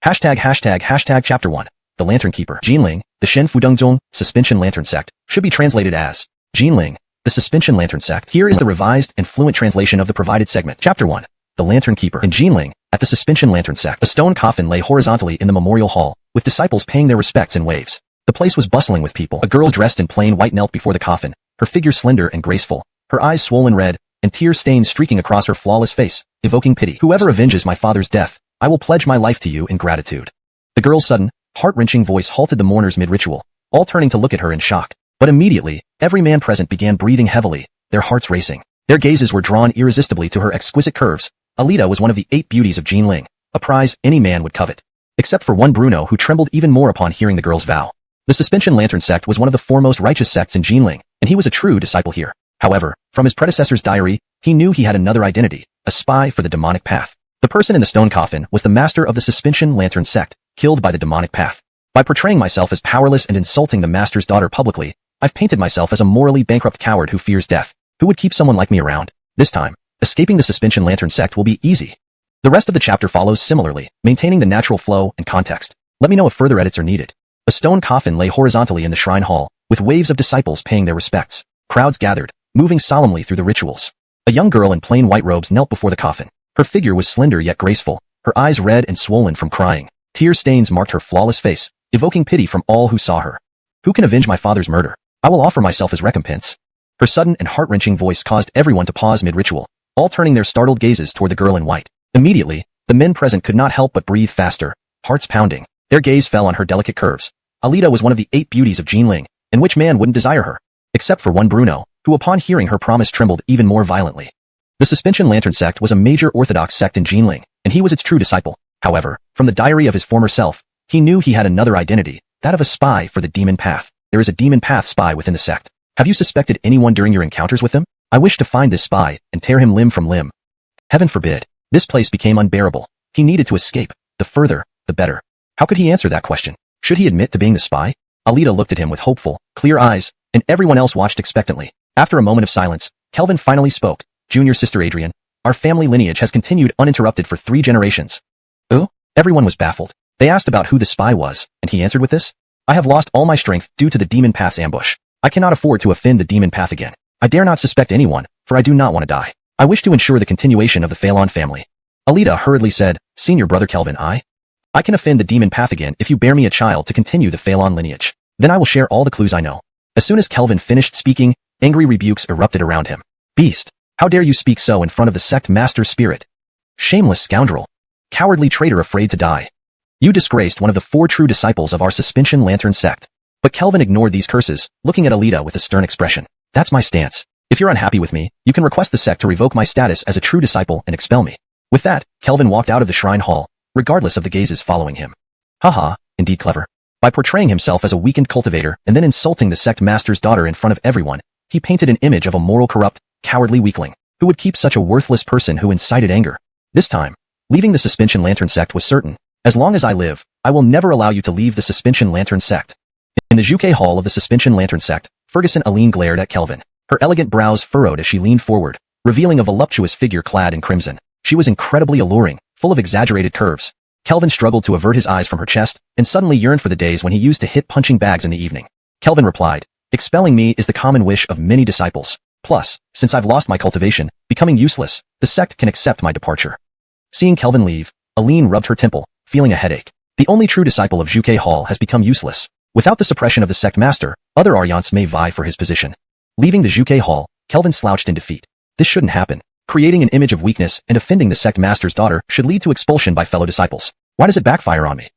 Chapter 1. The Lantern Keeper. Jinling, the Shen Fudongzong, Suspension Lantern Sect, should be translated as Jinling, the Suspension Lantern Sect. Here is the revised and fluent translation of the provided segment. Chapter 1. The Lantern Keeper. In Jinling, at the Suspension Lantern Sect, a stone coffin lay horizontally in the memorial hall, with disciples paying their respects in waves. The place was bustling with people. A girl dressed in plain white knelt before the coffin, her figure slender and graceful, her eyes swollen red, and tear stains streaking across her flawless face, evoking pity. Whoever avenges my father's death, I will pledge my life to you in gratitude. The girl's sudden, heart-wrenching voice halted the mourners mid-ritual, all turning to look at her in shock. But immediately, every man present began breathing heavily, their hearts racing. Their gazes were drawn irresistibly to her exquisite curves. Alita was one of the 8 beauties of Jinling, a prize any man would covet. Except for one Bruno who trembled even more upon hearing the girl's vow. The Suspension Lantern Sect was one of the foremost righteous sects in Jinling, and he was a true disciple here. However, from his predecessor's diary, he knew he had another identity, a spy for the demonic path. The person in the stone coffin was the master of the Suspension Lantern Sect, killed by the demonic path. By portraying myself as powerless and insulting the master's daughter publicly, I've painted myself as a morally bankrupt coward who fears death. Who would keep someone like me around? This time, escaping the Suspension Lantern Sect will be easy. The rest of the chapter follows similarly, maintaining the natural flow and context. Let me know if further edits are needed. A stone coffin lay horizontally in the shrine hall, with waves of disciples paying their respects. Crowds gathered, moving solemnly through the rituals. A young girl in plain white robes knelt before the coffin. Her figure was slender yet graceful, her eyes red and swollen from crying. Tear stains marked her flawless face, evoking pity from all who saw her. Who can avenge my father's murder? I will offer myself as recompense. Her sudden and heart-wrenching voice caused everyone to pause mid-ritual, all turning their startled gazes toward the girl in white. Immediately, the men present could not help but breathe faster, hearts pounding. Their gaze fell on her delicate curves. Alita was one of the 8 beauties of Jinling, and which man wouldn't desire her? Except for one Bruno, who upon hearing her promise trembled even more violently. The Suspension Lantern Sect was a major orthodox sect in Jinling, and he was its true disciple. However, from the diary of his former self, he knew he had another identity, that of a spy for the demon path. There is a demon path spy within the sect. Have you suspected anyone during your encounters with them? I wish to find this spy and tear him limb from limb. Heaven forbid. This place became unbearable. He needed to escape. The further, the better. How could he answer that question? Should he admit to being the spy? Alita looked at him with hopeful, clear eyes, and everyone else watched expectantly. After a moment of silence, Kelvin finally spoke. Junior sister Adrian, our family lineage has continued uninterrupted for 3 generations. Oh? Everyone was baffled. They asked about who the spy was, and he answered with this. I have lost all my strength due to the demon path's ambush. I cannot afford to offend the demon path again. I dare not suspect anyone, for I do not want to die. I wish to ensure the continuation of the Phalon family. Alita hurriedly said, Senior brother Kelvin, I can offend the demon path again if you bear me a child to continue the Phalon lineage. Then I will share all the clues I know. As soon as Kelvin finished speaking, angry rebukes erupted around him. Beast! How dare you speak so in front of the sect master's spirit? Shameless scoundrel! Cowardly traitor afraid to die! You disgraced one of the 4 true disciples of our Suspension Lantern Sect. But Kelvin ignored these curses, looking at Alita with a stern expression. That's my stance. If you're unhappy with me, you can request the sect to revoke my status as a true disciple and expel me. With that, Kelvin walked out of the shrine hall, regardless of the gazes following him. Haha, indeed clever. By portraying himself as a weakened cultivator and then insulting the sect master's daughter in front of everyone, he painted an image of a moral corrupt, cowardly weakling. Who would keep such a worthless person who incited anger? This time, leaving the Suspension Lantern Sect was certain. As long as I live, I will never allow you to leave the Suspension Lantern Sect. In the Xiuxian hall of the Suspension Lantern Sect, Ferguson Aline glared at Kelvin. Her elegant brows furrowed as she leaned forward, revealing a voluptuous figure clad in crimson. She was incredibly alluring, full of exaggerated curves. Kelvin struggled to avert his eyes from her chest, and suddenly yearned for the days when he used to hit punching bags in the evening. Kelvin replied, Expelling me is the common wish of many disciples. Plus, since I've lost my cultivation, becoming useless, the sect can accept my departure. Seeing Kelvin leave, Aline rubbed her temple, feeling a headache. The only true disciple of Xiuxian Hall has become useless. Without the suppression of the sect master, other Aryans may vie for his position. Leaving the Xiuxian Hall, Kelvin slouched in defeat. This shouldn't happen. Creating an image of weakness and offending the sect master's daughter should lead to expulsion by fellow disciples. Why does it backfire on me?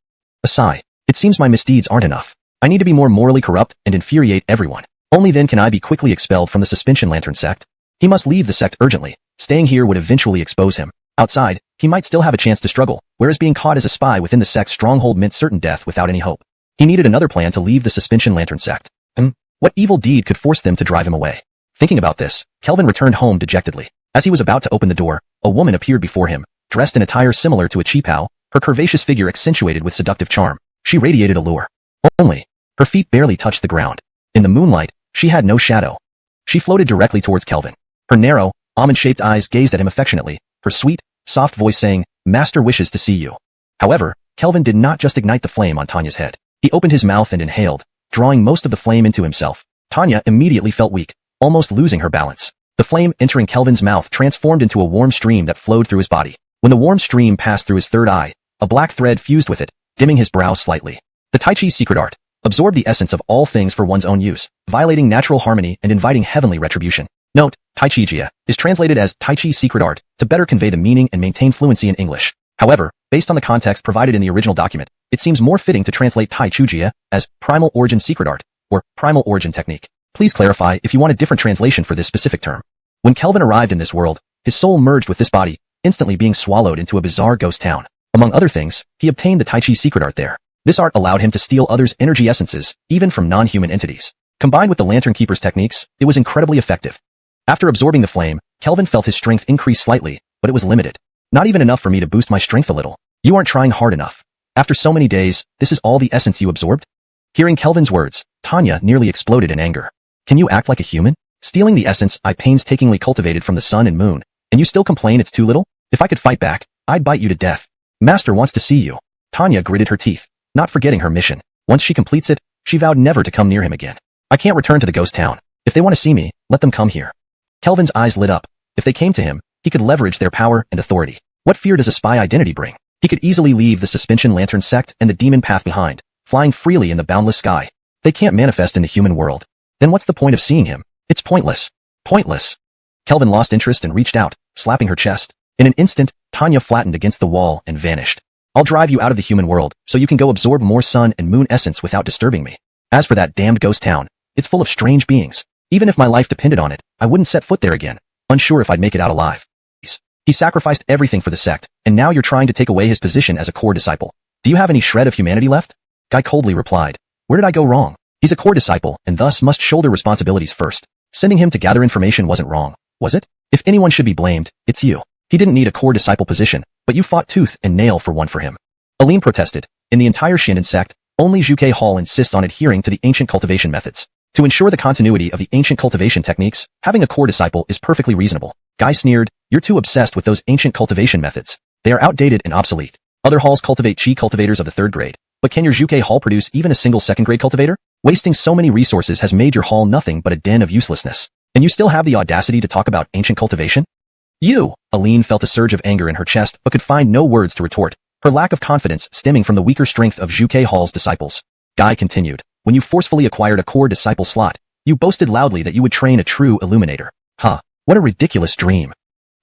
A sigh. It seems my misdeeds aren't enough. I need to be more morally corrupt and infuriate everyone. Only then can I be quickly expelled from the Suspension Lantern Sect. He must leave the sect urgently. Staying here would eventually expose him. Outside, he might still have a chance to struggle, whereas being caught as a spy within the sect's stronghold meant certain death without any hope. He needed another plan to leave the Suspension Lantern Sect. What evil deed could force them to drive him away? Thinking about this, Kelvin returned home dejectedly. As he was about to open the door, a woman appeared before him, dressed in attire similar to a qipao, her curvaceous figure accentuated with seductive charm. She radiated allure. Only, her feet barely touched the ground. In the moonlight, she had no shadow. She floated directly towards Kelvin. Her narrow, almond-shaped eyes gazed at him affectionately, her sweet, soft voice saying, Master wishes to see you. However, Kelvin did not just ignite the flame on Tanya's head. He opened his mouth and inhaled, drawing most of the flame into himself. Tanya immediately felt weak, almost losing her balance. The flame entering Kelvin's mouth transformed into a warm stream that flowed through his body. When the warm stream passed through his third eye, a black thread fused with it, dimming his brows slightly. The Tai Chi's secret art. Absorb the essence of all things for one's own use, violating natural harmony and inviting heavenly retribution. Note, Tai Chi Jia is translated as Tai Chi's secret art to better convey the meaning and maintain fluency in English. However, based on the context provided in the original document, it seems more fitting to translate Tai Chi Jia as primal origin secret art or primal origin technique. Please clarify if you want a different translation for this specific term. When Kelvin arrived in this world, his soul merged with this body, instantly being swallowed into a bizarre ghost town. Among other things, he obtained the Tai Chi secret art there. This art allowed him to steal others' energy essences, even from non-human entities. Combined with the Lantern Keeper's techniques, it was incredibly effective. After absorbing the flame, Kelvin felt his strength increase slightly, but it was limited. Not even enough for me to boost my strength a little. You aren't trying hard enough. After so many days, this is all the essence you absorbed? Hearing Kelvin's words, Tanya nearly exploded in anger. Can you act like a human? Stealing the essence I painstakingly cultivated from the sun and moon, and you still complain it's too little? If I could fight back, I'd bite you to death. Master wants to see you. Tanya gritted her teeth, not forgetting her mission. Once she completes it, she vowed never to come near him again. I can't return to the ghost town. If they want to see me, let them come here. Kelvin's eyes lit up. If they came to him, he could leverage their power and authority. What fear does a spy identity bring? He could easily leave the Suspension Lantern Sect and the demon path behind, flying freely in the boundless sky. They can't manifest in the human world. Then what's the point of seeing him? It's pointless. Pointless. Kelvin lost interest and reached out, slapping her chest. In an instant, Tanya flattened against the wall and vanished. I'll drive you out of the human world, so you can go absorb more sun and moon essence without disturbing me. As for that damned ghost town, it's full of strange beings. Even if my life depended on it, I wouldn't set foot there again, unsure if I'd make it out alive. He sacrificed everything for the sect, and now you're trying to take away his position as a core disciple. Do you have any shred of humanity left? Guy coldly replied. Where did I go wrong? He's a core disciple, and thus must shoulder responsibilities first. Sending him to gather information wasn't wrong, was it? If anyone should be blamed, it's you. He didn't need a core disciple position, but you fought tooth and nail for one for him. Aline protested. In the entire Xiuxian sect, only Zhuge Hall insists on adhering to the ancient cultivation methods. To ensure the continuity of the ancient cultivation techniques, having a core disciple is perfectly reasonable. Guy sneered, you're too obsessed with those ancient cultivation methods. They are outdated and obsolete. Other halls cultivate chi cultivators of the 3rd grade, but can your Zhuge Hall produce even a single 2nd grade cultivator? Wasting so many resources has made your hall nothing but a den of uselessness. And you still have the audacity to talk about ancient cultivation? You! Aline felt a surge of anger in her chest but could find no words to retort, her lack of confidence stemming from the weaker strength of Zhuge Hall's disciples. Guy continued, when you forcefully acquired a core disciple slot, you boasted loudly that you would train a true illuminator. Huh, what a ridiculous dream.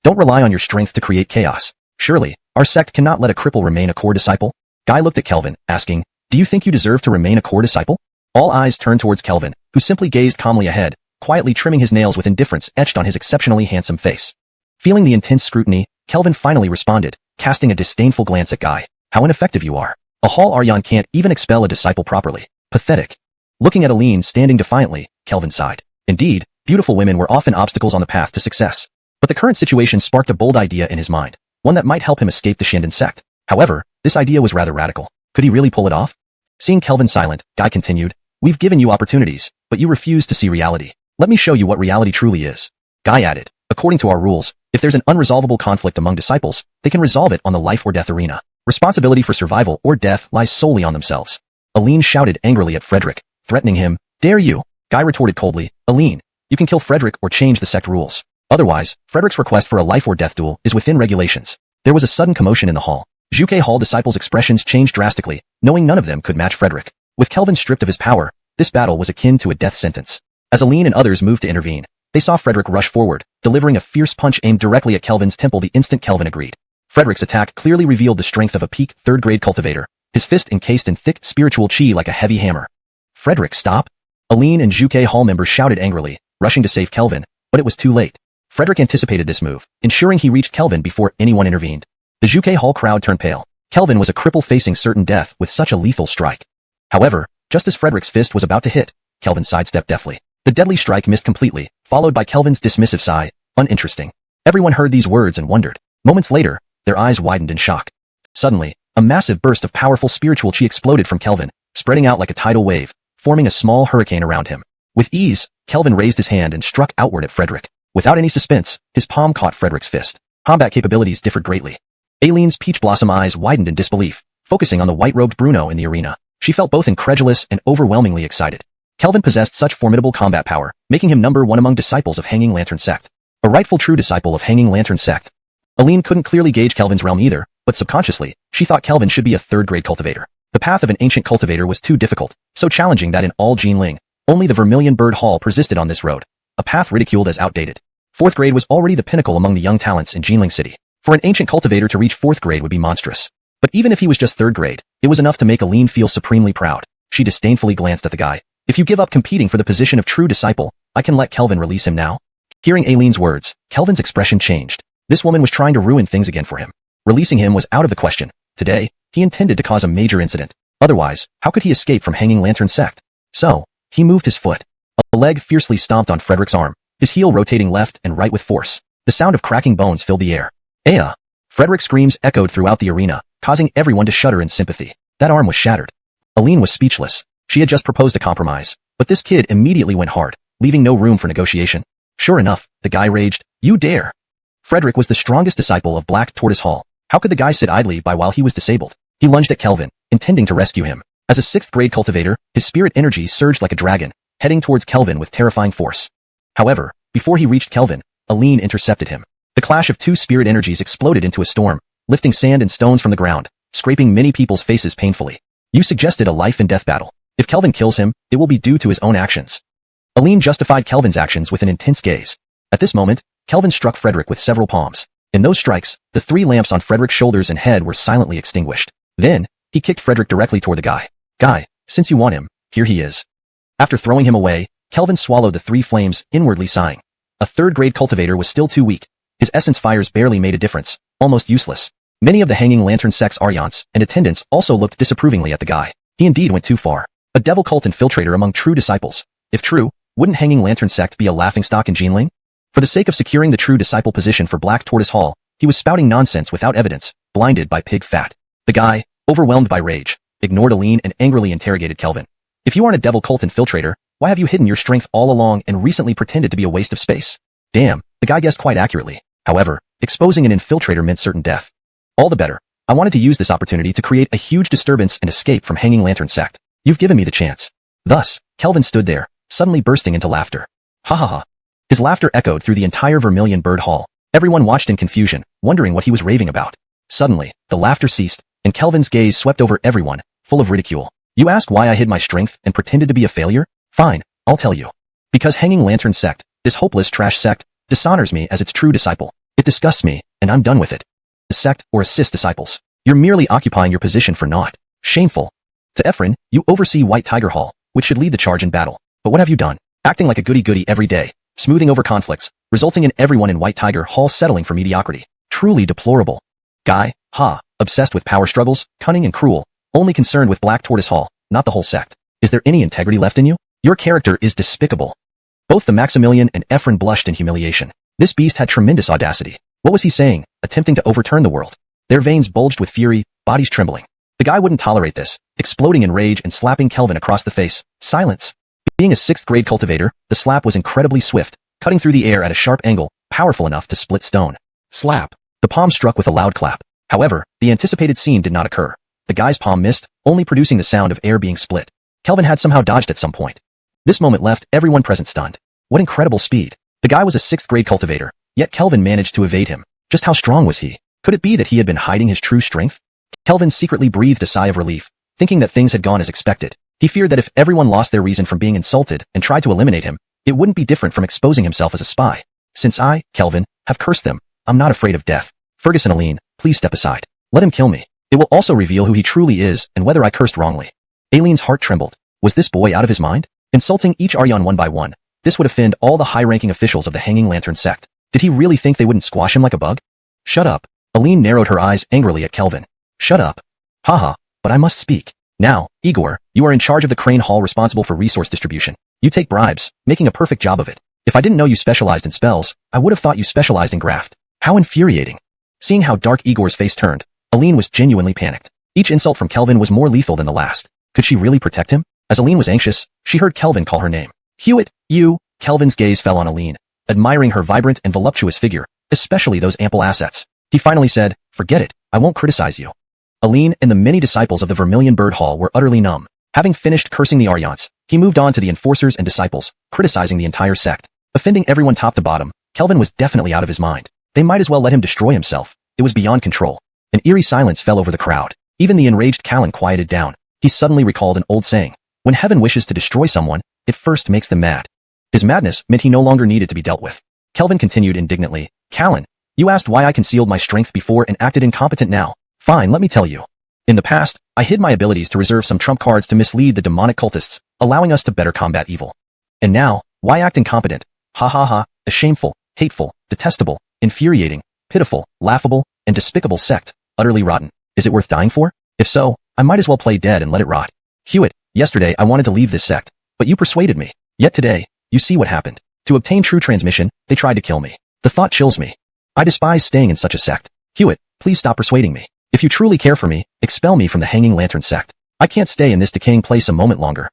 Don't rely on your strength to create chaos. Surely, our sect cannot let a cripple remain a core disciple? Guy looked at Kelvin, asking, do you think you deserve to remain a core disciple? All eyes turned towards Kelvin, who simply gazed calmly ahead, quietly trimming his nails with indifference etched on his exceptionally handsome face. Feeling the intense scrutiny, Kelvin finally responded, casting a disdainful glance at Guy. How ineffective you are. A Hall Aryan can't even expel a disciple properly. Pathetic. Looking at Aline standing defiantly, Kelvin sighed. Indeed, beautiful women were often obstacles on the path to success. But the current situation sparked a bold idea in his mind, one that might help him escape the Xiuxian sect. However, this idea was rather radical. Could he really pull it off? Seeing Kelvin silent, Guy continued, we've given you opportunities, but you refuse to see reality. Let me show you what reality truly is. Guy added, according to our rules, if there's an unresolvable conflict among disciples, they can resolve it on the life or death arena. Responsibility for survival or death lies solely on themselves. Aline shouted angrily at Frederick, threatening him. Dare you? Guy retorted coldly, Aline, you can kill Frederick or change the sect rules. Otherwise, Frederick's request for a life or death duel is within regulations. There was a sudden commotion in the hall. Zhuge Hall disciples' expressions changed drastically, knowing none of them could match Frederick. With Kelvin stripped of his power, this battle was akin to a death sentence. As Aline and others moved to intervene, they saw Frederick rush forward, delivering a fierce punch aimed directly at Kelvin's temple the instant Kelvin agreed. Frederick's attack clearly revealed the strength of a peak 3rd grade cultivator, his fist encased in thick spiritual chi like a heavy hammer. Frederick, stop! Aline and Zhuge Hall members shouted angrily, rushing to save Kelvin, but it was too late. Frederick anticipated this move, ensuring he reached Kelvin before anyone intervened. The Zhuge Hall crowd turned pale. Kelvin was a cripple facing certain death with such a lethal strike. However, just as Frederick's fist was about to hit, Kelvin sidestepped deftly. The deadly strike missed completely, followed by Kelvin's dismissive sigh, uninteresting. Everyone heard these words and wondered. Moments later, their eyes widened in shock. Suddenly, a massive burst of powerful spiritual chi exploded from Kelvin, spreading out like a tidal wave, forming a small hurricane around him. With ease, Kelvin raised his hand and struck outward at Frederick. Without any suspense, his palm caught Frederick's fist. Combat capabilities differed greatly. Aline's peach blossom eyes widened in disbelief, focusing on the white-robed Bruno in the arena. She felt both incredulous and overwhelmingly excited. Kelvin possessed such formidable combat power, making him number one among disciples of Hanging Lantern Sect. A rightful true disciple of Hanging Lantern Sect. Aline couldn't clearly gauge Kelvin's realm either, but subconsciously, she thought Kelvin should be a third-grade cultivator. The path of an ancient cultivator was too difficult, so challenging that in all Jinling, only the Vermilion Bird Hall persisted on this road, a path ridiculed as outdated. Fourth grade was already the pinnacle among the young talents in Jinling City. For an ancient cultivator to reach fourth grade would be monstrous. But even if he was just third grade, it was enough to make Aline feel supremely proud. She disdainfully glanced at the guy. If you give up competing for the position of true disciple, I can let Kelvin release him now. Hearing Aline's words, Kelvin's expression changed. This woman was trying to ruin things again for him. Releasing him was out of the question. Today, he intended to cause a major incident. Otherwise, how could he escape from Hanging Lantern Sect? So, he moved his foot. A leg fiercely stomped on Frederick's arm, his heel rotating left and right with force. The sound of cracking bones filled the air. Aya! Frederick's screams echoed throughout the arena, causing everyone to shudder in sympathy. That arm was shattered. Aline was speechless. She had just proposed a compromise, but this kid immediately went hard, leaving no room for negotiation. Sure enough, the guy raged, "You dare!" Frederick was the strongest disciple of Black Tortoise Hall. How could the guy sit idly by while he was disabled? He lunged at Kelvin, intending to rescue him. As a sixth-grade cultivator, his spirit energy surged like a dragon, heading towards Kelvin with terrifying force. However, before he reached Kelvin, Aline intercepted him. The clash of two spirit energies exploded into a storm, lifting sand and stones from the ground, scraping many people's faces painfully. You suggested a life-and-death battle. If Kelvin kills him, it will be due to his own actions. Aline justified Kelvin's actions with an intense gaze. At this moment, Kelvin struck Frederick with several palms. In those strikes, the three lamps on Frederick's shoulders and head were silently extinguished. Then, he kicked Frederick directly toward the guy. Guy, since you want him, here he is. After throwing him away, Kelvin swallowed the three flames, inwardly sighing. A third-grade cultivator was still too weak. His essence fires barely made a difference, almost useless. Many of the Hanging Lantern Sect's Aryans and attendants also looked disapprovingly at the guy. He indeed went too far. A devil cult infiltrator among true disciples. If true, wouldn't Hanging Lantern Sect be a laughingstock in Jinling? For the sake of securing the true disciple position for Black Tortoise Hall, he was spouting nonsense without evidence, blinded by pig fat. The guy, overwhelmed by rage, ignored Aline and angrily interrogated Kelvin. If you aren't a devil cult infiltrator, why have you hidden your strength all along and recently pretended to be a waste of space? Damn, the guy guessed quite accurately. However, exposing an infiltrator meant certain death. All the better. I wanted to use this opportunity to create a huge disturbance and escape from Hanging Lantern Sect. You've given me the chance. Thus, Kelvin stood there, suddenly bursting into laughter. Ha ha ha. His laughter echoed through the entire Vermilion Bird Hall. Everyone watched in confusion, wondering what he was raving about. Suddenly, the laughter ceased, and Kelvin's gaze swept over everyone, full of ridicule. You ask why I hid my strength and pretended to be a failure? Fine, I'll tell you. Because Hanging Lantern Sect, this hopeless trash sect, dishonors me as its true disciple. It disgusts me, and I'm done with it. A sect or assist disciples. You're merely occupying your position for naught. Shameful. To Ephraim, you oversee White Tiger Hall, which should lead the charge in battle. But what have you done? Acting like a goody-goody every day, smoothing over conflicts, resulting in everyone in White Tiger Hall settling for mediocrity. Truly deplorable. Guy, obsessed with power struggles, cunning and cruel, only concerned with Black Tortoise Hall, not the whole sect. Is there any integrity left in you? Your character is despicable. Both the Maximilian and Ephraim blushed in humiliation. This beast had tremendous audacity. What was he saying, attempting to overturn the world? Their veins bulged with fury, bodies trembling. The guy wouldn't tolerate this, exploding in rage and slapping Kelvin across the face. Silence. Being a sixth-grade cultivator, the slap was incredibly swift, cutting through the air at a sharp angle, powerful enough to split stone. Slap. The palm struck with a loud clap. However, the anticipated scene did not occur. The guy's palm missed, only producing the sound of air being split. Kelvin had somehow dodged at some point. This moment left everyone present stunned. What incredible speed. The guy was a sixth-grade cultivator, yet Kelvin managed to evade him. Just how strong was he? Could it be that he had been hiding his true strength? Kelvin secretly breathed a sigh of relief, thinking that things had gone as expected. He feared that if everyone lost their reason from being insulted and tried to eliminate him, it wouldn't be different from exposing himself as a spy. Since I, Kelvin, have cursed them, I'm not afraid of death. Fergus and Aline, please step aside. Let him kill me. It will also reveal who he truly is and whether I cursed wrongly. Aline's heart trembled. Was this boy out of his mind? Insulting each Aryan one by one. This would offend all the high-ranking officials of the Hanging Lantern Sect. Did he really think they wouldn't squash him like a bug? Shut up. Aline narrowed her eyes angrily at Kelvin. Shut up. Haha, but I must speak. Now, Igor, you are in charge of the Crane Hall responsible for resource distribution. You take bribes, making a perfect job of it. If I didn't know you specialized in spells, I would have thought you specialized in graft. How infuriating. Seeing how dark Igor's face turned, Aline was genuinely panicked. Each insult from Kelvin was more lethal than the last. Could she really protect him? As Aline was anxious, she heard Kelvin call her name. Hewitt, you. Kelvin's gaze fell on Aline, admiring her vibrant and voluptuous figure, especially those ample assets. He finally said, forget it, I won't criticize you. Aline and the many disciples of the Vermilion Bird Hall were utterly numb. Having finished cursing the Aryans, he moved on to the enforcers and disciples, criticizing the entire sect. Offending everyone top to bottom, Kelvin was definitely out of his mind. They might as well let him destroy himself. It was beyond control. An eerie silence fell over the crowd. Even the enraged Callan quieted down. He suddenly recalled an old saying. When heaven wishes to destroy someone, it first makes them mad. His madness meant he no longer needed to be dealt with. Kelvin continued indignantly. Callan, you asked why I concealed my strength before and acted incompetent now. Fine, let me tell you. In the past, I hid my abilities to reserve some trump cards to mislead the demonic cultists, allowing us to better combat evil. And now, why act incompetent? Ha ha ha, a shameful, hateful, detestable, infuriating, pitiful, laughable, and despicable sect, utterly rotten. Is it worth dying for? If so, I might as well play dead and let it rot. Hewitt, yesterday I wanted to leave this sect, but you persuaded me. Yet today, you see what happened. To obtain true transmission, they tried to kill me. The thought chills me. I despise staying in such a sect. Hewitt, please stop persuading me. If you truly care for me, expel me from the Hanging Lantern sect. I can't stay in this decaying place a moment longer.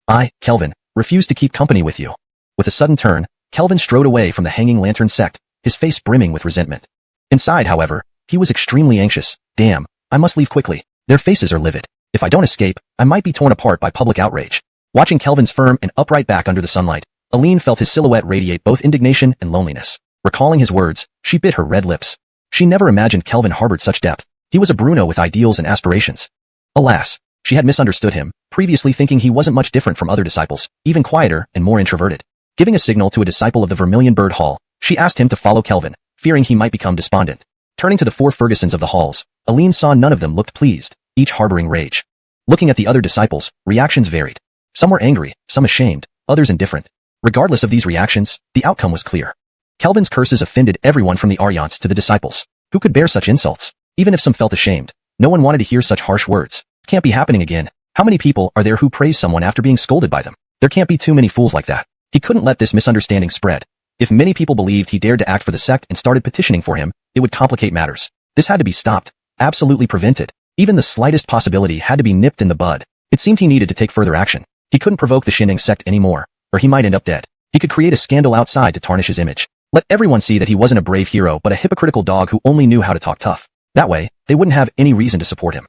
I, Kelvin, refuse to keep company with you. With a sudden turn, Kelvin strode away from the Hanging Lantern sect, his face brimming with resentment. Inside, however, he was extremely anxious. Damn, I must leave quickly. Their faces are livid. If I don't escape, I might be torn apart by public outrage. Watching Kelvin's firm and upright back under the sunlight, Aline felt his silhouette radiate both indignation and loneliness. Recalling his words, she bit her red lips. She never imagined Kelvin harbored such depth. He was a Bruno with ideals and aspirations. Alas, she had misunderstood him, previously thinking he wasn't much different from other disciples, even quieter and more introverted. Giving a signal to a disciple of the Vermilion Bird Hall, she asked him to follow Kelvin, fearing he might become despondent. Turning to the four Fergusons of the halls, Aline saw none of them looked pleased, each harboring rage. Looking at the other disciples, reactions varied. Some were angry, some ashamed, others indifferent. Regardless of these reactions, the outcome was clear. Kelvin's curses offended everyone from the Aryans to the disciples. Who could bear such insults? Even if some felt ashamed, no one wanted to hear such harsh words. Can't be happening again. How many people are there who praise someone after being scolded by them? There can't be too many fools like that. He couldn't let this misunderstanding spread. If many people believed he dared to act for the sect and started petitioning for him, it would complicate matters. This had to be stopped, absolutely prevented. Even the slightest possibility had to be nipped in the bud. It seemed he needed to take further action. He couldn't provoke the Shinning sect anymore, or he might end up dead. He could create a scandal outside to tarnish his image. Let everyone see that he wasn't a brave hero but a hypocritical dog who only knew how to talk tough. That way, they wouldn't have any reason to support him.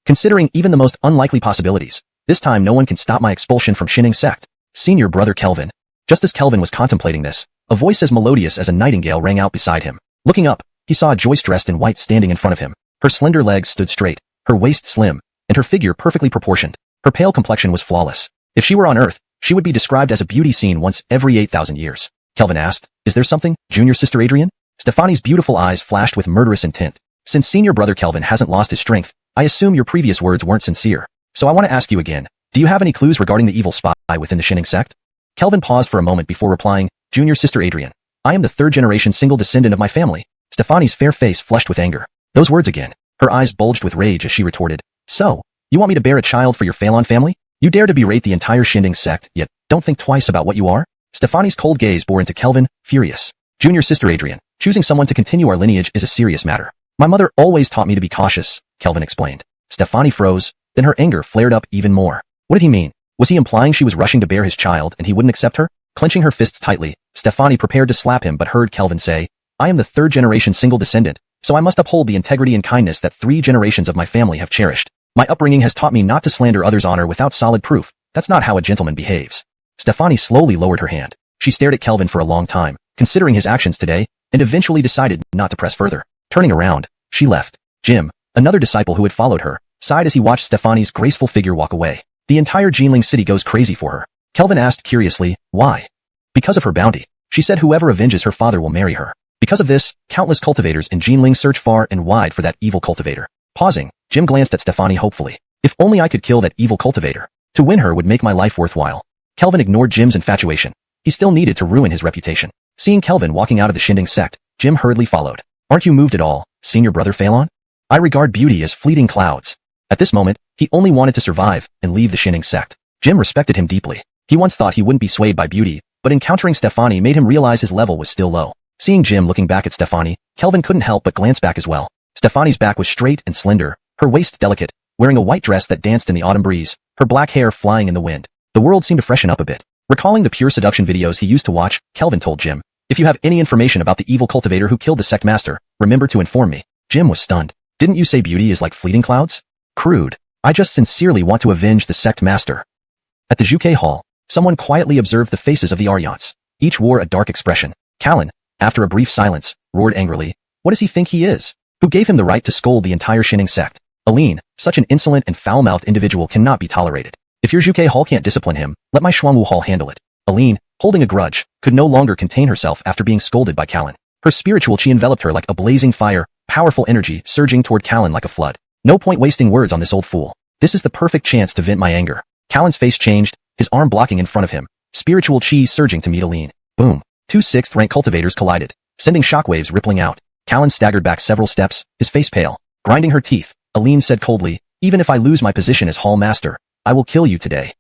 Considering even the most unlikely possibilities, this time no one can stop my expulsion from Shinning sect. Senior brother Kelvin. Just as Kelvin was contemplating this, a voice as melodious as a nightingale rang out beside him. Looking up, he saw Joyce dressed in white standing in front of him. Her slender legs stood straight, her waist slim, and her figure perfectly proportioned. Her pale complexion was flawless. If she were on Earth, she would be described as a beauty seen once every 8,000 years. Kelvin asked, "Is there something, Junior Sister Adrian?" Stefani's beautiful eyes flashed with murderous intent. "Since senior brother Kelvin hasn't lost his strength, I assume your previous words weren't sincere. So I want to ask you again, do you have any clues regarding the evil spy within the Shinning sect?" Kelvin paused for a moment before replying, "Junior Sister Adrian, I am the third-generation single descendant of my family." Stefani's fair face flushed with anger. Those words again. Her eyes bulged with rage as she retorted, "So, you want me to bear a child for your Phalon family? You dare to berate the entire Shinning sect, yet don't think twice about what you are?" Stefani's cold gaze bore into Kelvin, furious. "Junior Sister Adrian, choosing someone to continue our lineage is a serious matter. My mother always taught me to be cautious," Kelvin explained. Stefani froze, then her anger flared up even more. What did he mean? Was he implying she was rushing to bear his child and he wouldn't accept her? Clenching her fists tightly, Stefani prepared to slap him but heard Kelvin say, "I am the third-generation single descendant, so I must uphold the integrity and kindness that 3 generations of my family have cherished. My upbringing has taught me not to slander others' honor without solid proof. That's not how a gentleman behaves." Stefani slowly lowered her hand. She stared at Kelvin for a long time, considering his actions today, and eventually decided not to press further. Turning around, she left. Jim, another disciple who had followed her, sighed as he watched Stefani's graceful figure walk away. The entire Jinling city goes crazy for her. Kelvin asked curiously, why? Because of her bounty. She said whoever avenges her father will marry her. Because of this, countless cultivators in Jinling search far and wide for that evil cultivator. Pausing, Jim glanced at Stefani hopefully. If only I could kill that evil cultivator. To win her would make my life worthwhile. Kelvin ignored Jim's infatuation. He still needed to ruin his reputation. Seeing Kelvin walking out of the Shinning sect, Jim hurriedly followed. "Aren't you moved at all, senior brother Phalon? I regard beauty as fleeting clouds." At this moment, he only wanted to survive and leave the Shinning sect. Jim respected him deeply. He once thought he wouldn't be swayed by beauty, but encountering Stefani made him realize his level was still low. Seeing Jim looking back at Stefani, Kelvin couldn't help but glance back as well. Stefani's back was straight and slender, her waist delicate, wearing a white dress that danced in the autumn breeze, her black hair flying in the wind. The world seemed to freshen up a bit. Recalling the pure seduction videos he used to watch, Kelvin told Jim, "If you have any information about the evil cultivator who killed the sect master, remember to inform me." Jim was stunned. Didn't you say beauty is like fleeting clouds? Crude. I just sincerely want to avenge the sect master. At the Zhuge Hall, someone quietly observed the faces of the Aryans. Each wore a dark expression. Callan, after a brief silence, roared angrily, "What does he think he is? Who gave him the right to scold the entire Xining sect? Aline, such an insolent and foul-mouthed individual cannot be tolerated. If your Zhuge Hall can't discipline him, let my Xuanhuan Hall handle it." Aline, holding a grudge, could no longer contain herself after being scolded by Callan. Her spiritual chi enveloped her like a blazing fire, powerful energy surging toward Callan like a flood. No point wasting words on this old fool. This is the perfect chance to vent my anger. Callan's face changed, his arm blocking in front of him, spiritual chi surging to meet Aline. Boom. Two 6th-rank cultivators collided, sending shockwaves rippling out. Callan staggered back several steps, his face pale. Grinding her teeth, Aline said coldly, "Even if I lose my position as Hall Master, I will kill you today."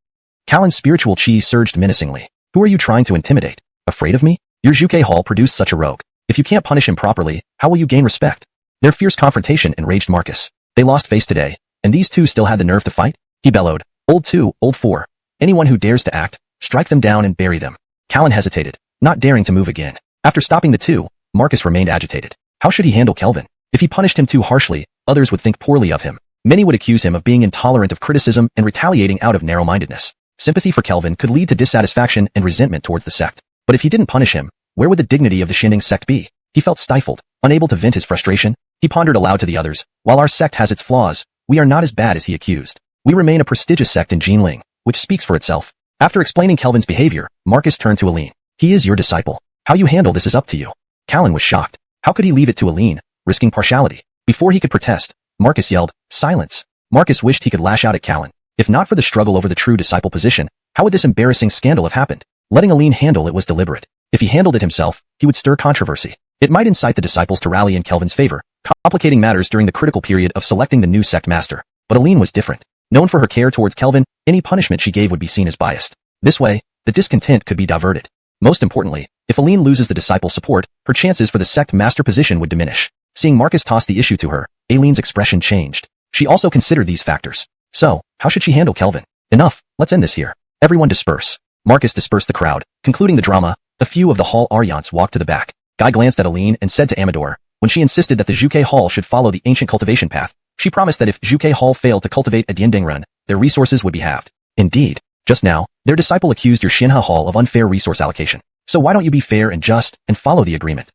Callan's spiritual chi surged menacingly. "Who are you trying to intimidate? Afraid of me? Your Zhuge Hall produced such a rogue. If you can't punish him properly, how will you gain respect?" Their fierce confrontation enraged Marcus. They lost face today, and these two still had the nerve to fight? He bellowed, "Old 2, Old 4. Anyone who dares to act, strike them down and bury them." Callan hesitated, not daring to move again. After stopping the two, Marcus remained agitated. How should he handle Kelvin? If he punished him too harshly, others would think poorly of him. Many would accuse him of being intolerant of criticism and retaliating out of narrow-mindedness. Sympathy for Kelvin could lead to dissatisfaction and resentment towards the sect. But if he didn't punish him, where would the dignity of the Xining sect be? He felt stifled, unable to vent his frustration. He pondered aloud to the others, "While our sect has its flaws, we are not as bad as he accused. We remain a prestigious sect in Jinling, which speaks for itself." After explaining Kelvin's behavior, Marcus turned to Aline. "He is your disciple. How you handle this is up to you." Callan was shocked. How could he leave it to Aline, risking partiality? Before he could protest, Marcus yelled, "Silence." Marcus wished he could lash out at Callan. If not for the struggle over the true disciple position, how would this embarrassing scandal have happened? Letting Aline handle it was deliberate. If he handled it himself, he would stir controversy. It might incite the disciples to rally in Kelvin's favor, complicating matters during the critical period of selecting the new sect master. But Aline was different. Known for her care towards Kelvin, any punishment she gave would be seen as biased. This way, the discontent could be diverted. Most importantly, if Aline loses the disciple's support, her chances for the sect master position would diminish. Seeing Marcus toss the issue to her, Aline's expression changed. She also considered these factors. So, how should she handle Kelvin? Enough, let's end this here. Everyone disperse. Marcus dispersed the crowd. Concluding the drama, a few of the Hall Aryans walked to the back. Guy glanced at Aline and said to Amador, when she insisted that the Zhuge Hall should follow the ancient cultivation path, she promised that if Zhuge Hall failed to cultivate a Diandingrun, their resources would be halved. Indeed, just now, their disciple accused your Xinha Hall of unfair resource allocation. So why don't you be fair and just, and follow the agreement?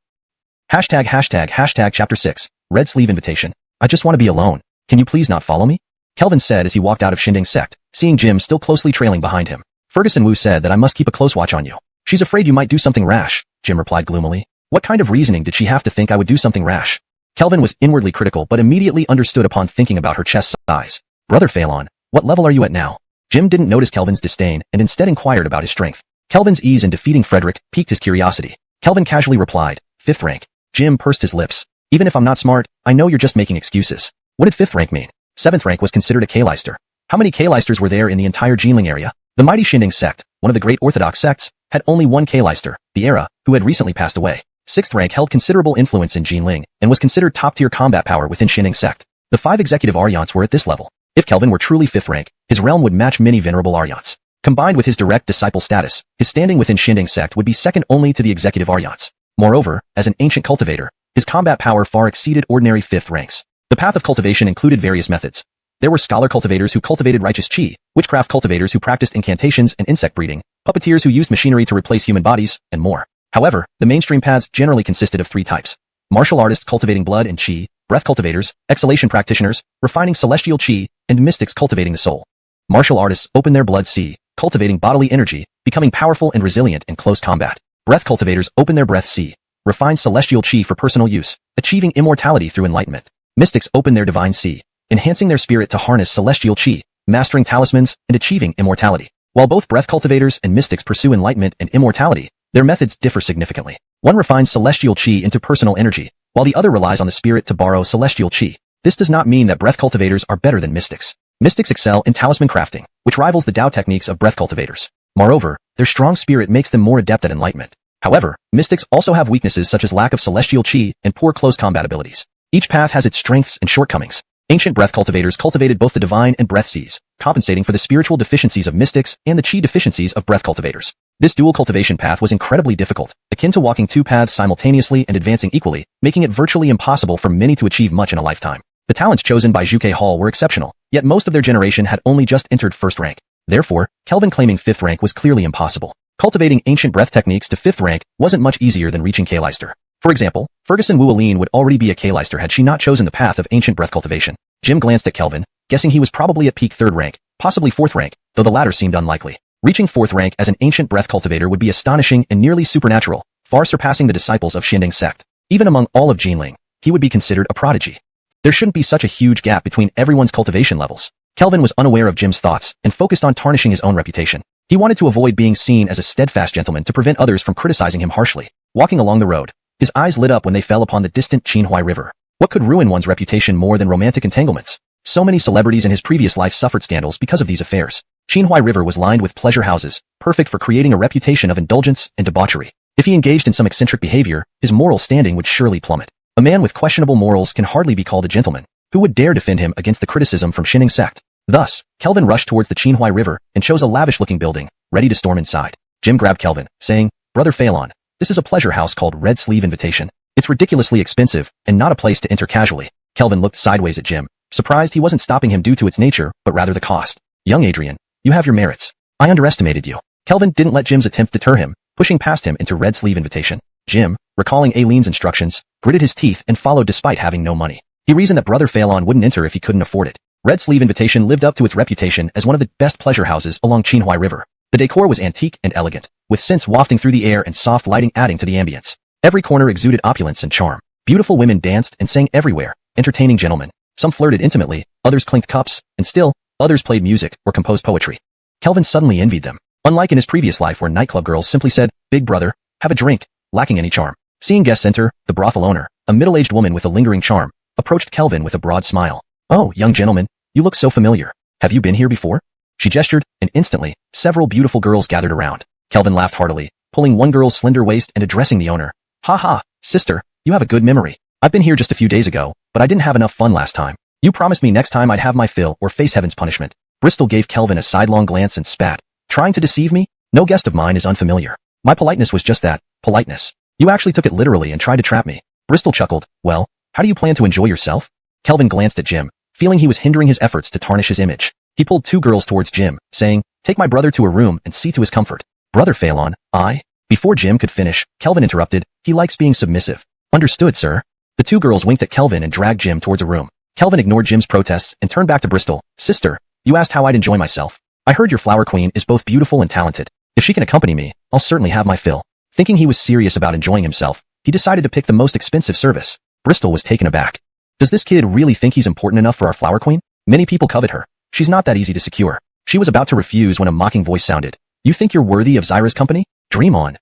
####Chapter 6, Red Sleeve Invitation. I just want to be alone. Can you please not follow me? Kelvin said as he walked out of Xinding sect, seeing Jim still closely trailing behind him. Ferguson Wu said that I must keep a close watch on you. She's afraid you might do something rash, Jim replied gloomily. What kind of reasoning did she have to think I would do something rash? Kelvin was inwardly critical but immediately understood upon thinking about her chest size. Brother Phelan, what level are you at now? Jim didn't notice Kelvin's disdain and instead inquired about his strength. Kelvin's ease in defeating Frederick piqued his curiosity. Kelvin casually replied, 5th rank. Jim pursed his lips. Even if I'm not smart, I know you're just making excuses. What did 5th rank mean? 7th rank was considered a K-Leister. How many K-Leisters were there in the entire Jinling area? The mighty Xinding sect, one of the great orthodox sects, had only one K-Leister, the Era, who had recently passed away. 6th rank held considerable influence in Jinling and was considered top-tier combat power within Xinding sect. The 5 executive Aryans were at this level. If Kelvin were truly 5th rank, his realm would match many venerable Aryans. Combined with his direct disciple status, his standing within Xinding sect would be second only to the executive Aryans. Moreover, as an ancient cultivator, his combat power far exceeded ordinary 5th ranks. The path of cultivation included various methods. There were scholar cultivators who cultivated righteous chi, witchcraft cultivators who practiced incantations and insect breeding, puppeteers who used machinery to replace human bodies, and more. However, the mainstream paths generally consisted of 3 types. Martial artists cultivating blood and chi, breath cultivators, exhalation practitioners, refining celestial chi, and mystics cultivating the soul. Martial artists open their blood chi, cultivating bodily energy, becoming powerful and resilient in close combat. Breath cultivators open their breath chi, refine celestial chi for personal use, achieving immortality through enlightenment. Mystics open their divine chi, enhancing their spirit to harness celestial chi, mastering talismans, and achieving immortality. While both breath cultivators and mystics pursue enlightenment and immortality, their methods differ significantly. One refines celestial chi into personal energy, while the other relies on the spirit to borrow celestial chi. This does not mean that breath cultivators are better than mystics. Mystics excel in talisman crafting, which rivals the Tao techniques of breath cultivators. Moreover, their strong spirit makes them more adept at enlightenment. However, mystics also have weaknesses such as lack of celestial chi and poor close combat abilities. Each path has its strengths and shortcomings. Ancient breath cultivators cultivated both the divine and breath chis, compensating for the spiritual deficiencies of mystics and the chi deficiencies of breath cultivators. This dual cultivation path was incredibly difficult, akin to walking 2 paths simultaneously and advancing equally, making it virtually impossible for many to achieve much in a lifetime. The talents chosen by Zhuge Hall were exceptional, yet most of their generation had only just entered first rank. Therefore, Kelvin claiming 5th rank was clearly impossible. Cultivating ancient breath techniques to 5th rank wasn't much easier than reaching K-Lister. For example, Ferguson Wualine would already be a K-Lister had she not chosen the path of ancient breath cultivation. Jim glanced at Kelvin, guessing he was probably at peak 3rd rank, possibly 4th rank, though the latter seemed unlikely. Reaching 4th rank as an ancient breath cultivator would be astonishing and nearly supernatural, far surpassing the disciples of Xianding Sect. Even among all of Jinling, he would be considered a prodigy. There shouldn't be such a huge gap between everyone's cultivation levels. Kelvin was unaware of Jim's thoughts and focused on tarnishing his own reputation. He wanted to avoid being seen as a steadfast gentleman to prevent others from criticizing him harshly. Walking along the road, his eyes lit up when they fell upon the distant Xuanhuan River. What could ruin one's reputation more than romantic entanglements? So many celebrities in his previous life suffered scandals because of these affairs. Xuanhuan River was lined with pleasure houses, perfect for creating a reputation of indulgence and debauchery. If he engaged in some eccentric behavior, his moral standing would surely plummet. A man with questionable morals can hardly be called a gentleman. Who would dare defend him against the criticism from Xianding Sect? Thus, Kelvin rushed towards the Xuanhuan River and chose a lavish-looking building, ready to storm inside. Jim grabbed Kelvin, saying, "Brother Phelan, this is a pleasure house called Red Sleeve Invitation. It's ridiculously expensive and not a place to enter casually." Kelvin looked sideways at Jim, surprised he wasn't stopping him due to its nature, but rather the cost. "Young Adrian, you have your merits. I underestimated you." Kelvin didn't let Jim's attempt deter him, pushing past him into Red Sleeve Invitation. Jim, recalling Aileen's instructions, gritted his teeth and followed despite having no money. He reasoned that Brother Phelan wouldn't enter if he couldn't afford it. Red Sleeve Invitation lived up to its reputation as one of the best pleasure houses along Xuanhuan River. The decor was antique and elegant, with scents wafting through the air and soft lighting adding to the ambience. Every corner exuded opulence and charm. Beautiful women danced and sang everywhere, entertaining gentlemen. Some flirted intimately, others clinked cups, and still, others played music or composed poetry. Kelvin suddenly envied them. Unlike in his previous life where nightclub girls simply said, "Big brother, have a drink," lacking any charm. Seeing guests enter, the brothel owner, a middle-aged woman with a lingering charm, approached Kelvin with a broad smile. "Oh, young gentleman, you look so familiar. Have you been here before?" She gestured, and instantly, several beautiful girls gathered around. Kelvin laughed heartily, pulling one girl's slender waist and addressing the owner. "Ha ha, sister, you have a good memory. I've been here just a few days ago, but I didn't have enough fun last time. You promised me next time I'd have my fill or face heaven's punishment." Bristol gave Kelvin a sidelong glance and spat. "Trying to deceive me? No guest of mine is unfamiliar. My politeness was just that, politeness. You actually took it literally and tried to trap me." Bristol chuckled. "Well, how do you plan to enjoy yourself?" Kelvin glanced at Jim, feeling he was hindering his efforts to tarnish his image. He pulled two girls towards Jim, saying, "Take my brother to a room and see to his comfort." "Brother Phelan, I—" Before Jim could finish, Kelvin interrupted. "He likes being submissive." "Understood, sir." The two girls winked at Kelvin and dragged Jim towards a room. Kelvin ignored Jim's protests and turned back to Bristol. "Sister, you asked how I'd enjoy myself. I heard your flower queen is both beautiful and talented. If she can accompany me, I'll certainly have my fill." Thinking he was serious about enjoying himself, he decided to pick the most expensive service. Bristol was taken aback. "Does this kid really think he's important enough for our flower queen? Many people covet her. She's not that easy to secure." She was about to refuse when a mocking voice sounded. "You think you're worthy of Zyra's company? Dream on."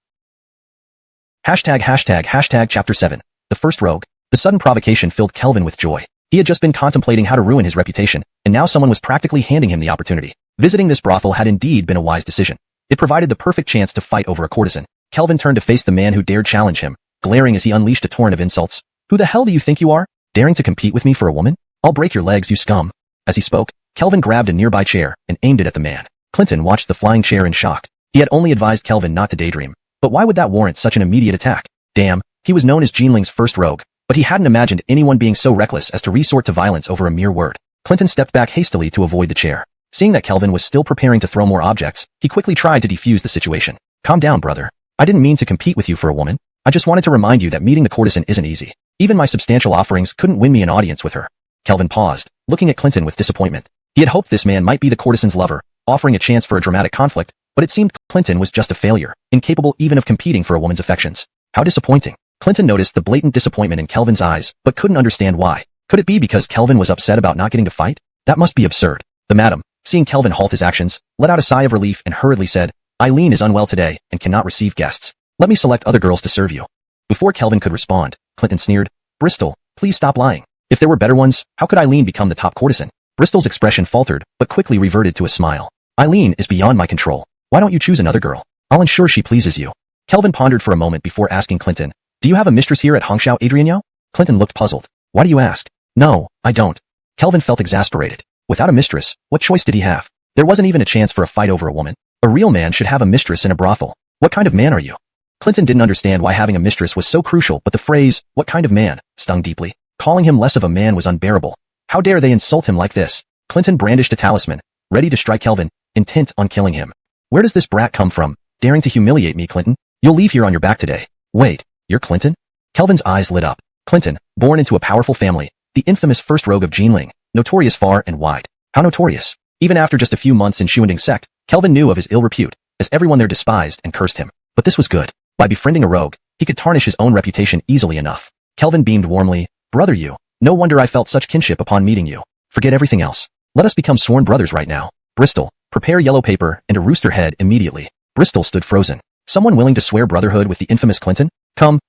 ##### Chapter 7. The First Rogue. The sudden provocation filled Kelvin with joy. He had just been contemplating how to ruin his reputation, and now someone was practically handing him the opportunity. Visiting this brothel had indeed been a wise decision. It provided the perfect chance to fight over a courtesan. Kelvin turned to face the man who dared challenge him, glaring as he unleashed a torrent of insults. "Who the hell do you think you are? Daring to compete with me for a woman? I'll break your legs, you scum." As he spoke, Kelvin grabbed a nearby chair and aimed it at the man. Clinton watched the flying chair in shock. He had only advised Kelvin not to daydream. But why would that warrant such an immediate attack? Damn, he was known as Jinling's first rogue, but he hadn't imagined anyone being so reckless as to resort to violence over a mere word. Clinton stepped back hastily to avoid the chair. Seeing that Kelvin was still preparing to throw more objects, he quickly tried to defuse the situation. "Calm down, brother. I didn't mean to compete with you for a woman. I just wanted to remind you that meeting the courtesan isn't easy. Even my substantial offerings couldn't win me an audience with her." Kelvin paused, looking at Clinton with disappointment. He had hoped this man might be the courtesan's lover, offering a chance for a dramatic conflict, but it seemed Clinton was just a failure, incapable even of competing for a woman's affections. How disappointing. Clinton noticed the blatant disappointment in Kelvin's eyes, but couldn't understand why. Could it be because Kelvin was upset about not getting to fight? That must be absurd. The madam, seeing Kelvin halt his actions, let out a sigh of relief and hurriedly said, "Eileen is unwell today and cannot receive guests. Let me select other girls to serve you." Before Kelvin could respond, Clinton sneered, "Bristol, please stop lying. If there were better ones, how could Eileen become the top courtesan?" Bristol's expression faltered, but quickly reverted to a smile. "Eileen is beyond my control. Why don't you choose another girl? I'll ensure she pleases you." Kelvin pondered for a moment before asking Clinton, "Do you have a mistress here at Hongxiao, Adrian? Clinton looked puzzled. "Why do you ask?" "No, I don't." Kelvin felt exasperated. Without a mistress, what choice did he have? There wasn't even a chance for a fight over a woman. A real man should have a mistress in a brothel. What kind of man are you? Clinton didn't understand why having a mistress was so crucial, but the phrase, "what kind of man," stung deeply. Calling him less of a man was unbearable. How dare they insult him like this? Clinton brandished a talisman, ready to strike Kelvin, intent on killing him. Where does this brat come from, daring to humiliate me, Clinton? You'll leave here on your back today. Wait, you're Clinton? Kelvin's eyes lit up. Clinton, born into a powerful family, the infamous first rogue of Jinling, notorious far and wide. How notorious? Even after just a few months in Xuanhuan Sect, Kelvin knew of his ill repute, as everyone there despised and cursed him. But this was good. By befriending a rogue, he could tarnish his own reputation easily enough. Kelvin beamed warmly. Brother you. No wonder I felt such kinship upon meeting you. Forget everything else. Let us become sworn brothers right now. Bristol, prepare yellow paper and a rooster head immediately. Bristol stood frozen. Someone willing to swear brotherhood with the infamous Clinton? Come,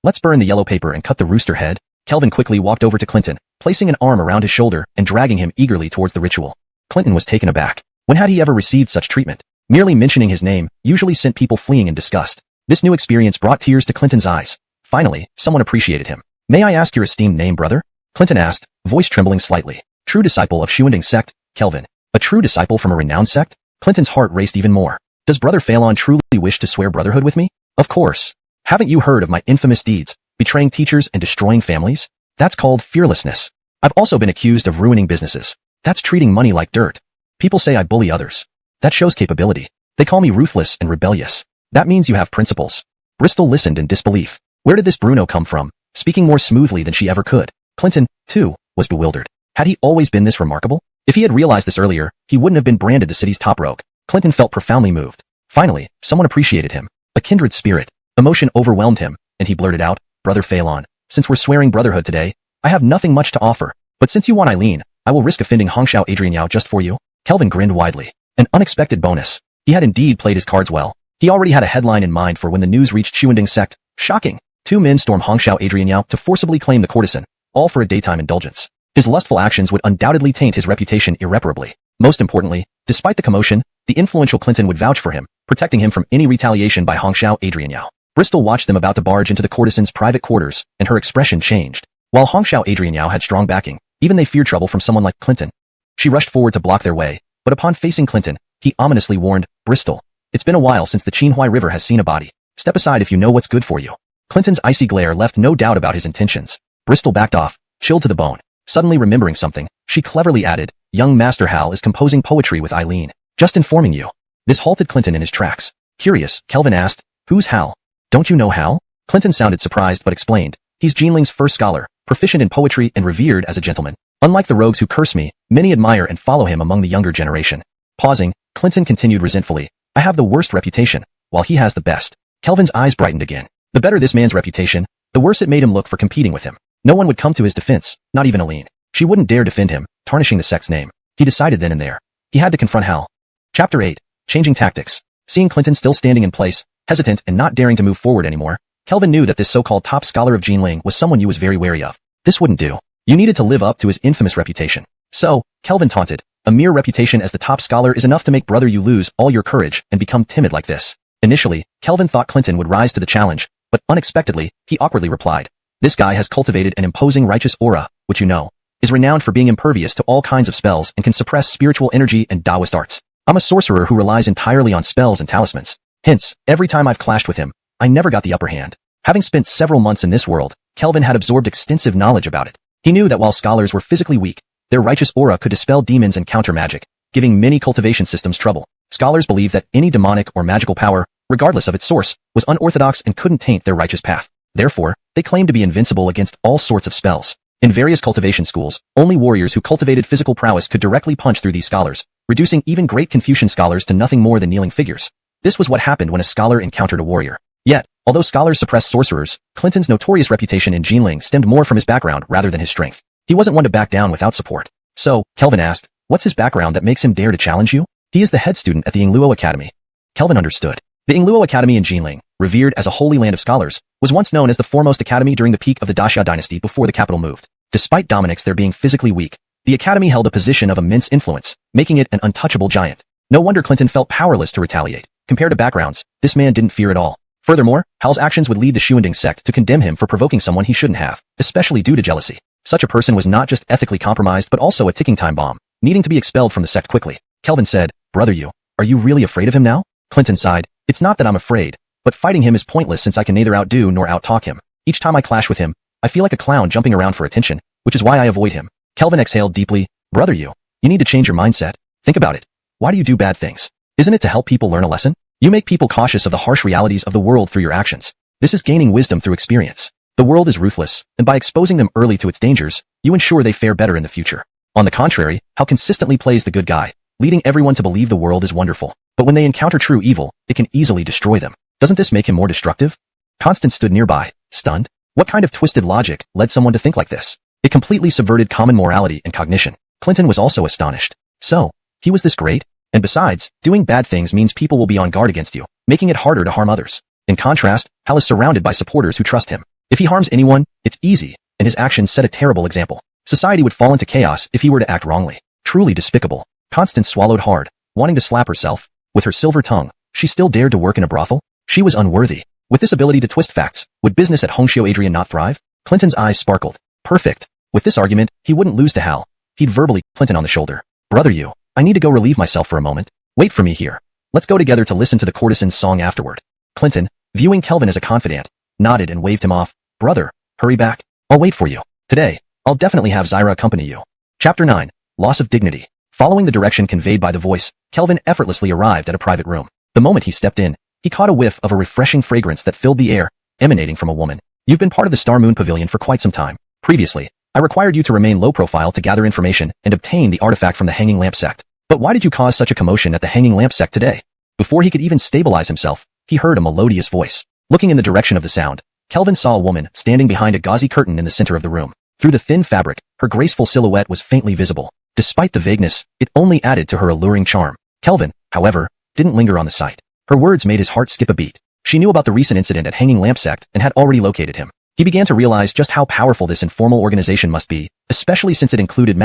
let's burn the yellow paper and cut the rooster head. Kelvin quickly walked over to Clinton, placing an arm around his shoulder and dragging him eagerly towards the ritual. Clinton was taken aback. When had he ever received such treatment? Merely mentioning his name usually sent people fleeing in disgust. This new experience brought tears to Clinton's eyes. Finally, someone appreciated him. May I ask your esteemed name, brother? Clinton asked, voice trembling slightly. True disciple of Xuanhuan Sect, Kelvin. A true disciple from a renowned sect? Clinton's heart raced even more. Does Brother Phelan truly wish to swear brotherhood with me? Of course. Haven't you heard of my infamous deeds, betraying teachers and destroying families? That's called fearlessness. I've also been accused of ruining businesses. That's treating money like dirt. People say I bully others. That shows capability. They call me ruthless and rebellious. That means you have principles. Bristol listened in disbelief. Where did this Bruno come from, speaking more smoothly than she ever could? Clinton, too, was bewildered. Had he always been this remarkable? If he had realized this earlier, he wouldn't have been branded the city's top rogue. Clinton felt profoundly moved. Finally, someone appreciated him. A kindred spirit. Emotion overwhelmed him, and he blurted out, Brother Phelan, since we're swearing brotherhood today, I have nothing much to offer. But since you want Eileen, I will risk offending Hongxiao Adrian Yao just for you. Kelvin grinned widely. An unexpected bonus. He had indeed played his cards well. He already had a headline in mind for when the news reached Xuanhuan Sect. Shocking. 2 men storm Hongxiao Adrian Yao to forcibly claim the courtesan, all for a daytime indulgence. His lustful actions would undoubtedly taint his reputation irreparably. Most importantly, despite the commotion, the influential Clinton would vouch for him, protecting him from any retaliation by Hongxiao Adrian Yao. Bristol watched them about to barge into the courtesan's private quarters, and her expression changed. While Hongxiao Adrian Yao had strong backing, even they feared trouble from someone like Clinton. She rushed forward to block their way, but upon facing Clinton, he ominously warned, Bristol, it's been a while since the Xuanhuan River has seen a body. Step aside if you know what's good for you. Clinton's icy glare left no doubt about his intentions. Bristol backed off, chilled to the bone. Suddenly remembering something, she cleverly added, young Master Hal is composing poetry with Eileen. Just informing you. This halted Clinton in his tracks. Curious, Kelvin asked, who's Hal? Don't you know Hal? Clinton sounded surprised but explained, he's Jinling's first scholar, proficient in poetry and revered as a gentleman. Unlike the rogues who curse me, many admire and follow him among the younger generation. Pausing, Clinton continued resentfully, I have the worst reputation, while he has the best. Kelvin's eyes brightened again. The better this man's reputation, the worse it made him look for competing with him. No one would come to his defense, not even Eileen. She wouldn't dare defend him, tarnishing the sect's name. He decided then and there. He had to confront Hal. Chapter 8. Changing Tactics. Seeing Clinton still standing in place, hesitant and not daring to move forward anymore, Kelvin knew that this so-called top scholar of Jinling was someone you was very wary of. This wouldn't do. You needed to live up to his infamous reputation. So, Kelvin taunted, a mere reputation as the top scholar is enough to make brother you lose all your courage and become timid like this. Initially, Kelvin thought Clinton would rise to the challenge, but unexpectedly, he awkwardly replied, this guy has cultivated an imposing righteous aura, which you know, is renowned for being impervious to all kinds of spells and can suppress spiritual energy and Taoist arts. I'm a sorcerer who relies entirely on spells and talismans. Hence, every time I've clashed with him, I never got the upper hand. Having spent several months in this world, Kelvin had absorbed extensive knowledge about it. He knew that while scholars were physically weak, their righteous aura could dispel demons and counter magic, giving many cultivation systems trouble. Scholars believed that any demonic or magical power, regardless of its source, was unorthodox and couldn't taint their righteous path. Therefore, they claimed to be invincible against all sorts of spells. In various cultivation schools, only warriors who cultivated physical prowess could directly punch through these scholars, reducing even great Confucian scholars to nothing more than kneeling figures. This was what happened when a scholar encountered a warrior. Yet, although scholars suppressed sorcerers, Clinton's notorious reputation in Jinling stemmed more from his background rather than his strength. He wasn't one to back down without support. So, Kelvin asked, what's his background that makes him dare to challenge you? He is the head student at the Yingluo Academy. Kelvin understood. The Yingluo Academy in Jinling, revered as a holy land of scholars, was once known as the foremost academy during the peak of the Daxia dynasty before the capital moved. Despite Dominic's there being physically weak, the academy held a position of immense influence, making it an untouchable giant. No wonder Clinton felt powerless to retaliate. Compared to backgrounds, this man didn't fear at all. Furthermore, Hal's actions would lead the Xuanhuan Sect to condemn him for provoking someone he shouldn't have, especially due to jealousy. Such a person was not just ethically compromised but also a ticking time bomb, needing to be expelled from the sect quickly. Kelvin said, brother are you really afraid of him now? Clinton sighed, it's not that I'm afraid, but fighting him is pointless since I can neither outdo nor outtalk him. Each time I clash with him, I feel like a clown jumping around for attention, which is why I avoid him. Kelvin exhaled deeply. Brother, you need to change your mindset. Think about it. Why do you do bad things? Isn't it to help people learn a lesson? You make people cautious of the harsh realities of the world through your actions. This is gaining wisdom through experience. The world is ruthless, and by exposing them early to its dangers, you ensure they fare better in the future. On the contrary, Hal consistently plays the good guy, leading everyone to believe the world is wonderful. But when they encounter true evil, it can easily destroy them. Doesn't this make him more destructive? Constance stood nearby, stunned. What kind of twisted logic led someone to think like this? It completely subverted common morality and cognition. Clinton was also astonished. So, he was this great? And besides, doing bad things means people will be on guard against you, making it harder to harm others. In contrast, Hal is surrounded by supporters who trust him. If he harms anyone, it's easy, and his actions set a terrible example. Society would fall into chaos if he were to act wrongly. Truly despicable. Constance swallowed hard, wanting to slap herself. With her silver tongue, she still dared to work in a brothel? She was unworthy. With this ability to twist facts, would business at xiuxian not thrive? Clinton's eyes sparkled. Perfect. With this argument, he wouldn't lose to Hal. He'd verbally Clinton on the shoulder. Brother, I need to go relieve myself for a moment. Wait for me here. Let's go together to listen to the courtesan's song afterward. Clinton, viewing Kelvin as a confidant, nodded and waved him off. Brother, hurry back. I'll wait for you. Today, I'll definitely have Zyra accompany you. Chapter 9. Loss of Dignity. Following the direction conveyed by the voice, Kelvin effortlessly arrived at a private room. The moment he stepped in, he caught a whiff of a refreshing fragrance that filled the air, emanating from a woman. You've been part of the Star Moon Pavilion for quite some time. Previously, I required you to remain low profile to gather information and obtain the artifact from the Hanging Lamp Sect. But why did you cause such a commotion at the Hanging Lamp Sect today? Before he could even stabilize himself, he heard a melodious voice. Looking in the direction of the sound, Kelvin saw a woman standing behind a gauzy curtain in the center of the room. Through the thin fabric, her graceful silhouette was faintly visible. Despite the vagueness, it only added to her alluring charm. Kelvin, however, didn't linger on the sight. Her words made his heart skip a beat. She knew about the recent incident at Hanging Lamp Sect and had already located him. He began to realize just how powerful this informal organization must be, especially since it included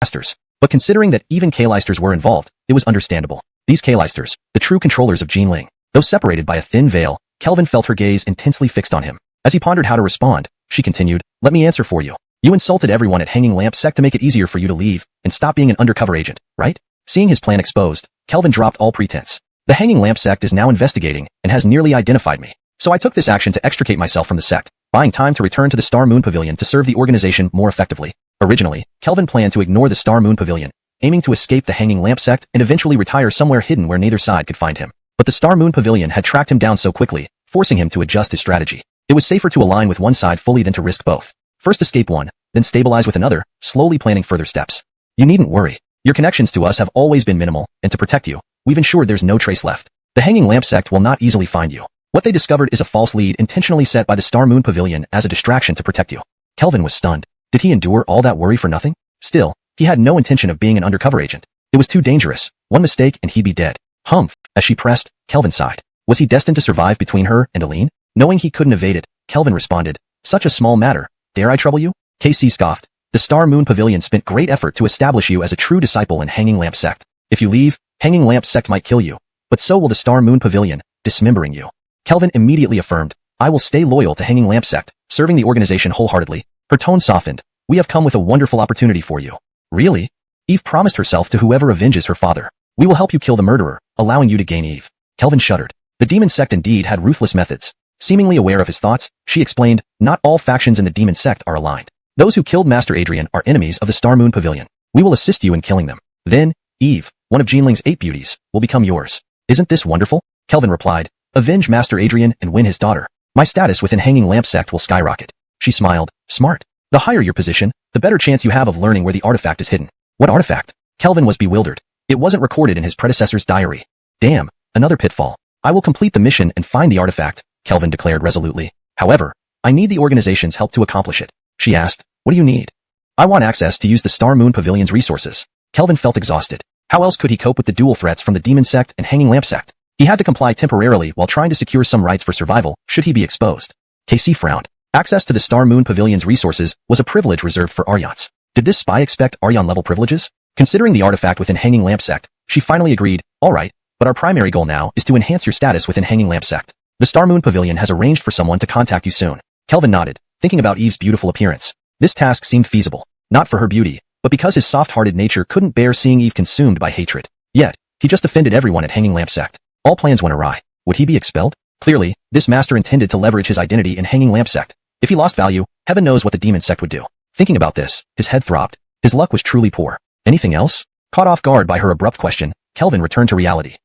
masters. But considering that even K-listers were involved, it was understandable. These K-listers, the true controllers of Jinling. Though separated by a thin veil, Kelvin felt her gaze intensely fixed on him. As he pondered how to respond, she continued, let me answer for you. You insulted everyone at Hanging Lamp Sect to make it easier for you to leave and stop being an undercover agent, right? Seeing his plan exposed, Kelvin dropped all pretense. The Hanging Lamp Sect is now investigating and has nearly identified me. So I took this action to extricate myself from the sect, buying time to return to the Star Moon Pavilion to serve the organization more effectively. Originally, Kelvin planned to ignore the Star Moon Pavilion, aiming to escape the Hanging Lamp Sect and eventually retire somewhere hidden where neither side could find him. But the Star Moon Pavilion had tracked him down so quickly, forcing him to adjust his strategy. It was safer to align with one side fully than to risk both. First escape one, then stabilize with another, slowly planning further steps. You needn't worry. Your connections to us have always been minimal, and to protect you, we've ensured there's no trace left. The Hanging Lamp Sect will not easily find you. What they discovered is a false lead intentionally set by the Star Moon Pavilion as a distraction to protect you. Kelvin was stunned. Did he endure all that worry for nothing? Still, he had no intention of being an undercover agent. It was too dangerous. One mistake and he'd be dead. Humph. As she pressed, Kelvin sighed. Was he destined to survive between her and Aline? Knowing he couldn't evade it, Kelvin responded, such a small matter. Dare I trouble you? KC scoffed. The Star Moon Pavilion spent great effort to establish you as a true disciple in Hanging Lamp Sect. If you leave, Hanging Lamp Sect might kill you. But so will the Star Moon Pavilion, dismembering you. Kelvin immediately affirmed, I will stay loyal to Hanging Lamp Sect, serving the organization wholeheartedly. Her tone softened. We have come with a wonderful opportunity for you. Really? Eve promised herself to whoever avenges her father. We will help you kill the murderer, allowing you to gain Eve. Kelvin shuddered. The demon sect indeed had ruthless methods. Seemingly aware of his thoughts, she explained, not all factions in the demon sect are aligned. Those who killed Master Adrian are enemies of the Star Moon Pavilion. We will assist you in killing them. Then, Eve, one of Jinling's 8 beauties, will become yours. Isn't this wonderful? Kelvin replied. Avenge Master Adrian and win his daughter. My status within Hanging Lamp Sect will skyrocket. She smiled. Smart. The higher your position, the better chance you have of learning where the artifact is hidden. What artifact? Kelvin was bewildered. It wasn't recorded in his predecessor's diary. Damn, another pitfall. I will complete the mission and find the artifact, Kelvin declared resolutely. However, I need the organization's help to accomplish it. She asked, what do you need? I want access to use the Star Moon Pavilion's resources. Kelvin felt exhausted. How else could he cope with the dual threats from the Demon Sect and Hanging Lamp Sect? He had to comply temporarily while trying to secure some rights for survival, should he be exposed. KC frowned. Access to the Star Moon Pavilion's resources was a privilege reserved for Aryans. Did this spy expect Aryan-level privileges? Considering the artifact within Hanging Lamp Sect, she finally agreed, alright, but our primary goal now is to enhance your status within Hanging Lamp Sect. The Star Moon Pavilion has arranged for someone to contact you soon. Kelvin nodded, thinking about Eve's beautiful appearance. This task seemed feasible, not for her beauty, but because his soft-hearted nature couldn't bear seeing Eve consumed by hatred. Yet, he just offended everyone at Hanging Lamp Sect. All plans went awry. Would he be expelled? Clearly, this master intended to leverage his identity in Hanging Lamp Sect. If he lost value, heaven knows what the Demon Sect would do. Thinking about this, his head throbbed. His luck was truly poor. Anything else? Caught off guard by her abrupt question, Kelvin returned to reality.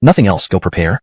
Nothing else, go prepare.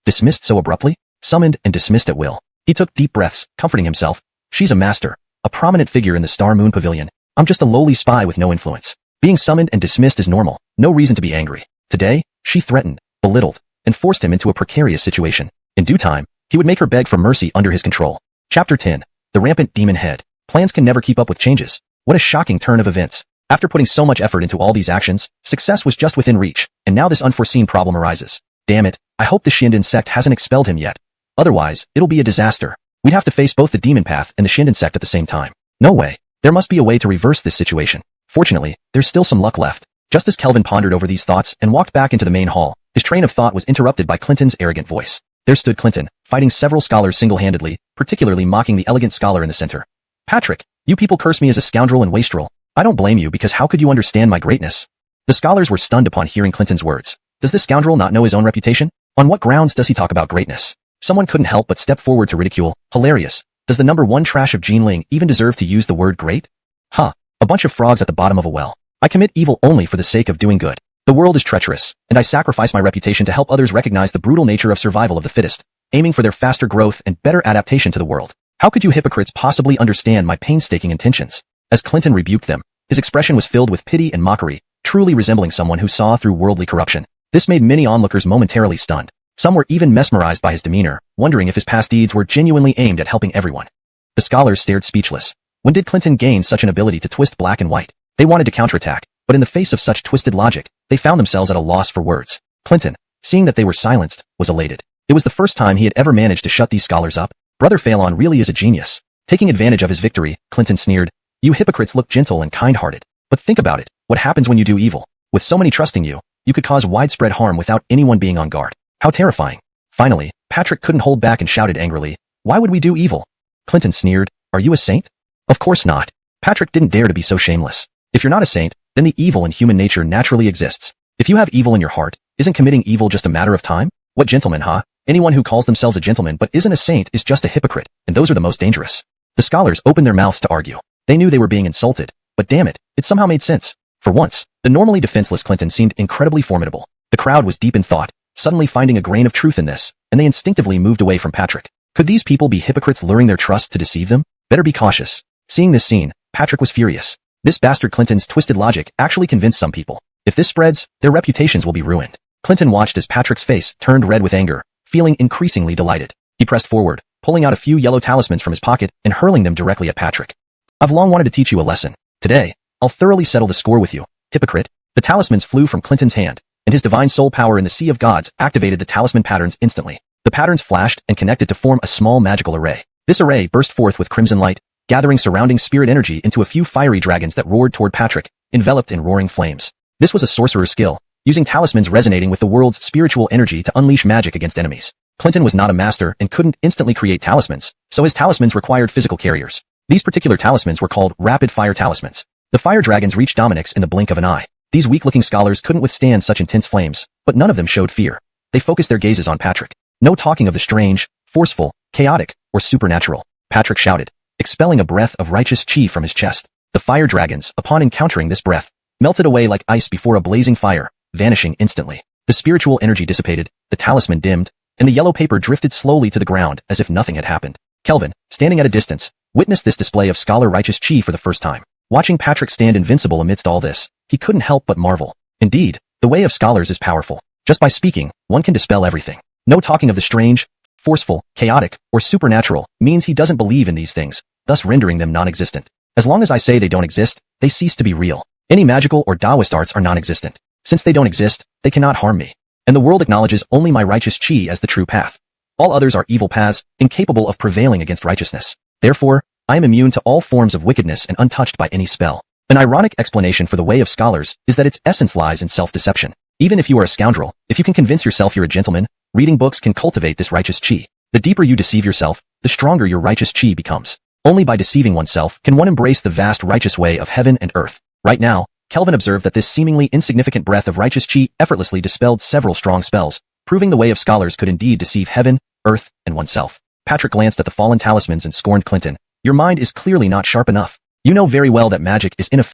Dismissed so abruptly? Summoned and dismissed at will. He took deep breaths, comforting himself. She's a master, a prominent figure in the Star Moon Pavilion. I'm just a lowly spy with no influence. Being summoned and dismissed is normal, no reason to be angry. Today, she threatened, belittled, and forced him into a precarious situation. In due time, he would make her beg for mercy under his control. Chapter 10. The Rampant Demon Head. Plans can never keep up with changes. What a shocking turn of events. After putting so much effort into all these actions, success was just within reach, and now this unforeseen problem arises. Damn it, I hope the Xiuxian sect hasn't expelled him yet. Otherwise, it'll be a disaster. We'd have to face both the demon path and the Xiuxian sect at the same time. No way. There must be a way to reverse this situation. Fortunately, there's still some luck left. Just as Kelvin pondered over these thoughts and walked back into the main hall, his train of thought was interrupted by Clinton's arrogant voice. There stood Clinton, fighting several scholars single-handedly, particularly mocking the elegant scholar in the center. Patrick, you people curse me as a scoundrel and wastrel. I don't blame you because how could you understand my greatness? The scholars were stunned upon hearing Clinton's words. Does this scoundrel not know his own reputation? On what grounds does he talk about greatness? Someone couldn't help but step forward to ridicule. Hilarious. Does the number one trash of Jinling even deserve to use the word great? Huh. A bunch of frogs at the bottom of a well. I commit evil only for the sake of doing good. The world is treacherous, and I sacrifice my reputation to help others recognize the brutal nature of survival of the fittest, aiming for their faster growth and better adaptation to the world. How could you hypocrites possibly understand my painstaking intentions? As Clinton rebuked them, his expression was filled with pity and mockery, truly resembling someone who saw through worldly corruption. This made many onlookers momentarily stunned. Some were even mesmerized by his demeanor, wondering if his past deeds were genuinely aimed at helping everyone. The scholars stared speechless. When did Clinton gain such an ability to twist black and white? They wanted to counterattack, but in the face of such twisted logic, they found themselves at a loss for words. Clinton, seeing that they were silenced, was elated. It was the first time he had ever managed to shut these scholars up. Brother Phelan really is a genius. Taking advantage of his victory, Clinton sneered, "You hypocrites look gentle and kind-hearted. But think about it, what happens when you do evil? With so many trusting you, you could cause widespread harm without anyone being on guard. How terrifying." Finally, Patrick couldn't hold back and shouted angrily, "Why would we do evil?" Clinton sneered, "Are you a saint?" Of course not. Patrick didn't dare to be so shameless. If you're not a saint, then the evil in human nature naturally exists. If you have evil in your heart, isn't committing evil just a matter of time? What gentleman, huh? Anyone who calls themselves a gentleman but isn't a saint is just a hypocrite, and those are the most dangerous. The scholars opened their mouths to argue. They knew they were being insulted, but damn it, it somehow made sense. For once, the normally defenseless Clinton seemed incredibly formidable. The crowd was deep in thought, suddenly finding a grain of truth in this, and they instinctively moved away from Patrick. Could these people be hypocrites luring their trust to deceive them? Better be cautious. Seeing this scene, Patrick was furious. This bastard Clinton's twisted logic actually convinced some people. If this spreads, their reputations will be ruined. Clinton watched as Patrick's face turned red with anger, feeling increasingly delighted. He pressed forward, pulling out a few yellow talismans from his pocket and hurling them directly at Patrick. "I've long wanted to teach you a lesson. Today, I'll thoroughly settle the score with you, hypocrite." The talismans flew from Clinton's hand, and his divine soul power in the Sea of Gods activated the talisman patterns instantly. The patterns flashed and connected to form a small magical array. This array burst forth with crimson light, gathering surrounding spirit energy into a few fiery dragons that roared toward Patrick, enveloped in roaring flames. This was a sorcerer's skill, using talismans resonating with the world's spiritual energy to unleash magic against enemies. Clinton was not a master and couldn't instantly create talismans, so his talismans required physical carriers. These particular talismans were called rapid-fire talismans. The fire dragons reached dominance in the blink of an eye. These weak-looking scholars couldn't withstand such intense flames, but none of them showed fear. They focused their gazes on Patrick. No talking of the strange, forceful, chaotic, or supernatural. Patrick shouted, expelling a breath of righteous chi from his chest. The fire dragons, upon encountering this breath, melted away like ice before a blazing fire, vanishing instantly. The spiritual energy dissipated, the talisman dimmed, and the yellow paper drifted slowly to the ground as if nothing had happened. Kelvin, standing at a distance, witnessed this display of scholar righteous chi for the first time. Watching Patrick stand invincible amidst all this, he couldn't help but marvel. Indeed, the way of scholars is powerful. Just by speaking, one can dispel everything. No talking of the strange, forceful, chaotic, or supernatural means he doesn't believe in these things, thus rendering them non-existent. As long as I say they don't exist, they cease to be real. Any magical or Taoist arts are non-existent. Since they don't exist, they cannot harm me. And the world acknowledges only my righteous chi as the true path. All others are evil paths, incapable of prevailing against righteousness. Therefore, I am immune to all forms of wickedness and untouched by any spell. An ironic explanation for the way of scholars is that its essence lies in self-deception. Even if you are a scoundrel, if you can convince yourself you're a gentleman, reading books can cultivate this righteous chi. The deeper you deceive yourself, the stronger your righteous chi becomes. Only by deceiving oneself can one embrace the vast righteous way of heaven and earth. Right now, Kelvin observed that this seemingly insignificant breath of righteous chi effortlessly dispelled several strong spells, proving the way of scholars could indeed deceive heaven, earth, and oneself. Patrick glanced at the fallen talismans and scorned Clinton. Your mind is clearly not sharp enough. You know very well that magic is ineffective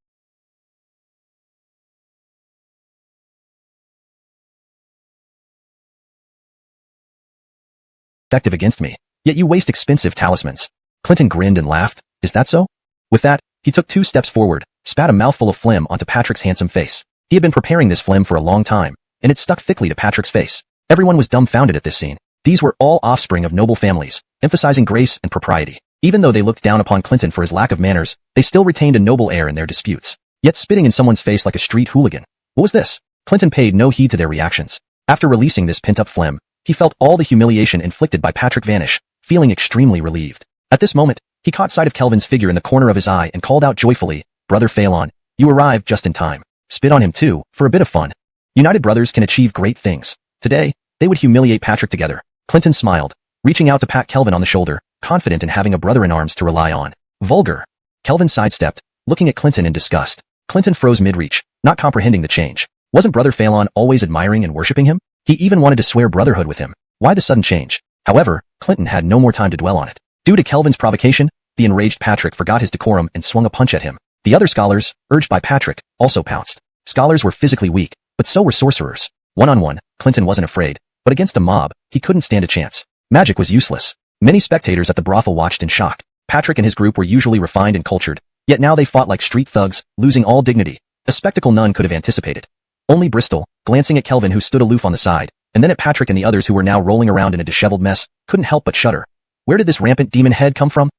against me, yet you waste expensive talismans. Clinton grinned and laughed. Is that so? With that, he took 2 steps forward, spat a mouthful of phlegm onto Patrick's handsome face. He had been preparing this phlegm for a long time, and it stuck thickly to Patrick's face. Everyone was dumbfounded at this scene. These were all offspring of noble families, emphasizing grace and propriety. Even though they looked down upon Clinton for his lack of manners, they still retained a noble air in their disputes. Yet spitting in someone's face like a street hooligan. What was this? Clinton paid no heed to their reactions. After releasing this pent-up phlegm, he felt all the humiliation inflicted by Patrick vanish, feeling extremely relieved. At this moment, he caught sight of Kelvin's figure in the corner of his eye and called out joyfully, "Brother Phelan, you arrived just in time." Spit on him too, for a bit of fun. United brothers can achieve great things. Today, they would humiliate Patrick together. Clinton smiled, reaching out to pat Kelvin on the shoulder, confident in having a brother-in-arms to rely on. Vulgar. Kelvin sidestepped, looking at Clinton in disgust. Clinton froze mid-reach, not comprehending the change. Wasn't Brother Phelan always admiring and worshipping him? He even wanted to swear brotherhood with him. Why the sudden change? However, Clinton had no more time to dwell on it. Due to Kelvin's provocation, the enraged Patrick forgot his decorum and swung a punch at him. The other scholars, urged by Patrick, also pounced. Scholars were physically weak, but so were sorcerers. One-on-one, Clinton wasn't afraid, but against a mob, he couldn't stand a chance. Magic was useless. Many spectators at the brothel watched in shock. Patrick and his group were usually refined and cultured, yet now they fought like street thugs, losing all dignity, a spectacle none could have anticipated. Only Bristol, glancing at Kelvin who stood aloof on the side, and then at Patrick and the others who were now rolling around in a disheveled mess, couldn't help but shudder. Where did this rampant demon head come from?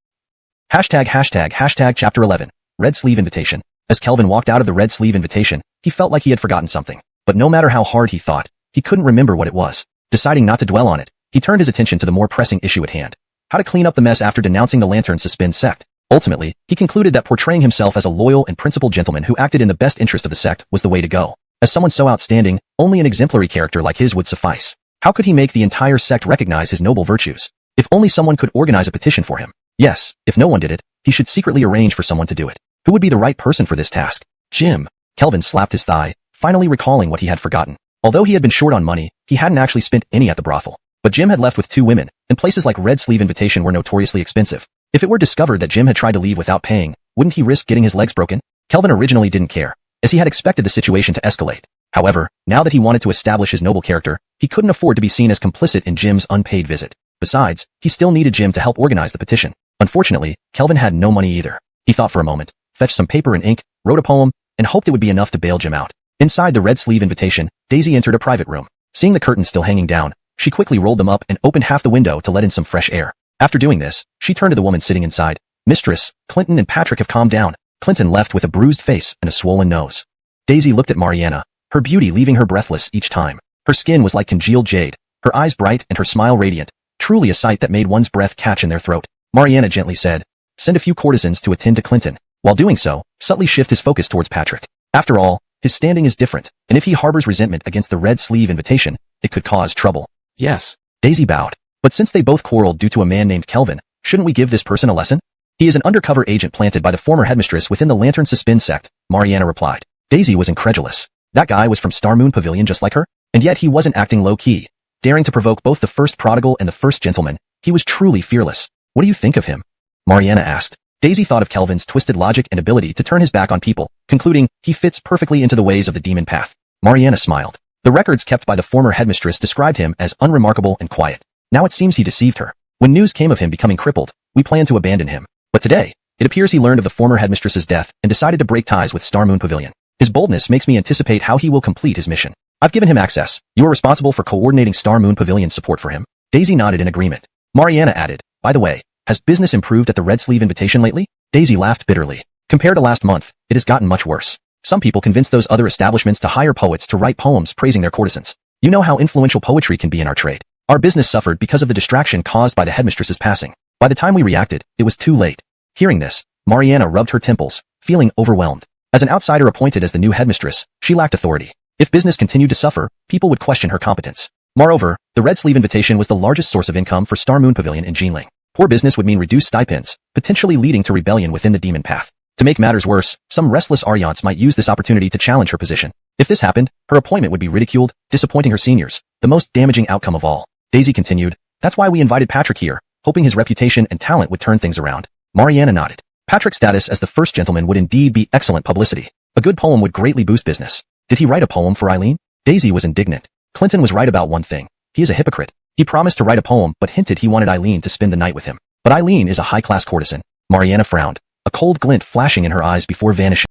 Hashtag Chapter 11. Red Sleeve Invitation. As Kelvin walked out of the Red Sleeve Invitation, he felt like he had forgotten something. But no matter how hard he thought, he couldn't remember what it was. Deciding not to dwell on it, he turned his attention to the more pressing issue at hand. How to clean up the mess after denouncing the Lantern Suspend sect. Ultimately, he concluded that portraying himself as a loyal and principled gentleman who acted in the best interest of the sect was the way to go. As someone so outstanding, only an exemplary character like his would suffice. How could he make the entire sect recognize his noble virtues? If only someone could organize a petition for him. Yes, if no one did it, he should secretly arrange for someone to do it. Who would be the right person for this task? Jim. Kelvin slapped his thigh, finally recalling what he had forgotten. Although he had been short on money, he hadn't actually spent any at the brothel. But Jim had left with 2 women, and places like Red Sleeve Invitation were notoriously expensive. If it were discovered that Jim had tried to leave without paying, wouldn't he risk getting his legs broken? Kelvin originally didn't care, as he had expected the situation to escalate. However, now that he wanted to establish his noble character, he couldn't afford to be seen as complicit in Jim's unpaid visit. Besides, he still needed Jim to help organize the petition. Unfortunately, Kelvin had no money either. He thought for a moment, fetched some paper and ink, wrote a poem, and hoped it would be enough to bail Jim out. Inside the Red Sleeve Invitation, Daisy entered a private room. Seeing the curtains still hanging down, she quickly rolled them up and opened half the window to let in some fresh air. After doing this, she turned to the woman sitting inside. "Mistress, Clinton and Patrick have calmed down." Clinton left with a bruised face and a swollen nose. Daisy looked at Mariana, her beauty leaving her breathless each time. Her skin was like congealed jade, her eyes bright and her smile radiant, truly a sight that made one's breath catch in their throat. Mariana gently said, "Send a few courtesans to attend to Clinton." While doing so, subtly shift his focus towards Patrick. After all, his standing is different, and if he harbors resentment against the Red Sleeve Invitation, it could cause trouble. Yes. Daisy bowed. But since they both quarreled due to a man named Kelvin, shouldn't we give this person a lesson? He is an undercover agent planted by the former headmistress within the Lantern Suspend sect, Mariana replied. Daisy was incredulous. That guy was from Star Moon Pavilion just like her? And yet he wasn't acting low-key. Daring to provoke both the first prodigal and the first gentleman, he was truly fearless. What do you think of him? Mariana asked. Daisy thought of Kelvin's twisted logic and ability to turn his back on people, concluding, he fits perfectly into the ways of the demon path. Mariana smiled. The records kept by the former headmistress described him as unremarkable and quiet. Now it seems he deceived her. When news came of him becoming crippled, we planned to abandon him. But today, it appears he learned of the former headmistress's death and decided to break ties with Star Moon Pavilion. His boldness makes me anticipate how he will complete his mission. I've given him access. You are responsible for coordinating Star Moon Pavilion's support for him. Daisy nodded in agreement. Mariana added, by the way, has business improved at the Red Sleeve Invitation lately? Daisy laughed bitterly. Compared to last month, it has gotten much worse. Some people convince those other establishments to hire poets to write poems praising their courtesans. You know how influential poetry can be in our trade. Our business suffered because of the distraction caused by the headmistress's passing. By the time we reacted, it was too late. Hearing this, Mariana rubbed her temples, feeling overwhelmed. As an outsider appointed as the new headmistress, she lacked authority. If business continued to suffer, people would question her competence. Moreover, the Red Sleeve Invitation was the largest source of income for Star Moon Pavilion in Jinling. Poor business would mean reduced stipends, potentially leading to rebellion within the demon path. To make matters worse, some restless Aryans might use this opportunity to challenge her position. If this happened, her appointment would be ridiculed, disappointing her seniors, the most damaging outcome of all. Daisy continued, that's why we invited Patrick here, hoping his reputation and talent would turn things around. Mariana nodded. Patrick's status as the first gentleman would indeed be excellent publicity. A good poem would greatly boost business. Did he write a poem for Eileen? Daisy was indignant. Clinton was right about one thing. He is a hypocrite. He promised to write a poem but hinted he wanted Eileen to spend the night with him. But Eileen is a high-class courtesan. Mariana frowned, a cold glint flashing in her eyes before vanishing.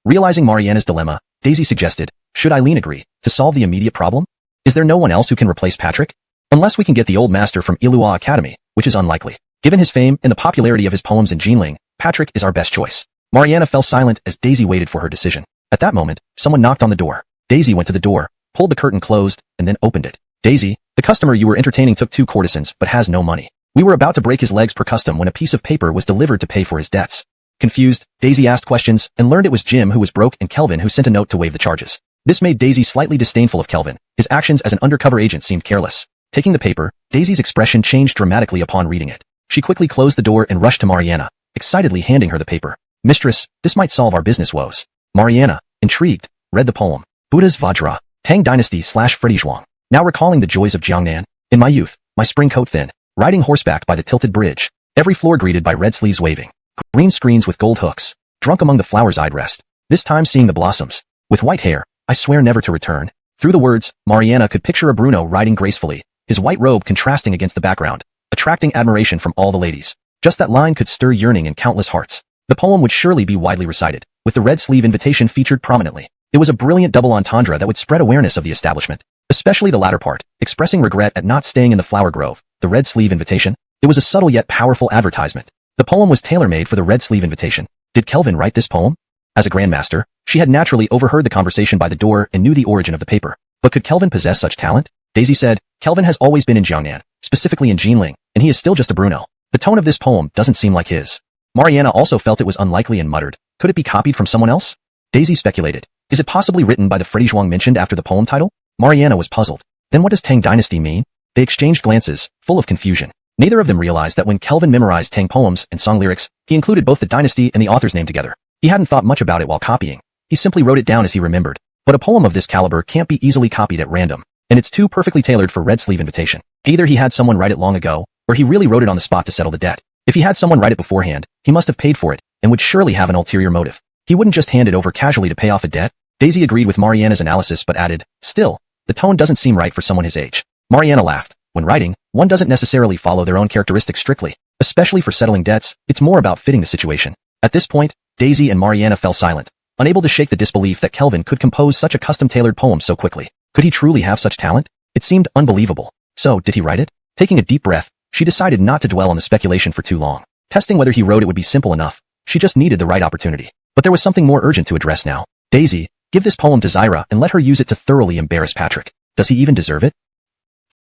Realizing Mariana's dilemma, Daisy suggested, should Eileen agree to solve the immediate problem? Is there no one else who can replace Patrick? Unless we can get the old master from Ilua Academy, which is unlikely. Given his fame and the popularity of his poems in Jinling, Patrick is our best choice. Mariana fell silent as Daisy waited for her decision. At that moment, someone knocked on the door. Daisy went to the door, pulled the curtain closed, and then opened it. Daisy, the customer you were entertaining took 2 courtesans but has no money. We were about to break his legs per custom when a piece of paper was delivered to pay for his debts. Confused, Daisy asked questions and learned it was Jim who was broke and Kelvin who sent a note to waive the charges. This made Daisy slightly disdainful of Kelvin. His actions as an undercover agent seemed careless. Taking the paper, Daisy's expression changed dramatically upon reading it. She quickly closed the door and rushed to Mariana, excitedly handing her the paper. Mistress, this might solve our business woes. Mariana, intrigued, read the poem. Buddha's Vajra, Tang Dynasty / Freddy Zhuang. Now recalling the joys of Jiangnan. In my youth, my spring coat thin, riding horseback by the tilted bridge. Every floor greeted by red sleeves waving. Green screens with gold hooks. Drunk among the flowers I'd rest. This time seeing the blossoms. With white hair, I swear never to return. Through the words, Mariana could picture a Bruno riding gracefully, his white robe contrasting against the background, attracting admiration from all the ladies. Just that line could stir yearning in countless hearts. The poem would surely be widely recited, with the red sleeve invitation featured prominently. It was a brilliant double entendre that would spread awareness of the establishment, especially the latter part, expressing regret at not staying in the flower grove. The red sleeve invitation? It was a subtle yet powerful advertisement. The poem was tailor-made for the red sleeve invitation. Did Kelvin write this poem? As a grandmaster, she had naturally overheard the conversation by the door and knew the origin of the paper. But could Kelvin possess such talent? Daisy said, Kelvin has always been in Jiangnan, specifically in Jinling, and he is still just a Bruno. The tone of this poem doesn't seem like his. Mariana also felt it was unlikely and muttered, could it be copied from someone else? Daisy speculated, is it possibly written by the Freddy Zhuang mentioned after the poem title? Mariana was puzzled. Then what does Tang Dynasty mean? They exchanged glances, full of confusion. Neither of them realized that when Kelvin memorized Tang poems and song lyrics, he included both the dynasty and the author's name together. He hadn't thought much about it while copying. He simply wrote it down as he remembered. But a poem of this caliber can't be easily copied at random, and it's too perfectly tailored for red sleeve invitation. Either he had someone write it long ago, or he really wrote it on the spot to settle the debt. If he had someone write it beforehand, he must have paid for it, and would surely have an ulterior motive. He wouldn't just hand it over casually to pay off a debt. Daisy agreed with Mariana's analysis but added, still, the tone doesn't seem right for someone his age. Mariana laughed. When writing, one doesn't necessarily follow their own characteristics strictly. Especially for settling debts, it's more about fitting the situation. At this point, Daisy and Mariana fell silent, unable to shake the disbelief that Kelvin could compose such a custom-tailored poem so quickly. Could he truly have such talent? It seemed unbelievable. So, did he write it? Taking a deep breath, she decided not to dwell on the speculation for too long. Testing whether he wrote it would be simple enough. She just needed the right opportunity. But there was something more urgent to address now. Daisy, give this poem to Zyra and let her use it to thoroughly embarrass Patrick. Does he even deserve it?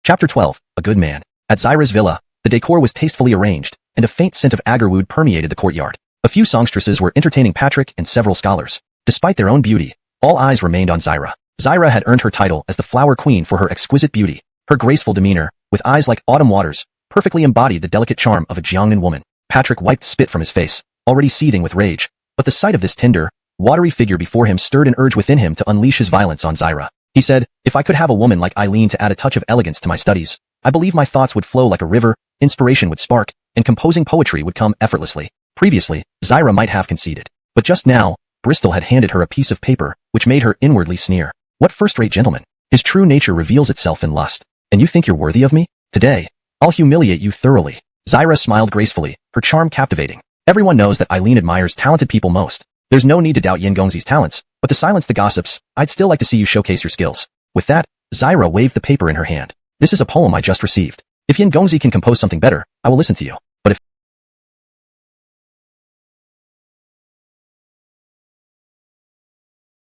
Chapter 12, A Good Man. At Zyra's villa, the decor was tastefully arranged, and a faint scent of agarwood permeated the courtyard. A few songstresses were entertaining Patrick and several scholars. Despite their own beauty, all eyes remained on Zyra. Zyra had earned her title as the Flower Queen for her exquisite beauty. Her graceful demeanor, with eyes like autumn waters, perfectly embodied the delicate charm of a Jiangnan woman. Patrick wiped spit from his face, already seething with rage, but the sight of this tender, watery figure before him stirred an urge within him to unleash his violence on Zyra. He said, if I could have a woman like Eileen to add a touch of elegance to my studies, I believe my thoughts would flow like a river, inspiration would spark, and composing poetry would come effortlessly. Previously, Zyra might have conceded. But just now, Bristol had handed her a piece of paper, which made her inwardly sneer. What first-rate gentleman? His true nature reveals itself in lust. And you think you're worthy of me? Today, I'll humiliate you thoroughly. Zyra smiled gracefully, her charm captivating. Everyone knows that Eileen admires talented people most. There's no need to doubt Yin Gongzi's talents, but to silence the gossips, I'd still like to see you showcase your skills. With that, Zyra waved the paper in her hand. This is a poem I just received. If Yin Gongzi can compose something better, I will listen to you. But if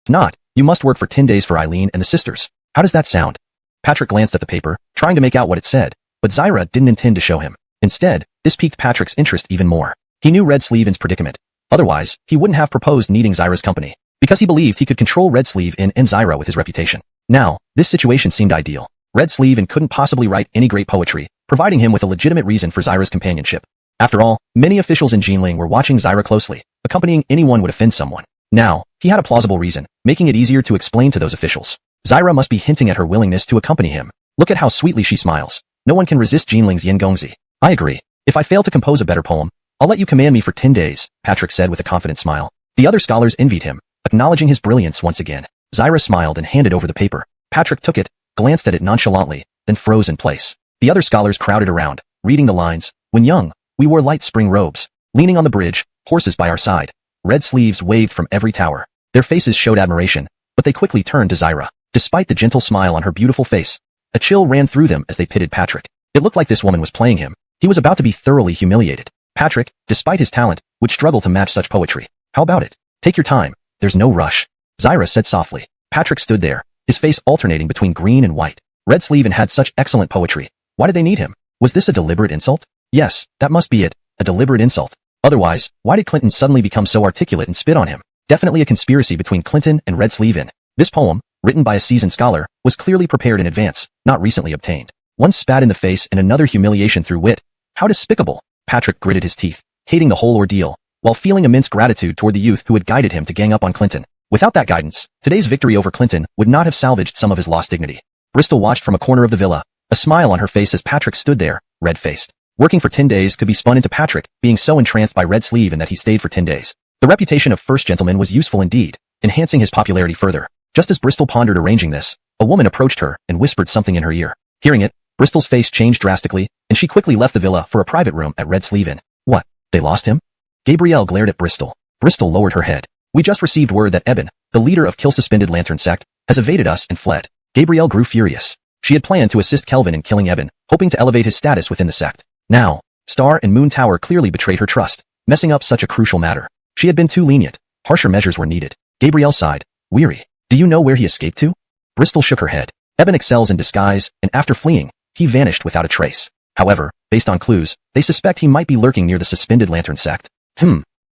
not, you must work for 10 days for Eileen and the sisters. How does that sound? Patrick glanced at the paper, trying to make out what it said, but Zyra didn't intend to show him. Instead, this piqued Patrick's interest even more. He knew Red Sleeve In's predicament. Otherwise, he wouldn't have proposed needing Zyra's company, because he believed he could control Red Sleeve In and Zyra with his reputation. Now, this situation seemed ideal. Red Sleeve In couldn't possibly write any great poetry, providing him with a legitimate reason for Zyra's companionship. After all, many officials in Jinling were watching Zyra closely. Accompanying anyone would offend someone. Now, he had a plausible reason, making it easier to explain to those officials. Zyra must be hinting at her willingness to accompany him. Look at how sweetly she smiles. No one can resist Jinling's Yin Gongzi. I agree. If I fail to compose a better poem, I'll let you command me for 10 days, Patrick said with a confident smile. The other scholars envied him, acknowledging his brilliance once again. Zyra smiled and handed over the paper. Patrick took it, glanced at it nonchalantly, then froze in place. The other scholars crowded around, reading the lines. When young, we wore light spring robes. Leaning on the bridge, horses by our side. Red sleeves waved from every tower. Their faces showed admiration, but they quickly turned to Zyra. Despite the gentle smile on her beautiful face, a chill ran through them as they pitted Patrick. It looked like this woman was playing him. He was about to be thoroughly humiliated. Patrick, despite his talent, would struggle to match such poetry. How about it? Take your time. There's no rush. Zyra said softly. Patrick stood there, his face alternating between green and white. Red sleeve and had such excellent poetry. Why did they need him? Was this a deliberate insult? Yes, that must be it. A deliberate insult. Otherwise, why did Clinton suddenly become so articulate and spit on him? Definitely a conspiracy between Clinton and Red Sleeve in. This poem, written by a seasoned scholar, was clearly prepared in advance, not recently obtained. One spat in the face and another humiliation through wit. How despicable! Patrick gritted his teeth, hating the whole ordeal, while feeling immense gratitude toward the youth who had guided him to gang up on Clinton. Without that guidance, today's victory over Clinton would not have salvaged some of his lost dignity. Bristol watched from a corner of the villa, a smile on her face as Patrick stood there, red-faced. Working for 10 days could be spun into Patrick being so entranced by Red Sleeve and that he stayed for 10 days. The reputation of first gentleman was useful indeed, enhancing his popularity further. Just as Bristol pondered arranging this, a woman approached her and whispered something in her ear. Hearing it, Bristol's face changed drastically, and she quickly left the villa for a private room at Red Sleeve Inn. What? They lost him? Gabrielle glared at Bristol. Bristol lowered her head. We just received word that Eben, the leader of Suspended Lantern Sect, has evaded us and fled. Gabrielle grew furious. She had planned to assist Kelvin in killing Eben, hoping to elevate his status within the sect. Now, Star and Moon Tower clearly betrayed her trust, messing up such a crucial matter. She had been too lenient. Harsher measures were needed. Gabrielle sighed, weary. Do you know where he escaped to? Bristol shook her head. Eben excels in disguise, and after fleeing, he vanished without a trace. However, based on clues, they suspect he might be lurking near the Suspended Lantern Sect.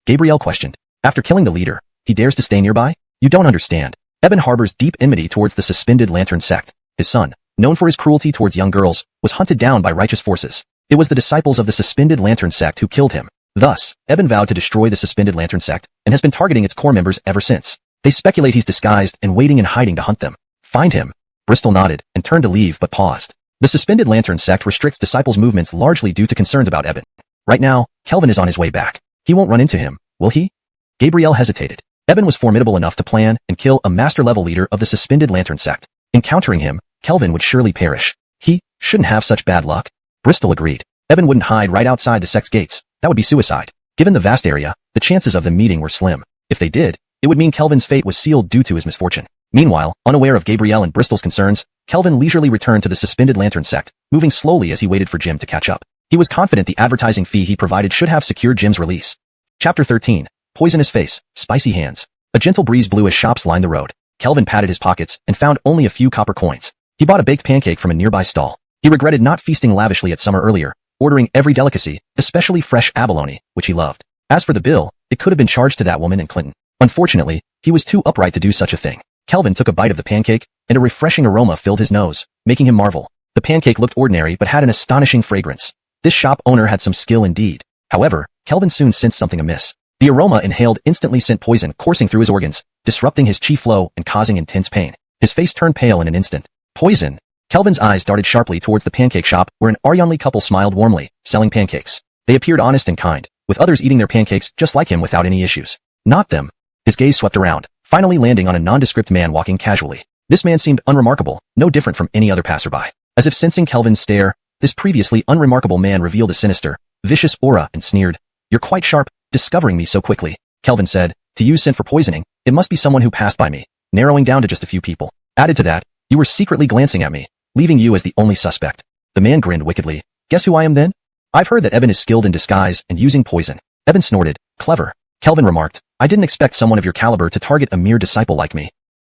Gabrielle questioned. After killing the leader, he dares to stay nearby? You don't understand. Eben harbors deep enmity towards the Suspended Lantern Sect. His son, known for his cruelty towards young girls, was hunted down by righteous forces. It was the disciples of the Suspended Lantern Sect who killed him. Thus, Eben vowed to destroy the Suspended Lantern Sect and has been targeting its core members ever since. They speculate he's disguised and waiting in hiding to hunt them. Find him. Bristol nodded and turned to leave but paused. The Suspended Lantern Sect restricts disciples' movements largely due to concerns about Eben. Right now, Kelvin is on his way back. He won't run into him, will he? Gabrielle hesitated. Eben was formidable enough to plan and kill a master-level leader of the Suspended Lantern Sect. Encountering him, Kelvin would surely perish. He shouldn't have such bad luck. Bristol agreed. Eben wouldn't hide right outside the sect's gates. That would be suicide. Given the vast area, the chances of them meeting were slim. If they did, it would mean Kelvin's fate was sealed due to his misfortune. Meanwhile, unaware of Gabrielle and Bristol's concerns, Kelvin leisurely returned to the Suspended Lantern Sect, moving slowly as he waited for Jim to catch up. He was confident the advertising fee he provided should have secured Jim's release. Chapter 13. Poisonous Face, Spicy Hands. A gentle breeze blew as shops lined the road. Kelvin patted his pockets and found only a few copper coins. He bought a baked pancake from a nearby stall. He regretted not feasting lavishly at summer earlier, ordering every delicacy, especially fresh abalone, which he loved. As for the bill, it could have been charged to that woman and Clinton. Unfortunately, he was too upright to do such a thing. Kelvin took a bite of the pancake, and a refreshing aroma filled his nose, making him marvel. The pancake looked ordinary but had an astonishing fragrance. This shop owner had some skill indeed. However, Kelvin soon sensed something amiss. The aroma inhaled instantly sent poison coursing through his organs, disrupting his chi flow and causing intense pain. His face turned pale in an instant. Poison! Kelvin's eyes darted sharply towards the pancake shop where an Aryangli couple smiled warmly, selling pancakes. They appeared honest and kind, with others eating their pancakes just like him without any issues. Not them. His gaze swept around, finally landing on a nondescript man walking casually. This man seemed unremarkable, no different from any other passerby. As if sensing Kelvin's stare, this previously unremarkable man revealed a sinister, vicious aura and sneered. You're quite sharp, discovering me so quickly. Kelvin said, to use scent for poisoning, it must be someone who passed by me, narrowing down to just a few people. Added to that, you were secretly glancing at me, leaving you as the only suspect. The man grinned wickedly. Guess who I am then? I've heard that Eben is skilled in disguise and using poison. Eben snorted. Clever. Kelvin remarked, I didn't expect someone of your caliber to target a mere disciple like me.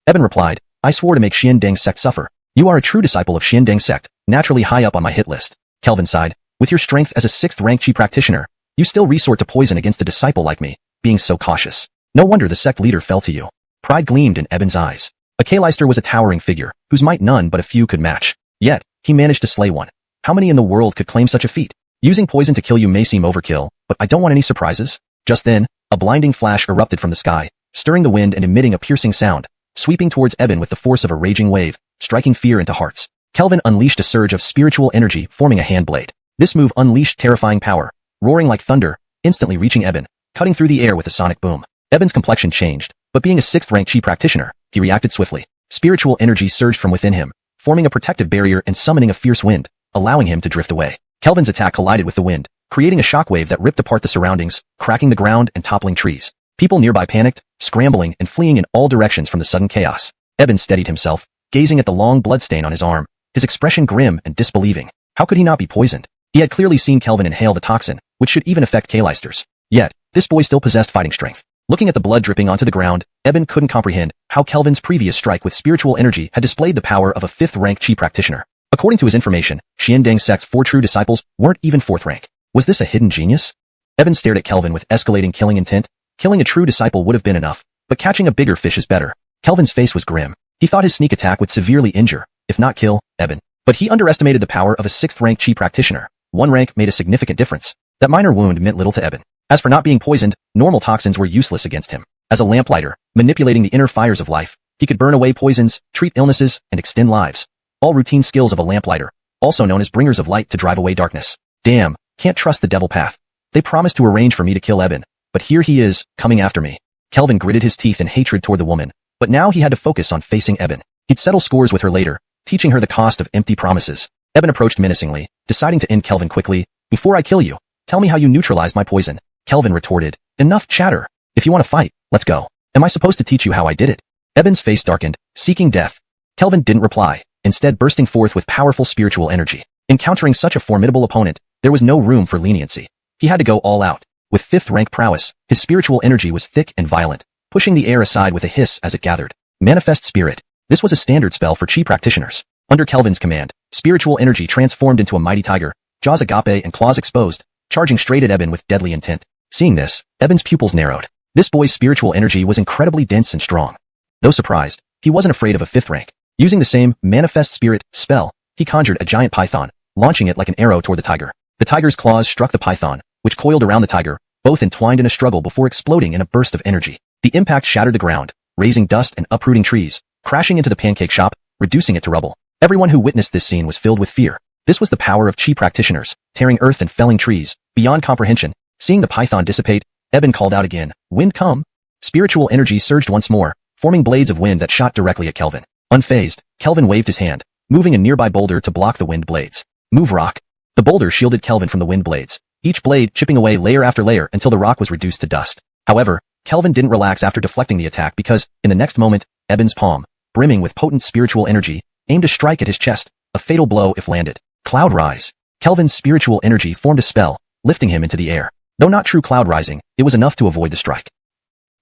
Eben replied, I swore to make Xiandeng's sect suffer. You are a true disciple of Xiandeng's sect, naturally high up on my hit list. Kelvin sighed. With your strength as a 6th rank chi practitioner, you still resort to poison against a disciple like me, being so cautious. No wonder the sect leader fell to you. Pride gleamed in Eben's eyes. A Kaleister was a towering figure, whose might none but a few could match. Yet, he managed to slay one. How many in the world could claim such a feat? Using poison to kill you may seem overkill, but I don't want any surprises. Just then, a blinding flash erupted from the sky, stirring the wind and emitting a piercing sound, sweeping towards Eben with the force of a raging wave, striking fear into hearts. Kelvin unleashed a surge of spiritual energy, forming a hand blade. This move unleashed terrifying power. Roaring like thunder, instantly reaching Eben, cutting through the air with a sonic boom. Eben's complexion changed, but being a 6th rank chi practitioner, he reacted swiftly. Spiritual energy surged from within him, forming a protective barrier and summoning a fierce wind, allowing him to drift away. Kelvin's attack collided with the wind, creating a shockwave that ripped apart the surroundings, cracking the ground and toppling trees. People nearby panicked, scrambling and fleeing in all directions from the sudden chaos. Eben steadied himself, gazing at the long bloodstain on his arm, his expression grim and disbelieving. How could he not be poisoned? He had clearly seen Kelvin inhale the toxin, which should even affect Kaleisters. Yet, this boy still possessed fighting strength. Looking at the blood dripping onto the ground, Eben couldn't comprehend how Kelvin's previous strike with spiritual energy had displayed the power of a 5th rank chi practitioner. According to his information, Xiandang Sect's 4 true disciples weren't even 4th rank. Was this a hidden genius? Eben stared at Kelvin with escalating killing intent. Killing a true disciple would have been enough, but catching a bigger fish is better. Kelvin's face was grim. He thought his sneak attack would severely injure, if not kill, Eben. But he underestimated the power of a 6th rank chi practitioner. 1 rank made a significant difference. That minor wound meant little to Eben. As for not being poisoned, normal toxins were useless against him. As a lamplighter, manipulating the inner fires of life, he could burn away poisons, treat illnesses, and extend lives. All routine skills of a lamplighter, also known as bringers of light to drive away darkness. Damn, can't trust the devil path. They promised to arrange for me to kill Eben, but here he is, coming after me. Kelvin gritted his teeth in hatred toward the woman, but now he had to focus on facing Eben. He'd settle scores with her later, teaching her the cost of empty promises. Eben approached menacingly, deciding to end Kelvin quickly. Before I kill you, tell me how you neutralized my poison. Kelvin retorted, enough chatter. If you want to fight, let's go. Am I supposed to teach you how I did it? Eben's face darkened, seeking death. Kelvin didn't reply, instead bursting forth with powerful spiritual energy. Encountering such a formidable opponent, there was no room for leniency. He had to go all out. With 5th rank prowess, his spiritual energy was thick and violent, pushing the air aside with a hiss as it gathered. Manifest Spirit. This was a standard spell for chi practitioners. Under Kelvin's command, spiritual energy transformed into a mighty tiger, jaws agape and claws exposed, charging straight at Eben with deadly intent. Seeing this, Eben's pupils narrowed. This boy's spiritual energy was incredibly dense and strong. Though surprised, he wasn't afraid of a 5th rank. Using the same Manifest Spirit spell, he conjured a giant python, launching it like an arrow toward the tiger. The tiger's claws struck the python, which coiled around the tiger, both entwined in a struggle before exploding in a burst of energy. The impact shattered the ground, raising dust and uprooting trees, crashing into the pancake shop, reducing it to rubble. Everyone who witnessed this scene was filled with fear. This was the power of chi practitioners, tearing earth and felling trees, beyond comprehension. Seeing the python dissipate, Eben called out again, "Wind come!" Spiritual energy surged once more, forming blades of wind that shot directly at Kelvin. Unfazed, Kelvin waved his hand, moving a nearby boulder to block the wind blades. Move rock. The boulder shielded Kelvin from the wind blades, each blade chipping away layer after layer until the rock was reduced to dust. However, Kelvin didn't relax after deflecting the attack because, in the next moment, Eben's palm, brimming with potent spiritual energy, aimed to strike at his chest, a fatal blow if landed. Cloud Rise. Kelvin's spiritual energy formed a spell, lifting him into the air. Though not true cloud rising, it was enough to avoid the strike.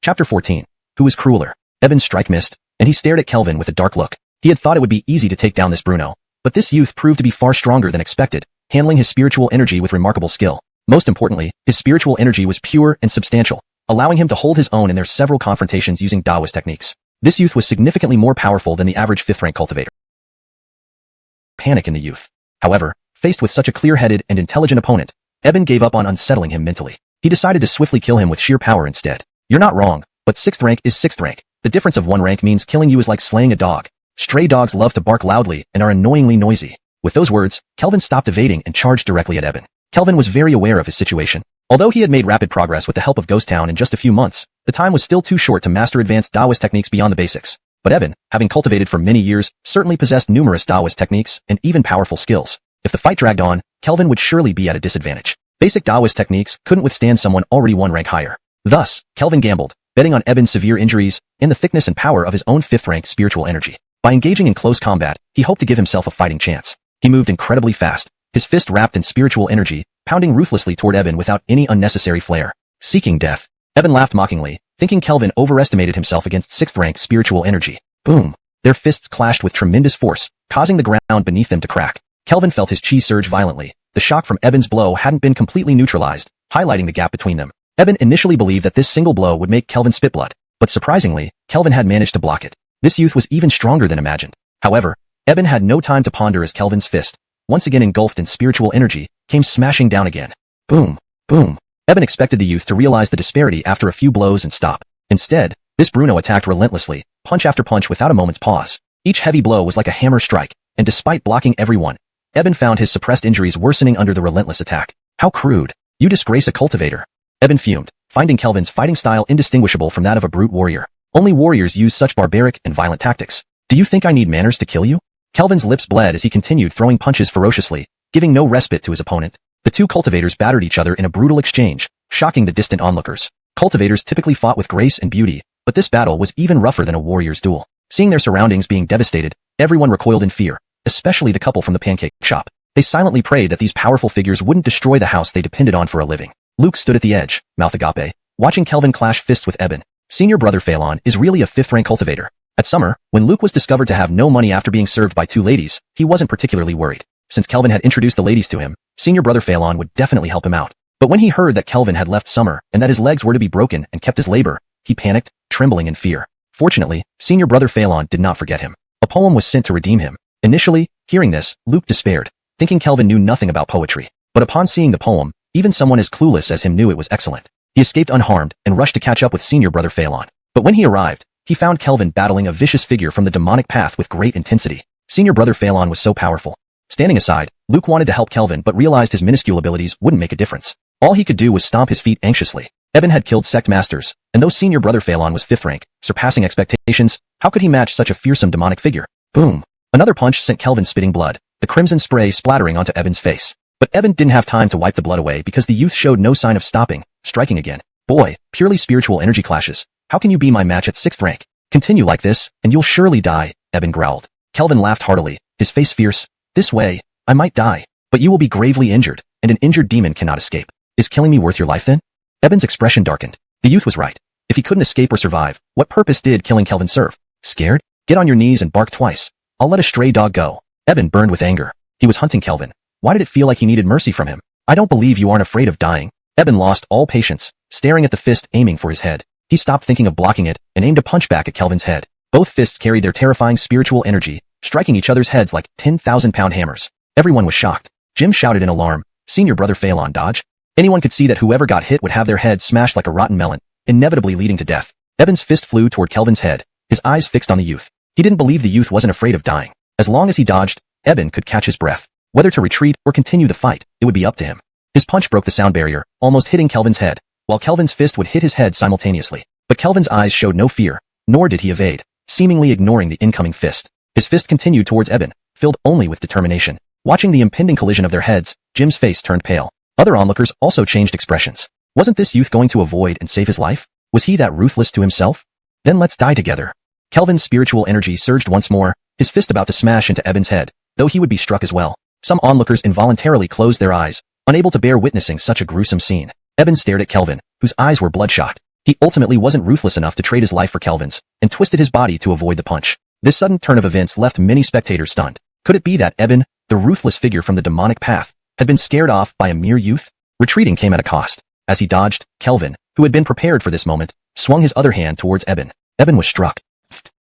Chapter 14. Who is crueler? Eben's strike missed, and he stared at Kelvin with a dark look. He had thought it would be easy to take down this Bruno, but this youth proved to be far stronger than expected, handling his spiritual energy with remarkable skill. Most importantly, his spiritual energy was pure and substantial, allowing him to hold his own in their several confrontations using Taoist techniques. This youth was significantly more powerful than the average 5th rank cultivator. Panic in the youth. However, faced with such a clear-headed and intelligent opponent, Eben gave up on unsettling him mentally. He decided to swiftly kill him with sheer power instead. You're not wrong, but 6th rank is 6th rank. The difference of 1 rank means killing you is like slaying a dog. Stray dogs love to bark loudly and are annoyingly noisy. With those words, Kelvin stopped evading and charged directly at Eben. Kelvin was very aware of his situation. Although he had made rapid progress with the help of Ghost Town in just a few months, the time was still too short to master advanced Taoist techniques beyond the basics. But Eben, having cultivated for many years, certainly possessed numerous Taoist techniques and even powerful skills. If the fight dragged on, Kelvin would surely be at a disadvantage. Basic Taoist techniques couldn't withstand someone already 1 rank higher. Thus, Kelvin gambled, betting on Eben's severe injuries and the thickness and power of his own 5th rank spiritual energy. By engaging in close combat, he hoped to give himself a fighting chance. He moved incredibly fast, his fist wrapped in spiritual energy, pounding ruthlessly toward Eben without any unnecessary flair. Seeking death. Eben laughed mockingly, thinking Kelvin overestimated himself against 6th rank spiritual energy. Boom. Their fists clashed with tremendous force, causing the ground beneath them to crack. Kelvin felt his chi surge violently. The shock from Eben's blow hadn't been completely neutralized, highlighting the gap between them. Eben initially believed that this single blow would make Kelvin spit blood, but surprisingly, Kelvin had managed to block it. This youth was even stronger than imagined. However, Eben had no time to ponder as Kelvin's fist, once again engulfed in spiritual energy, came smashing down again. Boom. Boom. Eben expected the youth to realize the disparity after a few blows and stop. Instead, this Bruno attacked relentlessly, punch after punch without a moment's pause. Each heavy blow was like a hammer strike, and despite blocking every one, Eben found his suppressed injuries worsening under the relentless attack. How crude. You disgrace a cultivator. Eben fumed, finding Kelvin's fighting style indistinguishable from that of a brute warrior. Only warriors use such barbaric and violent tactics. Do you think I need manners to kill you? Kelvin's lips bled as he continued throwing punches ferociously, giving no respite to his opponent. The two cultivators battered each other in a brutal exchange, shocking the distant onlookers. Cultivators typically fought with grace and beauty, but this battle was even rougher than a warrior's duel. Seeing their surroundings being devastated, everyone recoiled in fear, especially the couple from the pancake shop. They silently prayed that these powerful figures wouldn't destroy the house they depended on for a living. Luke stood at the edge, mouth agape, watching Kelvin clash fists with Eben. Senior brother Phelan is really a 5th-rank cultivator. At summer, when Luke was discovered to have no money after being served by 2 ladies, he wasn't particularly worried. Since Kelvin had introduced the ladies to him, senior brother Phelan would definitely help him out. But when he heard that Kelvin had left summer and that his legs were to be broken and kept his labor, he panicked, trembling in fear. Fortunately, senior brother Phelan did not forget him. A poem was sent to redeem him. Initially, hearing this, Luke despaired, thinking Kelvin knew nothing about poetry. But upon seeing the poem, even someone as clueless as him knew it was excellent. He escaped unharmed and rushed to catch up with senior brother Phelan. But when he arrived, he found Kelvin battling a vicious figure from the demonic path with great intensity. Senior brother Phelan was so powerful. Standing aside, Luke wanted to help Kelvin but realized his minuscule abilities wouldn't make a difference. All he could do was stomp his feet anxiously. Eben had killed Sect masters, and though senior brother Phelan was 5th rank, surpassing expectations, how could he match such a fearsome demonic figure? Boom! Another punch sent Kelvin spitting blood, the crimson spray splattering onto Eben's face. But Eben didn't have time to wipe the blood away because the youth showed no sign of stopping, striking again. Boy, purely spiritual energy clashes. How can you be my match at 6th rank? Continue like this, and you'll surely die, Eben growled. Kelvin laughed heartily, his face fierce. This way, I might die, but you will be gravely injured, and an injured demon cannot escape. Is killing me worth your life then? Eben's expression darkened. The youth was right. If he couldn't escape or survive, what purpose did killing Kelvin serve? Scared? Get on your knees and bark twice. I'll let a stray dog go. Eben burned with anger. He was hunting Kelvin. Why did it feel like he needed mercy from him? I don't believe you aren't afraid of dying. Eben lost all patience, staring at the fist aiming for his head. He stopped thinking of blocking it and aimed a punch back at Kelvin's head. Both fists carried their terrifying spiritual energy, striking each other's heads like 10,000-pound hammers. Everyone was shocked. Jim shouted in alarm, "Senior brother Phelan, dodge." Anyone could see that whoever got hit would have their head smashed like a rotten melon, inevitably leading to death. Eben's fist flew toward Kelvin's head, his eyes fixed on the youth. He didn't believe the youth wasn't afraid of dying. As long as he dodged, Eben could catch his breath. Whether to retreat or continue the fight, it would be up to him. His punch broke the sound barrier, almost hitting Kelvin's head, while Kelvin's fist would hit his head simultaneously. But Kelvin's eyes showed no fear, nor did he evade, seemingly ignoring the incoming fist. His fist continued towards Eben, filled only with determination. Watching the impending collision of their heads, Jim's face turned pale. Other onlookers also changed expressions. Wasn't this youth going to avoid and save his life? Was he that ruthless to himself? Then let's die together. Kelvin's spiritual energy surged once more, his fist about to smash into Eben's head, though he would be struck as well. Some onlookers involuntarily closed their eyes, unable to bear witnessing such a gruesome scene. Eben stared at Kelvin, whose eyes were bloodshot. He ultimately wasn't ruthless enough to trade his life for Kelvin's, and twisted his body to avoid the punch. This sudden turn of events left many spectators stunned. Could it be that Eben, the ruthless figure from the demonic path, had been scared off by a mere youth? Retreating came at a cost. As he dodged, Kelvin, who had been prepared for this moment, swung his other hand towards Eben. Eben was struck.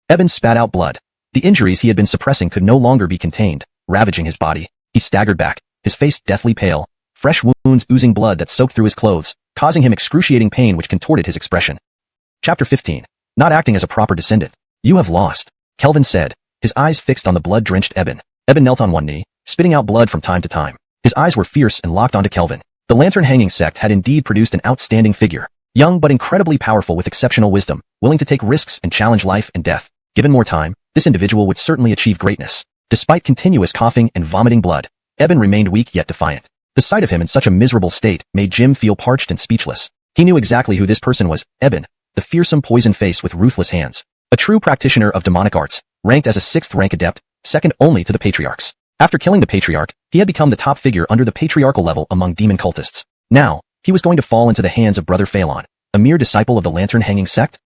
Eben spat out blood. The injuries he had been suppressing could no longer be contained, ravaging his body. He staggered back, his face deathly pale, fresh wounds oozing blood that soaked through his clothes, causing him excruciating pain which contorted his expression. Chapter 15. Not acting as a proper descendant. You have lost, Kelvin said, his eyes fixed on the blood-drenched Eben. Eben knelt on one knee, spitting out blood from time to time. His eyes were fierce and locked onto Kelvin. The lantern-hanging sect had indeed produced an outstanding figure. Young but incredibly powerful with exceptional wisdom, willing to take risks and challenge life and death. Given more time, this individual would certainly achieve greatness. Despite continuous coughing and vomiting blood, Eben remained weak yet defiant. The sight of him in such a miserable state made Jim feel parched and speechless. He knew exactly who this person was, Eben, the fearsome poison face with ruthless hands. A true practitioner of demonic arts, ranked as a 6th-rank adept, second only to the patriarchs. After killing the patriarch, he had become the top figure under the patriarchal level among demon cultists. Now, he was going to fall into the hands of Brother Phelan, a mere disciple of the lantern-hanging sect?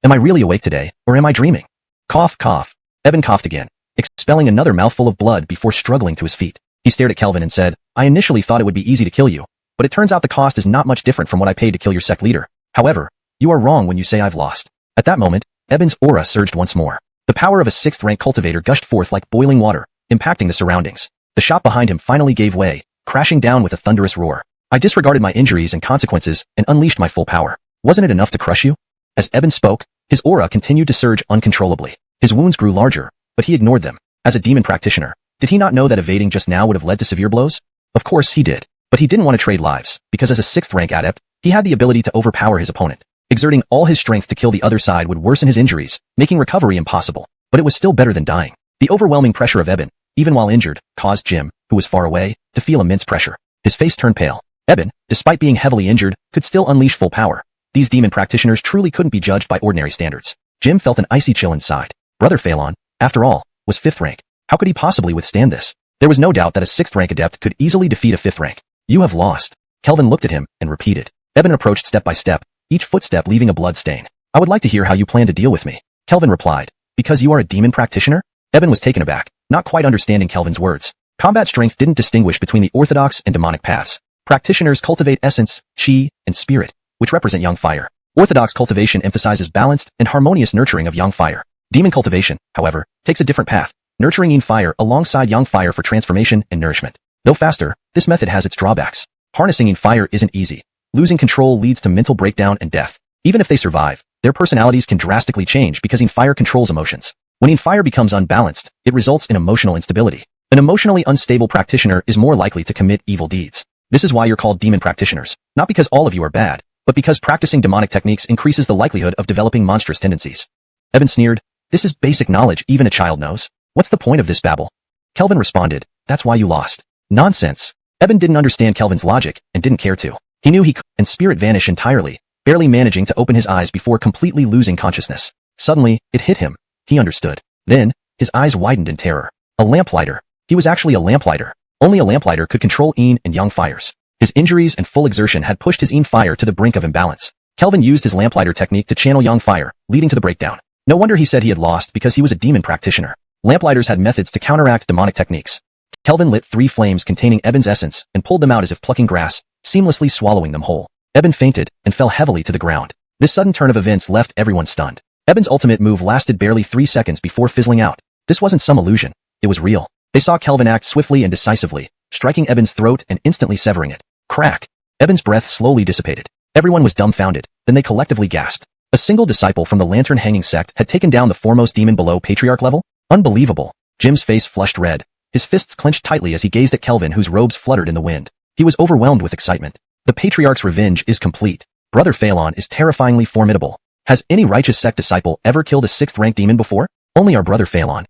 Am I really awake today, or am I dreaming? Cough, cough. Eben coughed again, expelling another mouthful of blood before struggling to his feet. He stared at Kelvin and said, I initially thought it would be easy to kill you, but it turns out the cost is not much different from what I paid to kill your sect leader. However, you are wrong when you say I've lost. At that moment, Eben's aura surged once more. The power of a 6th-rank cultivator gushed forth like boiling water, impacting the surroundings. The shop behind him finally gave way, crashing down with a thunderous roar. I disregarded my injuries and consequences and unleashed my full power. Wasn't it enough to crush you? As Eben spoke, his aura continued to surge uncontrollably. His wounds grew larger, but he ignored them. As a demon practitioner, did he not know that evading just now would have led to severe blows? Of course he did. But he didn't want to trade lives, because as a 6th-rank adept, He had the ability to overpower his opponent. Exerting all his strength to kill the other side would worsen his injuries, making recovery impossible. But it was still better than dying. The overwhelming pressure of Eben, even while injured, caused Jim, who was far away, to feel immense pressure. His face turned pale. Eben, despite being heavily injured, could still unleash full power. These demon practitioners truly couldn't be judged by ordinary standards. Jim felt an icy chill inside. Brother Phelan, after all, was 5th rank. How could he possibly withstand this? There was no doubt that a 6th rank adept could easily defeat a 5th rank. You have lost. Kelvin looked at him and repeated. Eben approached step by step, each footstep leaving a blood stain. I would like to hear how you plan to deal with me. Kelvin replied. Because you are a demon practitioner? Eben was taken aback, not quite understanding Kelvin's words. Combat strength didn't distinguish between the orthodox and demonic paths. Practitioners cultivate essence, chi, and spirit, which represent yang fire. Orthodox cultivation emphasizes balanced and harmonious nurturing of yang fire. Demon cultivation, however, takes a different path, nurturing yin fire alongside yang fire for transformation and nourishment. Though faster, this method has its drawbacks. Harnessing yin fire isn't easy. Losing control leads to mental breakdown and death. Even if they survive, their personalities can drastically change because yin fire controls emotions. When yin fire becomes unbalanced, it results in emotional instability. An emotionally unstable practitioner is more likely to commit evil deeds. This is why you're called demon practitioners, not because all of you are bad, but because practicing demonic techniques increases the likelihood of developing monstrous tendencies. Eben sneered. This is basic knowledge even a child knows. What's the point of this babble? Kelvin responded. That's why you lost. Nonsense. Eben didn't understand Kelvin's logic and didn't care to. He knew he could, and spirit vanish entirely, barely managing to open his eyes before completely losing consciousness. Suddenly, it hit him. He understood. Then, his eyes widened in terror. A lamplighter. He was actually a lamplighter. Only a lamplighter could control yin and yang fires. His injuries and full exertion had pushed his yin fire to the brink of imbalance. Kelvin used his lamplighter technique to channel yang fire, leading to the breakdown. No wonder he said he had lost because he was a demon practitioner. Lamplighters had methods to counteract demonic techniques. Kelvin lit 3 flames containing Eben's essence and pulled them out as if plucking grass, seamlessly swallowing them whole. Eben fainted and fell heavily to the ground. This sudden turn of events left everyone stunned. Eben's ultimate move lasted barely 3 seconds before fizzling out. This wasn't some illusion. It was real. They saw Kelvin act swiftly and decisively, striking Eben's throat and instantly severing it. Crack! Eben's breath slowly dissipated. Everyone was dumbfounded, then they collectively gasped. A single disciple from the lantern-hanging sect had taken down the foremost demon below patriarch level? Unbelievable! Jim's face flushed red. His fists clenched tightly as he gazed at Kelvin, whose robes fluttered in the wind. He was overwhelmed with excitement. The patriarch's revenge is complete. Brother Phelan is terrifyingly formidable. Has any righteous sect disciple ever killed a 6th-rank demon before? Only our brother Phelan.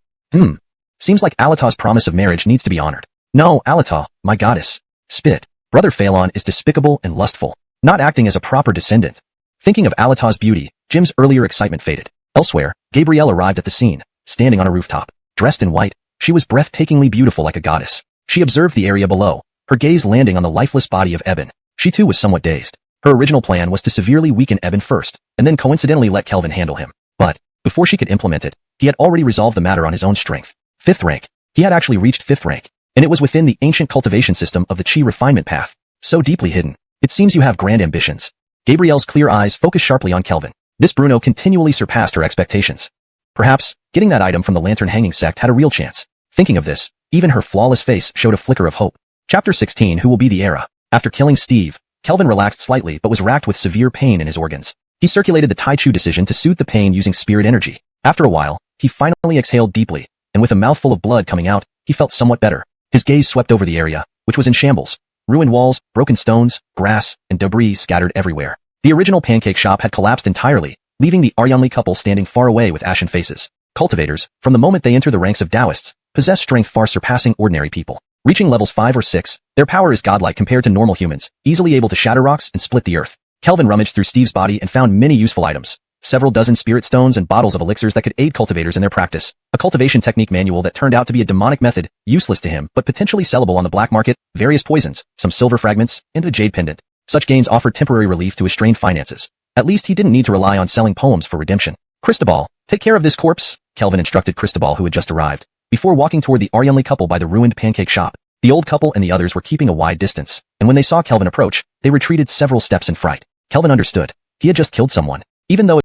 Seems like Alatah's promise of marriage needs to be honored. No, Alatah, my goddess. Spit. Brother Phelan is despicable and lustful, not acting as a proper descendant. Thinking of Alatah's beauty, Jim's earlier excitement faded. Elsewhere, Gabrielle arrived at the scene, standing on a rooftop. Dressed in white, she was breathtakingly beautiful like a goddess. She observed the area below, her gaze landing on the lifeless body of Eben. She too was somewhat dazed. Her original plan was to severely weaken Eben first, and then coincidentally let Kelvin handle him. But, before she could implement it, he had already resolved the matter on his own strength. 5th rank. He had actually reached 5th rank, and it was within the ancient cultivation system of the chi refinement path, so deeply hidden. It seems you have grand ambitions. Gabrielle's clear eyes focused sharply on Kelvin. This Bruno continually surpassed her expectations. Perhaps, getting that item from the lantern-hanging sect had a real chance. Thinking of this, even her flawless face showed a flicker of hope. Chapter 16. Who will be the era? After killing Steve, Kelvin relaxed slightly but was racked with severe pain in his organs. He circulated the Tai Chu decision to soothe the pain using spirit energy. After a while, he finally exhaled deeply, and with a mouthful of blood coming out, he felt somewhat better. His gaze swept over the area, which was in shambles. Ruined walls, broken stones, grass, and debris scattered everywhere. The original pancake shop had collapsed entirely, leaving the Aryanli couple standing far away with ashen faces. Cultivators, from the moment they enter the ranks of Taoists, possess strength far surpassing ordinary people. Reaching levels 5 or 6, their power is godlike compared to normal humans, easily able to shatter rocks and split the earth. Kelvin rummaged through Steve's body and found many useful items. Several dozen spirit stones and bottles of elixirs that could aid cultivators in their practice. A cultivation technique manual that turned out to be a demonic method, useless to him but potentially sellable on the black market, various poisons, some silver fragments, and a jade pendant. Such gains offered temporary relief to his strained finances. At least he didn't need to rely on selling poems for redemption. Cristobal, take care of this corpse, Kelvin instructed Cristobal, who had just arrived, before walking toward the Aryanli couple by the ruined pancake shop. The old couple and the others were keeping a wide distance, and when they saw Kelvin approach, they retreated several steps in fright. Kelvin understood. He had just killed someone. Even though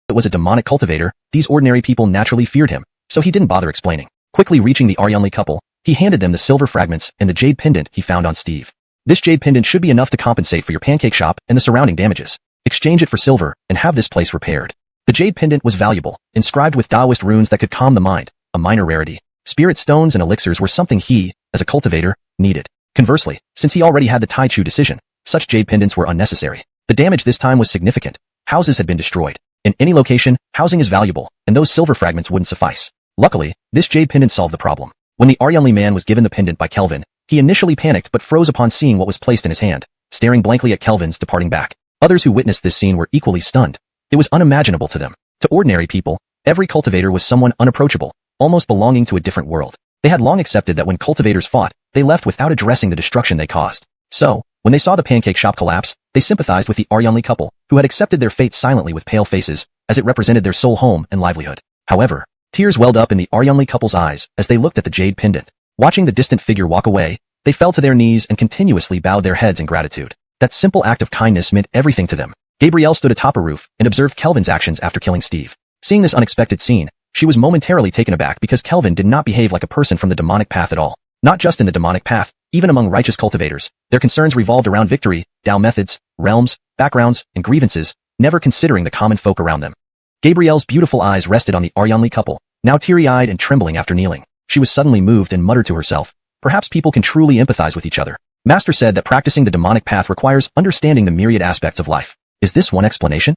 it was a demonic cultivator, these ordinary people naturally feared him, so he didn't bother explaining. Quickly reaching the Aryanli couple, he handed them the silver fragments and the jade pendant he found on Steve. This jade pendant should be enough to compensate for your pancake shop and the surrounding damages. Exchange it for silver and have this place repaired. The jade pendant was valuable, inscribed with Taoist runes that could calm the mind, a minor rarity. Spirit stones and elixirs were something he, as a cultivator, needed. Conversely, since he already had the Taichu decision, such jade pendants were unnecessary. The damage this time was significant. Houses had been destroyed. In any location, housing is valuable, and those silver fragments wouldn't suffice. Luckily, this jade pendant solved the problem. When the Aryunli man was given the pendant by Kelvin, he initially panicked but froze upon seeing what was placed in his hand, staring blankly at Kelvin's departing back. Others who witnessed this scene were equally stunned. It was unimaginable to them. To ordinary people, every cultivator was someone unapproachable, almost belonging to a different world. They had long accepted that when cultivators fought, they left without addressing the destruction they caused. So, when they saw the pancake shop collapse, they sympathized with the Aryunli couple, who had accepted their fate silently with pale faces, as it represented their sole home and livelihood. However, tears welled up in the Aryunli couple's eyes as they looked at the jade pendant. Watching the distant figure walk away, they fell to their knees and continuously bowed their heads in gratitude. That simple act of kindness meant everything to them. Gabrielle stood atop a roof and observed Kelvin's actions after killing Steve. Seeing this unexpected scene, she was momentarily taken aback because Kelvin did not behave like a person from the demonic path at all. Not just in the demonic path, even among righteous cultivators, their concerns revolved around victory, Tao methods, realms, backgrounds, and grievances, never considering the common folk around them. Gabrielle's beautiful eyes rested on the Aryunli couple, now teary-eyed and trembling after kneeling. She was suddenly moved and muttered to herself, "Perhaps people can truly empathize with each other." Master said that practicing the demonic path requires understanding the myriad aspects of life. Is this one explanation?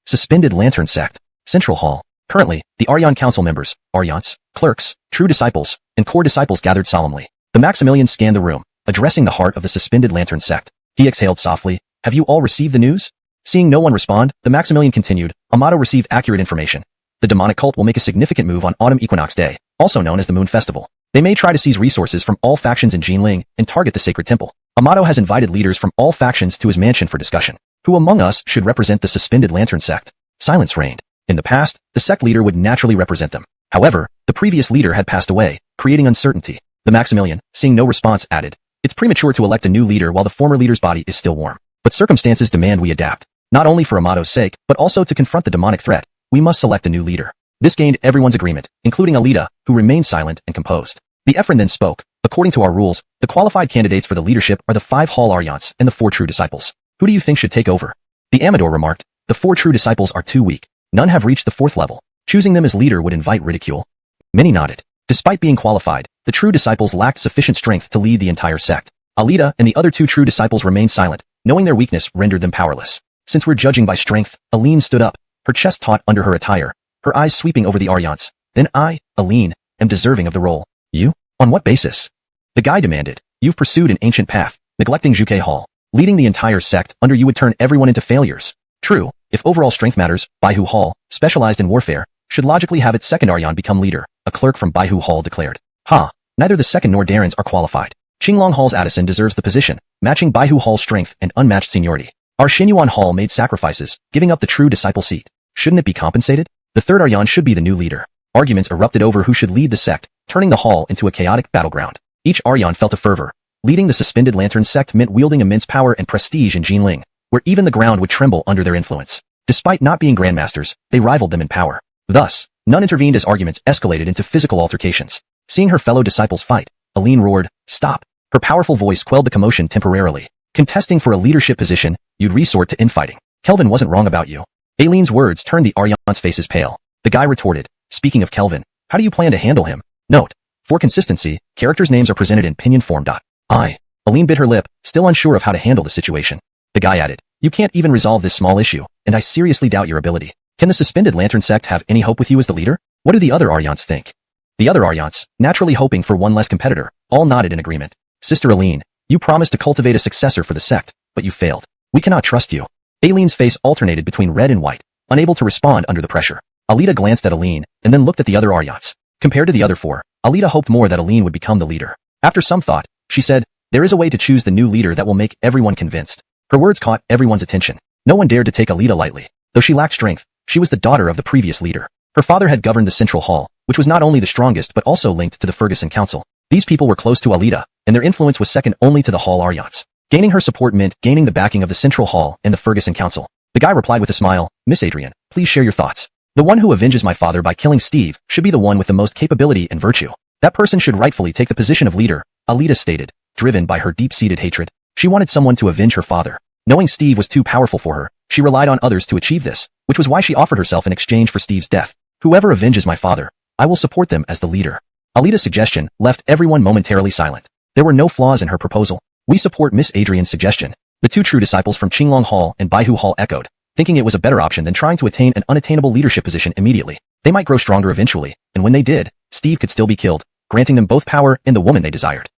Suspended Lantern Sect, Central Hall. Currently, the Aryan Council members, Aryans, clerks, true disciples, and core disciples gathered solemnly. The Maximilian scanned the room, addressing the heart of the Suspended Lantern Sect. He exhaled softly, "Have you all received the news?" Seeing no one respond, the Maximilian continued, "Amato received accurate information. The demonic cult will make a significant move on Autumn Equinox Day, also known as the Moon Festival. They may try to seize resources from all factions in Jinling and target the sacred temple. Amato has invited leaders from all factions to his mansion for discussion. Who among us should represent the Suspended Lantern Sect?" Silence reigned. In the past, the sect leader would naturally represent them. However, the previous leader had passed away, creating uncertainty. The Maximilian, seeing no response, added, "It's premature to elect a new leader while the former leader's body is still warm. But circumstances demand we adapt. Not only for Amato's sake, but also to confront the demonic threat, we must select a new leader." This gained everyone's agreement, including Alita, who remained silent and composed. The Ephraim then spoke, "According to our rules, the qualified candidates for the leadership are the 5 Hall Aryans and the 4 true disciples. Who do you think should take over?" The Amador remarked, "The 4 true disciples are too weak. None have reached the 4th level. Choosing them as leader would invite ridicule." Many nodded. Despite being qualified, the true disciples lacked sufficient strength to lead the entire sect. Alita and the other 2 true disciples remained silent, knowing their weakness rendered them powerless. Since we're judging by strength, Aline stood up, her chest taut under her attire, her eyes sweeping over the Aryans. "Then I, Aline, am deserving of the role." "You? On what basis?" The guy demanded. "You've pursued an ancient path, neglecting Juke Hall. Leading the entire sect under you would turn everyone into failures. True, if overall strength matters, Baihu Hall, specialized in warfare, should logically have its second Aryan become leader," a clerk from Baihu Hall declared. "Ha, neither the second nor Darren's are qualified. Qinglong Hall's Addison deserves the position, matching Baihu Hall's strength and unmatched seniority. Our Xuanhuan Hall made sacrifices, giving up the true disciple seat. Shouldn't it be compensated? The third Aryan should be the new leader." Arguments erupted over who should lead the sect, turning the hall into a chaotic battleground. Each Aryan felt a fervor. Leading the Suspended Lantern Sect meant wielding immense power and prestige in Jinling, where even the ground would tremble under their influence. Despite not being grandmasters, they rivaled them in power. Thus, none intervened as arguments escalated into physical altercations. Seeing her fellow disciples fight, Aline roared, "Stop!" Her powerful voice quelled the commotion temporarily. "Contesting for a leadership position, you'd resort to infighting. Kelvin wasn't wrong about you." Aline's words turned the Aryans' faces pale. The guy retorted, "Speaking of Kelvin, how do you plan to handle him?" Note: for consistency, characters' names are presented in pinyin form. Aline bit her lip, still unsure of how to handle the situation. The guy added, "You can't even resolve this small issue, and I seriously doubt your ability. Can the Suspended Lantern Sect have any hope with you as the leader? What do the other Aryans think?" The other Aryans, naturally hoping for one less competitor, all nodded in agreement. "Sister Aline, you promised to cultivate a successor for the sect, but you failed. We cannot trust you." Aline's face alternated between red and white, unable to respond under the pressure. Alita glanced at Aline, and then looked at the other Aryans. Compared to the other 4, Alita hoped more that Aline would become the leader. After some thought, she said, "There is a way to choose the new leader that will make everyone convinced." Her words caught everyone's attention. No one dared to take Alita lightly. Though she lacked strength, she was the daughter of the previous leader. Her father had governed the Central Hall, which was not only the strongest but also linked to the Ferguson Council. These people were close to Alita, and their influence was second only to the Hall Aryans. Gaining her support meant gaining the backing of the Central Hall and the Ferguson Council. The guy replied with a smile, "Miss Adrian, please share your thoughts." "The one who avenges my father by killing Steve should be the one with the most capability and virtue. That person should rightfully take the position of leader," Alita stated, driven by her deep-seated hatred. She wanted someone to avenge her father. Knowing Steve was too powerful for her, she relied on others to achieve this, which was why she offered herself in exchange for Steve's death. "Whoever avenges my father, I will support them as the leader." Alita's suggestion left everyone momentarily silent. There were no flaws in her proposal. We support Miss Adrian's suggestion. The two true disciples from Qinglong Hall and Baihu Hall echoed, thinking it was a better option than trying to attain an unattainable leadership position immediately. They might grow stronger eventually, and when they did, Steve could still be killed, granting them both power and the woman they desired.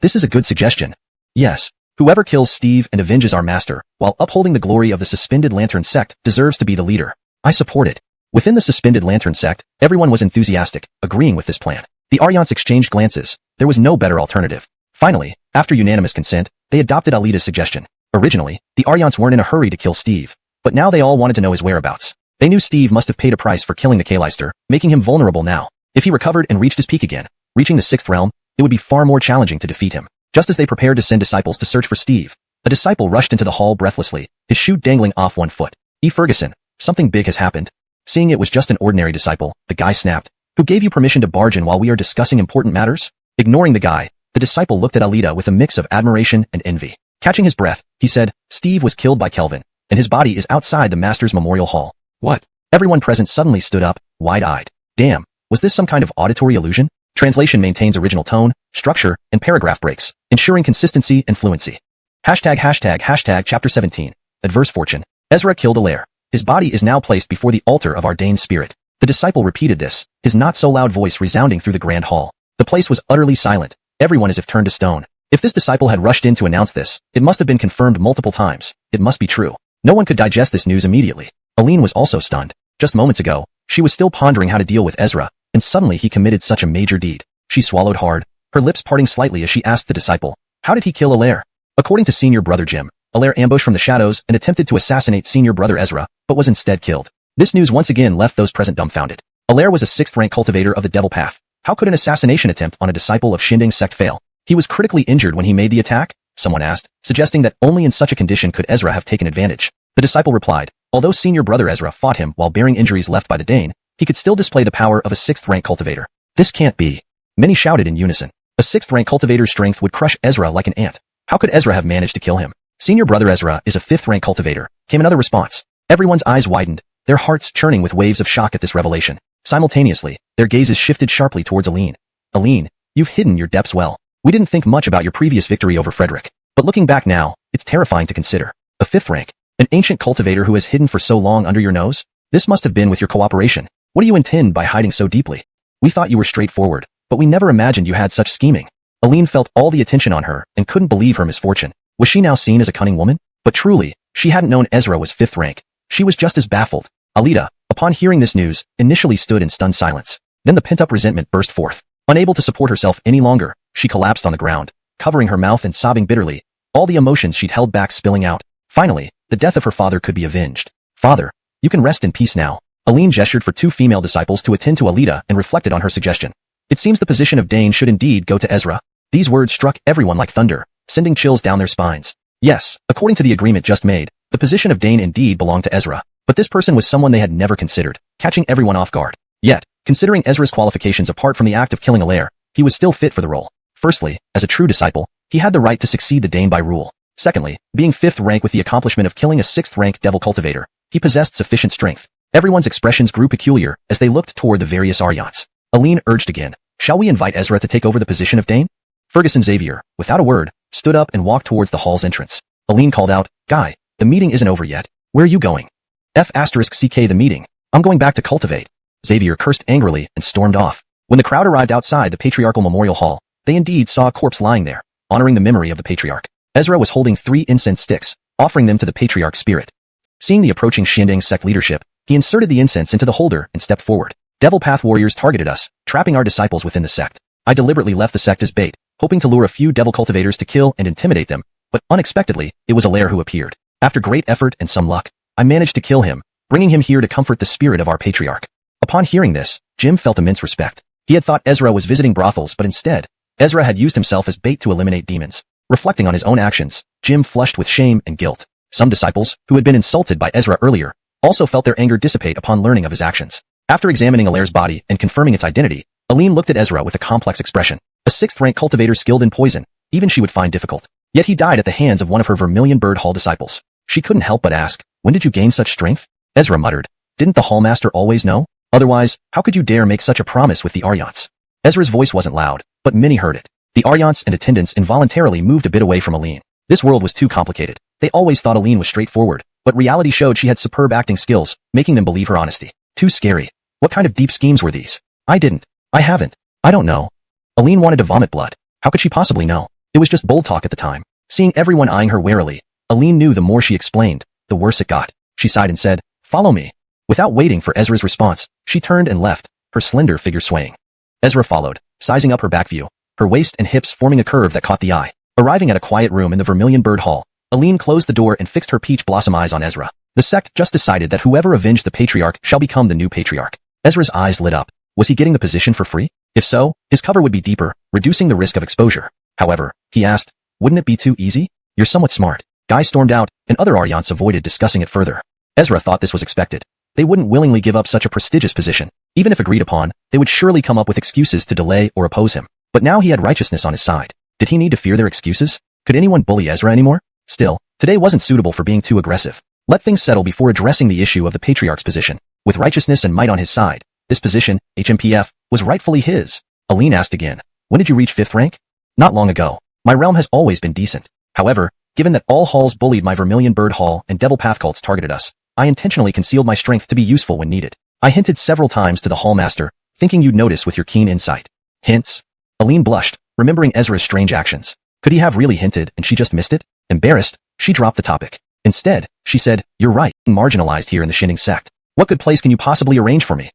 This is a good suggestion. Yes, whoever kills Steve and avenges our master, while upholding the glory of the Suspended Lantern Sect, deserves to be the leader. I support it. Within the Suspended Lantern Sect, everyone was enthusiastic, agreeing with this plan. The Aryans exchanged glances. There was no better alternative. Finally, after unanimous consent, they adopted Alita's suggestion. Originally, the Aryans weren't in a hurry to kill Steve, but now they all wanted to know his whereabouts. They knew Steve must have paid a price for killing the Kaleister, making him vulnerable now. If he recovered and reached his peak again, reaching the sixth realm, it would be far more challenging to defeat him. Just as they prepared to send disciples to search for Steve, a disciple rushed into the hall breathlessly, his shoe dangling off one foot. Ferguson, something big has happened. Seeing it was just an ordinary disciple, the guy snapped. Who gave you permission to barge in while we are discussing important matters? Ignoring the guy, the disciple looked at Alita with a mix of admiration and envy. Catching his breath, he said, Steve was killed by Kelvin, and his body is outside the Master's Memorial Hall. What? Everyone present suddenly stood up, wide-eyed. Damn, was this some kind of auditory illusion? Translation maintains original tone, structure, and paragraph breaks, ensuring consistency and fluency. ##### Chapter 17. Adverse Fortune. Ezra killed Alaire. His body is now placed before the altar of Ardane's spirit. The disciple repeated this, his not-so-loud voice resounding through the grand hall. The place was utterly silent, everyone as if turned to stone. If this disciple had rushed in to announce this, it must have been confirmed multiple times. It must be true. No one could digest this news immediately. Aline was also stunned. Just moments ago, she was still pondering how to deal with Ezra, and suddenly he committed such a major deed. She swallowed hard, her lips parting slightly as she asked the disciple, how did he kill Alaire? According to Senior Brother Jim, Alaire ambushed from the shadows and attempted to assassinate Senior Brother Ezra, but was instead killed. This news once again left those present dumbfounded. Alaire was a 6th-rank cultivator of the Devil Path. How could an assassination attempt on a disciple of Xinding's sect fail? He was critically injured when he made the attack? Someone asked, suggesting that only in such a condition could Ezra have taken advantage. The disciple replied, although Senior Brother Ezra fought him while bearing injuries left by the Dane, he could still display the power of a 6th-rank cultivator. This can't be. Many shouted in unison. A 6th-rank cultivator's strength would crush Ezra like an ant. How could Ezra have managed to kill him? Senior Brother Ezra is a 5th-rank cultivator, came another response. Everyone's eyes widened, their hearts churning with waves of shock at this revelation. Simultaneously, their gazes shifted sharply towards Aline. Aline, you've hidden your depths well. We didn't think much about your previous victory over Frederick. But looking back now, it's terrifying to consider. A 5th rank, an ancient cultivator who has hidden for so long under your nose? This must have been with your cooperation. What do you intend by hiding so deeply? We thought you were straightforward, but we never imagined you had such scheming. Aline felt all the attention on her and couldn't believe her misfortune. Was she now seen as a cunning woman? But truly, she hadn't known Ezra was 5th rank. She was just as baffled. Alita, upon hearing this news, initially stood in stunned silence. Then the pent-up resentment burst forth. Unable to support herself any longer, she collapsed on the ground, covering her mouth and sobbing bitterly, all the emotions she'd held back spilling out. Finally, the death of her father could be avenged. Father, you can rest in peace now. Aline gestured for 2 female disciples to attend to Alita and reflected on her suggestion. It seems the position of Dane should indeed go to Ezra. These words struck everyone like thunder, sending chills down their spines. Yes, according to the agreement just made, the position of Dane indeed belonged to Ezra. But this person was someone they had never considered, catching everyone off guard. Yet, considering Ezra's qualifications apart from the act of killing Alaire, he was still fit for the role. Firstly, as a true disciple, he had the right to succeed the Dane by rule. Secondly, being 5th rank with the accomplishment of killing a 6th rank devil cultivator, he possessed sufficient strength. Everyone's expressions grew peculiar as they looked toward the various Aryans. Aline urged again, shall we invite Ezra to take over the position of Dane? Ferguson Xavier, without a word, stood up and walked towards the hall's entrance. Aline called out, Guy, the meeting isn't over yet. Where are you going? F***CK the meeting. I'm going back to cultivate. Xavier cursed angrily and stormed off. When the crowd arrived outside the Patriarchal Memorial Hall, they indeed saw a corpse lying there, honoring the memory of the Patriarch. Ezra was holding 3 incense sticks, offering them to the Patriarch's spirit. Seeing the approaching Xinding sect leadership, he inserted the incense into the holder and stepped forward. Devil Path warriors targeted us, trapping our disciples within the sect. I deliberately left the sect as bait, hoping to lure a few devil cultivators to kill and intimidate them, but unexpectedly, it was Alaire who appeared. After great effort and some luck, I managed to kill him, bringing him here to comfort the spirit of our patriarch. Upon hearing this, Jim felt immense respect. He had thought Ezra was visiting brothels, but instead, Ezra had used himself as bait to eliminate demons. Reflecting on his own actions, Jim flushed with shame and guilt. Some disciples, who had been insulted by Ezra earlier, also felt their anger dissipate upon learning of his actions. After examining Alaire's body and confirming its identity, Aline looked at Ezra with a complex expression. A 6th-rank cultivator skilled in poison, even she would find difficult. Yet he died at the hands of one of her Vermilion Bird Hall disciples. She couldn't help but ask, when did you gain such strength? Ezra muttered, didn't the Hallmaster always know? Otherwise, how could you dare make such a promise with the Aryans? Ezra's voice wasn't loud, but many heard it. The Aryans and attendants involuntarily moved a bit away from Aline. This world was too complicated. They always thought Aline was straightforward, but reality showed she had superb acting skills, making them believe her honesty. Too scary. What kind of deep schemes were these? I haven't. I don't know. Aline wanted to vomit blood. How could she possibly know? It was just bold talk at the time. Seeing everyone eyeing her warily, Aline knew the more she explained, the worse it got. She sighed and said, "Follow me." Without waiting for Ezra's response, she turned and left, her slender figure swaying. Ezra followed, sizing up her back view, her waist and hips forming a curve that caught the eye. Arriving at a quiet room in the Vermilion Bird Hall, Aline closed the door and fixed her peach blossom eyes on Ezra. The sect just decided that whoever avenged the patriarch shall become the new patriarch. Ezra's eyes lit up. Was he getting the position for free? If so, his cover would be deeper, reducing the risk of exposure. However, he asked, wouldn't it be too easy? You're somewhat smart. Guy stormed out, and other Aryans avoided discussing it further. Ezra thought this was expected. They wouldn't willingly give up such a prestigious position. Even if agreed upon, they would surely come up with excuses to delay or oppose him. But now he had righteousness on his side. Did he need to fear their excuses? Could anyone bully Ezra anymore? Still, today wasn't suitable for being too aggressive. Let things settle before addressing the issue of the patriarch's position. With righteousness and might on his side, this position, HMPF, was rightfully his. Aline asked again, when did you reach 5th rank? Not long ago. My realm has always been decent. However, given that all halls bullied my Vermilion Bird Hall and Devil Path cults targeted us, I intentionally concealed my strength to be useful when needed. I hinted several times to the hallmaster, thinking you'd notice with your keen insight. Hints? Aline blushed, remembering Ezra's strange actions. Could he have really hinted and she just missed it? Embarrassed, she dropped the topic. Instead, she said, you're right, marginalized here in the Shinning Sect. What good place can you possibly arrange for me?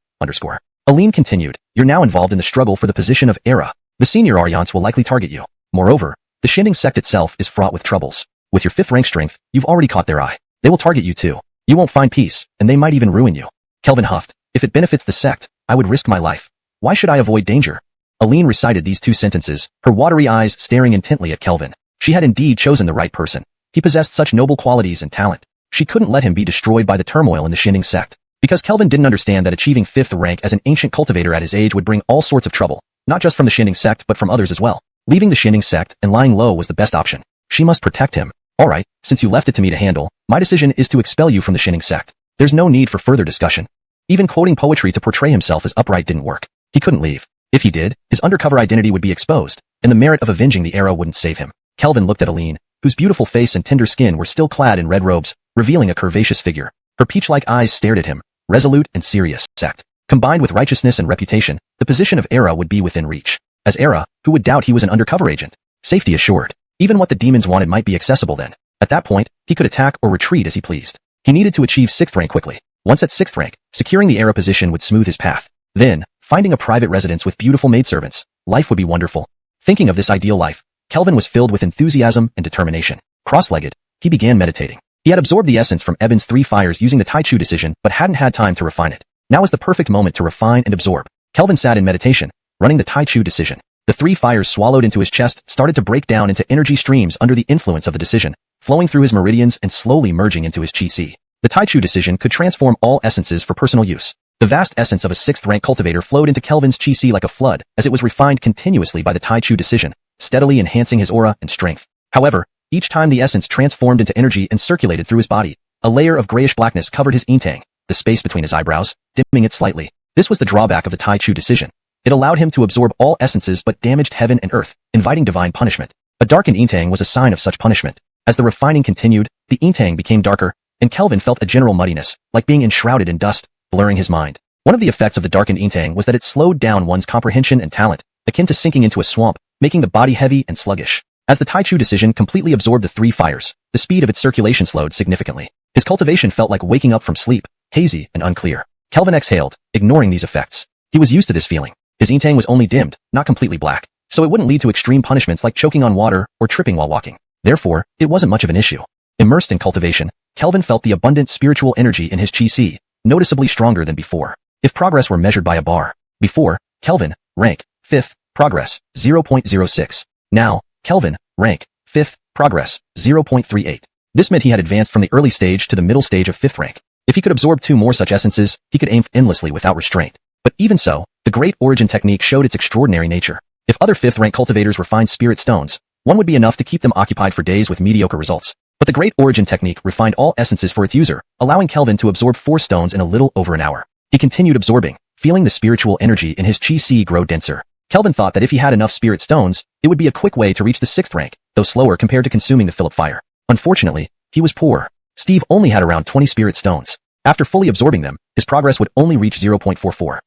Aline continued, you're now involved in the struggle for the position of Era. The senior Aryans will likely target you. Moreover, the Shinning Sect itself is fraught with troubles. With your 5th rank strength, you've already caught their eye. They will target you too. You won't find peace, and they might even ruin you. Kelvin huffed, if it benefits the sect, I would risk my life. Why should I avoid danger? Aline recited these 2 sentences, her watery eyes staring intently at Kelvin. She had indeed chosen the right person. He possessed such noble qualities and talent. She couldn't let him be destroyed by the turmoil in the Shinning Sect. Because Kelvin didn't understand that achieving 5th rank as an ancient cultivator at his age would bring all sorts of trouble, not just from the Shinning Sect but from others as well. Leaving the Shinning Sect and lying low was the best option. She must protect him. Alright, since you left it to me to handle, my decision is to expel you from the Shinning Sect. There's no need for further discussion. Even quoting poetry to portray himself as upright didn't work. He couldn't leave. If he did, his undercover identity would be exposed, and the merit of avenging the Era wouldn't save him. Kelvin looked at Aline, whose beautiful face and tender skin were still clad in red robes, revealing a curvaceous figure. Her peach-like eyes stared at him, resolute and serious. Sect. Combined with righteousness and reputation, the position of Era would be within reach. As Era, who would doubt he was an undercover agent? Safety assured. Even what the demons wanted might be accessible then. At that point, he could attack or retreat as he pleased. He needed to achieve 6th rank quickly. Once at 6th rank, securing the Era position would smooth his path. Then, finding a private residence with beautiful maidservants, life would be wonderful. Thinking of this ideal life, Kelvin was filled with enthusiasm and determination. Cross-legged, he began meditating. He had absorbed the essence from Eben's 3 fires using the Tai Chu decision but hadn't had time to refine it. Now was the perfect moment to refine and absorb. Kelvin sat in meditation, running the Tai Chu decision. The 3 fires swallowed into his chest started to break down into energy streams under the influence of the decision, flowing through his meridians and slowly merging into his chi-si. The Tai Chu decision could transform all essences for personal use. The vast essence of a 6th rank cultivator flowed into Kelvin's chi-si like a flood as it was refined continuously by the Tai Chu decision, steadily enhancing his aura and strength. However, each time the essence transformed into energy and circulated through his body, a layer of grayish blackness covered his intang, the space between his eyebrows, dimming it slightly. This was the drawback of the Tai Chu decision. It allowed him to absorb all essences but damaged heaven and earth, inviting divine punishment. A darkened intang was a sign of such punishment. As the refining continued, the intang became darker, and Kelvin felt a general muddiness, like being enshrouded in dust, blurring his mind. One of the effects of the darkened intang was that it slowed down one's comprehension and talent, akin to sinking into a swamp, making the body heavy and sluggish. As the Tai Chu decision completely absorbed the 3 fires, the speed of its circulation slowed significantly. His cultivation felt like waking up from sleep, hazy and unclear. Kelvin exhaled, ignoring these effects. He was used to this feeling. His intang was only dimmed, not completely black, so it wouldn't lead to extreme punishments like choking on water or tripping while walking. Therefore, it wasn't much of an issue. Immersed in cultivation, Kelvin felt the abundant spiritual energy in his chi-si, noticeably stronger than before. If progress were measured by a bar, before, Kelvin, rank, 5th, progress, 0.06. Now, Kelvin, rank, 5th, progress, 0.38. This meant he had advanced from the early stage to the middle stage of 5th rank. If he could absorb 2 more such essences, he could aim endlessly without restraint. But even so, the Great Origin technique showed its extraordinary nature. If other 5th rank cultivators refined spirit stones, one would be enough to keep them occupied for days with mediocre results. But the Great Origin technique refined all essences for its user, allowing Kelvin to absorb 4 stones in a little over an hour. He continued absorbing, feeling the spiritual energy in his chi-si grow denser. Kelvin thought that if he had enough spirit stones, it would be a quick way to reach the 6th rank, though slower compared to consuming the Philip fire. Unfortunately, he was poor. Steve only had around 20 spirit stones. After fully absorbing them, his progress would only reach 0.44.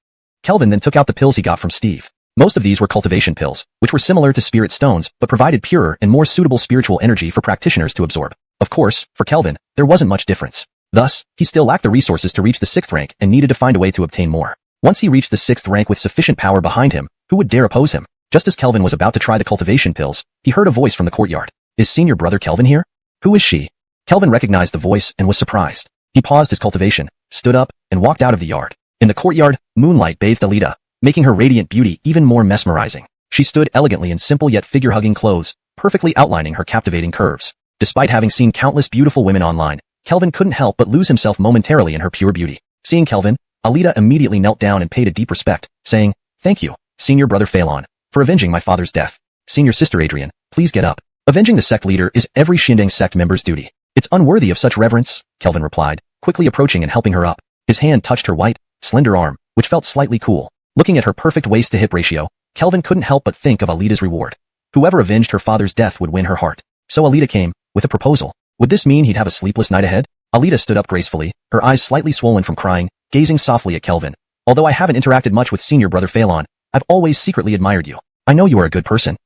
Kelvin then took out the pills he got from Steve. Most of these were cultivation pills, which were similar to spirit stones, but provided purer and more suitable spiritual energy for practitioners to absorb. Of course, for Kelvin, there wasn't much difference. Thus, he still lacked the resources to reach the 6th rank and needed to find a way to obtain more. Once he reached the 6th rank with sufficient power behind him, who would dare oppose him? Just as Kelvin was about to try the cultivation pills, he heard a voice from the courtyard. Is senior brother Kelvin here? Who is she? Kelvin recognized the voice and was surprised. He paused his cultivation, stood up, and walked out of the yard. In the courtyard, moonlight bathed Alita, making her radiant beauty even more mesmerizing. She stood elegantly in simple yet figure-hugging clothes, perfectly outlining her captivating curves. Despite having seen countless beautiful women online, Kelvin couldn't help but lose himself momentarily in her pure beauty. Seeing Kelvin, Alita immediately knelt down and paid a deep respect, saying, "Thank you, senior brother Phelan, for avenging my father's death. Senior sister Adrian, please get up. Avenging the sect leader is every Xinding sect member's duty. It's unworthy of such reverence," Kelvin replied, quickly approaching and helping her up. His hand touched her white, slender arm, which felt slightly cool. Looking at her perfect waist-to-hip ratio, Kelvin couldn't help but think of Alita's reward. Whoever avenged her father's death would win her heart. So Alita came, with a proposal. Would this mean he'd have a sleepless night ahead? Alita stood up gracefully, her eyes slightly swollen from crying, gazing softly at Kelvin. Although I haven't interacted much with senior brother Phelan, I've always secretly admired you. I know you are a good person.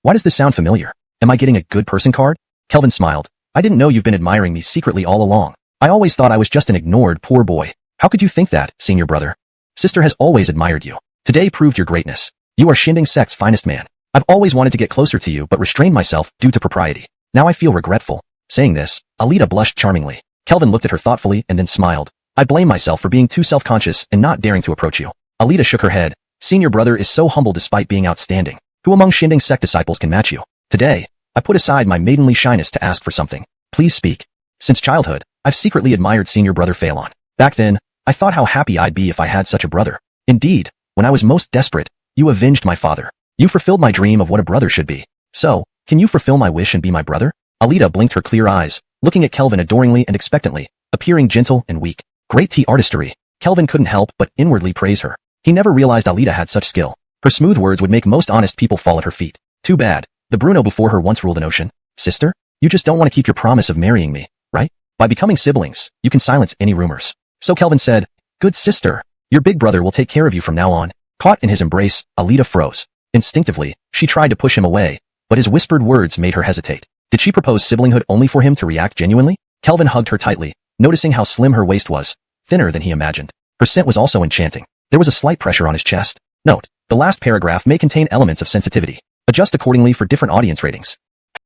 Why does this sound familiar? Am I getting a good person card? Kelvin smiled. I didn't know you've been admiring me secretly all along. I always thought I was just an ignored poor boy. How could you think that, senior brother? Sister has always admired you. Today proved your greatness. You are Xinding Sect's finest man. I've always wanted to get closer to you but restrained myself due to propriety. Now I feel regretful. Saying this, Alita blushed charmingly. Kelvin looked at her thoughtfully and then smiled. I blame myself for being too self-conscious and not daring to approach you. Alita shook her head. Senior brother is so humble despite being outstanding. Who among Xinding Sect disciples can match you? Today, I put aside my maidenly shyness to ask for something. Please speak. Since childhood, I've secretly admired senior brother Phelan. Back then, I thought how happy I'd be if I had such a brother. Indeed, when I was most desperate, you avenged my father. You fulfilled my dream of what a brother should be. So, can you fulfill my wish and be my brother? Alita blinked her clear eyes, looking at Kelvin adoringly and expectantly, appearing gentle and weak. Great tea artistry. Kelvin couldn't help but inwardly praise her. He never realized Alita had such skill. Her smooth words would make most honest people fall at her feet. Too bad. The Bruno before her once ruled an ocean. Sister, you just don't want to keep your promise of marrying me, right? By becoming siblings, you can silence any rumors. So Kelvin said, good sister, your big brother will take care of you from now on. Caught in his embrace, Alita froze. Instinctively, she tried to push him away, but his whispered words made her hesitate. Did she propose siblinghood only for him to react genuinely? Kelvin hugged her tightly, noticing how slim her waist was, thinner than he imagined. Her scent was also enchanting. There was a slight pressure on his chest. Note, the last paragraph may contain elements of sensitivity. Adjust accordingly for different audience ratings.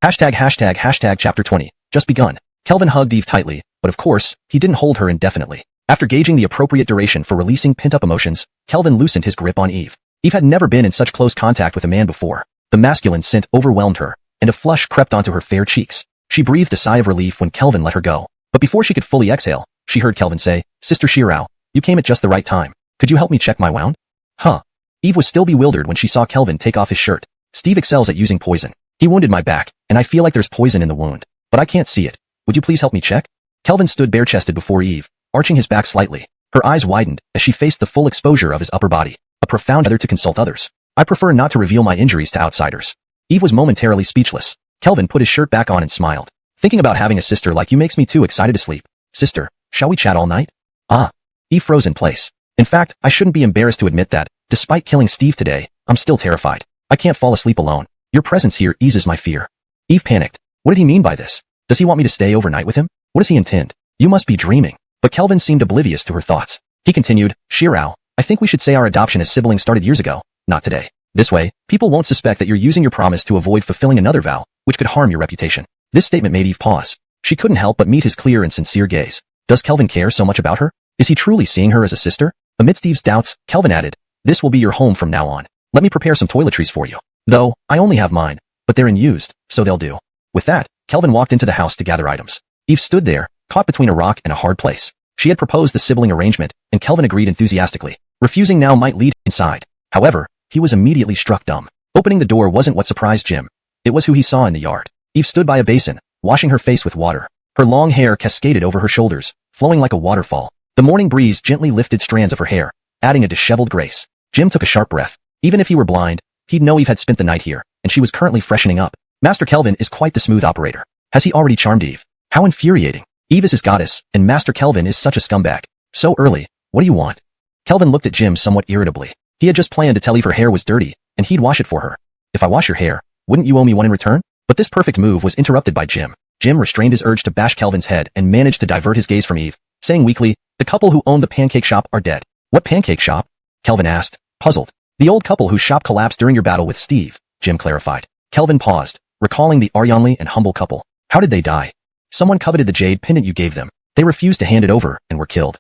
##### Chapter 20. Just begun. Kelvin hugged Eve tightly, but of course, he didn't hold her indefinitely. After gauging the appropriate duration for releasing pent-up emotions, Kelvin loosened his grip on Eve. Eve had never been in such close contact with a man before. The masculine scent overwhelmed her, and a flush crept onto her fair cheeks. She breathed a sigh of relief when Kelvin let her go. But before she could fully exhale, she heard Kelvin say, Sister Shirao, you came at just the right time. Could you help me check my wound? Huh. Eve was still bewildered when she saw Kelvin take off his shirt. Steve excels at using poison. He wounded my back, and I feel like there's poison in the wound. But I can't see it. Would you please help me check? Kelvin stood bare-chested before Eve, arching his back slightly. Her eyes widened as she faced the full exposure of his upper body, a profound desire to consult others. I prefer not to reveal my injuries to outsiders. Eve was momentarily speechless. Kelvin put his shirt back on and smiled. Thinking about having a sister like you makes me too excited to sleep. Sister, shall we chat all night? Ah. Eve froze in place. In fact, I shouldn't be embarrassed to admit that, despite killing Steve today, I'm still terrified. I can't fall asleep alone. Your presence here eases my fear. Eve panicked. What did he mean by this? Does he want me to stay overnight with him? What does he intend? You must be dreaming. But Kelvin seemed oblivious to her thoughts. He continued, Shirao, I think we should say our adoption as siblings started years ago, not today. This way, people won't suspect that you're using your promise to avoid fulfilling another vow, which could harm your reputation. This statement made Eve pause. She couldn't help but meet his clear and sincere gaze. Does Kelvin care so much about her? Is he truly seeing her as a sister? Amidst Eve's doubts, Kelvin added, this will be your home from now on. Let me prepare some toiletries for you. Though, I only have mine, but they're unused, so they'll do. With that, Kelvin walked into the house to gather items. Eve stood there, caught between a rock and a hard place. She had proposed the sibling arrangement, and Kelvin agreed enthusiastically. Refusing now might lead inside. However, he was immediately struck dumb. Opening the door wasn't what surprised Jim. It was who he saw in the yard. Eve stood by a basin, washing her face with water. Her long hair cascaded over her shoulders, flowing like a waterfall. The morning breeze gently lifted strands of her hair, adding a disheveled grace. Jim took a sharp breath. Even if he were blind, he'd know Eve had spent the night here, and she was currently freshening up. Master Kelvin is quite the smooth operator. Has he already charmed Eve? How infuriating. Eve is his goddess, and Master Kelvin is such a scumbag. So early. What do you want? Kelvin looked at Jim somewhat irritably. He had just planned to tell Eve her hair was dirty, and he'd wash it for her. If I wash your hair, wouldn't you owe me one in return? But this perfect move was interrupted by Jim. Jim restrained his urge to bash Kelvin's head and managed to divert his gaze from Eve, saying weakly, the couple who owned the pancake shop are dead. What pancake shop? Kelvin asked, puzzled. The old couple whose shop collapsed during your battle with Steve, Jim clarified. Kelvin paused, recalling the Aryanli and humble couple. How did they die? Someone coveted the jade pendant you gave them. They refused to hand it over and were killed.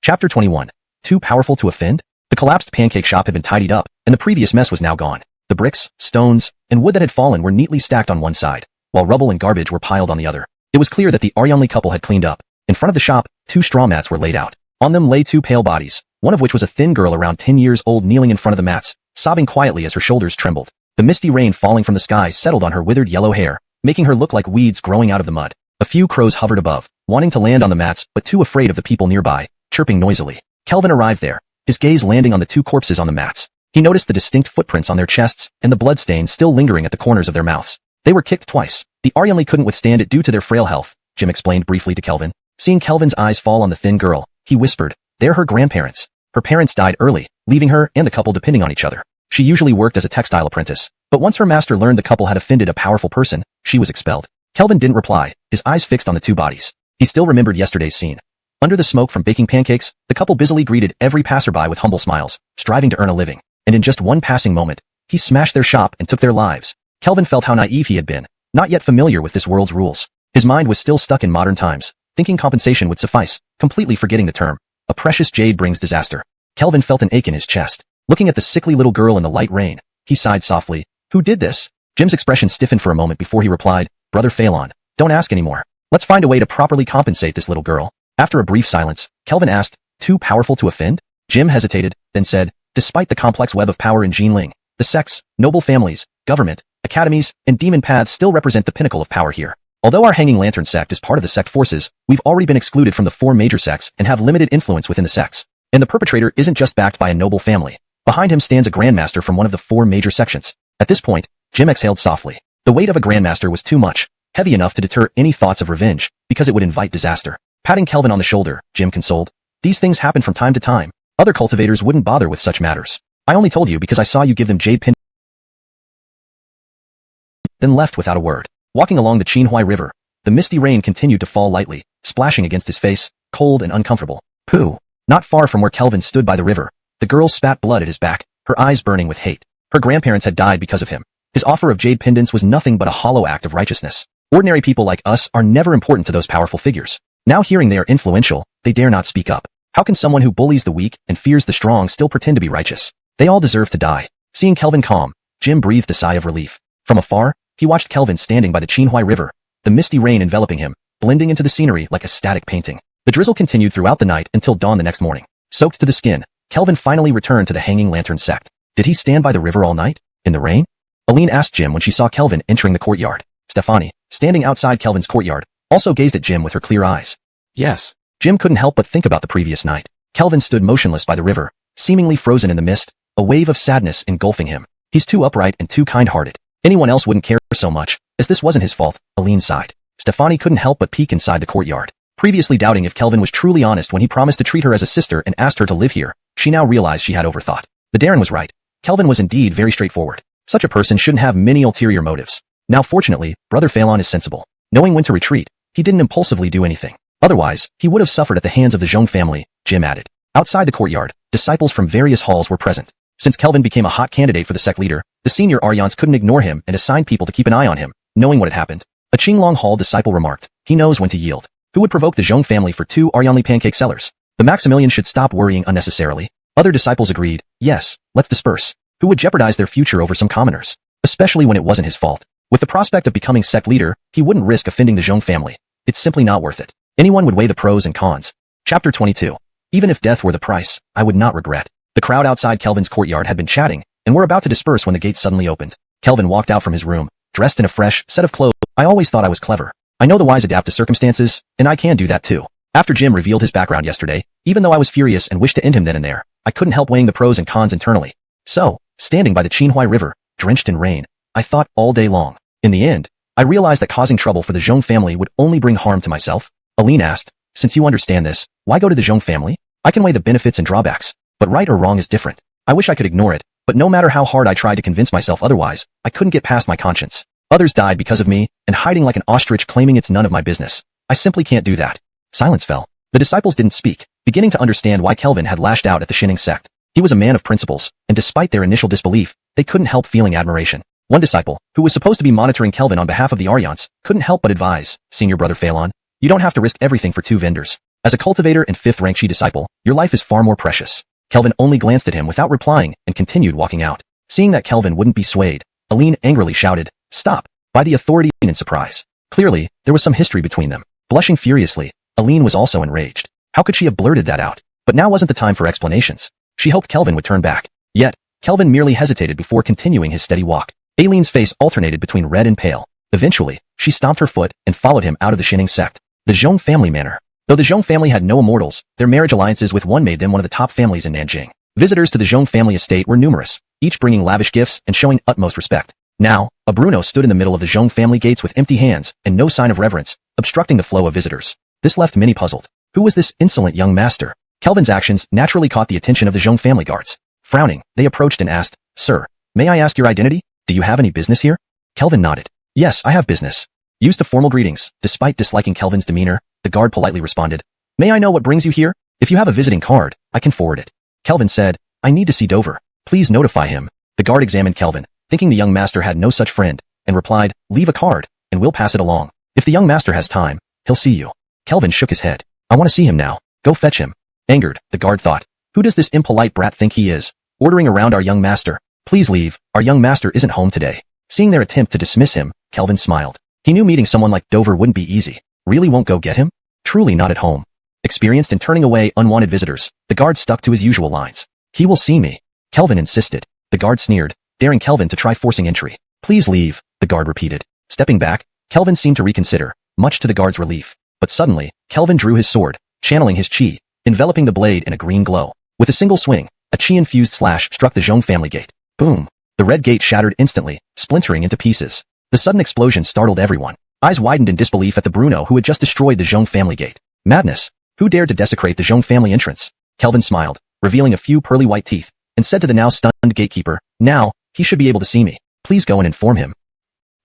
Chapter 21. Too powerful to offend? The collapsed pancake shop had been tidied up, and the previous mess was now gone. The bricks, stones, and wood that had fallen were neatly stacked on one side, while rubble and garbage were piled on the other. It was clear that the Aryanli couple had cleaned up. In front of the shop, 2 straw mats were laid out. On them lay 2 pale bodies, one of which was a thin girl around 10 years old kneeling in front of the mats, sobbing quietly as her shoulders trembled. The misty rain falling from the sky settled on her withered yellow hair, making her look like weeds growing out of the mud. A few crows hovered above, wanting to land on the mats but too afraid of the people nearby, chirping noisily. Kelvin arrived there, his gaze landing on the 2 corpses on the mats. He noticed the distinct footprints on their chests and the bloodstains still lingering at the corners of their mouths. They were kicked twice. The Aryanli couldn't withstand it due to their frail health, Jim explained briefly to Kelvin. Seeing Kelvin's eyes fall on the thin girl, he whispered, they're her grandparents. Her parents died early, leaving her and the couple depending on each other. She usually worked as a textile apprentice, but once her master learned the couple had offended a powerful person, she was expelled. Kelvin didn't reply, his eyes fixed on the 2 bodies. He still remembered yesterday's scene. Under the smoke from baking pancakes, the couple busily greeted every passerby with humble smiles, striving to earn a living. And in just one passing moment, he smashed their shop and took their lives. Kelvin felt how naive he had been, not yet familiar with this world's rules. His mind was still stuck in modern times, thinking compensation would suffice, completely forgetting the term. A precious jade brings disaster. Kelvin felt an ache in his chest. Looking at the sickly little girl in the light rain, he sighed softly. Who did this? Jim's expression stiffened for a moment before he replied, Brother Phelan, don't ask anymore. Let's find a way to properly compensate this little girl. After a brief silence, Kelvin asked, too powerful to offend? Jim hesitated, then said, despite the complex web of power in Jinling, the sects, noble families, government, academies, and demon paths still represent the pinnacle of power here. Although our Hanging Lantern sect is part of the sect forces, we've already been excluded from the 4 major sects and have limited influence within the sects. And the perpetrator isn't just backed by a noble family. Behind him stands a grandmaster from one of the 4 major sections. At this point, Jim exhaled softly. The weight of a grandmaster was too much, heavy enough to deter any thoughts of revenge, because it would invite disaster. Patting Kelvin on the shoulder, Jim consoled. These things happen from time to time. Other cultivators wouldn't bother with such matters. I only told you because I saw you give them jade pin, then left without a word. Walking along the Xuanhuan River, the misty rain continued to fall lightly, splashing against his face, cold and uncomfortable. Pooh! Not far from where Kelvin stood by the river, the girl spat blood at his back, her eyes burning with hate. Her grandparents had died because of him. His offer of jade pendants was nothing but a hollow act of righteousness. Ordinary people like us are never important to those powerful figures. Now hearing they are influential, they dare not speak up. How can someone who bullies the weak and fears the strong still pretend to be righteous? They all deserve to die. Seeing Kelvin calm, Jim breathed a sigh of relief. From afar, he watched Kelvin standing by the Xuanhuan River, the misty rain enveloping him, blending into the scenery like a static painting. The drizzle continued throughout the night until dawn the next morning. Soaked to the skin, Kelvin finally returned to the Hanging Lantern sect. Did he stand by the river all night? In the rain? Aline asked Jim when she saw Kelvin entering the courtyard. Stefani, standing outside Kelvin's courtyard, also gazed at Jim with her clear eyes. Yes. Jim couldn't help but think about the previous night. Kelvin stood motionless by the river, seemingly frozen in the mist, a wave of sadness engulfing him. He's too upright and too kind-hearted. Anyone else wouldn't care so much, as this wasn't his fault, Aline sighed. Stefani couldn't help but peek inside the courtyard. Previously doubting if Kelvin was truly honest when he promised to treat her as a sister and asked her to live here, she now realized she had overthought. The Darren was right. Kelvin was indeed very straightforward. Such a person shouldn't have many ulterior motives. Now fortunately, Brother Phelan is sensible. Knowing when to retreat, he didn't impulsively do anything. Otherwise, he would have suffered at the hands of the Zhong family, Jim added. Outside the courtyard, disciples from various halls were present. Since Kelvin became a hot candidate for the sect leader, the senior Aryans couldn't ignore him and assigned people to keep an eye on him. Knowing what had happened, a Qinglong Hall disciple remarked, he knows when to yield. Who would provoke the Zhong family for 2 Aryanli pancake sellers? The Maximilian should stop worrying unnecessarily. Other disciples agreed, yes, let's disperse. Who would jeopardize their future over some commoners? Especially when it wasn't his fault. With the prospect of becoming sect leader, he wouldn't risk offending the Zhong family. It's simply not worth it. Anyone would weigh the pros and cons. Chapter 22. Even if death were the price, I would not regret. The crowd outside Kelvin's courtyard had been chatting, and were about to disperse when the gate suddenly opened. Kelvin walked out from his room, dressed in a fresh set of clothes. I always thought I was clever. I know the wise adapt to circumstances, and I can do that too. After Jim revealed his background yesterday, even though I was furious and wished to end him then and there, I couldn't help weighing the pros and cons internally. So, standing by the Xuanhuan River, drenched in rain. I thought all day long. In the end, I realized that causing trouble for the Zhong family would only bring harm to myself. Aline asked, since you understand this, why go to the Zhong family? I can weigh the benefits and drawbacks, but right or wrong is different. I wish I could ignore it, but no matter how hard I tried to convince myself otherwise, I couldn't get past my conscience. Others died because of me, and hiding like an ostrich claiming it's none of my business. I simply can't do that. Silence fell. The disciples didn't speak, beginning to understand why Kelvin had lashed out at the Xining sect. He was a man of principles, and despite their initial disbelief, they couldn't help feeling admiration. One disciple, who was supposed to be monitoring Kelvin on behalf of the Aryans, couldn't help but advise, Senior Brother Phelan, you don't have to risk everything for 2 vendors. As a cultivator and 5th rank Shi disciple, your life is far more precious. Kelvin only glanced at him without replying and continued walking out. Seeing that Kelvin wouldn't be swayed, Aline angrily shouted, stop, by the authority in surprise. Clearly, there was some history between them. Blushing furiously, Aline was also enraged. How could she have blurted that out? But now wasn't the time for explanations. She hoped Kelvin would turn back. Yet, Kelvin merely hesitated before continuing his steady walk. Aline's face alternated between red and pale. Eventually, she stomped her foot and followed him out of the Xining sect. The Zhong family manor. Though the Zhong family had no immortals, their marriage alliances with one made them one of the top families in Nanjing. Visitors to the Zhong family estate were numerous, each bringing lavish gifts and showing utmost respect. Now, a Bruno stood in the middle of the Zhong family gates with empty hands and no sign of reverence, obstructing the flow of visitors. This left many puzzled. Who was this insolent young master? Kelvin's actions naturally caught the attention of the Zhong family guards. Frowning, they approached and asked, Sir, may I ask your identity? Do you have any business here? Kelvin nodded. Yes, I have business. Used to formal greetings, despite disliking Kelvin's demeanor, the guard politely responded, May I know what brings you here? If you have a visiting card, I can forward it. Kelvin said, I need to see Dover. Please notify him. The guard examined Kelvin, thinking the young master had no such friend, and replied, Leave a card, and we'll pass it along. If the young master has time, he'll see you. Kelvin shook his head. I want to see him now. Go fetch him. Angered, the guard thought, who does this impolite brat think he is? Ordering around our young master. Please leave, our young master isn't home today. Seeing their attempt to dismiss him, Kelvin smiled. He knew meeting someone like Dover wouldn't be easy. Really won't go get him? Truly not at home. Experienced in turning away unwanted visitors, the guard stuck to his usual lines. He will see me. Kelvin insisted. The guard sneered, daring Kelvin to try forcing entry. Please leave, the guard repeated. Stepping back, Kelvin seemed to reconsider, much to the guard's relief. But suddenly, Kelvin drew his sword, channeling his chi, enveloping the blade in a green glow. With a single swing, a chi-infused slash struck the Zhong family gate. Boom! The red gate shattered instantly, splintering into pieces. The sudden explosion startled everyone. Eyes widened in disbelief at the Bruno who had just destroyed the Zhong family gate. Madness! Who dared to desecrate the Zhong family entrance? Kelvin smiled, revealing a few pearly white teeth, and said to the now stunned gatekeeper, Now, he should be able to see me. Please go and inform him.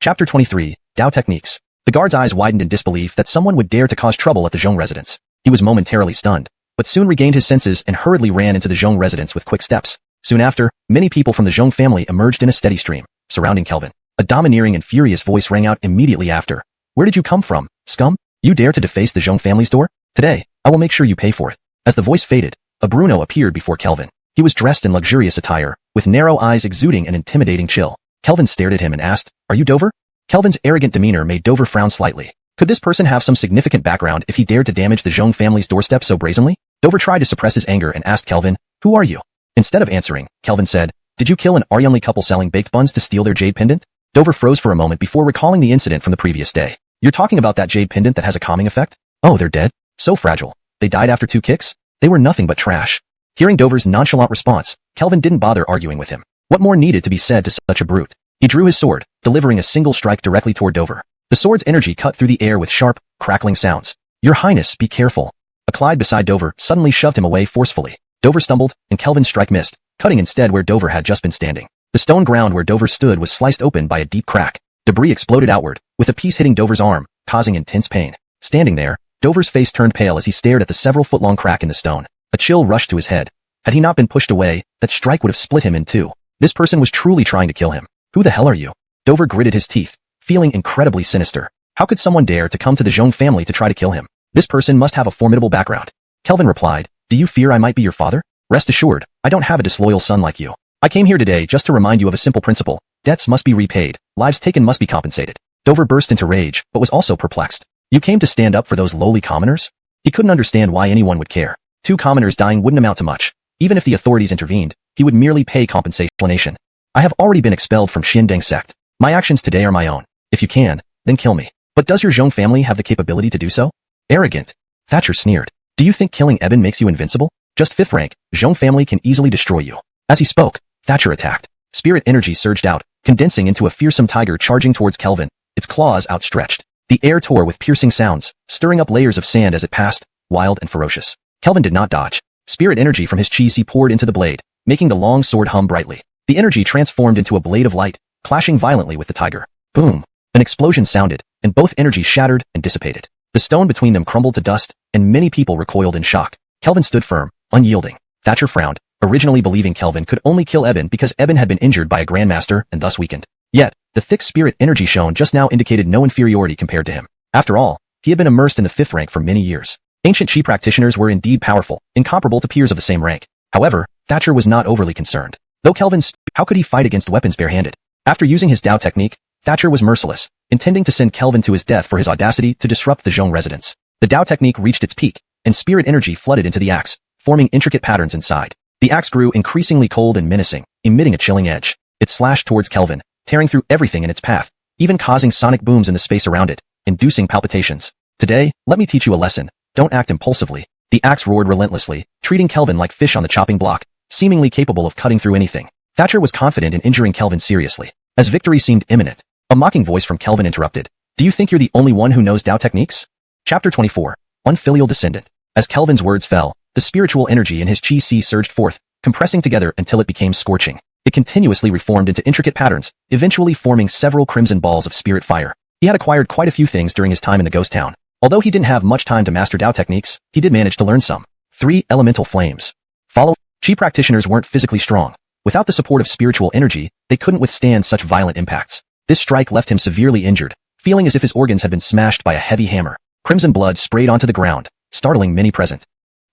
Chapter 23, Dao Techniques. The guard's eyes widened in disbelief that someone would dare to cause trouble at the Zhong residence. He was momentarily stunned, but soon regained his senses and hurriedly ran into the Zhong residence with quick steps. Soon after, many people from the Zhong family emerged in a steady stream, surrounding Kelvin. A domineering and furious voice rang out immediately after. Where did you come from, scum? You dare to deface the Zhong family's door? Today, I will make sure you pay for it. As the voice faded, a Bruno appeared before Kelvin. He was dressed in luxurious attire, with narrow eyes exuding an intimidating chill. Kelvin stared at him and asked, Are you Dover? Kelvin's arrogant demeanor made Dover frown slightly. Could this person have some significant background if he dared to damage the Zhong family's doorstep so brazenly? Dover tried to suppress his anger and asked Kelvin, Who are you? Instead of answering, Kelvin said, Did you kill an Aryanli couple selling baked buns to steal their jade pendant? Dover froze for a moment before recalling the incident from the previous day. You're talking about that jade pendant that has a calming effect? Oh, they're dead? So fragile. They died after 2 kicks? They were nothing but trash. Hearing Dover's nonchalant response, Kelvin didn't bother arguing with him. What more needed to be said to such a brute? He drew his sword, delivering a single strike directly toward Dover. The sword's energy cut through the air with sharp, crackling sounds. Your Highness, be careful. A Clyde beside Dover suddenly shoved him away forcefully. Dover stumbled, and Kelvin's strike missed, cutting instead where Dover had just been standing. The stone ground where Dover stood was sliced open by a deep crack. Debris exploded outward, with a piece hitting Dover's arm, causing intense pain. Standing there, Dover's face turned pale as he stared at the several-foot-long crack in the stone. A chill rushed to his head. Had he not been pushed away, that strike would have split him in 2. This person was truly trying to kill him. Who the hell are you? Dover gritted his teeth, feeling incredibly sinister. How could someone dare to come to the Zhong family to try to kill him? This person must have a formidable background. Kelvin replied, Do you fear I might be your father? Rest assured, I don't have a disloyal son like you. I came here today just to remind you of a simple principle. Debts must be repaid, lives taken must be compensated. Dover burst into rage, but was also perplexed. You came to stand up for those lowly commoners? He couldn't understand why anyone would care. 2 commoners dying wouldn't amount to much. Even if the authorities intervened, he would merely pay compensation. I have already been expelled from Xiandeng sect. My actions today are my own. If you can, then kill me. But does your Zhong family have the capability to do so? Arrogant. Thatcher sneered. Do you think killing Eben makes you invincible? Just 5th rank, Zhong family can easily destroy you. As he spoke, Thatcher attacked. Spirit energy surged out, condensing into a fearsome tiger charging towards Kelvin, its claws outstretched. The air tore with piercing sounds, stirring up layers of sand as it passed, wild and ferocious. Kelvin did not dodge. Spirit energy from his chi poured into the blade, making the long sword hum brightly. The energy transformed into a blade of light, clashing violently with the tiger. Boom! An explosion sounded, and both energies shattered and dissipated. The stone between them crumbled to dust, and many people recoiled in shock. Kelvin stood firm, unyielding. Thatcher frowned, originally believing Kelvin could only kill Eben because Eben had been injured by a grandmaster and thus weakened. Yet, the thick spirit energy shown just now indicated no inferiority compared to him. After all, he had been immersed in the 5th rank for many years. Ancient chi practitioners were indeed powerful, incomparable to peers of the same rank. However, Thatcher was not overly concerned. Though how could he fight against weapons barehanded? After using his Dao technique, Thatcher was merciless, intending to send Kelvin to his death for his audacity to disrupt the Zhong residence. The Dao technique reached its peak, and spirit energy flooded into the axe, forming intricate patterns inside. The axe grew increasingly cold and menacing, emitting a chilling edge. It slashed towards Kelvin, tearing through everything in its path, even causing sonic booms in the space around it, inducing palpitations. Today, let me teach you a lesson. Don't act impulsively. The axe roared relentlessly, treating Kelvin like fish on the chopping block, seemingly capable of cutting through anything. Thatcher was confident in injuring Kelvin seriously, as victory seemed imminent. A mocking voice from Kelvin interrupted. Do you think you're the only one who knows Dao techniques? Chapter 24. Unfilial Descendant. As Kelvin's words fell, the spiritual energy in his chi surged forth, compressing together until it became scorching. It continuously reformed into intricate patterns, eventually forming several crimson balls of spirit fire. He had acquired quite a few things during his time in the ghost town. Although he didn't have much time to master Dao techniques, he did manage to learn some. 3 elemental flames. Chi practitioners weren't physically strong. Without the support of spiritual energy, they couldn't withstand such violent impacts. This strike left him severely injured, feeling as if his organs had been smashed by a heavy hammer. Crimson blood sprayed onto the ground, startling many present.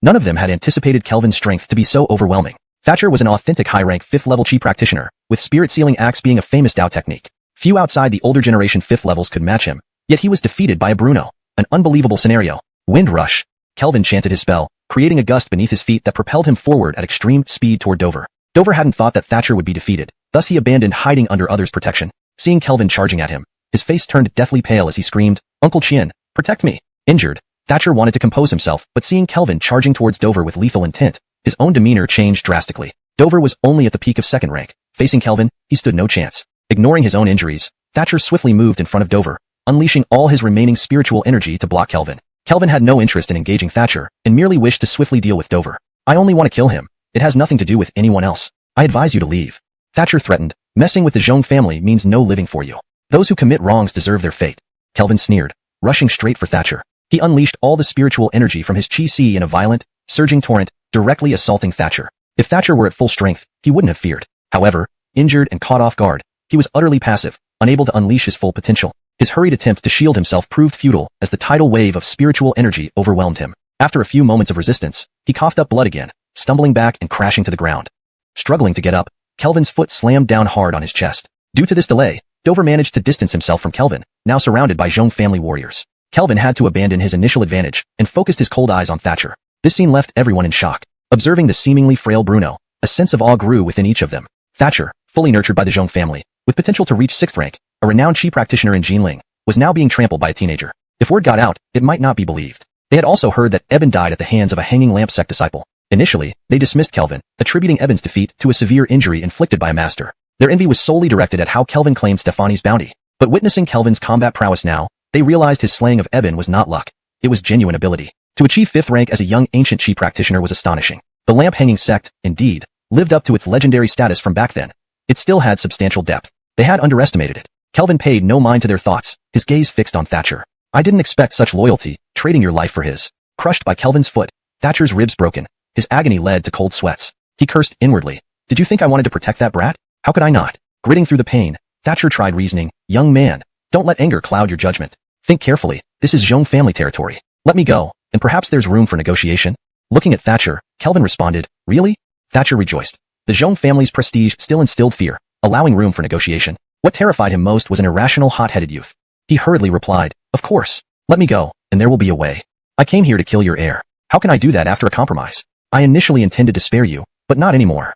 None of them had anticipated Kelvin's strength to be so overwhelming. Thatcher was an authentic high-rank 5th-level chi practitioner, with spirit-sealing axe being a famous Dao technique. Few outside the older generation 5th levels could match him, yet he was defeated by a Bruno. An unbelievable scenario. Wind rush. Kelvin chanted his spell, creating a gust beneath his feet that propelled him forward at extreme speed toward Dover. Dover hadn't thought that Thatcher would be defeated, thus he abandoned hiding under others' protection. Seeing Kelvin charging at him, his face turned deathly pale as he screamed, "Uncle Chien, protect me!" Injured, Thatcher wanted to compose himself, but seeing Kelvin charging towards Dover with lethal intent, his own demeanor changed drastically. Dover was only at the peak of 2nd rank. Facing Kelvin, he stood no chance. Ignoring his own injuries, Thatcher swiftly moved in front of Dover, unleashing all his remaining spiritual energy to block Kelvin. Kelvin had no interest in engaging Thatcher, and merely wished to swiftly deal with Dover. I only want to kill him. It has nothing to do with anyone else. I advise you to leave. Thatcher threatened. Messing with the Zhong family means no living for you. Those who commit wrongs deserve their fate. Kelvin sneered, rushing straight for Thatcher. He unleashed all the spiritual energy from his chi in a violent, surging torrent, directly assaulting Thatcher. If Thatcher were at full strength, he wouldn't have feared. However, injured and caught off guard, he was utterly passive, unable to unleash his full potential. His hurried attempt to shield himself proved futile as the tidal wave of spiritual energy overwhelmed him. After a few moments of resistance, he coughed up blood again, stumbling back and crashing to the ground. Struggling to get up, Kelvin's foot slammed down hard on his chest. Due to this delay, Dover managed to distance himself from Kelvin, now surrounded by Zhong family warriors. Kelvin had to abandon his initial advantage and focused his cold eyes on Thatcher. This scene left everyone in shock. Observing the seemingly frail Bruno, a sense of awe grew within each of them. Thatcher, fully nurtured by the Zhong family, with potential to reach 6th rank, a renowned chi practitioner in Jinling, was now being trampled by a teenager. If word got out, it might not be believed. They had also heard that Eben died at the hands of a hanging lamp sect disciple. Initially, they dismissed Kelvin, attributing Eben's defeat to a severe injury inflicted by a master. Their envy was solely directed at how Kelvin claimed Stefani's bounty. But witnessing Kelvin's combat prowess now, they realized his slaying of Eben was not luck. It was genuine ability. To achieve 5th rank as a young ancient chi practitioner was astonishing. The lamp-hanging sect, indeed, lived up to its legendary status from back then. It still had substantial depth. They had underestimated it. Kelvin paid no mind to their thoughts, his gaze fixed on Thatcher. I didn't expect such loyalty, trading your life for his. Crushed by Kelvin's foot, Thatcher's ribs broken. His agony led to cold sweats. He cursed inwardly. Did you think I wanted to protect that brat? How could I not? Gritting through the pain, Thatcher tried reasoning. Young man, don't let anger cloud your judgment. Think carefully. This is Zhong family territory. Let me go, and perhaps there's room for negotiation. Looking at Thatcher, Kelvin responded, really? Thatcher rejoiced. The Zhong family's prestige still instilled fear, allowing room for negotiation. What terrified him most was an irrational, hot-headed youth. He hurriedly replied, of course. Let me go, and there will be a way. I came here to kill your heir. How can I do that after a compromise? I initially intended to spare you, but not anymore.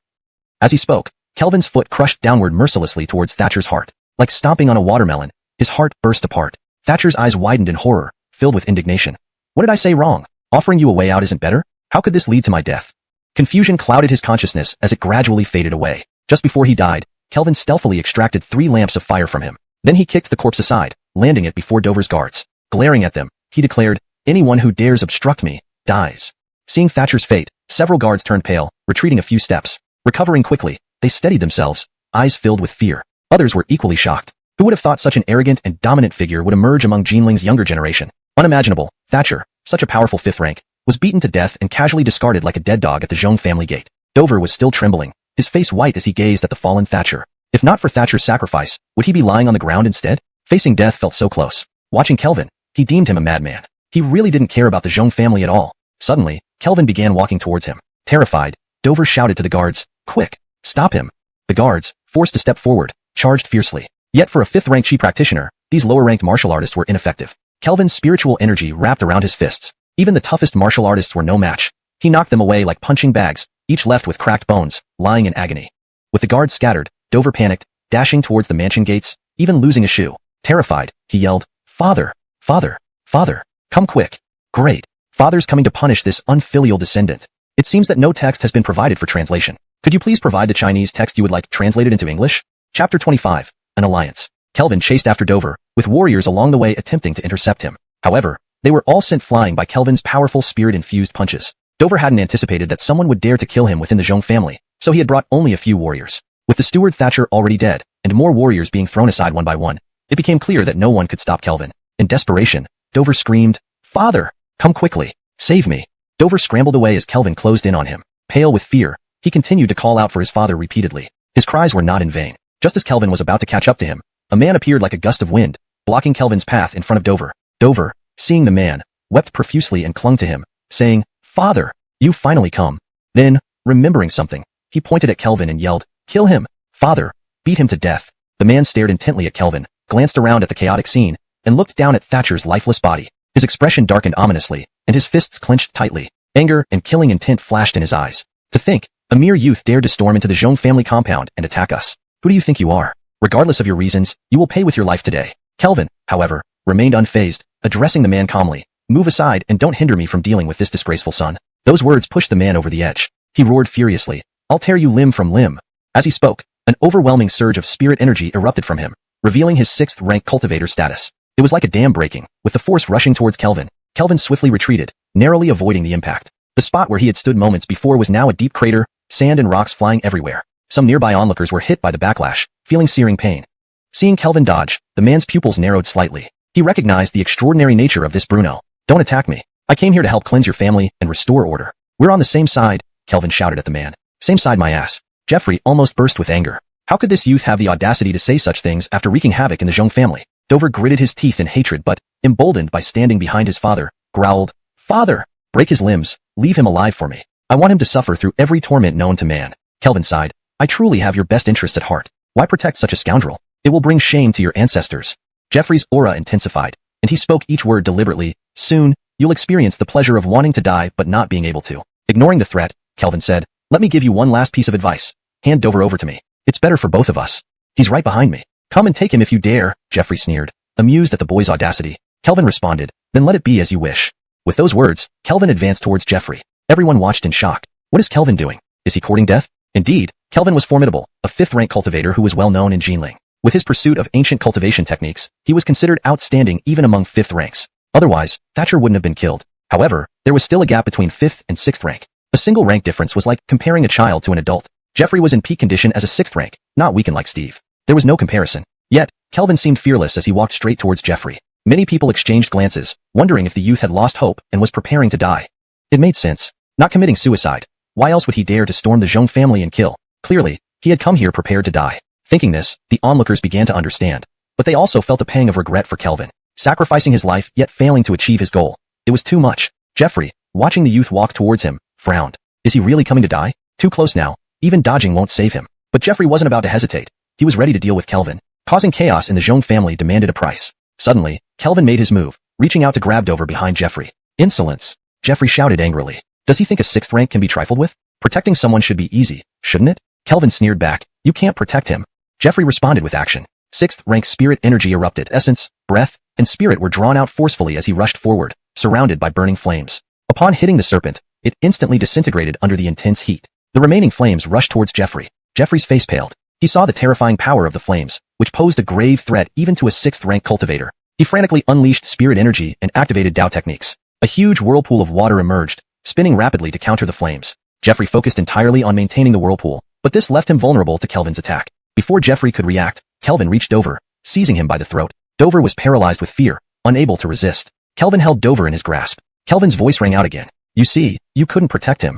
As he spoke, Kelvin's foot crushed downward mercilessly towards Thatcher's heart. Like stomping on a watermelon, his heart burst apart. Thatcher's eyes widened in horror, filled with indignation. What did I say wrong? Offering you a way out isn't better? How could this lead to my death? Confusion clouded his consciousness as it gradually faded away. Just before he died, Kelvin stealthily extracted 3 lamps of fire from him. Then he kicked the corpse aside, landing it before Dover's guards. Glaring at them, he declared, "Anyone who dares obstruct me, dies." Seeing Thatcher's fate, several guards turned pale, retreating a few steps. Recovering quickly, they steadied themselves, eyes filled with fear. Others were equally shocked. Who would have thought such an arrogant and dominant figure would emerge among Jinling's younger generation? Unimaginable. Thatcher, such a powerful 5th rank, was beaten to death and casually discarded like a dead dog at the Zhong family gate. Dover was still trembling, his face white as he gazed at the fallen Thatcher. If not for Thatcher's sacrifice, would he be lying on the ground instead? Facing death felt so close. Watching Kelvin, he deemed him a madman. He really didn't care about the Zhong family at all. Suddenly, Kelvin began walking towards him. Terrified, Dover shouted to the guards, "Quick! Stop him!" The guards, forced to step forward, charged fiercely. Yet for a 5th-rank chi practitioner, these lower-ranked martial artists were ineffective. Kelvin's spiritual energy wrapped around his fists. Even the toughest martial artists were no match. He knocked them away like punching bags, each left with cracked bones, lying in agony. With the guards scattered, Dover panicked, dashing towards the mansion gates, even losing a shoe. Terrified, he yelled, "Father! Father! Father! Come quick! Great! Father's coming to punish this unfilial descendant." It seems that no text has been provided for translation. Could you please provide the Chinese text you would like translated into English? Chapter 25. An Alliance. Kelvin chased after Dover, with warriors along the way attempting to intercept him. However, they were all sent flying by Kelvin's powerful spirit-infused punches. Dover hadn't anticipated that someone would dare to kill him within the Zhong family, so he had brought only a few warriors. With the steward Thatcher already dead, and more warriors being thrown aside one by one, it became clear that no one could stop Kelvin. In desperation, Dover screamed, "Father! Come quickly! Save me!" Dover scrambled away as Kelvin closed in on him. Pale with fear, he continued to call out for his father repeatedly. His cries were not in vain. Just as Kelvin was about to catch up to him, a man appeared like a gust of wind, blocking Kelvin's path in front of Dover. Dover, seeing the man, wept profusely and clung to him, saying, "Father, you've finally come." Then, remembering something, he pointed at Kelvin and yelled, "Kill him! Father! Beat him to death!" The man stared intently at Kelvin, glanced around at the chaotic scene, and looked down at Thatcher's lifeless body. His expression darkened ominously, and his fists clenched tightly. Anger and killing intent flashed in his eyes. To think, a mere youth dared to storm into the Zhong family compound and attack us. Who do you think you are? Regardless of your reasons, you will pay with your life today. Kelvin, however, remained unfazed, addressing the man calmly. "Move aside and don't hinder me from dealing with this disgraceful son." Those words pushed the man over the edge. He roared furiously, "I'll tear you limb from limb." As he spoke, an overwhelming surge of spirit energy erupted from him, revealing his 6th-rank cultivator status. It was like a dam breaking, with the force rushing towards Kelvin. Kelvin swiftly retreated, narrowly avoiding the impact. The spot where he had stood moments before was now a deep crater, sand and rocks flying everywhere. Some nearby onlookers were hit by the backlash, feeling searing pain. Seeing Kelvin dodge, the man's pupils narrowed slightly. He recognized the extraordinary nature of this Bruno. "Don't attack me. I came here to help cleanse your family and restore order." "We're on the same side," Kelvin shouted at the man. "Same side, my ass." Jeffrey almost burst with anger. How could this youth have the audacity to say such things after wreaking havoc in the Zhong family? Dover gritted his teeth in hatred but, emboldened by standing behind his father, growled, "Father! Break his limbs, leave him alive for me. I want him to suffer through every torment known to man." Kelvin sighed, "I truly have your best interest at heart. Why protect such a scoundrel? It will bring shame to your ancestors." Jeffrey's aura intensified, and he spoke each word deliberately. "Soon, you'll experience the pleasure of wanting to die but not being able to." Ignoring the threat, Kelvin said, "Let me give you one last piece of advice. Hand Dover over to me. It's better for both of us. He's right behind me. Come and take him if you dare." Jeffrey sneered, amused at the boy's audacity. Kelvin responded, "Then let it be as you wish." With those words, Kelvin advanced towards Jeffrey. Everyone watched in shock. What is Kelvin doing? Is he courting death? Indeed, Kelvin was formidable, a 5th-rank cultivator who was well known in Jinling. With his pursuit of ancient cultivation techniques, he was considered outstanding even among 5th ranks. Otherwise, Thatcher wouldn't have been killed. However, there was still a gap between 5th and 6th rank. A single rank difference was like comparing a child to an adult. Jeffrey was in peak condition as a 6th rank, not weakened like Steve. There was no comparison. Yet, Kelvin seemed fearless as he walked straight towards Jeffrey. Many people exchanged glances, wondering if the youth had lost hope and was preparing to die. It made sense. Not committing suicide. Why else would he dare to storm the Zhong family and kill? Clearly, he had come here prepared to die. Thinking this, the onlookers began to understand. But they also felt a pang of regret for Kelvin. Sacrificing his life yet failing to achieve his goal. It was too much. Jeffrey, watching the youth walk towards him, frowned. Is he really coming to die? Too close now. Even dodging won't save him. But Jeffrey wasn't about to hesitate. He was ready to deal with Kelvin. Causing chaos in the Zhong family demanded a price. Suddenly, Kelvin made his move, reaching out to grab Dover behind Jeffrey. "Insolence!" Jeffrey shouted angrily. Does he think a 6th rank can be trifled with? Protecting someone should be easy, shouldn't it? Kelvin sneered back. "You can't protect him." Jeffrey responded with action. 6th rank spirit energy erupted. Essence, breath, and spirit were drawn out forcefully as he rushed forward, surrounded by burning flames. Upon hitting the serpent, it instantly disintegrated under the intense heat. The remaining flames rushed towards Jeffrey. Jeffrey's face paled. He saw the terrifying power of the flames, which posed a grave threat even to a 6th-rank cultivator. He frantically unleashed spirit energy and activated Dao techniques. A huge whirlpool of water emerged, spinning rapidly to counter the flames. Jeffrey focused entirely on maintaining the whirlpool, but this left him vulnerable to Kelvin's attack. Before Jeffrey could react, Kelvin reached over, seizing him by the throat. Dover was paralyzed with fear, unable to resist. Kelvin held Dover in his grasp. Kelvin's voice rang out again. You see, you couldn't protect him.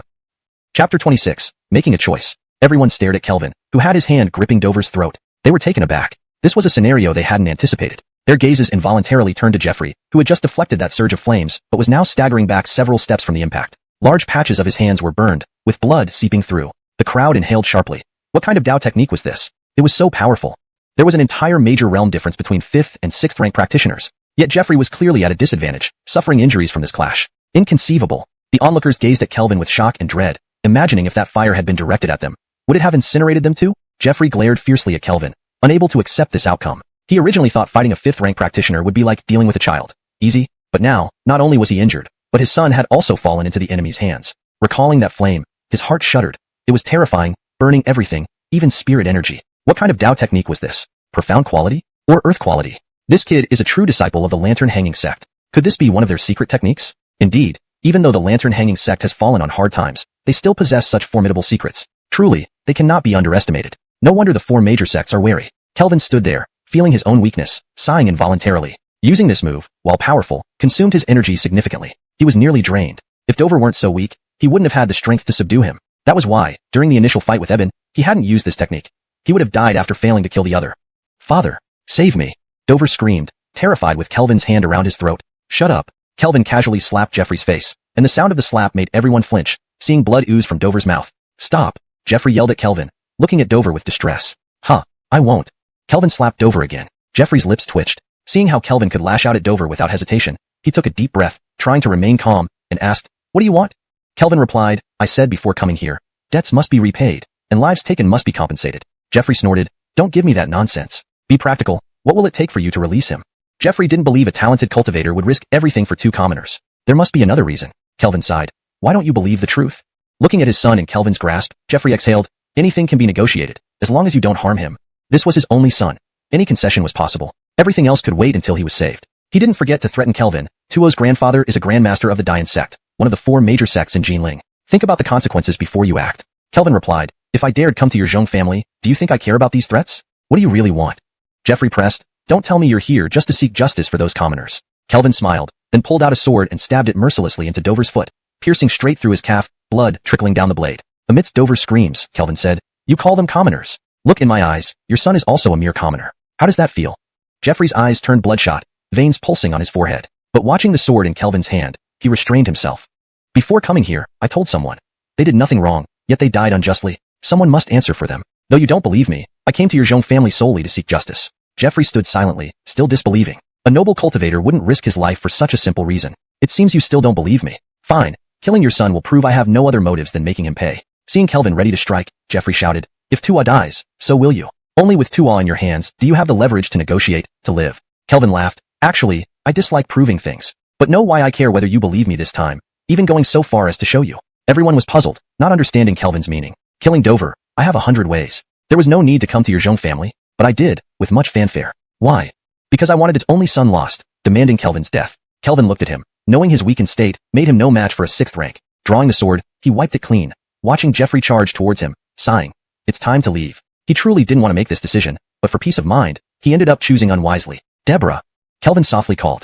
Chapter 26. Making a choice. Everyone stared at Kelvin, who had his hand gripping Dover's throat. They were taken aback. This was a scenario they hadn't anticipated. Their gazes involuntarily turned to Jeffrey, who had just deflected that surge of flames, but was now staggering back several steps from the impact. Large patches of his hands were burned, with blood seeping through. The crowd inhaled sharply. What kind of Dao technique was this? It was so powerful. There was an entire major realm difference between 5th and 6th rank practitioners. Yet Jeffrey was clearly at a disadvantage, suffering injuries from this clash. Inconceivable. The onlookers gazed at Kelvin with shock and dread, imagining if that fire had been directed at them. Would it have incinerated them too? Jeffrey glared fiercely at Kelvin, unable to accept this outcome. He originally thought fighting a 5th rank practitioner would be like dealing with a child. Easy, but now, not only was he injured, but his son had also fallen into the enemy's hands. Recalling that flame, his heart shuddered. It was terrifying, burning everything, even spirit energy. What kind of Dao technique was this? Profound quality? Or earth quality? This kid is a true disciple of the lantern hanging sect. Could this be one of their secret techniques? Indeed, even though the lantern hanging sect has fallen on hard times, they still possess such formidable secrets. Truly, they cannot be underestimated. No wonder the 4 major sects are wary. Kelvin stood there, feeling his own weakness, sighing involuntarily. Using this move, while powerful, consumed his energy significantly. He was nearly drained. If Dover weren't so weak, he wouldn't have had the strength to subdue him. That was why, during the initial fight with Eben, he hadn't used this technique. He would have died after failing to kill the other. Father, save me. Dover screamed, terrified with Kelvin's hand around his throat. Shut up. Kelvin casually slapped Jeffrey's face, and the sound of the slap made everyone flinch, seeing blood ooze from Dover's mouth. Stop. Jeffrey yelled at Kelvin, looking at Dover with distress. Huh, I won't. Kelvin slapped Dover again. Jeffrey's lips twitched. Seeing how Kelvin could lash out at Dover without hesitation, he took a deep breath, trying to remain calm, and asked, What do you want? Kelvin replied, I said before coming here, debts must be repaid, and lives taken must be compensated. Jeffrey snorted, Don't give me that nonsense. Be practical. What will it take for you to release him? Jeffrey didn't believe a talented cultivator would risk everything for 2 commoners. There must be another reason. Kelvin sighed. Why don't you believe the truth? Looking at his son in Kelvin's grasp, Jeffrey exhaled, Anything can be negotiated, as long as you don't harm him. This was his only son. Any concession was possible. Everything else could wait until he was saved. He didn't forget to threaten Kelvin. Tuo's grandfather is a grandmaster of the Dian sect, one of the 4 major sects in Jinling. Think about the consequences before you act. Kelvin replied, If I dared come to your Zhong family, do you think I care about these threats? What do you really want? Jeffrey pressed, Don't tell me you're here just to seek justice for those commoners. Kelvin smiled, then pulled out a sword and stabbed it mercilessly into Dover's foot, piercing straight through his calf, blood trickling down the blade. Amidst Dover's screams, Kelvin said, You call them commoners. Look in my eyes, your son is also a mere commoner. How does that feel? Jeffrey's eyes turned bloodshot, veins pulsing on his forehead. But watching the sword in Kelvin's hand, he restrained himself. Before coming here, I told someone. They did nothing wrong, yet they died unjustly. Someone must answer for them. Though you don't believe me, I came to your Zhong family solely to seek justice. Jeffrey stood silently, still disbelieving. A noble cultivator wouldn't risk his life for such a simple reason. It seems you still don't believe me. Fine. Killing your son will prove I have no other motives than making him pay. Seeing Kelvin ready to strike, Jeffrey shouted, If Tua dies, so will you. Only with Tua in your hands do you have the leverage to negotiate, to live. Kelvin laughed. Actually, I dislike proving things. But know why I care whether you believe me this time, even going so far as to show you. Everyone was puzzled, not understanding Kelvin's meaning. Killing Dover, I have 100 ways. There was no need to come to your Zhong family, but I did, with much fanfare. Why? Because I wanted its only son lost, demanding Kelvin's death. Kelvin looked at him, knowing his weakened state made him no match for a 6th rank. Drawing the sword, he wiped it clean, watching Jeffrey charge towards him, sighing. It's time to leave. He truly didn't want to make this decision, but for peace of mind, he ended up choosing unwisely. Deborah. Kelvin softly called.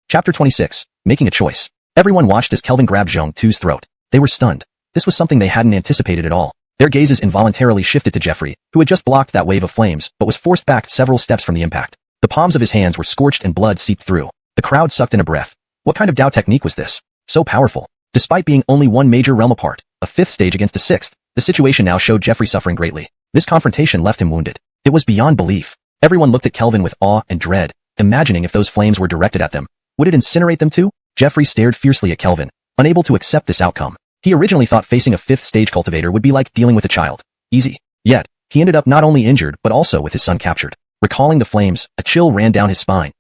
Chapter 26. Making a choice. Everyone watched as Kelvin grabbed Zhong Tu's throat. They were stunned. This was something they hadn't anticipated at all. Their gazes involuntarily shifted to Jeffrey, who had just blocked that wave of flames, but was forced back several steps from the impact. The palms of his hands were scorched and blood seeped through. The crowd sucked in a breath. What kind of Dao technique was this? So powerful. Despite being only one major realm apart, a 5th stage against a 6th, the situation now showed Jeffrey suffering greatly. This confrontation left him wounded. It was beyond belief. Everyone looked at Kelvin with awe and dread, imagining if those flames were directed at them. Would it incinerate them too? Jeffrey stared fiercely at Kelvin, unable to accept this outcome. He originally thought facing a 5th stage cultivator would be like dealing with a child. Easy. Yet, he ended up not only injured but also with his son captured. Recalling the flames, a chill ran down his spine.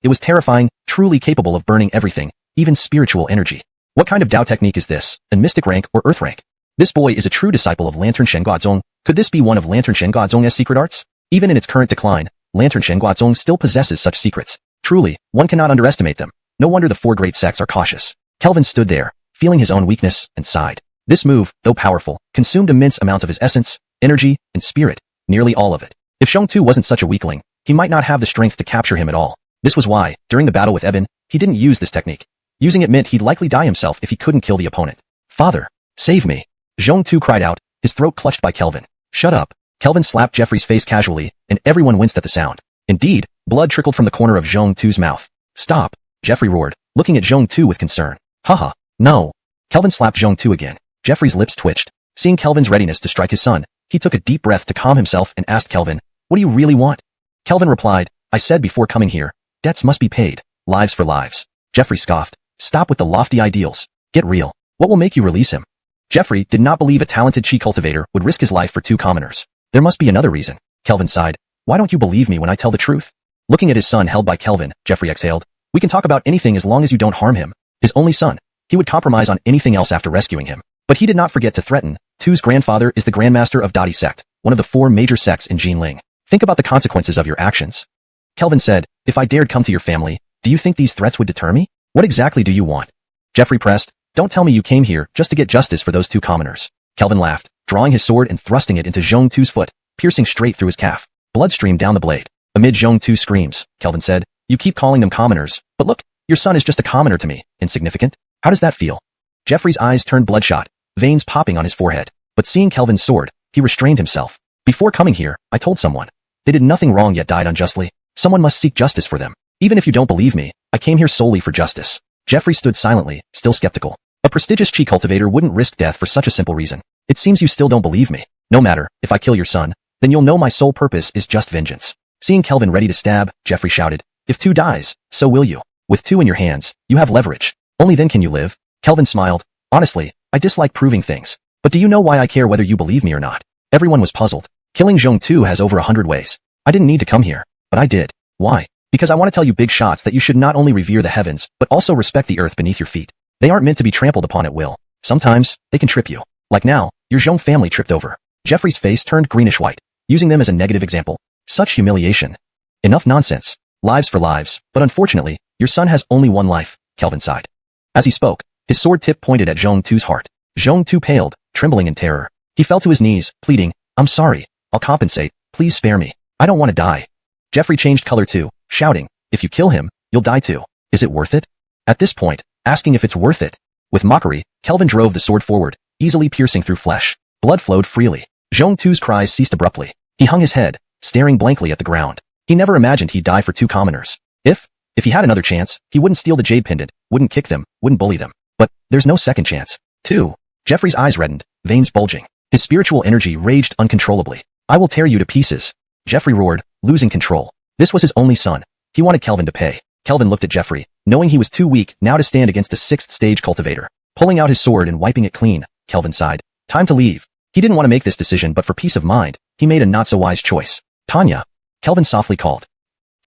It was terrifying, truly capable of burning everything, even spiritual energy. What kind of Dao technique is this, in mystic rank or earth rank? This boy is a true disciple of Lantern Shen Guozong, Could this be one of Lantern Shenguazong's secret arts? Even in its current decline, Lantern Shenguazong still possesses such secrets. Truly, one cannot underestimate them. No wonder the four great sects are cautious. Kelvin stood there, feeling his own weakness, and sighed. This move, though powerful, consumed immense amounts of his essence, energy, and spirit, nearly all of it. If Xiong wasn't such a weakling, he might not have the strength to capture him at all. This was why, during the battle with Eben, he didn't use this technique. Using it meant he'd likely die himself if he couldn't kill the opponent. Father, save me. Xiong cried out, his throat clutched by Kelvin. Shut up. Kelvin slapped Jeffrey's face casually, and everyone winced at the sound. Indeed, blood trickled from the corner of Xiong's mouth. Stop, Jeffrey roared, looking at Xiong with concern. Haha, no. Kelvin slapped Xiong again. Jeffrey's lips twitched. Seeing Kelvin's readiness to strike his son, he took a deep breath to calm himself and asked Kelvin, what do you really want? Kelvin replied, I said before coming here, debts must be paid, lives for lives. Jeffrey scoffed. Stop with the lofty ideals. Get real. What will make you release him? Jeffrey did not believe a talented chi cultivator would risk his life for two commoners. There must be another reason. Kelvin sighed. Why don't you believe me when I tell the truth? Looking at his son held by Kelvin, Jeffrey exhaled. We can talk about anything as long as you don't harm him. His only son. He would compromise on anything else after rescuing him. But he did not forget to threaten. Tu's grandfather is the Grandmaster of Dadi Sect, one of the four major sects in Jinling. Think about the consequences of your actions. Kelvin said, if I dared come to your family, do you think these threats would deter me? What exactly do you want? Jeffrey pressed, don't tell me you came here just to get justice for those two commoners. Kelvin laughed, drawing his sword and thrusting it into Xiong foot, piercing straight through his calf. Blood streamed down the blade. Amid Xiong screams, Kelvin said, you keep calling them commoners, but look, your son is just a commoner to me, insignificant. How does that feel? Jeffrey's eyes turned bloodshot, veins popping on his forehead. But seeing Kelvin's sword, he restrained himself. Before coming here, I told someone. They did nothing wrong yet died unjustly. Someone must seek justice for them. Even if you don't believe me, I came here solely for justice. Jeffrey stood silently, still skeptical. A prestigious chi cultivator wouldn't risk death for such a simple reason. It seems you still don't believe me. No matter, if I kill your son, then you'll know my sole purpose is just vengeance. Seeing Kelvin ready to stab, Jeffrey shouted, if Tu dies, so will you. With Tu in your hands, you have leverage. Only then can you live. Kelvin smiled. Honestly, I dislike proving things. But do you know why I care whether you believe me or not? Everyone was puzzled. Killing Xiong has over 100 ways. I didn't need to come here, but I did. Why? Because I want to tell you big shots that you should not only revere the heavens, but also respect the earth beneath your feet. They aren't meant to be trampled upon at will. Sometimes, they can trip you. Like now, your Xiong family tripped over. Jeffrey's face turned greenish-white, using them as a negative example. Such humiliation. Enough nonsense. Lives for lives, but unfortunately, your son has only one life, Kelvin sighed. As he spoke, his sword tip pointed at Xiong's heart. Xiong paled, trembling in terror. He fell to his knees, pleading, I'm sorry. I'll compensate. Please spare me. I don't want to die. Jeffrey changed color too, shouting, if you kill him, you'll die too. Is it worth it? At this point, asking if it's worth it. With mockery, Kelvin drove the sword forward, easily piercing through flesh. Blood flowed freely. Xiong's cries ceased abruptly. He hung his head, staring blankly at the ground. He never imagined he'd die for two commoners. If he had another chance, he wouldn't steal the jade pendant, wouldn't kick them, wouldn't bully them. But there's no second chance. 2. Jeffrey's eyes reddened, veins bulging. His spiritual energy raged uncontrollably. I will tear you to pieces. Jeffrey roared, losing control. This was his only son. He wanted Kelvin to pay. Kelvin looked at Jeffrey, knowing he was too weak now to stand against a 6th stage cultivator. Pulling out his sword and wiping it clean, Kelvin sighed. Time to leave. He didn't want to make this decision, but for peace of mind, he made a not-so-wise choice. Tanya. Kelvin softly called.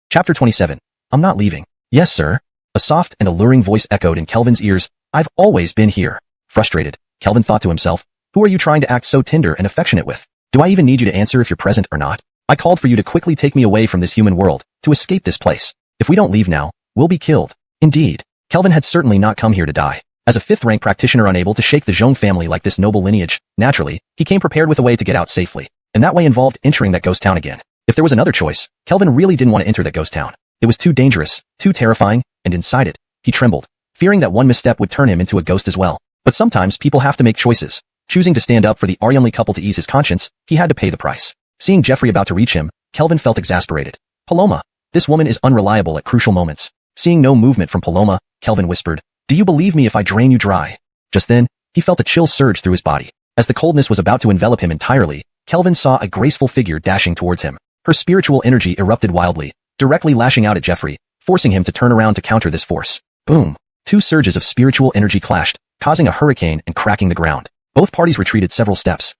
Chapter 27. I'm not leaving. Yes, sir. A soft and alluring voice echoed in Kelvin's ears. I've always been here. Frustrated, Kelvin thought to himself. Who are you trying to act so tender and affectionate with? Do I even need you to answer if you're present or not? I called for you to quickly take me away from this human world, to escape this place. If we don't leave now, we'll be killed. Indeed, Kelvin had certainly not come here to die. As a 5th-rank practitioner unable to shake the Xiong family like this noble lineage, naturally, he came prepared with a way to get out safely. And that way involved entering that ghost town again. If there was another choice, Kelvin really didn't want to enter that ghost town. It was too dangerous, too terrifying, and inside it, he trembled, fearing that one misstep would turn him into a ghost as well. But sometimes people have to make choices. Choosing to stand up for the Aryunli couple to ease his conscience, he had to pay the price. Seeing Jeffrey about to reach him, Kelvin felt exasperated. Paloma. This woman is unreliable at crucial moments. Seeing no movement from Paloma, Kelvin whispered, do you believe me if I drain you dry? Just then, he felt a chill surge through his body. As the coldness was about to envelop him entirely, Kelvin saw a graceful figure dashing towards him. Her spiritual energy erupted wildly, directly lashing out at Jeffrey, forcing him to turn around to counter this force. Boom. 2 surges of spiritual energy clashed, causing a hurricane and cracking the ground. Both parties retreated several steps.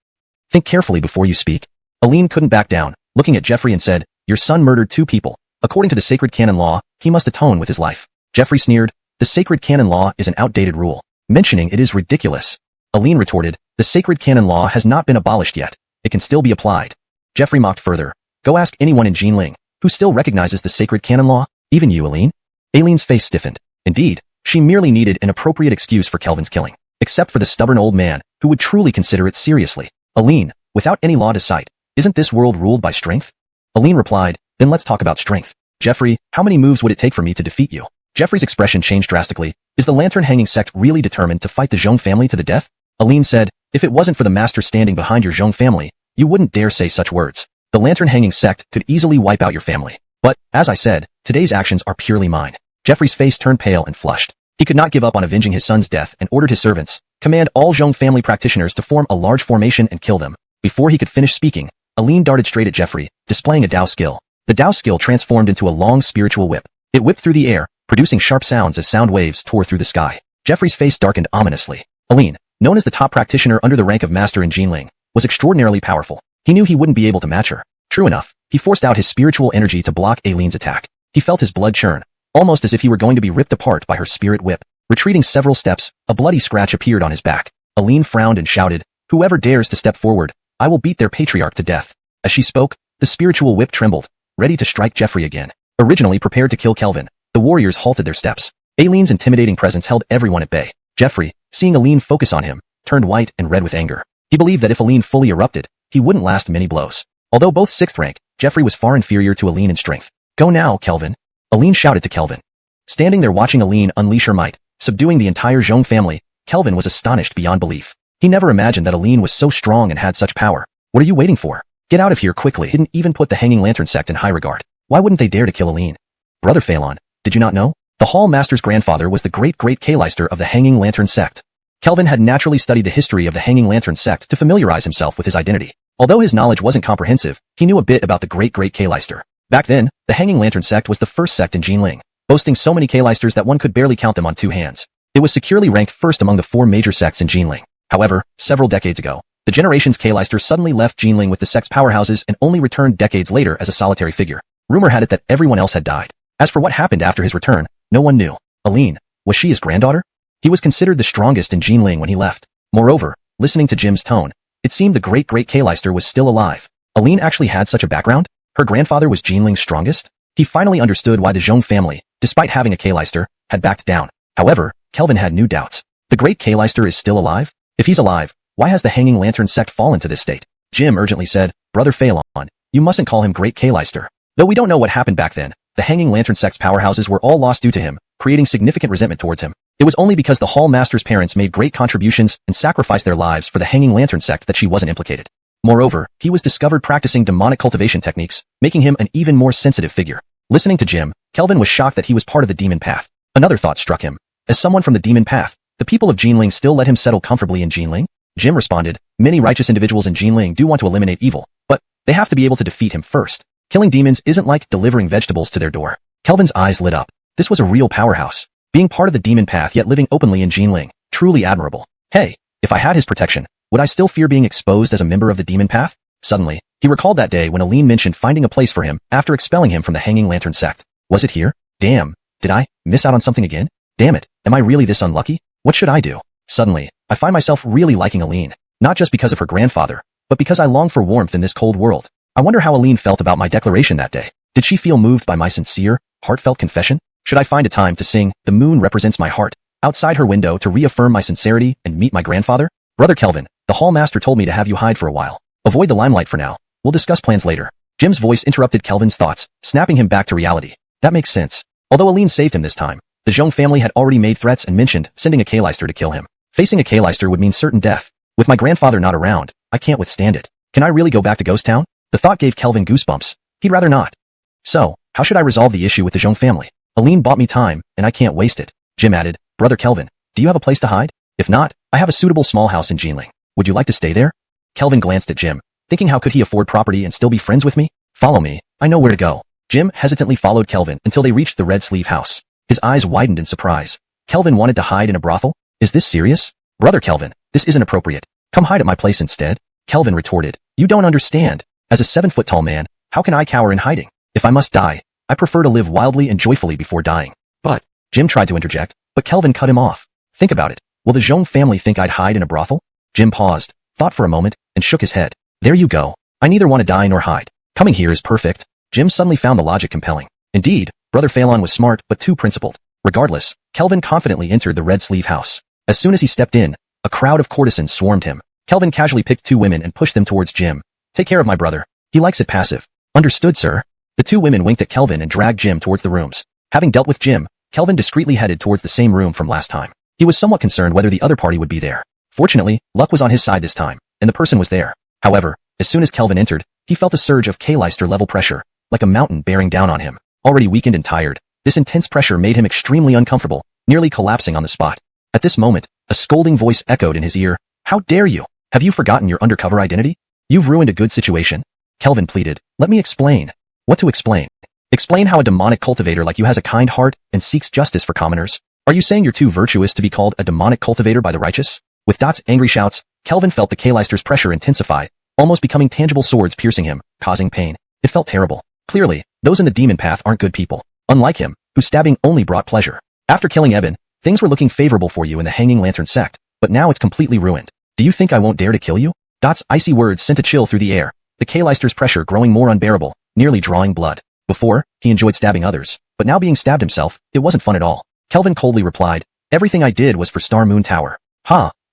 Think carefully before you speak. Aline couldn't back down, looking at Jeffrey and said, your son murdered 2 people. According to the sacred canon law, he must atone with his life. Jeffrey sneered, the sacred canon law is an outdated rule. Mentioning it is ridiculous. Aline retorted, the sacred canon law has not been abolished yet. it can still be applied. Jeffrey mocked further. Go ask anyone in Jinling, who still recognizes the sacred canon law, even you, Aline. Aileen's face stiffened. Indeed, she merely needed an appropriate excuse for Kelvin's killing, except for the stubborn old man, who would truly consider it seriously. Aline, without any law to cite, isn't this world ruled by strength? Aline replied, then let's talk about strength. Jeffrey, how many moves would it take for me to defeat you? Jeffrey's expression changed drastically. Is the lantern-hanging sect really determined to fight the Zhong family to the death? Aline said, if it wasn't for the master standing behind your Zhong family, you wouldn't dare say such words. The lantern-hanging sect could easily wipe out your family. But, as I said, today's actions are purely mine. Jeffrey's face turned pale and flushed. He could not give up on avenging his son's death and ordered his servants, command all Zhong family practitioners to form a large formation and kill them. Before he could finish speaking, Aline darted straight at Jeffrey, displaying a Dao skill. The Dao skill transformed into a long spiritual whip. It whipped through the air, producing sharp sounds as sound waves tore through the sky. Jeffrey's face darkened ominously. Aline, known as the top practitioner under the rank of master in Jinling, was extraordinarily powerful. He knew he wouldn't be able to match her. True enough, he forced out his spiritual energy to block Aileen's attack. He felt his blood churn, almost as if he were going to be ripped apart by her spirit whip. Retreating several steps, a bloody scratch appeared on his back. Aline frowned and shouted, whoever dares to step forward, I will beat their patriarch to death. As she spoke, the spiritual whip trembled, ready to strike Jeffrey again. Originally prepared to kill Kelvin, the warriors halted their steps. Aileen's intimidating presence held everyone at bay. Jeffrey, seeing Aline focus on him, turned white and red with anger. He believed that if Aline fully erupted, he wouldn't last many blows. Although both 6th rank, Jeffrey was far inferior to Aline in strength. Go now, Kelvin. Aline shouted to Kelvin. Standing there watching Aline unleash her might, subduing the entire Zhong family, Kelvin was astonished beyond belief. He never imagined that Aline was so strong and had such power. What are you waiting for? Get out of here quickly. Didn't even put the Hanging Lantern sect in high regard. Why wouldn't they dare to kill Aline? Brother Phelan, did you not know? The Hall Master's grandfather was the great-great Kaleister of the Hanging Lantern sect. Kelvin had naturally studied the history of the Hanging Lantern sect to familiarize himself with his identity. Although his knowledge wasn't comprehensive, he knew a bit about the great-great Kaleister. Back then, the Hanging Lantern sect was the first sect in Jinling, boasting so many Kaleisters that one could barely count them on 2 hands. It was securely ranked first among the 4 major sects in Jinling. However, several decades ago, the generation's Kaleister suddenly left Jinling with the sect's powerhouses and only returned decades later as a solitary figure. Rumor had it that everyone else had died. As for what happened after his return, no one knew. Aline, was she his granddaughter? He was considered the strongest in Jinling when he left. Moreover, listening to Jim's tone, it seemed the great-great Kaleister was still alive. Aline actually had such a background? Her grandfather was Jinling's strongest? He finally understood why the Zhong family, despite having a Kaleister, had backed down. However, Kelvin had new doubts. The great Kaleister is still alive? If he's alive, why has the Hanging Lantern sect fallen to this state? Jim urgently said, Brother Phelan, you mustn't call him Great Kaleister. Though we don't know what happened back then, the Hanging Lantern sect's powerhouses were all lost due to him, creating significant resentment towards him. It was only because the Hall Master's parents made great contributions and sacrificed their lives for the Hanging Lantern sect that she wasn't implicated. Moreover, he was discovered practicing demonic cultivation techniques, making him an even more sensitive figure. Listening to Jim, Kelvin was shocked that he was part of the demon path. Another thought struck him. As someone from the demon path, the people of Jinling still let him settle comfortably in Jinling? Jim responded, many righteous individuals in Jinling do want to eliminate evil, but they have to be able to defeat him first. Killing demons isn't like delivering vegetables to their door. Kelvin's eyes lit up. This was a real powerhouse. Being part of the demon path yet living openly in Jinling, truly admirable. Hey, if I had his protection, would I still fear being exposed as a member of the demon path? Suddenly, he recalled that day when Aline mentioned finding a place for him after expelling him from the Hanging Lantern sect. Was it here? Damn, did I miss out on something again? Damn it, am I really this unlucky? What should I do? Suddenly, I find myself really liking Aline, not just because of her grandfather, but because I long for warmth in this cold world. I wonder how Aline felt about my declaration that day. Did she feel moved by my sincere, heartfelt confession? Should I find a time to sing, "The Moon Represents My Heart," outside her window to reaffirm my sincerity and meet my grandfather? Brother Kelvin, the Hall Master told me to have you hide for a while. Avoid the limelight for now. We'll discuss plans later. Jim's voice interrupted Kelvin's thoughts, snapping him back to reality. That makes sense. Although Aline saved him this time, the Zhong family had already made threats and mentioned sending a Kaleister to kill him. Facing a Kaleister would mean certain death. With my grandfather not around, I can't withstand it. Can I really go back to Ghost Town? The thought gave Kelvin goosebumps. He'd rather not. So, how should I resolve the issue with the Zhong family? Aline bought me time, and I can't waste it. Jim added, Brother Kelvin, do you have a place to hide? If not, I have a suitable small house in Jinling. Would you like to stay there? Kelvin glanced at Jim, thinking how could he afford property and still be friends with me? Follow me, I know where to go. Jim hesitantly followed Kelvin until they reached the Red Sleeve house. His eyes widened in surprise. Kelvin wanted to hide in a brothel? Is this serious? Brother Kelvin, this isn't appropriate. Come hide at my place instead. Kelvin retorted, you don't understand. As a 7-foot-tall man, how can I cower in hiding? If I must die, I prefer to live wildly and joyfully before dying. But, Jim tried to interject, but Kelvin cut him off. Think about it. Will the Zhong family think I'd hide in a brothel? Jim paused, thought for a moment, and shook his head. There you go. I neither want to die nor hide. Coming here is perfect. Jim suddenly found the logic compelling. Indeed, Brother Phelan was smart but too principled. Regardless, Kelvin confidently entered the red sleeve house. As soon as he stepped in, a crowd of courtesans swarmed him. Kelvin casually picked 2 women and pushed them towards Jim. Take care of my brother. He likes it passive. Understood, sir. The 2 women winked at Kelvin and dragged Jim towards the rooms. Having dealt with Jim, Kelvin discreetly headed towards the same room from last time. He was somewhat concerned whether the other party would be there. Fortunately, luck was on his side this time, and the person was there. However, as soon as Kelvin entered, he felt a surge of K-Leister-level pressure, like a mountain bearing down on him. Already weakened and tired, this intense pressure made him extremely uncomfortable, nearly collapsing on the spot. At this moment, a scolding voice echoed in his ear. How dare you? Have you forgotten your undercover identity? You've ruined a good situation. Kelvin pleaded. Let me explain. What to explain? Explain how a demonic cultivator like you has a kind heart and seeks justice for commoners. Are you saying you're too virtuous to be called a demonic cultivator by the righteous? With Dot's angry shouts, Kelvin felt the K-Leister's pressure intensify, almost becoming tangible swords piercing him, causing pain. It felt terrible. Clearly, those in the demon path aren't good people. Unlike him, whose stabbing only brought pleasure. After killing Eben, things were looking favorable for you in the Hanging Lantern sect, but now it's completely ruined. Do you think I won't dare to kill you? Dot's icy words sent a chill through the air, the K-Leister's pressure growing more unbearable, nearly drawing blood. Before, he enjoyed stabbing others, but now being stabbed himself, it wasn't fun at all. Kelvin coldly replied, everything I did was for Star Moon Tower.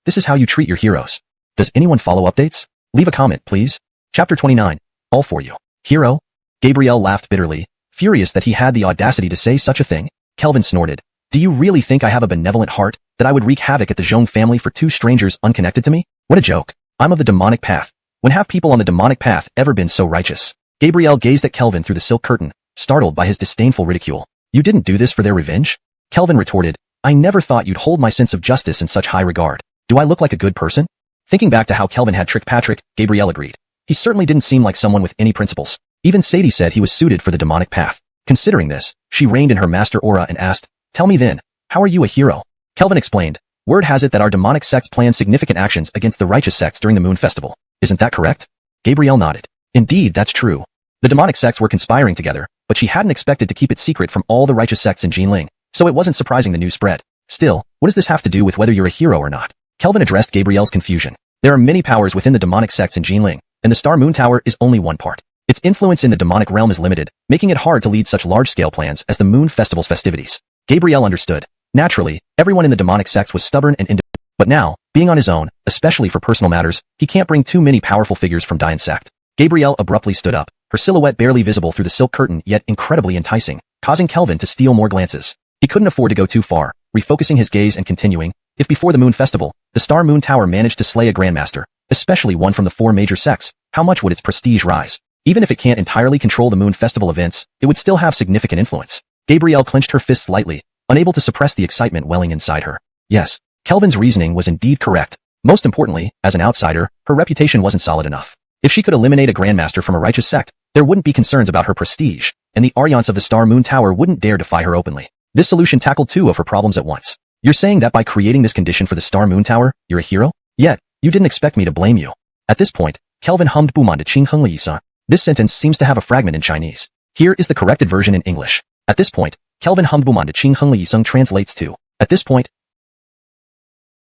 This is how you treat your heroes. Does anyone follow updates? Leave a comment, please. Chapter 29. All for you. Hero? Gabriel laughed bitterly, furious that he had the audacity to say such a thing. Kelvin snorted. Do you really think I have a benevolent heart, that I would wreak havoc at the Zhong family for 2 strangers unconnected to me? What a joke. I'm of the demonic path. When have people on the demonic path ever been so righteous? Gabriel gazed at Kelvin through the silk curtain, startled by his disdainful ridicule. You didn't do this for their revenge? Kelvin retorted. I never thought you'd hold my sense of justice in such high regard. Do I look like a good person? Thinking back to how Kelvin had tricked Patrick, Gabriel agreed. He certainly didn't seem like someone with any principles. Even Sadie said he was suited for the demonic path. Considering this, she reined in her master aura and asked, tell me then, how are you a hero? Kelvin explained, word has it that our demonic sects plan significant actions against the righteous sects during the Moon Festival. Isn't that correct? Gabriel nodded. Indeed, that's true. The demonic sects were conspiring together, but she hadn't expected to keep it secret from all the righteous sects in Jinling, so it wasn't surprising the news spread. Still, what does this have to do with whether you're a hero or not? Kelvin addressed Gabriel's confusion. There are many powers within the demonic sects in Jinling, and the Star Moon Tower is only one part. Its influence in the demonic realm is limited, making it hard to lead such large-scale plans as the Moon Festival's festivities. Gabriel understood. Naturally, everyone in the demonic sects was stubborn and independent. But now, being on his own, especially for personal matters, he can't bring too many powerful figures from Dian sect. Gabriel abruptly stood up, her silhouette barely visible through the silk curtain yet incredibly enticing, causing Kelvin to steal more glances. He couldn't afford to go too far, refocusing his gaze and continuing, if before the Moon Festival, the Star Moon Tower managed to slay a Grandmaster, especially one from the 4 major sects, how much would its prestige rise? Even if it can't entirely control the Moon Festival events, it would still have significant influence. Gabrielle clenched her fists lightly, unable to suppress the excitement welling inside her. Yes, Kelvin's reasoning was indeed correct. Most importantly, as an outsider, her reputation wasn't solid enough. If she could eliminate a Grandmaster from a righteous sect, there wouldn't be concerns about her prestige, and the Aryans of the Star Moon Tower wouldn't dare defy her openly. This solution tackled 2 of her problems at once. You're saying that by creating this condition for the Star Moon Tower, you're a hero? Yet, you didn't expect me to blame you. At this point, Kelvin hummed Buman de Qing Heng Li San. This sentence seems to have a fragment in Chinese. Here is the corrected version in English. At this point, Kelvin hummed Buman de Qing Heng Li Sung translates to, at this point.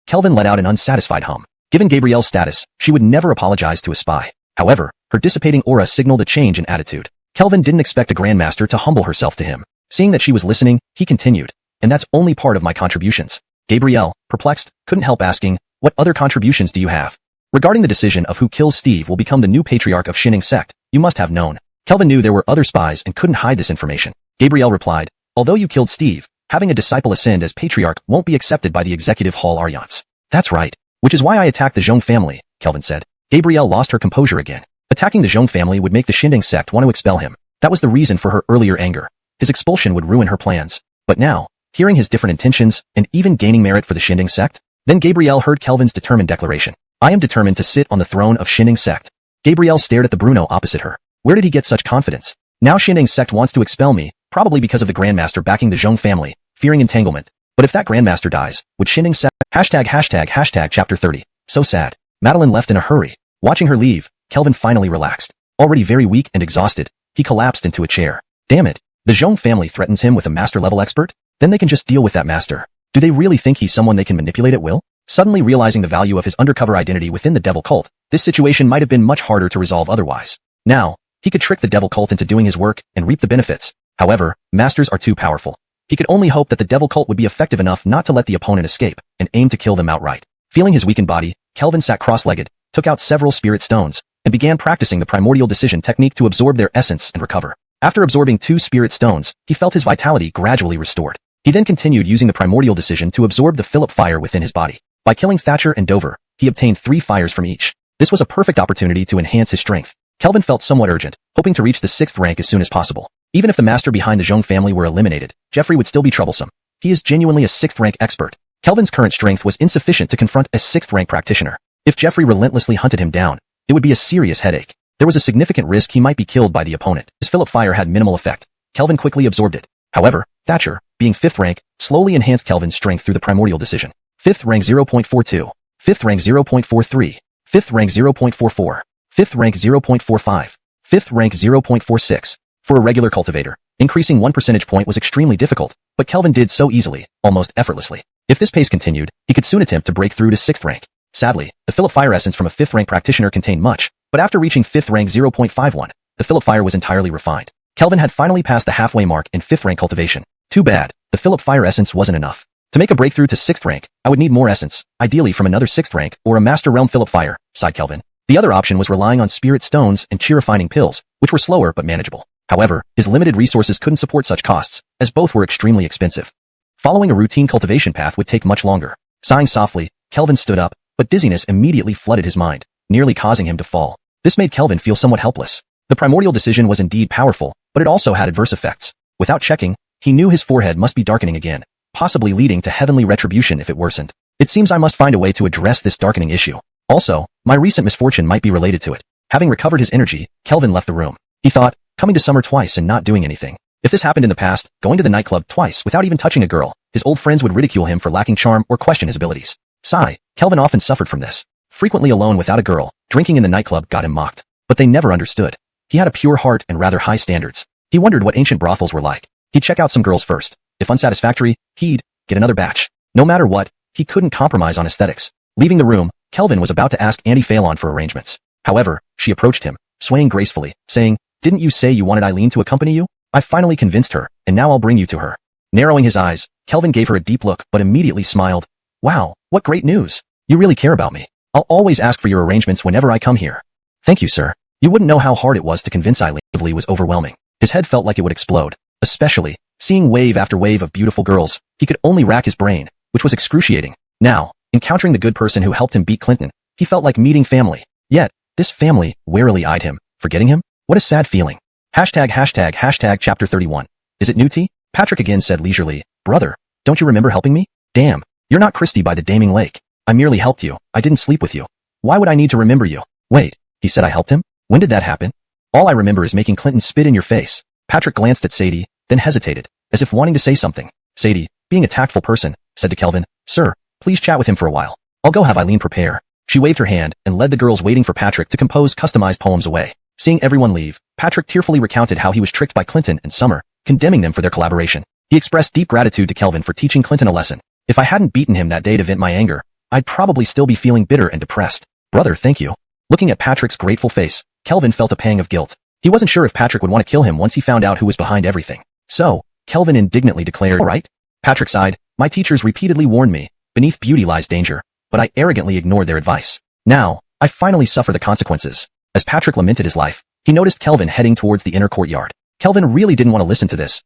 Kelvin let out an unsatisfied hum. Given Gabrielle's status, she would never apologize to a spy. However, her dissipating aura signaled a change in attitude. Kelvin didn't expect a Grandmaster to humble herself to him. Seeing that she was listening, he continued, and that's only part of my contributions. Gabrielle, perplexed, couldn't help asking, what other contributions do you have? Regarding the decision of who kills Steve will become the new patriarch of Xining sect, you must have known. Kelvin knew there were other spies and couldn't hide this information. Gabrielle replied, although you killed Steve, having a disciple ascend as patriarch won't be accepted by the executive hall Aryans. That's right. Which is why I attacked the Zhong family, Kelvin said. Gabrielle lost her composure again. Attacking the Zhong family would make the Xining sect want to expel him. That was the reason for her earlier anger. His expulsion would ruin her plans. But now, hearing his different intentions, and even gaining merit for the Xining sect, then Gabrielle heard Kelvin's determined declaration. I am determined to sit on the throne of Xining sect. Gabrielle stared at the Bruno opposite her. Where did he get such confidence? Now Xining sect wants to expel me, probably because of the Grandmaster backing the Zhong family, fearing entanglement. But if that Grandmaster dies, would Xining sect... #### chapter 30. So sad. Madeline left in a hurry. Watching her leave, Kelvin finally relaxed. Already very weak and exhausted, he collapsed into a chair. Damn it. The Zhong family threatens him with a master-level expert? Then they can just deal with that master. Do they really think he's someone they can manipulate at will? Suddenly realizing the value of his undercover identity within the devil cult, this situation might have been much harder to resolve otherwise. Now, he could trick the devil cult into doing his work and reap the benefits. However, masters are too powerful. He could only hope that the devil cult would be effective enough not to let the opponent escape, and aim to kill them outright. Feeling his weakened body, Kelvin sat cross-legged, took out several spirit stones, and began practicing the primordial decision technique to absorb their essence and recover. After absorbing 2 spirit stones, he felt his vitality gradually restored. He then continued using the primordial decision to absorb the Philip fire within his body. By killing Thatcher and Dover, he obtained 3 fires from each. This was a perfect opportunity to enhance his strength. Kelvin felt somewhat urgent, hoping to reach the 6th rank as soon as possible. Even if the master behind the Zhong family were eliminated, Jeffrey would still be troublesome. He is genuinely a 6th rank expert. Kelvin's current strength was insufficient to confront a 6th rank practitioner. If Jeffrey relentlessly hunted him down, it would be a serious headache. There was a significant risk he might be killed by the opponent. As Philip fire had minimal effect, Kelvin quickly absorbed it. However, Thatcher, being 5th rank, slowly enhanced Kelvin's strength through the primordial decision. 5th rank 0.42, 5th rank 0.43, 5th rank 0.44, 5th rank 0.45, 5th rank 0.46. For a regular cultivator, increasing 1 percentage point was extremely difficult, but Kelvin did so easily, almost effortlessly. If this pace continued, he could soon attempt to break through to 6th rank. Sadly, the Philip fire essence from a 5th rank practitioner contained much, but after reaching 5th rank 0.51, the Philip fire was entirely refined. Kelvin had finally passed the halfway mark in 5th rank cultivation. Too bad, the Philip fire essence wasn't enough. To make a breakthrough to 6th rank, I would need more essence, ideally from another 6th rank or a Master Realm Philip fire, sighed Kelvin. The other option was relying on spirit stones and chi refining pills, which were slower but manageable. However, his limited resources couldn't support such costs, as both were extremely expensive. Following a routine cultivation path would take much longer. Sighing softly, Kelvin stood up, but dizziness immediately flooded his mind, nearly causing him to fall. This made Kelvin feel somewhat helpless. The primordial decision was indeed powerful, but it also had adverse effects. Without checking, he knew his forehead must be darkening again, possibly leading to heavenly retribution if it worsened. It seems I must find a way to address this darkening issue. Also, my recent misfortune might be related to it. Having recovered his energy, Kelvin left the room. He thought, coming to summer twice and not doing anything. If this happened in the past, going to the nightclub twice without even touching a girl, his old friends would ridicule him for lacking charm or question his abilities. Sigh, Kelvin often suffered from this. Frequently alone without a girl, drinking in the nightclub got him mocked. But they never understood. He had a pure heart and rather high standards. He wondered what ancient brothels were like. He'd check out some girls first. If unsatisfactory, he'd get another batch. No matter what, he couldn't compromise on aesthetics. Leaving the room, Kelvin was about to ask Auntie Phelan for arrangements. However, she approached him, swaying gracefully, saying, "Didn't you say you wanted Eileen to accompany you? I finally convinced her, and now I'll bring you to her." Narrowing his eyes, Kelvin gave her a deep look but immediately smiled. "Wow, what great news. You really care about me. I'll always ask for your arrangements whenever I come here." "Thank you, sir. You wouldn't know how hard it was to convince Eileen." Was overwhelming. His head felt like it would explode. Especially, seeing wave after wave of beautiful girls, he could only rack his brain, which was excruciating. Now, encountering the good person who helped him beat Clinton, he felt like meeting family. Yet, this family warily eyed him, forgetting him? What a sad feeling. Hashtag chapter 31. Is it new tea? Patrick again said leisurely, "Brother, don't you remember helping me? Damn, you're not Christy by the Daming Lake. I merely helped you. I didn't sleep with you. Why would I need to remember you?" "Wait, he said I helped him? When did that happen?" "All I remember is making Clinton spit in your face." Patrick glanced at Sadie, then hesitated, as if wanting to say something. Sadie, being a tactful person, said to Kelvin, "Sir, please chat with him for a while. I'll go have Eileen prepare." She waved her hand and led the girls waiting for Patrick to compose customized poems away. Seeing everyone leave, Patrick tearfully recounted how he was tricked by Clinton and Summer, condemning them for their collaboration. He expressed deep gratitude to Kelvin for teaching Clinton a lesson. "If I hadn't beaten him that day to vent my anger, I'd probably still be feeling bitter and depressed." "Brother, thank you." Looking at Patrick's grateful face, Kelvin felt a pang of guilt. He wasn't sure if Patrick would want to kill him once he found out who was behind everything. So, Kelvin indignantly declared, "All right?" Patrick sighed, "My teachers repeatedly warned me, beneath beauty lies danger, but I arrogantly ignored their advice. Now, I finally suffer the consequences." As Patrick lamented his life, he noticed Kelvin heading towards the inner courtyard. Kelvin really didn't want to listen to this,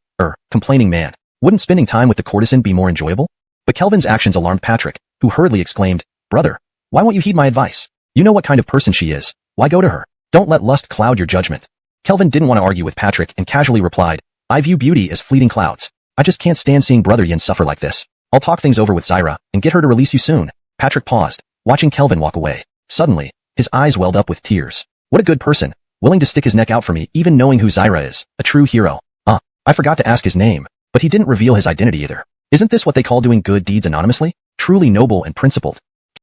complaining man. Wouldn't spending time with the courtesan be more enjoyable? But Kelvin's actions alarmed Patrick, who hurriedly exclaimed, "Brother, why won't you heed my advice? You know what kind of person she is. Why go to her? Don't let lust cloud your judgment." Kelvin didn't want to argue with Patrick and casually replied, "I view beauty as fleeting clouds. I just can't stand seeing Brother Yin suffer like this. I'll talk things over with Zyra and get her to release you soon." Patrick paused, watching Kelvin walk away. Suddenly, his eyes welled up with tears. What a good person, willing to stick his neck out for me even knowing who Zyra is, a true hero. I forgot to ask his name, but he didn't reveal his identity either. Isn't this what they call doing good deeds anonymously? Truly noble and principled.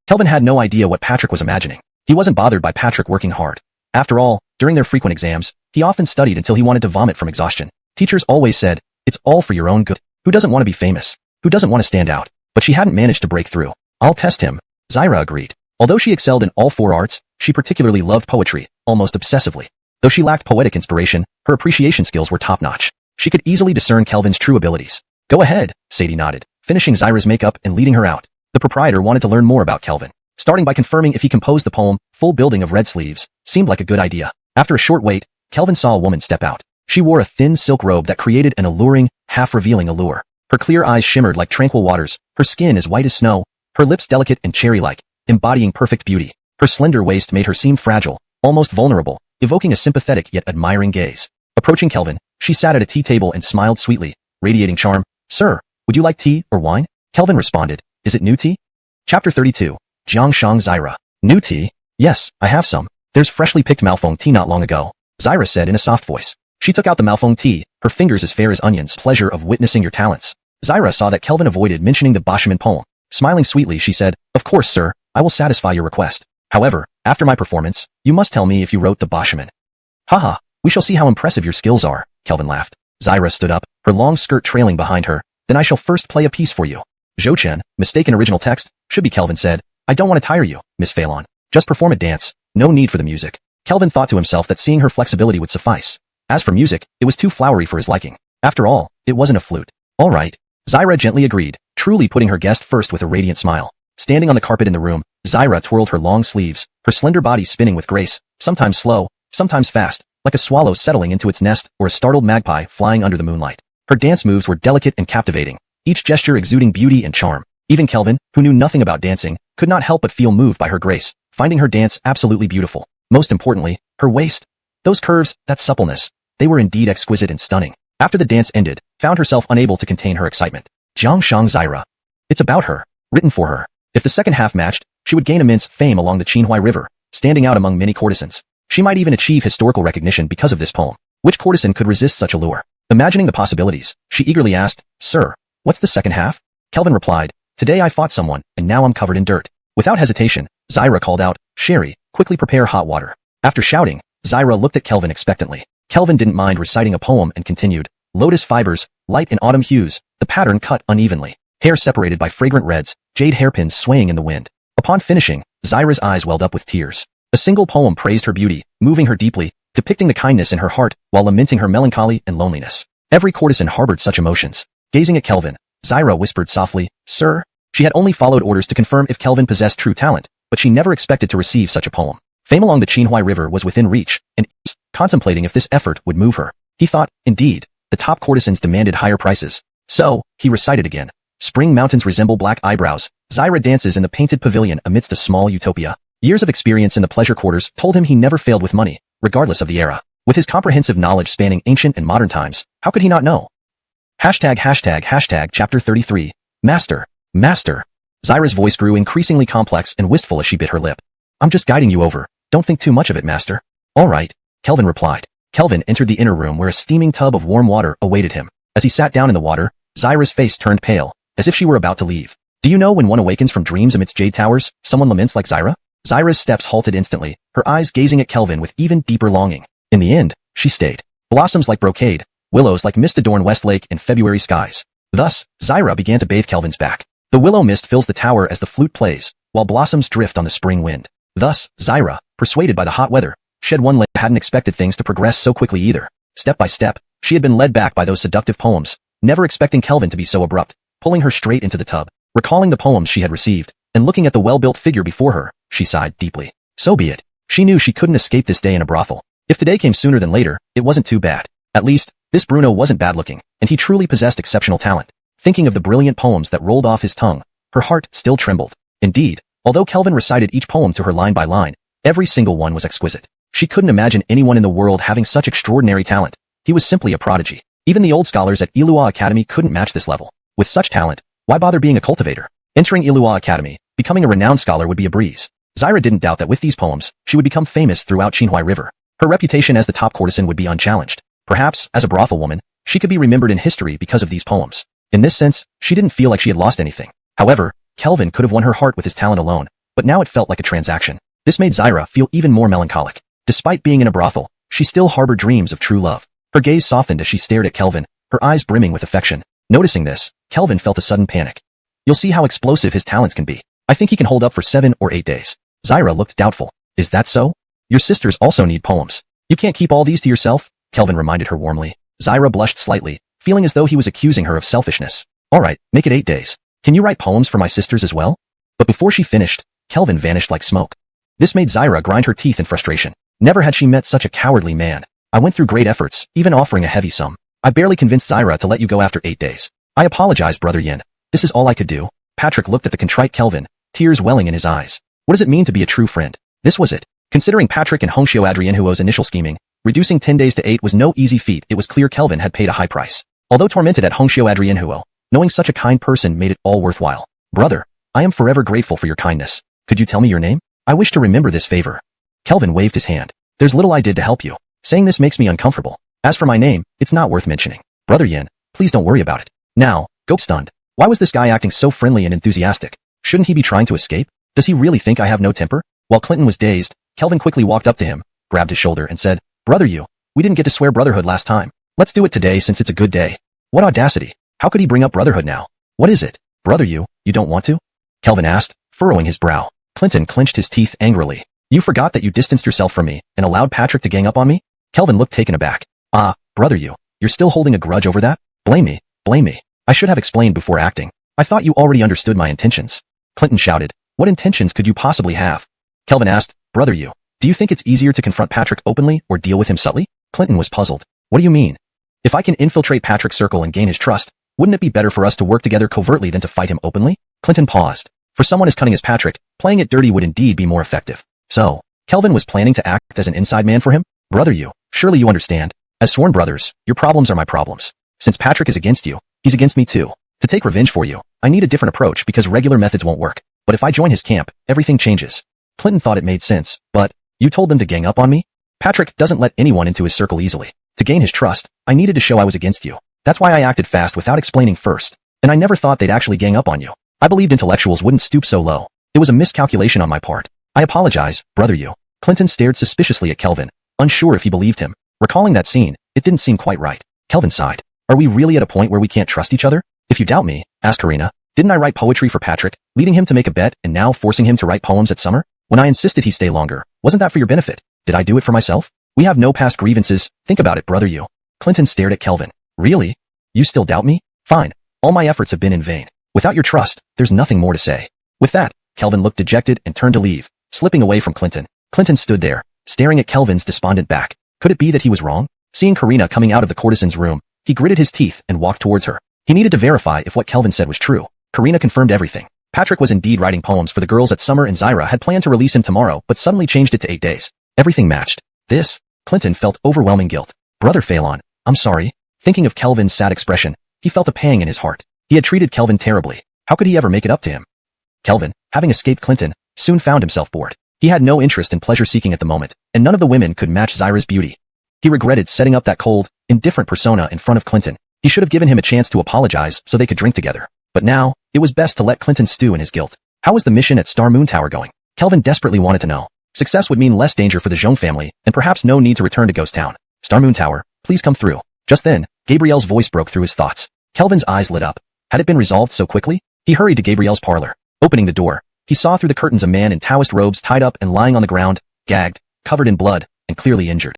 Kelvin had no idea what Patrick was imagining. He wasn't bothered by Patrick working hard. After all, during their frequent exams, he often studied until he wanted to vomit from exhaustion. Teachers always said, "It's all for your own good." Who doesn't want to be famous? Who doesn't want to stand out? But she hadn't managed to break through. "I'll test him," Zyra agreed. Although she excelled in all four arts, she particularly loved poetry, almost obsessively. Though she lacked poetic inspiration, her appreciation skills were top-notch. She could easily discern Kelvin's true abilities. Go ahead, Sadie nodded, finishing Zyra's makeup and leading her out. The proprietor wanted to learn more about Kelvin, starting by confirming if he composed the poem, Full Building of Red Sleeves, seemed like a good idea. After a short wait, Kelvin saw a woman step out. She wore a thin silk robe that created an alluring, half-revealing allure. Her clear eyes shimmered like tranquil waters, her skin as white as snow, her lips delicate and cherry-like, embodying perfect beauty. Her slender waist made her seem fragile, almost vulnerable, evoking a sympathetic yet admiring gaze. Approaching Kelvin, she sat at a tea table and smiled sweetly, radiating charm. Sir, would you like tea or wine? Kelvin responded. Is it new tea? Chapter 32. Jiang Shang Zyra. New tea? Yes, I have some. There's freshly picked Malfong tea not long ago, Zyra said in a soft voice. She took out the Malfong tea, her fingers as fair as onions. Pleasure of witnessing your talents. Zyra saw that Kelvin avoided mentioning the Bashaman poem. Smiling sweetly, she said, Of course, sir, I will satisfy your request. However, after my performance, you must tell me if you wrote the Bashaman. Haha, we shall see how impressive your skills are, Kelvin laughed. Zyra stood up, her long skirt trailing behind her. Then I shall first play a piece for you. Xiuxian, mistaken original text, should be Kelvin said. I don't want to tire you, Miss Phelan. Just perform a dance, no need for the music. Kelvin thought to himself that seeing her flexibility would suffice. As for music, it was too flowery for his liking. After all, it wasn't a flute. All right. Zyra gently agreed, truly putting her guest first with a radiant smile. Standing on the carpet in the room, Zyra twirled her long sleeves, her slender body spinning with grace, sometimes slow, sometimes fast, like a swallow settling into its nest or a startled magpie flying under the moonlight. Her dance moves were delicate and captivating, each gesture exuding beauty and charm. Even Kelvin, who knew nothing about dancing, could not help but feel moved by her grace, finding her dance absolutely beautiful. Most importantly, her waist. Those curves, that suppleness, they were indeed exquisite and stunning. After the dance ended, found herself unable to contain her excitement. Jiang Shang Zyra. It's about her, written for her. If the second half matched, she would gain immense fame along the Xuanhuan River, standing out among many courtesans. She might even achieve historical recognition because of this poem. Which courtesan could resist such allure? Imagining the possibilities, she eagerly asked, Sir, what's the second half? Kelvin replied, Today I fought someone, and now I'm covered in dirt. Without hesitation, Zyra called out, Sherry, quickly prepare hot water. After shouting, Zyra looked at Kelvin expectantly. Kelvin didn't mind reciting a poem and continued, Lotus fibers, light in autumn hues, the pattern cut unevenly. Hair separated by fragrant reds, jade hairpins swaying in the wind. Upon finishing, Zyra's eyes welled up with tears. A single poem praised her beauty, moving her deeply, depicting the kindness in her heart while lamenting her melancholy and loneliness. Every courtesan harbored such emotions. Gazing at Kelvin, Zyra whispered softly, Sir? She had only followed orders to confirm if Kelvin possessed true talent, but she never expected to receive such a poem. Fame along the Xuanhuan River was within reach, and contemplating if this effort would move her. He thought, indeed, the top courtesans demanded higher prices. So, he recited again. Spring mountains resemble black eyebrows. Zyra dances in the painted pavilion amidst a small utopia. Years of experience in the pleasure quarters told him he never failed with money, regardless of the era. With his comprehensive knowledge spanning ancient and modern times, how could he not know? Chapter 33. Master. Master. Zyra's voice grew increasingly complex and wistful as she bit her lip. I'm just guiding you over. Don't think too much of it, master. All right, Kelvin replied. Kelvin entered the inner room where a steaming tub of warm water awaited him. As he sat down in the water, Zyra's face turned pale, as if she were about to leave. Do you know when one awakens from dreams amidst jade towers, someone laments like Zyra? Zyra's steps halted instantly, her eyes gazing at Kelvin with even deeper longing. In the end, she stayed. Blossoms like brocade, willows like mist adorn West Lake in February skies. Thus, Zyra began to bathe Kelvin's back. The willow mist fills the tower as the flute plays, while blossoms drift on the spring wind. Thus, Zyra, persuaded by the hot weather, shed one layer. Hadn't expected things to progress so quickly either. Step by step, she had been led back by those seductive poems, never expecting Kelvin to be so abrupt, pulling her straight into the tub. Recalling the poems she had received, and looking at the well-built figure before her, she sighed deeply. So be it. She knew she couldn't escape this day in a brothel. If the day came sooner than later, it wasn't too bad. At least, this Bruno wasn't bad-looking, and he truly possessed exceptional talent. Thinking of the brilliant poems that rolled off his tongue, her heart still trembled. Indeed, although Kelvin recited each poem to her line by line, every single one was exquisite. She couldn't imagine anyone in the world having such extraordinary talent. He was simply a prodigy. Even the old scholars at Ilua Academy couldn't match this level. With such talent, why bother being a cultivator? Entering Ilua Academy, becoming a renowned scholar would be a breeze. Zyra didn't doubt that with these poems, she would become famous throughout Xuanhuan River. Her reputation as the top courtesan would be unchallenged. Perhaps, as a brothel woman, she could be remembered in history because of these poems. In this sense, she didn't feel like she had lost anything. However, Kelvin could have won her heart with his talent alone, but now it felt like a transaction. This made Zyra feel even more melancholic. Despite being in a brothel, she still harbored dreams of true love. Her gaze softened as she stared at Kelvin, her eyes brimming with affection. Noticing this, Kelvin felt a sudden panic. You'll see how explosive his talents can be. I think he can hold up for 7 or 8 days. Zyra looked doubtful. Is that so? Your sisters also need poems. You can't keep all these to yourself, Kelvin reminded her warmly. Zyra blushed slightly, feeling as though he was accusing her of selfishness. Alright, make it 8 days. Can you write poems for my sisters as well? But before she finished, Kelvin vanished like smoke. This made Zyra grind her teeth in frustration. Never had she met such a cowardly man. I went through great efforts, even offering a heavy sum. I barely convinced Zyra to let you go after 8 days. I apologize, Brother Yin. This is all I could do. Patrick looked at the contrite Kelvin, tears welling in his eyes. What does it mean to be a true friend? This was it. Considering Patrick and xiuxian's initial scheming, reducing 10 days to 8 was no easy feat. It was clear Kelvin had paid a high price. Although tormented at xiuxian, knowing such a kind person made it all worthwhile. Brother, I am forever grateful for your kindness. Could you tell me your name? I wish to remember this favor. Kelvin waved his hand. There's little I did to help you. Saying this makes me uncomfortable. As for my name, it's not worth mentioning. Brother Yin, please don't worry about it. Now, go stunned. Why was this guy acting so friendly and enthusiastic? Shouldn't he be trying to escape? Does he really think I have no temper? While Clinton was dazed, Kelvin quickly walked up to him, grabbed his shoulder and said, Brother Yu, we didn't get to swear brotherhood last time. Let's do it today since it's a good day. What audacity. How could he bring up brotherhood now? What is it? Brother Yu, you don't want to? Kelvin asked, furrowing his brow. Clinton clenched his teeth angrily. You forgot that you distanced yourself from me and allowed Patrick to gang up on me? Kelvin looked taken aback. Ah, Brother Yu, you're still holding a grudge over that? Blame me. Blame me. I should have explained before acting. I thought you already understood my intentions. Clinton shouted. What intentions could you possibly have? Kelvin asked, Brother Yu, do you think it's easier to confront Patrick openly or deal with him subtly? Clinton was puzzled. What do you mean? If I can infiltrate Patrick's circle and gain his trust, wouldn't it be better for us to work together covertly than to fight him openly? Clinton paused. For someone as cunning as Patrick, playing it dirty would indeed be more effective. So, Kelvin was planning to act as an inside man for him? Brother Yu, surely you understand. As sworn brothers, your problems are my problems. Since Patrick is against you, he's against me too. To take revenge for you, I need a different approach because regular methods won't work. But if I join his camp, everything changes. Clinton thought it made sense, but, you told them to gang up on me? Patrick doesn't let anyone into his circle easily. To gain his trust, I needed to show I was against you. That's why I acted fast without explaining first. And I never thought they'd actually gang up on you. I believed intellectuals wouldn't stoop so low. It was a miscalculation on my part. I apologize, Brother Yu. Clinton stared suspiciously at Kelvin, unsure if he believed him. Recalling that scene, it didn't seem quite right. Kelvin sighed. Are we really at a point where we can't trust each other? If you doubt me, ask Karina. Didn't I write poetry for Patrick, leading him to make a bet and now forcing him to write poems at summer? When I insisted he stay longer, wasn't that for your benefit? Did I do it for myself? We have no past grievances. Think about it, Brother Yu. Clinton stared at Kelvin. Really? You still doubt me? Fine. All my efforts have been in vain. Without your trust, there's nothing more to say. With that, Kelvin looked dejected and turned to leave, slipping away from Clinton. Clinton stood there, staring at Kelvin's despondent back. Could it be that he was wrong? Seeing Karina coming out of the courtesan's room, he gritted his teeth and walked towards her. He needed to verify if what Kelvin said was true. Karina confirmed everything. Patrick was indeed writing poems for the girls at summer and Zyra had planned to release him tomorrow but suddenly changed it to 8 days. Everything matched. Clinton felt overwhelming guilt. Brother Phelan, I'm sorry. Thinking of Kelvin's sad expression, he felt a pang in his heart. He had treated Kelvin terribly. How could he ever make it up to him? Kelvin, having escaped Clinton, soon found himself bored. He had no interest in pleasure-seeking at the moment, and none of the women could match Zyra's beauty. He regretted setting up that cold, indifferent persona in front of Clinton. He should have given him a chance to apologize so they could drink together. But now, it was best to let Clinton stew in his guilt. How was the mission at Star Moon Tower going? Kelvin desperately wanted to know. Success would mean less danger for the Zhong family, and perhaps no need to return to Ghost Town. Star Moon Tower, please come through. Just then, Gabrielle's voice broke through his thoughts. Kelvin's eyes lit up. Had it been resolved so quickly? He hurried to Gabrielle's parlor. Opening the door, he saw through the curtains a man in Taoist robes tied up and lying on the ground, gagged, covered in blood, and clearly injured.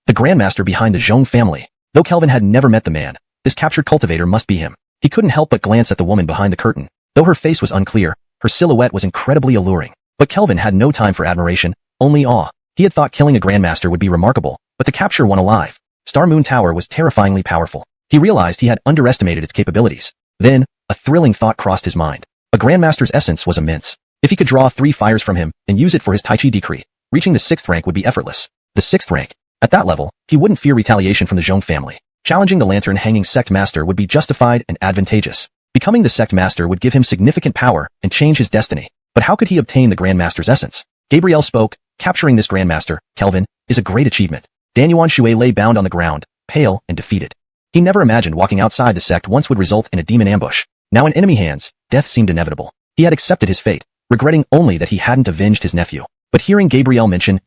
The Grandmaster behind the Zhong family. Though Kelvin had never met the man, this captured cultivator must be him. He couldn't help but glance at the woman behind the curtain. Though her face was unclear, her silhouette was incredibly alluring. But Kelvin had no time for admiration, only awe. He had thought killing a Grandmaster would be remarkable, but to capture one alive. Star Moon Tower was terrifyingly powerful. He realized he had underestimated its capabilities. Then, a thrilling thought crossed his mind. A Grandmaster's essence was immense. If he could draw 3 fires from him and use it for his Tai Chi decree, reaching the 6th rank would be effortless. The 6th rank. At that level, he wouldn't fear retaliation from the Zhong family. Challenging the lantern-hanging Sect Master would be justified and advantageous. Becoming the Sect Master would give him significant power and change his destiny. But how could he obtain the Grandmaster's essence? Gabrielle spoke. Capturing this Grandmaster, Kelvin, is a great achievement. Danyuan Shui lay bound on the ground, pale and defeated. He never imagined walking outside the sect once would result in a demon ambush. Now in enemy hands, death seemed inevitable. He had accepted his fate, regretting only that he hadn't avenged his nephew. But hearing Gabrielle mention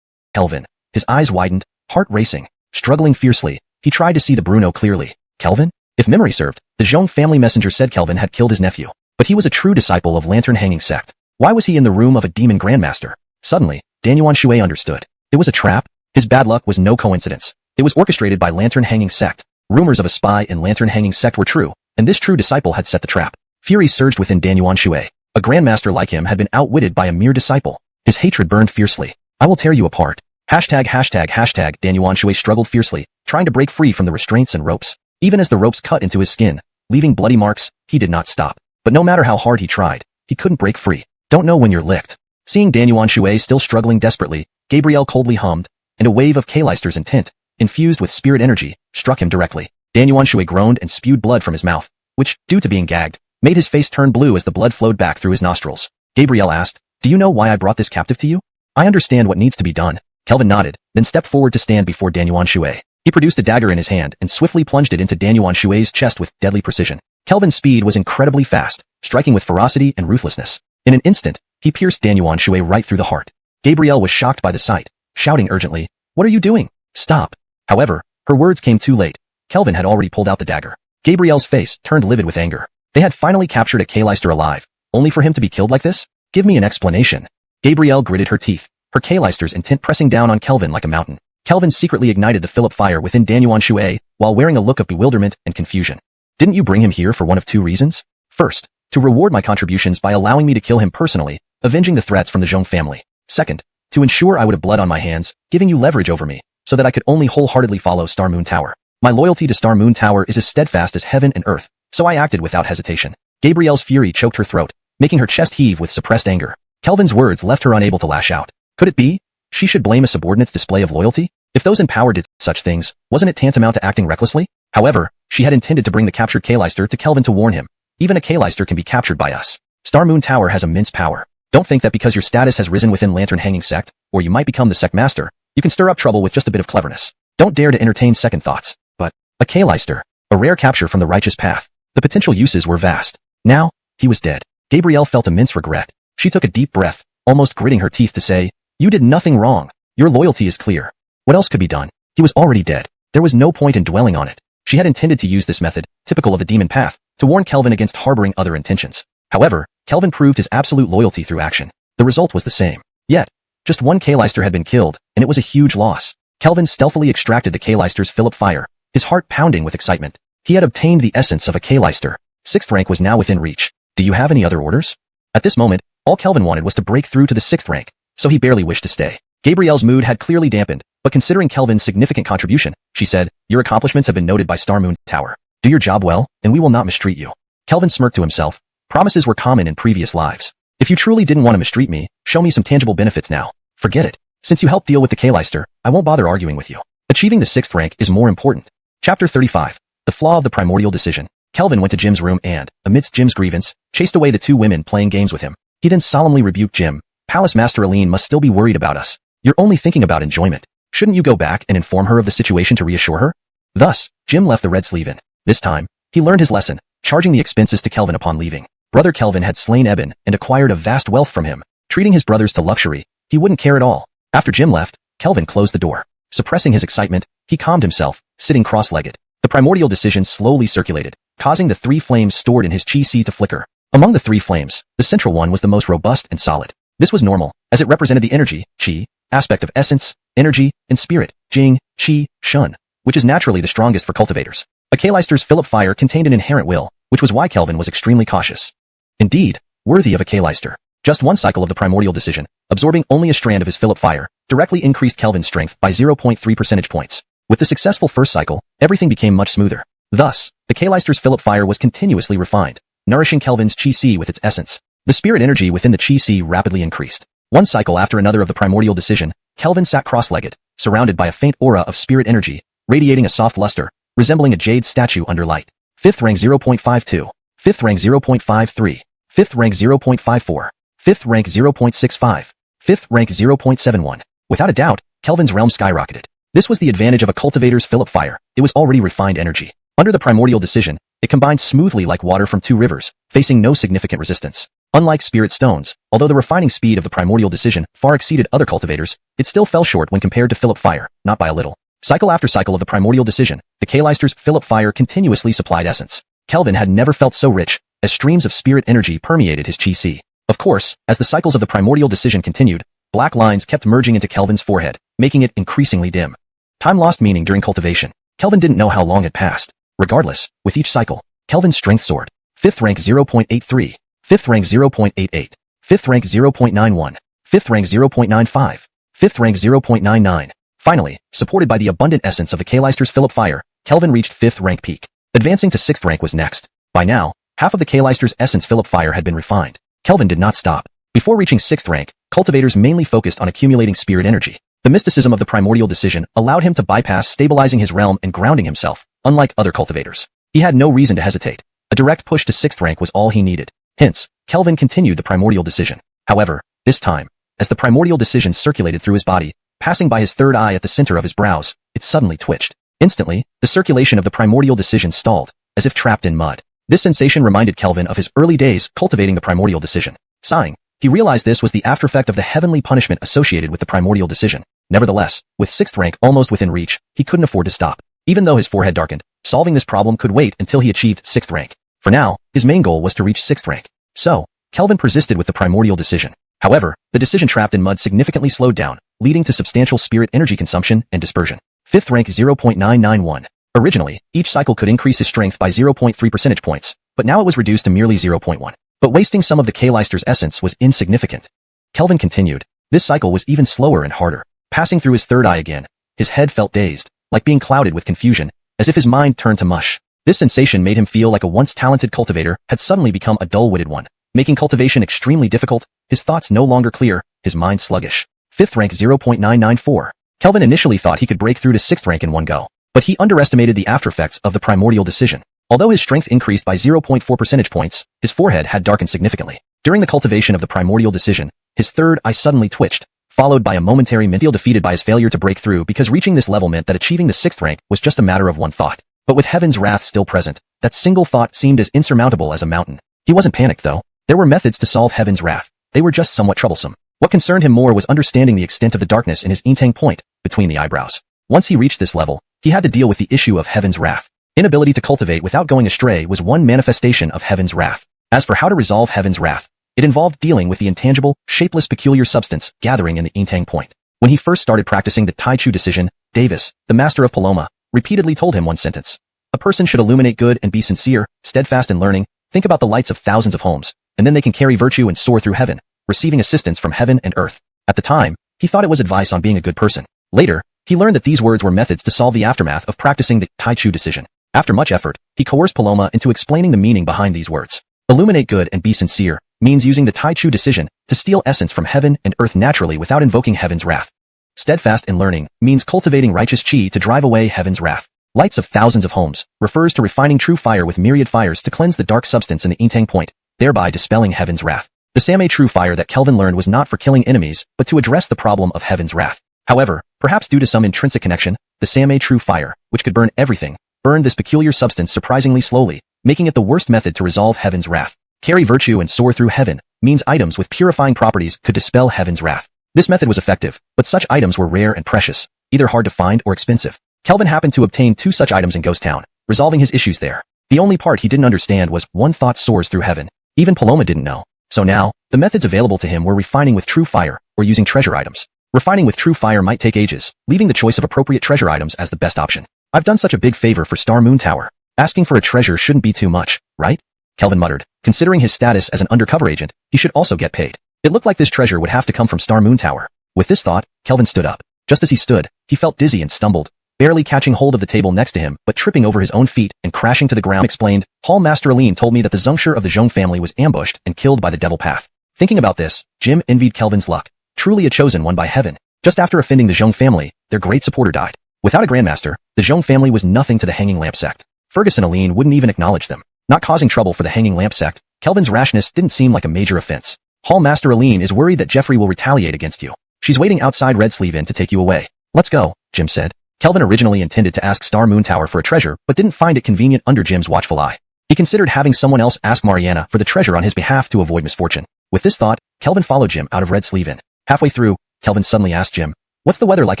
Kelvin, his eyes widened, heart racing. Struggling fiercely, he tried to see the Bruno clearly. Kelvin? If memory served, the Zhong family messenger said Kelvin had killed his nephew. But he was a true disciple of lantern-hanging sect. Why was he in the room of a demon grandmaster? Suddenly, Danyuan Shui understood. It was a trap. His bad luck was no coincidence. It was orchestrated by lantern-hanging sect. Rumors of a spy in lantern-hanging sect were true, and this true disciple had set the trap. Fury surged within Danyuan Shui. A grandmaster like him had been outwitted by a mere disciple. His hatred burned fiercely. I will tear you apart. Danyuan Shui struggled fiercely, trying to break free from the restraints and ropes. Even as the ropes cut into his skin, leaving bloody marks, he did not stop. But no matter how hard he tried, he couldn't break free. Don't know when you're licked. Seeing Danyuan Shui still struggling desperately, Gabriel coldly hummed, and a wave of Kleister's intent, infused with spirit energy, struck him directly. Danyuan Shui groaned and spewed blood from his mouth, which, due to being gagged, made his face turn blue as the blood flowed back through his nostrils. Gabriel asked, "Do you know why I brought this captive to you?" "I understand what needs to be done." Kelvin nodded, then stepped forward to stand before Danyuan Shui. He produced a dagger in his hand and swiftly plunged it into Danyuan Shui's chest with deadly precision. Kelvin's speed was incredibly fast, striking with ferocity and ruthlessness. In an instant, he pierced Danyuan Shui right through the heart. Gabriel was shocked by the sight, shouting urgently, "What are you doing? Stop!" However, her words came too late. Kelvin had already pulled out the dagger. Gabriel's face turned livid with anger. They had finally captured a Kleister alive, only for him to be killed like this? Give me an explanation. Gabriel gritted her teeth, her Kleister's intent pressing down on Kelvin like a mountain. Kelvin secretly ignited the Philip fire within Danyuan Shui while wearing a look of bewilderment and confusion. Didn't you bring him here for one of two reasons? First, to reward my contributions by allowing me to kill him personally, avenging the threats from the Zhong family. Second, to ensure I would have blood on my hands, giving you leverage over me, so that I could only wholeheartedly follow Star Moon Tower. My loyalty to Star Moon Tower is as steadfast as heaven and earth, so I acted without hesitation. Gabriel's fury choked her throat, making her chest heave with suppressed anger. Kelvin's words left her unable to lash out. Could it be? She should blame a subordinate's display of loyalty? If those in power did such things, wasn't it tantamount to acting recklessly? However, she had intended to bring the captured Kleister to Kelvin to warn him. Even a Kleister can be captured by us. Star Moon Tower has immense power. Don't think that because your status has risen within lantern-hanging sect, or you might become the sect master, you can stir up trouble with just a bit of cleverness. Don't dare to entertain second thoughts. But, a Kleister, a rare capture from the righteous path. The potential uses were vast. Now, he was dead. Gabrielle felt immense regret. She took a deep breath, almost gritting her teeth to say, "You did nothing wrong. Your loyalty is clear." What else could be done? He was already dead. There was no point in dwelling on it. She had intended to use this method, typical of the demon path, to warn Kelvin against harboring other intentions. However, Kelvin proved his absolute loyalty through action. The result was the same. Yet, just one Kleister had been killed, and it was a huge loss. Kelvin stealthily extracted the Kleister's Philip fire, his heart pounding with excitement. He had obtained the essence of a Kleister. 6th rank was now within reach. Do you have any other orders? At this moment, all Kelvin wanted was to break through to the 6th rank, so he barely wished to stay. Gabrielle's mood had clearly dampened, but considering Kelvin's significant contribution, she said, "Your accomplishments have been noted by Star Moon Tower. Do your job well, and we will not mistreat you." Kelvin smirked to himself. Promises were common in previous lives. If you truly didn't want to mistreat me, show me some tangible benefits now. Forget it. Since you helped deal with the Kleister, I won't bother arguing with you. Achieving the 6th rank is more important. Chapter 35. The Flaw of the Primordial Decision. Kelvin went to Jim's room and, amidst Jim's grievance, chased away the two women playing games with him. He then solemnly rebuked Jim. "Palace Master Aline must still be worried about us. You're only thinking about enjoyment. Shouldn't you go back and inform her of the situation to reassure her?" Thus, Jim left the red sleeve in. This time, he learned his lesson, charging the expenses to Kelvin upon leaving. Brother Kelvin had slain Eben and acquired a vast wealth from him. Treating his brothers to luxury, he wouldn't care at all. After Jim left, Kelvin closed the door. Suppressing his excitement, he calmed himself, sitting cross-legged. The primordial decision slowly circulated, causing the 3 flames stored in his chi si to flicker. Among the 3 flames, the central one was the most robust and solid. This was normal, as it represented the energy, chi, aspect of essence, energy, and spirit, jing, qi, shun, which is naturally the strongest for cultivators. A Kleister's Philip fire contained an inherent will, which was why Kelvin was extremely cautious. Indeed, worthy of a Kleister. Just one cycle of the primordial decision, absorbing only a strand of his Philip fire, directly increased Kelvin's strength by 0.3 percentage points. With the successful first cycle, everything became much smoother. Thus, the Kleister's Philip fire was continuously refined, nourishing Kelvin's chi si with its essence. The spirit energy within the chi si rapidly increased. One cycle after another of the primordial decision, Kelvin sat cross-legged, surrounded by a faint aura of spirit energy, radiating a soft luster, resembling a jade statue under light. 5th rank 0.52, 5th rank 0.53, 5th rank 0.54, 5th rank 0.65, 5th rank 0.71. Without a doubt, Kelvin's realm skyrocketed. This was the advantage of a cultivator's Philip fire. It was already refined energy. Under the primordial decision, it combined smoothly like water from 2 rivers, facing no significant resistance. Unlike spirit stones, although the refining speed of the primordial decision far exceeded other cultivators, it still fell short when compared to Philip fire, not by a little. Cycle after cycle of the primordial decision, the K-Leister's Philip fire continuously supplied essence. Kelvin had never felt so rich, as streams of spirit energy permeated his chi. Of course, as the cycles of the primordial decision continued, black lines kept merging into Kelvin's forehead, making it increasingly dim. Time lost meaning during cultivation. Kelvin didn't know how long had passed. Regardless, with each cycle, Kelvin's strength soared. 5th rank 0.83, 5th rank 0.88, 5th rank 0.91, 5th rank 0.95, 5th rank 0.99. Finally, supported by the abundant essence of the K-Leister's Philip fire, Kelvin reached 5th rank peak. Advancing to 6th rank was next. By now, half of the K-Leister's essence Philip fire had been refined. Kelvin did not stop. Before reaching 6th rank, cultivators mainly focused on accumulating spirit energy. The mysticism of the primordial decision allowed him to bypass stabilizing his realm and grounding himself, unlike other cultivators. He had no reason to hesitate. A direct push to 6th rank was all he needed. Hence, Kelvin continued the primordial decision. However, this time, as the primordial decision circulated through his body, passing by his third eye at the center of his brows, it suddenly twitched. Instantly, the circulation of the primordial decision stalled, as if trapped in mud. This sensation reminded Kelvin of his early days cultivating the primordial decision. Sighing, he realized this was the aftereffect of the heavenly punishment associated with the primordial decision. Nevertheless, with 6th rank almost within reach, he couldn't afford to stop. Even though his forehead darkened, solving this problem could wait until he achieved 6th rank. For now, his main goal was to reach 6th rank. So, Kelvin persisted with the primordial decision. However, the decision trapped in mud significantly slowed down, leading to substantial spirit energy consumption and dispersion. 5th rank 0.991. Originally, each cycle could increase his strength by 0.3 percentage points, but now it was reduced to merely 0.1. But wasting some of the K-Leister's essence was insignificant. Kelvin continued. This cycle was even slower and harder. Passing through his third eye again, his head felt dazed, like being clouded with confusion, as if his mind turned to mush. This sensation made him feel like a once talented cultivator had suddenly become a dull-witted one, making cultivation extremely difficult, his thoughts no longer clear, his mind sluggish. 5th rank 0.994. Kelvin initially thought he could break through to 6th rank in one go, but he underestimated the aftereffects of the primordial decision. Although his strength increased by 0.4 percentage points, his forehead had darkened significantly. During the cultivation of the primordial decision, his third eye suddenly twitched, followed by a momentary mental defeated by his failure to break through because reaching this level meant that achieving the 6th rank was just a matter of one thought. But with heaven's wrath still present, that single thought seemed as insurmountable as a mountain. He wasn't panicked though. There were methods to solve heaven's wrath. They were just somewhat troublesome. What concerned him more was understanding the extent of the darkness in his intang point, between the eyebrows. Once he reached this level, he had to deal with the issue of heaven's wrath. Inability to cultivate without going astray was one manifestation of heaven's wrath. As for how to resolve heaven's wrath, it involved dealing with the intangible, shapeless peculiar substance gathering in the intang point. When he first started practicing the Tai Chu decision, Davis, the master of Paloma, repeatedly told him one sentence. A person should illuminate good and be sincere, steadfast in learning, think about the lights of thousands of homes, and then they can carry virtue and soar through heaven, receiving assistance from heaven and earth. At the time, he thought it was advice on being a good person. Later, he learned that these words were methods to solve the aftermath of practicing the Tai Chu decision. After much effort, he coerced Paloma into explaining the meaning behind these words. Illuminate good and be sincere means using the Tai Chu decision to steal essence from heaven and earth naturally without invoking heaven's wrath. Steadfast in learning means cultivating righteous chi to drive away heaven's wrath. Lights of thousands of homes refers to refining true fire with myriad fires to cleanse the dark substance in the intang point, thereby dispelling heaven's wrath. The Samay true fire that Kelvin learned was not for killing enemies, but to address the problem of heaven's wrath. However, perhaps due to some intrinsic connection, the Samay true fire, which could burn everything, burned this peculiar substance surprisingly slowly, making it the worst method to resolve heaven's wrath. Carry virtue and soar through heaven means items with purifying properties could dispel heaven's wrath. This method was effective, but such items were rare and precious, either hard to find or expensive. Kelvin happened to obtain 2 such items in Ghost Town, resolving his issues there. The only part he didn't understand was one thought soars through heaven. Even Paloma didn't know. So now, the methods available to him were refining with true fire or using treasure items. Refining with true fire might take ages, leaving the choice of appropriate treasure items as the best option. I've done such a big favor for Star Moon Tower. Asking for a treasure shouldn't be too much, right? Kelvin muttered. Considering his status as an undercover agent, he should also get paid. It looked like this treasure would have to come from Star Moon Tower. With this thought, Kelvin stood up. Just as he stood, he felt dizzy and stumbled, barely catching hold of the table next to him, but tripping over his own feet and crashing to the ground. Explained, Hall Master Aline told me that the Zungsher of the Zhong family was ambushed and killed by the Devil Path. Thinking about this, Jim envied Kelvin's luck. Truly a chosen one by heaven. Just after offending the Zhong family, their great supporter died. Without a grandmaster, the Zhong family was nothing to the Hanging Lamp Sect. Fergus and Aline wouldn't even acknowledge them. Not causing trouble for the Hanging Lamp Sect, Kelvin's rashness didn't seem like a major offense. Hall Master Aline is worried that Jeffrey will retaliate against you. She's waiting outside Red Sleeve Inn to take you away. Let's go, Jim said. Kelvin originally intended to ask Star Moon Tower for a treasure, but didn't find it convenient under Jim's watchful eye. He considered having someone else ask Mariana for the treasure on his behalf to avoid misfortune. With this thought, Kelvin followed Jim out of Red Sleeve Inn. Halfway through, Kelvin suddenly asked Jim, "What's the weather like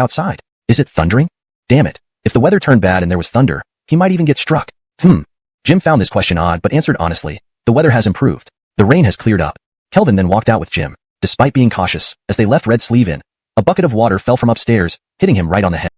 outside? Is it thundering?" Damn it. If the weather turned bad and there was thunder, he might even get struck. Jim found this question odd but answered honestly. The weather has improved. The rain has cleared up. Kelvin then walked out with Jim. Despite being cautious, as they left Red Sleeve Inn, a bucket of water fell from upstairs, hitting him right on the head.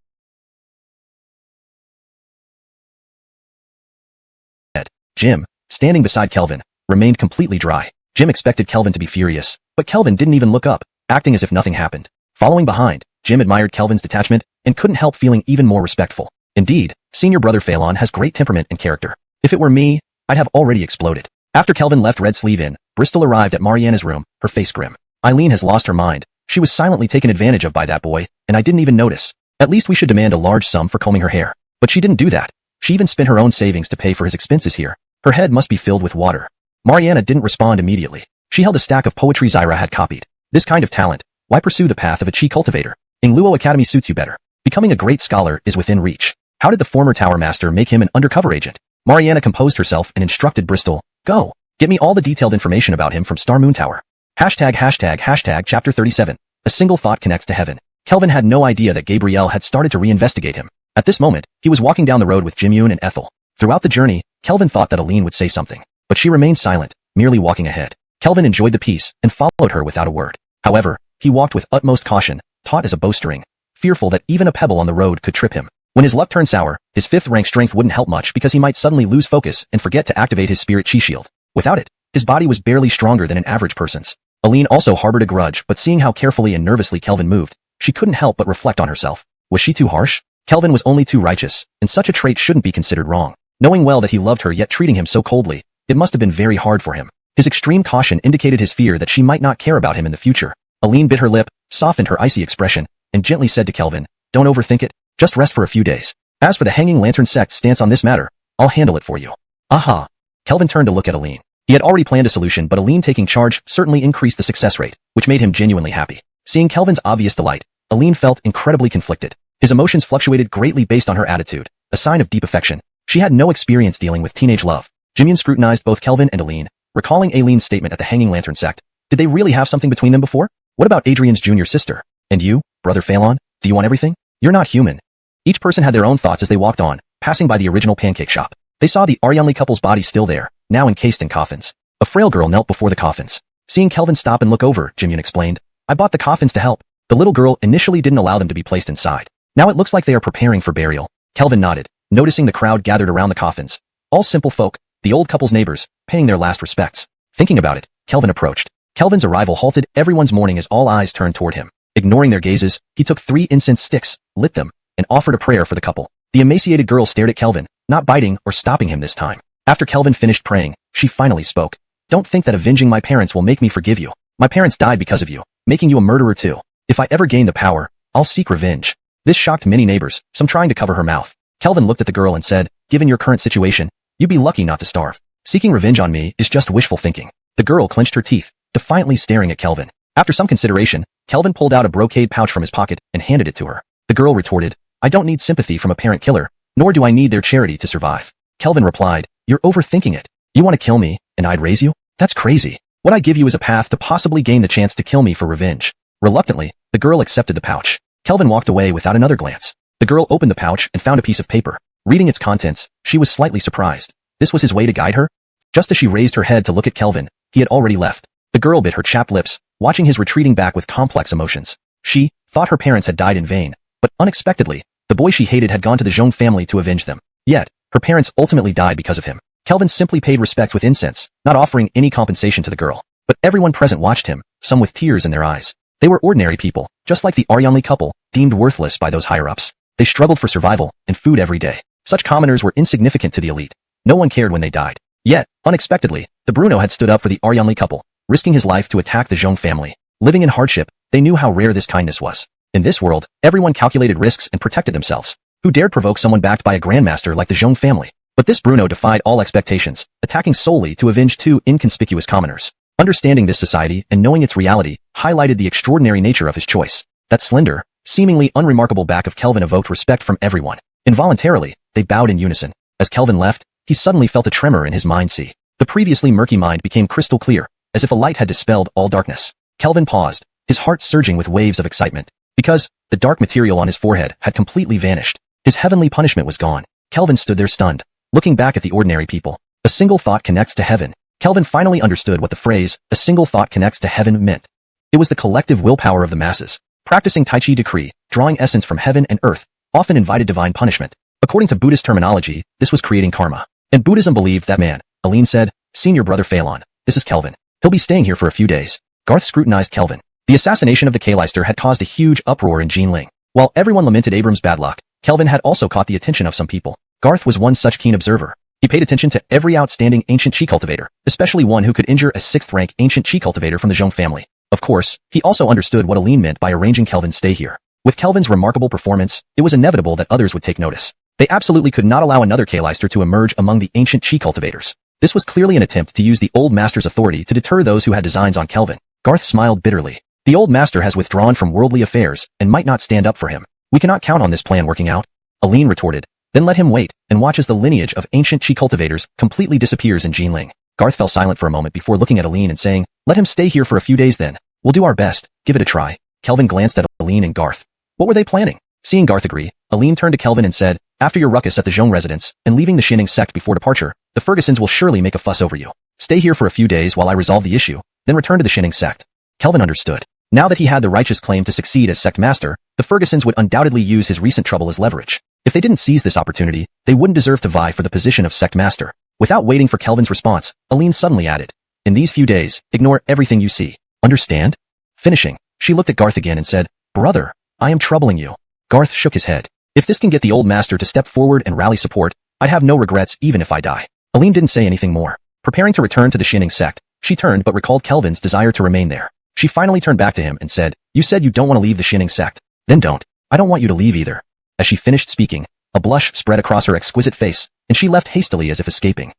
Jim, standing beside Kelvin, remained completely dry. Jim expected Kelvin to be furious, but Kelvin didn't even look up, acting as if nothing happened. Following behind, Jim admired Kelvin's detachment and couldn't help feeling even more respectful. Indeed, senior brother Phelan has great temperament and character. If it were me, I'd have already exploded. After Kelvin left Red Sleeve Inn, Bristol arrived at Mariana's room, her face grim. Eileen has lost her mind. She was silently taken advantage of by that boy, and I didn't even notice. At least we should demand a large sum for combing her hair. But she didn't do that. She even spent her own savings to pay for his expenses here. Her head must be filled with water. Mariana didn't respond immediately. She held a stack of poetry Zyra had copied. This kind of talent, why pursue the path of a chi cultivator? Ingluo Academy suits you better. Becoming a great scholar is within reach. How did the former Tower Master make him an undercover agent? Mariana composed herself and instructed Bristol, go, get me all the detailed information about him from Star Moon Tower. ####Chapter 37. A single thought connects to heaven. Kelvin had no idea that Gabrielle had started to reinvestigate him. At this moment, he was walking down the road with Jimyun and Ethel. Throughout the journey, Kelvin thought that Aline would say something, but she remained silent, merely walking ahead. Kelvin enjoyed the peace and followed her without a word. However, he walked with utmost caution, taut as a bowstring, fearful that even a pebble on the road could trip him. When his luck turned sour, his 5th rank strength wouldn't help much because he might suddenly lose focus and forget to activate his spirit chi shield. Without it, his body was barely stronger than an average person's. Aline also harbored a grudge, but seeing how carefully and nervously Kelvin moved, she couldn't help but reflect on herself. Was she too harsh? Kelvin was only too righteous, and such a trait shouldn't be considered wrong. Knowing well that he loved her yet treating him so coldly, it must have been very hard for him. His extreme caution indicated his fear that she might not care about him in the future. Aline bit her lip, softened her icy expression, and gently said to Kelvin, don't overthink it, just rest for a few days. As for the Hanging Lantern Sect's stance on this matter, I'll handle it for you. Aha. Kelvin turned to look at Aline. He had already planned a solution, but Aline taking charge certainly increased the success rate, which made him genuinely happy. Seeing Kelvin's obvious delight, Aline felt incredibly conflicted. His emotions fluctuated greatly based on her attitude, a sign of deep affection. She had no experience dealing with teenage love. Jimyun scrutinized both Kelvin and Aline, recalling Aline's statement at the Hanging Lantern Sect. Did they really have something between them before? What about Adrian's junior sister? And you, brother Phelan? Do you want everything? You're not human. Each person had their own thoughts as they walked on, passing by the original pancake shop. They saw the Aryangli couple's body still there, now encased in coffins. A frail girl knelt before the coffins. Seeing Kelvin stop and look over, Jimyun explained, I bought the coffins to help. The little girl initially didn't allow them to be placed inside. Now it looks like they are preparing for burial. Kelvin nodded, noticing the crowd gathered around the coffins. All simple folk, the old couple's neighbors, paying their last respects. Thinking about it, Kelvin approached. Kelvin's arrival halted everyone's mourning as all eyes turned toward him. Ignoring their gazes, he took 3 incense sticks, lit them, and offered a prayer for the couple. The emaciated girl stared at Kelvin, not biting or stopping him this time. After Kelvin finished praying, she finally spoke. Don't think that avenging my parents will make me forgive you. My parents died because of you, making you a murderer too. If I ever gain the power, I'll seek revenge. This shocked many neighbors, some trying to cover her mouth. Kelvin looked at the girl and said, given your current situation, you'd be lucky not to starve. Seeking revenge on me is just wishful thinking. The girl clenched her teeth, defiantly staring at Kelvin. After some consideration, Kelvin pulled out a brocade pouch from his pocket and handed it to her. The girl retorted, I don't need sympathy from a parent killer, nor do I need their charity to survive. Kelvin replied, you're overthinking it. You want to kill me, and I'd raise you? That's crazy. What I give you is a path to possibly gain the chance to kill me for revenge. Reluctantly, the girl accepted the pouch. Kelvin walked away without another glance. The girl opened the pouch and found a piece of paper. Reading its contents, she was slightly surprised. This was his way to guide her? Just as she raised her head to look at Kelvin, he had already left. The girl bit her chapped lips, watching his retreating back with complex emotions. She thought her parents had died in vain, but unexpectedly, the boy she hated had gone to the Zhong family to avenge them. Yet, her parents ultimately died because of him. Kelvin simply paid respects with incense, not offering any compensation to the girl. But everyone present watched him, some with tears in their eyes. They were ordinary people, just like the Aryangli couple, deemed worthless by those higher-ups. They struggled for survival and food every day. Such commoners were insignificant to the elite. No one cared when they died. Yet, unexpectedly, the Bruno had stood up for the Aryangli couple, risking his life to attack the Zhong family. Living in hardship, they knew how rare this kindness was. In this world, everyone calculated risks and protected themselves. Who dared provoke someone backed by a grandmaster like the Zhong family? But this Bruno defied all expectations, attacking solely to avenge 2 inconspicuous commoners. Understanding this society and knowing its reality highlighted the extraordinary nature of his choice. That slender, seemingly unremarkable back of Kelvin evoked respect from everyone. Involuntarily, they bowed in unison. As Kelvin left, he suddenly felt a tremor in his mind. The previously murky mind became crystal clear, as if a light had dispelled all darkness. Kelvin paused, his heart surging with waves of excitement, because the dark material on his forehead had completely vanished. His heavenly punishment was gone. Kelvin stood there stunned, looking back at the ordinary people. A single thought connects to heaven. Kelvin finally understood what the phrase, a single thought connects to heaven, meant. It was the collective willpower of the masses. Practicing Tai Chi decree, drawing essence from heaven and earth, often invited divine punishment. According to Buddhist terminology, this was creating karma. And Buddhism believed that man. Aline said, "Senior brother Phelan, this is Kelvin. He'll be staying here for a few days." Garth scrutinized Kelvin. The assassination of the Kleister had caused a huge uproar in Jinling. While everyone lamented Abram's bad luck, Kelvin had also caught the attention of some people. Garth was one such keen observer. He paid attention to every outstanding ancient Qi cultivator, especially one who could injure a 6th-rank ancient Qi cultivator from the Zhong family. Of course, he also understood what Aline meant by arranging Kelvin's stay here. With Kelvin's remarkable performance, it was inevitable that others would take notice. They absolutely could not allow another Kleister to emerge among the ancient Qi cultivators. This was clearly an attempt to use the old master's authority to deter those who had designs on Kelvin. Garth smiled bitterly. The old master has withdrawn from worldly affairs and might not stand up for him. We cannot count on this plan working out. Aline retorted. Then let him wait and watch as the lineage of ancient Qi cultivators completely disappears in Jinling. Garth fell silent for a moment before looking at Aline and saying, "Let him stay here for a few days then. We'll do our best. Give it a try." Kelvin glanced at Aline and Garth. What were they planning? Seeing Garth agree, Aline turned to Kelvin and said, "After your ruckus at the Zhong residence and leaving the Xiuxian sect before departure, the Fergusons will surely make a fuss over you. Stay here for a few days while I resolve the issue, then return to the Xiuxian sect." Kelvin understood. Now that he had the righteous claim to succeed as sect master, the Fergusons would undoubtedly use his recent trouble as leverage. If they didn't seize this opportunity, they wouldn't deserve to vie for the position of sect master. Without waiting for Kelvin's response, Aline suddenly added, "In these few days, ignore everything you see. Understand?" Finishing, she looked at Garth again and said, "Brother, I am troubling you." Garth shook his head. If this can get the old master to step forward and rally support, I'd have no regrets even if I die. Aline didn't say anything more. Preparing to return to the Xiuxian sect, she turned but recalled Kelvin's desire to remain there. She finally turned back to him and said, "You said you don't want to leave the Xiuxian sect. Then don't. I don't want you to leave either." As she finished speaking, a blush spread across her exquisite face, and she left hastily as if escaping.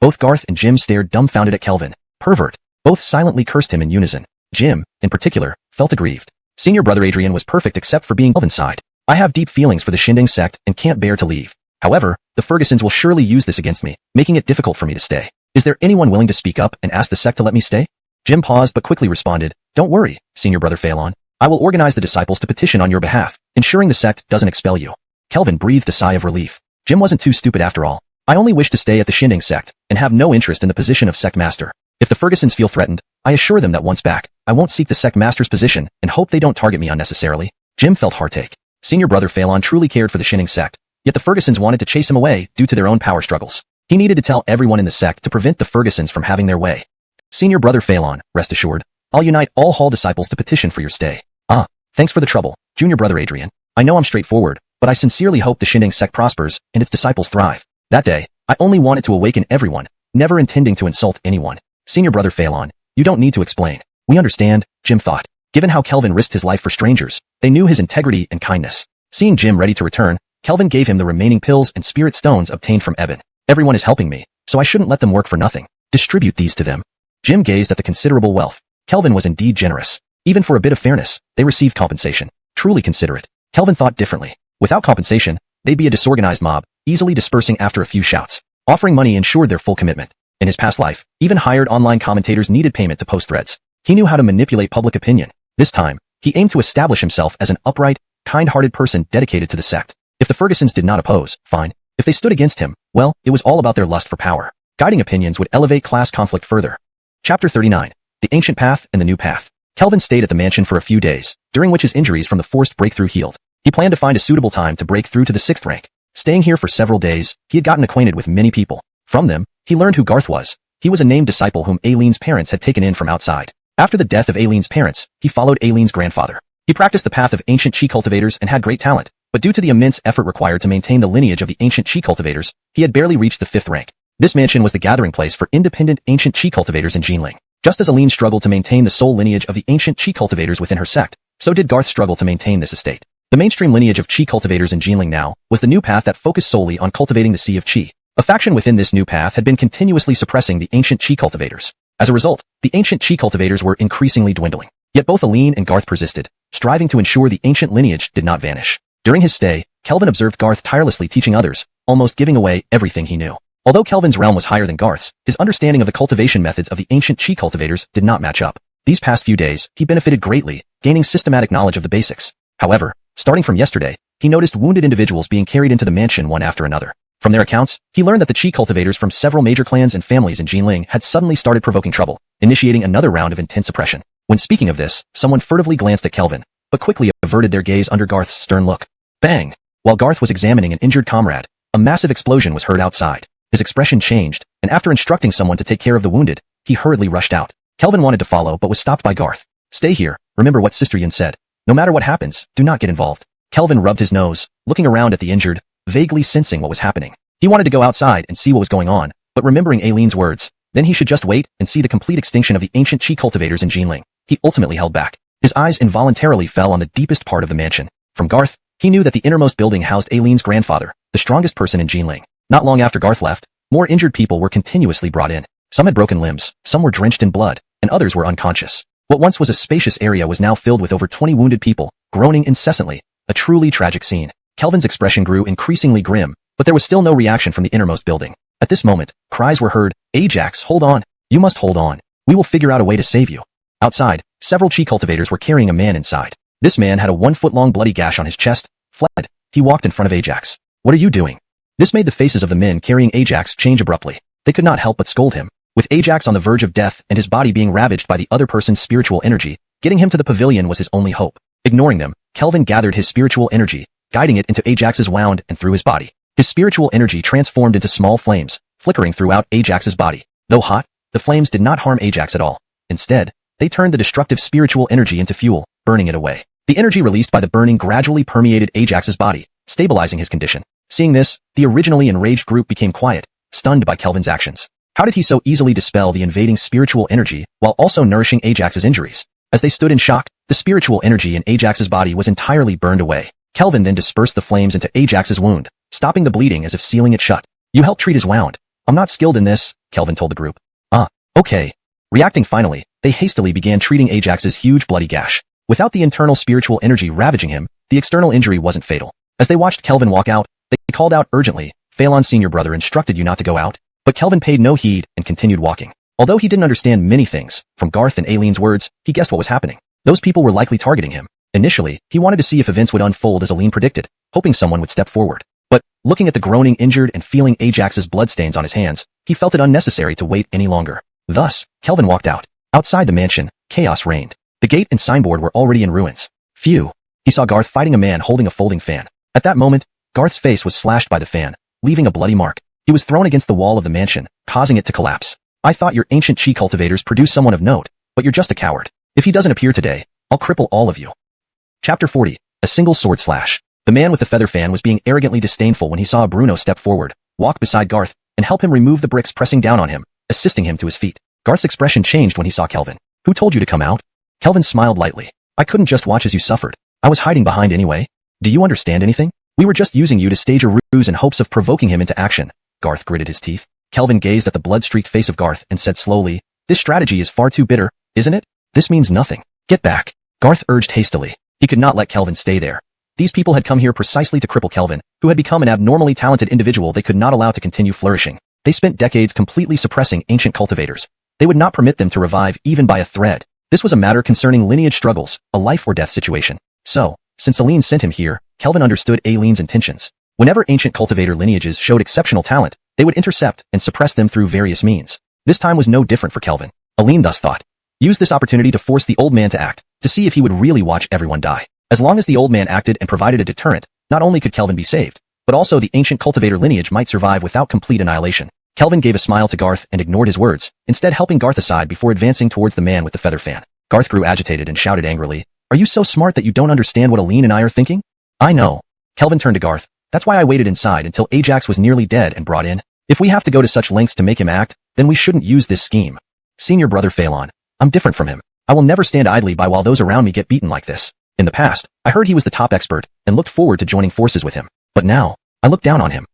Both Garth and Jim stared dumbfounded at Kelvin. Pervert. Both silently cursed him in unison. Jim, in particular, felt aggrieved. Senior brother Adrian was perfect except for being Kelvin's side. "I have deep feelings for the Xiuxian sect and can't bear to leave. However, the Fergusons will surely use this against me, making it difficult for me to stay. Is there anyone willing to speak up and ask the sect to let me stay?" Jim paused but quickly responded, "Don't worry, Senior brother Phelan. I will organize the disciples to petition on your behalf, ensuring the sect doesn't expel you." Kelvin breathed a sigh of relief. Jim wasn't too stupid after all. "I only wish to stay at the Xiuxian sect and have no interest in the position of sect master. If the Fergusons feel threatened, I assure them that once back, I won't seek the sect master's position and hope they don't target me unnecessarily." Jim felt heartache. Senior brother Phelan truly cared for the Xiuxian sect, yet the Fergusons wanted to chase him away due to their own power struggles. He needed to tell everyone in the sect to prevent the Fergusons from having their way. "Senior brother Phelan, rest assured, I'll unite all Hall disciples to petition for your stay." "Ah, thanks for the trouble, junior brother Adrian. I know I'm straightforward, but I sincerely hope the Xiuxian sect prospers and its disciples thrive. That day, I only wanted to awaken everyone, never intending to insult anyone." "Senior brother Phelan, you don't need to explain. We understand," Jim thought. Given how Kelvin risked his life for strangers, they knew his integrity and kindness. Seeing Jim ready to return, Kelvin gave him the remaining pills and spirit stones obtained from Eben. "Everyone is helping me, so I shouldn't let them work for nothing. Distribute these to them." Jim gazed at the considerable wealth. Kelvin was indeed generous. Even for a bit of fairness, they received compensation. Truly considerate. Kelvin thought differently. Without compensation, they'd be a disorganized mob, easily dispersing after a few shouts. Offering money ensured their full commitment. In his past life, even hired online commentators needed payment to post threads. He knew how to manipulate public opinion. This time, he aimed to establish himself as an upright, kind-hearted person dedicated to the sect. If the Fergusons did not oppose, fine. If they stood against him, well, it was all about their lust for power. Guiding opinions would elevate class conflict further. Chapter 39. The Ancient Path and the New Path. Kelvin stayed at the mansion for a few days, during which his injuries from the forced breakthrough healed. He planned to find a suitable time to break through to the 6th rank. Staying here for several days, he had gotten acquainted with many people. From them, he learned who Garth was. He was a named disciple whom Aileen's parents had taken in from outside. After the death of Aileen's parents, he followed Aileen's grandfather. He practiced the path of ancient Qi cultivators and had great talent, but due to the immense effort required to maintain the lineage of the ancient Qi cultivators, he had barely reached the 5th rank. This mansion was the gathering place for independent ancient Qi cultivators in Jinling. Just as Aileen struggled to maintain the sole lineage of the ancient Qi cultivators within her sect, so did Garth struggle to maintain this estate. The mainstream lineage of Qi cultivators in Jinling now was the new path that focused solely on cultivating the Sea of Qi. A faction within this new path had been continuously suppressing the ancient Qi cultivators. As a result, the ancient Qi cultivators were increasingly dwindling. Yet both Aileen and Garth persisted, striving to ensure the ancient lineage did not vanish. During his stay, Kelvin observed Garth tirelessly teaching others, almost giving away everything he knew. Although Kelvin's realm was higher than Garth's, his understanding of the cultivation methods of the ancient Qi cultivators did not match up. These past few days, he benefited greatly, gaining systematic knowledge of the basics. However, starting from yesterday, he noticed wounded individuals being carried into the mansion one after another. From their accounts, he learned that the Qi cultivators from several major clans and families in Jinling had suddenly started provoking trouble, initiating another round of intense oppression. When speaking of this, someone furtively glanced at Kelvin, but quickly averted their gaze under Garth's stern look. Bang! While Garth was examining an injured comrade, a massive explosion was heard outside. His expression changed, and after instructing someone to take care of the wounded, he hurriedly rushed out. Kelvin wanted to follow but was stopped by Garth. Stay here, remember what Sister Yin said. No matter what happens, do not get involved. Kelvin rubbed his nose, looking around at the injured, vaguely sensing what was happening. He wanted to go outside and see what was going on, but remembering Aileen's words, then he should just wait and see the complete extinction of the ancient Qi cultivators in Jinling. He ultimately held back. His eyes involuntarily fell on the deepest part of the mansion. From Garth, he knew that the innermost building housed Aileen's grandfather, the strongest person in Jinling. Not long after Garth left, more injured people were continuously brought in. Some had broken limbs, some were drenched in blood, and others were unconscious. What once was a spacious area was now filled with over 20 wounded people, groaning incessantly. A truly tragic scene. Kelvin's expression grew increasingly grim, but there was still no reaction from the innermost building. At this moment, cries were heard. Ajax, hold on. You must hold on. We will figure out a way to save you. Outside, several Qi cultivators were carrying a man inside. This man had a 1-foot-long bloody gash on his chest. Fled. He walked in front of Ajax. What are you doing? This made the faces of the men carrying Ajax change abruptly. They could not help but scold him. With Ajax on the verge of death and his body being ravaged by the other person's spiritual energy, getting him to the pavilion was his only hope. Ignoring them, Kelvin gathered his spiritual energy, guiding it into Ajax's wound and through his body. His spiritual energy transformed into small flames, flickering throughout Ajax's body. Though hot, the flames did not harm Ajax at all. Instead, they turned the destructive spiritual energy into fuel, burning it away. The energy released by the burning gradually permeated Ajax's body, stabilizing his condition. Seeing this, the originally enraged group became quiet, stunned by Kelvin's actions. How did he so easily dispel the invading spiritual energy while also nourishing Ajax's injuries? As they stood in shock, the spiritual energy in Ajax's body was entirely burned away. Kelvin then dispersed the flames into Ajax's wound, stopping the bleeding as if sealing it shut. You helped treat his wound. I'm not skilled in this, Kelvin told the group. Okay. Reacting finally, they hastily began treating Ajax's huge bloody gash. Without the internal spiritual energy ravaging him, the external injury wasn't fatal. As they watched Kelvin walk out, they called out urgently, Phelan senior brother instructed you not to go out. But Kelvin paid no heed and continued walking. Although he didn't understand many things, from Garth and Aileen's words, he guessed what was happening. Those people were likely targeting him. Initially, he wanted to see if events would unfold as Aileen predicted, hoping someone would step forward. But, looking at the groaning injured and feeling Ajax's bloodstains on his hands, he felt it unnecessary to wait any longer. Thus, Kelvin walked out. Outside the mansion, chaos reigned. The gate and signboard were already in ruins. Phew. He saw Garth fighting a man holding a folding fan. At that moment, Garth's face was slashed by the fan, leaving a bloody mark. He was thrown against the wall of the mansion, causing it to collapse. I thought your ancient Qi cultivators produced someone of note, but you're just a coward. If he doesn't appear today, I'll cripple all of you. Chapter 40. A single sword slash. The man with the feather fan was being arrogantly disdainful when he saw Bruno step forward, walk beside Garth, and help him remove the bricks pressing down on him, assisting him to his feet. Garth's expression changed when he saw Kelvin. Who told you to come out? Kelvin smiled lightly. I couldn't just watch as you suffered. I was hiding behind anyway. Do you understand anything? We were just using you to stage a ruse in hopes of provoking him into action. Garth gritted his teeth. Kelvin gazed at the blood-streaked face of Garth and said slowly, this strategy is far too bitter, isn't it? This means nothing. Get back. Garth urged hastily. He could not let Kelvin stay there. These people had come here precisely to cripple Kelvin, who had become an abnormally talented individual they could not allow to continue flourishing. They spent decades completely suppressing ancient cultivators. They would not permit them to revive even by a thread. This was a matter concerning lineage struggles, a life-or-death situation. So, since Aileen sent him here, Kelvin understood Aileen's intentions. Whenever ancient cultivator lineages showed exceptional talent, they would intercept and suppress them through various means. This time was no different for Kelvin. Aileen thus thought. Use this opportunity to force the old man to act, to see if he would really watch everyone die. As long as the old man acted and provided a deterrent, not only could Kelvin be saved, but also the ancient cultivator lineage might survive without complete annihilation. Kelvin gave a smile to Garth and ignored his words, instead helping Garth aside before advancing towards the man with the feather fan. Garth grew agitated and shouted angrily, Are you so smart that you don't understand what Aileen and I are thinking? I know. Kelvin turned to Garth. That's why I waited inside until Ajax was nearly dead and brought in. If we have to go to such lengths to make him act, then we shouldn't use this scheme. Senior brother Phelan. I'm different from him. I will never stand idly by while those around me get beaten like this. In the past, I heard he was the top expert and looked forward to joining forces with him. But now, I look down on him.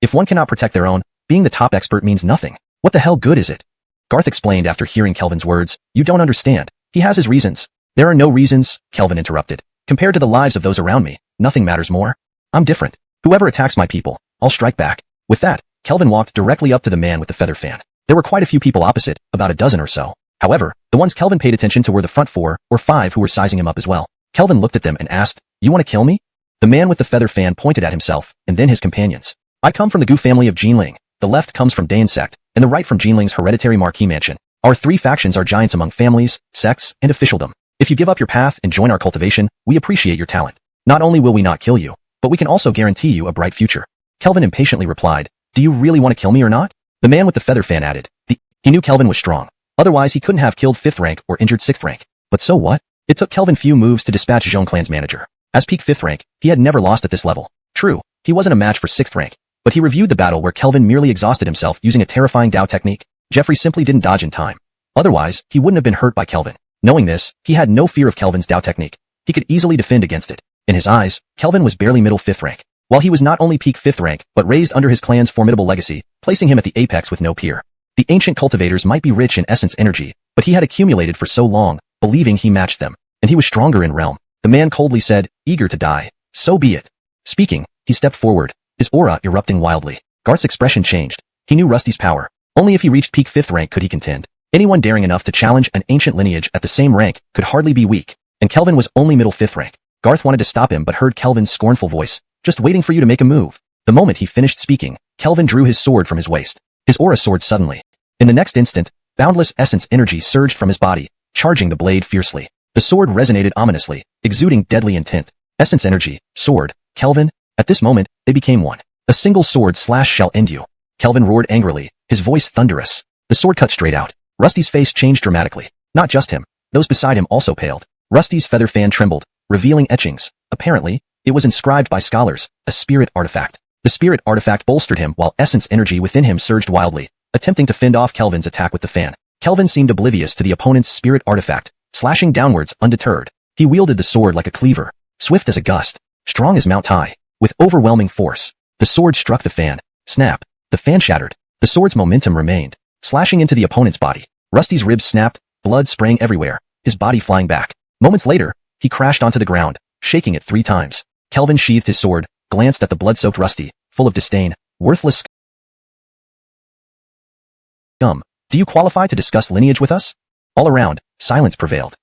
If one cannot protect their own, being the top expert means nothing. What the hell good is it? Garth explained after hearing Kelvin's words. You don't understand. He has his reasons. There are no reasons, Kelvin interrupted. Compared to the lives of those around me, nothing matters more. I'm different. Whoever attacks my people, I'll strike back. With that, Kelvin walked directly up to the man with the feather fan. There were quite a few people opposite, about a dozen or so. However, the ones Kelvin paid attention to were the front 4 or 5 who were sizing him up as well. Kelvin looked at them and asked, You want to kill me? The man with the feather fan pointed at himself, and then his companions. I come from the Gu family of Jinling. The left comes from Dayan Sect, and the right from Jinling's hereditary marquis mansion. Our three factions are giants among families, sects, and officialdom. If you give up your path and join our cultivation, we appreciate your talent. Not only will we not kill you, but we can also guarantee you a bright future. Kelvin impatiently replied, do you really want to kill me or not? The man with the feather fan added. He knew Kelvin was strong. Otherwise, he couldn't have killed 5th rank or injured 6th rank. But so what? It took Kelvin few moves to dispatch Zhong clan's manager. As peak 5th rank, he had never lost at this level. True, he wasn't a match for 6th rank, but he reviewed the battle where Kelvin merely exhausted himself using a terrifying Dao technique. Jeffrey simply didn't dodge in time. Otherwise, he wouldn't have been hurt by Kelvin. Knowing this, he had no fear of Kelvin's Dao technique. He could easily defend against it. In his eyes, Kelvin was barely middle 5th rank. While he was not only peak 5th rank, but raised under his clan's formidable legacy, placing him at the apex with no peer. The ancient cultivators might be rich in essence energy, but he had accumulated for so long, believing he matched them, and he was stronger in realm. The man coldly said, eager to die. So be it. Speaking, he stepped forward, his aura erupting wildly. Garth's expression changed. He knew Rusty's power. Only if he reached peak 5th rank could he contend. Anyone daring enough to challenge an ancient lineage at the same rank could hardly be weak, and Kelvin was only middle 5th rank. Garth wanted to stop him but heard Kelvin's scornful voice, just waiting for you to make a move. The moment he finished speaking, Kelvin drew his sword from his waist. His aura soared suddenly. In the next instant, boundless essence energy surged from his body, charging the blade fiercely. The sword resonated ominously, exuding deadly intent. Essence energy, sword, Kelvin. At this moment, they became one. A single sword slash shall end you. Kelvin roared angrily, his voice thunderous. The sword cut straight out. Rusty's face changed dramatically. Not just him. Those beside him also paled. Rusty's feather fan trembled, revealing etchings. Apparently, it was inscribed by scholars, a spirit artifact. The spirit artifact bolstered him while essence energy within him surged wildly, attempting to fend off Kelvin's attack with the fan. Kelvin seemed oblivious to the opponent's spirit artifact, slashing downwards undeterred. He wielded the sword like a cleaver, swift as a gust, strong as Mount Tai. With overwhelming force, the sword struck the fan. Snap. The fan shattered. The sword's momentum remained, slashing into the opponent's body. Rusty's ribs snapped, blood spraying everywhere, his body flying back. Moments later, he crashed onto the ground, shaking it 3 times. Kelvin sheathed his sword, glanced at the blood-soaked Rusty, full of disdain. Worthless scum. Do you qualify to discuss lineage with us? All around, silence prevailed.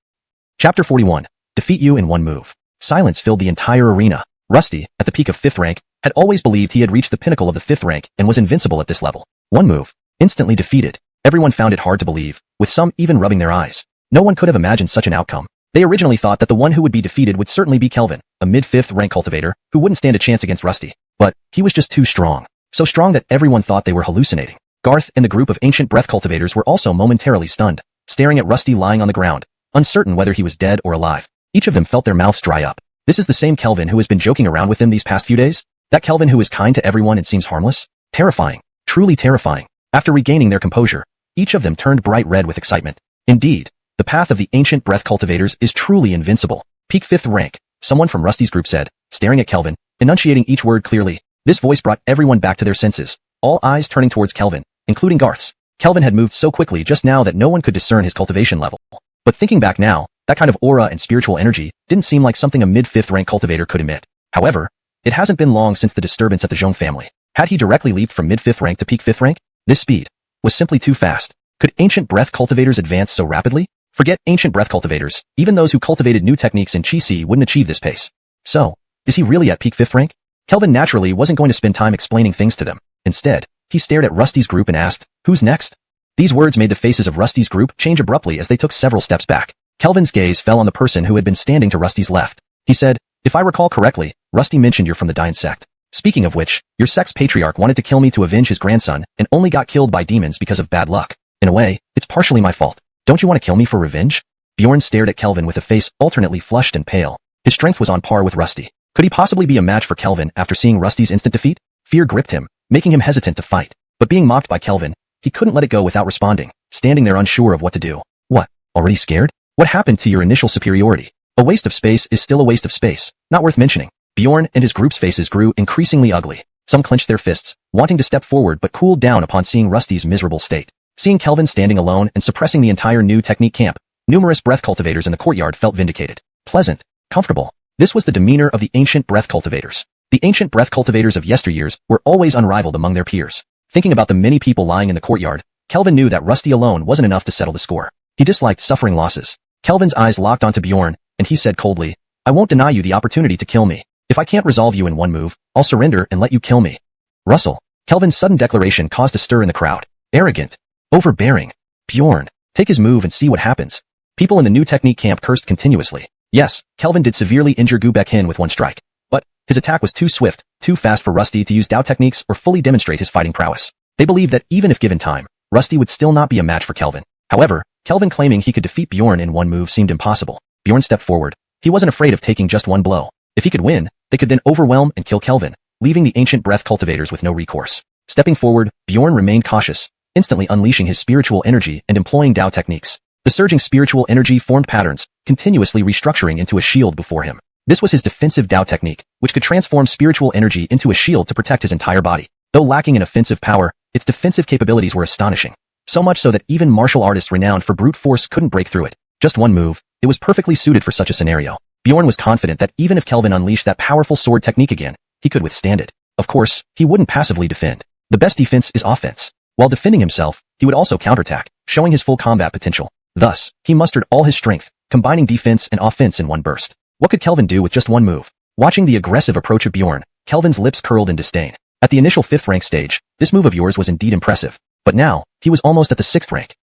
Chapter 41. Defeat you in one move. Silence filled the entire arena. Rusty, at the peak of 5th rank, had always believed he had reached the pinnacle of the 5th rank and was invincible at this level. One move. Instantly defeated. Everyone found it hard to believe, with some even rubbing their eyes. No one could have imagined such an outcome. They originally thought that the one who would be defeated would certainly be Kelvin, a mid-5th rank cultivator, who wouldn't stand a chance against Rusty. But he was just too strong. So strong that everyone thought they were hallucinating. Garth and the group of ancient breath cultivators were also momentarily stunned, staring at Rusty lying on the ground, uncertain whether he was dead or alive. Each of them felt their mouths dry up. This is the same Kelvin who has been joking around with them these past few days? That Kelvin who is kind to everyone and seems harmless? Terrifying. Truly terrifying. After regaining their composure, each of them turned bright red with excitement. Indeed, the path of the ancient breath cultivators is truly invincible. Peak 5th rank, someone from Rusty's group said, staring at Kelvin, enunciating each word clearly. This voice brought everyone back to their senses, all eyes turning towards Kelvin, including Garth's. Kelvin had moved so quickly just now that no one could discern his cultivation level. But thinking back now, that kind of aura and spiritual energy didn't seem like something a mid-5th rank cultivator could emit. However, it hasn't been long since the disturbance at the Zhong family. Had he directly leaped from mid-5th rank to peak 5th rank? This speed was simply too fast. Could ancient breath cultivators advance so rapidly? Forget ancient breath cultivators, even those who cultivated new techniques in Qi wouldn't achieve this pace. So, is he really at peak 5th rank? Kelvin naturally wasn't going to spend time explaining things to them. Instead, he stared at Rusty's group and asked, who's next? These words made the faces of Rusty's group change abruptly as they took several steps back. Kelvin's gaze fell on the person who had been standing to Rusty's left. He said, if I recall correctly, Rusty mentioned you're from the Dayan Sect. Speaking of which, your sect's patriarch wanted to kill me to avenge his grandson and only got killed by demons because of bad luck. In a way, it's partially my fault. Don't you want to kill me for revenge? Bjorn stared at Kelvin with a face alternately flushed and pale. His strength was on par with Rusty. Could he possibly be a match for Kelvin after seeing Rusty's instant defeat? Fear gripped him, making him hesitant to fight. But being mocked by Kelvin, he couldn't let it go without responding, standing there unsure of what to do. What? Already scared? What happened to your initial superiority? A waste of space is still a waste of space, not worth mentioning. Bjorn and his group's faces grew increasingly ugly. Some clenched their fists, wanting to step forward but cooled down upon seeing Rusty's miserable state. Seeing Kelvin standing alone and suppressing the entire new technique camp, numerous breath cultivators in the courtyard felt vindicated. Pleasant. Comfortable. This was the demeanor of the ancient breath cultivators. The ancient breath cultivators of yesteryears were always unrivaled among their peers. Thinking about the many people lying in the courtyard, Kelvin knew that Rusty alone wasn't enough to settle the score. He disliked suffering losses. Kelvin's eyes locked onto Bjorn, and he said coldly, I won't deny you the opportunity to kill me. If I can't resolve you in one move, I'll surrender and let you kill me. Russell. Kelvin's sudden declaration caused a stir in the crowd. Arrogant. Overbearing. Bjorn. Take his move and see what happens. People in the new technique camp cursed continuously. Yes, Kelvin did severely injure Gu Baekhin with one strike. But his attack was too swift, too fast for Rusty to use Dao techniques or fully demonstrate his fighting prowess. They believed that even if given time, Rusty would still not be a match for Kelvin. However, Kelvin claiming he could defeat Bjorn in one move seemed impossible. Bjorn stepped forward. He wasn't afraid of taking just one blow. If he could win, they could then overwhelm and kill Kelvin, leaving the ancient breath cultivators with no recourse. Stepping forward, Bjorn remained cautious, instantly unleashing his spiritual energy and employing Dao techniques. The surging spiritual energy formed patterns, continuously restructuring into a shield before him. This was his defensive Dao technique, which could transform spiritual energy into a shield to protect his entire body. Though lacking in offensive power, its defensive capabilities were astonishing. So much so that even martial artists renowned for brute force couldn't break through it. Just one move, it was perfectly suited for such a scenario. Bjorn was confident that even if Kelvin unleashed that powerful sword technique again, he could withstand it. Of course, he wouldn't passively defend. The best defense is offense. While defending himself, he would also counterattack, showing his full combat potential. Thus, he mustered all his strength, combining defense and offense in one burst. What could Kelvin do with just one move? Watching the aggressive approach of Bjorn, Kelvin's lips curled in disdain. At the initial 5th rank stage, this move of yours was indeed impressive. But now, he was almost at the 6th rank.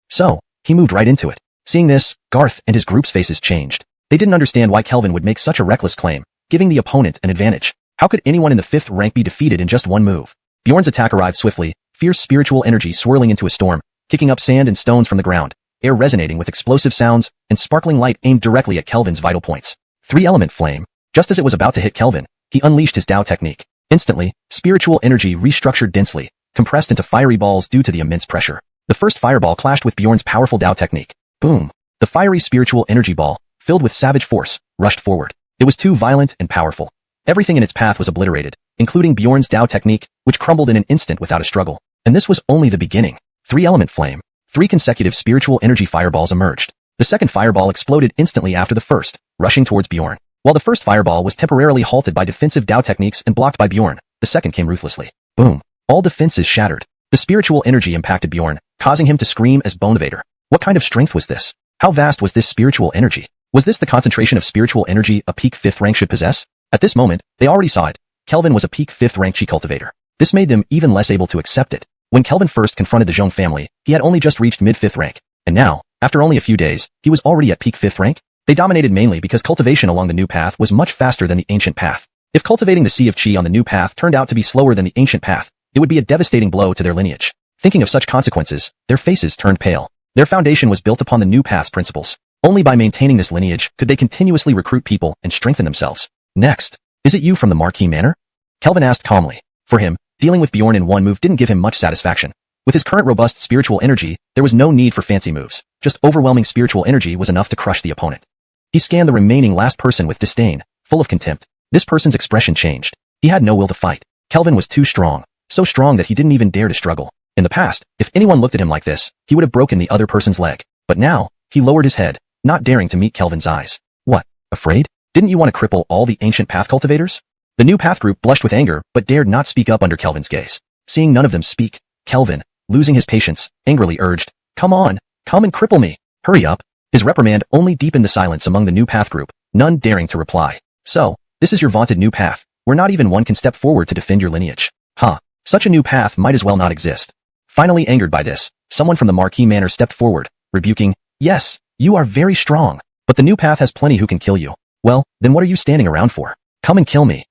So, he moved right into it. Seeing this, Garth and his group's faces changed. They didn't understand why Kelvin would make such a reckless claim, giving the opponent an advantage. How could anyone in the 5th rank be defeated in just one move? Bjorn's attack arrived swiftly, fierce spiritual energy swirling into a storm, kicking up sand and stones from the ground, air resonating with explosive sounds, and sparkling light aimed directly at Kelvin's vital points. 3-element flame. Just as it was about to hit Kelvin, he unleashed his Dao technique. Instantly, spiritual energy restructured densely, compressed into fiery balls due to the immense pressure. The first fireball clashed with Bjorn's powerful Dao technique. Boom. The fiery spiritual energy ball, filled with savage force, rushed forward. It was too violent and powerful. Everything in its path was obliterated, including Bjorn's Dao technique, which crumbled in an instant without a struggle. And this was only the beginning. 3-element flame. 3 consecutive spiritual energy fireballs emerged. The second fireball exploded instantly after the first, rushing towards Bjorn. While the first fireball was temporarily halted by defensive Dao techniques and blocked by Bjorn, the second came ruthlessly. Boom. All defenses shattered. The spiritual energy impacted Bjorn, causing him to scream as Bone Evader. What kind of strength was this? How vast was this spiritual energy? Was this the concentration of spiritual energy a peak 5th rank should possess? At this moment, they already saw it. Kelvin was a peak 5th rank chi cultivator. This made them even less able to accept it. When Kelvin first confronted the Zhong family, he had only just reached mid-5th rank. And now, after only a few days, he was already at peak 5th rank? They dominated mainly because cultivation along the new path was much faster than the ancient path. If cultivating the Sea of Qi on the new path turned out to be slower than the ancient path, it would be a devastating blow to their lineage. Thinking of such consequences, their faces turned pale. Their foundation was built upon the new path's principles. Only by maintaining this lineage could they continuously recruit people and strengthen themselves. Next, is it you from the Marquis Manor? Kelvin asked calmly. For him, dealing with Bjorn in one move didn't give him much satisfaction. With his current robust spiritual energy, there was no need for fancy moves. Just overwhelming spiritual energy was enough to crush the opponent. He scanned the remaining last person with disdain, full of contempt. This person's expression changed. He had no will to fight. Kelvin was too strong, so strong that he didn't even dare to struggle. In the past, if anyone looked at him like this, he would have broken the other person's leg. But now, he lowered his head, not daring to meet Kelvin's eyes. What? Afraid? Didn't you want to cripple all the ancient path cultivators? The new path group blushed with anger, but dared not speak up under Kelvin's gaze. Seeing none of them speak, Kelvin, losing his patience, angrily urged, "Come on, come and cripple me. Hurry up." His reprimand only deepened the silence among the new path group, none daring to reply. So, this is your vaunted new path, where not even one can step forward to defend your lineage. Huh, such a new path might as well not exist. Finally angered by this, someone from the Marquis Manor stepped forward, rebuking, "Yes, you are very strong, but the new path has plenty who can kill you. Well, then what are you standing around for? Come and kill me."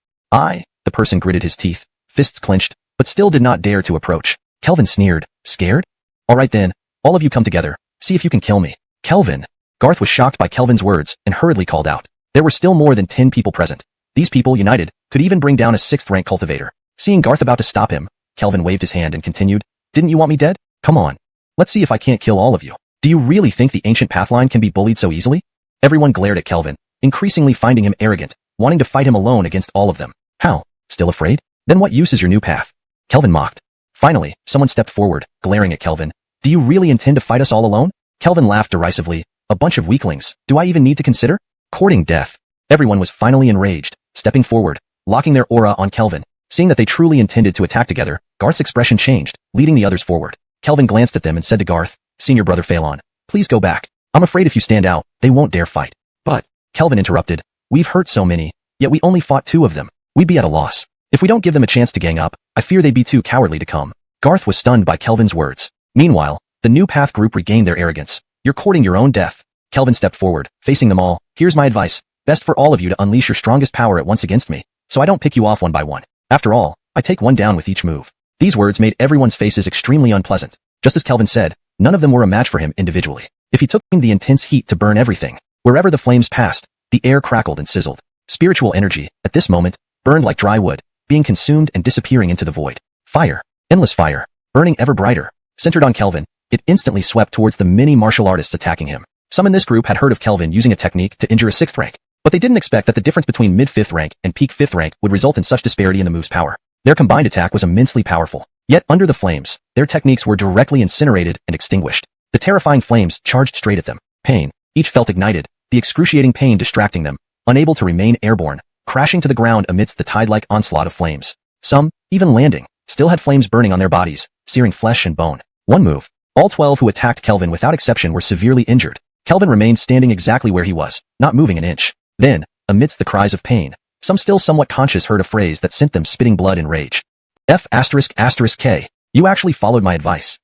The person gritted his teeth, fists clenched, but still did not dare to approach. Kelvin sneered, "Scared? All right then, all of you come together, see if you can kill me." Kelvin. Garth was shocked by Kelvin's words and hurriedly called out. There were still more than 10 people present. These people, united, could even bring down a 6th rank cultivator. Seeing Garth about to stop him, Kelvin waved his hand and continued, "Didn't you want me dead? Come on. Let's see if I can't kill all of you. Do you really think the ancient pathline can be bullied so easily?" Everyone glared at Kelvin, increasingly finding him arrogant, wanting to fight him alone against all of them. How? Still afraid? Then what use is your new path? Kelvin mocked. Finally, someone stepped forward, glaring at Kelvin. "Do you really intend to fight us all alone?" Kelvin laughed derisively. "A bunch of weaklings, do I even need to consider? Courting death." Everyone was finally enraged, stepping forward, locking their aura on Kelvin. Seeing that they truly intended to attack together, Garth's expression changed, leading the others forward. Kelvin glanced at them and said to Garth, "Senior brother Phelan, please go back. I'm afraid if you stand out, they won't dare fight." But, Kelvin interrupted, "We've hurt so many. Yet we only fought 2 of them. We'd be at a loss. If we don't give them a chance to gang up, I fear they'd be too cowardly to come. Garth was stunned by Kelvin's words. Meanwhile, the new path group regained their arrogance. You're courting your own death. Kelvin stepped forward, facing them all. Here's my advice. Best for all of you to unleash your strongest power at once against me, so I don't pick you off one by one. After all, I take one down with each move. These words made everyone's faces extremely unpleasant. Just as Kelvin said, none of them were a match for him individually. If he took the intense heat to burn everything, wherever the flames passed, the air crackled and sizzled. Spiritual energy, at this moment, burned like dry wood, being consumed and disappearing into the void. Fire, endless fire, burning ever brighter. Centered on Kelvin, it instantly swept towards the many martial artists attacking him. Some in this group had heard of Kelvin using a technique to injure a 6th rank, but they didn't expect that the difference between mid-5th rank and peak 5th rank would result in such disparity in the move's power. Their combined attack was immensely powerful. Yet under the flames, their techniques were directly incinerated and extinguished. The terrifying flames charged straight at them. Pain. Each felt ignited, the excruciating pain distracting them, unable to remain airborne, crashing to the ground amidst the tide-like onslaught of flames. Some, even landing, still had flames burning on their bodies, searing flesh and bone. One move. All 12 who attacked Kelvin without exception were severely injured. Kelvin remained standing exactly where he was, not moving an inch. Then, amidst the cries of pain, some still somewhat conscious heard a phrase that sent them spitting blood in rage. F***K. You actually followed my advice.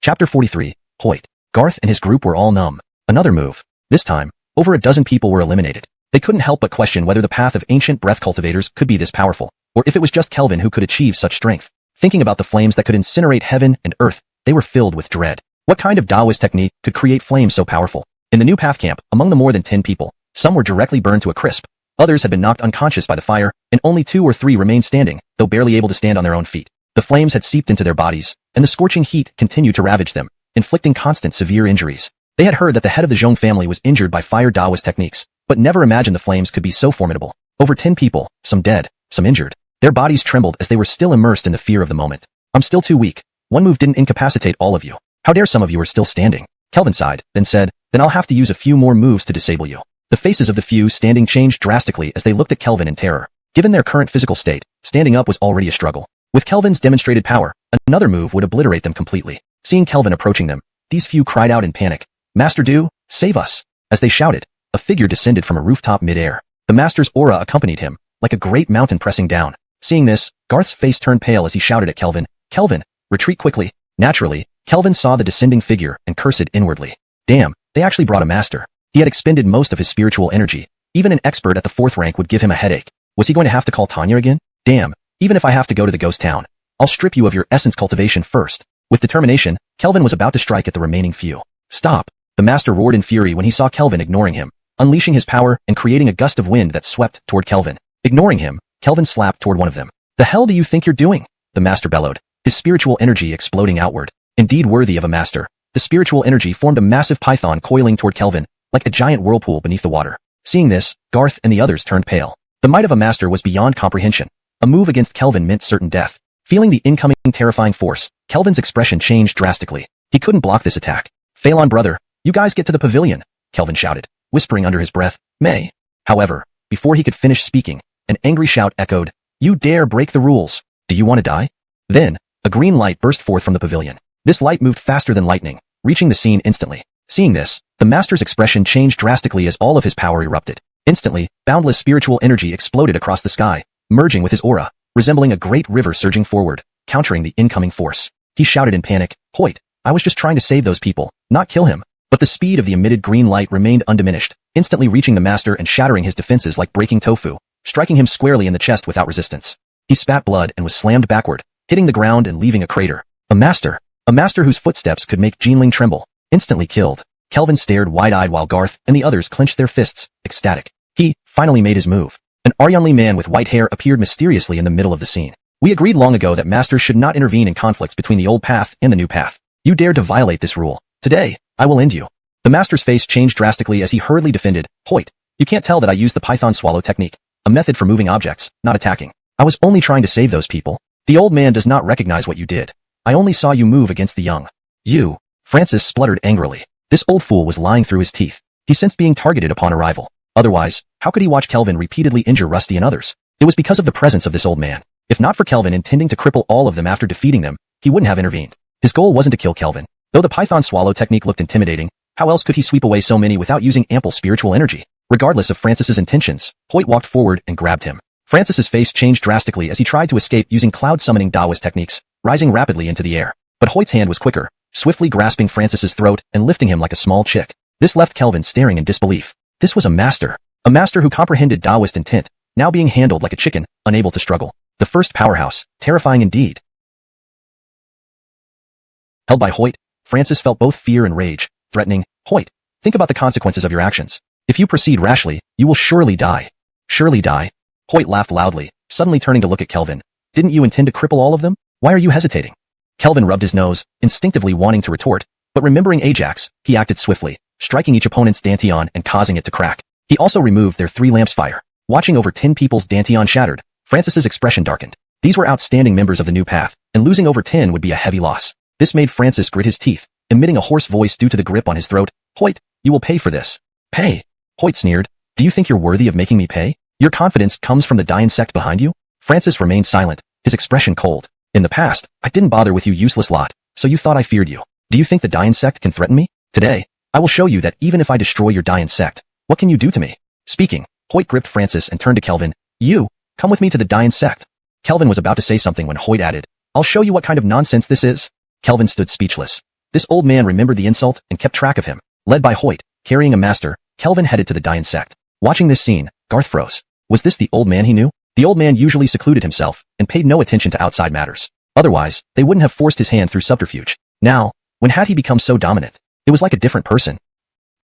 Chapter 43. Hoyt. Garth and his group were all numb. Another move. This time, over a dozen people were eliminated. They couldn't help but question whether the path of ancient breath cultivators could be this powerful, or if it was just Kelvin who could achieve such strength. Thinking about the flames that could incinerate heaven and earth, they were filled with dread. What kind of Taoist technique could create flames so powerful? In the new path camp, among the more than 10 people, some were directly burned to a crisp. Others had been knocked unconscious by the fire, and only 2 or 3 remained standing, though barely able to stand on their own feet. The flames had seeped into their bodies, and the scorching heat continued to ravage them, inflicting constant severe injuries. They had heard that the head of the Zhong family was injured by fire Taoist techniques, but never imagined the flames could be so formidable. Over 10 people, some dead, some injured. Their bodies trembled as they were still immersed in the fear of the moment. I'm still too weak. One move didn't incapacitate all of you. How dare some of you are still standing? Kelvin sighed, then said, then I'll have to use a few more moves to disable you. The faces of the few standing changed drastically as they looked at Kelvin in terror. Given their current physical state, standing up was already a struggle. With Kelvin's demonstrated power, another move would obliterate them completely. Seeing Kelvin approaching them, these few cried out in panic. Master Du, save us! As they shouted, a figure descended from a rooftop mid-air. The master's aura accompanied him, like a great mountain pressing down. Seeing this, Garth's face turned pale as he shouted at Kelvin, Kelvin, retreat quickly. Naturally, Kelvin saw the descending figure and cursed inwardly. Damn, they actually brought a master. He had expended most of his spiritual energy. Even an expert at the 4th rank would give him a headache. Was he going to have to call Tanya again? Damn, even if I have to go to the ghost town, I'll strip you of your essence cultivation first. With determination, Kelvin was about to strike at the remaining few. Stop! The master roared in fury when he saw Kelvin ignoring him, unleashing his power and creating a gust of wind that swept toward Kelvin. Ignoring him, Kelvin slapped toward one of them. The hell do you think you're doing? The master bellowed, his spiritual energy exploding outward. Indeed worthy of a master, the spiritual energy formed a massive python coiling toward Kelvin, like a giant whirlpool beneath the water. Seeing this, Garth and the others turned pale. The might of a master was beyond comprehension. A move against Kelvin meant certain death. Feeling the incoming terrifying force, Kelvin's expression changed drastically. He couldn't block this attack. Phelan brother, you guys get to the pavilion, Kelvin shouted, whispering under his breath, May. However, before he could finish speaking, an angry shout echoed, You dare break the rules. Do you want to die? Then, a green light burst forth from the pavilion. This light moved faster than lightning, reaching the scene instantly. Seeing this, the master's expression changed drastically as all of his power erupted. Instantly, boundless spiritual energy exploded across the sky, merging with his aura, resembling a great river surging forward, countering the incoming force. He shouted in panic, Hoyt, I was just trying to save those people, not kill him. But the speed of the emitted green light remained undiminished, instantly reaching the master and shattering his defenses like breaking tofu, striking him squarely in the chest without resistance. He spat blood and was slammed backward, hitting the ground and leaving a crater. A master whose footsteps could make Jinling tremble, instantly killed. Kelvin stared wide-eyed while Garth and the others clenched their fists, ecstatic. He finally made his move. An Aryanli man with white hair appeared mysteriously in the middle of the scene. We agreed long ago that masters should not intervene in conflicts between the old path and the new path. You dared to violate this rule. Today, I will end you. The master's face changed drastically as he hurriedly defended, Hoyt, you can't tell that I used the python swallow technique, a method for moving objects, not attacking. I was only trying to save those people. The old man does not recognize what you did. I only saw you move against the young. You, Francis spluttered angrily. This old fool was lying through his teeth. He sensed being targeted upon arrival. Otherwise, how could he watch Kelvin repeatedly injure Rusty and others? It was because of the presence of this old man. If not for Kelvin intending to cripple all of them after defeating them, he wouldn't have intervened. His goal wasn't to kill Kelvin. Though the python swallow technique looked intimidating, how else could he sweep away so many without using ample spiritual energy? Regardless of Francis's intentions, Hoyt walked forward and grabbed him. Francis's face changed drastically as he tried to escape using cloud summoning Taoist techniques, rising rapidly into the air. But Hoyt's hand was quicker, swiftly grasping Francis's throat and lifting him like a small chick. This left Kelvin staring in disbelief. This was a master who comprehended Taoist intent, now being handled like a chicken, unable to struggle. The first powerhouse, terrifying indeed. Held by Hoyt, Francis felt both fear and rage, threatening, "Hoyt, think about the consequences of your actions. If you proceed rashly, you will surely die." "Surely die?" Hoyt laughed loudly, suddenly turning to look at Kelvin. "Didn't you intend to cripple all of them? Why are you hesitating?" Kelvin rubbed his nose, instinctively wanting to retort, but remembering Ajax, he acted swiftly, striking each opponent's dantian and causing it to crack. He also removed their 3 lamps fire. Watching over 10 people's dantian shattered, Francis's expression darkened. These were outstanding members of the new path, and losing over 10 would be a heavy loss. This made Francis grit his teeth, emitting a hoarse voice due to the grip on his throat. "Hoyt, you will pay for this." "Pay?" Hoyt sneered. "Do you think you're worthy of making me pay? Your confidence comes from the Dayan sect behind you?" Francis remained silent, his expression cold. "In the past, I didn't bother with you useless lot, so you thought I feared you. Do you think the Dayan sect can threaten me? Today, I will show you that even if I destroy your Dayan sect, what can you do to me?" Speaking, Hoyt gripped Francis and turned to Kelvin. "You, come with me to the Dayan sect." Kelvin was about to say something when Hoyt added, "I'll show you what kind of nonsense this is." Kelvin stood speechless. This old man remembered the insult and kept track of him. Led by Hoyt, carrying a master, Kelvin headed to the Dayan sect. Watching this scene, Garth froze. Was this the old man he knew? The old man usually secluded himself and paid no attention to outside matters. Otherwise, they wouldn't have forced his hand through subterfuge. Now, when had he become so dominant? It was like a different person.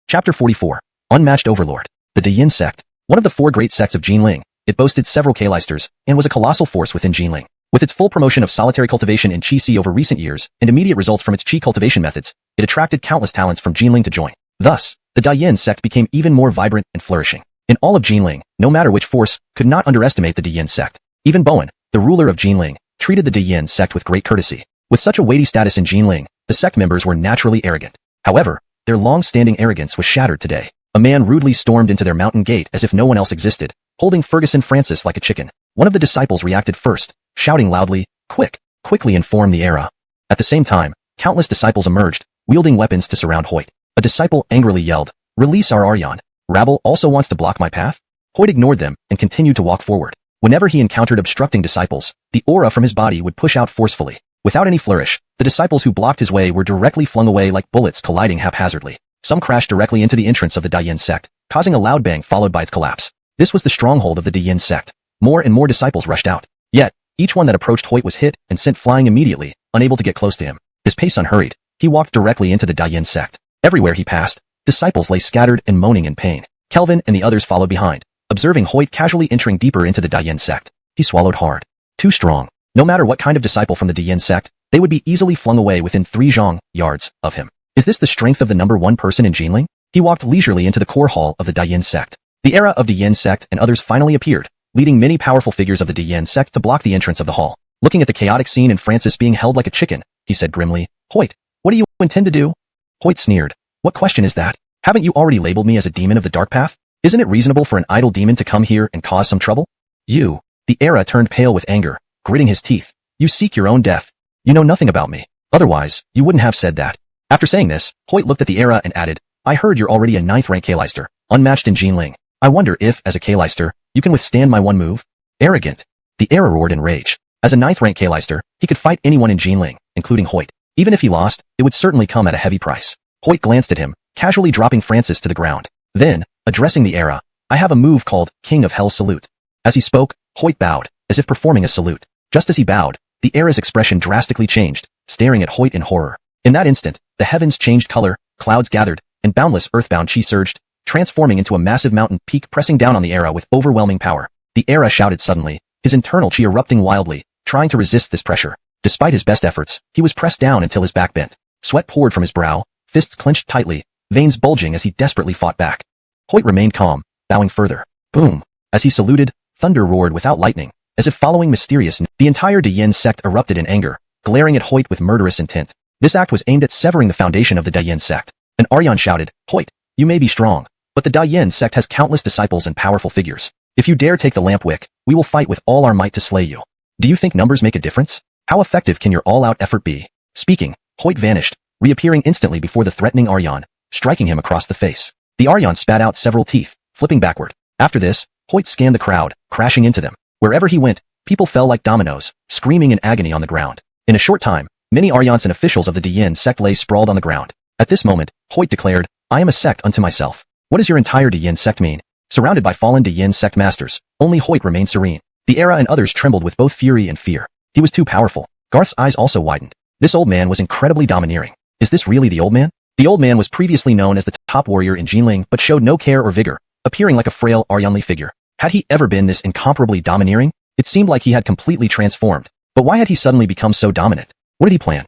Chapter 44. Unmatched Overlord. The Dayan sect, one of the 4 great sects of Jinling, it boasted several K-listers and was a colossal force within Jinling. With its full promotion of solitary cultivation in Qi over recent years and immediate results from its Qi cultivation methods, it attracted countless talents from Jinling to join. Thus, the Dayan sect became even more vibrant and flourishing. In all of Jinling, no matter which force, could not underestimate the Dayan sect. Even Bowen, the ruler of Jinling, treated the Dayan sect with great courtesy. With such a weighty status in Jinling, the sect members were naturally arrogant. However, their long-standing arrogance was shattered today. A man rudely stormed into their mountain gate as if no one else existed, holding Ferguson Francis like a chicken. One of the disciples reacted first, shouting loudly, quickly inform the era." At the same time, countless disciples emerged, wielding weapons to surround Hoyt. A disciple angrily yelled, "Release our Aryan. Rabble also wants to block my path?" Hoyt ignored them and continued to walk forward. Whenever he encountered obstructing disciples, the aura from his body would push out forcefully. Without any flourish, the disciples who blocked his way were directly flung away like bullets colliding haphazardly. Some crashed directly into the entrance of the Dayan sect, causing a loud bang followed by its collapse. This was the stronghold of the Dayan sect. More and more disciples rushed out. Yet, each one that approached Hoyt was hit and sent flying immediately, unable to get close to him. His pace unhurried, he walked directly into the Dayan sect. Everywhere he passed, disciples lay scattered and moaning in pain. Kelvin and the others followed behind, observing Hoyt casually entering deeper into the Dayan sect. He swallowed hard. Too strong. No matter what kind of disciple from the Dayan sect, they would be easily flung away within 3 zhang yards of him. Is this the strength of the number 1 person in Jinling? He walked leisurely into the core hall of the Dayan sect. The era of Dayan sect and others finally appeared, leading many powerful figures of the Dayan sect to block the entrance of the hall. Looking at the chaotic scene and Francis being held like a chicken, he said grimly, "Hoyt, what do you intend to do?" Hoyt sneered. "What question is that? Haven't you already labeled me as a demon of the dark path? Isn't it reasonable for an idle demon to come here and cause some trouble?" "You." The era turned pale with anger, gritting his teeth. "You seek your own death. You know nothing about me. Otherwise, you wouldn't have said that." After saying this, Hoyt looked at the era and added, "I heard you're already a 9th rank K-lister, unmatched in Jinling. I wonder if, as a K-lister, you can withstand my one move?" "Arrogant." The era roared in rage. As a 9th rank K-lister, he could fight anyone in Jinling, including Hoyt. Even if he lost, it would certainly come at a heavy price. Hoyt glanced at him, casually dropping Francis to the ground. Then, addressing the era, "I have a move called King of Hell's Salute." As he spoke, Hoyt bowed, as if performing a salute. Just as he bowed, the era's expression drastically changed, staring at Hoyt in horror. In that instant, the heavens changed color, clouds gathered, and boundless earthbound chi surged, transforming into a massive mountain peak pressing down on the era with overwhelming power. The era shouted suddenly, his internal chi erupting wildly, trying to resist this pressure. Despite his best efforts, he was pressed down until his back bent. Sweat poured from his brow, fists clenched tightly, veins bulging as he desperately fought back. Hoyt remained calm, bowing further. Boom! As he saluted, thunder roared without lightning, as if following mysterious. The entire Dayan sect erupted in anger, glaring at Hoyt with murderous intent. This act was aimed at severing the foundation of the Dayan sect. An Aryan shouted, "Hoyt, you may be strong, but the Dayan sect has countless disciples and powerful figures. If you dare take the lamp wick, we will fight with all our might to slay you. Do you think numbers make a difference? How effective can your all-out effort be?" Speaking, Hoyt vanished, reappearing instantly before the threatening Aryan, striking him across the face. The Aryan spat out several teeth, flipping backward. After this, Hoyt scanned the crowd, crashing into them. Wherever he went, people fell like dominoes, screaming in agony on the ground. In a short time, many Aryans and officials of the Diyin sect lay sprawled on the ground. At this moment, Hoyt declared, "I am a sect unto myself." What does your entire Diyin sect mean? Surrounded by fallen Diyin sect masters, only Hoyt remained serene. The era and others trembled with both fury and fear. He was too powerful. Garth's eyes also widened. This old man was incredibly domineering. Is this really the old man? The old man was previously known as the top warrior in Jinling but showed no care or vigor, appearing like a frail Aryanli figure. Had he ever been this incomparably domineering? It seemed like he had completely transformed. But why had he suddenly become so dominant? What did he plan?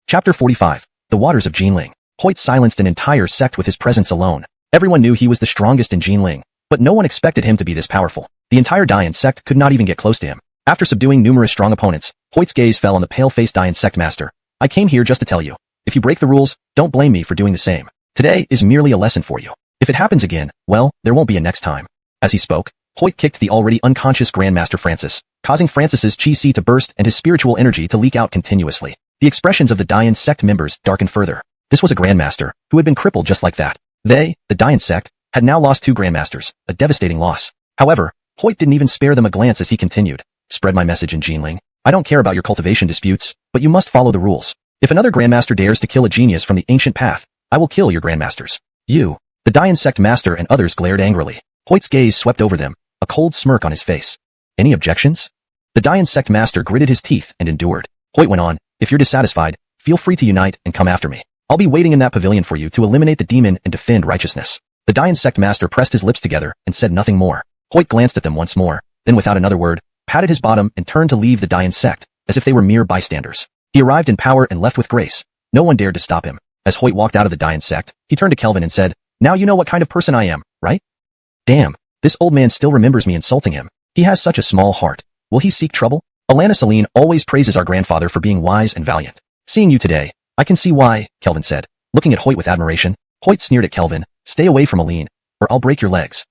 Chapter 45. The Waters of Jinling. Hoyt silenced an entire sect with his presence alone. Everyone knew he was the strongest in Jinling, but no one expected him to be this powerful. The entire Dian sect could not even get close to him. After subduing numerous strong opponents, Hoyt's gaze fell on the pale-faced Dian sect master. "I came here just to tell you. If you break the rules, don't blame me for doing the same. Today is merely a lesson for you. If it happens again, well, there won't be a next time." As he spoke, Hoyt kicked the already unconscious Grandmaster Francis, causing Francis's chi to burst and his spiritual energy to leak out continuously. The expressions of the Dian sect members darkened further. This was a Grandmaster, who had been crippled just like that. They, the Dian sect, had now lost 2 Grandmasters, a devastating loss. However, Hoyt didn't even spare them a glance as he continued. "Spread my message in Jinling. I don't care about your cultivation disputes, but you must follow the rules. If another Grandmaster dares to kill a genius from the ancient path, I will kill your Grandmasters." You, the Dian sect master and others glared angrily. Hoyt's gaze swept over them, a cold smirk on his face. "Any objections?" The Dian sect master gritted his teeth and endured. Hoyt went on, "If you're dissatisfied, feel free to unite and come after me. I'll be waiting in that pavilion for you to eliminate the demon and defend righteousness." The Dian sect master pressed his lips together and said nothing more. Hoyt glanced at them once more, then without another word, patted his bottom and turned to leave the Dian sect, as if they were mere bystanders. He arrived in power and left with grace. No one dared to stop him. As Hoyt walked out of the Dian sect, he turned to Kelvin and said, "Now you know what kind of person I am, right?" Damn, this old man still remembers me insulting him. He has such a small heart. Will he seek trouble? Alana Celine always praises our grandfather for being wise and valiant. "Seeing you today, I can see why," Kelvin said. Looking at Hoyt with admiration, Hoyt sneered at Kelvin, "Stay away from Aline, or I'll break your legs."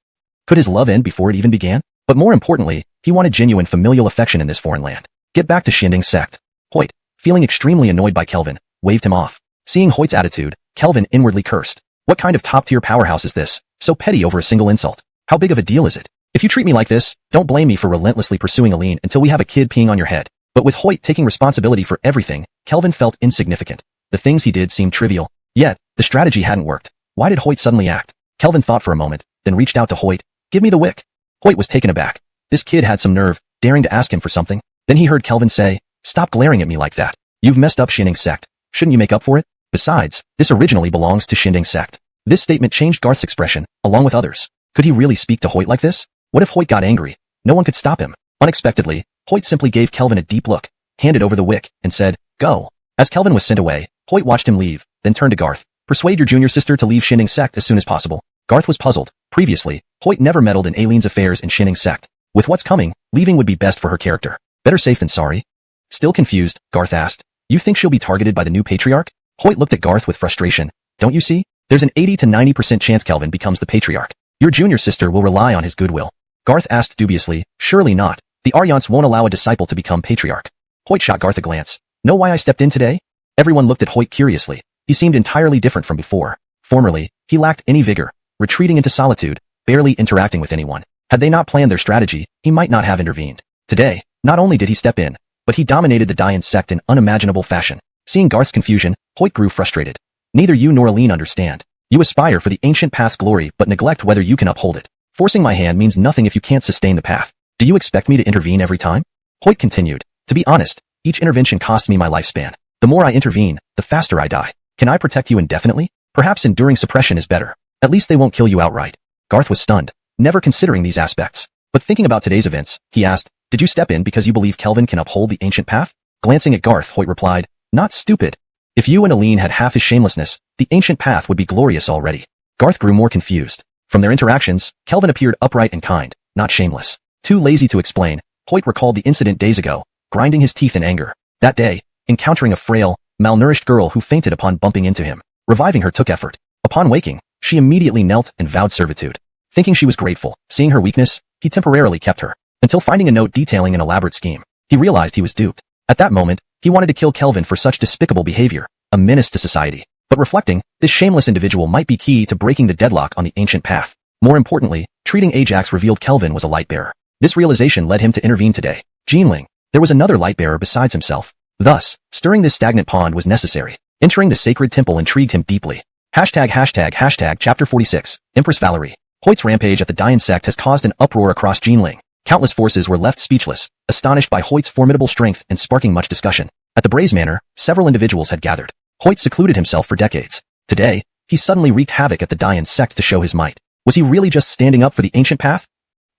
Could his love end before it even began? But more importantly, he wanted genuine familial affection in this foreign land. Get back to Xinding sect. Hoyt, feeling extremely annoyed by Kelvin, waved him off. Seeing Hoyt's attitude, Kelvin inwardly cursed. What kind of top-tier powerhouse is this, so petty over a single insult? How big of a deal is it? If you treat me like this, don't blame me for relentlessly pursuing Aline until we have a kid peeing on your head. But with Hoyt taking responsibility for everything, Kelvin felt insignificant. The things he did seemed trivial. Yet, the strategy hadn't worked. Why did Hoyt suddenly act? Kelvin thought for a moment, then reached out to Hoyt. "Give me the wick." Hoyt was taken aback. This kid had some nerve, daring to ask him for something. Then he heard Kelvin say, "Stop glaring at me like that. You've messed up Xinding sect. Shouldn't you make up for it? Besides, this originally belongs to Xinding sect." This statement changed Garth's expression, along with others. Could he really speak to Hoyt like this? What if Hoyt got angry? No one could stop him. Unexpectedly, Hoyt simply gave Kelvin a deep look, handed over the wick, and said, "Go." As Kelvin was sent away, Hoyt watched him leave, then turned to Garth. "Persuade your junior sister to leave Xinding sect as soon as possible." Garth was puzzled. Previously, Hoyt never meddled in Aileen's affairs in Xinding sect. With what's coming, leaving would be best for her character. Better safe than sorry. Still confused, Garth asked, "You think she'll be targeted by the new patriarch?" Hoyt looked at Garth with frustration. "Don't you see? There's an 80 to 90% chance Kelvin becomes the patriarch. Your junior sister will rely on his goodwill." Garth asked dubiously, "Surely not. The Aryans won't allow a disciple to become patriarch." Hoyt shot Garth a glance. "Know why I stepped in today?" Everyone looked at Hoyt curiously. He seemed entirely different from before. Formerly, he lacked any vigor, retreating into solitude, barely interacting with anyone. Had they not planned their strategy, he might not have intervened. Today, not only did he step in, but he dominated the Dian sect in unimaginable fashion. Seeing Garth's confusion, Hoyt grew frustrated. "Neither you nor Aline understand. You aspire for the ancient path's glory but neglect whether you can uphold it. Forcing my hand means nothing if you can't sustain the path. Do you expect me to intervene every time?" Hoyt continued. "To be honest, each intervention costs me my lifespan. The more I intervene, the faster I die. Can I protect you indefinitely? Perhaps enduring suppression is better. At least they won't kill you outright." Garth was stunned, never considering these aspects. But thinking about today's events, he asked, "Did you step in because you believe Kelvin can uphold the ancient path?" Glancing at Garth, Hoyt replied, "Not stupid. If you and Aline had half his shamelessness, the ancient path would be glorious already." Garth grew more confused. From their interactions, Kelvin appeared upright and kind, not shameless. Too lazy to explain, Hoyt recalled the incident days ago, grinding his teeth in anger. That day, encountering a frail, malnourished girl who fainted upon bumping into him. Reviving her took effort. Upon waking, she immediately knelt and vowed servitude. Thinking she was grateful, seeing her weakness, he temporarily kept her, until finding a note detailing an elaborate scheme. He realized he was duped. At that moment, he wanted to kill Kelvin for such despicable behavior, a menace to society. But reflecting, this shameless individual might be key to breaking the deadlock on the ancient path. More importantly, treating Ajax revealed Kelvin was a light-bearer. This realization led him to intervene today. Jinling. There was another light-bearer besides himself. Thus, stirring this stagnant pond was necessary. Entering the sacred temple intrigued him deeply. Chapter 46. Empress Valerie. Hoyt's rampage at the Dian Sect has caused an uproar across Jinling. Countless forces were left speechless, astonished by Hoyt's formidable strength and sparking much discussion. At the Braze Manor, several individuals had gathered. Hoyt secluded himself for decades. Today, he suddenly wreaked havoc at the Dian Sect to show his might. Was he really just standing up for the ancient path?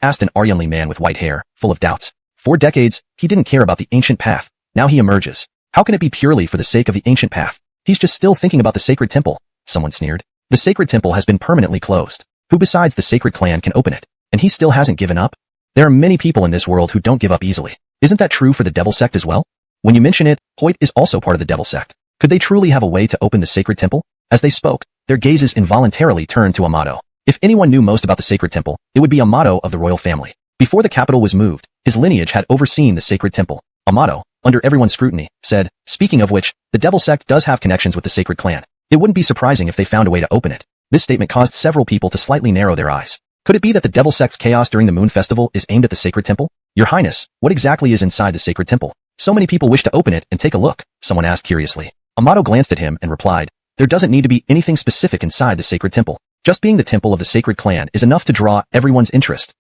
Asked an Aryanli man with white hair, full of doubts. For decades, he didn't care about the ancient path. Now he emerges. How can it be purely for the sake of the ancient path? He's just still thinking about the sacred temple. Someone sneered. The sacred temple has been permanently closed. Who besides the sacred clan can open it? And he still hasn't given up? There are many people in this world who don't give up easily. Isn't that true for the Devil Sect as well? When you mention it, Hoyt is also part of the Devil Sect. Could they truly have a way to open the sacred temple? As they spoke, their gazes involuntarily turned to Amato. If anyone knew most about the sacred temple, it would be Amato of the royal family. Before the capital was moved, his lineage had overseen the sacred temple. Amato, under everyone's scrutiny, said, speaking of which, the Devil Sect does have connections with the sacred clan. It wouldn't be surprising if they found a way to open it. This statement caused several people to slightly narrow their eyes. Could it be that the Devil Sect's chaos during the Moon Festival is aimed at the sacred temple? Your Highness, what exactly is inside the sacred temple? So many people wish to open it and take a look, someone asked curiously. Amato glanced at him and replied, there doesn't need to be anything specific inside the sacred temple. Just being the temple of the sacred clan is enough to draw everyone's interest.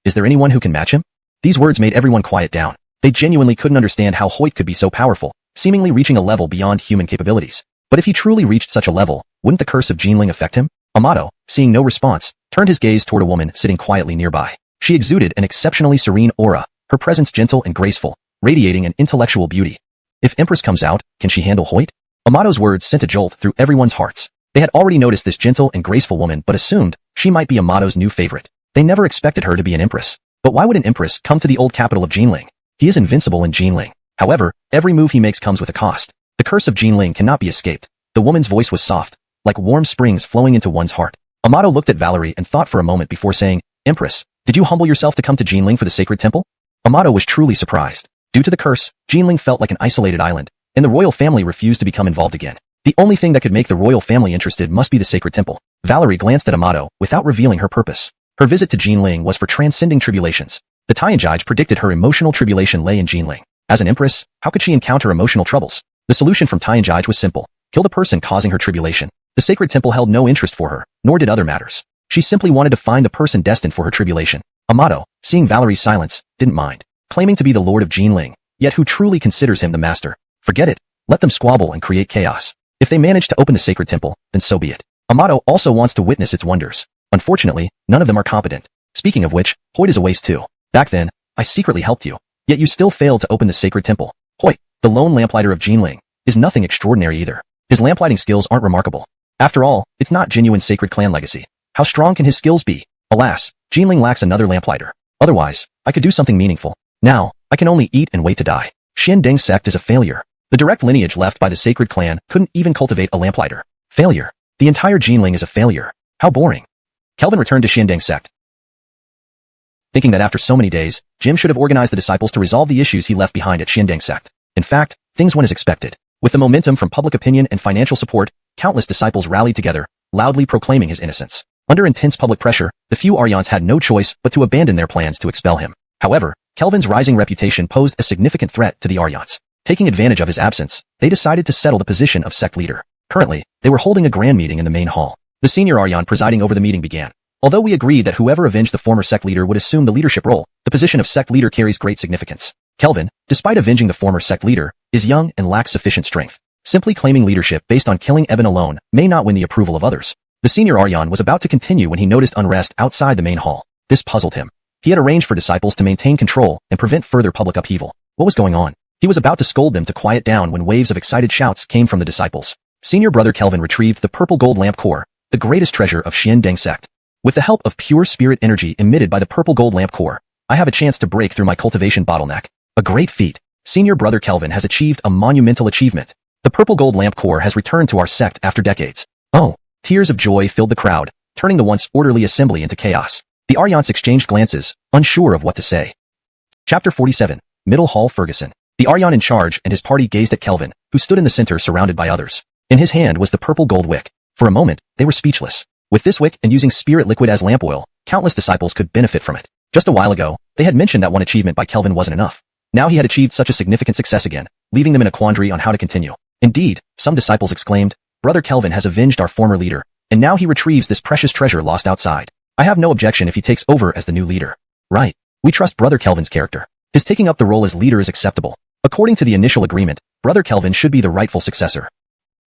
Is there anyone who can match him? These words made everyone quiet down. They genuinely couldn't understand how Hoyt could be so powerful, seemingly reaching a level beyond human capabilities. But if he truly reached such a level, wouldn't the curse of Jinling affect him? Amato, seeing no response, turned his gaze toward a woman sitting quietly nearby. She exuded an exceptionally serene aura, her presence gentle and graceful, radiating an intellectual beauty. If Empress comes out, can she handle Hoyt? Amato's words sent a jolt through everyone's hearts. They had already noticed this gentle and graceful woman but assumed she might be Amato's new favorite. They never expected her to be an empress. But why would an empress come to the old capital of Jinling? He is invincible in Jinling. However, every move he makes comes with a cost. The curse of Jinling cannot be escaped. The woman's voice was soft, like warm springs flowing into one's heart. Amato looked at Valerie and thought for a moment before saying, Empress, did you humble yourself to come to Jinling for the sacred temple? Amato was truly surprised. Due to the curse, Jinling felt like an isolated island, and the royal family refused to become involved again. The only thing that could make the royal family interested must be the sacred temple. Valerie glanced at Amato without revealing her purpose. Her visit to Jinling was for transcending tribulations. The Tianjai predicted her emotional tribulation lay in Jinling. As an empress, how could she encounter emotional troubles? The solution from Tianjai was simple. Kill the person causing her tribulation. The sacred temple held no interest for her, nor did other matters. She simply wanted to find the person destined for her tribulation. Amato, seeing Valerie's silence, didn't mind. Claiming to be the lord of Jinling, yet who truly considers him the master? Forget it. Let them squabble and create chaos. If they manage to open the sacred temple, then so be it. Amato also wants to witness its wonders. Unfortunately, none of them are competent. Speaking of which, Hoyt is a waste too. Back then, I secretly helped you. Yet you still failed to open the sacred temple. Hoyt, the lone lamplighter of Jinling, is nothing extraordinary either. His lamplighting skills aren't remarkable. After all, it's not genuine sacred clan legacy. How strong can his skills be? Alas, Jinling lacks another lamplighter. Otherwise, I could do something meaningful. Now, I can only eat and wait to die. Xiandeng Sect is a failure. The direct lineage left by the sacred clan couldn't even cultivate a lamplighter. Failure. The entire Jinling is a failure. How boring. Kelvin returned to Xiandeng Sect, thinking that after so many days, Jim should have organized the disciples to resolve the issues he left behind at Xiandeng Sect. In fact, things went as expected. With the momentum from public opinion and financial support, countless disciples rallied together, loudly proclaiming his innocence. Under intense public pressure, the few Aryans had no choice but to abandon their plans to expel him. However, Kelvin's rising reputation posed a significant threat to the Aryans. Taking advantage of his absence, they decided to settle the position of sect leader. Currently, they were holding a grand meeting in the main hall. The senior Aryan presiding over the meeting began. Although we agreed that whoever avenged the former sect leader would assume the leadership role, the position of sect leader carries great significance. Kelvin, despite avenging the former sect leader, is young and lacks sufficient strength. Simply claiming leadership based on killing Eben alone may not win the approval of others. The senior Aryan was about to continue when he noticed unrest outside the main hall. This puzzled him. He had arranged for disciples to maintain control and prevent further public upheaval. What was going on? He was about to scold them to quiet down when waves of excited shouts came from the disciples. Senior brother Kelvin retrieved the purple gold lamp core, the greatest treasure of Xiandeng Sect. With the help of pure spirit energy emitted by the purple gold lamp core, I have a chance to break through my cultivation bottleneck. A great feat. Senior brother Kelvin has achieved a monumental achievement. The purple gold lamp core has returned to our sect after decades. Oh, tears of joy filled the crowd, turning the once orderly assembly into chaos. The Aryans exchanged glances, unsure of what to say. Chapter 47. Middle Hall Ferguson. The Aryan in charge and his party gazed at Kelvin, who stood in the center surrounded by others. In his hand was the purple gold wick. For a moment, they were speechless. With this wick and using spirit liquid as lamp oil, countless disciples could benefit from it. Just a while ago, they had mentioned that one achievement by Kelvin wasn't enough. Now he had achieved such a significant success again, leaving them in a quandary on how to continue. Indeed, some disciples exclaimed, "Brother Kelvin has avenged our former leader, and now he retrieves this precious treasure lost outside. I have no objection if he takes over as the new leader." Right. We trust Brother Kelvin's character. His taking up the role as leader is acceptable. According to the initial agreement, Brother Kelvin should be the rightful successor.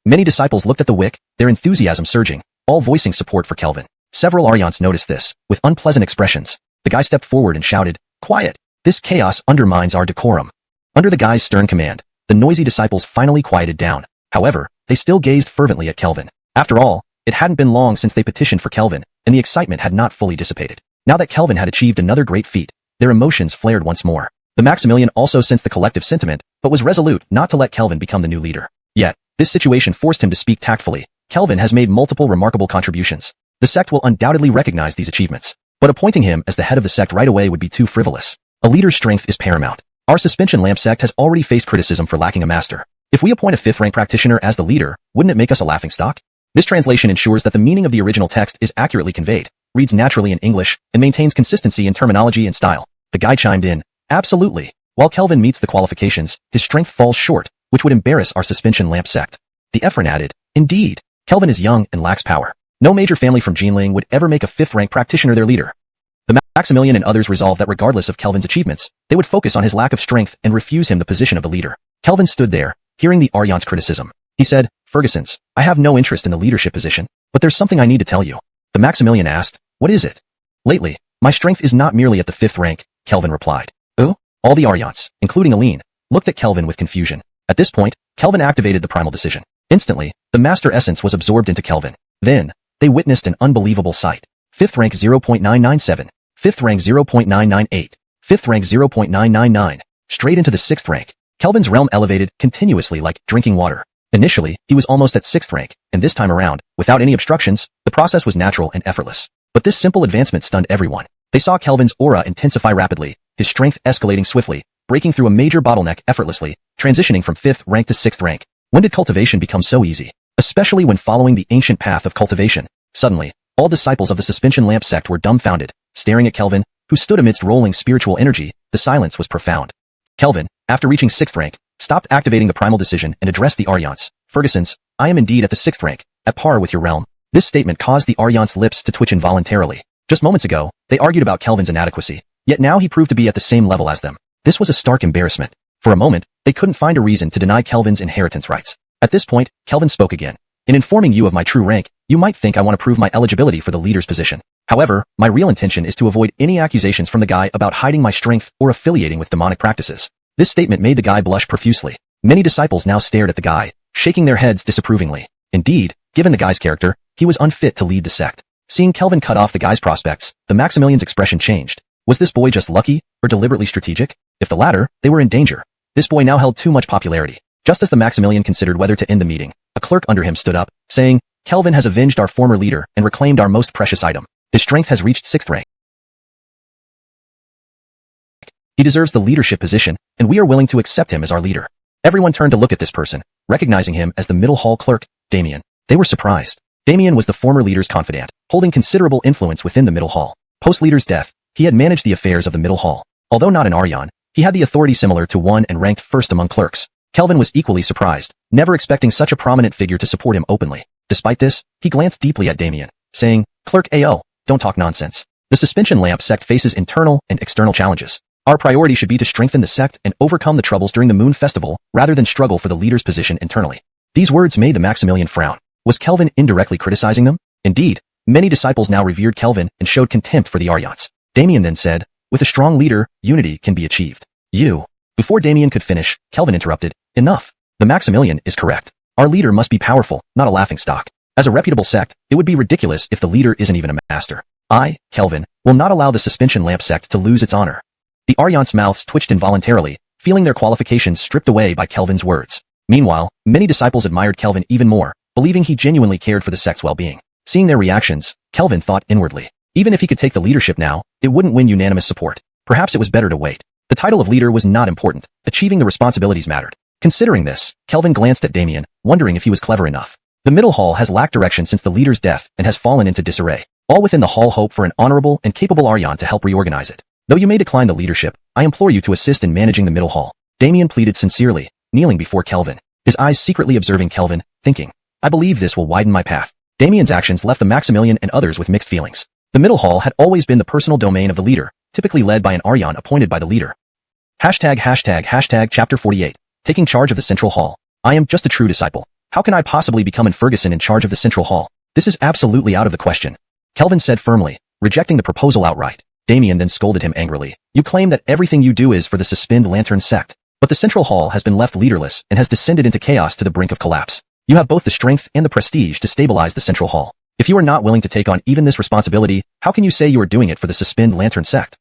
Many disciples looked at the wick, their enthusiasm surging, all voicing support for Kelvin. Several Aryans noticed this, with unpleasant expressions. The guy stepped forward and shouted, "Quiet! This chaos undermines our decorum." Under the guy's stern command, the noisy disciples finally quieted down. However, they still gazed fervently at Kelvin. After all, it hadn't been long since they petitioned for Kelvin, and the excitement had not fully dissipated. Now that Kelvin had achieved another great feat, their emotions flared once more. The Maximilian also sensed the collective sentiment, but was resolute not to let Kelvin become the new leader. Yet, this situation forced him to speak tactfully. Kelvin has made multiple remarkable contributions. The sect will undoubtedly recognize these achievements, but appointing him as the head of the sect right away would be too frivolous. A leader's strength is paramount. Our suspension lamp sect has already faced criticism for lacking a master. If we appoint a 5th rank practitioner as the leader, wouldn't it make us a laughingstock? This translation ensures that the meaning of the original text is accurately conveyed, reads naturally in English, and maintains consistency in terminology and style. The guy chimed in, "Absolutely. While Kelvin meets the qualifications, his strength falls short, which would embarrass our suspension lamp sect." The Ephraim added, "Indeed. Kelvin is young and lacks power. No major family from Jinling would ever make a 5th rank practitioner their leader." The Maximilian and others resolved that regardless of Kelvin's achievements, they would focus on his lack of strength and refuse him the position of the leader. Kelvin stood there, hearing the Aryans' criticism. He said, "Fergusons, I have no interest in the leadership position, but there's something I need to tell you." The Maximilian asked, "What is it?" "Lately, my strength is not merely at the 5th rank," Kelvin replied. "Oh?" All the Aryans, including Aline, looked at Kelvin with confusion. At this point, Kelvin activated the primal decision. Instantly, the master essence was absorbed into Kelvin. Then, they witnessed an unbelievable sight. 5th rank 0.997, 5th rank 0.998, 5th rank 0.999, straight into the 6th rank. Kelvin's realm elevated continuously like drinking water. Initially, he was almost at 6th rank, and this time around, without any obstructions, the process was natural and effortless. But this simple advancement stunned everyone. They saw Kelvin's aura intensify rapidly, his strength escalating swiftly, breaking through a major bottleneck effortlessly, transitioning from 5th rank to 6th rank. When did cultivation become so easy? Especially when following the ancient path of cultivation. Suddenly, all disciples of the suspension lamp sect were dumbfounded, staring at Kelvin, who stood amidst rolling spiritual energy. The silence was profound. Kelvin, after reaching 6th rank, stopped activating the primal decision and addressed the Aryans. "Fergusons, I am indeed at the 6th rank, at par with your realm." This statement caused the Aryans' lips to twitch involuntarily. Just moments ago, they argued about Kelvin's inadequacy, yet now he proved to be at the same level as them. This was a stark embarrassment. For a moment, they couldn't find a reason to deny Kelvin's inheritance rights. At this point, Kelvin spoke again. "In informing you of my true rank, you might think I want to prove my eligibility for the leader's position. However, my real intention is to avoid any accusations from the guy about hiding my strength or affiliating with demonic practices." This statement made the guy blush profusely. Many disciples now stared at the guy, shaking their heads disapprovingly. Indeed, given the guy's character, he was unfit to lead the sect. Seeing Kelvin cut off the guy's prospects, the Maximilian's expression changed. Was this boy just lucky, or deliberately strategic? If the latter, they were in danger. This boy now held too much popularity. Just as the Maximilian considered whether to end the meeting, a clerk under him stood up, saying, "Kelvin has avenged our former leader and reclaimed our most precious item. His strength has reached 6th rank. He deserves the leadership position, and we are willing to accept him as our leader." Everyone turned to look at this person, recognizing him as the middle hall clerk, Damien. They were surprised. Damien was the former leader's confidant, holding considerable influence within the middle hall. Post-leader's death, he had managed the affairs of the middle hall. Although not an Aryan, he had the authority similar to one and ranked first among clerks. Kelvin was equally surprised, never expecting such a prominent figure to support him openly. Despite this, he glanced deeply at Damien, saying, "Clerk AO, don't talk nonsense. The suspension lamp sect faces internal and external challenges. Our priority should be to strengthen the sect and overcome the troubles during the Moon Festival, rather than struggle for the leader's position internally." These words made the Maximilian frown. Was Kelvin indirectly criticizing them? Indeed, many disciples now revered Kelvin and showed contempt for the Aryans. Damien then said, "With a strong leader, unity can be achieved." Before Damien could finish, Kelvin interrupted, "Enough. The Maximilian is correct. Our leader must be powerful, not a laughingstock. As a reputable sect, it would be ridiculous if the leader isn't even a master. I, Kelvin, will not allow the suspension lamp sect to lose its honor." The Aryans' mouths twitched involuntarily, feeling their qualifications stripped away by Kelvin's words. Meanwhile, many disciples admired Kelvin even more, believing he genuinely cared for the sect's well-being. Seeing their reactions, Kelvin thought inwardly, even if he could take the leadership now, it wouldn't win unanimous support. Perhaps it was better to wait. The title of leader was not important. Achieving the responsibilities mattered. Considering this, Kelvin glanced at Damien, wondering if he was clever enough. The middle hall has lacked direction since the leader's death and has fallen into disarray. All within the hall hope for an honorable and capable Aryan to help reorganize it. Though you may decline the leadership, I implore you to assist in managing the middle hall. Damien pleaded sincerely, kneeling before Kelvin, his eyes secretly observing Kelvin, thinking, I believe this will widen my path. Damien's actions left the Maximilian and others with mixed feelings. The middle hall had always been the personal domain of the leader, typically led by an Aryan appointed by the leader. Chapter 48. Taking charge of the central hall. I am just a true disciple. How can I possibly become an Ferguson in charge of the central hall? This is absolutely out of the question. Kelvin said firmly, rejecting the proposal outright. Damien then scolded him angrily. You claim that everything you do is for the Suspend Lantern Sect. But the central hall has been left leaderless and has descended into chaos to the brink of collapse. You have both the strength and the prestige to stabilize the central hall. If you are not willing to take on even this responsibility, how can you say you are doing it for the Suspend Lantern Sect?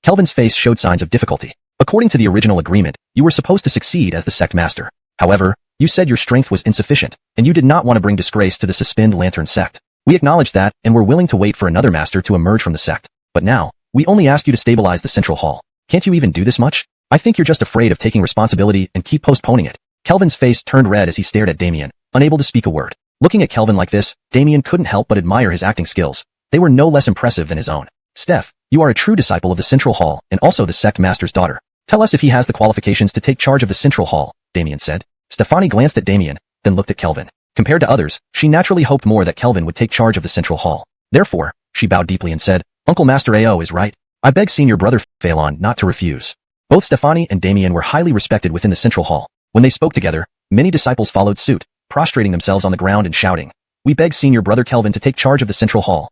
Kelvin's face showed signs of difficulty. According to the original agreement, you were supposed to succeed as the sect master. However, you said your strength was insufficient, and you did not want to bring disgrace to the Suspend Lantern Sect. We acknowledge that, and were willing to wait for another master to emerge from the sect. But now, we only ask you to stabilize the central hall. Can't you even do this much? I think you're just afraid of taking responsibility and keep postponing it. Kelvin's face turned red as he stared at Damien, unable to speak a word. Looking at Kelvin like this, Damien couldn't help but admire his acting skills. They were no less impressive than his own. Steph, you are a true disciple of the central hall and also the sect master's daughter. Tell us if he has the qualifications to take charge of the central hall, Damien said. Stephanie glanced at Damien, then looked at Kelvin. Compared to others, she naturally hoped more that Kelvin would take charge of the central hall. Therefore, she bowed deeply and said, Uncle Master Ao is right. I beg senior brother Phelan not to refuse. Both Stephanie and Damien were highly respected within the central hall. When they spoke together, many disciples followed suit, prostrating themselves on the ground and shouting, We beg senior brother Kelvin to take charge of the central hall.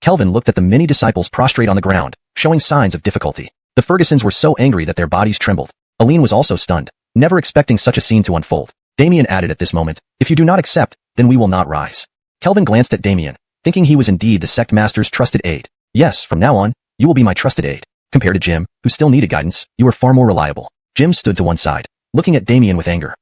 Kelvin looked at the many disciples prostrate on the ground, showing signs of difficulty. The Fergusons were so angry that their bodies trembled. Aline was also stunned, never expecting such a scene to unfold. Damien added at this moment, If you do not accept, then we will not rise. Kelvin glanced at Damien, thinking he was indeed the sect master's trusted aide. Yes, from now on, you will be my trusted aide. Compared to Jim, who still needed guidance, you are far more reliable. Jim stood to one side, looking at Damien with anger.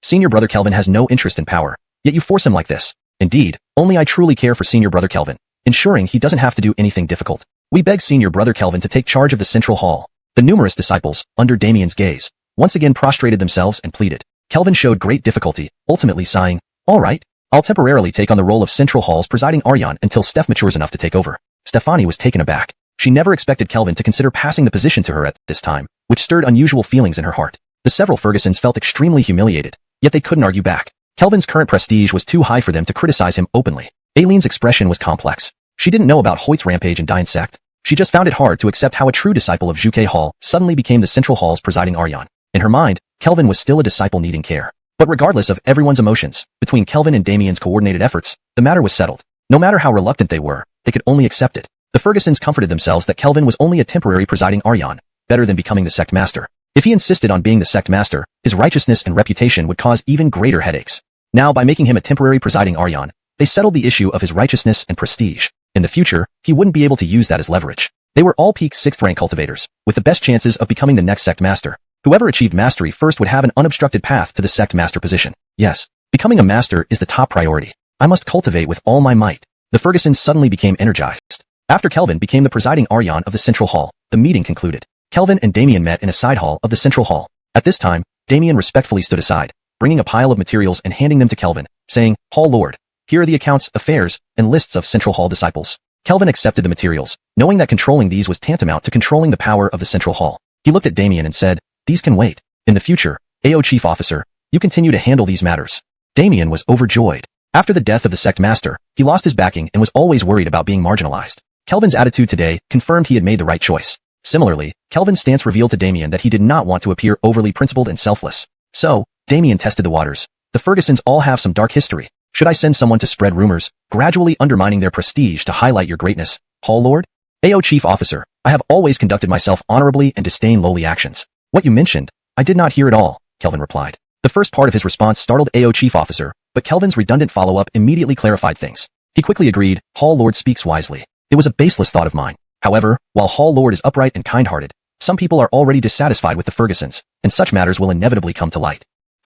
Senior brother Kelvin has no interest in power, yet you force him like this. Indeed, only I truly care for senior brother Kelvin, ensuring he doesn't have to do anything difficult. We beg senior brother Kelvin to take charge of the central hall. The numerous disciples, under Damien's gaze, once again prostrated themselves and pleaded. Kelvin showed great difficulty, ultimately sighing, All right, I'll temporarily take on the role of central hall's presiding Aryan until Steph matures enough to take over. Stephanie was taken aback. She never expected Kelvin to consider passing the position to her at this time, which stirred unusual feelings in her heart. The several Fergusons felt extremely humiliated, yet they couldn't argue back. Kelvin's current prestige was too high for them to criticize him openly. Aileen's expression was complex. She didn't know about Hoyt's rampage in Dine Sect. She just found it hard to accept how a true disciple of Zhuge Hall suddenly became the central hall's presiding Aryan. In her mind, Kelvin was still a disciple needing care. But regardless of everyone's emotions, between Kelvin and Damien's coordinated efforts, the matter was settled. No matter how reluctant they were, they could only accept it. The Fergusons comforted themselves that Kelvin was only a temporary presiding Aryan, better than becoming the sect master. If he insisted on being the sect master, his righteousness and reputation would cause even greater headaches. Now, by making him a temporary presiding Aryan, they settled the issue of his righteousness and prestige. In the future, he wouldn't be able to use that as leverage. They were all peak 6th rank cultivators, with the best chances of becoming the next sect master. Whoever achieved mastery first would have an unobstructed path to the sect master position. Yes, becoming a master is the top priority. I must cultivate with all my might. The Fergusons suddenly became energized. After Kelvin became the presiding Aryan of the central hall, the meeting concluded. Kelvin and Damien met in a side hall of the central hall. At this time, Damien respectfully stood aside, bringing a pile of materials and handing them to Kelvin, saying, Hall Lord, here are the accounts, affairs, and lists of central hall disciples. Kelvin accepted the materials, knowing that controlling these was tantamount to controlling the power of the central hall. He looked at Damien and said, These can wait. In the future, AO Chief Officer, you continue to handle these matters. Damien was overjoyed. After the death of the sect master, he lost his backing and was always worried about being marginalized. Kelvin's attitude today confirmed he had made the right choice. Similarly, Kelvin's stance revealed to Damien that he did not want to appear overly principled and selfless. So, Damien tested the waters. The Fergusons all have some dark history. Should I send someone to spread rumors, gradually undermining their prestige to highlight your greatness, Hall Lord? AO Chief Officer, I have always conducted myself honorably and disdain lowly actions. What you mentioned, I did not hear at all, Kelvin replied. The first part of his response startled AO Chief Officer, but Kelvin's redundant follow-up immediately clarified things. He quickly agreed, Hall Lord speaks wisely. It was a baseless thought of mine. However, while Hall Lord is upright and kind-hearted, some people are already dissatisfied with the Fergusons, and such matters will inevitably come to light.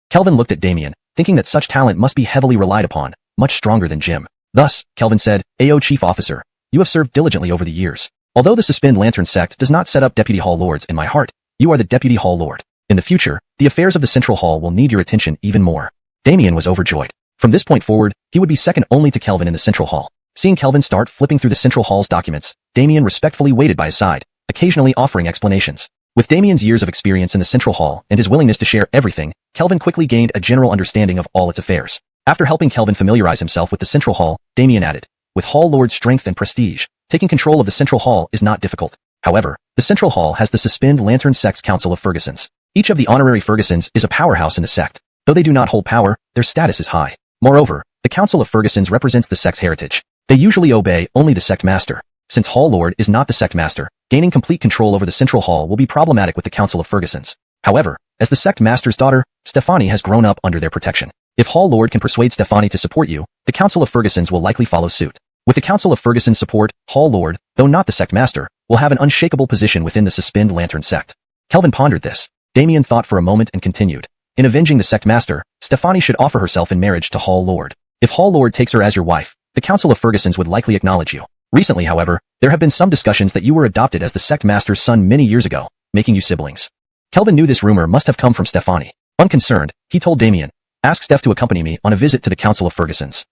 Kelvin looked at Damien, thinking that such talent must be heavily relied upon, much stronger than Jim. Thus, Kelvin said, AO Chief Officer, you have served diligently over the years. Although the Suspend Lantern Sect does not set up Deputy Hall Lords in my heart, you are the Deputy Hall Lord. In the future, the affairs of the Central Hall will need your attention even more. Damien was overjoyed. From this point forward, he would be second only to Kelvin in the central hall. Seeing Kelvin start flipping through the central hall's documents, Damien respectfully waited by his side, occasionally offering explanations. With Damien's years of experience in the central hall and his willingness to share everything, Kelvin quickly gained a general understanding of all its affairs. After helping Kelvin familiarize himself with the central hall, Damien added, with Hall Lord's strength and prestige, taking control of the central hall is not difficult. However, the central hall has the suspend lantern sect's council of Fergusons. Each of the honorary Fergusons is a powerhouse in the sect. Though they do not hold power, their status is high. Moreover, the council of Fergusons represents the sect's heritage. They usually obey only the sect master. Since Hall Lord is not the sect master, gaining complete control over the central hall will be problematic with the council of Fergusons. However, as the sect master's daughter, Stephanie has grown up under their protection. If Hall Lord can persuade Stephanie to support you, the council of Fergusons will likely follow suit. With the council of Fergusons' support, Hall Lord, though not the sect master, will have an unshakable position within the suspend lantern sect. Kelvin pondered this. Damien thought for a moment and continued. In avenging the sect master, Stephanie should offer herself in marriage to Hall Lord. If Hall Lord takes her as your wife, the council of Fergusons would likely acknowledge you. Recently, however, there have been some discussions that you were adopted as the sect master's son many years ago, making you siblings. Kelvin knew this rumor must have come from Stephanie. Unconcerned, he told Damien, ask Steph to accompany me on a visit to the council of Fergusons.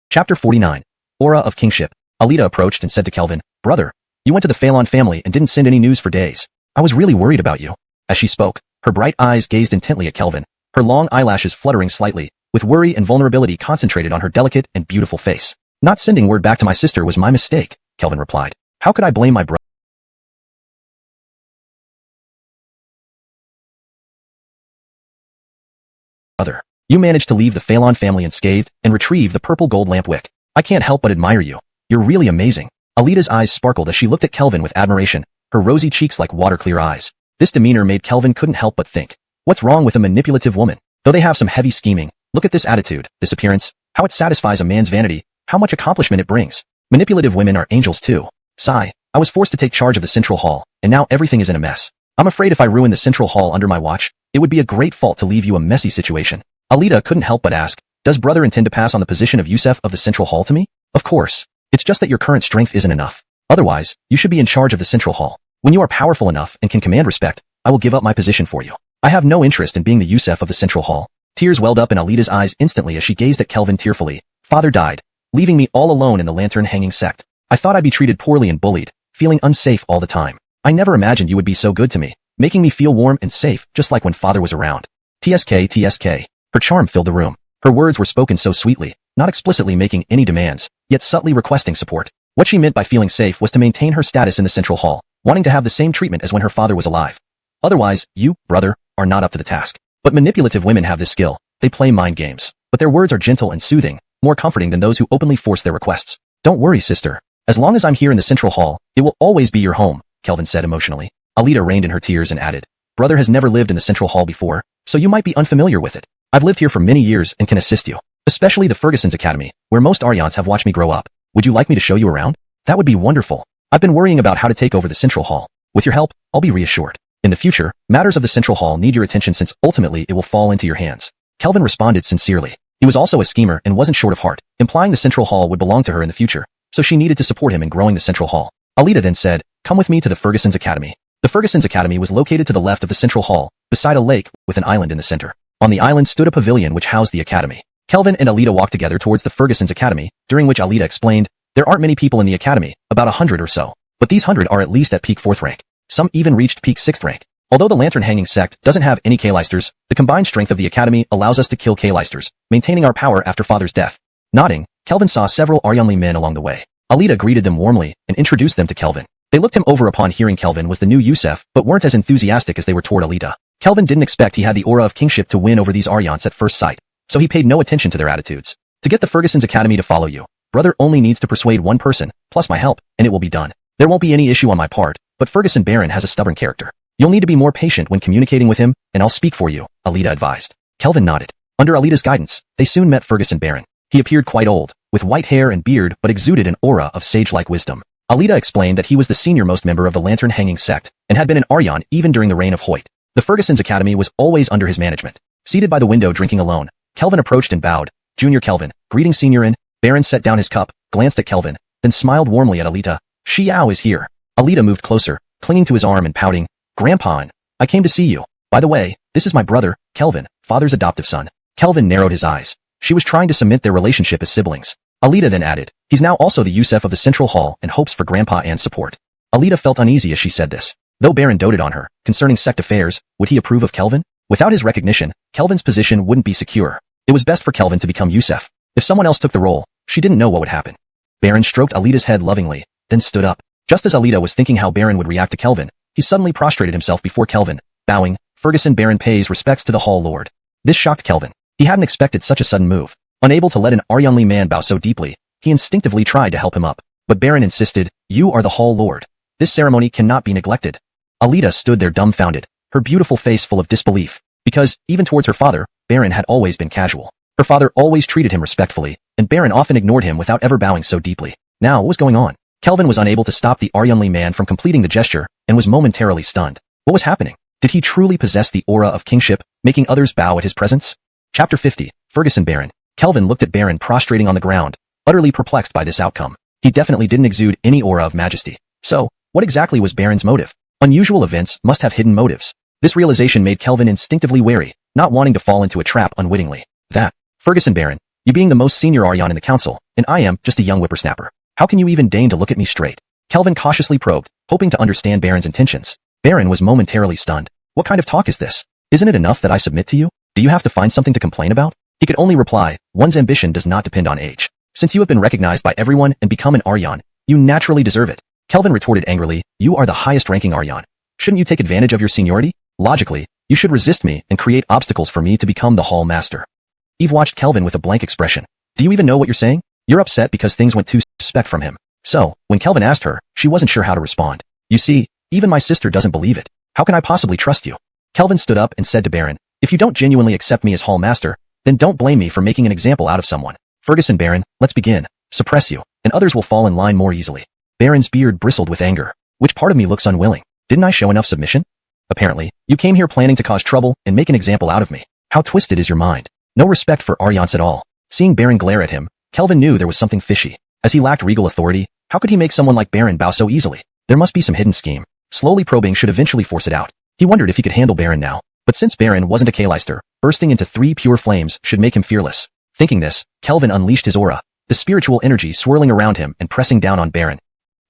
Chapter 49. Aura of Kingship. Alita approached and said to Kelvin, brother, you went to the Phelan family and didn't send any news for days. I was really worried about you. As she spoke, her bright eyes gazed intently at Kelvin, her long eyelashes fluttering slightly, with worry and vulnerability concentrated on her delicate and beautiful face. Not sending word back to my sister was my mistake, Kelvin replied. How could I blame my brother? You managed to leave the Phelan family unscathed and retrieve the purple gold lamp wick. I can't help but admire you. You're really amazing. Alita's eyes sparkled as she looked at Kelvin with admiration, her rosy cheeks like water-clear eyes. This demeanor made Kelvin couldn't help but think, what's wrong with a manipulative woman? Though they have some heavy scheming, look at this attitude, this appearance, how it satisfies a man's vanity, how much accomplishment it brings. Manipulative women are angels too. Sigh, I was forced to take charge of the central hall, and now everything is in a mess. I'm afraid if I ruin the central hall under my watch, it would be a great fault to leave you a messy situation. Alita couldn't help but ask, does brother intend to pass on the position of Yusef of the central hall to me? Of course. It's just that your current strength isn't enough. Otherwise, you should be in charge of the central hall. When you are powerful enough and can command respect, I will give up my position for you. I have no interest in being the Yusef of the central hall. Tears welled up in Alita's eyes instantly as she gazed at Kelvin tearfully. Father died, leaving me all alone in the lantern-hanging sect. I thought I'd be treated poorly and bullied, feeling unsafe all the time. I never imagined you would be so good to me, making me feel warm and safe, just like when father was around. TSK. Her charm filled the room. Her words were spoken so sweetly, not explicitly making any demands, yet subtly requesting support. What she meant by feeling safe was to maintain her status in the central hall, wanting to have the same treatment as when her father was alive. Otherwise, you, brother, are not up to the task. But manipulative women have this skill. They play mind games. But their words are gentle and soothing, more comforting than those who openly force their requests. Don't worry, sister. As long as I'm here in the central hall, it will always be your home, Kelvin said emotionally. Alita reined in her tears and added, brother has never lived in the central hall before, so you might be unfamiliar with it. I've lived here for many years and can assist you. Especially the Fergusons Academy, where most Aryans have watched me grow up. Would you like me to show you around? That would be wonderful. I've been worrying about how to take over the central hall. With your help, I'll be reassured. In the future, matters of the central hall need your attention since ultimately it will fall into your hands. Kelvin responded sincerely. He was also a schemer and wasn't short of heart, implying the central hall would belong to her in the future, so she needed to support him in growing the central hall. Alita then said, come with me to the Fergusons Academy. The Fergusons Academy was located to the left of the central hall, beside a lake, with an island in the center. On the island stood a pavilion which housed the academy. Kelvin and Alita walked together towards the Fergusons Academy, during which Alita explained, there aren't many people in the academy, about 100 or so. But these 100 are at least at peak 4th rank. Some even reached peak 6th rank. Although the lantern-hanging sect doesn't have any K-listers, the combined strength of the academy allows us to kill K-listers, maintaining our power after father's death. Nodding, Kelvin saw several Aryangli men along the way. Alita greeted them warmly and introduced them to Kelvin. They looked him over upon hearing Kelvin was the new Yusef, but weren't as enthusiastic as they were toward Alita. Kelvin didn't expect he had the aura of kingship to win over these Aryans at first sight, so he paid no attention to their attitudes. To get the Fergusons Academy to follow you, brother only needs to persuade one person, plus my help, and it will be done. There won't be any issue on my part, but Ferguson Baron has a stubborn character. You'll need to be more patient when communicating with him, and I'll speak for you, Alita advised. Kelvin nodded. Under Alita's guidance, they soon met Ferguson Baron. He appeared quite old, with white hair and beard but exuded an aura of sage-like wisdom. Alita explained that he was the senior-most member of the lantern-hanging sect, and had been an Aryan even during the reign of Hoyt. The Fergusons Academy was always under his management. Seated by the window drinking alone, Kelvin approached and bowed. Junior Kelvin, greeting Seniorin. Baron set down his cup, glanced at Kelvin, then smiled warmly at Alita. Xiao is here. Alita moved closer, clinging to his arm and pouting. Grandpa, I came to see you. By the way, this is my brother, Kelvin, father's adoptive son. Kelvin narrowed his eyes. She was trying to cement their relationship as siblings. Alita then added, he's now also the Yusef of the Central Hall and hopes for Grandpa Anne's support. Alita felt uneasy as she said this. Though Baron doted on her, concerning Sect affairs, would he approve of Kelvin? Without his recognition, Kelvin's position wouldn't be secure. It was best for Kelvin to become Yusef. If someone else took the role, she didn't know what would happen. Baron stroked Alita's head lovingly, then stood up. Just as Alita was thinking how Baron would react to Kelvin, he suddenly prostrated himself before Kelvin, bowing. Ferguson Baron pays respects to the Hall Lord. This shocked Kelvin. He hadn't expected such a sudden move. Unable to let an Aryanli man bow so deeply, he instinctively tried to help him up. But Baron insisted, you are the Hall Lord. This ceremony cannot be neglected. Alita stood there dumbfounded, her beautiful face full of disbelief. Because, even towards her father, Baron had always been casual. Her father always treated him respectfully, and Baron often ignored him without ever bowing so deeply. Now, what was going on? Kelvin was unable to stop the Aryanli man from completing the gesture, and was momentarily stunned. What was happening? Did he truly possess the aura of kingship, making others bow at his presence? Chapter 50, Ferguson Baron. Kelvin looked at Baron prostrating on the ground, utterly perplexed by this outcome. He definitely didn't exude any aura of majesty. So, what exactly was Baron's motive? Unusual events must have hidden motives. This realization made Kelvin instinctively wary, not wanting to fall into a trap unwittingly. Ferguson Baron, you being the most senior Aryan in the council, and I am just a young whippersnapper. How can you even deign to look at me straight? Kelvin cautiously probed, hoping to understand Baron's intentions. Baron was momentarily stunned. What kind of talk is this? Isn't it enough that I submit to you? Do you have to find something to complain about? He could only reply, one's ambition does not depend on age. Since you have been recognized by everyone and become an Aryan, you naturally deserve it. Kelvin retorted angrily, you are the highest-ranking Aryan. Shouldn't you take advantage of your seniority? Logically, you should resist me and create obstacles for me to become the Hall Master. Eve watched Kelvin with a blank expression. Do you even know what you're saying? You're upset because things went too suspect from him. So, when Kelvin asked her, she wasn't sure how to respond. You see, even my sister doesn't believe it. How can I possibly trust you? Kelvin stood up and said to Baron, if you don't genuinely accept me as Hall Master, then don't blame me for making an example out of someone. Ferguson Baron, let's begin. Suppress you, and others will fall in line more easily. Baron's beard bristled with anger. Which part of me looks unwilling? Didn't I show enough submission? Apparently, you came here planning to cause trouble and make an example out of me. How twisted is your mind? No respect for Aryans at all. Seeing Baron glare at him, Kelvin knew there was something fishy. As he lacked regal authority, how could he make someone like Baron bow so easily? There must be some hidden scheme. Slowly probing should eventually force it out. He wondered if he could handle Baron now. But since Baron wasn't a Kalister, bursting into 3 pure flames should make him fearless. Thinking this, Kelvin unleashed his aura, the spiritual energy swirling around him and pressing down on Baron.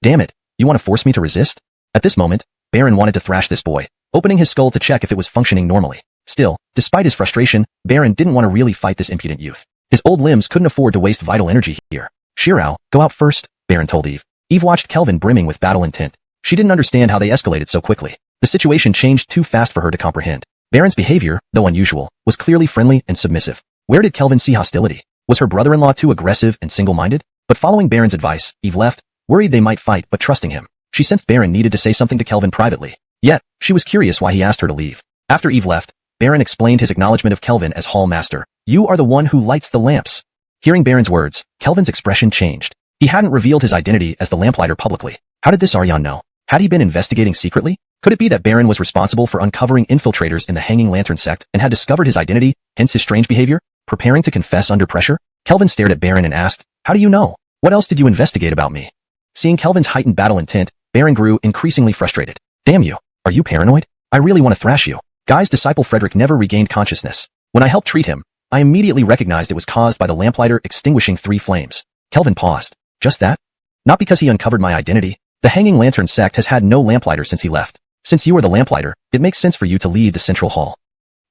Damn it, you want to force me to resist? At this moment, Baron wanted to thrash this boy, opening his skull to check if it was functioning normally. Still, despite his frustration, Baron didn't want to really fight this impudent youth. His old limbs couldn't afford to waste vital energy here. Shirao, go out first, Baron told Eve. Eve watched Kelvin brimming with battle intent. She didn't understand how they escalated so quickly. The situation changed too fast for her to comprehend. Baron's behavior, though unusual, was clearly friendly and submissive. Where did Kelvin see hostility? Was her brother-in-law too aggressive and single-minded? But following Baron's advice, Eve left, worried they might fight but trusting him. She sensed Baron needed to say something to Kelvin privately. Yet, she was curious why he asked her to leave. After Eve left, Baron explained his acknowledgement of Kelvin as Hall Master. You are the one who lights the lamps. Hearing Baron's words, Kelvin's expression changed. He hadn't revealed his identity as the lamplighter publicly. How did this Aryan know? Had he been investigating secretly? Could it be that Baron was responsible for uncovering infiltrators in the Hanging Lantern Sect and had discovered his identity, hence his strange behavior? Preparing to confess under pressure? Kelvin stared at Baron and asked, how do you know? What else did you investigate about me? Seeing Kelvin's heightened battle intent, Baron grew increasingly frustrated. Damn you, are you paranoid? I really want to thrash you. Guy's disciple Frederick never regained consciousness. When I helped treat him, I immediately recognized it was caused by the lamplighter extinguishing 3 flames. Kelvin paused. Just that? Not because he uncovered my identity. The Hanging Lantern Sect has had no lamplighter since he left. Since you are the lamplighter, it makes sense for you to lead the Central Hall.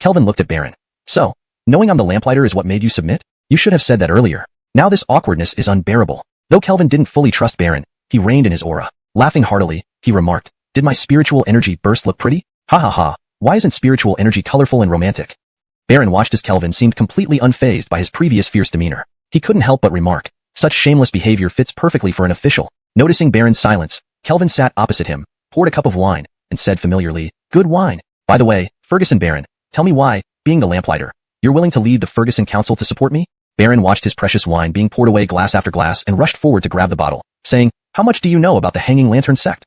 Kelvin looked at Baron. So, knowing I'm the lamplighter is what made you submit? You should have said that earlier. Now this awkwardness is unbearable. Though Kelvin didn't fully trust Baron, he reined in his aura. Laughing heartily, he remarked, did my spiritual energy burst look pretty? Ha ha ha, why isn't spiritual energy colorful and romantic? Baron watched as Kelvin seemed completely unfazed by his previous fierce demeanor. He couldn't help but remark, such shameless behavior fits perfectly for an official. Noticing Baron's silence, Kelvin sat opposite him, poured a cup of wine, and said familiarly, good wine. By the way, Ferguson Baron, tell me why, being the lamplighter, you're willing to lead the Ferguson Council to support me? Baron watched his precious wine being poured away glass after glass and rushed forward to grab the bottle, saying, how much do you know about the Hanging Lantern Sect?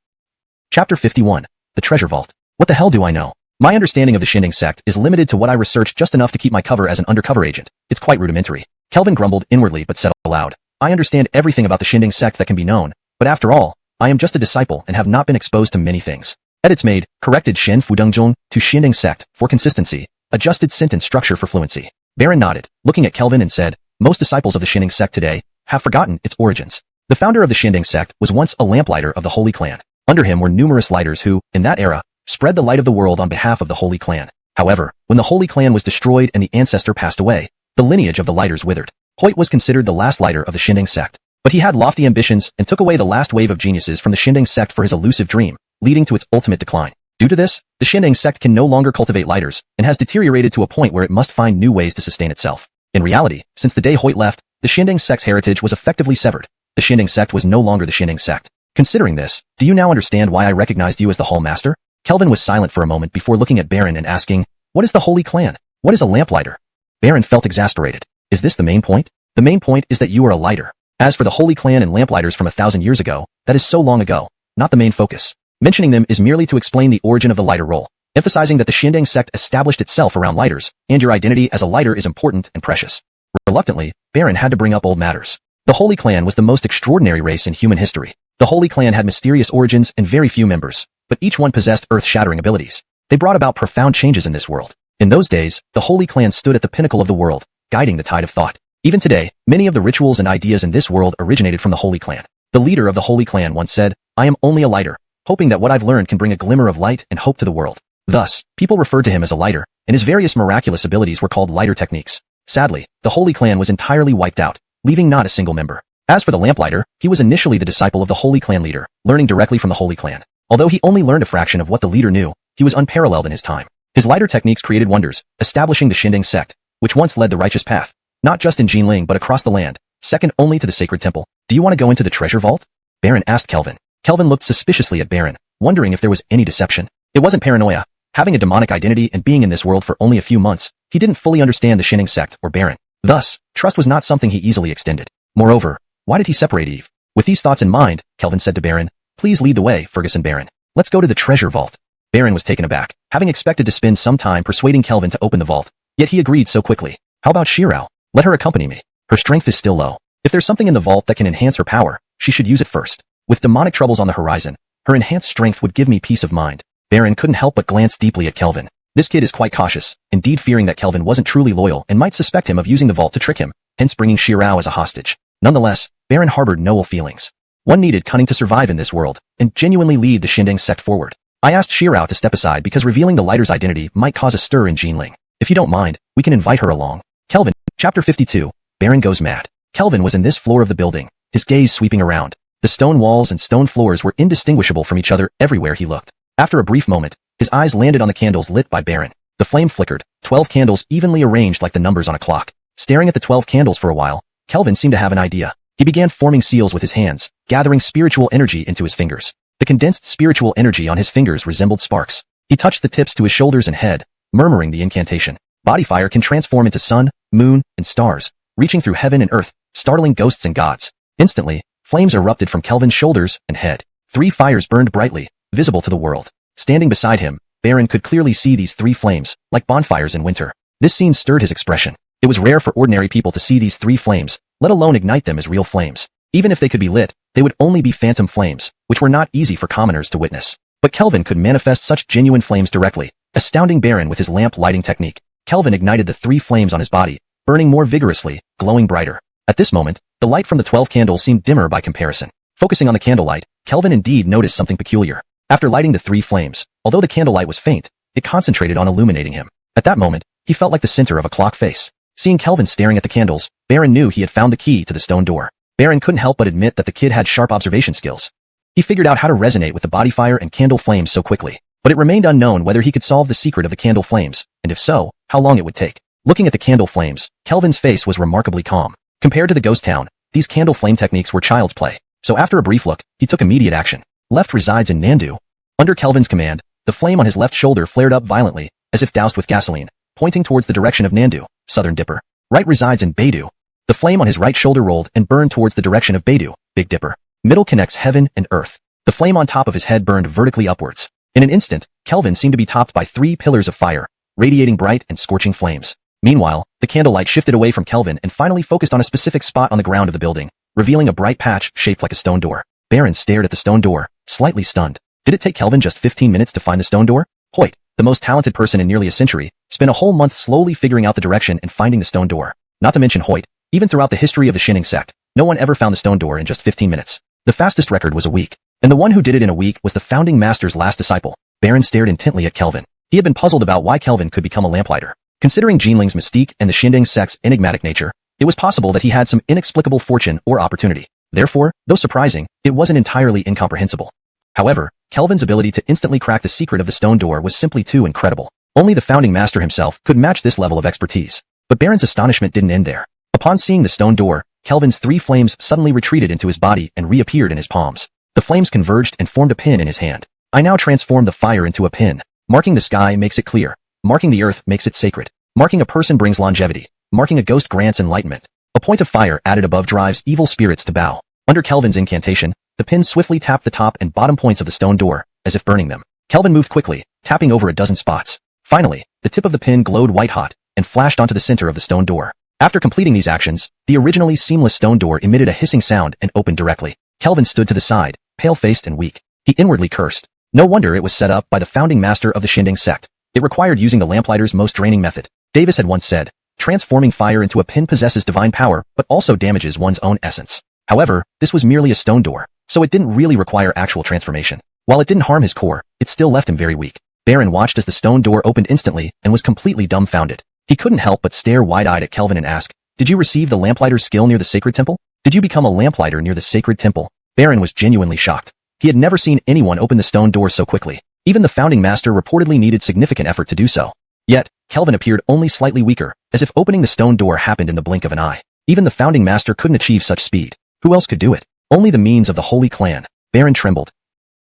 Chapter 51. The Treasure Vault. What the hell do I know? My understanding of the Xinding Sect is limited to what I researched just enough to keep my cover as an undercover agent. It's quite rudimentary. Kelvin grumbled inwardly but said aloud, I understand everything about the Xinding Sect that can be known, but after all, I am just a disciple and have not been exposed to many things. Edits made, corrected Shen Fudongzhong to Xinding Sect, for consistency, adjusted sentence structure for fluency. Baron nodded, looking at Kelvin and said, Most disciples of the Xinning sect today have forgotten its origins. The founder of the Xinning sect was once a lamplighter of the Holy Clan. Under him were numerous lighters who, in that era, spread the light of the world on behalf of the Holy Clan. However, when the Holy Clan was destroyed and the ancestor passed away, the lineage of the lighters withered. Hoyt was considered the last lighter of the Xinning sect, but he had lofty ambitions and took away the last wave of geniuses from the Xinning sect for his elusive dream, leading to its ultimate decline. Due to this, the Xinning sect can no longer cultivate lighters and has deteriorated to a point where it must find new ways to sustain itself. In reality, since the day Hoyt left, the Xinning sect's heritage was effectively severed. The Xinning sect was no longer the Xinning sect. Considering this, do you now understand why I recognized you as the Hall Master? Kelvin was silent for a moment before looking at Baron and asking, what is the Holy Clan? What is a lamplighter? Baron felt exasperated. Is this the main point? The main point is that you are a lighter. As for the Holy Clan and lamplighters from 1,000 years ago, that is so long ago, not the main focus. Mentioning them is merely to explain the origin of the lighter role, emphasizing that the Xinning sect established itself around lighters, and your identity as a lighter is important and precious. Reluctantly, Baron had to bring up old matters. The Holy Clan was the most extraordinary race in human history. The Holy Clan had mysterious origins and very few members, but each one possessed earth-shattering abilities. They brought about profound changes in this world. In those days, the Holy Clan stood at the pinnacle of the world, guiding the tide of thought. Even today, many of the rituals and ideas in this world originated from the Holy Clan. The leader of the Holy Clan once said, I am only a lighter, hoping that what I've learned can bring a glimmer of light and hope to the world. Thus, people referred to him as a lighter, and his various miraculous abilities were called lighter techniques. Sadly, the Holy Clan was entirely wiped out, leaving not a single member. As for the lamplighter, he was initially the disciple of the Holy Clan leader, learning directly from the Holy Clan. Although he only learned a fraction of what the leader knew, he was unparalleled in his time. His lighter techniques created wonders, establishing the Xinning sect, which once led the righteous path, not just in Jinling but across the land, second only to the sacred temple. Do you want to go into the treasure vault? Baron asked Kelvin. Kelvin looked suspiciously at Baron, wondering if there was any deception. It wasn't paranoia. Having a demonic identity and being in this world for only a few months, he didn't fully understand the Xinning sect or Baron. Thus, trust was not something he easily extended. Moreover, why did he separate Eve? With these thoughts in mind, Kelvin said to Baron, please lead the way, Ferguson Baron. Let's go to the treasure vault. Baron was taken aback, having expected to spend some time persuading Kelvin to open the vault. Yet he agreed so quickly. How about Shirao? Let her accompany me. Her strength is still low. If there's something in the vault that can enhance her power, she should use it first. With demonic troubles on the horizon, her enhanced strength would give me peace of mind. Baron couldn't help but glance deeply at Kelvin. This kid is quite cautious, indeed fearing that Kelvin wasn't truly loyal and might suspect him of using the vault to trick him, hence bringing Shirao as a hostage. Nonetheless, Baron harbored no ill feelings. One needed cunning to survive in this world, and genuinely lead the Xinning sect forward. I asked Shirao to step aside because revealing the lighter's identity might cause a stir in Jinling. If you don't mind, we can invite her along. Kelvin, Chapter 52, Baron Goes Mad. Kelvin was in this floor of the building, his gaze sweeping around. The stone walls and stone floors were indistinguishable from each other everywhere he looked. After a brief moment, his eyes landed on the candles lit by Baron. The flame flickered, 12 candles evenly arranged like the numbers on a clock. Staring at the 12 candles for a while, Kelvin seemed to have an idea. He began forming seals with his hands, gathering spiritual energy into his fingers. The condensed spiritual energy on his fingers resembled sparks. He touched the tips to his shoulders and head, murmuring the incantation. Body fire can transform into sun, moon, and stars, reaching through heaven and earth, startling ghosts and gods. Instantly, flames erupted from Kelvin's shoulders and head. 3 fires burned brightly, visible to the world. Standing beside him, Baron could clearly see these 3 flames, like bonfires in winter. This scene stirred his expression. It was rare for ordinary people to see these 3 flames, let alone ignite them as real flames. Even if they could be lit, they would only be phantom flames, which were not easy for commoners to witness. But Kelvin could manifest such genuine flames directly, astounding Baron with his lamp lighting technique. Kelvin ignited the 3 flames on his body, burning more vigorously, glowing brighter. At this moment, the light from the 12 candles seemed dimmer by comparison. Focusing on the candlelight, Kelvin indeed noticed something peculiar. After lighting the 3 flames, although the candlelight was faint, it concentrated on illuminating him. At that moment, he felt like the center of a clock face. Seeing Kelvin staring at the candles, Baron knew he had found the key to the stone door. Baron couldn't help but admit that the kid had sharp observation skills. He figured out how to resonate with the body fire and candle flames so quickly, but it remained unknown whether he could solve the secret of the candle flames, and if so, how long it would take. Looking at the candle flames, Kelvin's face was remarkably calm. Compared to the ghost town, these candle flame techniques were child's play, so after a brief look, he took immediate action. Left resides in Nandu. Under Kelvin's command, the flame on his left shoulder flared up violently, as if doused with gasoline, pointing towards the direction of Nandu, Southern Dipper. Right resides in Beidou. The flame on his right shoulder rolled and burned towards the direction of Beidou, Big Dipper. Middle connects heaven and earth. The flame on top of his head burned vertically upwards. In an instant, Kelvin seemed to be topped by 3 pillars of fire, radiating bright and scorching flames. Meanwhile, the candlelight shifted away from Kelvin and finally focused on a specific spot on the ground of the building, revealing a bright patch shaped like a stone door. Baron stared at the stone door, slightly stunned. Did it take Kelvin just 15 minutes to find the stone door? Hoyt, the most talented person in nearly a century, spent a whole month slowly figuring out the direction and finding the stone door. Not to mention Hoyt, Even throughout the history of the Xinning sect, no one ever found the stone door in just 15 minutes. The fastest record was a week, and the one who did it in a week was the founding master's last disciple. Baron stared intently at Kelvin. He had been puzzled about why Kelvin could become a lamplighter. Considering Jinling's mystique and the Xinning sect's enigmatic nature, it was possible that he had some inexplicable fortune or opportunity. Therefore, though surprising, it wasn't entirely incomprehensible. However, Kelvin's ability to instantly crack the secret of the stone door was simply too incredible. Only the founding master himself could match this level of expertise. But Baron's astonishment didn't end there. Upon seeing the stone door, Kelvin's 3 flames suddenly retreated into his body and reappeared in his palms. The flames converged and formed a pin in his hand. I now transform the fire into a pin. Marking the sky makes it clear. Marking the earth makes it sacred. Marking a person brings longevity. Marking a ghost grants enlightenment. A point of fire added above drives evil spirits to bow. Under Kelvin's incantation, the pin swiftly tapped the top and bottom points of the stone door, as if burning them. Kelvin moved quickly, tapping over a dozen spots. Finally, the tip of the pin glowed white-hot and flashed onto the center of the stone door. After completing these actions, the originally seamless stone door emitted a hissing sound and opened directly. Kelvin stood to the side, pale-faced and weak. He inwardly cursed. No wonder it was set up by the founding master of the Xinning sect. It required using the lamplighter's most draining method. Davis had once said, transforming fire into a pin possesses divine power, but also damages one's own essence. However, this was merely a stone door, so it didn't really require actual transformation. While it didn't harm his core, it still left him very weak. Baron watched as the stone door opened instantly and was completely dumbfounded. He couldn't help but stare wide-eyed at Kelvin and ask, did you receive the lamplighter's skill near the sacred temple? Did you become a lamplighter near the sacred temple? Baron was genuinely shocked. He had never seen anyone open the stone door so quickly. Even the founding master reportedly needed significant effort to do so. Yet, Kelvin appeared only slightly weaker, as if opening the stone door happened in the blink of an eye. Even the founding master couldn't achieve such speed. Who else could do it? Only the means of the Holy Clan. Baron trembled.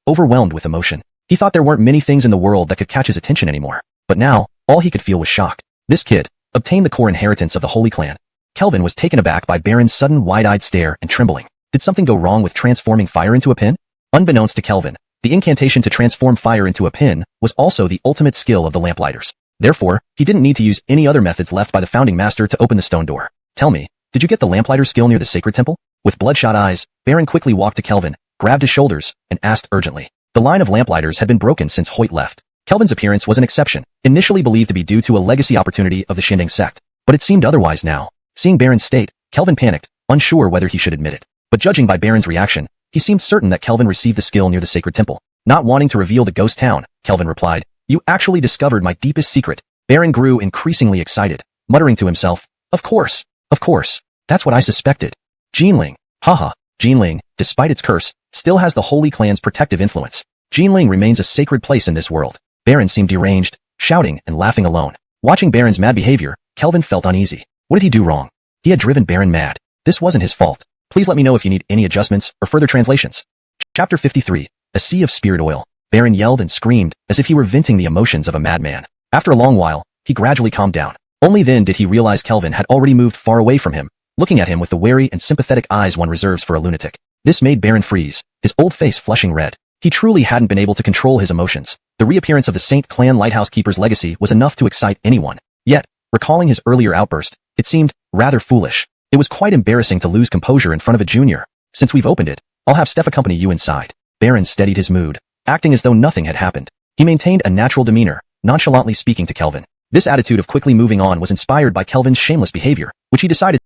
Overwhelmed with emotion. He thought there weren't many things in the world that could catch his attention anymore. But now, all he could feel was shock. This kid obtained the core inheritance of the Holy Clan. Kelvin was taken aback by Baron's sudden wide-eyed stare and trembling. Did something go wrong with transforming fire into a pin? Unbeknownst to Kelvin, the incantation to transform fire into a pin was also the ultimate skill of the lamplighters. Therefore, he didn't need to use any other methods left by the founding master to open the stone door. Tell me, did you get the lamplighter skill near the sacred temple? With bloodshot eyes, Baron quickly walked to Kelvin, grabbed his shoulders, and asked urgently. The line of lamplighters had been broken since Hoyt left. Kelvin's appearance was an exception, initially believed to be due to a legacy opportunity of the Xinning sect. But it seemed otherwise now. Seeing Baron's state, Kelvin panicked, unsure whether he should admit it. But judging by Baron's reaction, he seemed certain that Kelvin received the skill near the sacred temple. Not wanting to reveal the ghost town, Kelvin replied, you actually discovered my deepest secret. Baron grew increasingly excited, muttering to himself, of course, that's what I suspected. Jinling, haha, Jinling, despite its curse, still has the Holy Clan's protective influence. Jinling remains a sacred place in this world. Baron seemed deranged, shouting and laughing alone. Watching Baron's mad behavior, Kelvin felt uneasy. What did he do wrong? He had driven Baron mad. This wasn't his fault. Please let me know if you need any adjustments or further translations. Chapter 53. A Sea of Spirit Oil. Baron yelled and screamed as if he were venting the emotions of a madman. After a long while, he gradually calmed down. Only then did he realize Kelvin had already moved far away from him, looking at him with the wary and sympathetic eyes one reserves for a lunatic. This made Baron freeze, his old face flushing red. He truly hadn't been able to control his emotions. The reappearance of the Saint Clan Lighthouse Keeper's legacy was enough to excite anyone. Yet, recalling his earlier outburst, it seemed rather foolish. It was quite embarrassing to lose composure in front of a junior. Since we've opened it, I'll have Steph accompany you inside. Baron steadied his mood, acting as though nothing had happened. He maintained a natural demeanor, nonchalantly speaking to Kelvin. This attitude of quickly moving on was inspired by Kelvin's shameless behavior, which he decided.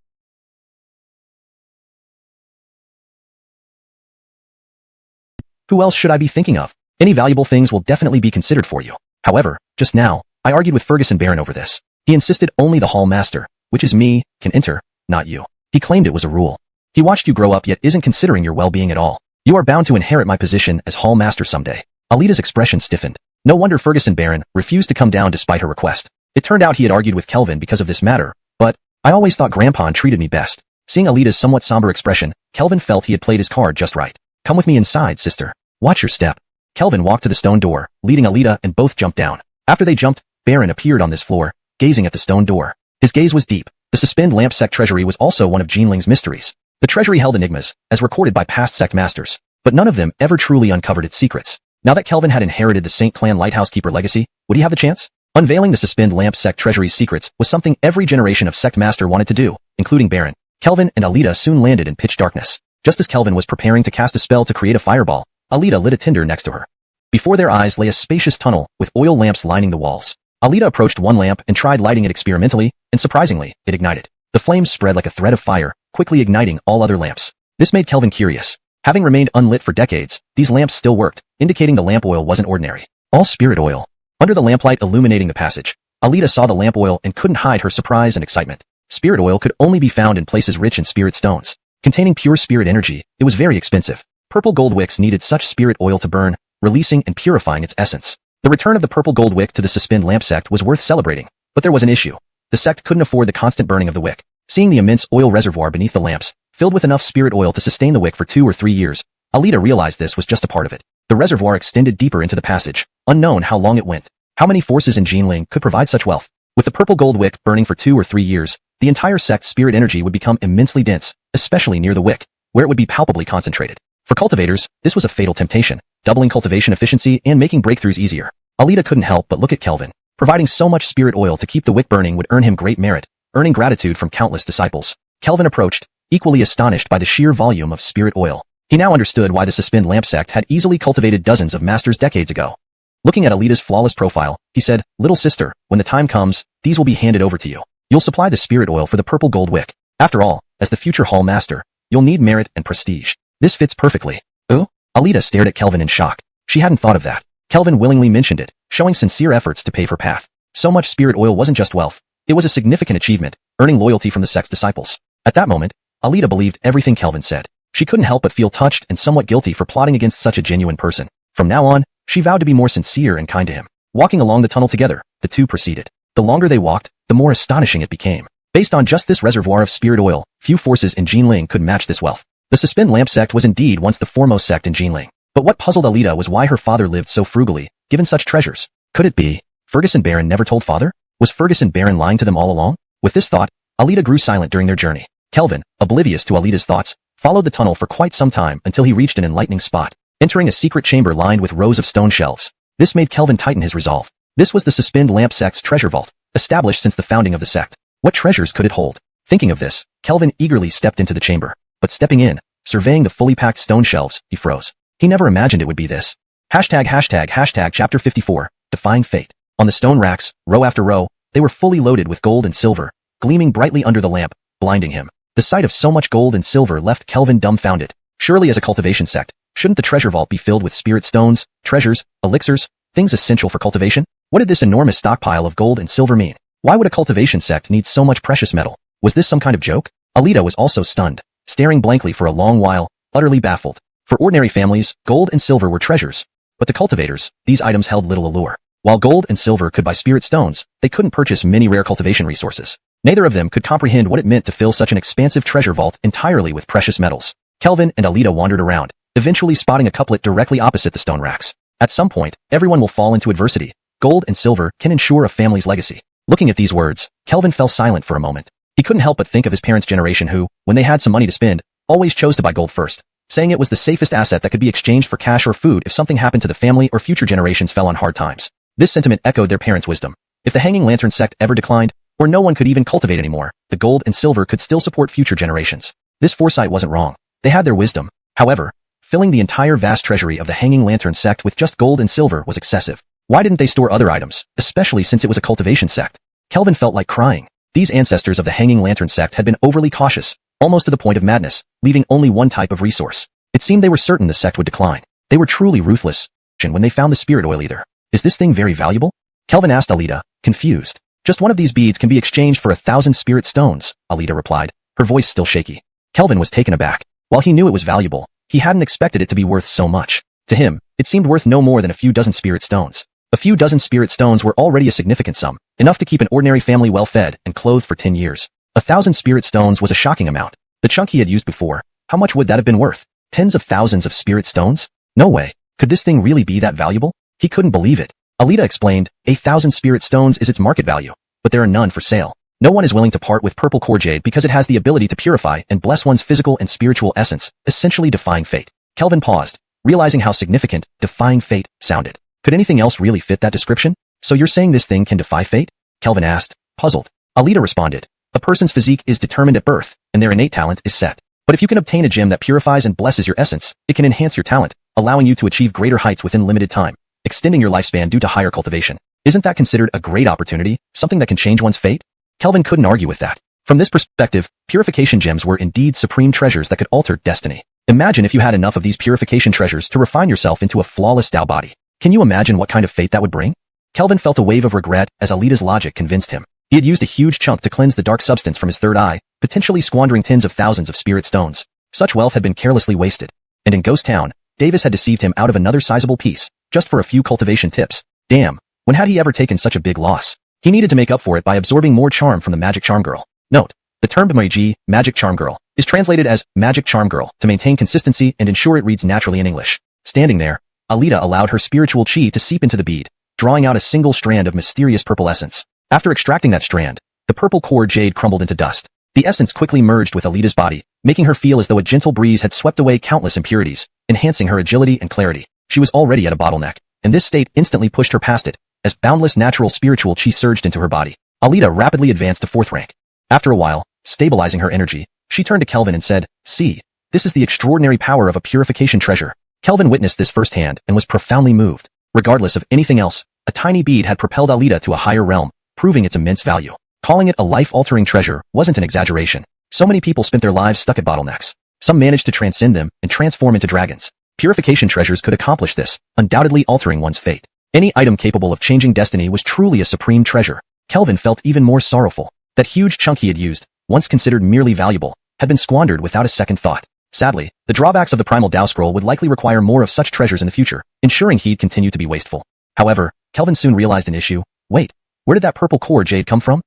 Who else should I be thinking of? Any valuable things will definitely be considered for you. However, just now, I argued with Ferguson Baron over this. He insisted only the hall master, which is me, can enter, not you. He claimed it was a rule. He watched you grow up yet isn't considering your well-being at all. You are bound to inherit my position as hall master someday. Alita's expression stiffened. No wonder Ferguson Baron refused to come down despite her request. It turned out he had argued with Kelvin because of this matter, but I always thought Grandpa treated me best. Seeing Alita's somewhat somber expression, Kelvin felt he had played his card just right. Come with me inside, sister. Watch your step. Kelvin walked to the stone door, leading Alita, and both jumped down. After they jumped, Baron appeared on this floor, gazing at the stone door. His gaze was deep. The suspend lamp sect treasury was also one of Jinling's mysteries. The treasury held enigmas, as recorded by past sect masters, but none of them ever truly uncovered its secrets. Now that Kelvin had inherited the Saint Clan Lighthouse Keeper legacy, would he have the chance? Unveiling the suspend lamp sect treasury's secrets was something every generation of sect master wanted to do, including Baron. Kelvin and Alita soon landed in pitch darkness. Just as Kelvin was preparing to cast a spell to create a fireball, Alita lit a tinder next to her. Before their eyes lay a spacious tunnel with oil lamps lining the walls. Alita approached one lamp and tried lighting it experimentally, and surprisingly, it ignited. The flames spread like a thread of fire, quickly igniting all other lamps. This made Kelvin curious. Having remained unlit for decades, these lamps still worked, indicating the lamp oil wasn't ordinary. All spirit oil. Under the lamplight illuminating the passage, Alita saw the lamp oil and couldn't hide her surprise and excitement. Spirit oil could only be found in places rich in spirit stones. Containing pure spirit energy, it was very expensive. Purple gold wicks needed such spirit oil to burn, releasing and purifying its essence. The return of the purple gold wick to the suspend lamp sect was worth celebrating, but there was an issue. The sect couldn't afford the constant burning of the wick. Seeing the immense oil reservoir beneath the lamps, filled with enough spirit oil to sustain the wick for 2 or 3 years, Alita realized this was just a part of it. The reservoir extended deeper into the passage, unknown how long it went. How many forces in Jinling could provide such wealth? With the purple gold wick burning for 2 or 3 years, the entire sect's spirit energy would become immensely dense, especially near the wick, where it would be palpably concentrated. For cultivators, this was a fatal temptation, doubling cultivation efficiency and making breakthroughs easier. Alita couldn't help but look at Kelvin. Providing so much spirit oil to keep the wick burning would earn him great merit, earning gratitude from countless disciples. Kelvin approached, equally astonished by the sheer volume of spirit oil. He now understood why the suspend lamp sect had easily cultivated dozens of masters decades ago. Looking at Alita's flawless profile, he said, "Little sister, when the time comes, these will be handed over to you. You'll supply the spirit oil for the purple gold wick. After all, as the future hall master, you'll need merit and prestige. This fits perfectly." Oh? Alita stared at Kelvin in shock. She hadn't thought of that. Kelvin willingly mentioned it, showing sincere efforts to pave her path. So much spirit oil wasn't just wealth. It was a significant achievement, earning loyalty from the sect's disciples. At that moment, Alita believed everything Kelvin said. She couldn't help but feel touched and somewhat guilty for plotting against such a genuine person. From now on, she vowed to be more sincere and kind to him. Walking along the tunnel together, the two proceeded. The longer they walked, the more astonishing it became. Based on just this reservoir of spirit oil, few forces in Jinling could match this wealth. The suspend lamp sect was indeed once the foremost sect in Jinling. But what puzzled Alita was why her father lived so frugally, given such treasures. Could it be Ferguson Baron never told father? Was Ferguson Baron lying to them all along? With this thought, Alita grew silent during their journey. Kelvin, oblivious to Alita's thoughts, followed the tunnel for quite some time until he reached an enlightening spot, entering a secret chamber lined with rows of stone shelves. This made Kelvin tighten his resolve. This was the suspend lamp sect's treasure vault, established since the founding of the sect. What treasures could it hold? Thinking of this, Kelvin eagerly stepped into the chamber. But stepping in, surveying the fully packed stone shelves, he froze. He never imagined it would be this. Hashtag chapter 54, Defying Fate. On the stone racks, row after row, they were fully loaded with gold and silver, gleaming brightly under the lamp, blinding him. The sight of so much gold and silver left Kelvin dumbfounded. Surely as a cultivation sect, shouldn't the treasure vault be filled with spirit stones, treasures, elixirs, things essential for cultivation? What did this enormous stockpile of gold and silver mean? Why would a cultivation sect need so much precious metal? Was this some kind of joke? Alita was also stunned, staring blankly for a long while, utterly baffled. For ordinary families, gold and silver were treasures. But to cultivators, these items held little allure. While gold and silver could buy spirit stones, they couldn't purchase many rare cultivation resources. Neither of them could comprehend what it meant to fill such an expansive treasure vault entirely with precious metals. Kelvin and Alita wandered around, eventually spotting a couplet directly opposite the stone racks. At some point, everyone will fall into adversity. Gold and silver can ensure a family's legacy. Looking at these words, Kelvin fell silent for a moment. He couldn't help but think of his parents' generation who, when they had some money to spend, always chose to buy gold first, saying it was the safest asset that could be exchanged for cash or food if something happened to the family or future generations fell on hard times. This sentiment echoed their parents' wisdom. If the Hanging Lantern sect ever declined, or no one could even cultivate anymore, the gold and silver could still support future generations. This foresight wasn't wrong. They had their wisdom. However, filling the entire vast treasury of the Hanging Lantern sect with just gold and silver was excessive. Why didn't they store other items, especially since it was a cultivation sect? Kelvin felt like crying. These ancestors of the Hanging Lantern sect had been overly cautious, almost to the point of madness, leaving only one type of resource. It seemed they were certain the sect would decline. They were truly ruthless, and when they found the spirit oil either. Is this thing very valuable? Kelvin asked Alita, confused. Just one of these beads can be exchanged for 1,000 spirit stones, Alita replied, her voice still shaky. Kelvin was taken aback. While he knew it was valuable, he hadn't expected it to be worth so much. To him, it seemed worth no more than a few dozen spirit stones. A few dozen spirit stones were already a significant sum, enough to keep an ordinary family well fed and clothed for 10 years. 1,000 spirit stones was a shocking amount. The chunk he had used before, how much would that have been worth? Tens of thousands of spirit stones? No way. Could this thing really be that valuable? He couldn't believe it. Alita explained, 1,000 spirit stones is its market value, but there are none for sale. No one is willing to part with purple core jade because it has the ability to purify and bless one's physical and spiritual essence, essentially defying fate. Kelvin paused, realizing how significant defying fate sounded. Could anything else really fit that description? So you're saying this thing can defy fate? Kelvin asked, puzzled. Alita responded, a person's physique is determined at birth, and their innate talent is set. But if you can obtain a gem that purifies and blesses your essence, it can enhance your talent, allowing you to achieve greater heights within limited time, extending your lifespan due to higher cultivation. Isn't that considered a great opportunity, something that can change one's fate? Kelvin couldn't argue with that. From this perspective, purification gems were indeed supreme treasures that could alter destiny. Imagine if you had enough of these purification treasures to refine yourself into a flawless Tao body. Can you imagine what kind of fate that would bring? Kelvin felt a wave of regret as Alita's logic convinced him. He had used a huge chunk to cleanse the dark substance from his third eye, potentially squandering tens of thousands of spirit stones. Such wealth had been carelessly wasted. And in Ghost Town, Davis had deceived him out of another sizable piece, just for a few cultivation tips. Damn, when had he ever taken such a big loss? He needed to make up for it by absorbing more charm from the magic charm girl. Note, the term Bmaiji, magic charm girl, is translated as magic charm girl to maintain consistency and ensure it reads naturally in English. Standing there, Alita allowed her spiritual chi to seep into the bead, drawing out a single strand of mysterious purple essence. After extracting that strand, the purple core jade crumbled into dust. The essence quickly merged with Alita's body, making her feel as though a gentle breeze had swept away countless impurities, enhancing her agility and clarity. She was already at a bottleneck, and this state instantly pushed her past it, as boundless natural spiritual chi surged into her body. Alita rapidly advanced to 4th rank. After a while, stabilizing her energy, she turned to Kelvin and said, "See, this is the extraordinary power of a purification treasure." Kelvin witnessed this firsthand and was profoundly moved. Regardless of anything else, a tiny bead had propelled Alita to a higher realm, proving its immense value. Calling it a life-altering treasure wasn't an exaggeration. So many people spent their lives stuck at bottlenecks. Some managed to transcend them and transform into dragons. Purification treasures could accomplish this, undoubtedly altering one's fate. Any item capable of changing destiny was truly a supreme treasure. Kelvin felt even more sorrowful. That huge chunk he had used, once considered merely valuable, had been squandered without a second thought. Sadly, the drawbacks of the Primal Tao Scroll would likely require more of such treasures in the future, ensuring he'd continue to be wasteful. However, Kelvin soon realized an issue. Wait, where did that purple core jade come from?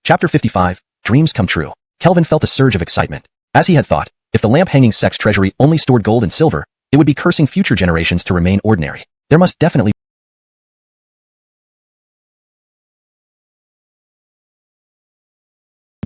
Chapter 55, Dreams Come True. Kelvin felt a surge of excitement. As he had thought, if the lamp-hanging Sect's treasury only stored gold and silver, it would be cursing future generations to remain ordinary. There must definitely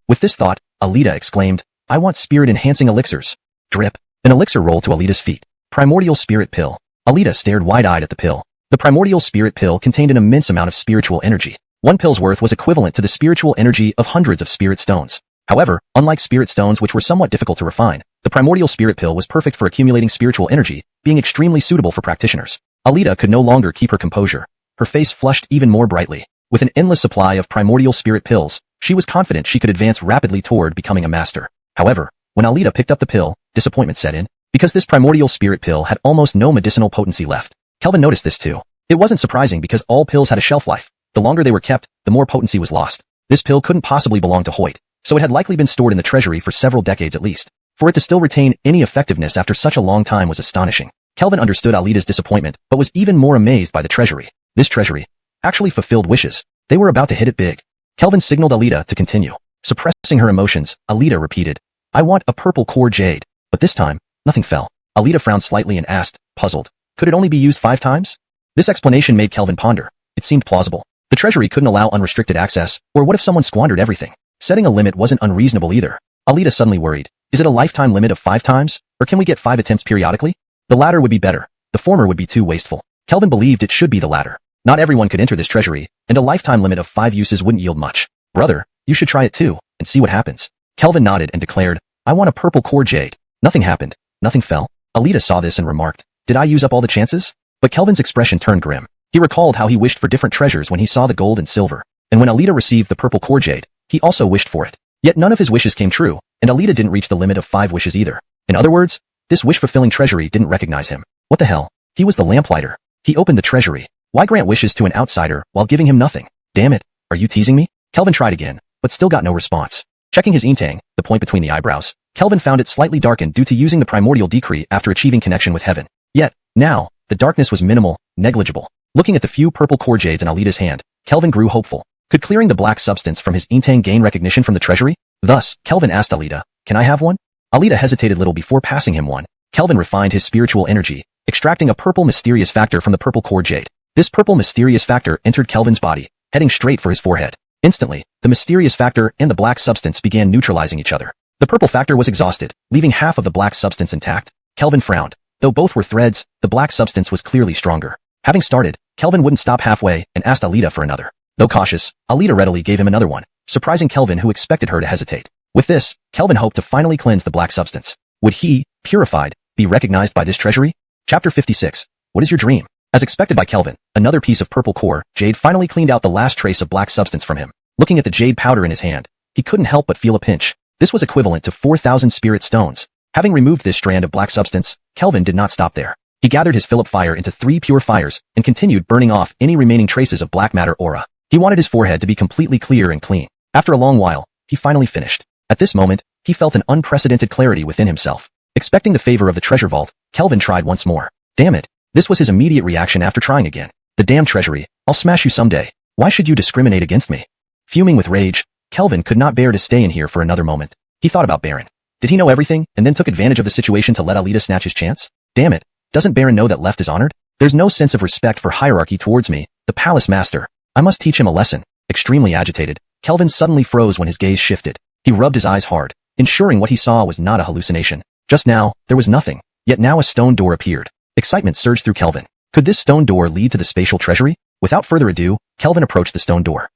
With this thought, Alita exclaimed, "I want spirit-enhancing elixirs." Drip. An elixir rolled to Alita's feet. Primordial Spirit Pill. Alita stared wide-eyed at the pill. The Primordial Spirit Pill contained an immense amount of spiritual energy. One pill's worth was equivalent to the spiritual energy of hundreds of spirit stones. However, unlike spirit stones which were somewhat difficult to refine, the Primordial Spirit Pill was perfect for accumulating spiritual energy, being extremely suitable for practitioners. Alita could no longer keep her composure. Her face flushed even more brightly. With an endless supply of Primordial Spirit Pills, she was confident she could advance rapidly toward becoming a master. However, when Alita picked up the pill, disappointment set in. Because this Primordial Spirit Pill had almost no medicinal potency left. Kelvin noticed this too. It wasn't surprising because all pills had a shelf life. The longer they were kept, the more potency was lost. This pill couldn't possibly belong to Hoyt, so it had likely been stored in the treasury for several decades at least. For it to still retain any effectiveness after such a long time was astonishing. Kelvin understood Alita's disappointment, but was even more amazed by the treasury. This treasury actually fulfilled wishes. They were about to hit it big. Kelvin signaled Alita to continue. Suppressing her emotions, Alita repeated, "I want a purple core jade." But this time, nothing fell. Alita frowned slightly and asked, puzzled, "Could it only be used 5 times?" This explanation made Kelvin ponder. It seemed plausible. The treasury couldn't allow unrestricted access, or what if someone squandered everything? Setting a limit wasn't unreasonable either. Alita suddenly worried. Is it a lifetime limit of 5 times, or can we get 5 attempts periodically? The latter would be better. The former would be too wasteful. Kelvin believed it should be the latter. Not everyone could enter this treasury, and a lifetime limit of 5 uses wouldn't yield much. Brother, you should try it too, and see what happens. Kelvin nodded and declared, "I want a purple core jade." Nothing happened. Nothing fell. Alita saw this and remarked, "Did I use up all the chances?" But Kelvin's expression turned grim. He recalled how he wished for different treasures when he saw the gold and silver. And when Alita received the purple core jade, he also wished for it. Yet none of his wishes came true, and Alita didn't reach the limit of 5 wishes either. In other words, this wish-fulfilling treasury didn't recognize him. What the hell? He was the lamplighter. He opened the treasury. Why grant wishes to an outsider while giving him nothing? Damn it, are you teasing me? Kelvin tried again, but still got no response. Checking his intang, the point between the eyebrows, Kelvin found it slightly darkened due to using the primordial decree after achieving connection with heaven. Yet, now, the darkness was minimal, negligible. Looking at the few purple core jades in Alita's hand, Kelvin grew hopeful. Could clearing the black substance from his intang gain recognition from the treasury? Thus, Kelvin asked Alita, "Can I have one?" Alita hesitated little before passing him one. Kelvin refined his spiritual energy, extracting a purple mysterious factor from the purple core jade. This purple mysterious factor entered Kelvin's body, heading straight for his forehead. Instantly, the mysterious factor and the black substance began neutralizing each other. The purple factor was exhausted, leaving half of the black substance intact. Kelvin frowned. Though both were threads, the black substance was clearly stronger. Having started, Kelvin wouldn't stop halfway and asked Alita for another. Though cautious, Alita readily gave him another one, surprising Kelvin who expected her to hesitate. With this, Kelvin hoped to finally cleanse the black substance. Would he, purified, be recognized by this treasury? Chapter 56. What is your dream? As expected by Kelvin, another piece of purple core jade finally cleaned out the last trace of black substance from him. Looking at the jade powder in his hand, he couldn't help but feel a pinch. This was equivalent to 4,000 spirit stones. Having removed this strand of black substance, Kelvin did not stop there. He gathered his Philip fire into 3 pure fires and continued burning off any remaining traces of black matter aura. He wanted his forehead to be completely clear and clean. After a long while, he finally finished. At this moment, he felt an unprecedented clarity within himself. Expecting the favor of the treasure vault, Kelvin tried once more. Damn it. This was his immediate reaction after trying again. The damn treasury. I'll smash you someday. Why should you discriminate against me? Fuming with rage, Kelvin could not bear to stay in here for another moment. He thought about Baron. Did he know everything and then took advantage of the situation to let Alita snatch his chance? Damn it. Doesn't Baron know that left is honored? There's no sense of respect for hierarchy towards me, the palace master. I must teach him a lesson. Extremely agitated, Kelvin suddenly froze when his gaze shifted. He rubbed his eyes hard, ensuring what he saw was not a hallucination. Just now, there was nothing. Yet now a stone door appeared. Excitement surged through Kelvin. Could this stone door lead to the spatial treasury? Without further ado, Kelvin approached the stone door.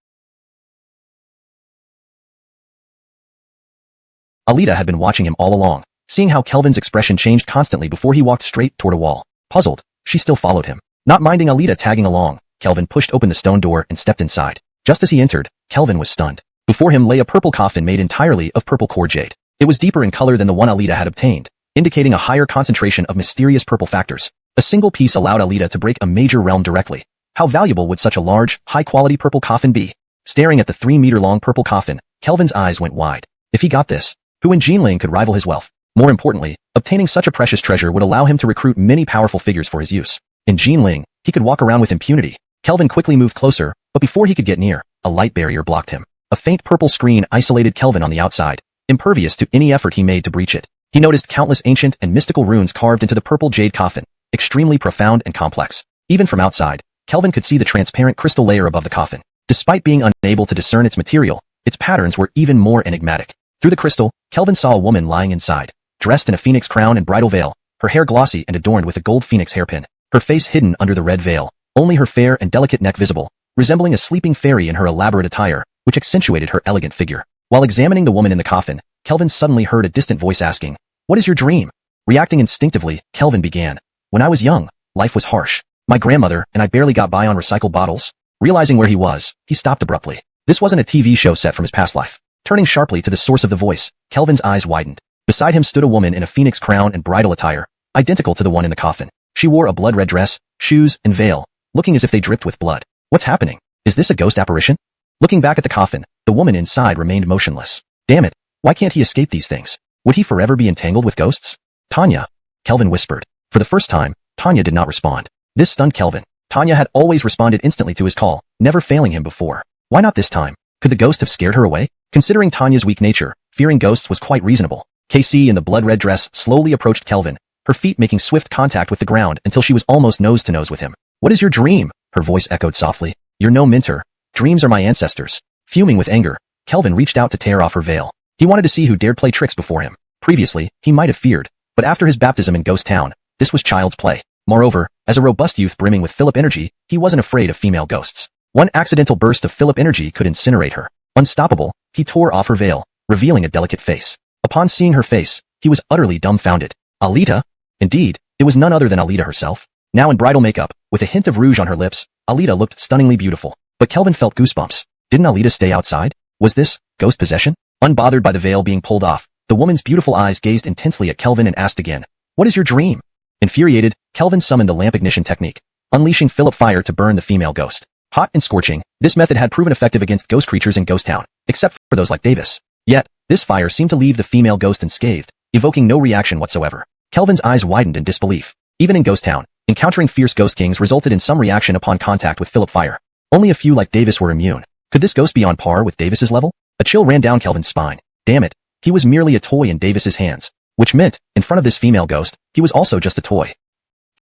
Alita had been watching him all along, seeing how Kelvin's expression changed constantly before he walked straight toward a wall. Puzzled, she still followed him. Not minding Alita tagging along, Kelvin pushed open the stone door and stepped inside. Just as he entered, Kelvin was stunned. Before him lay a purple coffin made entirely of purple core jade. It was deeper in color than the one Alita had obtained, indicating a higher concentration of mysterious purple factors. A single piece allowed Alita to break a major realm directly. How valuable would such a large, high-quality purple coffin be? Staring at the 3-meter-long purple coffin, Kelvin's eyes went wide. If he got this, who in Jinling could rival his wealth? More importantly, obtaining such a precious treasure would allow him to recruit many powerful figures for his use. In Jinling, he could walk around with impunity. Kelvin quickly moved closer, but before he could get near, a light barrier blocked him. A faint purple screen isolated Kelvin on the outside, impervious to any effort he made to breach it. He noticed countless ancient and mystical runes carved into the purple jade coffin, extremely profound and complex. Even from outside, Kelvin could see the transparent crystal layer above the coffin. Despite being unable to discern its material, its patterns were even more enigmatic. Through the crystal, Kelvin saw a woman lying inside, dressed in a phoenix crown and bridal veil, her hair glossy and adorned with a gold phoenix hairpin, her face hidden under the red veil, only her fair and delicate neck visible, resembling a sleeping fairy in her elaborate attire, which accentuated her elegant figure. While examining the woman in the coffin, Kelvin suddenly heard a distant voice asking, "What is your dream?" Reacting instinctively, Kelvin began. "When I was young, life was harsh. My grandmother and I barely got by on recycled bottles." Realizing where he was, he stopped abruptly. This wasn't a TV show set from his past life. Turning sharply to the source of the voice, Kelvin's eyes widened. Beside him stood a woman in a phoenix crown and bridal attire, identical to the one in the coffin. She wore a blood-red dress, shoes, and veil, looking as if they dripped with blood. What's happening? Is this a ghost apparition? Looking back at the coffin, the woman inside remained motionless. Damn it, why can't he escape these things? Would he forever be entangled with ghosts? Tanya, Kelvin whispered. For the first time, Tanya did not respond. This stunned Kelvin. Tanya had always responded instantly to his call, never failing him before. Why not this time? Could the ghost have scared her away? Considering Tanya's weak nature, fearing ghosts was quite reasonable. KC in the blood-red dress slowly approached Kelvin, her feet making swift contact with the ground until she was almost nose-to-nose with him. "What is your dream?" her voice echoed softly. "You're no mentor. Dreams are my ancestors." Fuming with anger, Kelvin reached out to tear off her veil. He wanted to see who dared play tricks before him. Previously, he might have feared, but after his baptism in Ghost Town, this was child's play. Moreover, as a robust youth brimming with Philip energy, he wasn't afraid of female ghosts. One accidental burst of Philip energy could incinerate her. Unstoppable, he tore off her veil, revealing a delicate face. Upon seeing her face, he was utterly dumbfounded. Alita? Indeed, it was none other than Alita herself. Now in bridal makeup, with a hint of rouge on her lips, Alita looked stunningly beautiful. But Kelvin felt goosebumps. Didn't Alita stay outside? Was this ghost possession? Unbothered by the veil being pulled off, the woman's beautiful eyes gazed intensely at Kelvin and asked again, "What is your dream?" Infuriated, Kelvin summoned the lamp ignition technique, unleashing Philip fire to burn the female ghost. Hot and scorching, this method had proven effective against ghost creatures in Ghost Town, except for those like Davis. Yet, this fire seemed to leave the female ghost unscathed, evoking no reaction whatsoever. Kelvin's eyes widened in disbelief. Even in Ghost Town, encountering fierce ghost kings resulted in some reaction upon contact with Philip fire. Only a few like Davis were immune. Could this ghost be on par with Davis's level? A chill ran down Kelvin's spine. Damn it, he was merely a toy in Davis's hands. Which meant, in front of this female ghost, he was also just a toy.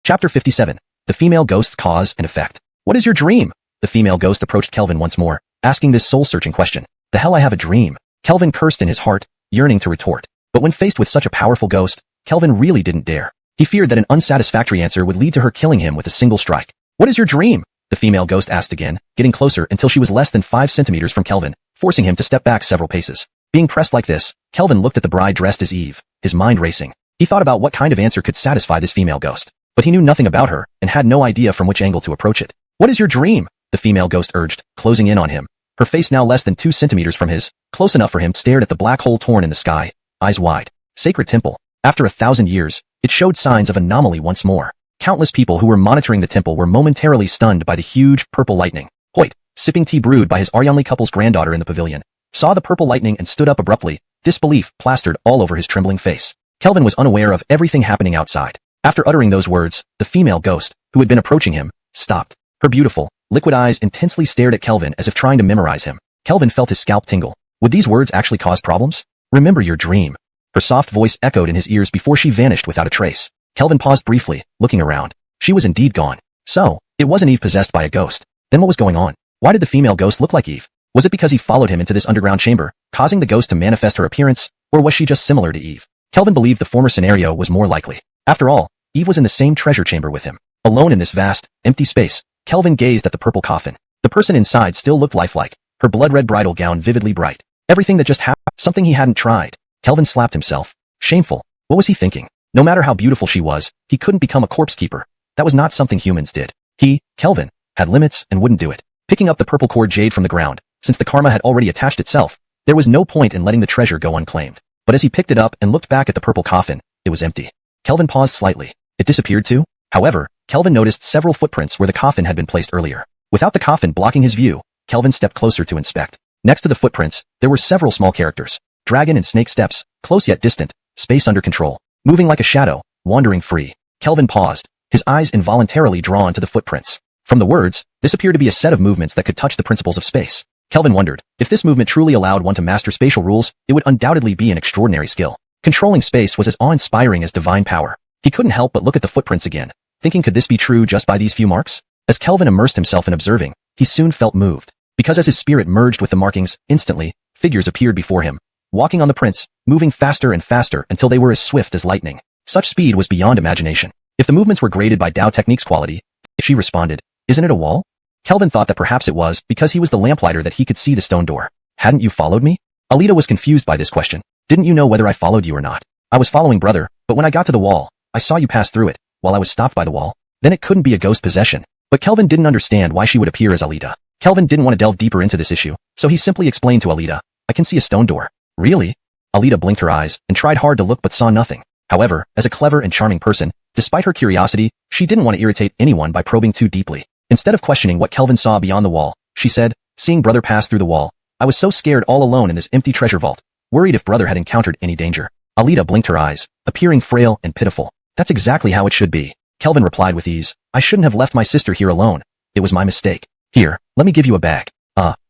Chapter 57. The female ghost's cause and effect. What is your dream? The female ghost approached Kelvin once more, asking this soul-searching question. The hell I have a dream. Kelvin cursed in his heart, yearning to retort. But when faced with such a powerful ghost, Kelvin really didn't dare. He feared that an unsatisfactory answer would lead to her killing him with a single strike. What is your dream? The female ghost asked again, getting closer until she was less than 5 centimeters from Kelvin, forcing him to step back several paces. Being pressed like this, Kelvin looked at the bride dressed as Eve, his mind racing. He thought about what kind of answer could satisfy this female ghost, but he knew nothing about her and had no idea from which angle to approach it. What is your dream? The female ghost urged, closing in on him. Her face now less than 2 centimeters from his, close enough for him, stared at the black hole torn in the sky, eyes wide. Sacred temple. After 1,000 years, it showed signs of anomaly once more. Countless people who were monitoring the temple were momentarily stunned by the huge, purple lightning. Hoyt, sipping tea brewed by his Aryangli couple's granddaughter in the pavilion, saw the purple lightning and stood up abruptly, disbelief plastered all over his trembling face. Kelvin was unaware of everything happening outside. After uttering those words, the female ghost, who had been approaching him, stopped. Her beautiful, liquid eyes intensely stared at Kelvin as if trying to memorize him. Kelvin felt his scalp tingle. Would these words actually cause problems? Remember your dream. Her soft voice echoed in his ears before she vanished without a trace. Kelvin paused briefly, looking around. She was indeed gone. So, it wasn't Eve possessed by a ghost. Then what was going on? Why did the female ghost look like Eve? Was it because he followed him into this underground chamber, causing the ghost to manifest her appearance, or was she just similar to Eve? Kelvin believed the former scenario was more likely. After all, Eve was in the same treasure chamber with him. Alone in this vast, empty space, Kelvin gazed at the purple coffin. The person inside still looked lifelike, her blood-red bridal gown vividly bright. Everything that just happened, something he hadn't tried. Kelvin slapped himself. Shameful. What was he thinking? No matter how beautiful she was, he couldn't become a corpse keeper. That was not something humans did. He, Kelvin, had limits and wouldn't do it. Picking up the purple cord jade from the ground, since the karma had already attached itself, there was no point in letting the treasure go unclaimed. But as he picked it up and looked back at the purple coffin, it was empty. Kelvin paused slightly. It disappeared too? However, Kelvin noticed several footprints where the coffin had been placed earlier. Without the coffin blocking his view, Kelvin stepped closer to inspect. Next to the footprints, there were several small characters. Dragon and snake steps, close yet distant, space under control. Moving like a shadow, wandering free. Kelvin paused, his eyes involuntarily drawn to the footprints. From the words, this appeared to be a set of movements that could touch the principles of space. Kelvin wondered, if this movement truly allowed one to master spatial rules, it would undoubtedly be an extraordinary skill. Controlling space was as awe-inspiring as divine power. He couldn't help but look at the footprints again, thinking could this be true just by these few marks? As Kelvin immersed himself in observing, he soon felt moved. Because as his spirit merged with the markings, instantly, figures appeared before him. Walking on the prints, moving faster and faster until they were as swift as lightning. Such speed was beyond imagination. If the movements were graded by Dao Technique's quality, she responded, "Isn't it a wall?" Kelvin thought that perhaps it was because he was the lamplighter that he could see the stone door. "Hadn't you followed me?" Alita was confused by this question. "Didn't you know whether I followed you or not?" "I was following brother, but when I got to the wall, I saw you pass through it, while I was stopped by the wall. Then it couldn't be a ghost possession." But Kelvin didn't understand why she would appear as Alita. Kelvin didn't want to delve deeper into this issue, so he simply explained to Alita, "I can see a stone door." "Really?" Alita blinked her eyes and tried hard to look but saw nothing. However, as a clever and charming person, despite her curiosity, she didn't want to irritate anyone by probing too deeply. Instead of questioning what Kelvin saw beyond the wall, she said, "Seeing brother pass through the wall, I was so scared all alone in this empty treasure vault, worried if brother had encountered any danger." Alita blinked her eyes, appearing frail and pitiful. "That's exactly how it should be." Kelvin replied with ease, "I shouldn't have left my sister here alone. It was my mistake. Here, let me give you a bag.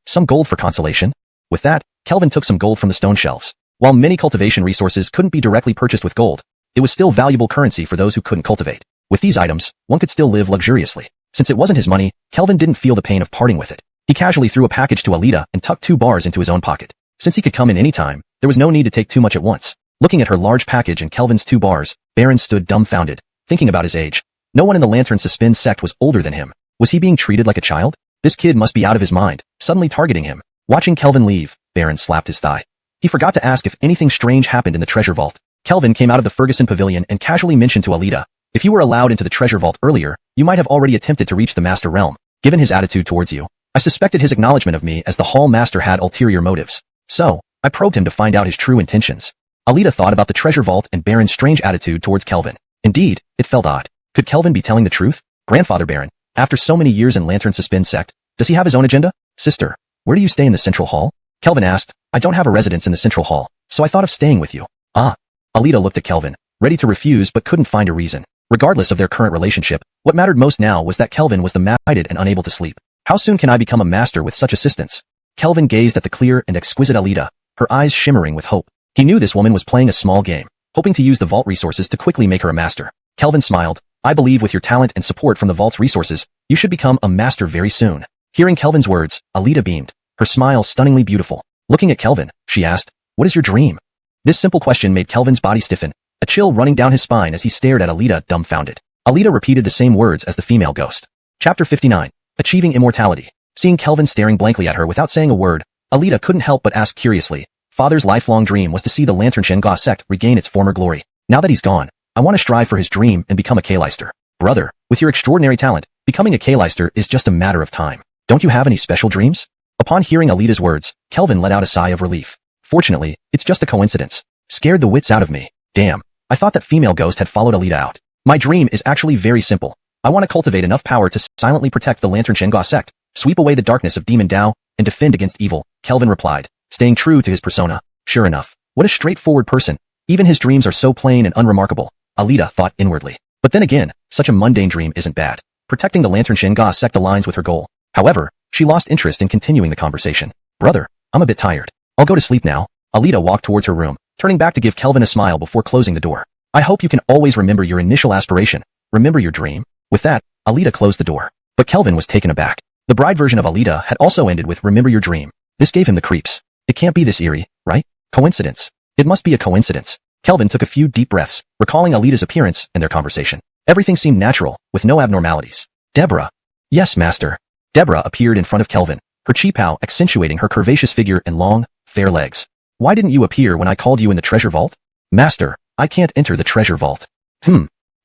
Some gold for consolation." With that, Kelvin took some gold from the stone shelves. While many cultivation resources couldn't be directly purchased with gold, it was still valuable currency for those who couldn't cultivate. With these items, one could still live luxuriously. Since it wasn't his money, Kelvin didn't feel the pain of parting with it. He casually threw a package to Alita and tucked 2 bars into his own pocket. Since he could come in any time, there was no need to take too much at once. Looking at her large package and Kelvin's 2 bars, Baron stood dumbfounded, thinking about his age. No one in the Lantern Suspend sect was older than him. Was he being treated like a child? This kid must be out of his mind, suddenly targeting him. Watching Kelvin leave, Baron slapped his thigh. He forgot to ask if anything strange happened in the treasure vault. Kelvin came out of the Ferguson pavilion and casually mentioned to Alita, "If you were allowed into the treasure vault earlier, you might have already attempted to reach the Master Realm. Given his attitude towards you, I suspected his acknowledgement of me as the Hall Master had ulterior motives. So, I probed him to find out his true intentions." Alita thought about the treasure vault and Baron's strange attitude towards Kelvin. Indeed, it felt odd. Could Kelvin be telling the truth? "Grandfather Baron, after so many years in Lantern Suspend sect, does he have his own agenda?" "Sister, where do you stay in the Central Hall?" Kelvin asked. "I don't have a residence in the Central Hall, so I thought of staying with you." "Ah." Alita looked at Kelvin, ready to refuse but couldn't find a reason. Regardless of their current relationship, what mattered most now was that Kelvin was the maiden and unable to sleep. "How soon can I become a master with such assistance?" Kelvin gazed at the clear and exquisite Alita, her eyes shimmering with hope. He knew this woman was playing a small game, hoping to use the vault resources to quickly make her a master. Kelvin smiled. "I believe with your talent and support from the vault's resources, you should become a master very soon." Hearing Kelvin's words, Alita beamed, her smile stunningly beautiful. Looking at Kelvin, she asked, "What is your dream?" This simple question made Kelvin's body stiffen, a chill running down his spine as he stared at Alita dumbfounded. Alita repeated the same words as the female ghost. Chapter 59. Achieving Immortality. Seeing Kelvin staring blankly at her without saying a word, Alita couldn't help but ask curiously, "Father's lifelong dream was to see the Lantern Shenga sect regain its former glory. Now that he's gone, I want to strive for his dream and become a Kleister. Brother, with your extraordinary talent, becoming a Kleister is just a matter of time. Don't you have any special dreams?" Upon hearing Alita's words, Kelvin let out a sigh of relief. Fortunately, it's just a coincidence. Scared the wits out of me. Damn. I thought that female ghost had followed Alita out. My dream is actually very simple. I want to cultivate enough power to silently protect the Lantern Sect, sweep away the darkness of Demon Dao, and defend against evil, Kelvin replied, staying true to his persona. Sure enough. What a straightforward person. Even his dreams are so plain and unremarkable, Alita thought inwardly. But then again, such a mundane dream isn't bad. Protecting the Lantern Sect aligns with her goal. However, she lost interest in continuing the conversation. Brother, I'm a bit tired. I'll go to sleep now. Alita walked towards her room, turning back to give Kelvin a smile before closing the door. I hope you can always remember your initial aspiration. Remember your dream. With that, Alita closed the door. But Kelvin was taken aback. The bride version of Alita had also ended with remember your dream. This gave him the creeps. It can't be this eerie, right? Coincidence. It must be a coincidence. Kelvin took a few deep breaths, recalling Alita's appearance and their conversation. Everything seemed natural, with no abnormalities. Deborah. Yes, master. Deborah appeared in front of Kelvin, her qipao accentuating her curvaceous figure and long, fair legs. Why didn't you appear when I called you in the treasure vault? Master, I can't enter the treasure vault.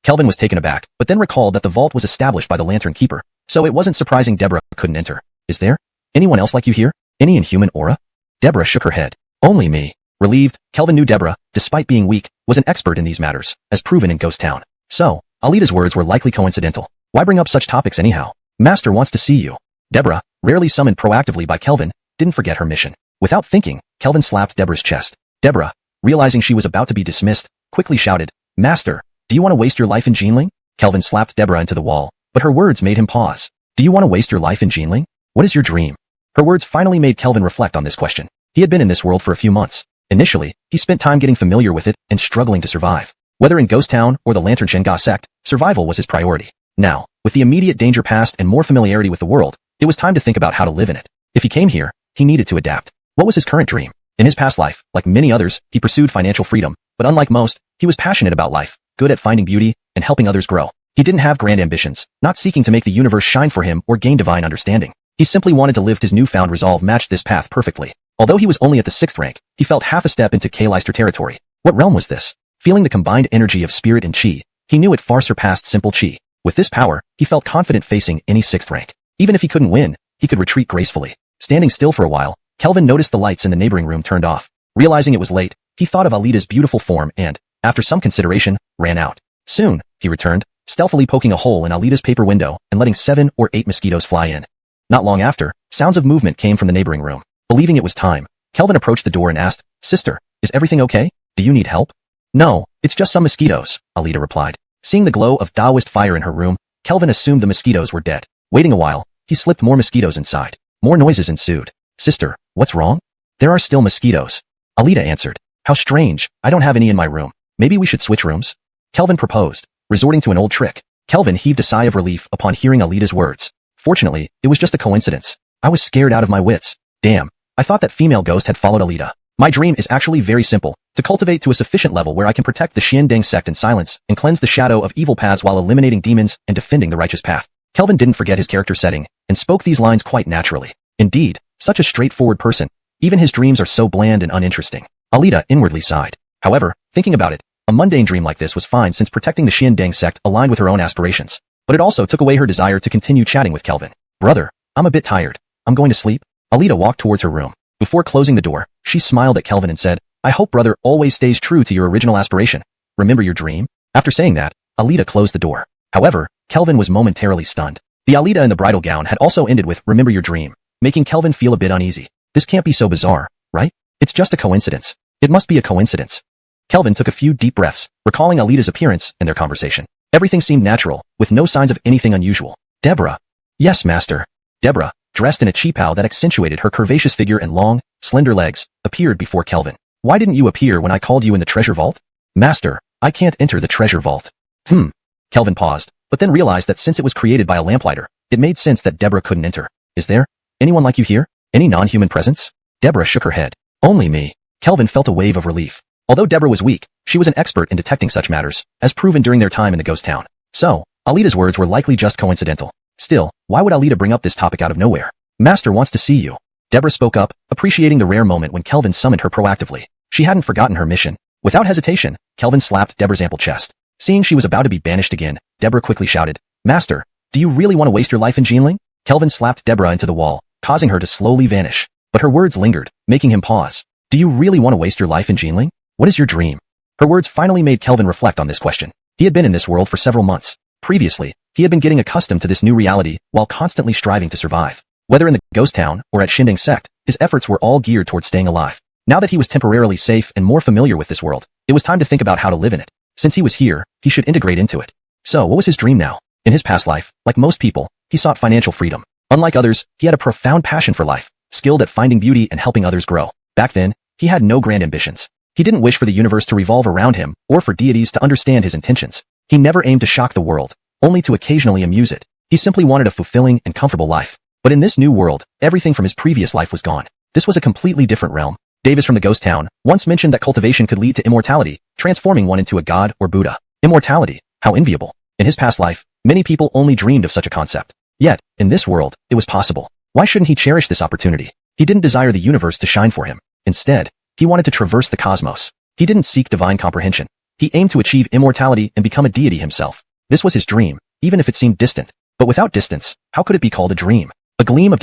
Kelvin was taken aback, but then recalled that the vault was established by the Lantern Keeper, so it wasn't surprising Deborah couldn't enter. Is there anyone else like you here? Any inhuman aura? Deborah shook her head. Only me. Relieved, Kelvin knew Deborah, despite being weak, was an expert in these matters, as proven in Ghost Town. So, Alita's words were likely coincidental. Why bring up such topics anyhow? Master wants to see you. Deborah, rarely summoned proactively by Kelvin, didn't forget her mission. Without thinking, Kelvin slapped Deborah's chest. Deborah, realizing she was about to be dismissed, quickly shouted, Master, do you want to waste your life in Jinling? Kelvin slapped Deborah into the wall, but her words made him pause. Do you want to waste your life in Jinling? What is your dream? Her words finally made Kelvin reflect on this question. He had been in this world for a few months. Initially, he spent time getting familiar with it and struggling to survive. Whether in Ghost Town or the Lantern Sect, survival was his priority. Now, with the immediate danger past and more familiarity with the world, it was time to think about how to live in it. If he came here, he needed to adapt. What was his current dream? In his past life, like many others, he pursued financial freedom, but unlike most, he was passionate about life, good at finding beauty, and helping others grow. He didn't have grand ambitions, not seeking to make the universe shine for him or gain divine understanding. He simply wanted to live. His newfound resolve matched this path perfectly. Although he was only at the 6th rank, he felt half a step into Kleister territory. What realm was this? Feeling the combined energy of spirit and chi, he knew it far surpassed simple chi. With this power, he felt confident facing any 6th rank. Even if he couldn't win, he could retreat gracefully. Standing still for a while, Kelvin noticed the lights in the neighboring room turned off. Realizing it was late, he thought of Alita's beautiful form and, after some consideration, ran out. Soon, he returned, stealthily poking a hole in Alita's paper window and letting 7 or 8 mosquitoes fly in. Not long after, sounds of movement came from the neighboring room. Believing it was time, Kelvin approached the door and asked, Sister, is everything okay? Do you need help? No, it's just some mosquitoes, Alita replied. Seeing the glow of Taoist fire in her room, Kelvin assumed the mosquitoes were dead. Waiting a while, he slipped more mosquitoes inside. More noises ensued. Sister, what's wrong? There are still mosquitoes. Alita answered. How strange, I don't have any in my room. Maybe we should switch rooms? Kelvin proposed, resorting to an old trick. Kelvin heaved a sigh of relief upon hearing Alita's words. Fortunately, it was just a coincidence. I was scared out of my wits. Damn, I thought that female ghost had followed Alita. My dream is actually very simple, to cultivate to a sufficient level where I can protect the Xiandeng sect in silence and cleanse the shadow of evil paths while eliminating demons and defending the righteous path. Kelvin didn't forget his character setting and spoke these lines quite naturally. Indeed, such a straightforward person. Even his dreams are so bland and uninteresting. Alita inwardly sighed. However, thinking about it, a mundane dream like this was fine since protecting the Xiandeng sect aligned with her own aspirations. But it also took away her desire to continue chatting with Kelvin. Brother, I'm a bit tired. I'm going to sleep. Alita walked towards her room. Before closing the door, she smiled at Kelvin and said, I hope brother always stays true to your original aspiration. Remember your dream? After saying that, Alita closed the door. However, Kelvin was momentarily stunned. The Alita in the bridal gown had also ended with remember your dream, making Kelvin feel a bit uneasy. This can't be so bizarre, right? It's just a coincidence. It must be a coincidence. Kelvin took a few deep breaths, recalling Alita's appearance and their conversation. Everything seemed natural, with no signs of anything unusual. Deborah. Yes, master. Deborah, dressed in a qipao that accentuated her curvaceous figure and long, slender legs, appeared before Kelvin. Why didn't you appear when I called you in the treasure vault? Master, I can't enter the treasure vault. Kelvin paused, but then realized that since it was created by a lamplighter, it made sense that Deborah couldn't enter. Is there anyone like you here? Any non-human presence? Deborah shook her head. Only me. Kelvin felt a wave of relief. Although Deborah was weak, she was an expert in detecting such matters, as proven during their time in the ghost town. So, Alita's words were likely just coincidental. Still, why would Alita bring up this topic out of nowhere? Master wants to see you. Deborah spoke up, appreciating the rare moment when Kelvin summoned her proactively. She hadn't forgotten her mission. Without hesitation, Kelvin slapped Deborah's ample chest. Seeing she was about to be banished again, Deborah quickly shouted, Master, do you really want to waste your life in Jinling? Kelvin slapped Deborah into the wall, causing her to slowly vanish. But her words lingered, making him pause. Do you really want to waste your life in Jinling? What is your dream? Her words finally made Kelvin reflect on this question. He had been in this world for several months. Previously, he had been getting accustomed to this new reality while constantly striving to survive. Whether in the ghost town or at Xinding Sect, his efforts were all geared towards staying alive. Now that he was temporarily safe and more familiar with this world, it was time to think about how to live in it. Since he was here, he should integrate into it. So, what was his dream now? In his past life, like most people, he sought financial freedom. Unlike others, he had a profound passion for life, skilled at finding beauty and helping others grow. Back then, he had no grand ambitions. He didn't wish for the universe to revolve around him or for deities to understand his intentions. He never aimed to shock the world, only to occasionally amuse it. He simply wanted a fulfilling and comfortable life. But in this new world, everything from his previous life was gone. This was a completely different realm. Davis from the ghost town once mentioned that cultivation could lead to immortality, transforming one into a god or Buddha. Immortality, how enviable. In his past life, many people only dreamed of such a concept. Yet, in this world, it was possible. Why shouldn't he cherish this opportunity? He didn't desire the universe to shine for him. Instead, he wanted to traverse the cosmos. He didn't seek divine comprehension. He aimed to achieve immortality and become a deity himself. This was his dream, even if it seemed distant. But without distance, how could it be called a dream? A gleam of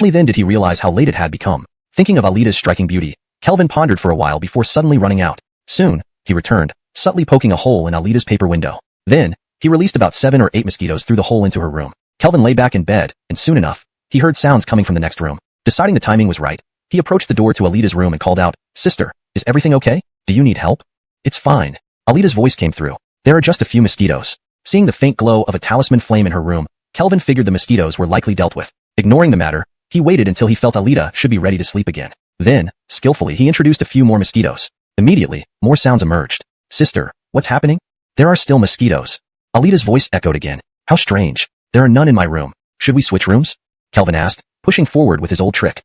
only then did he realize how late it had become. Thinking of Alita's striking beauty, Kelvin pondered for a while before suddenly running out. Soon, he returned, subtly poking a hole in Alita's paper window. Then, he released about 7 or 8 mosquitoes through the hole into her room. Kelvin lay back in bed, and soon enough, he heard sounds coming from the next room. Deciding the timing was right, he approached the door to Alita's room and called out, "Sister, is everything okay? Do you need help?" "It's fine." Alita's voice came through. "There are just a few mosquitoes." Seeing the faint glow of a talisman flame in her room, Kelvin figured the mosquitoes were likely dealt with. Ignoring the matter, he waited until he felt Alita should be ready to sleep again. Then, skillfully, he introduced a few more mosquitoes. Immediately, more sounds emerged. "Sister, what's happening?" "There are still mosquitoes." Alita's voice echoed again. "How strange. There are none in my room. Should we switch rooms?" Kelvin asked, pushing forward with his old trick.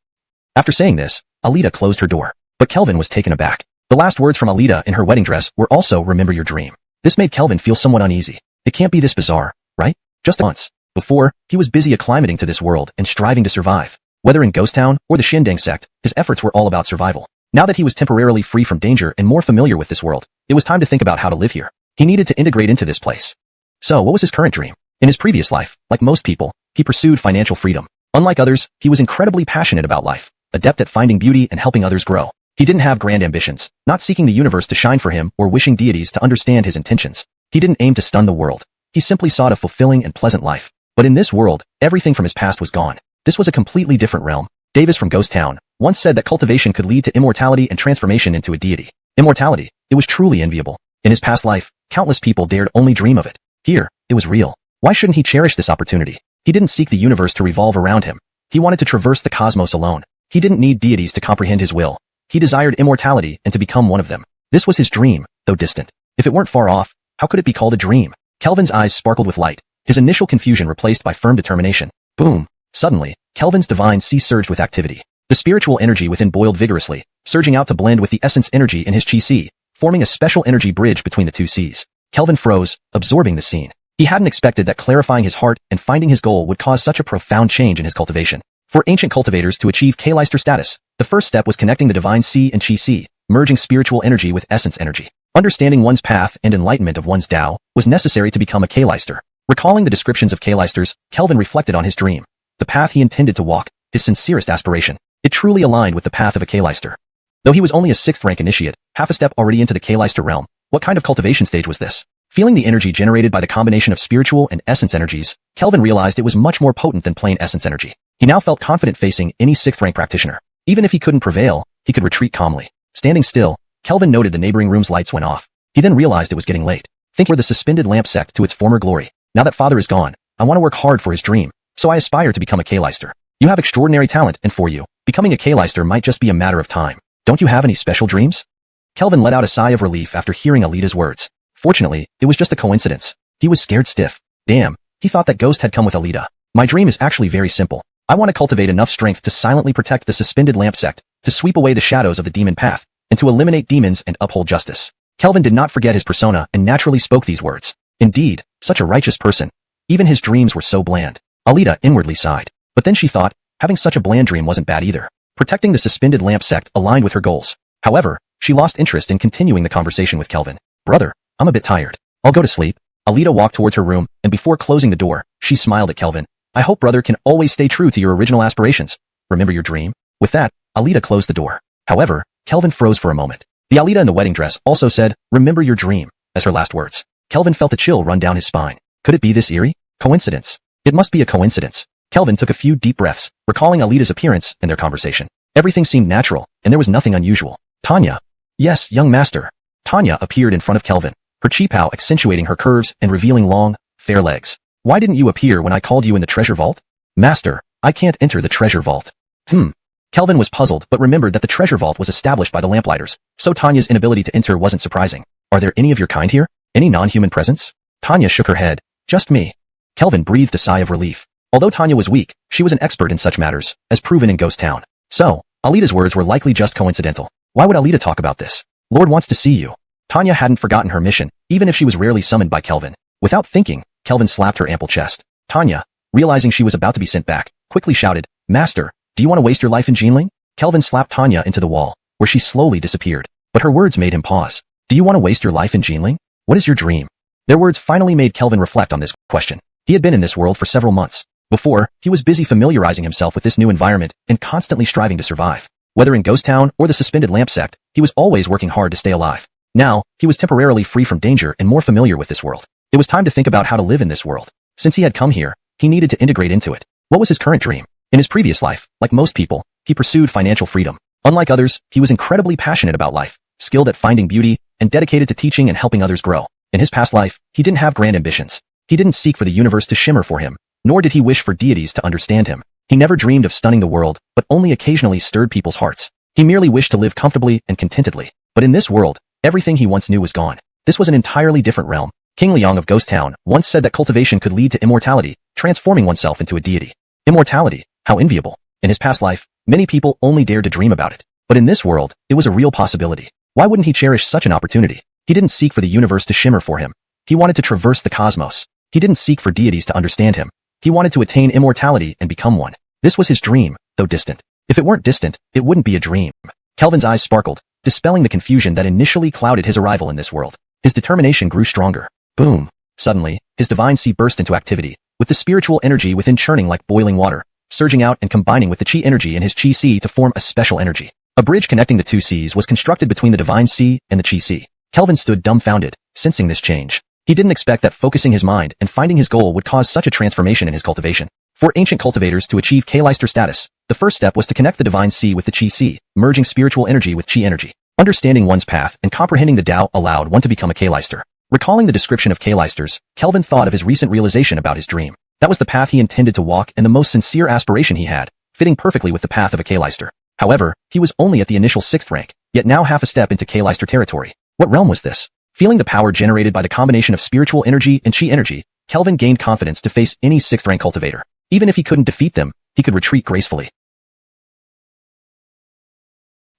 After saying this, Alita closed her door. But Kelvin was taken aback. The last words from Alita in her wedding dress were also "remember your dream." This made Kelvin feel somewhat uneasy. It can't be this bizarre, right? Just once. Before, he was busy acclimating to this world and striving to survive. Whether in Ghost Town or the Xinding Sect, his efforts were all about survival. Now that he was temporarily free from danger and more familiar with this world, it was time to think about how to live here. He needed to integrate into this place. So, what was his current dream? In his previous life, like most people, he pursued financial freedom. Unlike others, he was incredibly passionate about life, adept at finding beauty and helping others grow. He didn't have grand ambitions, not seeking the universe to shine for him or wishing deities to understand his intentions. He didn't aim to stun the world. He simply sought a fulfilling and pleasant life. But in this world, everything from his past was gone. This was a completely different realm. Davis from Ghost Town once said that cultivation could lead to immortality and transformation into a deity. Immortality, it was truly enviable. In his past life, countless people dared only dream of it. Here, it was real. Why shouldn't he cherish this opportunity? He didn't seek the universe to revolve around him. He wanted to traverse the cosmos alone. He didn't need deities to comprehend his will. He desired immortality and to become one of them. This was his dream, though distant. If it weren't far off, how could it be called a dream? Kelvin's eyes sparkled with light, his initial confusion replaced by firm determination. Boom! Suddenly, Kelvin's divine sea surged with activity. The spiritual energy within boiled vigorously, surging out to blend with the essence energy in his chi sea, forming a special energy bridge between the two seas. Kelvin froze, absorbing the scene. He hadn't expected that clarifying his heart and finding his goal would cause such a profound change in his cultivation. For ancient cultivators to achieve K-Leister status, the first step was connecting the divine sea and chi sea, merging spiritual energy with essence energy. Understanding one's path and enlightenment of one's Tao was necessary to become a K-Leister. Recalling the descriptions of K-Leisters, Kelvin reflected on his dream. The path he intended to walk, his sincerest aspiration. It truly aligned with the path of a K-Leister. Though he was only a 6th rank initiate, half a step already into the K-Leister realm, what kind of cultivation stage was this? Feeling the energy generated by the combination of spiritual and essence energies, Kelvin realized it was much more potent than plain essence energy. He now felt confident facing any 6th rank practitioner. Even if he couldn't prevail, he could retreat calmly. Standing still, Kelvin noted the neighboring room's lights went off. He then realized it was getting late. Think were the suspended lamp sect to its former glory. Now that father is gone, I want to work hard for his dream, so I aspire to become a K-Leister. You have extraordinary talent, and for you, becoming a K-Leister might just be a matter of time. Don't you have any special dreams? Kelvin let out a sigh of relief after hearing Alita's words. Fortunately, it was just a coincidence. He was scared stiff. Damn, he thought that ghost had come with Alita. My dream is actually very simple. I want to cultivate enough strength to silently protect the suspended lamp sect, to sweep away the shadows of the demon path, and to eliminate demons and uphold justice. Kelvin did not forget his persona and naturally spoke these words. Indeed, such a righteous person. Even his dreams were so bland. Alita inwardly sighed. But then she thought, having such a bland dream wasn't bad either. Protecting the suspended lamp sect aligned with her goals. However, she lost interest in continuing the conversation with Kelvin. Brother, I'm a bit tired. I'll go to sleep. Alita walked towards her room, and before closing the door, she smiled at Kelvin. I hope brother can always stay true to your original aspirations. remember your dream? With that, Alita closed the door. However, Kelvin froze for a moment. The Alita in the wedding dress also said, remember your dream, as her last words. Kelvin felt a chill run down his spine. Could it be this eerie? Coincidence. It must be a coincidence. Kelvin took a few deep breaths, recalling Alita's appearance and their conversation. Everything seemed natural, and there was nothing unusual. Tanya. Yes, young master. Tanya appeared in front of Kelvin, her chi-pow accentuating her curves and revealing long, fair legs. Why didn't you appear when I called you in the treasure vault? Master, I can't enter the treasure vault. Kelvin was puzzled but remembered that the treasure vault was established by the lamplighters, so Tanya's inability to enter wasn't surprising. Are there any of your kind here? Any non-human presence? Tanya shook her head. Just me. Kelvin breathed a sigh of relief. Although Tanya was weak, she was an expert in such matters, as proven in Ghost Town. So, Alita's words were likely just coincidental. Why would Alita talk about this? Lord wants to see you. Tanya hadn't forgotten her mission, even if she was rarely summoned by Kelvin. Without thinking, Kelvin slapped her ample chest. Tanya, realizing she was about to be sent back, quickly shouted, Master, do you want to waste your life in Jinling? Kelvin slapped Tanya into the wall, where she slowly disappeared. But her words made him pause. Do you want to waste your life in Jinling? What is your dream? Their words finally made Kelvin reflect on this question. He had been in this world for several months. Before, he was busy familiarizing himself with this new environment and constantly striving to survive. Whether in Ghost Town or the suspended lamp sect, he was always working hard to stay alive. Now, he was temporarily free from danger and more familiar with this world. It was time to think about how to live in this world. Since he had come here, he needed to integrate into it. What was his current dream? In his previous life, like most people, he pursued financial freedom. Unlike others, he was incredibly passionate about life, skilled at finding beauty, and dedicated to teaching and helping others grow. In his past life, he didn't have grand ambitions. He didn't seek for the universe to shimmer for him, nor did he wish for deities to understand him. He never dreamed of stunning the world, but only occasionally stirred people's hearts. He merely wished to live comfortably and contentedly. But in this world, everything he once knew was gone. This was an entirely different realm. King Liang of Ghost Town once said that cultivation could lead to immortality, transforming oneself into a deity. Immortality, how enviable. In his past life, many people only dared to dream about it. But in this world, it was a real possibility. Why wouldn't he cherish such an opportunity? He didn't seek for the universe to shimmer for him. He wanted to traverse the cosmos. He didn't seek for deities to understand him. He wanted to attain immortality and become one. This was his dream, though distant. If it weren't distant, it wouldn't be a dream. Kelvin's eyes sparkled, dispelling the confusion that initially clouded his arrival in this world. His determination grew stronger. Boom. Suddenly, his divine sea burst into activity, with the spiritual energy within churning like boiling water, surging out and combining with the chi energy in his chi sea to form a special energy. A bridge connecting the two seas was constructed between the divine sea and the chi sea. Kelvin stood dumbfounded, sensing this change. He didn't expect that focusing his mind and finding his goal would cause such a transformation in his cultivation. For ancient cultivators to achieve K-Leister status, the first step was to connect the divine sea with the chi sea, merging spiritual energy with chi energy. Understanding one's path and comprehending the Tao allowed one to become a K-Leister. Recalling the description of K-Leisters, Kelvin thought of his recent realization about his dream. That was the path he intended to walk and the most sincere aspiration he had, fitting perfectly with the path of a K-Leister. However, he was only at the initial 6th rank, yet now half a step into K-Leister territory. What realm was this? Feeling the power generated by the combination of spiritual energy and chi energy, Kelvin gained confidence to face any 6th rank cultivator. Even if he couldn't defeat them, he could retreat gracefully.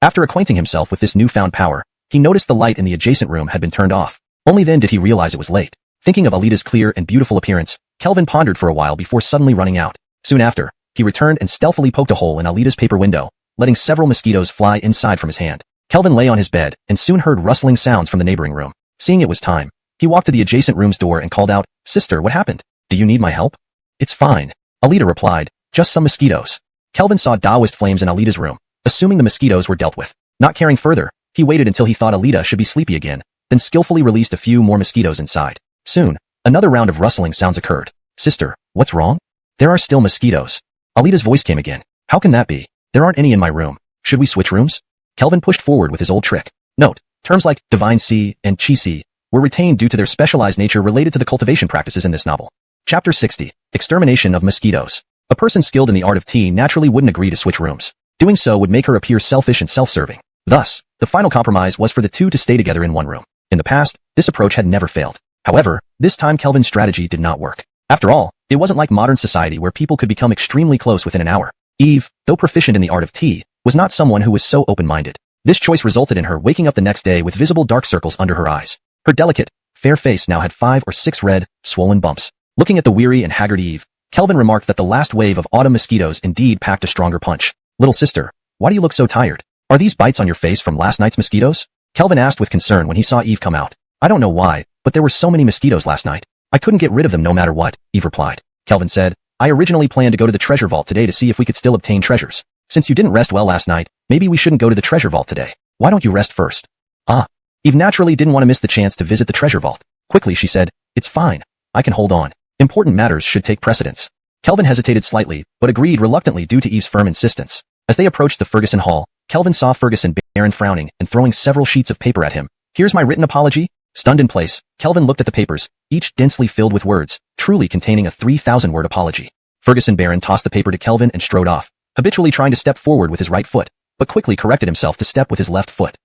After acquainting himself with this newfound power, he noticed the light in the adjacent room had been turned off. Only then did he realize it was late. Thinking of Alita's clear and beautiful appearance, Kelvin pondered for a while before suddenly running out. Soon after, he returned and stealthily poked a hole in Alita's paper window, letting several mosquitoes fly inside from his hand. Kelvin lay on his bed and soon heard rustling sounds from the neighboring room. Seeing it was time, he walked to the adjacent room's door and called out, "Sister, what happened? Do you need my help?" "It's fine," Alita replied, "just some mosquitoes." Kelvin saw Taoist flames in Alita's room, assuming the mosquitoes were dealt with. Not caring further, he waited until he thought Alita should be sleepy again, then skillfully released a few more mosquitoes inside. Soon, another round of rustling sounds occurred. "Sister, what's wrong?" "There are still mosquitoes." Alita's voice came again. "How can that be? There aren't any in my room. Should we switch rooms?" Kelvin pushed forward with his old trick. Note, terms like divine sea and chi sea were retained due to their specialized nature related to the cultivation practices in this novel. Chapter 60. Extermination of Mosquitoes. A person skilled in the art of tea naturally wouldn't agree to switch rooms. Doing so would make her appear selfish and self-serving. Thus, the final compromise was for the two to stay together in one room. In the past, this approach had never failed. However, this time Kelvin's strategy did not work. After all, it wasn't like modern society where people could become extremely close within an hour. Eve, though proficient in the art of tea, was not someone who was so open-minded. This choice resulted in her waking up the next day with visible dark circles under her eyes. Her delicate, fair face now had 5 or 6 red, swollen bumps. Looking at the weary and haggard Eve, Kelvin remarked that the last wave of autumn mosquitoes indeed packed a stronger punch. "Little sister, why do you look so tired? Are these bites on your face from last night's mosquitoes?" Kelvin asked with concern when he saw Eve come out. "I don't know why, but there were so many mosquitoes last night. I couldn't get rid of them no matter what," Eve replied. Kelvin said, "I originally planned to go to the treasure vault today to see if we could still obtain treasures. Since you didn't rest well last night, maybe we shouldn't go to the treasure vault today. Why don't you rest first? Ah. Eve naturally didn't want to miss the chance to visit the treasure vault. Quickly she said, it's fine. I can hold on. Important matters should take precedence. Kelvin hesitated slightly, but agreed reluctantly due to Eve's firm insistence. As they approached the Ferguson Hall, Kelvin saw Ferguson Baron frowning and throwing several sheets of paper at him. Here's my written apology. Stunned in place, Kelvin looked at the papers, each densely filled with words, truly containing a 3,000-word apology. Ferguson Baron tossed the paper to Kelvin and strode off, habitually trying to step forward with his right foot, but quickly corrected himself to step with his left foot.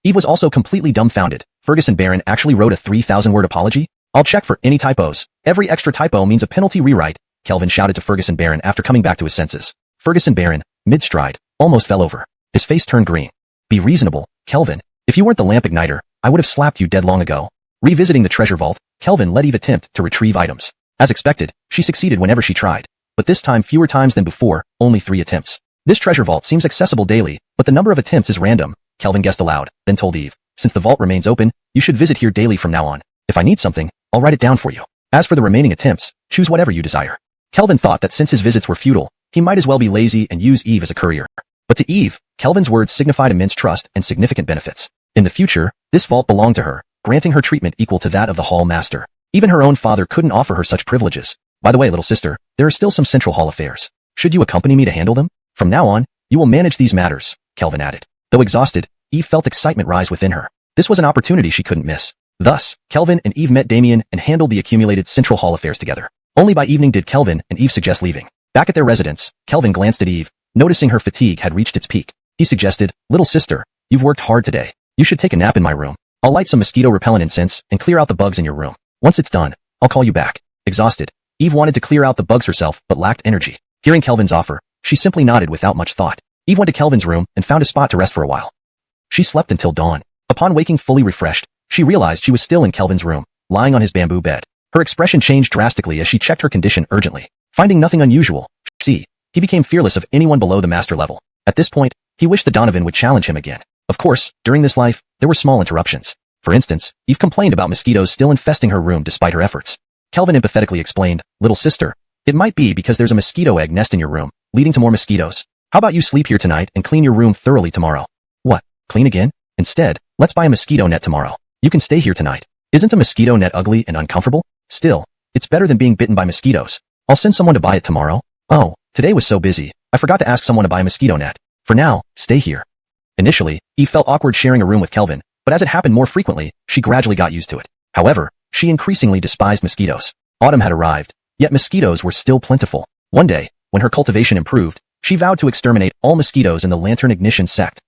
Eve was also completely dumbfounded. Ferguson Baron actually wrote a 3,000-word apology? I'll check for any typos. Every extra typo means a penalty rewrite, Kelvin shouted to Ferguson Baron after coming back to his senses. Ferguson Baron, mid-stride, almost fell over. His face turned green. Be reasonable, Kelvin. If you weren't the lamp igniter, I would have slapped you dead long ago. Revisiting the treasure vault, Kelvin let Eve attempt to retrieve items. As expected, she succeeded whenever she tried. But this time fewer times than before, only 3 attempts. This treasure vault seems accessible daily, but the number of attempts is random, Kelvin guessed aloud, then told Eve. Since the vault remains open, you should visit here daily from now on. If I need something, I'll write it down for you. As for the remaining attempts, choose whatever you desire. Kelvin thought that since his visits were futile, he might as well be lazy and use Eve as a courier. But to Eve, Kelvin's words signified immense trust and significant benefits. In the future, this vault belonged to her, granting her treatment equal to that of the hall master. Even her own father couldn't offer her such privileges. By the way, little sister, there are still some central hall affairs. Should you accompany me to handle them? From now on, you will manage these matters, Kelvin added. Though exhausted, Eve felt excitement rise within her. This was an opportunity she couldn't miss. Thus, Kelvin and Eve met Damien and handled the accumulated central hall affairs together. Only by evening did Kelvin and Eve suggest leaving. Back at their residence, Kelvin glanced at Eve, noticing her fatigue had reached its peak. He suggested, little sister, you've worked hard today. You should take a nap in my room. I'll light some mosquito-repellent incense and clear out the bugs in your room. Once it's done, I'll call you back. Exhausted, Eve wanted to clear out the bugs herself but lacked energy. Hearing Kelvin's offer, she simply nodded without much thought. Eve went to Kelvin's room and found a spot to rest for a while. She slept until dawn. Upon waking fully refreshed, she realized she was still in Kelvin's room, lying on his bamboo bed. Her expression changed drastically as she checked her condition urgently. Finding nothing unusual, he became fearless of anyone below the master level. At this point, he wished the Donovan would challenge him again. Of course, during this life, there were small interruptions. For instance, Eve complained about mosquitoes still infesting her room despite her efforts. Kelvin empathetically explained, little sister, it might be because there's a mosquito egg nest in your room, leading to more mosquitoes. How about you sleep here tonight and clean your room thoroughly tomorrow? What? Clean again? Instead, let's buy a mosquito net tomorrow. You can stay here tonight. Isn't a mosquito net ugly and uncomfortable? Still, it's better than being bitten by mosquitoes. I'll send someone to buy it tomorrow. Oh, today was so busy, I forgot to ask someone to buy a mosquito net. For now, stay here. Initially, Eve felt awkward sharing a room with Kelvin, but as it happened more frequently, she gradually got used to it. However, she increasingly despised mosquitoes. Autumn had arrived, yet mosquitoes were still plentiful. One day, when her cultivation improved, she vowed to exterminate all mosquitoes in the Lantern Ignition sect.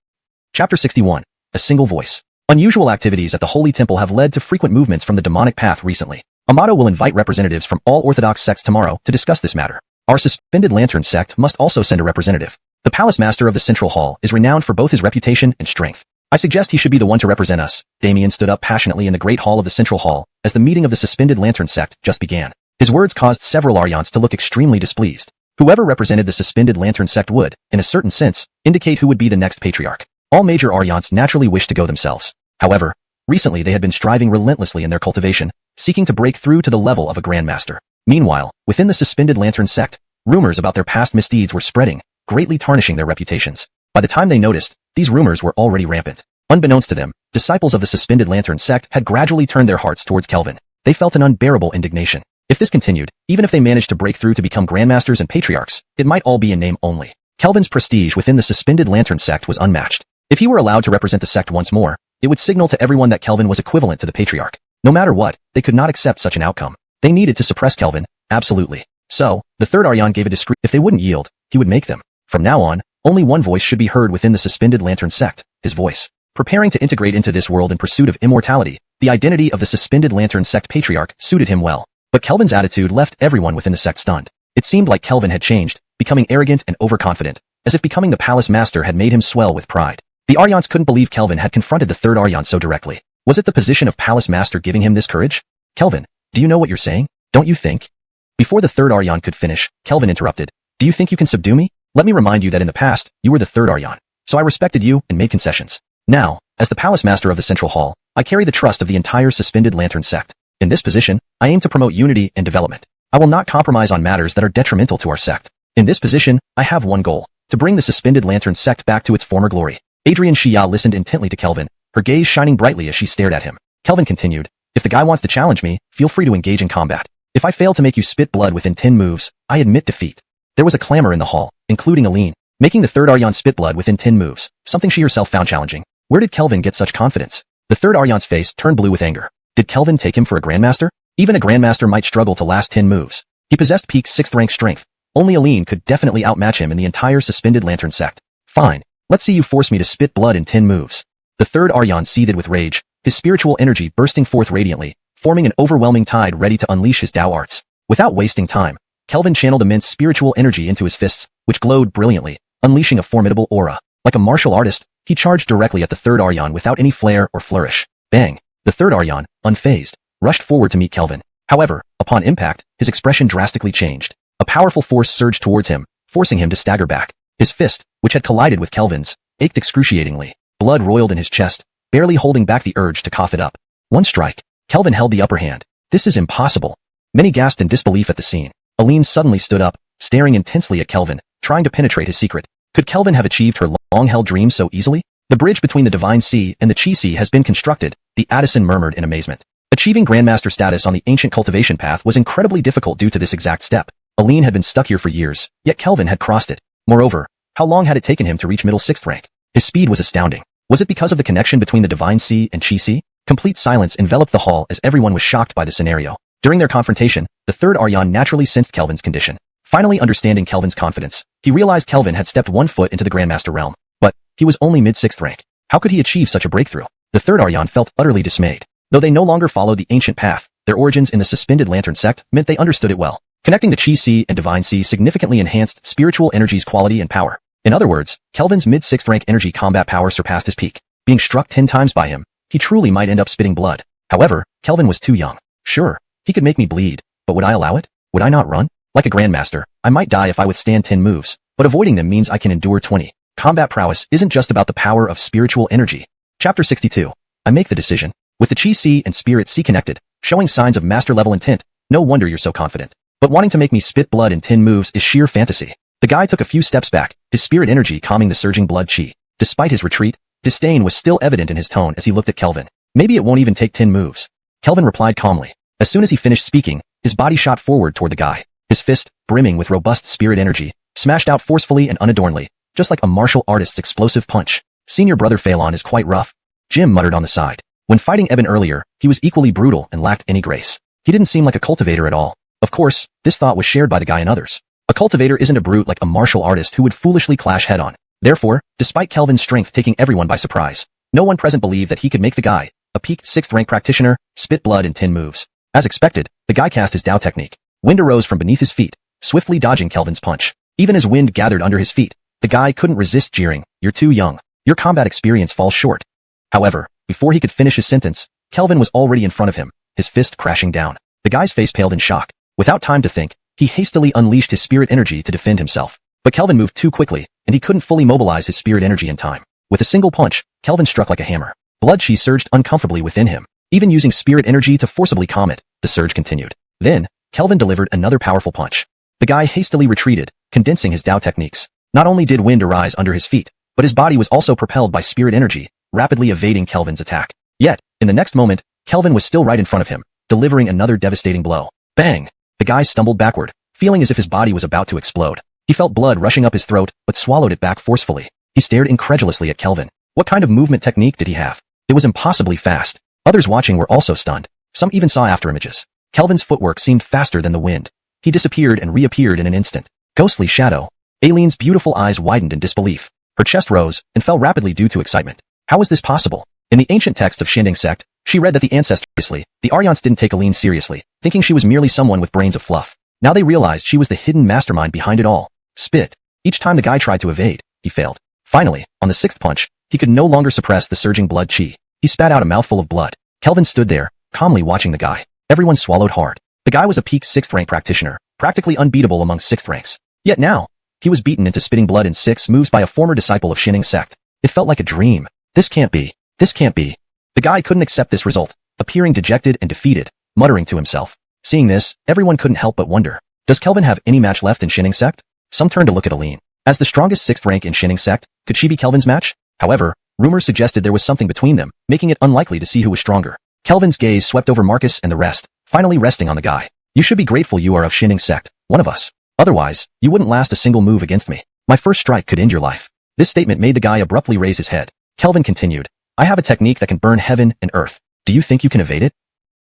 Chapter 61. A Single Voice. Unusual activities at the Holy Temple have led to frequent movements from the demonic path recently. Amato will invite representatives from all Orthodox sects tomorrow to discuss this matter. Our suspended Lantern sect must also send a representative. The Palace Master of the Central Hall is renowned for both his reputation and strength. I suggest he should be the one to represent us. Damien stood up passionately in the Great Hall of the Central Hall as the meeting of the suspended Lantern sect just began. His words caused several Aryans to look extremely displeased. Whoever represented the suspended Lantern sect would, in a certain sense, indicate who would be the next patriarch. All major Aryans naturally wished to go themselves. However, recently they had been striving relentlessly in their cultivation, seeking to break through to the level of a Grandmaster. Meanwhile, within the suspended Lantern sect, rumors about their past misdeeds were spreading, greatly tarnishing their reputations. By the time they noticed, these rumors were already rampant. Unbeknownst to them, disciples of the suspended Lantern sect had gradually turned their hearts towards Kelvin. They felt an unbearable indignation. If this continued, even if they managed to break through to become Grandmasters and Patriarchs, it might all be in name only. Kelvin's prestige within the suspended Lantern sect was unmatched. If he were allowed to represent the sect once more, it would signal to everyone that Kelvin was equivalent to the Patriarch. No matter what, they could not accept such an outcome. They needed to suppress Kelvin, absolutely. So, the third Aryan gave a discreet, if they wouldn't yield, he would make them. From now on, only one voice should be heard within the suspended Lantern sect, his voice. Preparing to integrate into this world in pursuit of immortality, the identity of the suspended Lantern sect Patriarch suited him well. But Kelvin's attitude left everyone within the sect stunned. It seemed like Kelvin had changed, becoming arrogant and overconfident, as if becoming the Palace Master had made him swell with pride. The Aryans couldn't believe Kelvin had confronted the third Aryan so directly. Was it the position of Palace Master giving him this courage? Kelvin, do you know what you're saying? Don't you think? Before the third Aryan could finish, Kelvin interrupted. Do you think you can subdue me? Let me remind you that in the past, you were the third Aryan, so I respected you and made concessions. Now, as the Palace Master of the Central Hall, I carry the trust of the entire suspended Lantern sect. In this position, I aim to promote unity and development. I will not compromise on matters that are detrimental to our sect. In this position, I have one goal, to bring the suspended lantern sect back to its former glory. Adrian Xia listened intently to Kelvin, her gaze shining brightly as she stared at him. Kelvin continued, if the guy wants to challenge me, feel free to engage in combat. If I fail to make you spit blood within 10 moves, I admit defeat. There was a clamor in the hall, including Aline, making the third Aryan spit blood within 10 moves, something she herself found challenging. Where did Kelvin get such confidence? The third Aryan's face turned blue with anger. Did Kelvin take him for a grandmaster? Even a grandmaster might struggle to last 10 moves. He possessed peak 6th rank strength. Only Aline could definitely outmatch him in the entire suspended lantern sect. Fine. Let's see you force me to spit blood in 10 moves. The third Aryan seethed with rage, his spiritual energy bursting forth radiantly, forming an overwhelming tide ready to unleash his Dao arts. Without wasting time, Kelvin channeled immense spiritual energy into his fists, which glowed brilliantly, unleashing a formidable aura. Like a martial artist, he charged directly at the third Aryan without any flair or flourish. Bang! The third Aryan, unfazed, rushed forward to meet Kelvin. However, upon impact, his expression drastically changed. A powerful force surged towards him, forcing him to stagger back. His fist, which had collided with Kelvin's, ached excruciatingly. Blood roiled in his chest, barely holding back the urge to cough it up. One strike. Kelvin held the upper hand. This is impossible. Many gasped in disbelief at the scene. Aline suddenly stood up, staring intensely at Kelvin, trying to penetrate his secret. Could Kelvin have achieved her long-held dream so easily? The bridge between the Divine Sea and the Qi Sea has been constructed, the Addison murmured in amazement. Achieving Grandmaster status on the ancient cultivation path was incredibly difficult due to this exact step. Aline had been stuck here for years, yet Kelvin had crossed it. Moreover, how long had it taken him to reach middle 6th rank? His speed was astounding. Was it because of the connection between the Divine Sea and Qi Sea? Complete silence enveloped the hall as everyone was shocked by the scenario. During their confrontation, the third Aryan naturally sensed Kelvin's condition. Finally understanding Kelvin's confidence, he realized Kelvin had stepped one foot into the Grandmaster realm. But, he was only mid-6th rank. How could he achieve such a breakthrough? The third Aryan felt utterly dismayed. Though they no longer followed the ancient path, their origins in the suspended lantern sect meant they understood it well. Connecting the Qi Sea and Divine Sea significantly enhanced spiritual energy's quality and power. In other words, Kelvin's mid-6th rank energy combat power surpassed his peak. Being struck 10 times by him, he truly might end up spitting blood. However, Kelvin was too young. Sure, he could make me bleed, but would I allow it? Would I not run? Like a grandmaster, I might die if I withstand 10 moves, but avoiding them means I can endure 20. Combat prowess isn't just about the power of spiritual energy. Chapter 62. I make the decision. With the Qi Sea and Spirit Sea connected, showing signs of master-level intent, no wonder you're so confident. But wanting to make me spit blood in 10 moves is sheer fantasy. The guy took a few steps back, his spirit energy calming the surging blood qi. Despite his retreat, disdain was still evident in his tone as he looked at Kelvin. Maybe it won't even take 10 moves. Kelvin replied calmly. As soon as he finished speaking, his body shot forward toward the guy. His fist, brimming with robust spirit energy, smashed out forcefully and unadornedly, just like a martial artist's explosive punch. Senior brother Phelan is quite rough. Jim muttered on the side. When fighting Eben earlier, he was equally brutal and lacked any grace. He didn't seem like a cultivator at all. Of course, this thought was shared by the guy and others. A cultivator isn't a brute like a martial artist who would foolishly clash head-on. Therefore, despite Kelvin's strength taking everyone by surprise, no one present believed that he could make the guy, a peak 6th rank practitioner, spit blood in 10 moves. As expected, the guy cast his Dao technique. Wind arose from beneath his feet, swiftly dodging Kelvin's punch. Even as wind gathered under his feet, the guy couldn't resist jeering, "You're too young. Your combat experience falls short." However, before he could finish his sentence, Kelvin was already in front of him, his fist crashing down. The guy's face paled in shock. Without time to think, he hastily unleashed his spirit energy to defend himself. But Kelvin moved too quickly, and he couldn't fully mobilize his spirit energy in time. With a single punch, Kelvin struck like a hammer. Blood qi surged uncomfortably within him. Even using spirit energy to forcibly calm it, the surge continued. Then, Kelvin delivered another powerful punch. The guy hastily retreated, condensing his Dao techniques. Not only did wind arise under his feet, but his body was also propelled by spirit energy, rapidly evading Kelvin's attack. Yet, in the next moment, Kelvin was still right in front of him, delivering another devastating blow. Bang! The guy stumbled backward, feeling as if his body was about to explode. He felt blood rushing up his throat, but swallowed it back forcefully. He stared incredulously at Kelvin. What kind of movement technique did he have? It was impossibly fast. Others watching were also stunned. Some even saw after images. Kelvin's footwork seemed faster than the wind. He disappeared and reappeared in an instant. Ghostly shadow. Aileen's beautiful eyes widened in disbelief. Her chest rose and fell rapidly due to excitement. How was this possible? In the ancient text of Shending Sect, she read that the Aryans didn't take Aline seriously, thinking she was merely someone with brains of fluff. Now they realized she was the hidden mastermind behind it all. Spit. Each time the guy tried to evade, he failed. Finally, on the 6th punch, he could no longer suppress the surging blood qi. He spat out a mouthful of blood. Kelvin stood there, calmly watching the guy. Everyone swallowed hard. The guy was a peak 6th rank practitioner, practically unbeatable among 6th ranks. Yet now, he was beaten into spitting blood in 6 moves by a former disciple of Shending Sect. It felt like a dream. This can't be. This can't be. The guy couldn't accept this result, appearing dejected and defeated, muttering to himself. Seeing this, everyone couldn't help but wonder. Does Kelvin have any match left in Shending Sect? Some turned to look at Aline. As the strongest 6th rank in Xiuxian Sect, could she be Kelvin's match? However, rumors suggested there was something between them, making it unlikely to see who was stronger. Kelvin's gaze swept over Marcus and the rest, finally resting on the guy. You should be grateful you are of Xiuxian Sect, one of us. Otherwise, you wouldn't last a single move against me. My first strike could end your life. This statement made the guy abruptly raise his head. Kelvin continued, I have a technique that can burn heaven and earth. Do you think you can evade it?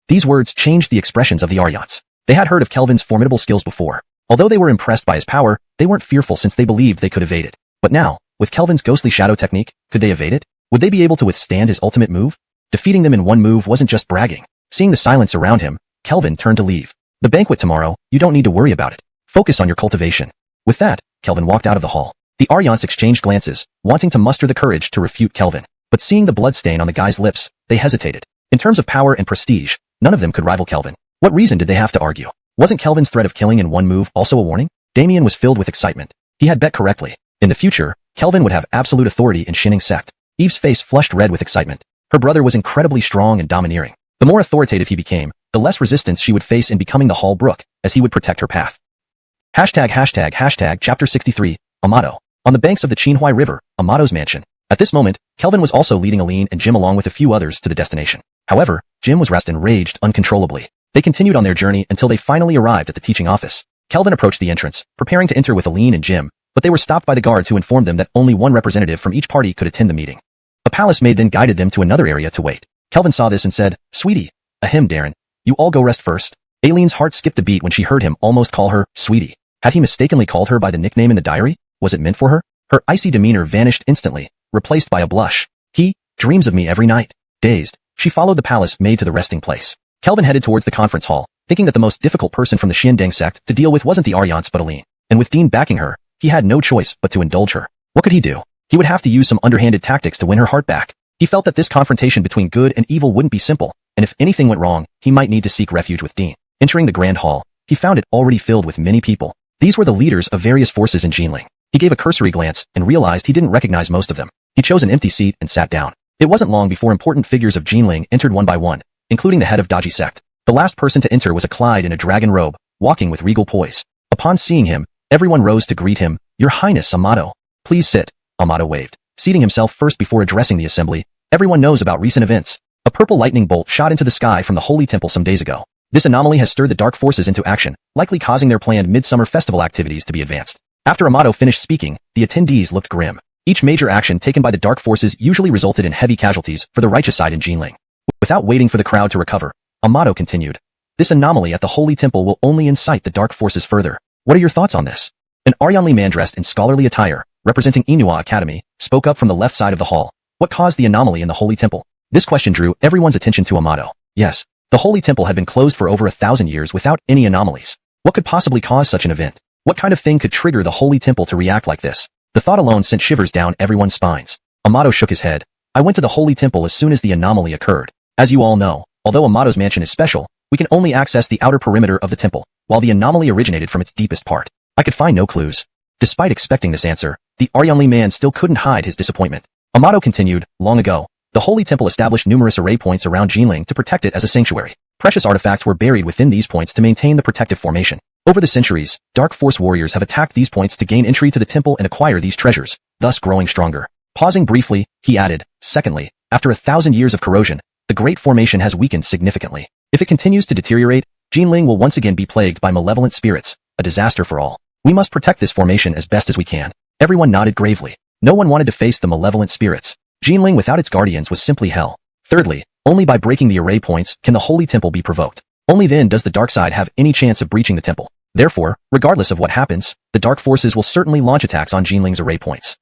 These words changed the expressions of the Aryans. They had heard of Kelvin's formidable skills before. Although they were impressed by his power, they weren't fearful since they believed they could evade it. But now, with Kelvin's ghostly shadow technique, could they evade it? Would they be able to withstand his ultimate move? Defeating them in one move wasn't just bragging. Seeing the silence around him, Kelvin turned to leave. The banquet tomorrow, you don't need to worry about it. Focus on your cultivation. With that, Kelvin walked out of the hall. The Aryans exchanged glances, wanting to muster the courage to refute Kelvin. But seeing the bloodstain on the guy's lips, they hesitated. In terms of power and prestige, none of them could rival Kelvin. What reason did they have to argue? Wasn't Kelvin's threat of killing in one move also a warning? Damien was filled with excitement. He had bet correctly. In the future, Kelvin would have absolute authority in Xiuxian Sect. Eve's face flushed red with excitement. Her brother was incredibly strong and domineering. The more authoritative he became, the less resistance she would face in becoming the Hall Brook, as he would protect her path. Chapter 63, Amato. On the banks of the Xuanhuan River, Amato's mansion. At this moment, Kelvin was also leading Aline and Jim along with a few others to the destination. However, Jim was restless and raged uncontrollably. They continued on their journey until they finally arrived at the teaching office. Kelvin approached the entrance, preparing to enter with Aline and Jim, but they were stopped by the guards who informed them that only one representative from each party could attend the meeting. A palace maid then guided them to another area to wait. Kelvin saw this and said, Sweetie, Darren, you all go rest first. Aline's heart skipped a beat when she heard him almost call her, Sweetie. Had he mistakenly called her by the nickname in the diary? Was it meant for her? Her icy demeanor vanished instantly, replaced by a blush. He dreams of me every night. Dazed, she followed the palace maid to the resting place. Kelvin headed towards the conference hall, thinking that the most difficult person from the Xiuxian Sect to deal with wasn't the Aryans but Aline. And with Dean backing her, he had no choice but to indulge her. What could he do? He would have to use some underhanded tactics to win her heart back. He felt that this confrontation between good and evil wouldn't be simple, and if anything went wrong, he might need to seek refuge with Dean. Entering the grand hall, he found it already filled with many people. These were the leaders of various forces in Jinling. He gave a cursory glance and realized he didn't recognize most of them. He chose an empty seat and sat down. It wasn't long before important figures of Jinling entered one by one, including the head of Daji Sect. The last person to enter was a Clyde in a dragon robe, walking with regal poise. Upon seeing him, everyone rose to greet him. Your Highness Amato. Please sit, Amato waved, seating himself first before addressing the assembly. Everyone knows about recent events. A purple lightning bolt shot into the sky from the Holy Temple some days ago. This anomaly has stirred the dark forces into action, likely causing their planned midsummer festival activities to be advanced. After Amato finished speaking, the attendees looked grim. Each major action taken by the dark forces usually resulted in heavy casualties for the righteous side in Jinling. Without waiting for the crowd to recover, Amato continued. This anomaly at the Holy Temple will only incite the dark forces further. What are your thoughts on this? An Aryanli man dressed in scholarly attire, representing Inua Academy, spoke up from the left side of the hall. What caused the anomaly in the Holy Temple? This question drew everyone's attention to Amato. Yes, the Holy Temple had been closed for over 1,000 years without any anomalies. What could possibly cause such an event? What kind of thing could trigger the Holy Temple to react like this? The thought alone sent shivers down everyone's spines. Amato shook his head. I went to the Holy Temple as soon as the anomaly occurred. As you all know, although Amato's mansion is special, we can only access the outer perimeter of the temple, while the anomaly originated from its deepest part. I could find no clues. Despite expecting this answer, the Aryanli man still couldn't hide his disappointment. Amato continued, long ago, the Holy Temple established numerous array points around Jinling to protect it as a sanctuary. Precious artifacts were buried within these points to maintain the protective formation. Over the centuries, Dark Force warriors have attacked these points to gain entry to the temple and acquire these treasures, thus growing stronger. Pausing briefly, he added, secondly, after 1,000 years of corrosion, the Great Formation has weakened significantly. If it continues to deteriorate, Jinling will once again be plagued by malevolent spirits, a disaster for all. We must protect this formation as best as we can. Everyone nodded gravely. No one wanted to face the malevolent spirits. Jinling without its guardians was simply hell. Thirdly, only by breaking the array points can the Holy Temple be provoked. Only then does the dark side have any chance of breaching the temple. Therefore, regardless of what happens, the dark forces will certainly launch attacks on Jinling's array points.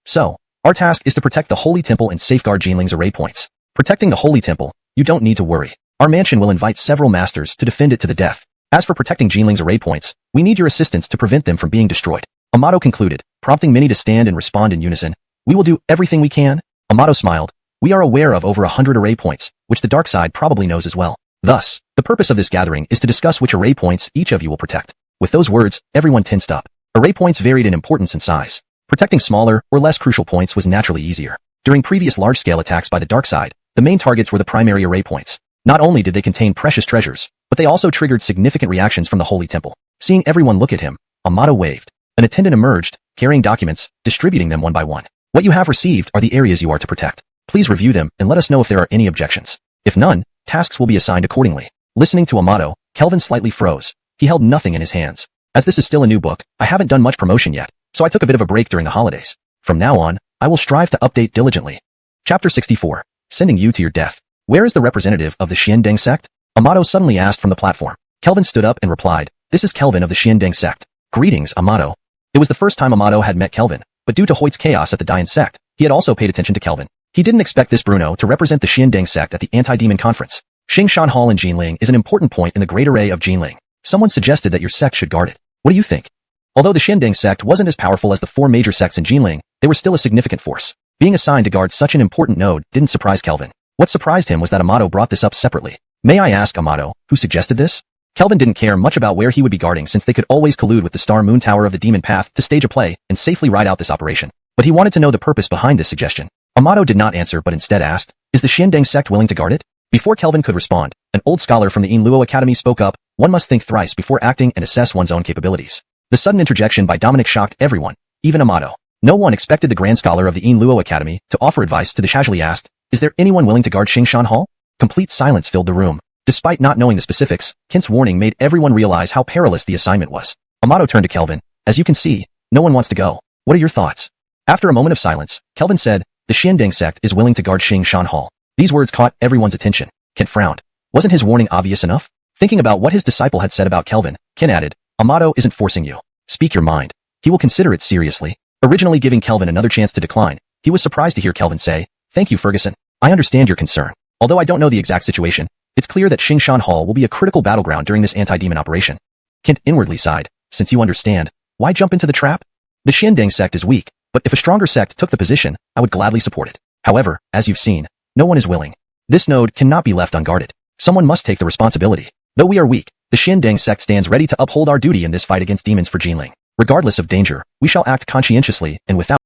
So, our task is to protect the Holy Temple and safeguard Jinling's array points. Protecting the Holy Temple, you don't need to worry. Our mansion will invite several masters to defend it to the death. As for protecting Jinling's array points, we need your assistance to prevent them from being destroyed. Amato concluded, prompting many to stand and respond in unison. We will do everything we can. Amato smiled. We are aware of over 100 array points, which the dark side probably knows as well. Thus, the purpose of this gathering is to discuss which array points each of you will protect. With those words, everyone tensed up. Array points varied in importance and size. Protecting smaller or less crucial points was naturally easier. During previous large-scale attacks by the dark side, the main targets were the primary array points. Not only did they contain precious treasures, but they also triggered significant reactions from the Holy Temple. Seeing everyone look at him, Amato waved. An attendant emerged, carrying documents, distributing them one by one. What you have received are the areas you are to protect. Please review them and let us know if there are any objections. If none, tasks will be assigned accordingly. Listening to Amato, Kelvin slightly froze. He held nothing in his hands. As this is still a new book, I haven't done much promotion yet, so I took a bit of a break during the holidays. From now on, I will strive to update diligently. Chapter 64. Sending you to your death. Where is the representative of the Xiandeng sect? Amato suddenly asked from the platform. Kelvin stood up and replied, "This is Kelvin of the Xiandeng sect." "Greetings, Amato." It was the first time Amato had met Kelvin, but due to Hoyt's chaos at the Dian sect, he had also paid attention to Kelvin. He didn't expect this Bruno to represent the Xiandeng sect at the anti-demon conference. Xingshan Hall in Jinling is an important point in the great array of Jinling. Someone suggested that your sect should guard it. What do you think? Although the Xiandeng sect wasn't as powerful as the four major sects in Jinling, they were still a significant force. Being assigned to guard such an important node didn't surprise Kelvin. What surprised him was that Amato brought this up separately. May I ask Amato, who suggested this? Kelvin didn't care much about where he would be guarding since they could always collude with the Star Moon Tower of the Demon Path to stage a play and safely ride out this operation. But he wanted to know the purpose behind this suggestion. Amato did not answer but instead asked, "Is the Xiandeng sect willing to guard it?" Before Kelvin could respond, an old scholar from the Inluo Academy spoke up. One must think thrice before acting and assess one's own capabilities. The sudden interjection by Dominic shocked everyone, even Amato. No one expected the Grand Scholar of the Inluo Academy to offer advice to the casually asked, "Is there anyone willing to guard Xingshan Hall?" Complete silence filled the room. Despite not knowing the specifics, Kent's warning made everyone realize how perilous the assignment was. Amato turned to Kelvin. "As you can see, no one wants to go. What are your thoughts?" After a moment of silence, Kelvin said, "The Xiandeng sect is willing to guard Xingshan Hall." These words caught everyone's attention. Kent frowned. Wasn't his warning obvious enough? Thinking about what his disciple had said about Kelvin, Kent added, "Amato isn't forcing you. Speak your mind. He will consider it seriously." Originally giving Kelvin another chance to decline, he was surprised to hear Kelvin say, "Thank you, Ferguson. I understand your concern. Although I don't know the exact situation, it's clear that Xingshan Hall will be a critical battleground during this anti-demon operation." Kent inwardly sighed. "Since you understand, why jump into the trap? The Xiandeng sect is weak, but if a stronger sect took the position, I would gladly support it. However, as you've seen, no one is willing. This node cannot be left unguarded. Someone must take the responsibility. Though we are weak, the Xiandeng sect stands ready to uphold our duty in this fight against demons for Jinling. Regardless of danger, we shall act conscientiously and without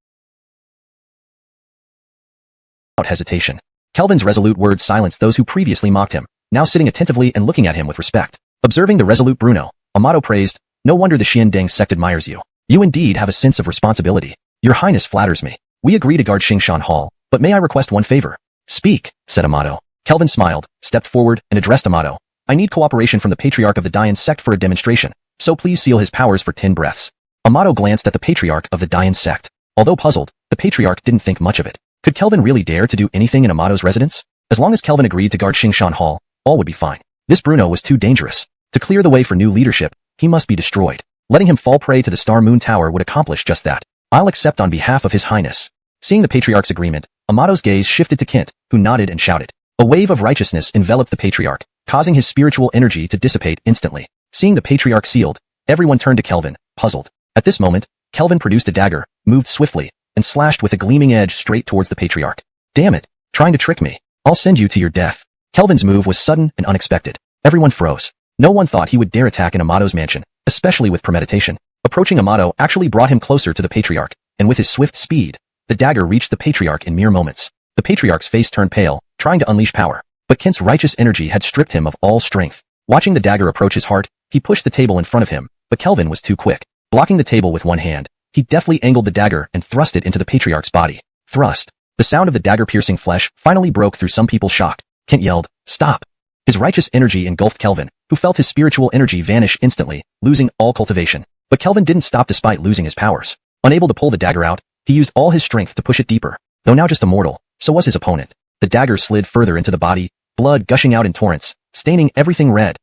hesitation." Kelvin's resolute words silenced those who previously mocked him, now sitting attentively and looking at him with respect. Observing the resolute Bruno, Amato praised, "No wonder the Xiandeng sect admires you. You indeed have a sense of responsibility. Your Highness flatters me. We agree to guard Xingshan Hall, but may I request one favor?" "Speak," said Amato. Kelvin smiled, stepped forward, and addressed Amato. "I need cooperation from the Patriarch of the Dian sect for a demonstration, so please seal his powers for 10 breaths." Amato glanced at the Patriarch of the Dian sect. Although puzzled, the Patriarch didn't think much of it. Could Kelvin really dare to do anything in Amato's residence? As long as Kelvin agreed to guard Xingshan Hall, all would be fine. This Bruno was too dangerous. To clear the way for new leadership, he must be destroyed. Letting him fall prey to the Star Moon Tower would accomplish just that. "I'll accept on behalf of His Highness." Seeing the Patriarch's agreement, Amato's gaze shifted to Kent, who nodded and shouted. A wave of righteousness enveloped the Patriarch, causing his spiritual energy to dissipate instantly. Seeing the Patriarch sealed, everyone turned to Kelvin, puzzled. At this moment, Kelvin produced a dagger, moved swiftly, and slashed with a gleaming edge straight towards the Patriarch. "Damn it, trying to trick me. I'll send you to your death." Kelvin's move was sudden and unexpected. Everyone froze. No one thought he would dare attack in Amato's mansion, especially with premeditation. Approaching Amato actually brought him closer to the Patriarch, and with his swift speed, the dagger reached the Patriarch in mere moments. The Patriarch's face turned pale, trying to unleash power, but Kent's righteous energy had stripped him of all strength. Watching the dagger approach his heart, he pushed the table in front of him, but Kelvin was too quick. Blocking the table with one hand, he deftly angled the dagger and thrust it into the Patriarch's body. Thrust. The sound of the dagger piercing flesh finally broke through some people shocked. Kent yelled, "Stop!" His righteous energy engulfed Kelvin, who felt his spiritual energy vanish instantly, losing all cultivation. But Kelvin didn't stop despite losing his powers. Unable to pull the dagger out, he used all his strength to push it deeper. Though now just a mortal, so was his opponent. The dagger slid further into the body, blood gushing out in torrents, staining everything red.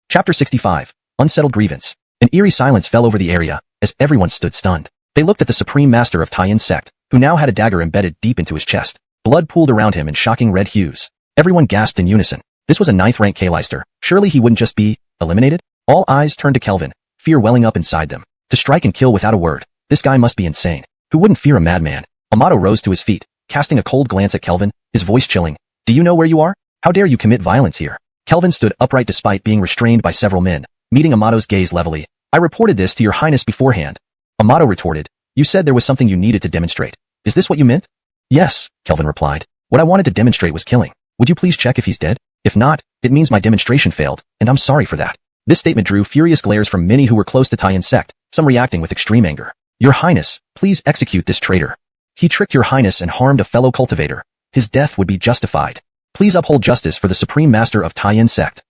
Chapter 65. Unsettled Grievance. An eerie silence fell over the area, as everyone stood stunned. They looked at the Supreme Master of Taiyan's sect, who now had a dagger embedded deep into his chest. Blood pooled around him in shocking red hues. Everyone gasped in unison. This was a 9th-rank K-Leister. Surely he wouldn't just be eliminated? All eyes turned to Kelvin, fear welling up inside them. To strike and kill without a word. This guy must be insane. Who wouldn't fear a madman? Amato rose to his feet, casting a cold glance at Kelvin, his voice chilling. "Do you know where you are? How dare you commit violence here?" Kelvin stood upright despite being restrained by several men, meeting Amato's gaze levelly. "I reported this to your highness beforehand." Amato retorted, "You said there was something you needed to demonstrate. Is this what you meant?" "Yes," Kelvin replied. "What I wanted to demonstrate was killing. Would you please check if he's dead? If not, it means my demonstration failed, and I'm sorry for that. This statement drew furious glares from many who were close to Taiyan's sect, some reacting with extreme anger. Your Highness, please execute this traitor. He tricked your Highness and harmed a fellow cultivator. His death would be justified. Please uphold justice for the Supreme Master of Taiyan's sect.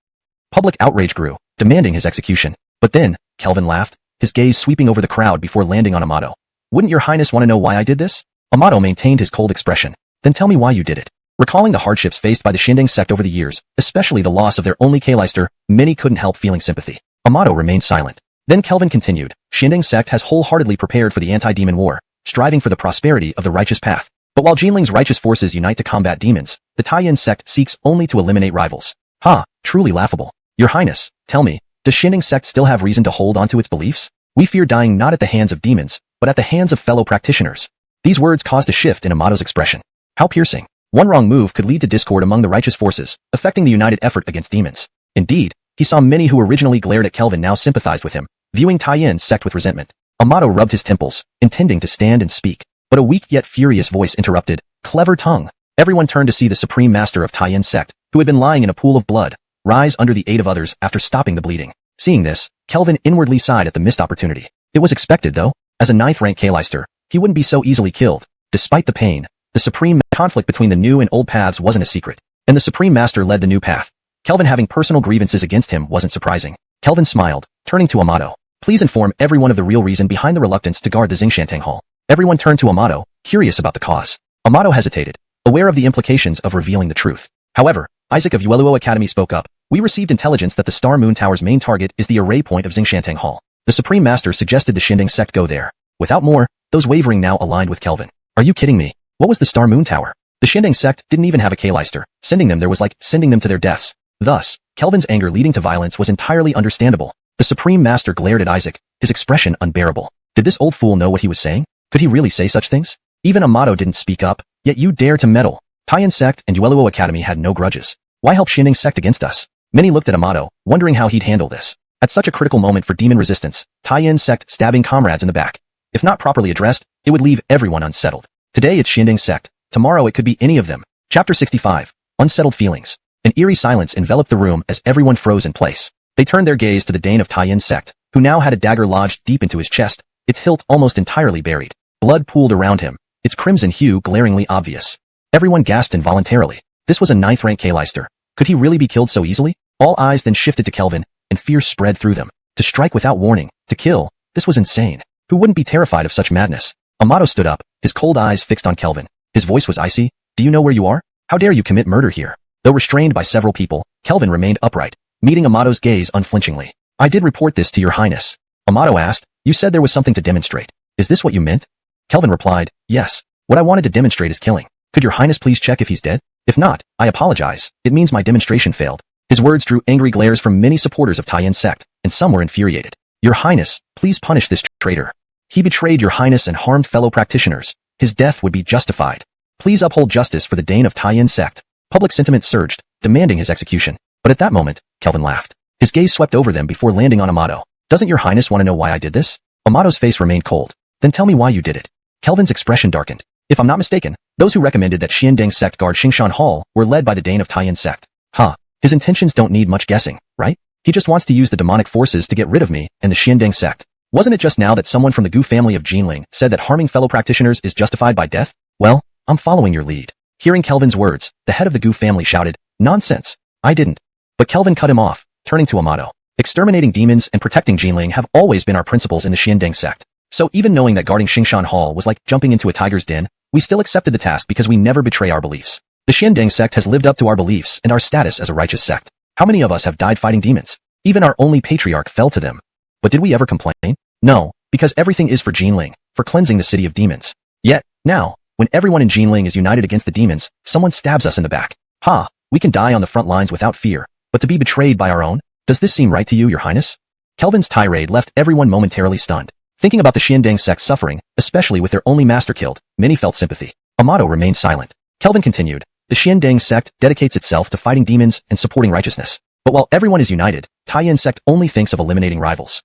Public outrage grew, demanding his execution. But then, Kelvin laughed, his gaze sweeping over the crowd before landing on Amato. Wouldn't your Highness want to know why I did this? Amato maintained his cold expression. Then tell me why you did it. Recalling the hardships faced by the Xianding sect over the years, especially the loss of their only Kleister, many couldn't help feeling sympathy. Amato remained silent. Then Kelvin continued, Xianding sect has wholeheartedly prepared for the anti-demon war, striving for the prosperity of the righteous path. But while Jinling's righteous forces unite to combat demons, the Taiyan sect seeks only to eliminate rivals. Ha, truly laughable. Your Highness, tell me, does Xianding sect still have reason to hold on to its beliefs? We fear dying not at the hands of demons, but at the hands of fellow practitioners. These words caused a shift in Amato's expression. How piercing. One wrong move could lead to discord among the righteous forces, affecting the united effort against demons. Indeed, he saw many who originally glared at Kelvin now sympathized with him, viewing Taiyan's sect with resentment. Amato rubbed his temples, intending to stand and speak, but a weak yet furious voice interrupted. Clever tongue. Everyone turned to see the Supreme Master of Taiyan's sect, who had been lying in a pool of blood, rise under the aid of others after stopping the bleeding. Seeing this, Kelvin inwardly sighed at the missed opportunity. It was expected, though. As a 9th-rank Kleister, he wouldn't be so easily killed. Despite the pain, the supreme conflict between the new and old paths wasn't a secret, and the Supreme Master led the new path. Kelvin having personal grievances against him wasn't surprising. Kelvin smiled, turning to Amato. Please inform everyone of the real reason behind the reluctance to guard the Xiuxian Hall. Everyone turned to Amato, curious about the cause. Amato hesitated, aware of the implications of revealing the truth. However, Isaac of Yueluo Academy spoke up. We received intelligence that the Star Moon Tower's main target is the array point of Xiuxian Hall. The Supreme Master suggested the Xianding sect go there. Without more, those wavering now aligned with Kelvin. Are you kidding me? What was the Star Moon Tower? The Xianding sect didn't even have a Kleister. Sending them there was like sending them to their deaths. Thus, Kelvin's anger leading to violence was entirely understandable. The Supreme Master glared at Isaac, his expression unbearable. Did this old fool know what he was saying? Could he really say such things? Even Amato didn't speak up, yet you dare to meddle. Taiyan sect and Yueluo Academy had no grudges. Why help Xianding sect against us? Many looked at Amato, wondering how he'd handle this. At such a critical moment for demon resistance, Taiyan sect stabbing comrades in the back. If not properly addressed, it would leave everyone unsettled. Today it's Xianding sect, tomorrow it could be any of them. Chapter 65. Unsettled feelings. An eerie silence enveloped the room as everyone froze in place. They turned their gaze to the Dane of Taiyan sect, who now had a dagger lodged deep into his chest, its hilt almost entirely buried. Blood pooled around him, its crimson hue glaringly obvious. Everyone gasped involuntarily. This was a 9th-rank Kleister. Could he really be killed so easily? All eyes then shifted to Kelvin, and fear spread through them. To strike without warning, to kill, this was insane. Who wouldn't be terrified of such madness? Amato stood up, his cold eyes fixed on Kelvin. His voice was icy. Do you know where you are? How dare you commit murder here? Though restrained by several people, Kelvin remained upright, meeting Amato's gaze unflinchingly. I did report this to your Highness. Amato asked, you said there was something to demonstrate. Is this what you meant? Kelvin replied, yes. What I wanted to demonstrate is killing. Could your Highness please check if he's dead? If not, I apologize. It means my demonstration failed. His words drew angry glares from many supporters of Taiyan sect, and some were infuriated. Your Highness, please punish this traitor. He betrayed your Highness and harmed fellow practitioners. His death would be justified. Please uphold justice for the Dane of Taiyan sect. Public sentiment surged, demanding his execution. But at that moment, Kelvin laughed. His gaze swept over them before landing on Amato. Doesn't your Highness want to know why I did this? Amato's face remained cold. Then tell me why you did it. Kelvin's expression darkened. If I'm not mistaken, those who recommended that Xianding sect guard Xiuxian Hall were led by the Dane of Taiyan sect. His intentions don't need much guessing, right? He just wants to use the demonic forces to get rid of me and the Xianding sect. Wasn't it just now that someone from the Gu family of Jinling said that harming fellow practitioners is justified by death? Well, I'm following your lead. Hearing Kelvin's words, the head of the Gu family shouted, nonsense. I didn't. But Kelvin cut him off, turning to Amato. Exterminating demons and protecting Jinling have always been our principles in the Xianding sect. So even knowing that guarding Xiuxian Hall was like jumping into a tiger's den, we still accepted the task because we never betray our beliefs. The Xianding sect has lived up to our beliefs and our status as a righteous sect. How many of us have died fighting demons? Even our only patriarch fell to them. But did we ever complain? No, because everything is for Jinling, for cleansing the city of demons. Yet, now, when everyone in Jinling is united against the demons, someone stabs us in the back. We can die on the front lines without fear, but to be betrayed by our own? Does this seem right to you, your Highness? Kelvin's tirade left everyone momentarily stunned. Thinking about the Xianding sect's suffering, especially with their only master killed, many felt sympathy. Amato remained silent. Kelvin continued, the Xianding sect dedicates itself to fighting demons and supporting righteousness. But while everyone is united, Taiyan sect only thinks of eliminating rivals.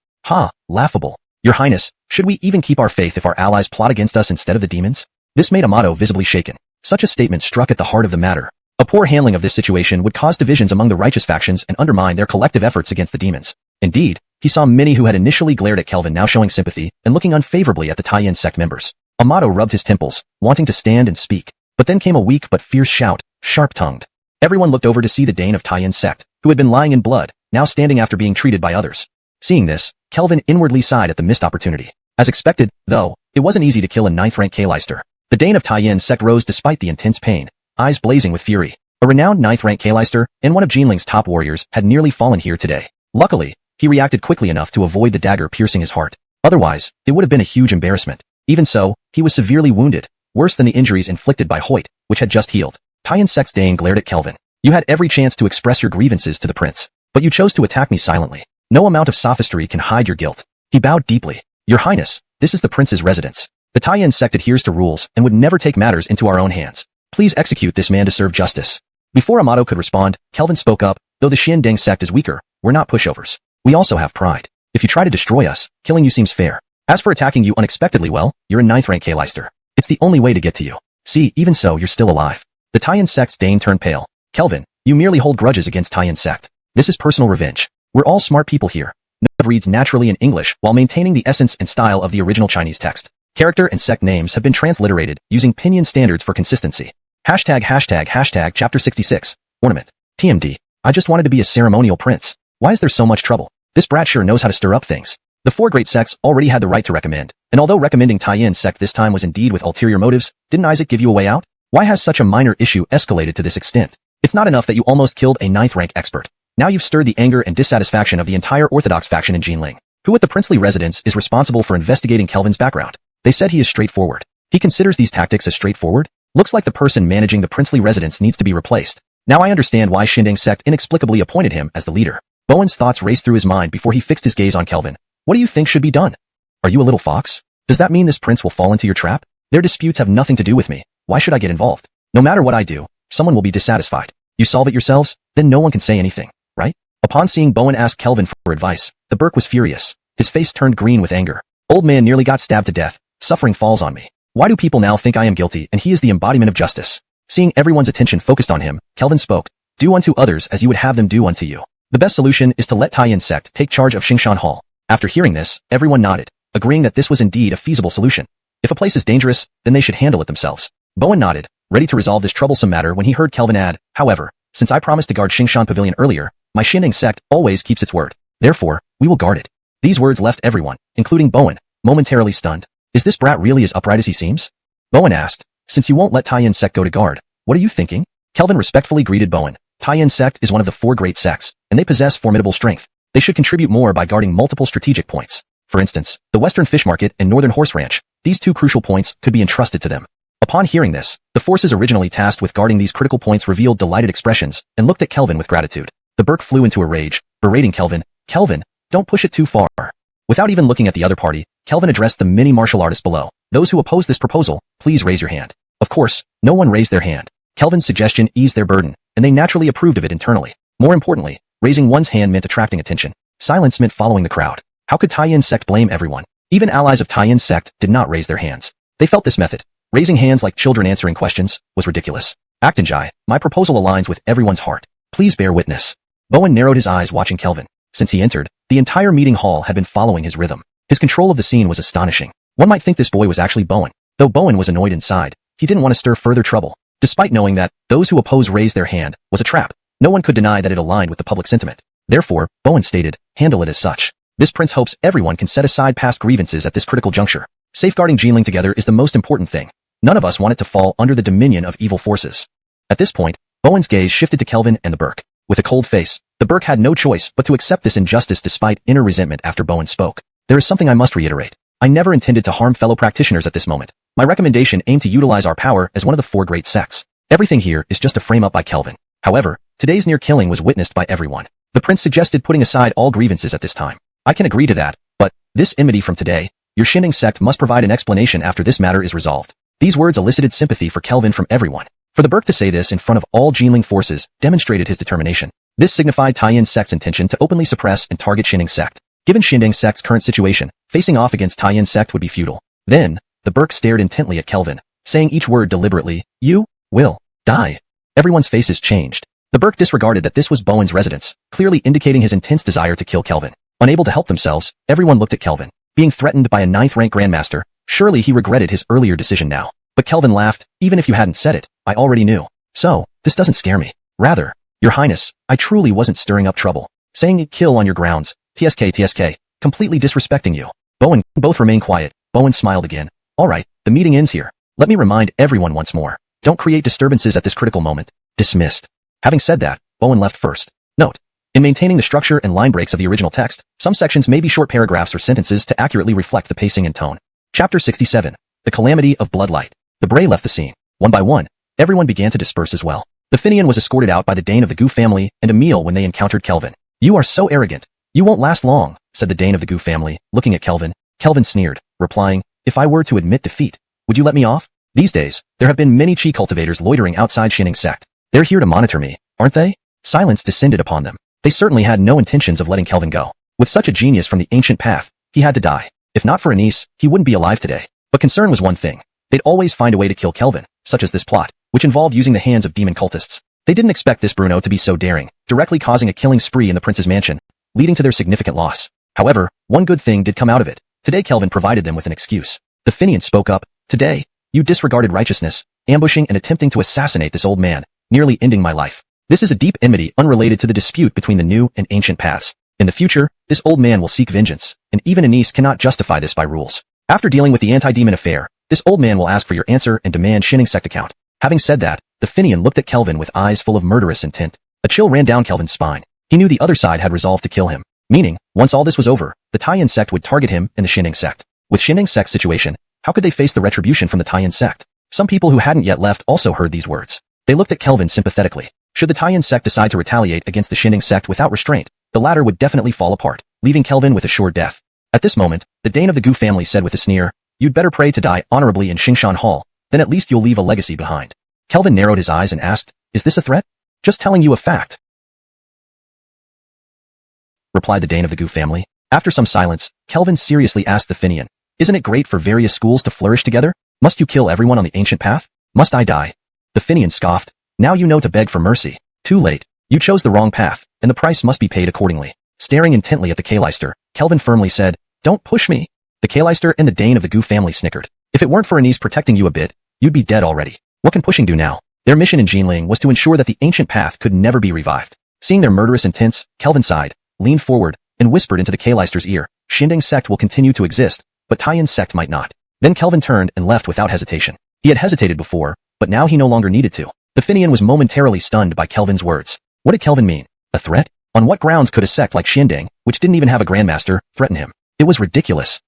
Laughable. Your Highness, should we even keep our faith if our allies plot against us instead of the demons? This made Amato visibly shaken. Such a statement struck at the heart of the matter. A poor handling of this situation would cause divisions among the righteous factions and undermine their collective efforts against the demons. Indeed, he saw many who had initially glared at Kelvin now showing sympathy and looking unfavorably at the Taiyin sect members. Amato rubbed his temples, wanting to stand and speak, but then came a weak but fierce shout, sharp-tongued. Everyone looked over to see the Dane of Taiyin sect, who had been lying in blood, now standing after being treated by others. Seeing this, Kelvin inwardly sighed at the missed opportunity. As expected, though, it wasn't easy to kill a 9th-rank Kleister. The Dane of Taiyin sect rose despite the intense pain, eyes blazing with fury. A renowned 9th-rank Kleister and one of Jinling's top warriors had nearly fallen here today. Luckily, he reacted quickly enough to avoid the dagger piercing his heart. Otherwise, it would have been a huge embarrassment. Even so, he was severely wounded, worse than the injuries inflicted by Hoyt, which had just healed. Taiyin sect's Dane glared at Kelvin. You had every chance to express your grievances to the prince, but you chose to attack me silently. No amount of sophistry can hide your guilt. He bowed deeply. Your Highness, this is the prince's residence. The Taiyin sect adheres to rules and would never take matters into our own hands. Please execute this man to serve justice. Before Amato could respond, Kelvin spoke up. Though the Xiandeng sect is weaker, we're not pushovers. We also have pride. If you try to destroy us, killing you seems fair. As for attacking you unexpectedly, well, you're a 9th-rank Kleister. It's the only way to get to you. See, even so, you're still alive. The Taiyin sect's Dane turned pale. Kelvin, you merely hold grudges against Taiyin sect. This is personal revenge. We're all smart people here. None reads naturally in English while maintaining the essence and style of the original Chinese text. Character and sect names have been transliterated using pinyin standards for consistency. ##### Chapter 66. Ornament. TMD. I just wanted to be a ceremonial prince. Why is there so much trouble? This brat sure knows how to stir up things. The 4 great sects already had the right to recommend, and although recommending Taiyin sect this time was indeed with ulterior motives, didn't Isaac give you a way out? Why has such a minor issue escalated to this extent? It's not enough that you almost killed a 9th-rank expert. Now you've stirred the anger and dissatisfaction of the entire Orthodox faction in Jinling, who at the princely residence is responsible for investigating Kelvin's background. They said he is straightforward. He considers these tactics as straightforward? Looks like the person managing the princely residence needs to be replaced. Now I understand why Xiandeng sect inexplicably appointed him as the leader. Bowen's thoughts raced through his mind before he fixed his gaze on Kelvin. What do you think should be done? Are you a little fox? Does that mean this prince will fall into your trap? Their disputes have nothing to do with me. Why should I get involved? No matter what I do, someone will be dissatisfied. You solve it yourselves, then no one can say anything, right? Upon seeing Bowen ask Kelvin for advice, the Burke was furious. His face turned green with anger. Old man nearly got stabbed to death. Suffering falls on me. Why do people now think I am guilty and he is the embodiment of justice? Seeing everyone's attention focused on him, Kelvin spoke. Do unto others as you would have them do unto you. The best solution is to let Taiyin sect take charge of Xingshan Hall. After hearing this, everyone nodded, agreeing that this was indeed a feasible solution. If a place is dangerous, then they should handle it themselves. Bowen nodded, ready to resolve this troublesome matter when he heard Kelvin add, however, since I promised to guard Xingshan Pavilion earlier, my Xiandeng sect always keeps its word. Therefore, we will guard it. These words left everyone, including Bowen, momentarily stunned. Is this brat really as upright as he seems? Bowen asked, since you won't let Taiyin sect go to guard, what are you thinking? Kelvin respectfully greeted Bowen. Taiyin sect is one of the 4 great sects, and they possess formidable strength. They should contribute more by guarding multiple strategic points. For instance, the Western Fish Market and Northern Horse Ranch. These 2 crucial points could be entrusted to them. Upon hearing this, the forces originally tasked with guarding these critical points revealed delighted expressions and looked at Kelvin with gratitude. The Burke flew into a rage, berating Kelvin. Kelvin, don't push it too far. Without even looking at the other party, Kelvin addressed the many martial artists below. Those who oppose this proposal, please raise your hand. Of course, no one raised their hand. Kelvin's suggestion eased their burden, and they naturally approved of it internally. More importantly, raising one's hand meant attracting attention. Silence meant following the crowd. How could Taiyin sect blame everyone? Even allies of Taiyin sect did not raise their hands. They felt this method, raising hands like children answering questions, was ridiculous. Actonjai, my proposal aligns with everyone's heart. Please bear witness. Bowen narrowed his eyes watching Kelvin. Since he entered, the entire meeting hall had been following his rhythm. His control of the scene was astonishing. One might think this boy was actually Bowen. Though Bowen was annoyed inside, he didn't want to stir further trouble. Despite knowing that those who oppose raised their hand was a trap, no one could deny that it aligned with the public sentiment. Therefore, Bowen stated, handle it as such. This prince hopes everyone can set aside past grievances at this critical juncture. Safeguarding Jinling together is the most important thing. None of us want it to fall under the dominion of evil forces. At this point, Bowen's gaze shifted to Kelvin and the Burke. With a cold face, the Burke had no choice but to accept this injustice despite inner resentment after Bowen spoke. There is something I must reiterate. I never intended to harm fellow practitioners at this moment. My recommendation aimed to utilize our power as one of the 4 great sects. Everything here is just a frame-up by Kelvin. However, today's near killing was witnessed by everyone. The prince suggested putting aside all grievances at this time. I can agree to that, but this enmity from today, your Xiandeng sect must provide an explanation after this matter is resolved. These words elicited sympathy for Kelvin from everyone. For the Burke to say this in front of all Jinling forces demonstrated his determination. This signified Taiyin sect's intention to openly suppress and target Xiandeng sect. Given Xiandeng sect's current situation, facing off against Taiyin sect would be futile. Then, the Burke stared intently at Kelvin, saying each word deliberately, you will die. Everyone's faces changed. The Burke disregarded that this was Bowen's residence, clearly indicating his intense desire to kill Kelvin. Unable to help themselves, everyone looked at Kelvin. Being threatened by a 9th-rank grandmaster, surely he regretted his earlier decision now. But Kelvin laughed. Even if you hadn't said it, I already knew. So, this doesn't scare me. Rather, Your Highness, I truly wasn't stirring up trouble. Saying kill on your grounds, TSK, completely disrespecting you. Bowen, both remain quiet. Bowen smiled again. Alright, the meeting ends here. Let me remind everyone once more. Don't create disturbances at this critical moment. Dismissed. Having said that, Bowen left first. Note: in maintaining the structure and line breaks of the original text, some sections may be short paragraphs or sentences to accurately reflect the pacing and tone. Chapter 67. The Calamity of Bloodlight. The Bray left the scene. One by one, everyone began to disperse as well. The Finian was escorted out by the Dane of the Gu family and Emil when they encountered Kelvin. You are so arrogant. You won't last long, said the Dane of the Gu family, looking at Kelvin. Kelvin sneered, replying, if I were to admit defeat, would you let me off? These days, there have been many chi cultivators loitering outside Xiuxian Sect. They're here to monitor me, aren't they? Silence descended upon them. They certainly had no intentions of letting Kelvin go. With such a genius from the ancient path, he had to die. If not for Anise, he wouldn't be alive today. But concern was one thing. They'd always find a way to kill Kelvin, such as this plot, which involved using the hands of demon cultists. They didn't expect this Bruno to be so daring, directly causing a killing spree in the prince's mansion, leading to their significant loss. However, one good thing did come out of it. Today Kelvin provided them with an excuse. The Finian spoke up. Today, you disregarded righteousness, ambushing and attempting to assassinate this old man, nearly ending my life. This is a deep enmity unrelated to the dispute between the new and ancient paths. In the future, this old man will seek vengeance, and even Anise cannot justify this by rules. After dealing with the anti-demon affair, this old man will ask for your answer and demand Xiuxian Sect account. Having said that, the Finian looked at Kelvin with eyes full of murderous intent. A chill ran down Kelvin's spine. He knew the other side had resolved to kill him. Meaning, once all this was over, the Taiyan Sect would target him and the Xiuxian Sect. With Xiuxian Sect's situation, how could they face the retribution from the Taiyan Sect? Some people who hadn't yet left also heard these words. They looked at Kelvin sympathetically. Should the Taiyan Sect decide to retaliate against the Xiuxian Sect without restraint, the latter would definitely fall apart, leaving Kelvin with a sure death. At this moment, the Dane of the Gu family said with a sneer, you'd better pray to die honorably in Xingshan Hall, then at least you'll leave a legacy behind. Kelvin narrowed his eyes and asked, is this a threat? Just telling you a fact, replied the Dane of the Gu family. After some silence, Kelvin seriously asked the Finian, isn't it great for various schools to flourish together? Must you kill everyone on the ancient path? Must I die? The Finian scoffed, now you know to beg for mercy. Too late. You chose the wrong path, and the price must be paid accordingly. Staring intently at the Kaleister, Kelvin firmly said, don't push me. The Kaleister and the Dane of the Gu family snickered. If it weren't for Anise protecting you a bit, you'd be dead already. What can pushing do now? Their mission in Jinling was to ensure that the ancient path could never be revived. Seeing their murderous intents, Kelvin sighed, leaned forward, and whispered into the Kaleister's ear, Xiuxian Sect will continue to exist, but Taiyan Sect might not. Then Kelvin turned and left without hesitation. He had hesitated before, but now he no longer needed to. The Finian was momentarily stunned by Kelvin's words. What did Kelvin mean? A threat? On what grounds could a sect like Xianding, which didn't even have a grandmaster, threaten him? It was ridiculous.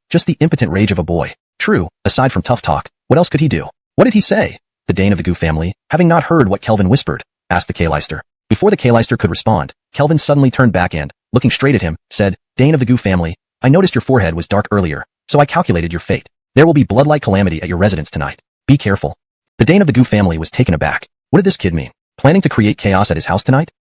Just the impotent rage of a boy. True, aside from tough talk, what else could he do? What did he say? The Dane of the Gu family, having not heard what Kelvin whispered, asked the Kaleister. Before the Kaleister could respond, Kelvin suddenly turned back and, looking straight at him, said, Dane of the Gu family, I noticed your forehead was dark earlier, so I calculated your fate. There will be blood-like calamity at your residence tonight. Be careful. The Dane of the Gu family was taken aback. What did this kid mean? Planning to create chaos at his house tonight?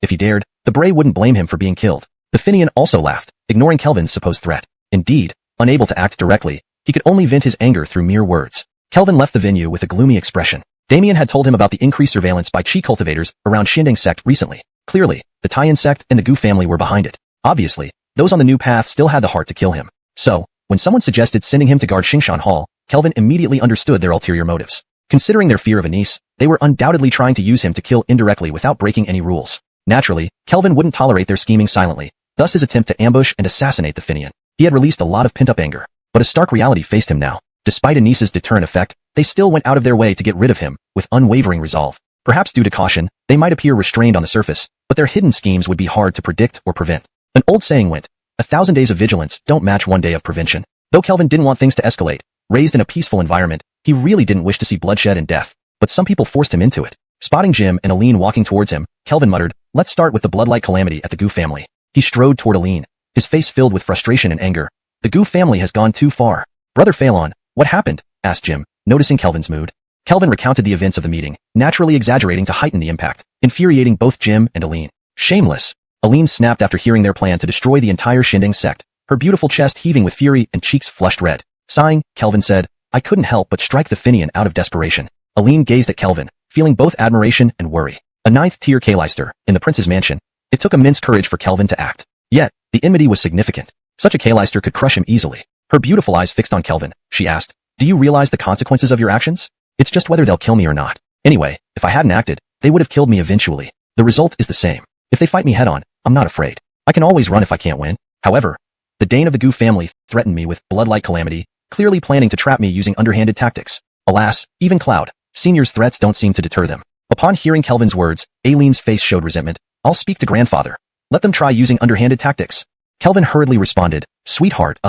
If he dared, the Bray wouldn't blame him for being killed. The Finian also laughed, ignoring Kelvin's supposed threat. Indeed, unable to act directly, he could only vent his anger through mere words. Kelvin left the venue with a gloomy expression. Damien had told him about the increased surveillance by chi cultivators around Xiuxian Sect recently. Clearly, the Taiyan Sect and the Gu family were behind it. Obviously, those on the new path still had the heart to kill him. So, when someone suggested sending him to guard Xingshan Hall, Kelvin immediately understood their ulterior motives. Considering their fear of Anise, they were undoubtedly trying to use him to kill indirectly without breaking any rules. Naturally, Kelvin wouldn't tolerate their scheming silently, thus his attempt to ambush and assassinate the Finian. He had released a lot of pent-up anger, but a stark reality faced him now. Despite Anise's deterrent effect, they still went out of their way to get rid of him, with unwavering resolve. Perhaps due to caution, they might appear restrained on the surface, but their hidden schemes would be hard to predict or prevent. An old saying went, 1,000 days of vigilance don't match 1 day of prevention. Though Kelvin didn't want things to escalate, raised in a peaceful environment, he really didn't wish to see bloodshed and death. But some people forced him into it. Spotting Jim and Aline walking towards him, Kelvin muttered, let's start with the bloodlight calamity at the Gu family. He strode toward Aline, his face filled with frustration and anger. The Gu family has gone too far. Brother Phelan, what happened? Asked Jim, noticing Kelvin's mood. Kelvin recounted the events of the meeting, naturally exaggerating to heighten the impact, infuriating both Jim and Aline. Shameless. Aline snapped after hearing their plan to destroy the entire Xiuxian Sect, her beautiful chest heaving with fury and cheeks flushed red. Sighing, Kelvin said, I couldn't help but strike the Finian out of desperation. Aline gazed at Kelvin, feeling both admiration and worry. A ninth-tier Kalister, in the prince's mansion. It took immense courage for Kelvin to act. Yet, the enmity was significant. Such a Kalister could crush him easily. Her beautiful eyes fixed on Kelvin, she asked, "Do you realize the consequences of your actions? It's just whether they'll kill me or not. Anyway, if I hadn't acted, they would have killed me eventually. The result is the same. If they fight me head-on, I'm not afraid. I can always run if I can't win. However, the Dane of the Gu family threatened me with blood-like calamity, clearly planning to trap me using underhanded tactics. Alas, even Cloud Senior's threats don't seem to deter them." Upon hearing Kelvin's words, Aileen's face showed resentment. "I'll speak to grandfather. Let them try using underhanded tactics." Kelvin hurriedly responded, "Sweetheart,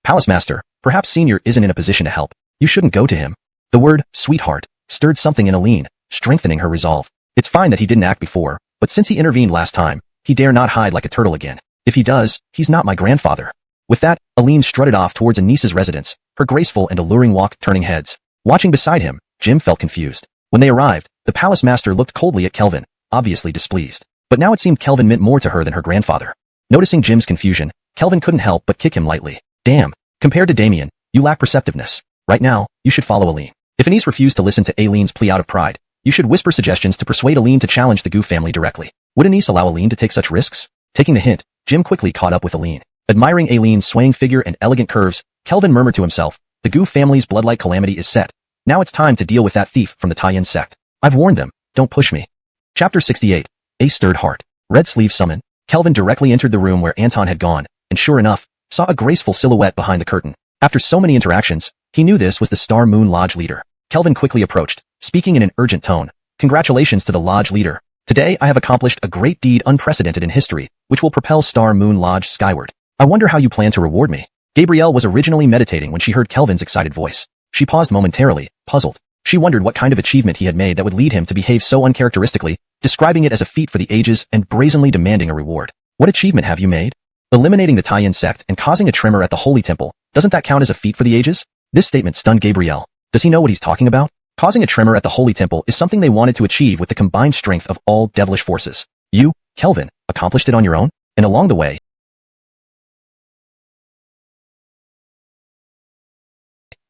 Palace Master, perhaps Senior isn't in a position to help. You shouldn't go to him." The word, sweetheart, stirred something in Aileen, strengthening her resolve. It's fine that he didn't act before, but since he intervened last time, he dare not hide like a turtle again. If he does, he's not my grandfather. With that, Aileen strutted off towards Anissa's residence, her graceful and alluring walk turning heads. Watching beside him, Jim felt confused. When they arrived, the Palace Master looked coldly at Kelvin, obviously displeased. But now it seemed Kelvin meant more to her than her grandfather. Noticing Jim's confusion, Kelvin couldn't help but kick him lightly. "Damn. Compared to Damien, you lack perceptiveness. Right now, you should follow Aileen." If Anise refused to listen to Aileen's plea out of pride, you should whisper suggestions to persuade Aileen to challenge the Gu family directly. Would Anise allow Aileen to take such risks? Taking the hint, Jim quickly caught up with Aileen. Admiring Aileen's swaying figure and elegant curves, Kelvin murmured to himself, "The Gu family's bloodlight calamity is set. Now it's time to deal with that thief from the Taiyan sect. I've warned them, don't push me." Chapter 68. A Stirred Heart. Red Sleeve Summon. Kelvin directly entered the room where Anton had gone, and sure enough, saw a graceful silhouette behind the curtain. After so many interactions, he knew this was the Star Moon Lodge leader. Kelvin quickly approached, speaking in an urgent tone. "Congratulations to the Lodge leader. Today I have accomplished a great deed unprecedented in history, which will propel Star Moon Lodge skyward. I wonder how you plan to reward me." Gabrielle was originally meditating when she heard Kelvin's excited voice. She paused momentarily, puzzled. She wondered what kind of achievement he had made that would lead him to behave so uncharacteristically, describing it as a feat for the ages and brazenly demanding a reward. "What achievement have you made?" "Eliminating the Taiyan sect and causing a tremor at the Holy Temple. Doesn't that count as a feat for the ages?" This statement stunned Gabrielle. Does he know what he's talking about? Causing a tremor at the Holy Temple is something they wanted to achieve with the combined strength of all devilish forces. You, Kelvin, accomplished it on your own? And along the way,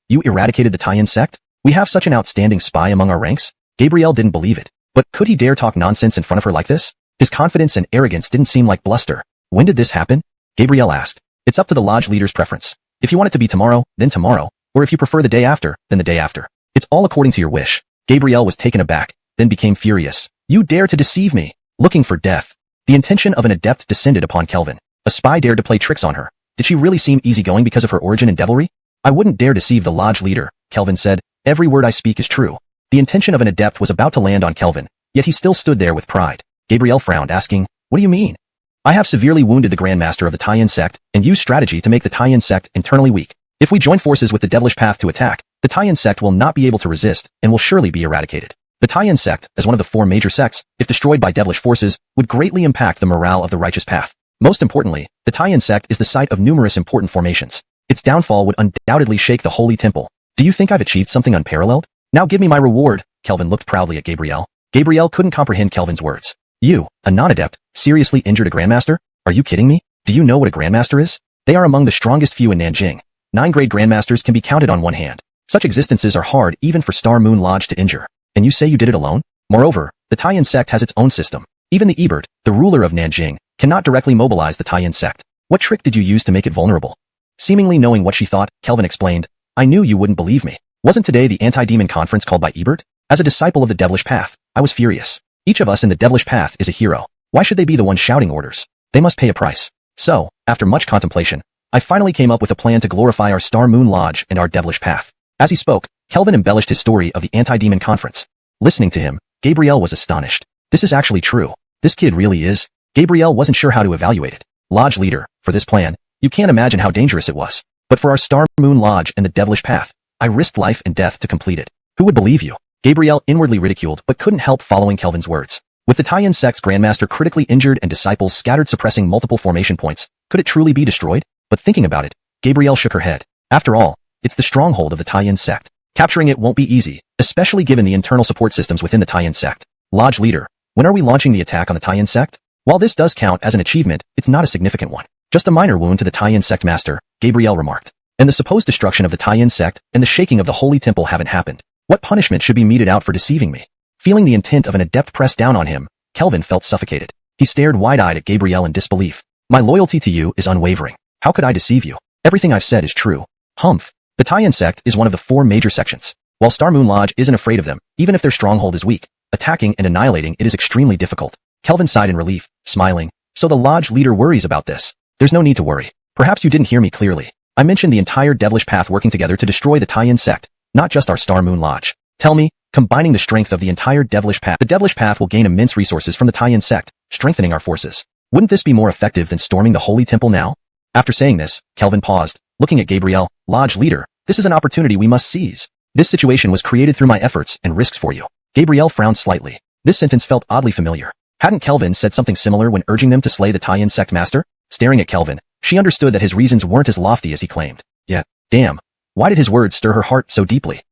you eradicated the Taiyan sect? We have such an outstanding spy among our ranks? Gabrielle didn't believe it. But could he dare talk nonsense in front of her like this? His confidence and arrogance didn't seem like bluster. "When did this happen?" Gabrielle asked. "It's up to the Lodge leader's preference. If you want it to be tomorrow, then tomorrow. Or if you prefer the day after, then the day after. It's all according to your wish." Gabrielle was taken aback, then became furious. "You dare to deceive me!" Looking for death. The intention of an adept descended upon Kelvin. A spy dared to play tricks on her. Did she really seem easygoing because of her origin in devilry? "I wouldn't dare deceive the Lodge leader," Kelvin said. "Every word I speak is true." The intention of an adept was about to land on Kelvin, yet he still stood there with pride. Gabrielle frowned, asking, "What do you mean?" "I have severely wounded the Grandmaster of the Taiyan sect and used strategy to make the Taiyan sect internally weak. If we join forces with the devilish path to attack, the Taiyan sect will not be able to resist and will surely be eradicated. The Taiyan sect, as one of the 4 major sects, if destroyed by devilish forces, would greatly impact the morale of the righteous path. Most importantly, the Taiyan sect is the site of numerous important formations. Its downfall would undoubtedly shake the Holy Temple. Do you think I've achieved something unparalleled? Now give me my reward." Kelvin looked proudly at Gabrielle. Gabrielle couldn't comprehend Kelvin's words. "You, a non-adept, seriously injured a Grandmaster? Are you kidding me? Do you know what a Grandmaster is? They are among the strongest few in Nanjing. 9-grade Grandmasters can be counted on one hand. Such existences are hard even for Star Moon Lodge to injure. And you say you did it alone? Moreover, the Taiyan sect has its own system. Even the Ebert, the ruler of Nanjing, cannot directly mobilize the Taiyan sect. What trick did you use to make it vulnerable?" Seemingly knowing what she thought, Kelvin explained, "I knew you wouldn't believe me. Wasn't today the anti-demon conference called by Ebert? As a disciple of the devilish path, I was furious. Each of us in the devilish path is a hero. Why should they be the one shouting orders? They must pay a price. So, after much contemplation, I finally came up with a plan to glorify our Star Moon Lodge and our devilish path." As he spoke, Kelvin embellished his story of the anti-demon conference. Listening to him, Gabrielle was astonished. This is actually true. This kid really is. Gabrielle wasn't sure how to evaluate it. "Lodge leader, for this plan, you can't imagine how dangerous it was. But for our Star Moon Lodge and the devilish path, I risked life and death to complete it. Who would believe you?" Gabrielle inwardly ridiculed but couldn't help following Kelvin's words. With the Taiyan sect's Grandmaster critically injured and disciples scattered suppressing multiple formation points, could it truly be destroyed? But thinking about it, Gabrielle shook her head. After all, it's the stronghold of the Taiyan sect. Capturing it won't be easy, especially given the internal support systems within the Taiyan sect. "Lodge leader, when are we launching the attack on the Taiyan sect?" While this does count as an achievement, it's not a significant one. "Just a minor wound to the Taiyan sect master," Gabrielle remarked. "And the supposed destruction of the Taiyan sect and the shaking of the Holy Temple haven't happened. What punishment should be meted out for deceiving me?" Feeling the intent of an adept press down on him, Kelvin felt suffocated. He stared wide-eyed at Gabrielle in disbelief. My loyalty to you is unwavering. How could I deceive you? Everything I've said is true. Humph. The Taiyan sect is one of the 4 major sections. While Star Moon Lodge isn't afraid of them, even if their stronghold is weak, attacking and annihilating it is extremely difficult. Kelvin sighed in relief, smiling. So the lodge leader worries about this. There's no need to worry. Perhaps you didn't hear me clearly. I mentioned the entire devilish path working together to destroy the Taiyan sect, not just our Star Moon Lodge. Tell me, combining the strength of the entire devilish path, the devilish path will gain immense resources from the Taiyan sect, strengthening our forces. Wouldn't this be more effective than storming the holy temple now? After saying this, Kelvin paused, looking at Gabrielle, lodge leader. This is an opportunity we must seize. This situation was created through my efforts and risks for you. Gabrielle frowned slightly. This sentence felt oddly familiar. Hadn't Kelvin said something similar when urging them to slay the Taiyan sect master? Staring at Kelvin, she understood that his reasons weren't as lofty as he claimed. Yet, damn. Why did his words stir her heart so deeply?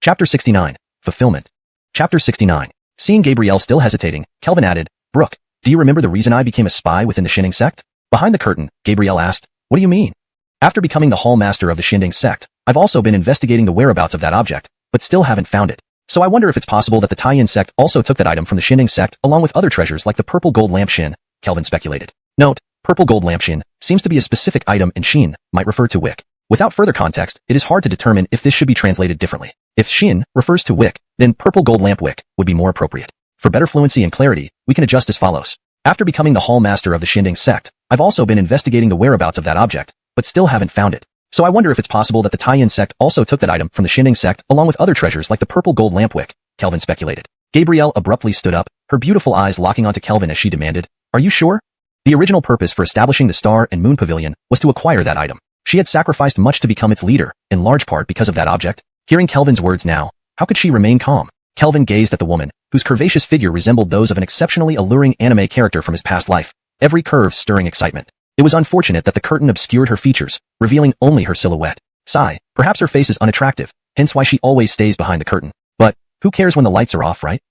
Chapter 69. Fulfillment. Chapter 69. Seeing Gabrielle still hesitating, Kelvin added, Brooke, do you remember the reason I became a spy within the Xinding sect? Behind the curtain, Gabrielle asked, what do you mean? After becoming the hall master of the Xinding sect, I've also been investigating the whereabouts of that object, but still haven't found it. So I wonder if it's possible that the Taiyan sect also took that item from the Xinding sect along with other treasures like the purple gold lamp Xin, Kelvin speculated. Note, purple gold lamp Xin seems to be a specific item and Xin might refer to wick. Without further context, it is hard to determine if this should be translated differently. If Xin refers to wick, then purple gold lamp wick would be more appropriate. For better fluency and clarity, we can adjust as follows. After becoming the hall master of the Xinding sect, I've also been investigating the whereabouts of that object, but still haven't found it. So I wonder if it's possible that the Taiyan sect also took that item from the Xinding sect along with other treasures like the purple gold lamp wick, Kelvin speculated. Gabrielle abruptly stood up, her beautiful eyes locking onto Kelvin as she demanded, are you sure? The original purpose for establishing the Star and Moon Pavilion was to acquire that item. She had sacrificed much to become its leader, in large part because of that object. Hearing Kelvin's words now, how could she remain calm? Kelvin gazed at the woman, whose curvaceous figure resembled those of an exceptionally alluring anime character from his past life, every curve stirring excitement. It was unfortunate that the curtain obscured her features, revealing only her silhouette. Sigh, perhaps her face is unattractive, hence why she always stays behind the curtain. But, who cares when the lights are off, right?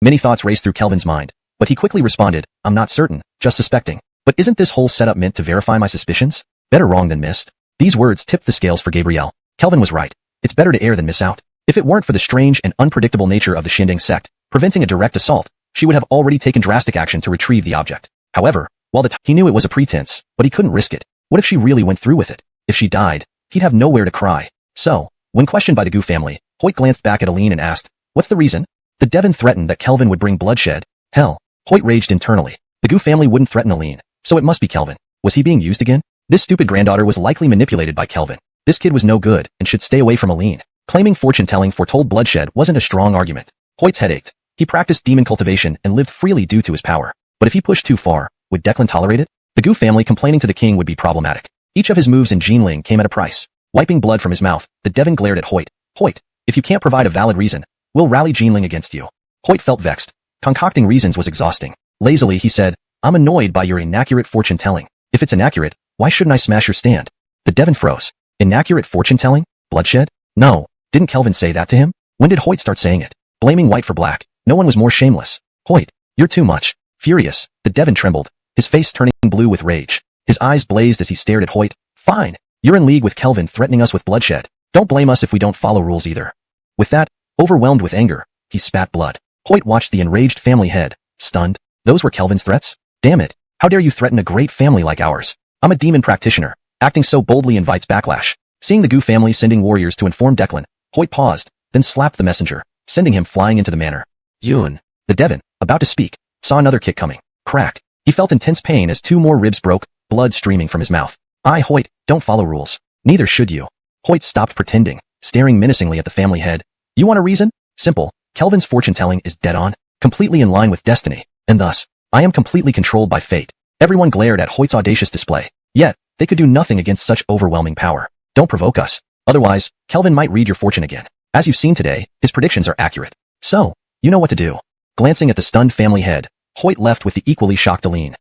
Many thoughts raced through Kelvin's mind, but he quickly responded, I'm not certain, just suspecting. But isn't this whole setup meant to verify my suspicions? Better wrong than missed. These words tipped the scales for Gabrielle. Kelvin was right. It's better to err than miss out. If it weren't for the strange and unpredictable nature of the Xinding sect, preventing a direct assault, she would have already taken drastic action to retrieve the object. However, while he knew it was a pretense, but he couldn't risk it. What if she really went through with it? If she died, he'd have nowhere to cry. So, when questioned by the Gu family, Hoyt glanced back at Aline and asked, what's the reason? The Devon threatened that Kelvin would bring bloodshed. Hell, Hoyt raged internally. The Gu family wouldn't threaten Aline, so it must be Kelvin. Was he being used again? This stupid granddaughter was likely manipulated by Kelvin. This kid was no good and should stay away from Aline. Claiming fortune-telling foretold bloodshed wasn't a strong argument. Hoyt's head ached. He practiced demon cultivation and lived freely due to his power. But if he pushed too far, would Declan tolerate it? The Gu family complaining to the king would be problematic. Each of his moves in Jinling came at a price. Wiping blood from his mouth, the Devon glared at Hoyt. Hoyt, if you can't provide a valid reason, we'll rally Jinling against you. Hoyt felt vexed. Concocting reasons was exhausting. Lazily, he said, I'm annoyed by your inaccurate fortune-telling. If it's inaccurate, why shouldn't I smash your stand? The Devon froze. Inaccurate fortune-telling? Bloodshed? No. Didn't Kelvin say that to him? When did Hoyt start saying it? Blaming white for black. No one was more shameless. Hoyt, you're too much. Furious, the Devon trembled, his face turning blue with rage. His eyes blazed as he stared at Hoyt. Fine. You're in league with Kelvin threatening us with bloodshed. Don't blame us if we don't follow rules either. With that, overwhelmed with anger, he spat blood. Hoyt watched the enraged family head, stunned. Those were Kelvin's threats? Damn it. How dare you threaten a great family like ours? I'm a demon practitioner. Acting so boldly invites backlash. Seeing the Gu family sending warriors to inform Declan, Hoyt paused, then slapped the messenger, sending him flying into the manor. Yun. The Devon, about to speak, saw another kick coming. Crack. He felt intense pain as 2 more ribs broke, blood streaming from his mouth. Hoyt, don't follow rules. Neither should you. Hoyt stopped pretending, staring menacingly at the family head. You want a reason? Simple. Kelvin's fortune-telling is dead on, completely in line with destiny, and thus, I am completely controlled by fate. Everyone glared at Hoyt's audacious display. Yet, they could do nothing against such overwhelming power. Don't provoke us. Otherwise, Kelvin might read your fortune again. As you've seen today, his predictions are accurate. So, you know what to do. Glancing at the stunned family head, Hoyt left with the equally shocked Aline.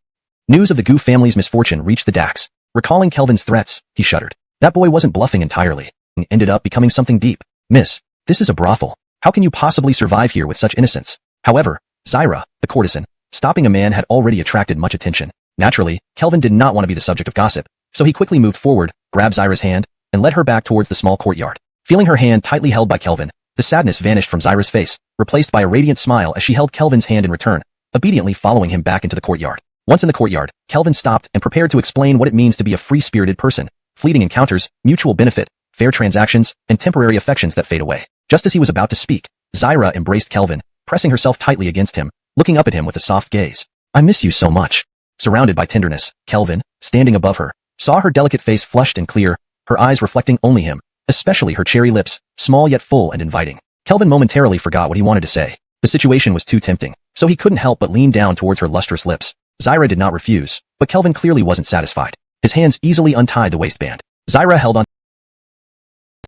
News of the Gu family's misfortune reached the Dax. Recalling Kelvin's threats, he shuddered. That boy wasn't bluffing entirely, and ended up becoming something deep. Miss, this is a brothel. How can you possibly survive here with such innocence? However, Zyra, the courtesan, stopping a man had already attracted much attention. Naturally, Kelvin did not want to be the subject of gossip, so he quickly moved forward, grabbed Zyra's hand, and led her back towards the small courtyard. Feeling her hand tightly held by Kelvin, The sadness vanished from Zyra's face, replaced by a radiant smile as she held Kelvin's hand in return, obediently following him back into the courtyard. Once in the courtyard, Kelvin stopped and prepared to explain what it means to be a free-spirited person: fleeting encounters, mutual benefit, fair transactions, and temporary affections that fade away. Just as he was about to speak, Zyra embraced Kelvin, pressing herself tightly against him, looking up at him with a soft gaze. "I miss you so much." Surrounded by tenderness, Kelvin, standing above her, saw her delicate face flushed and clear, her eyes reflecting only him, especially her cherry lips, small yet full and inviting. Kelvin momentarily forgot what he wanted to say. The situation was too tempting, so he couldn't help but lean down towards her lustrous lips. Zyra did not refuse, but Kelvin clearly wasn't satisfied. His hands easily untied the waistband. Zyra held on.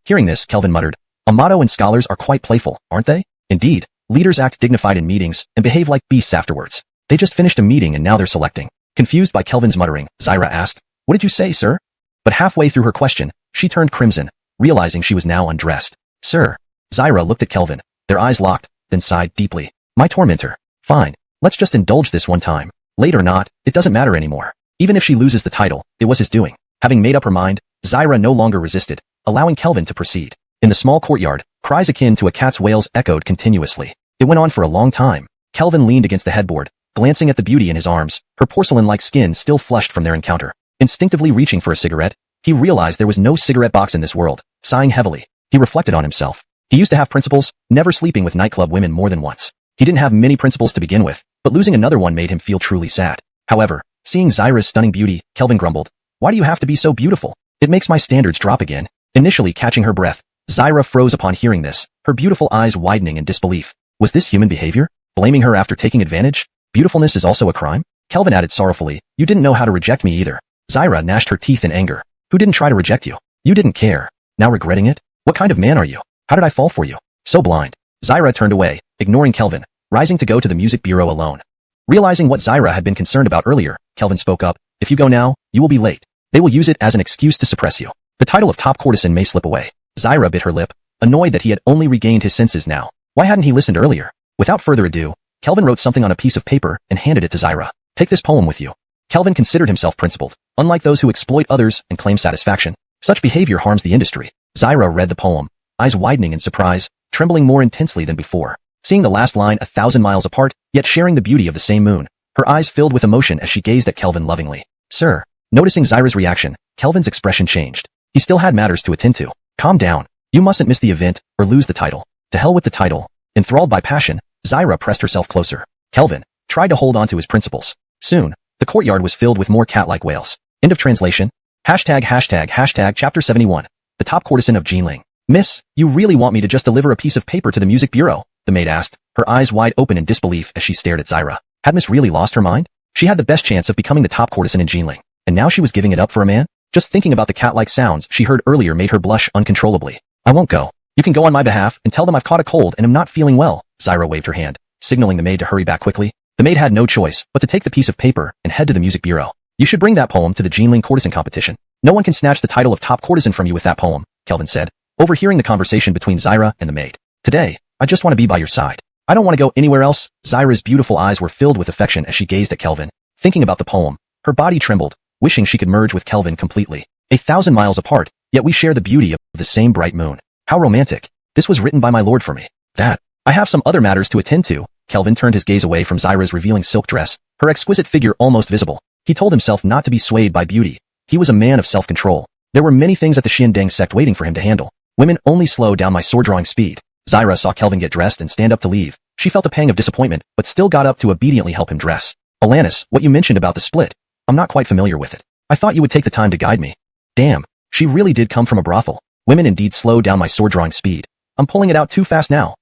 Hearing this, Kelvin muttered, "Amato and scholars are quite playful, aren't they? Indeed, leaders act dignified in meetings and behave like beasts afterwards. They just finished a meeting and now they're selecting." Confused by Kelvin's muttering, Zyra asked, "What did you say, sir?" But halfway through her question, she turned crimson, realizing she was now undressed. "Sir." Zyra looked at Kelvin, their eyes locked, then sighed deeply. "My tormentor. Fine, let's just indulge this one time. Late or not, it doesn't matter anymore. Even if she loses the title, it was his doing." Having made up her mind, Zyra no longer resisted, allowing Kelvin to proceed. In the small courtyard, cries akin to a cat's wails echoed continuously. It went on for a long time. Kelvin leaned against the headboard, glancing at the beauty in his arms, her porcelain-like skin still flushed from their encounter. Instinctively reaching for a cigarette, he realized there was no cigarette box in this world. Sighing heavily, he reflected on himself. He used to have principles, never sleeping with nightclub women more than once. He didn't have many principles to begin with, but losing another one made him feel truly sad. However, seeing Zyra's stunning beauty, Kelvin grumbled, "Why do you have to be so beautiful? It makes my standards drop again." Initially catching her breath, Zyra froze upon hearing this, her beautiful eyes widening in disbelief. Was this human behavior? Blaming her after taking advantage? Beautifulness is also a crime? Kelvin added sorrowfully, "You didn't know how to reject me either." Zyra gnashed her teeth in anger. "Who didn't try to reject you? You didn't care. Now regretting it? What kind of man are you? How did I fall for you? So blind." Zyra turned away, ignoring Kelvin, rising to go to the music bureau alone. Realizing what Zyra had been concerned about earlier, Kelvin spoke up, "If you go now, you will be late. They will use it as an excuse to suppress you. The title of top courtesan may slip away." Zyra bit her lip, annoyed that he had only regained his senses now. Why hadn't he listened earlier? Without further ado, Kelvin wrote something on a piece of paper and handed it to Zyra. "Take this poem with you." Kelvin considered himself principled, unlike those who exploit others and claim satisfaction. Such behavior harms the industry. Zyra read the poem, eyes widening in surprise, trembling more intensely than before. Seeing the last line 1,000 miles apart, yet sharing the beauty of the same moon, her eyes filled with emotion as she gazed at Kelvin lovingly. "Sir." Noticing Zyra's reaction, Kelvin's expression changed. He still had matters to attend to. "Calm down. You mustn't miss the event, or lose the title." To hell with the title. Enthralled by passion, Zyra pressed herself closer. Kelvin tried to hold on to his principles. Soon, the courtyard was filled with more cat-like wails. End of translation. ####Chapter 71. The top courtesan of Jinling. "Miss, you really want me to just deliver a piece of paper to the music bureau?" the maid asked, her eyes wide open in disbelief as she stared at Zyra. Had Miss really lost her mind? She had the best chance of becoming the top courtesan in Jinling, and now she was giving it up for a man? Just thinking about the cat-like sounds she heard earlier made her blush uncontrollably. "I won't go. You can go on my behalf and tell them I've caught a cold and am not feeling well." Zyra waved her hand, signaling the maid to hurry back quickly. The maid had no choice but to take the piece of paper and head to the music bureau. "You should bring that poem to the Jinling courtesan competition. No one can snatch the title of top courtesan from you with that poem," Kelvin said, overhearing the conversation between Zyra and the maid. "Today, I just want to be by your side. I don't want to go anywhere else." Zyra's beautiful eyes were filled with affection as she gazed at Kelvin. Thinking about the poem, her body trembled, wishing she could merge with Kelvin completely. 1,000 miles apart, yet we share the beauty of the same bright moon. How romantic. This was written by my lord for me. That. I have some other matters to attend to. Kelvin turned his gaze away from Zyra's revealing silk dress, her exquisite figure almost visible. He told himself not to be swayed by beauty. He was a man of self-control. There were many things at the Xiandeng sect waiting for him to handle. Women only slow down my sword-drawing speed. Zyra saw Kelvin get dressed and stand up to leave. She felt a pang of disappointment, but still got up to obediently help him dress. "Alanis, what you mentioned about the split. I'm not quite familiar with it. I thought you would take the time to guide me." Damn, she really did come from a brothel. Women indeed slow down my sword-drawing speed. I'm pulling it out too fast now.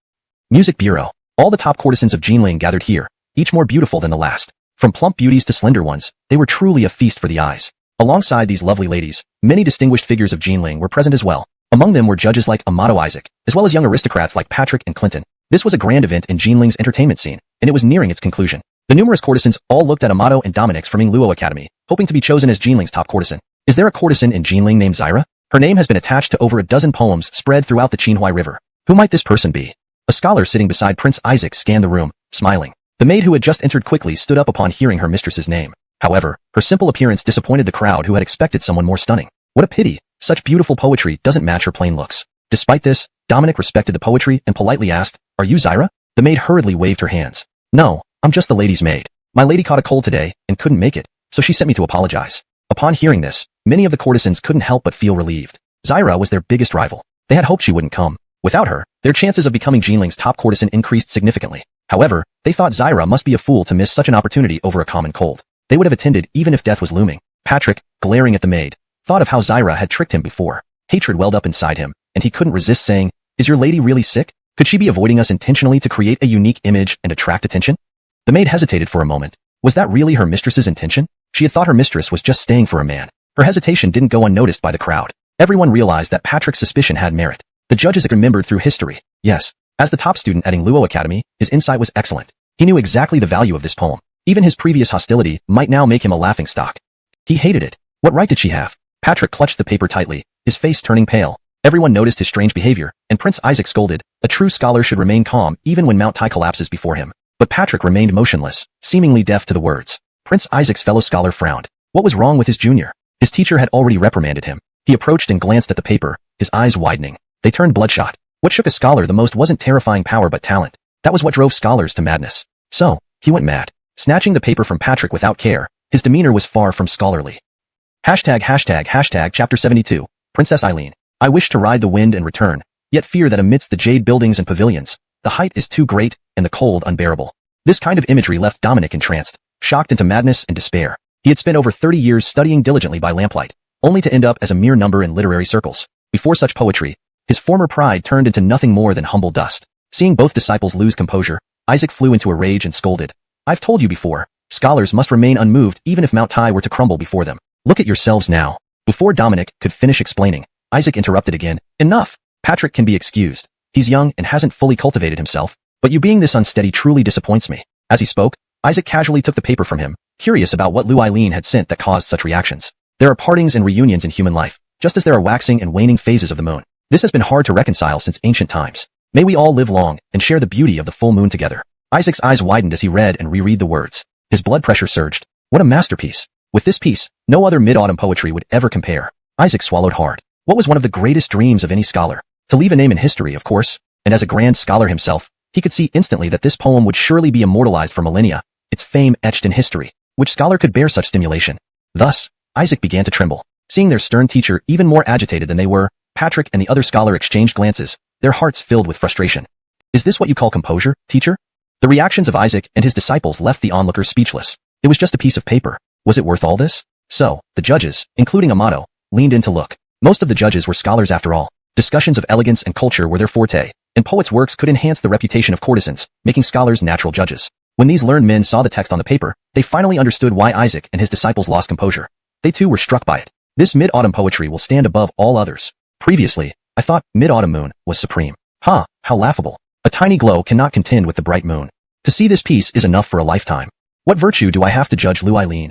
Music bureau. All the top courtesans of Jinling gathered here, each more beautiful than the last. From plump beauties to slender ones, they were truly a feast for the eyes. Alongside these lovely ladies, many distinguished figures of Jinling were present as well. Among them were judges like Amato Isaac, as well as young aristocrats like Patrick and Clinton. This was a grand event in Jinling's entertainment scene, and it was nearing its conclusion. The numerous courtesans all looked at Amato and Dominic's from Luo Academy, hoping to be chosen as Jinling's top courtesan. Is there a courtesan in Jinling named Zyra? Her name has been attached to over a dozen poems spread throughout the Qinhuai River. Who might this person be? A scholar sitting beside Prince Isaac scanned the room, smiling. The maid who had just entered quickly stood up upon hearing her mistress's name. However, her simple appearance disappointed the crowd who had expected someone more stunning. What a pity, such beautiful poetry doesn't match her plain looks. Despite this, Dominic respected the poetry and politely asked, "Are you Zyra?" The maid hurriedly waved her hands. "No, I'm just the lady's maid. My lady caught a cold today and couldn't make it, so she sent me to apologize." Upon hearing this, many of the courtesans couldn't help but feel relieved. Zyra was their biggest rival. They had hoped she wouldn't come. Without her, their chances of becoming Jinling's top courtesan increased significantly. However, they thought Zyra must be a fool to miss such an opportunity over a common cold. They would have attended even if death was looming. Patrick, glaring at the maid, thought of how Zyra had tricked him before. Hatred welled up inside him, and he couldn't resist saying, "Is your lady really sick? Could she be avoiding us intentionally to create a unique image and attract attention?" The maid hesitated for a moment. Was that really her mistress's intention? She had thought her mistress was just staying for a man. Her hesitation didn't go unnoticed by the crowd. Everyone realized that Patrick's suspicion had merit. The judges remembered through history. Yes, as the top student at Luo Academy, his insight was excellent. He knew exactly the value of this poem. Even his previous hostility might now make him a laughingstock. He hated it. What right did she have? Patrick clutched the paper tightly, his face turning pale. Everyone noticed his strange behavior, and Prince Isaac scolded, "A true scholar should remain calm even when Mount Tai collapses before him." But Patrick remained motionless, seemingly deaf to the words. Prince Isaac's fellow scholar frowned. What was wrong with his junior? His teacher had already reprimanded him. He approached and glanced at the paper, his eyes widening. They turned bloodshot. What shook a scholar the most wasn't terrifying power but talent. That was what drove scholars to madness. So, he went mad. Snatching the paper from Patrick without care, his demeanor was far from scholarly. Chapter 72. Princess Eileen. I wish to ride the wind and return, yet fear that amidst the jade buildings and pavilions, the height is too great and the cold unbearable. This kind of imagery left Dominic entranced, shocked into madness and despair. He had spent over 30 years studying diligently by lamplight, only to end up as a mere number in literary circles. Before such poetry, his former pride turned into nothing more than humble dust. Seeing both disciples lose composure, Isaac flew into a rage and scolded. "I've told you before, scholars must remain unmoved even if Mount Tai were to crumble before them. Look at yourselves now." Before Dominic could finish explaining, Isaac interrupted again. "Enough! Patrick can be excused. He's young and hasn't fully cultivated himself, but you being this unsteady truly disappoints me." As he spoke, Isaac casually took the paper from him, curious about what Lu Eileen had sent that caused such reactions. There are partings and reunions in human life, just as there are waxing and waning phases of the moon. This has been hard to reconcile since ancient times. May we all live long and share the beauty of the full moon together. Isaac's eyes widened as he read and reread the words. His blood pressure surged. What a masterpiece. With this piece, no other mid-autumn poetry would ever compare. Isaac swallowed hard. What was one of the greatest dreams of any scholar? To leave a name in history, of course, and as a grand scholar himself, he could see instantly that this poem would surely be immortalized for millennia, its fame etched in history. Which scholar could bear such stimulation? Thus, Isaac began to tremble. Seeing their stern teacher even more agitated than they were, Patrick and the other scholar exchanged glances, their hearts filled with frustration. "Is this what you call composure, teacher?" The reactions of Isaac and his disciples left the onlookers speechless. It was just a piece of paper. Was it worth all this? So, the judges, including Amato, leaned in to look. Most of the judges were scholars after all. Discussions of elegance and culture were their forte, and poets' works could enhance the reputation of courtesans, making scholars natural judges. When these learned men saw the text on the paper, they finally understood why Isaac and his disciples lost composure. They too were struck by it. This mid-autumn poetry will stand above all others. Previously, I thought mid-autumn moon was supreme. Ha, how laughable. A tiny glow cannot contend with the bright moon. To see this piece is enough for a lifetime. What virtue do I have to judge Lu Eileen?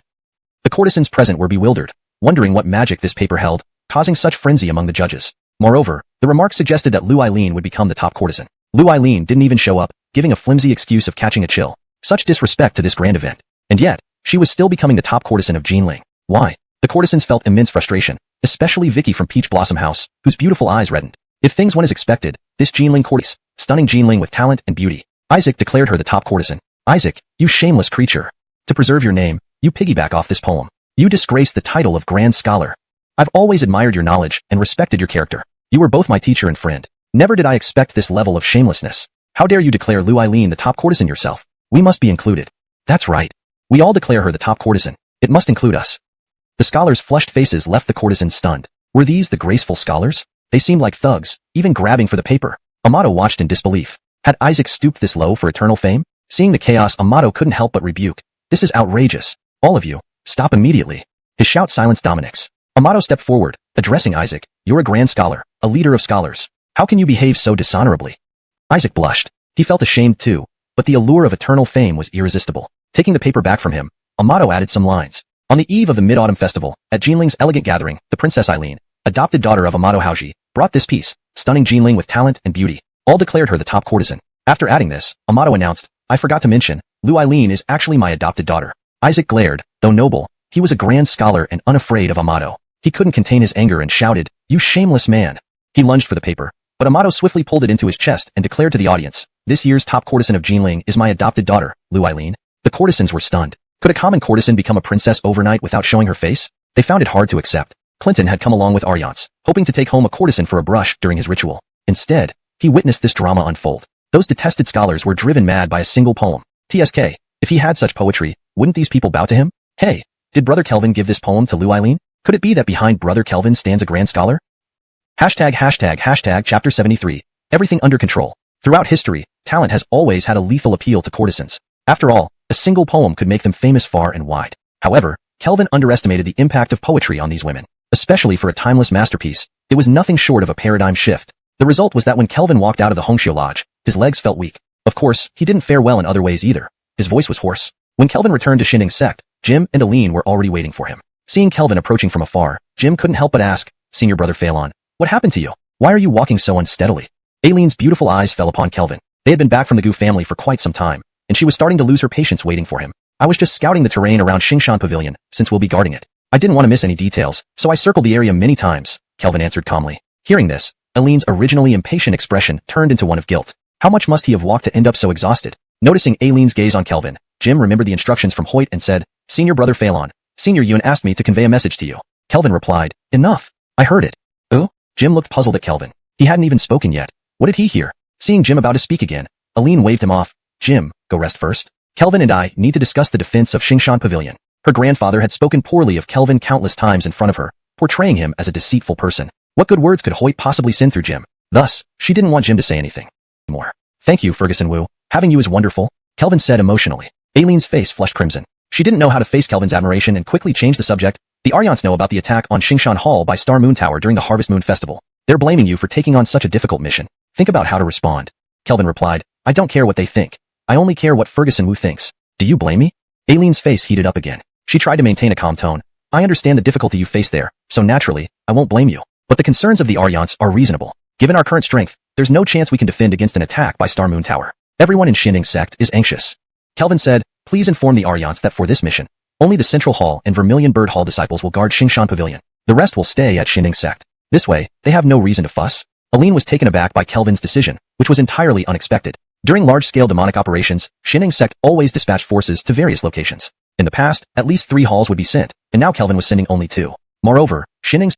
The courtesans present were bewildered, wondering what magic this paper held, causing such frenzy among the judges. Moreover, the remark suggested that Lu Eileen would become the top courtesan. Lu Eileen didn't even show up, giving a flimsy excuse of catching a chill. Such disrespect to this grand event. And yet, she was still becoming the top courtesan of Jinling. Why? The courtesans felt immense frustration, especially Vicky from Peach Blossom House, whose beautiful eyes reddened. If things went as expected, this Jinling courtesan, stunning Jinling with talent and beauty. Isaac declared her the top courtesan. Isaac, you shameless creature. To preserve your name, you piggyback off this poem. You disgrace the title of Grand Scholar. I've always admired your knowledge and respected your character. You were both my teacher and friend. Never did I expect this level of shamelessness. How dare you declare Lu Eileen the top courtesan yourself? We must be included. That's right. We all declare her the top courtesan. It must include us. The scholars' flushed faces left the courtesans stunned. Were these the graceful scholars? They seemed like thugs, even grabbing for the paper. Amato watched in disbelief. Had Isaac stooped this low for eternal fame? Seeing the chaos, Amato couldn't help but rebuke. This is outrageous. All of you, stop immediately. His shout silenced Dominic's. Amato stepped forward, addressing Isaac. You're a grand scholar, a leader of scholars. How can you behave so dishonorably? Isaac blushed. He felt ashamed too, but the allure of eternal fame was irresistible. Taking the paper back from him, Amato added some lines. On the eve of the Mid-Autumn Festival, at Jinling's elegant gathering, the Princess Eileen, adopted daughter of Amato Haoji, brought this piece, stunning Jinling with talent and beauty. All declared her the top courtesan. After adding this, Amato announced, I forgot to mention, Lu Eileen is actually my adopted daughter. Isaac glared. Though noble, he was a grand scholar and unafraid of Amato. He couldn't contain his anger and shouted, You shameless man. He lunged for the paper, But Amato swiftly pulled it into his chest and declared to the audience, "This year's top courtesan of Jinling is my adopted daughter, Lu Eileen." The courtesans were stunned. Could a common courtesan become a princess overnight without showing her face? They found it hard to accept. Clinton had come along with Aryans, hoping to take home a courtesan for a brush during his ritual. Instead, he witnessed this drama unfold. Those detested scholars were driven mad by a single poem. TSK, if he had such poetry, wouldn't these people bow to him? Hey, did Brother Kelvin give this poem to Lu Eileen? Could it be that behind Brother Kelvin stands a grand scholar? ####Chapter 73. Everything under control. Throughout history, talent has always had a lethal appeal to courtesans. After all, a single poem could make them famous far and wide. However, Kelvin underestimated the impact of poetry on these women. Especially for a timeless masterpiece, it was nothing short of a paradigm shift. The result was that when Kelvin walked out of the Hongxiu Lodge, his legs felt weak. Of course, he didn't fare well in other ways either. His voice was hoarse. When Kelvin returned to Xinning Sect, Jim and Aline were already waiting for him. Seeing Kelvin approaching from afar, Jim couldn't help but ask, "Senior brother Phelan, what happened to you? Why are you walking so unsteadily?" Aileen's beautiful eyes fell upon Kelvin. They had been back from the Gu family for quite some time, and she was starting to lose her patience waiting for him. "I was just scouting the terrain around Xingshan Pavilion, since we'll be guarding it. I didn't want to miss any details, so I circled the area many times," Kelvin answered calmly. Hearing this, Aileen's originally impatient expression turned into one of guilt. How much must he have walked to end up so exhausted? Noticing Aileen's gaze on Kelvin, Jim remembered the instructions from Hoyt and said, "Senior brother Phelan, Senior Yuan asked me to convey a message to you." Kelvin replied, "Enough. I heard it." "Oh?" Jim looked puzzled at Kelvin. He hadn't even spoken yet. What did he hear? Seeing Jim about to speak again, Aileen waved him off. "Jim, go rest first. Kelvin and I need to discuss the defense of Xingshan Pavilion." Her grandfather had spoken poorly of Kelvin countless times in front of her, portraying him as a deceitful person. What good words could Hoyt possibly send through Jim? Thus, she didn't want Jim to say anything more. "Thank you, Ferguson Wu. Having you is wonderful," Kelvin said emotionally. Aileen's face flushed crimson. She didn't know how to face Kelvin's admiration and quickly changed the subject. "The Aryans know about the attack on Xingshan Hall by Star Moon Tower during the Harvest Moon Festival. They're blaming you for taking on such a difficult mission. Think about how to respond." Kelvin replied, "I don't care what they think. I only care what Ferguson Wu thinks. Do you blame me?" Aileen's face heated up again. She tried to maintain a calm tone. "I understand the difficulty you face there, so naturally, I won't blame you. But the concerns of the Aryans are reasonable. Given our current strength, there's no chance we can defend against an attack by Star Moon Tower. Everyone in Xinning Sect is anxious." Kelvin said, "Please inform the Aryans that for this mission, only the Central Hall and Vermilion Bird Hall disciples will guard Xingshan Pavilion. The rest will stay at Xinning Sect. This way, they have no reason to fuss." Aline was taken aback by Kelvin's decision, which was entirely unexpected. During large-scale demonic operations, Xinning Sect always dispatched forces to various locations. In the past, at least 3 halls would be sent, and now Kelvin was sending only 2. Moreover,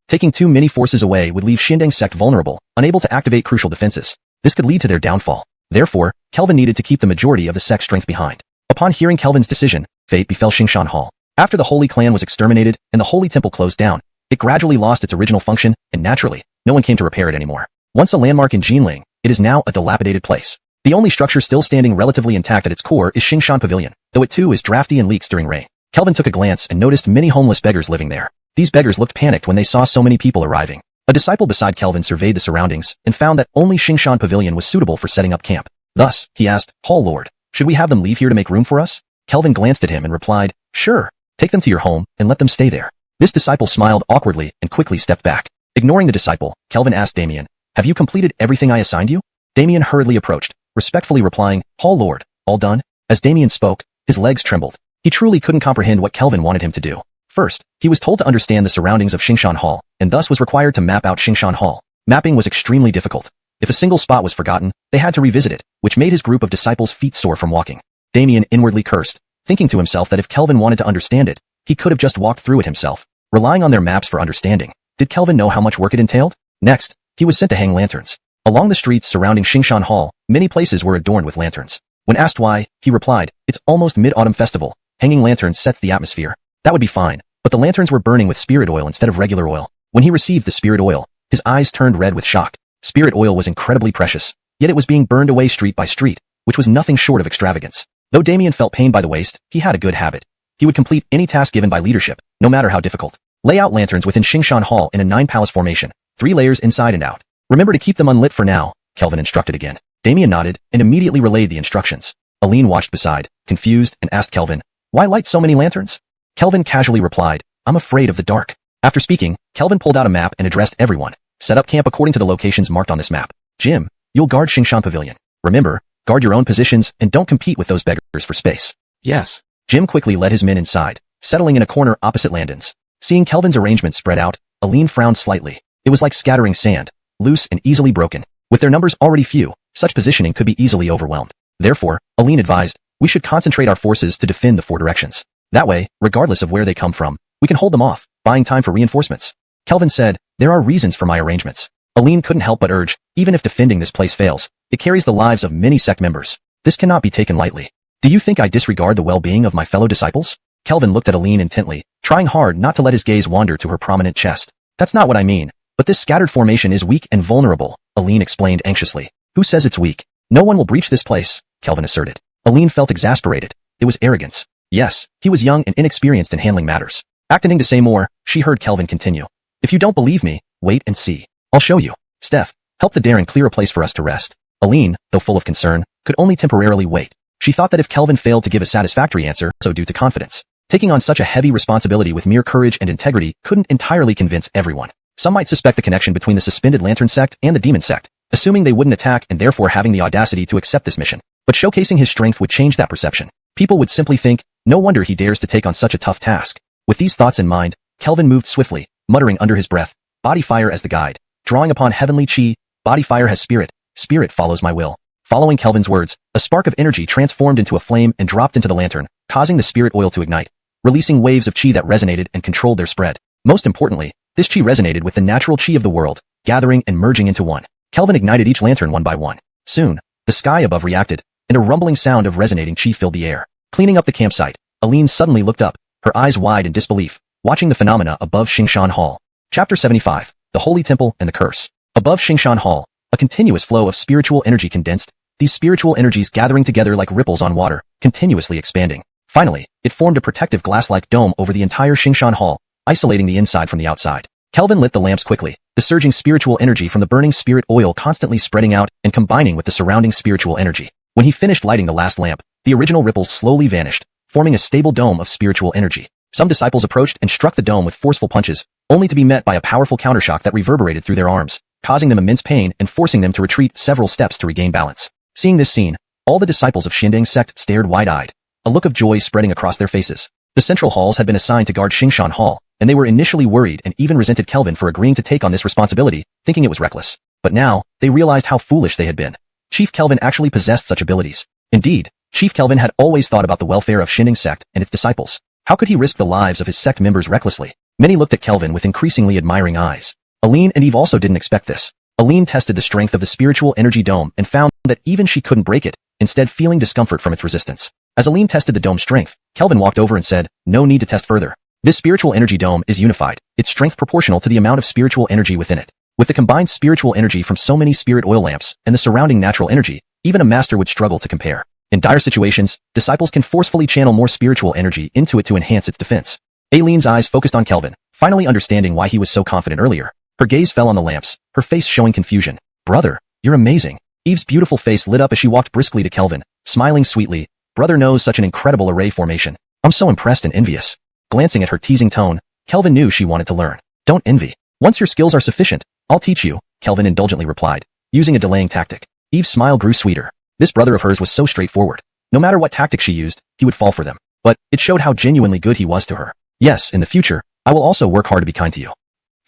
taking too many forces away would leave Xinning Sect vulnerable, unable to activate crucial defenses. This could lead to their downfall. Therefore, Kelvin needed to keep the majority of the Sect's strength behind. Upon hearing Kelvin's decision, fate befell Xingshan Hall. After the Holy Clan was exterminated and the Holy Temple closed down, it gradually lost its original function, and naturally, no one came to repair it anymore. Once a landmark in Jinling, it is now a dilapidated place. The only structure still standing relatively intact at its core is Xingshan Pavilion, though it too is drafty and leaks during rain. Kelvin took a glance and noticed many homeless beggars living there. These beggars looked panicked when they saw so many people arriving. A disciple beside Kelvin surveyed the surroundings and found that only Xingshan Pavilion was suitable for setting up camp. Thus, he asked, "Hall Lord, should we have them leave here to make room for us?" Kelvin glanced at him and replied, "Sure, take them to your home and let them stay there." This disciple smiled awkwardly and quickly stepped back. Ignoring the disciple, Kelvin asked Damien, "Have you completed everything I assigned you?" Damien hurriedly approached, respectfully replying, "Hall Lord, all done?" As Damien spoke, his legs trembled. He truly couldn't comprehend what Kelvin wanted him to do. First, he was told to understand the surroundings of Xingshan Hall, and thus was required to map out Xingshan Hall. Mapping was extremely difficult. If a single spot was forgotten, they had to revisit it, which made his group of disciples feet sore from walking. Damien inwardly cursed, thinking to himself that if Kelvin wanted to understand it, he could have just walked through it himself, relying on their maps for understanding. Did Kelvin know how much work it entailed? Next, he was sent to hang lanterns. Along the streets surrounding Xingshan Hall, many places were adorned with lanterns. When asked why, he replied, "It's almost Mid-Autumn Festival. Hanging lanterns sets the atmosphere." That would be fine, but the lanterns were burning with spirit oil instead of regular oil. When he received the spirit oil, his eyes turned red with shock. Spirit oil was incredibly precious, yet it was being burned away street by street, which was nothing short of extravagance. Though Damien felt pain by the waist, he had a good habit. He would complete any task given by leadership, no matter how difficult. Lay out lanterns within Xingshan Hall in a 9-palace formation, 3 layers inside and out. Remember to keep them unlit for now, Kelvin instructed again. Damien nodded and immediately relayed the instructions. Aline watched beside, confused, and asked Kelvin, "Why light so many lanterns?" Kelvin casually replied, "I'm afraid of the dark." After speaking, Kelvin pulled out a map and addressed everyone. "Set up camp according to the locations marked on this map. Jim, you'll guard Xingshan Pavilion. Remember, guard your own positions and don't compete with those beggars for space." "Yes." Jim quickly led his men inside, settling in a corner opposite Landon's. Seeing Kelvin's arrangements spread out, Aline frowned slightly. It was like scattering sand, loose and easily broken. With their numbers already few, such positioning could be easily overwhelmed. Therefore, Aline advised, we should concentrate our forces to defend the 4 directions. That way, regardless of where they come from, we can hold them off, buying time for reinforcements. Kelvin said, there are reasons for my arrangements. Aline couldn't help but urge, even if defending this place fails, it carries the lives of many sect members. This cannot be taken lightly. Do you think I disregard the well-being of my fellow disciples? Kelvin looked at Aline intently, trying hard not to let his gaze wander to her prominent chest. That's not what I mean, but this scattered formation is weak and vulnerable, Aline explained anxiously. Who says it's weak? No one will breach this place, Kelvin asserted. Aline felt exasperated. It was arrogance. Yes, he was young and inexperienced in handling matters. Acting to say more, she heard Kelvin continue. If you don't believe me, wait and see. I'll show you. Steph, help the Darren clear a place for us to rest. Aline, though full of concern, could only temporarily wait. She thought that if Kelvin failed to give a satisfactory answer, so due to confidence. Taking on such a heavy responsibility with mere courage and integrity couldn't entirely convince everyone. Some might suspect the connection between the suspended lantern sect and the demon sect, assuming they wouldn't attack and therefore having the audacity to accept this mission. But showcasing his strength would change that perception. People would simply think, no wonder he dares to take on such a tough task. With these thoughts in mind, Kelvin moved swiftly, muttering under his breath, body fire as the guide. Drawing upon heavenly chi, body fire has spirit, spirit follows my will. Following Kelvin's words, a spark of energy transformed into a flame and dropped into the lantern, causing the spirit oil to ignite, releasing waves of chi that resonated and controlled their spread. Most importantly, this chi resonated with the natural chi of the world, gathering and merging into one. Kelvin ignited each lantern one by one. Soon, the sky above reacted, and a rumbling sound of resonating chi filled the air. Cleaning up the campsite, Aline suddenly looked up, her eyes wide in disbelief, watching the phenomena above Xiuxian Hall. Chapter 75, The Holy Temple and the Curse. Above Xiuxian Hall, a continuous flow of spiritual energy condensed, these spiritual energies gathering together like ripples on water, continuously expanding. Finally, it formed a protective glass-like dome over the entire Xiuxian Hall, isolating the inside from the outside. Kelvin lit the lamps quickly, the surging spiritual energy from the burning spirit oil constantly spreading out and combining with the surrounding spiritual energy. When he finished lighting the last lamp, the original ripples slowly vanished, forming a stable dome of spiritual energy. Some disciples approached and struck the dome with forceful punches, only to be met by a powerful countershock that reverberated through their arms, causing them immense pain and forcing them to retreat several steps to regain balance. Seeing this scene, all the disciples of Xindang's sect stared wide-eyed, a look of joy spreading across their faces. The central halls had been assigned to guard Xiuxian Hall, and they were initially worried and even resented Kelvin for agreeing to take on this responsibility, thinking it was reckless. But now, they realized how foolish they had been. Chief Kelvin actually possessed such abilities. Indeed, Chief Kelvin had always thought about the welfare of Xindang's sect and its disciples. How could he risk the lives of his sect members recklessly? Many looked at Kelvin with increasingly admiring eyes. Aline and Eve also didn't expect this. Aline tested the strength of the spiritual energy dome and found that even she couldn't break it, instead feeling discomfort from its resistance. As Aline tested the dome's strength, Kelvin walked over and said, no need to test further. This spiritual energy dome is unified, its strength proportional to the amount of spiritual energy within it. With the combined spiritual energy from so many spirit oil lamps and the surrounding natural energy, even a master would struggle to compare. In dire situations, disciples can forcefully channel more spiritual energy into it to enhance its defense. Aline's eyes focused on Kelvin, finally understanding why he was so confident earlier. Her gaze fell on the lamps, her face showing confusion. Brother, you're amazing. Eve's beautiful face lit up as she walked briskly to Kelvin, smiling sweetly. Brother knows such an incredible array formation. I'm so impressed and envious. Glancing at her teasing tone, Kelvin knew she wanted to learn. Don't envy. Once your skills are sufficient, I'll teach you, Kelvin indulgently replied, using a delaying tactic. Eve's smile grew sweeter. This brother of hers was so straightforward. No matter what tactic she used, he would fall for them. But it showed how genuinely good he was to her. Yes, in the future, I will also work hard to be kind to you.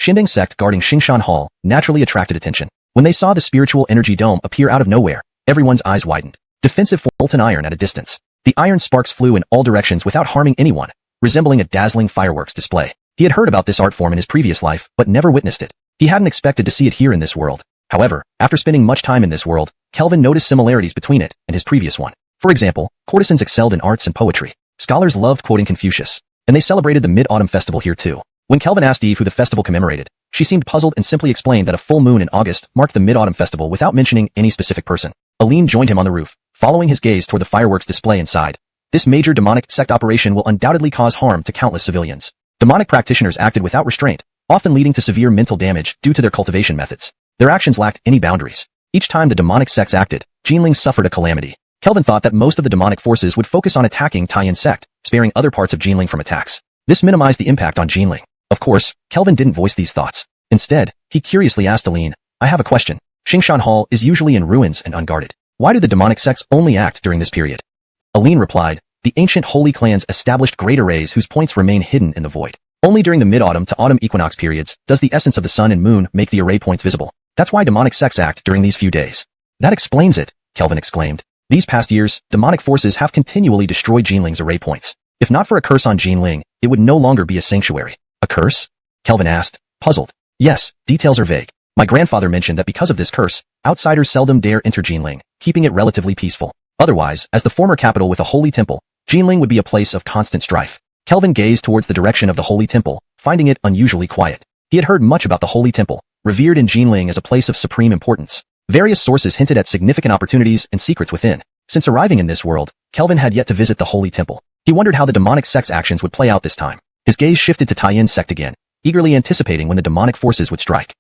Xindang's sect guarding Xiuxian Hall naturally attracted attention. When they saw the spiritual energy dome appear out of nowhere, everyone's eyes widened. Defensive for molten iron at a distance. The iron sparks flew in all directions without harming anyone, resembling a dazzling fireworks display. He had heard about this art form in his previous life, but never witnessed it. He hadn't expected to see it here in this world. However, after spending much time in this world, Kelvin noticed similarities between it and his previous one. For example, courtesans excelled in arts and poetry. Scholars loved quoting Confucius. And they celebrated the Mid-Autumn Festival here too. When Kelvin asked Eve who the festival commemorated, she seemed puzzled and simply explained that a full moon in August marked the Mid-Autumn Festival without mentioning any specific person. Aline joined him on the roof, following his gaze toward the fireworks display inside. This major demonic sect operation will undoubtedly cause harm to countless civilians. Demonic practitioners acted without restraint, often leading to severe mental damage due to their cultivation methods. Their actions lacked any boundaries. Each time the demonic sects acted, Jinling suffered a calamity. Kelvin thought that most of the demonic forces would focus on attacking Taiyan sect, sparing other parts of Jinling from attacks. This minimized the impact on Jinling. Of course, Kelvin didn't voice these thoughts. Instead, he curiously asked Aline, I have a question. Xiuxian Hall is usually in ruins and unguarded. Why do the demonic sects only act during this period? Aline replied, the ancient holy clans established great arrays whose points remain hidden in the void. Only during the mid-autumn to autumn equinox periods does the essence of the sun and moon make the array points visible. That's why demonic sects act during these few days. That explains it, Kelvin exclaimed. These past years, demonic forces have continually destroyed Jinling's array points. If not for a curse on Jinling, it would no longer be a sanctuary. A curse? Kelvin asked, puzzled. Yes, details are vague. My grandfather mentioned that because of this curse, outsiders seldom dare enter Jinling, keeping it relatively peaceful. Otherwise, as the former capital with a holy temple, Jinling would be a place of constant strife. Kelvin gazed towards the direction of the holy temple, finding it unusually quiet. He had heard much about the holy temple, revered in Jinling as a place of supreme importance. Various sources hinted at significant opportunities and secrets within. Since arriving in this world, Kelvin had yet to visit the holy temple. He wondered how the demonic sect's actions would play out this time. His gaze shifted to Taiyin sect again, eagerly anticipating when the demonic forces would strike.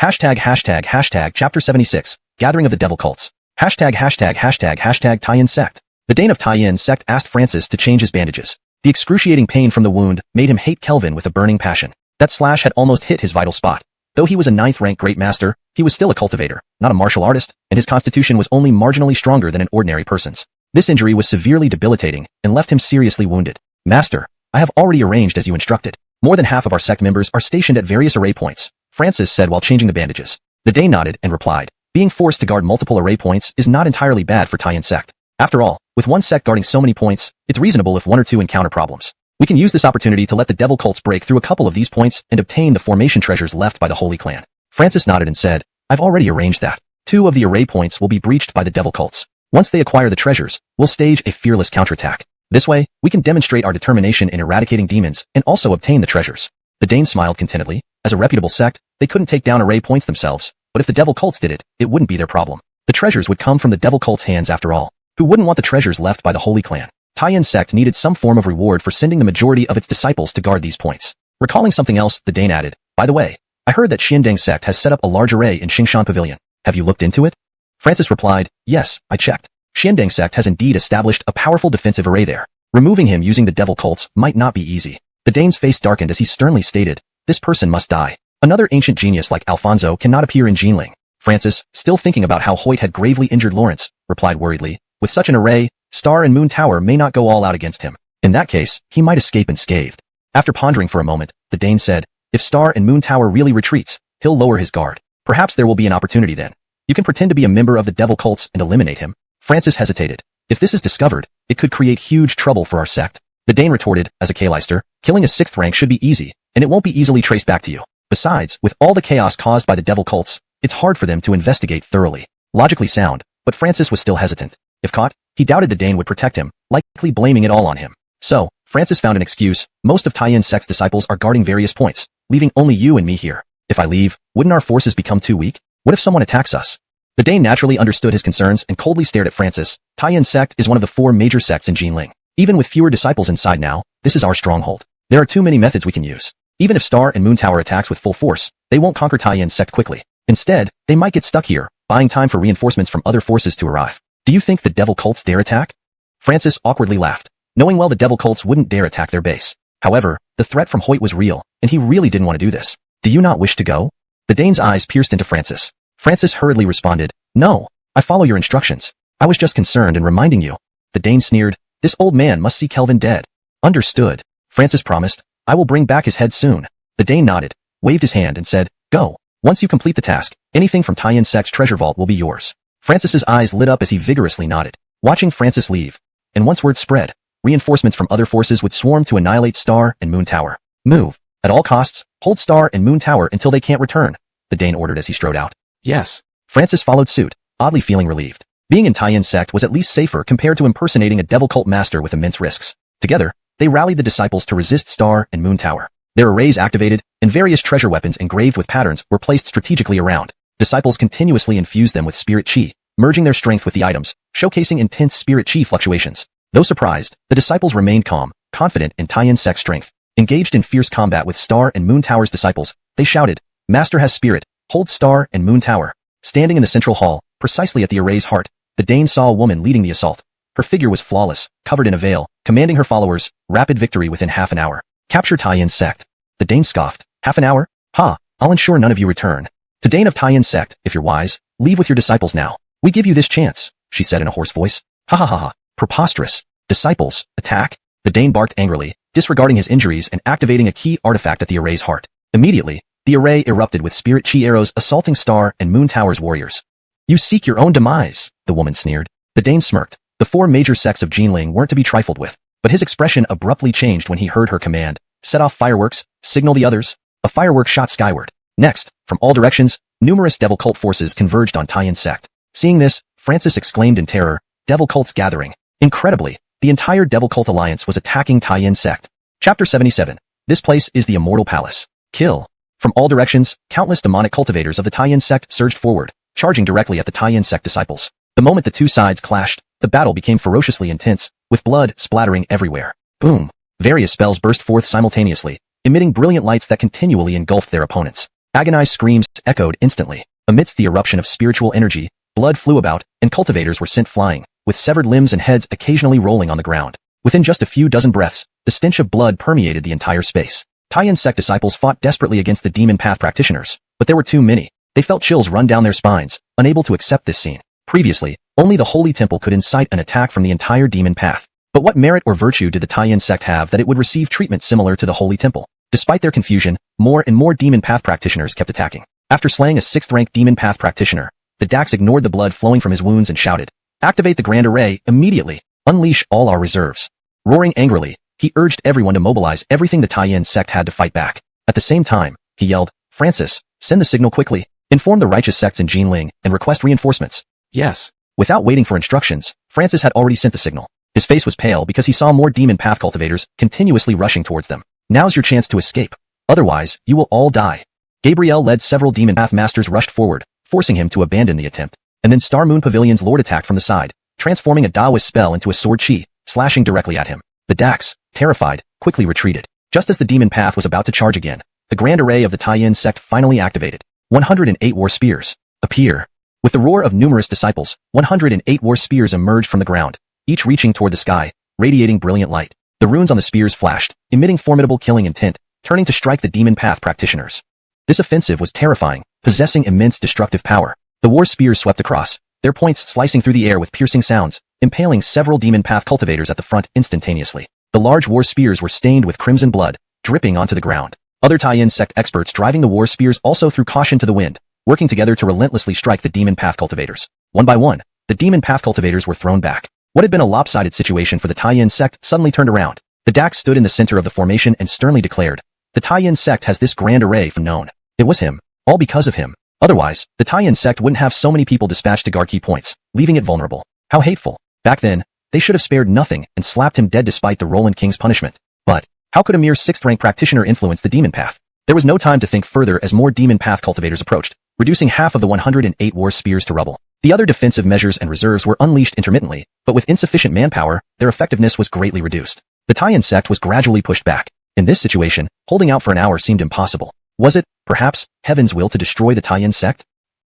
##### Chapter 76, Gathering of the Devil Cults. #### Taiyin sect. The Dane of Taiyin sect asked Francis to change his bandages. The excruciating pain from the wound made him hate Kelvin with a burning passion. That slash had almost hit his vital spot. Though he was a 9th-rank great master, he was still a cultivator, not a martial artist, and his constitution was only marginally stronger than an ordinary person's. This injury was severely debilitating and left him seriously wounded. Master, I have already arranged as you instructed. More than half of our sect members are stationed at various array points, Francis said while changing the bandages. The Dane nodded and replied, being forced to guard multiple array points is not entirely bad for Taiyin sect. After all, with one sect guarding so many points, it's reasonable if one or two encounter problems. We can use this opportunity to let the devil cults break through a couple of these points and obtain the formation treasures left by the Holy Clan. Francis nodded and said, I've already arranged that. 2 of the array points will be breached by the devil cults. Once they acquire the treasures, we'll stage a fearless counterattack. This way, we can demonstrate our determination in eradicating demons and also obtain the treasures. The Dane smiled contentedly. As a reputable sect, they couldn't take down array points themselves, but if the devil cults did it, it wouldn't be their problem. The treasures would come from the devil cult's hands after all. Who wouldn't want the treasures left by the Holy Clan? Taiyin sect needed some form of reward for sending the majority of its disciples to guard these points. Recalling something else, the Dane added, by the way, I heard that Xiandeng sect has set up a large array in Xingshan Pavilion. Have you looked into it? Francis replied, yes, I checked. Xiandeng sect has indeed established a powerful defensive array there. Removing him using the devil cults might not be easy. The Dane's face darkened as he sternly stated, this person must die. Another ancient genius like Alfonso cannot appear in Jinling. Francis, still thinking about how Hoyt had gravely injured Lawrence, replied worriedly, with such an array, Star and Moon Tower may not go all out against him. In that case, he might escape unscathed. After pondering for a moment, the Dane said, if Star and Moon Tower really retreats, he'll lower his guard. Perhaps there will be an opportunity then. You can pretend to be a member of the devil cults and eliminate him. Francis hesitated. If this is discovered, it could create huge trouble for our sect. The Dane retorted, as a Kaleister, killing a 6th rank should be easy, and it won't be easily traced back to you. Besides, with all the chaos caused by the devil cults, it's hard for them to investigate thoroughly. Logically sound, but Francis was still hesitant. If caught, he doubted the Dane would protect him, likely blaming it all on him. So, Francis found an excuse. Most of Taiyin sect's disciples are guarding various points, leaving only you and me here. If I leave, wouldn't our forces become too weak? What if someone attacks us? The Dane naturally understood his concerns and coldly stared at Francis. Taiyin sect is one of the 4 major sects in Jinling. Even with fewer disciples inside now, this is our stronghold. There are too many methods we can use. Even if Star and Moon Tower attacks with full force, they won't conquer Taiyin sect quickly. Instead, they might get stuck here, buying time for reinforcements from other forces to arrive. Do you think the devil cults dare attack? Francis awkwardly laughed, knowing well the devil cults wouldn't dare attack their base. However, the threat from Hoyt was real, and he really didn't want to do this. Do you not wish to go? The Dane's eyes pierced into Francis. Francis hurriedly responded, no, I follow your instructions. I was just concerned and reminding you. The Dane sneered, this old man must see Kelvin dead. Understood. Francis promised, I will bring back his head soon. The Dane nodded, waved his hand and said, go. Once you complete the task, anything from Taiyin sect's treasure vault will be yours. Francis's eyes lit up as he vigorously nodded, watching Francis leave. And once word spread, reinforcements from other forces would swarm to annihilate Star and Moon Tower. Move. At all costs, hold Star and Moon Tower until they can't return, the Dane ordered as he strode out. Yes. Francis followed suit, oddly feeling relieved. Being in Taiyin sect was at least safer compared to impersonating a devil cult master with immense risks. Together, they rallied the disciples to resist Star and Moon Tower. Their arrays activated, and various treasure weapons engraved with patterns were placed strategically around. Disciples continuously infused them with spirit chi, merging their strength with the items, showcasing intense spirit chi fluctuations. Though surprised, the disciples remained calm, confident in Taiyin sect's strength. Engaged in fierce combat with Star and Moon Tower's disciples, they shouted, Master has spirit, hold Star and Moon Tower. Standing in the central hall, precisely at the array's heart, the Dane saw a woman leading the assault. Her figure was flawless, covered in a veil, commanding her followers, rapid victory within half an hour. Capture Taiyin sect. The Dane scoffed. Half an hour? Ha, I'll ensure none of you return. To Dane of Taiyin sect, if you're wise, leave with your disciples now. We give you this chance, she said in a hoarse voice. Ha ha ha ha, preposterous. Disciples, attack? The Dane barked angrily, disregarding his injuries and activating a key artifact at the array's heart. Immediately, the array erupted with spirit chi arrows assaulting Star and Moon Tower's warriors. "You seek your own demise," the woman sneered. The Dane smirked. The 4 major sects of Jinling weren't to be trifled with, but his expression abruptly changed when he heard her command. "Set off fireworks, signal the others." A firework shot skyward. Next, from all directions, numerous devil cult forces converged on Taiyan's sect. Seeing this, Francis exclaimed in terror, "Devil cults gathering." Incredibly, the entire devil cult alliance was attacking Taiyan's sect. Chapter 77. This place is the Immortal Palace. Kill. From all directions, countless demonic cultivators of the Taiyan sect surged forward, charging directly at the Taiyan sect disciples. The moment the two sides clashed, the battle became ferociously intense, with blood splattering everywhere. Boom. Various spells burst forth simultaneously, emitting brilliant lights that continually engulfed their opponents. Agonized screams echoed instantly. Amidst the eruption of spiritual energy, blood flew about, and cultivators were sent flying, with severed limbs and heads occasionally rolling on the ground. Within just a few dozen breaths, the stench of blood permeated the entire space. Taiyan sect disciples fought desperately against the demon path practitioners, but there were too many. They felt chills run down their spines, unable to accept this scene. Previously, only the Holy Temple could incite an attack from the entire demon path. But what merit or virtue did the Taiyan sect have that it would receive treatment similar to the Holy Temple? Despite their confusion, more and more demon path practitioners kept attacking. After slaying a 6th-ranked demon path practitioner, the Dax ignored the blood flowing from his wounds and shouted, "Activate the Grand Array immediately! Unleash all our reserves!" Roaring angrily, he urged everyone to mobilize everything the Taiyan sect had to fight back. At the same time, he yelled, "Francis, send the signal quickly. Inform the righteous sects in Jinling and request reinforcements." "Yes." Without waiting for instructions, Francis had already sent the signal. His face was pale because he saw more demon path cultivators continuously rushing towards them. "Now's your chance to escape. Otherwise, you will all die." Gabriel led several demon path masters rushed forward, forcing him to abandon the attempt. And then Star Moon Pavilion's lord attacked from the side, transforming a Daoist spell into a sword chi, slashing directly at him. The Dax, terrified, quickly retreated. Just as the demon path was about to charge again, the grand array of the Taiyan sect finally activated. 108 war spears. Appear. With the roar of numerous disciples, 108 war spears emerged from the ground, each reaching toward the sky, radiating brilliant light. The runes on the spears flashed, emitting formidable killing intent, turning to strike the demon path practitioners. This offensive was terrifying, possessing immense destructive power. The war spears swept across, their points slicing through the air with piercing sounds, impaling several demon path cultivators at the front instantaneously. The large war spears were stained with crimson blood, dripping onto the ground. Other Taiyan sect experts driving the war spears also threw caution to the wind, working together to relentlessly strike the demon path cultivators. One by one, the demon path cultivators were thrown back. What had been a lopsided situation for the Taiyan sect suddenly turned around. The Dax stood in the center of the formation and sternly declared, "The Taiyan sect has this grand array from known. It was him. All because of him. Otherwise, the Taiyan sect wouldn't have so many people dispatched to guard key points, leaving it vulnerable. How hateful. Back then, they should have spared nothing and slapped him dead despite the Roland King's punishment. But, how could a mere 6th-rank practitioner influence the demon path? There was no time to think further as more demon path cultivators approached, reducing half of the 108 war spears to rubble. The other defensive measures and reserves were unleashed intermittently, but with insufficient manpower, their effectiveness was greatly reduced. The Taiyan sect was gradually pushed back. In this situation, holding out for an hour seemed impossible. Was it, perhaps, heaven's will to destroy the Taiyan sect?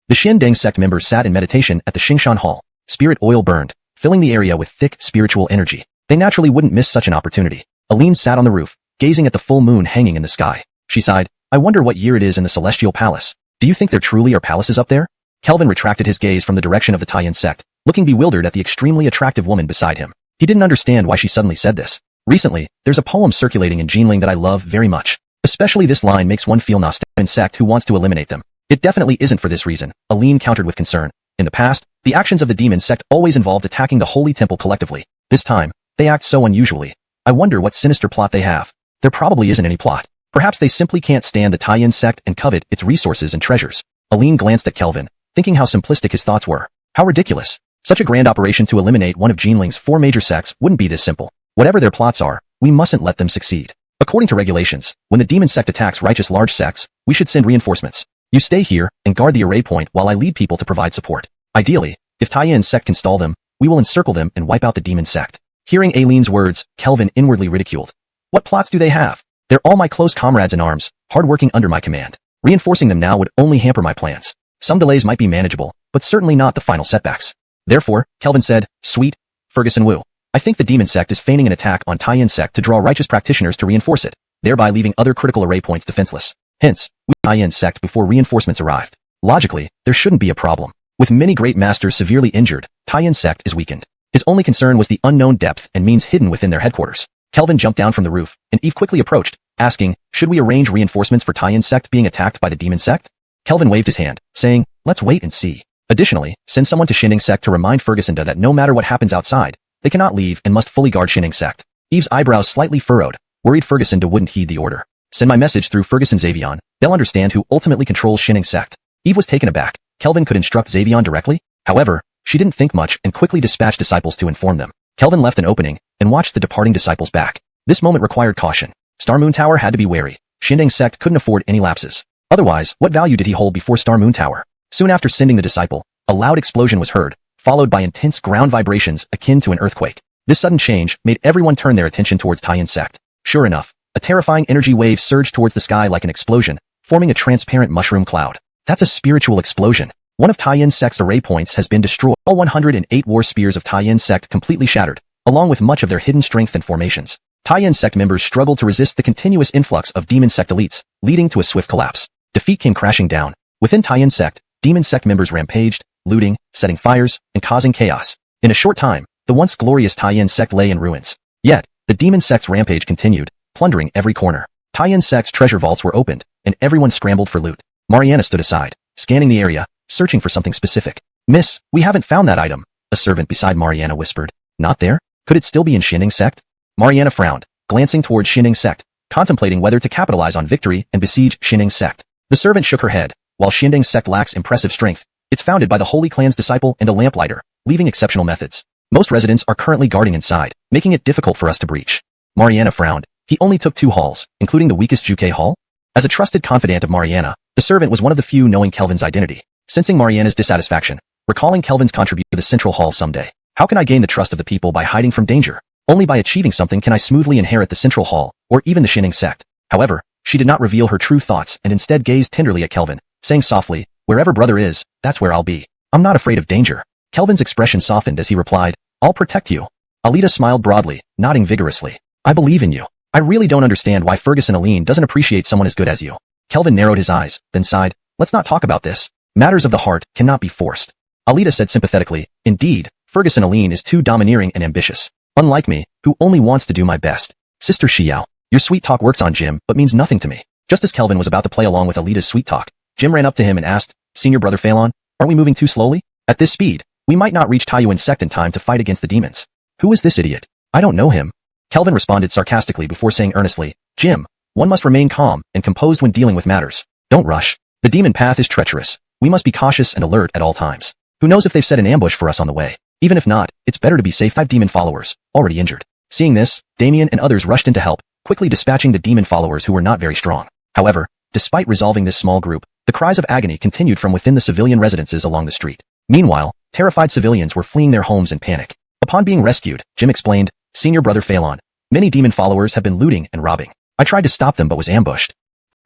The Xiandeng sect members sat in meditation at the Xingshan Hall. Spirit oil burned, filling the area with thick spiritual energy. They naturally wouldn't miss such an opportunity. Aline sat on the roof, gazing at the full moon hanging in the sky. She sighed, "I wonder what year it is in the Celestial Palace. Do you think there truly are palaces up there?" Kelvin retracted his gaze from the direction of the Taiyan sect, looking bewildered at the extremely attractive woman beside him. He didn't understand why she suddenly said this. Recently, there's a poem circulating in Jinling that I love very much. Especially this line makes one feel nostalgic in sect who wants to eliminate them. It definitely isn't for this reason, Aline countered with concern. In the past, the actions of the demon sect always involved attacking the Holy Temple collectively. This time, they act so unusually. I wonder what sinister plot they have. There probably isn't any plot. Perhaps they simply can't stand the Taiyan sect and covet its resources and treasures. Aline glanced at Kelvin, thinking how simplistic his thoughts were. How ridiculous. Such a grand operation to eliminate one of Jinling's 4 major sects wouldn't be this simple. Whatever their plots are, we mustn't let them succeed. According to regulations, when the demon sect attacks righteous large sects, we should send reinforcements. You stay here and guard the array point while I lead people to provide support. Ideally, if Taiyan's sect can stall them, we will encircle them and wipe out the demon sect. Hearing Aline's words, Kelvin inwardly ridiculed. What plots do they have? They're all my close comrades in arms, hardworking under my command. Reinforcing them now would only hamper my plans. Some delays might be manageable, but certainly not the final setbacks. Therefore, Kelvin said, "Sweet, Ferguson Wu. I think the demon sect is feigning an attack on Taiyan sect to draw righteous practitioners to reinforce it, thereby leaving other critical array points defenseless. Hence, we Taiyan sect before reinforcements arrived. Logically, there shouldn't be a problem. With many great masters severely injured, Taiyan sect is weakened. His only concern was the unknown depth and means hidden within their headquarters. Kelvin jumped down from the roof, and Eve quickly approached, asking, should we arrange reinforcements for Taiyan Sect being attacked by the demon sect? Kelvin waved his hand, saying, let's wait and see. Additionally, send someone to Xinning Sect to remind Ferguson that no matter what happens outside, they cannot leave and must fully guard Xinning Sect. Eve's eyebrows slightly furrowed, worried Ferguson wouldn't heed the order. Send my message through Ferguson Xiuxian, they'll understand who ultimately controls Xinning Sect. Eve was taken aback. Kelvin could instruct Xiuxian directly? However, she didn't think much and quickly dispatched disciples to inform them. Kelvin left an opening and watched the departing disciples back. This moment required caution. Star Moon Tower had to be wary. Xinning Sect couldn't afford any lapses. Otherwise, what value did he hold before Star Moon Tower? Soon after sending the disciple, a loud explosion was heard, followed by intense ground vibrations akin to an earthquake. This sudden change made everyone turn their attention towards Taiyan Sect. Sure enough, a terrifying energy wave surged towards the sky like an explosion, forming a transparent mushroom cloud. That's a spiritual explosion. One of Taiyan Sect's array points has been destroyed. All 108 war spears of Taiyan Sect completely shattered, along with much of their hidden strength and formations. Taiyan Sect members struggled to resist the continuous influx of Demon Sect elites, leading to a swift collapse. Defeat came crashing down. Within Taiyan Sect, Demon Sect members rampaged, looting, setting fires, and causing chaos. In a short time, the once glorious Taiyan Sect lay in ruins. Yet, the Demon Sect's rampage continued, plundering every corner. Taiyan Sect's treasure vaults were opened, and everyone scrambled for loot. Mariana stood aside, scanning the area, searching for something specific. Miss, we haven't found that item, a servant beside Mariana whispered. Not there? Could it still be in Xinning Sect? Mariana frowned, glancing towards Xinning Sect, contemplating whether to capitalize on victory and besiege Xinning Sect. The servant shook her head. While Xinning Sect lacks impressive strength, it's founded by the Holy Clan's disciple and a lamplighter, leaving exceptional methods. Most residents are currently guarding inside, making it difficult for us to breach. Mariana frowned. He only took 2 halls, including the weakest Juke Hall? As a trusted confidant of Mariana, the servant was one of the few knowing Kelvin's identity. Sensing Mariana's dissatisfaction, recalling Kelvin's contribution to the Central Hall someday. How can I gain the trust of the people by hiding from danger? Only by achieving something can I smoothly inherit the Central Hall, or even the Xinning Sect. However, she did not reveal her true thoughts and instead gazed tenderly at Kelvin, saying softly, wherever brother is, that's where I'll be. I'm not afraid of danger. Kelvin's expression softened as he replied, I'll protect you. Alita smiled broadly, nodding vigorously. I believe in you. I really don't understand why Ferguson Aline doesn't appreciate someone as good as you. Kelvin narrowed his eyes, then sighed, let's not talk about this. Matters of the heart cannot be forced. Alita said sympathetically, indeed, Ferguson Aline is too domineering and ambitious. Unlike me, who only wants to do my best. Sister Xiao, your sweet talk works on Jim but means nothing to me. Just as Kelvin was about to play along with Alita's sweet talk, Jim ran up to him and asked, Senior Brother Phelan, aren't we moving too slowly? At this speed, we might not reach Taiyuan Sect in time to fight against the demons. Who is this idiot? I don't know him. Kelvin responded sarcastically before saying earnestly, Jim, one must remain calm and composed when dealing with matters. Don't rush. The demon path is treacherous. We must be cautious and alert at all times. Who knows if they've set an ambush for us on the way? Even if not, it's better to be safe. 5 demon followers, already injured. Seeing this, Damien and others rushed in to help, quickly dispatching the demon followers who were not very strong. However, despite resolving this small group, the cries of agony continued from within the civilian residences along the street. Meanwhile, terrified civilians were fleeing their homes in panic. Upon being rescued, Jim explained, Senior Brother Phelan, many demon followers have been looting and robbing. I tried to stop them but was ambushed.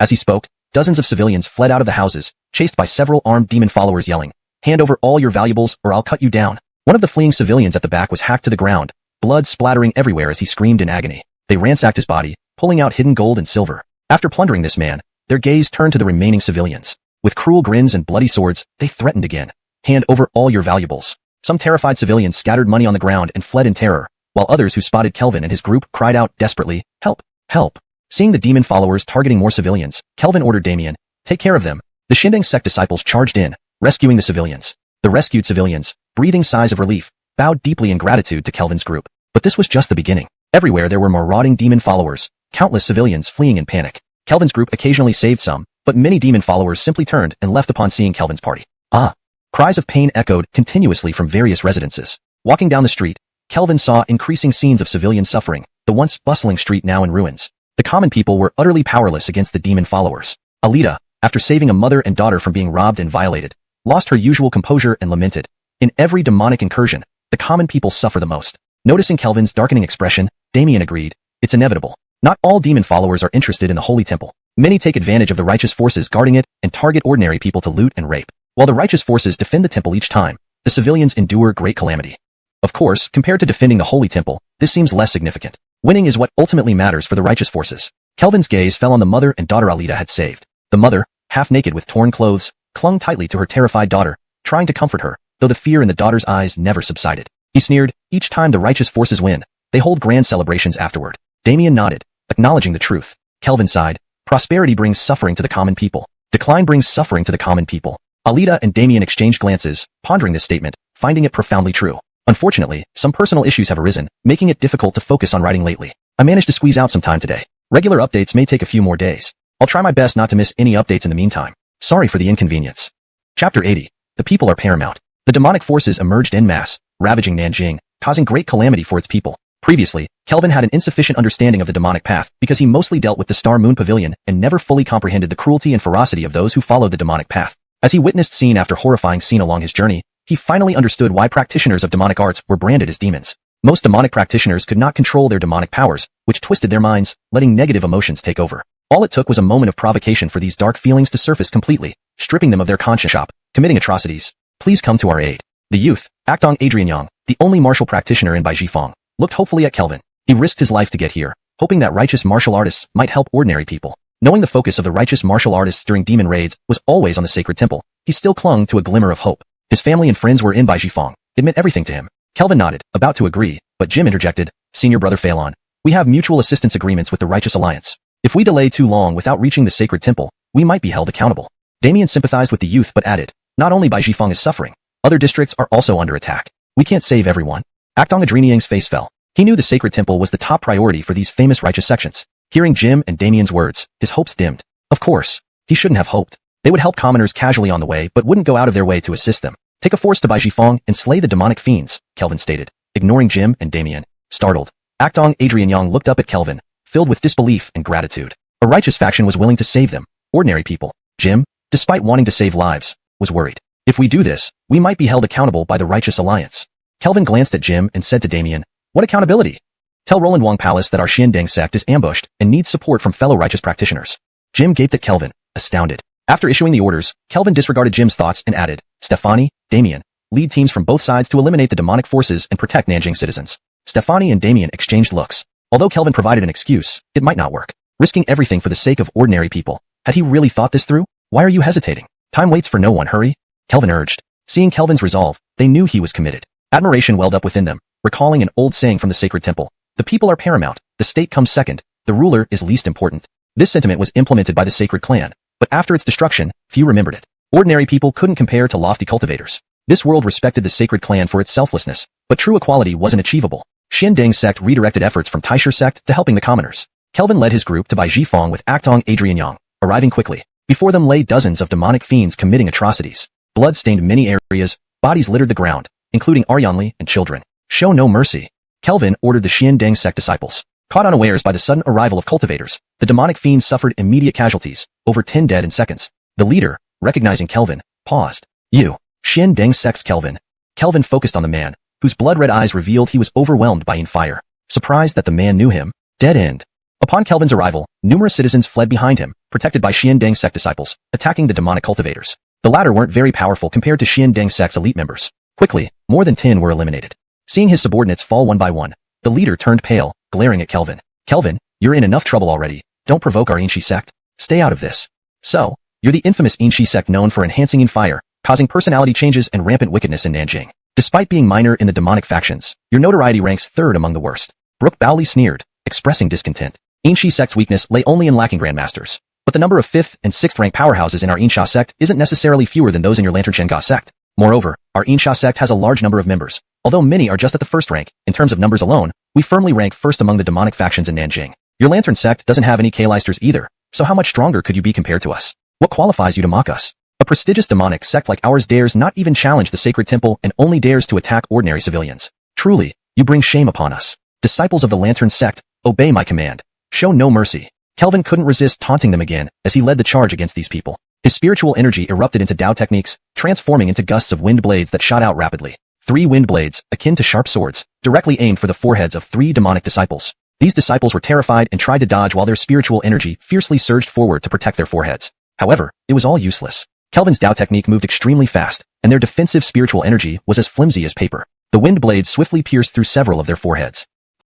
As he spoke, dozens of civilians fled out of the houses, chased by several armed demon followers yelling, hand over all your valuables or I'll cut you down. One of the fleeing civilians at the back was hacked to the ground, blood splattering everywhere as he screamed in agony. They ransacked his body, pulling out hidden gold and silver. After plundering this man, their gaze turned to the remaining civilians. With cruel grins and bloody swords, they threatened again. Hand over all your valuables. Some terrified civilians scattered money on the ground and fled in terror, while others who spotted Kelvin and his group cried out desperately, help, help. Seeing the demon followers targeting more civilians, Kelvin ordered Damien, take care of them. The Xinning Sect disciples charged in, rescuing the civilians. The rescued civilians, breathing sighs of relief, bowed deeply in gratitude to Kelvin's group. But this was just the beginning. Everywhere there were marauding demon followers, countless civilians fleeing in panic. Kelvin's group occasionally saved some, but many demon followers simply turned and left upon seeing Kelvin's party. Ah! Cries of pain echoed continuously from various residences. Walking down the street, Kelvin saw increasing scenes of civilian suffering, the once bustling street now in ruins. The common people were utterly powerless against the demon followers. Alita, after saving a mother and daughter from being robbed and violated, lost her usual composure and lamented. In every demonic incursion, the common people suffer the most. Noticing Kelvin's darkening expression, Damien agreed, it's inevitable. Not all demon followers are interested in the Holy Temple. Many take advantage of the righteous forces guarding it and target ordinary people to loot and rape. While the righteous forces defend the temple each time, the civilians endure great calamity. Of course, compared to defending the Holy Temple, this seems less significant. Winning is what ultimately matters for the righteous forces. Kelvin's gaze fell on the mother and daughter Alita had saved. The mother, half naked with torn clothes, clung tightly to her terrified daughter, trying to comfort her, though the fear in the daughter's eyes never subsided. He sneered, each time the righteous forces win, they hold grand celebrations afterward. Damien nodded, acknowledging the truth. Kelvin sighed. Prosperity brings suffering to the common people. Decline brings suffering to the common people. Alida and Damien exchanged glances, pondering this statement, finding it profoundly true. Unfortunately, some personal issues have arisen, making it difficult to focus on writing lately. I managed to squeeze out some time today. Regular updates may take a few more days. I'll try my best not to miss any updates in the meantime. Sorry for the inconvenience. Chapter 80. The people are paramount. The demonic forces emerged en masse, ravaging Nanjing, causing great calamity for its people. Previously, Kelvin had an insufficient understanding of the demonic path because he mostly dealt with the Star Moon Pavilion and never fully comprehended the cruelty and ferocity of those who followed the demonic path. As he witnessed scene after horrifying scene along his journey, he finally understood why practitioners of demonic arts were branded as demons. Most demonic practitioners could not control their demonic powers, which twisted their minds, letting negative emotions take over. All it took was a moment of provocation for these dark feelings to surface completely, stripping them of their conscience, committing atrocities. Please come to our aid. The youth, Actong Adrianyang, the only martial practitioner in Baijifang, looked hopefully at Kelvin. He risked his life to get here, hoping that righteous martial artists might help ordinary people. Knowing the focus of the righteous martial artists during demon raids was always on the sacred temple, he still clung to a glimmer of hope. His family and friends were in Baijifang. It meant everything to him. Kelvin nodded, about to agree, but Jim interjected, Senior Brother Phelan, we have mutual assistance agreements with the Righteous Alliance. If we delay too long without reaching the sacred temple, we might be held accountable. Damien sympathized with the youth but added, not only Baijifang is suffering, other districts are also under attack. We can't save everyone. Actong Adrianyang's face fell. He knew the sacred temple was the top priority for these famous righteous sections. Hearing Jim and Damien's words, his hopes dimmed. Of course, he shouldn't have hoped. They would help commoners casually on the way but wouldn't go out of their way to assist them. Take a force to Baijifang and slay the demonic fiends, Kelvin stated, ignoring Jim and Damien. Startled, Actong Adrianyang looked up at Kelvin, filled with disbelief and gratitude. A righteous faction was willing to save them, ordinary people. Jim, despite wanting to save lives, was worried. If we do this, we might be held accountable by the Righteous Alliance. Kelvin glanced at Jim and said to Damien, what accountability? Tell Roland Wong Palace that our Xiandeng sect is ambushed and needs support from fellow righteous practitioners. Jim gaped at Kelvin, astounded. After issuing the orders, Kelvin disregarded Jim's thoughts and added, Stefani, Damien, lead teams from both sides to eliminate the demonic forces and protect Nanjing citizens. Stefani and Damien exchanged looks. Although Kelvin provided an excuse, it might not work. Risking everything for the sake of ordinary people. Had he really thought this through? Why are you hesitating? Time waits for no one, hurry. Kelvin urged. Seeing Kelvin's resolve, they knew he was committed. Admiration welled up within them, recalling an old saying from the sacred temple. The people are paramount, the state comes second, the ruler is least important. This sentiment was implemented by the sacred clan, but after its destruction, few remembered it. Ordinary people couldn't compare to lofty cultivators. This world respected the sacred clan for its selflessness, but true equality wasn't achievable. Xiandeng sect redirected efforts from Treacherous sect to helping the commoners. Kelvin led his group to Baijifang with Actong Adrianyang, arriving quickly. Before them lay dozens of demonic fiends committing atrocities. Blood stained many areas, bodies littered the ground, including Aryanli and children. Show no mercy. Kelvin ordered the Xiandeng sect disciples. Caught unawares by the sudden arrival of cultivators, the demonic fiends suffered immediate casualties, over 10 dead in seconds. The leader, recognizing Kelvin, paused. You, Xiandeng sect's Kelvin. Kelvin focused on the man, whose blood-red eyes revealed he was overwhelmed by fire. Surprised that the man knew him. Dead end. Upon Kelvin's arrival, numerous citizens fled behind him, protected by Xiandeng sect disciples, attacking the demonic cultivators. The latter weren't very powerful compared to Xiandeng sect's elite members. Quickly, more than 10 were eliminated. Seeing his subordinates fall one by one, the leader turned pale, glaring at Kelvin. Kelvin, you're in enough trouble already. Don't provoke our Inshi sect. Stay out of this. So, you're the infamous Inshi sect known for enhancing fire, causing personality changes and rampant wickedness in Nanjing. Despite being minor in the demonic factions, your notoriety ranks third among the worst. Brooke Bowley sneered, expressing discontent. Inshi sect's weakness lay only in lacking grandmasters. But the number of 5th and 6th rank powerhouses in our Insha sect isn't necessarily fewer than those in your Lantern Shenga sect. Moreover, our Insha sect has a large number of members. Although many are just at the first rank, in terms of numbers alone, we firmly rank first among the demonic factions in Nanjing. Your Lantern sect doesn't have any K-listers either, so how much stronger could you be compared to us? What qualifies you to mock us? A prestigious demonic sect like ours dares not even challenge the sacred temple and only dares to attack ordinary civilians. Truly, you bring shame upon us. Disciples of the Lantern sect, obey my command. Show no mercy. Kelvin couldn't resist taunting them again as he led the charge against these people. His spiritual energy erupted into Dao techniques, transforming into gusts of wind blades that shot out rapidly. 3 wind blades, akin to sharp swords, directly aimed for the foreheads of 3 demonic disciples. These disciples were terrified and tried to dodge while their spiritual energy fiercely surged forward to protect their foreheads. However, it was all useless. Kelvin's Dao technique moved extremely fast, and their defensive spiritual energy was as flimsy as paper. The wind blades swiftly pierced through several of their foreheads.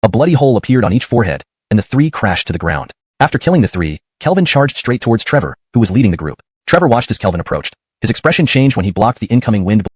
A bloody hole appeared on each forehead, and the 3 crashed to the ground. After killing the 3, Kelvin charged straight towards Trevor, who was leading the group. Trevor watched as Kelvin approached. His expression changed when he blocked the incoming wind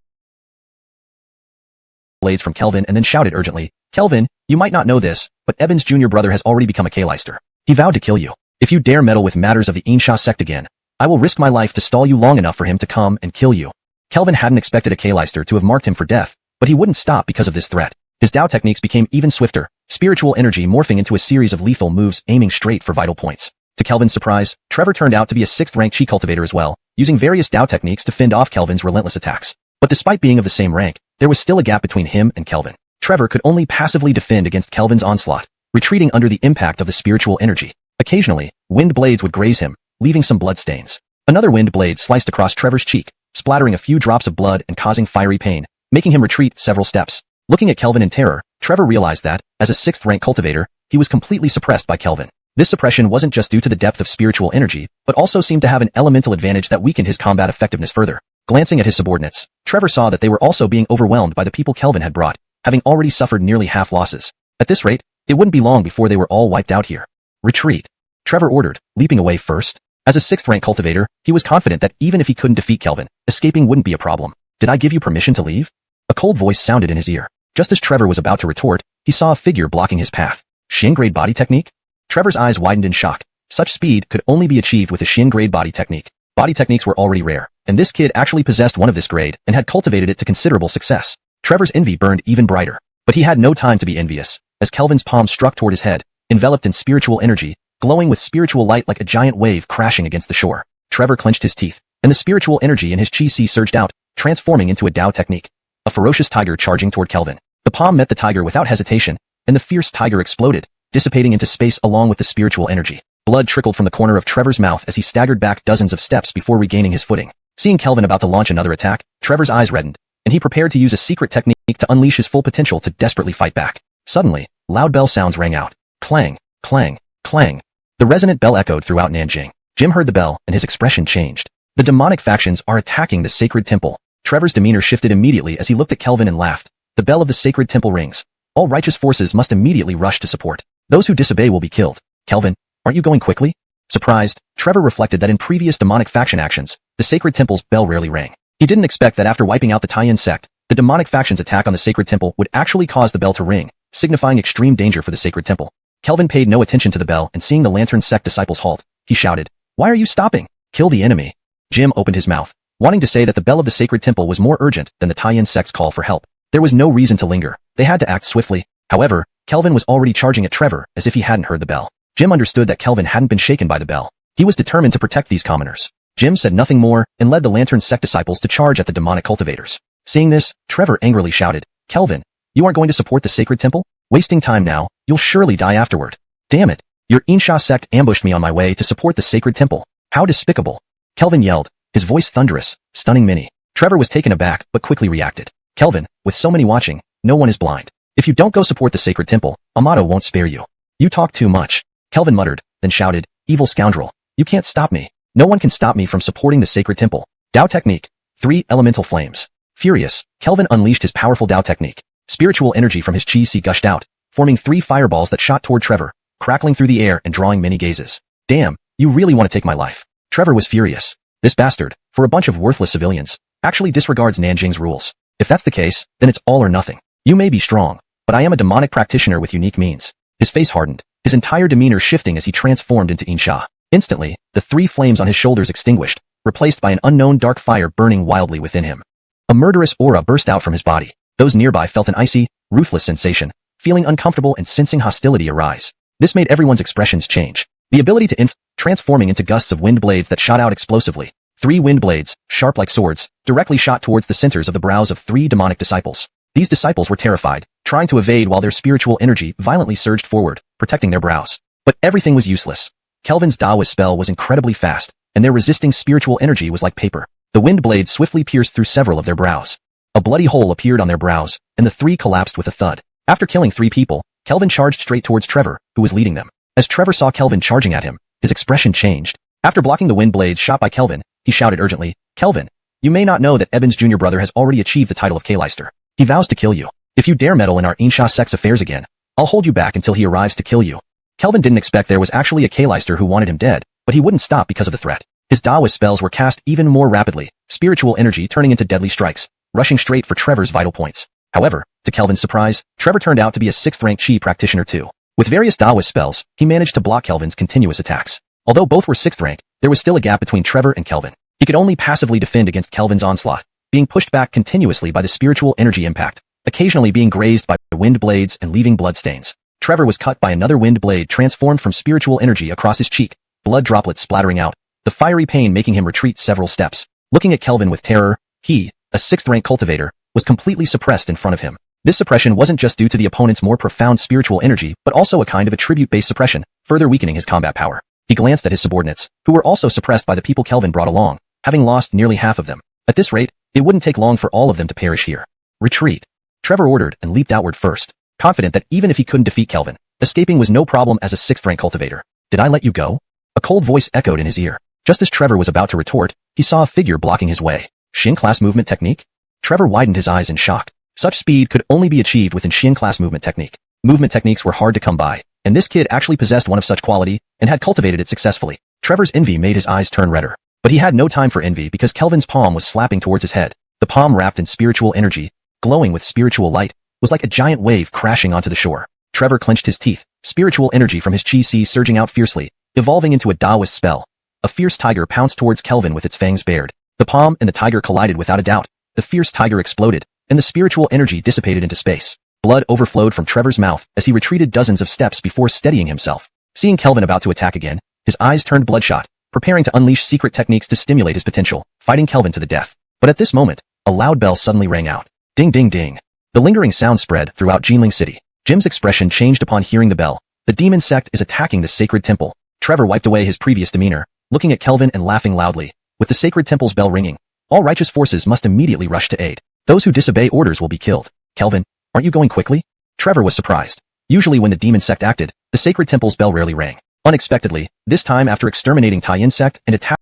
blades from Kelvin and then shouted urgently, "Kelvin, you might not know this, but Eben's junior brother has already become a Kleister. He vowed to kill you. If you dare meddle with matters of the Insha sect again, I will risk my life to stall you long enough for him to come and kill you." Kelvin hadn't expected a Kleister to have marked him for death, but he wouldn't stop because of this threat. His Dao techniques became even swifter, spiritual energy morphing into a series of lethal moves aiming straight for vital points. To Kelvin's surprise, Trevor turned out to be a 6th-rank Chi cultivator as well, using various Dao techniques to fend off Kelvin's relentless attacks. But despite being of the same rank, there was still a gap between him and Kelvin. Trevor could only passively defend against Kelvin's onslaught, retreating under the impact of the spiritual energy. Occasionally, wind blades would graze him, leaving some blood stains. Another wind blade sliced across Trevor's cheek, splattering a few drops of blood and causing fiery pain, making him retreat several steps. Looking at Kelvin in terror, Trevor realized that, as a 6th-rank cultivator, he was completely suppressed by Kelvin. This suppression wasn't just due to the depth of spiritual energy, but also seemed to have an elemental advantage that weakened his combat effectiveness further. Glancing at his subordinates, Trevor saw that they were also being overwhelmed by the people Kelvin had brought, having already suffered nearly half losses. At this rate, it wouldn't be long before they were all wiped out here. Retreat, Trevor ordered, leaping away first. As a 6th-rank cultivator, he was confident that even if he couldn't defeat Kelvin, escaping wouldn't be a problem. "Did I give you permission to leave?" A cold voice sounded in his ear. Just as Trevor was about to retort, he saw a figure blocking his path. Xian-grade body technique? Trevor's eyes widened in shock. Such speed could only be achieved with a Xian-grade body technique. Body techniques were already rare, and this kid actually possessed one of this grade and had cultivated it to considerable success. Trevor's envy burned even brighter, but he had no time to be envious, as Kelvin's palm struck toward his head, enveloped in spiritual energy, glowing with spiritual light like a giant wave crashing against the shore. Trevor clenched his teeth, and the spiritual energy in his chi-si surged out, transforming into a Dao technique. A ferocious tiger charging toward Kelvin. The palm met the tiger without hesitation, and the fierce tiger exploded, dissipating into space along with the spiritual energy. Blood trickled from the corner of Trevor's mouth as he staggered back dozens of steps before regaining his footing. Seeing Kelvin about to launch another attack, Trevor's eyes reddened, and he prepared to use a secret technique to unleash his full potential to desperately fight back. Suddenly, loud bell sounds rang out. Clang, clang, clang. The resonant bell echoed throughout Nanjing. Jim heard the bell, and his expression changed. The demonic factions are attacking the sacred temple. Trevor's demeanor shifted immediately as he looked at Kelvin and laughed. The bell of the sacred temple rings. All righteous forces must immediately rush to support. Those who disobey will be killed. Kelvin, aren't you going quickly? Surprised, Trevor reflected that in previous demonic faction actions, the sacred temple's bell rarely rang. He didn't expect that after wiping out the Taiyan sect, the demonic faction's attack on the sacred temple would actually cause the bell to ring, signifying extreme danger for the sacred temple. Kelvin paid no attention to the bell, and seeing the lantern sect disciples halt, he shouted, "Why are you stopping? Kill the enemy." Jim opened his mouth, wanting to say that the bell of the sacred temple was more urgent than the Taiyan sect's call for help. There was no reason to linger. They had to act swiftly. However, Kelvin was already charging at Trevor as if he hadn't heard the bell. Jim understood that Kelvin hadn't been shaken by the bell. He was determined to protect these commoners. Jim said nothing more and led the lantern sect disciples to charge at the demonic cultivators. Seeing this, Trevor angrily shouted, "Kelvin, you aren't going to support the sacred temple? Wasting time now, you'll surely die afterward. Damn it, your Insha sect ambushed me on my way to support the sacred temple. How despicable." Kelvin yelled, his voice thunderous, stunning many. Trevor was taken aback but quickly reacted. "Kelvin, with so many watching, no one is blind. If you don't go support the sacred temple, Amato won't spare you. You talk too much." Kelvin muttered, then shouted, "Evil scoundrel, you can't stop me. No one can stop me from supporting the sacred temple." Dao technique, 3 elemental flames. Furious, Kelvin unleashed his powerful Dao technique. Spiritual energy from his chi-si gushed out, forming 3 fireballs that shot toward Trevor, crackling through the air and drawing many gazes. "Damn, you really want to take my life." Trevor was furious. This bastard, for a bunch of worthless civilians, actually disregards Nanjing's rules. If that's the case, then it's all or nothing. You may be strong, but I am a demonic practitioner with unique means. His face hardened, his entire demeanor shifting as he transformed into Insha. Instantly, the 3 flames on his shoulders extinguished, replaced by an unknown dark fire burning wildly within him. A murderous aura burst out from his body. Those nearby felt an icy, ruthless sensation, feeling uncomfortable and sensing hostility arise. This made everyone's expressions change. The ability to transforming into gusts of wind blades that shot out explosively. 3 wind blades, sharp like swords, directly shot towards the centers of the brows of 3 demonic disciples. These disciples were terrified, trying to evade while their spiritual energy violently surged forward, protecting their brows. But everything was useless. Kelvin's Daoist spell was incredibly fast, and their resisting spiritual energy was like paper. The wind blades swiftly pierced through several of their brows. A bloody hole appeared on their brows, and the 3 collapsed with a thud. After killing 3 people, Kelvin charged straight towards Trevor, who was leading them. As Trevor saw Kelvin charging at him, his expression changed. After blocking the wind blades shot by Kelvin, he shouted urgently, "Kelvin, you may not know that Eben's junior brother has already achieved the title of Kleister. He vows to kill you. If you dare meddle in our Insha sect's affairs again, I'll hold you back until he arrives to kill you." Kelvin didn't expect there was actually a Kleister who wanted him dead, but he wouldn't stop because of the threat. His Daoist spells were cast even more rapidly, spiritual energy turning into deadly strikes, rushing straight for Trevor's vital points. However, to Kelvin's surprise, Trevor turned out to be a 6th-rank Qi practitioner too. With various Daoist spells, he managed to block Kelvin's continuous attacks. Although both were 6th rank, there was still a gap between Trevor and Kelvin. He could only passively defend against Kelvin's onslaught, being pushed back continuously by the spiritual energy impact, occasionally being grazed by wind blades and leaving bloodstains. Trevor was cut by another wind blade transformed from spiritual energy across his cheek, blood droplets splattering out, the fiery pain making him retreat several steps. Looking at Kelvin with terror, he, a 6th-rank cultivator, was completely suppressed in front of him. This suppression wasn't just due to the opponent's more profound spiritual energy, but also a kind of attribute-based suppression, further weakening his combat power. He glanced at his subordinates, who were also suppressed by the people Kelvin brought along, having lost nearly half of them. At this rate, it wouldn't take long for all of them to perish here. Retreat. Trevor ordered and leaped outward first, confident that even if he couldn't defeat Kelvin, escaping was no problem as a 6th-rank cultivator. Did I let you go? A cold voice echoed in his ear. Just as Trevor was about to retort, he saw a figure blocking his way. Xian-class movement technique? Trevor widened his eyes in shock. Such speed could only be achieved within Xian-class movement technique. Movement techniques were hard to come by, and this kid actually possessed one of such quality and had cultivated it successfully. Trevor's envy made his eyes turn redder. But he had no time for envy because Kelvin's palm was slapping towards his head. The palm wrapped in spiritual energy, glowing with spiritual light, was like a giant wave crashing onto the shore. Trevor clenched his teeth, spiritual energy from his Qi Si surging out fiercely, evolving into a Daoist spell. A fierce tiger pounced towards Kelvin with its fangs bared. The palm and the tiger collided without a doubt. The fierce tiger exploded, and the spiritual energy dissipated into space. Blood overflowed from Trevor's mouth as he retreated dozens of steps before steadying himself. Seeing Kelvin about to attack again, his eyes turned bloodshot, preparing to unleash secret techniques to stimulate his potential, fighting Kelvin to the death. But at this moment, a loud bell suddenly rang out. Ding ding ding. The lingering sound spread throughout Jinling City. Jim's expression changed upon hearing the bell. The demon sect is attacking the sacred temple. Trevor wiped away his previous demeanor, looking at Kelvin and laughing loudly. With the sacred temple's bell ringing, all righteous forces must immediately rush to aid. Those who disobey orders will be killed. Kelvin, aren't you going quickly? Trevor was surprised. Usually when the demon sect acted, the sacred temple's bell rarely rang. Unexpectedly, this time after exterminating Tai-Yin sect and attacking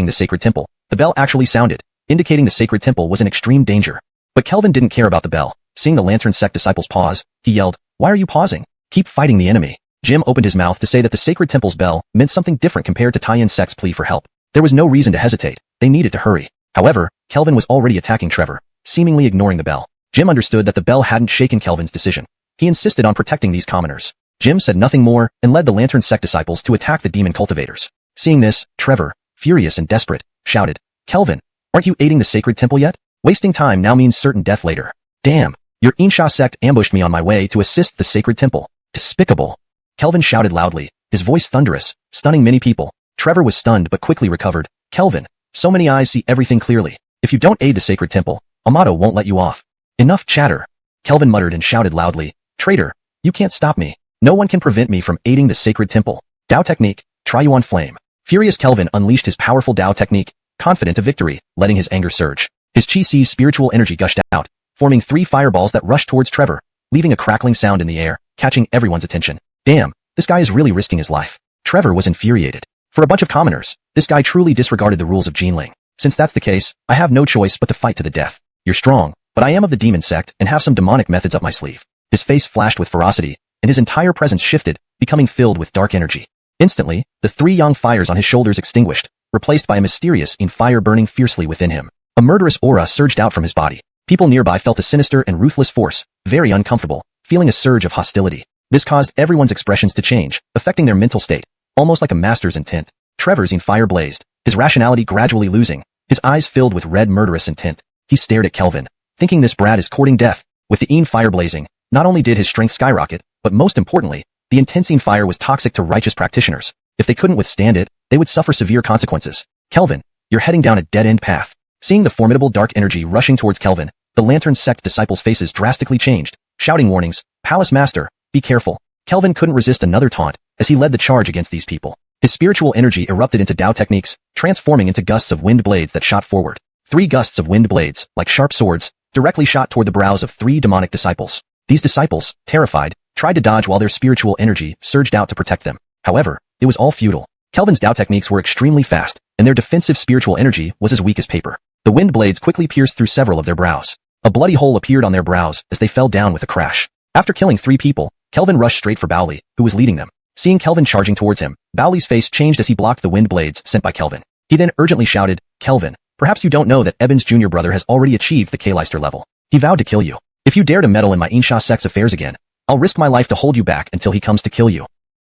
the sacred temple, the bell actually sounded, indicating the sacred temple was in extreme danger. But Kelvin didn't care about the bell. Seeing the lantern sect disciples pause, he yelled, "Why are you pausing? Keep fighting the enemy." Jim opened his mouth to say that the sacred temple's bell meant something different compared to Tai-Yin sect's plea for help. There was no reason to hesitate. They needed to hurry. However, Kelvin was already attacking Trevor, seemingly ignoring the bell. Jim understood that the bell hadn't shaken Kelvin's decision. He insisted on protecting these commoners. Jim said nothing more and led the lantern sect disciples to attack the demon cultivators. Seeing this, Trevor, furious and desperate, shouted, "Kelvin, aren't you aiding the sacred temple yet? Wasting time now means certain death later. Damn, your Insha sect ambushed me on my way to assist the sacred temple. Despicable." Kelvin shouted loudly, his voice thunderous, stunning many people. Trevor was stunned but quickly recovered. "Kelvin, so many eyes see everything clearly. If you don't aid the sacred temple, Amato won't let you off." "Enough chatter." Kelvin muttered and shouted loudly, "Traitor, you can't stop me. No one can prevent me from aiding the sacred temple. Dao technique, xuanhuan flame." Furious Kelvin unleashed his powerful Dao technique, confident of victory, letting his anger surge. His Qi Si's spiritual energy gushed out, forming 3 fireballs that rushed towards Trevor, leaving a crackling sound in the air, catching everyone's attention. Damn, this guy is really risking his life. Trevor was infuriated. For a bunch of commoners, this guy truly disregarded the rules of Jinling. Since that's the case, I have no choice but to fight to the death. You're strong, but I am of the demon sect and have some demonic methods up my sleeve. His face flashed with ferocity, and his entire presence shifted, becoming filled with dark energy. Instantly, the 3 young fires on his shoulders extinguished, replaced by a mysterious fire burning fiercely within him. A murderous aura surged out from his body. People nearby felt a sinister and ruthless force, very uncomfortable, feeling a surge of hostility. This caused everyone's expressions to change, affecting their mental state, almost like a master's intent. Trevor's fire blazed, his rationality gradually losing, his eyes filled with red murderous intent. He stared at Kelvin, thinking this brat is courting death. With the fire blazing, not only did his strength skyrocket, but most importantly, the intense fire was toxic to righteous practitioners. If they couldn't withstand it, they would suffer severe consequences. "Kelvin, you're heading down a dead-end path." Seeing the formidable dark energy rushing towards Kelvin, the lantern sect disciples' faces drastically changed, shouting warnings, "Palace Master, be careful." Kelvin couldn't resist another taunt as he led the charge against these people. His spiritual energy erupted into Dao techniques, transforming into gusts of wind blades that shot forward. 3 gusts of wind blades, like sharp swords, directly shot toward the brows of 3 demonic disciples. These disciples, terrified, tried to dodge while their spiritual energy surged out to protect them. However, it was all futile. Kelvin's Dao techniques were extremely fast, and their defensive spiritual energy was as weak as paper. The wind blades quickly pierced through several of their brows. A bloody hole appeared on their brows as they fell down with a crash. After killing 3 people, Kelvin rushed straight for Baoli, who was leading them. Seeing Kelvin charging towards him, Baoli's face changed as he blocked the wind blades sent by Kelvin. He then urgently shouted, Kelvin, perhaps you don't know that Eben's junior brother has already achieved the K-Leister level. He vowed to kill you. If you dare to meddle in my Insha Sect's affairs again, I'll risk my life to hold you back until he comes to kill you.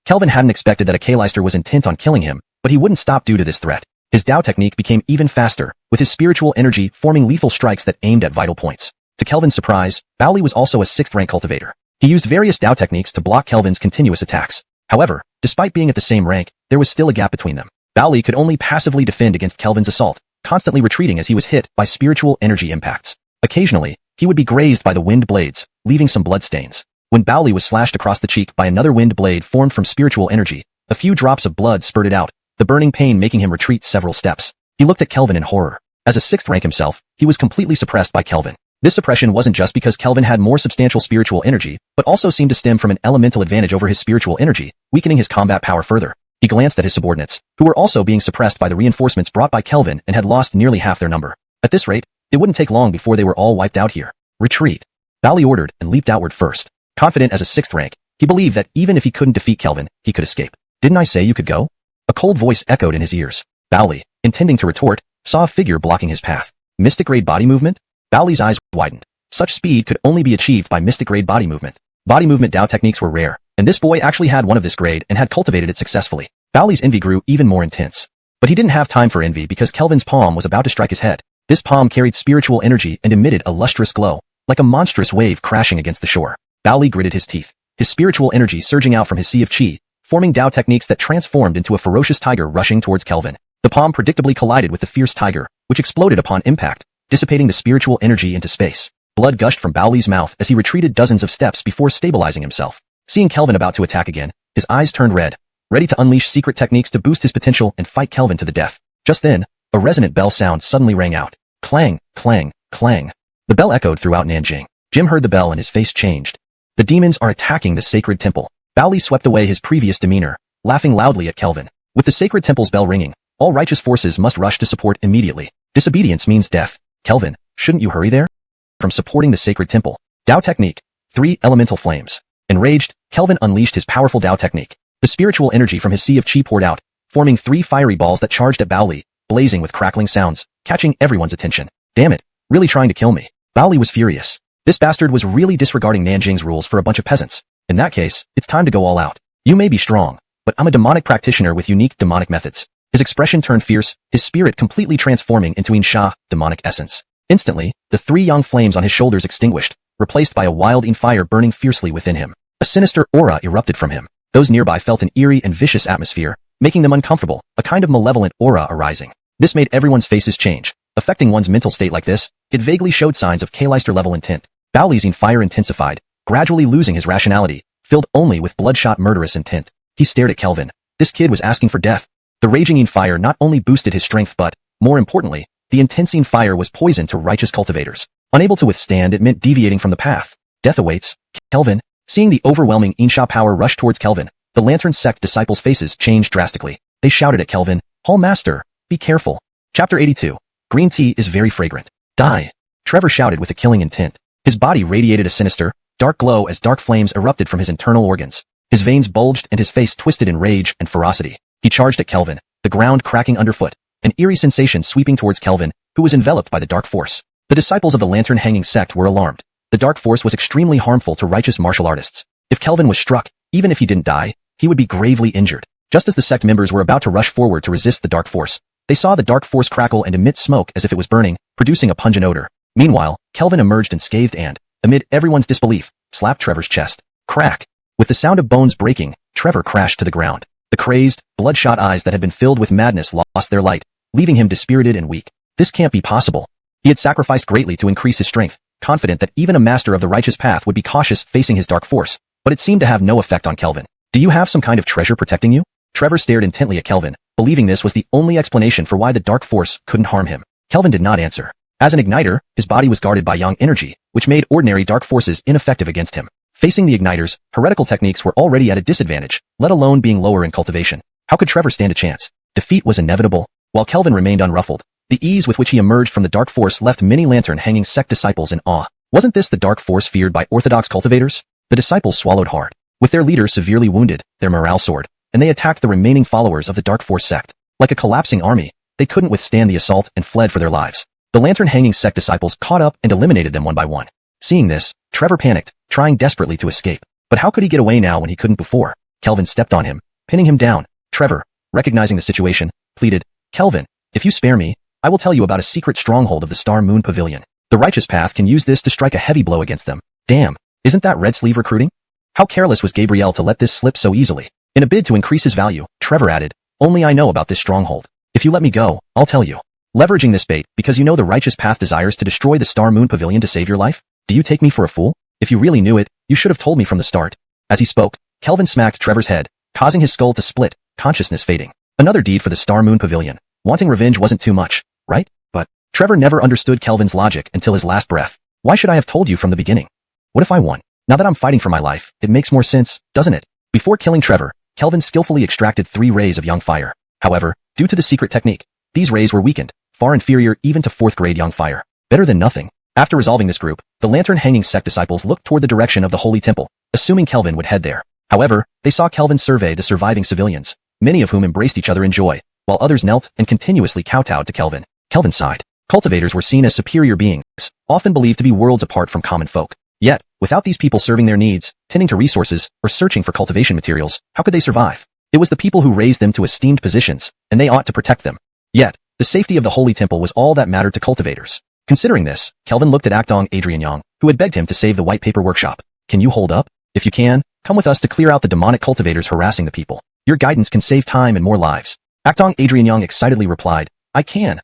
Kelvin hadn't expected that a K-Leister was intent on killing him, but he wouldn't stop due to this threat. His Dao technique became even faster, with his spiritual energy forming lethal strikes that aimed at vital points. To Kelvin's surprise, Baoli was also a 6th rank cultivator. He used various Dao techniques to block Kelvin's continuous attacks. However, despite being at the same rank, there was still a gap between them. Baoli could only passively defend against Kelvin's assault, constantly retreating as he was hit by spiritual energy impacts. Occasionally, he would be grazed by the wind blades, leaving some blood stains. When Baoli was slashed across the cheek by another wind blade formed from spiritual energy, a few drops of blood spurted out, the burning pain making him retreat several steps. He looked at Kelvin in horror. As a 6th rank himself, he was completely suppressed by Kelvin. This suppression wasn't just because Kelvin had more substantial spiritual energy, but also seemed to stem from an elemental advantage over his spiritual energy, weakening his combat power further. He glanced at his subordinates, who were also being suppressed by the reinforcements brought by Kelvin and had lost nearly half their number. At this rate, it wouldn't take long before they were all wiped out here. Retreat. Baoli ordered and leaped outward first. Confident as a 6th rank, he believed that even if he couldn't defeat Kelvin, he could escape. Didn't I say you could go? A cold voice echoed in his ears. Baoli, intending to retort, saw a figure blocking his path. Mystic grade body movement? Baoli's eyes widened. Such speed could only be achieved by mystic grade body movement. Body movement Dao techniques were rare, and this boy actually had one of this grade and had cultivated it successfully. Baoli's envy grew even more intense. But he didn't have time for envy because Kelvin's palm was about to strike his head. This palm carried spiritual energy and emitted a lustrous glow, like a monstrous wave crashing against the shore. Baoli gritted his teeth, his spiritual energy surging out from his sea of chi, forming Dao techniques that transformed into a ferocious tiger rushing towards Kelvin. The palm predictably collided with the fierce tiger, which exploded upon impact, dissipating the spiritual energy into space. Blood gushed from Baoli's mouth as he retreated dozens of steps before stabilizing himself. Seeing Kelvin about to attack again, his eyes turned red, ready to unleash secret techniques to boost his potential and fight Kelvin to the death. Just then, a resonant bell sound suddenly rang out. Clang, clang, clang. The bell echoed throughout Nanjing. Jim heard the bell and his face changed. The demons are attacking the sacred temple. Baoli swept away his previous demeanor, laughing loudly at Kelvin. With the sacred temple's bell ringing, all righteous forces must rush to support immediately. Disobedience means death. Kelvin, shouldn't you hurry there? From supporting the sacred temple. Dao technique. 3 elemental flames. Enraged, Kelvin unleashed his powerful Dao technique. The spiritual energy from his sea of chi poured out, forming 3 fiery balls that charged at Baoli, blazing with crackling sounds, catching everyone's attention. Damn it, really trying to kill me. Baoli was furious. This bastard was really disregarding Nanjing's rules for a bunch of peasants. In that case, it's time to go all out. You may be strong, but I'm a demonic practitioner with unique demonic methods. His expression turned fierce, his spirit completely transforming into Insha, demonic essence. Instantly, the 3 young flames on his shoulders extinguished, replaced by a wild fire burning fiercely within him. A sinister aura erupted from him. Those nearby felt an eerie and vicious atmosphere, making them uncomfortable, a kind of malevolent aura arising. This made everyone's faces change. Affecting one's mental state like this, it vaguely showed signs of K-Leister level intent. Baoli's fire intensified, gradually losing his rationality, filled only with bloodshot murderous intent. He stared at Kelvin. This kid was asking for death. The raging fire not only boosted his strength but, more importantly, the intense fire was poison to righteous cultivators. Unable to withstand, it meant deviating from the path. Death awaits. Kelvin, seeing the overwhelming Insha power rush towards Kelvin, the Lantern Sect disciples' faces changed drastically. They shouted at Kelvin, Hall Master, be careful. Chapter 82. Green tea is very fragrant. Die. Trevor shouted with a killing intent. His body radiated a sinister, dark glow as dark flames erupted from his internal organs. His veins bulged and his face twisted in rage and ferocity. He charged at Kelvin, the ground cracking underfoot, an eerie sensation sweeping towards Kelvin, who was enveloped by the dark force. The disciples of the lantern-hanging sect were alarmed. The dark force was extremely harmful to righteous martial artists. If Kelvin was struck, even if he didn't die, he would be gravely injured. Just as the sect members were about to rush forward to resist the dark force, they saw the dark force crackle and emit smoke as if it was burning, producing a pungent odor. Meanwhile, Kelvin emerged unscathed and, amid everyone's disbelief, slapped Trevor's chest. Crack! With the sound of bones breaking, Trevor crashed to the ground. The crazed, bloodshot eyes that had been filled with madness lost their light, leaving him dispirited and weak. This can't be possible. He had sacrificed greatly to increase his strength, confident that even a master of the righteous path would be cautious facing his dark force, but it seemed to have no effect on Kelvin. Do you have some kind of treasure protecting you? Trevor stared intently at Kelvin, believing this was the only explanation for why the dark force couldn't harm him. Kelvin did not answer. As an igniter, his body was guarded by yang energy, which made ordinary dark forces ineffective against him. Facing the igniters, heretical techniques were already at a disadvantage, let alone being lower in cultivation. How could Trevor stand a chance? Defeat was inevitable. While Kelvin remained unruffled, the ease with which he emerged from the dark force left many lantern-hanging sect disciples in awe. Wasn't this the dark force feared by orthodox cultivators? The disciples swallowed hard. With their leader severely wounded, their morale soared, and they attacked the remaining followers of the dark force sect. Like a collapsing army, they couldn't withstand the assault and fled for their lives. The lantern-hanging sect disciples caught up and eliminated them one by one. Seeing this, Trevor panicked, trying desperately to escape. But how could he get away now when he couldn't before? Kelvin stepped on him, pinning him down. Trevor, recognizing the situation, pleaded, "Kelvin, if you spare me, I will tell you about a secret stronghold of the Star Moon Pavilion. The righteous path can use this to strike a heavy blow against them." Damn, isn't that red sleeve recruiting? How careless was Gabriel to let this slip so easily? In a bid to increase his value, Trevor added, "Only I know about this stronghold. If you let me go, I'll tell you." Leveraging this bait, because you know the righteous path desires to destroy the Star Moon Pavilion to save your life? Do you take me for a fool? If you really knew it, you should have told me from the start. As he spoke, Kelvin smacked Trevor's head, causing his skull to split, consciousness fading. Another deed for the Star Moon Pavilion. Wanting revenge wasn't too much, right? But Trevor never understood Kelvin's logic until his last breath. Why should I have told you from the beginning? What if I won? Now that I'm fighting for my life, it makes more sense, doesn't it? Before killing Trevor, Kelvin skillfully extracted 3 rays of young fire. However, due to the secret technique, these rays were weakened, far inferior even to 4th grade young fire. Better than nothing. After resolving this group, the lantern-hanging sect disciples looked toward the direction of the Holy Temple, assuming Kelvin would head there. However, they saw Kelvin survey the surviving civilians, many of whom embraced each other in joy, while others knelt and continuously kowtowed to Kelvin. Kelvin sighed. Cultivators were seen as superior beings, often believed to be worlds apart from common folk. Yet, without these people serving their needs, tending to resources, or searching for cultivation materials, how could they survive? It was the people who raised them to esteemed positions, and they ought to protect them. Yet, the safety of the Holy Temple was all that mattered to cultivators. Considering this, Kelvin looked at Actong Adrian Yang, who had begged him to save the white paper workshop. Can you hold up? If you can, come with us to clear out the demonic cultivators harassing the people. Your guidance can save time and more lives. Actong Adrian Yang excitedly replied, I can.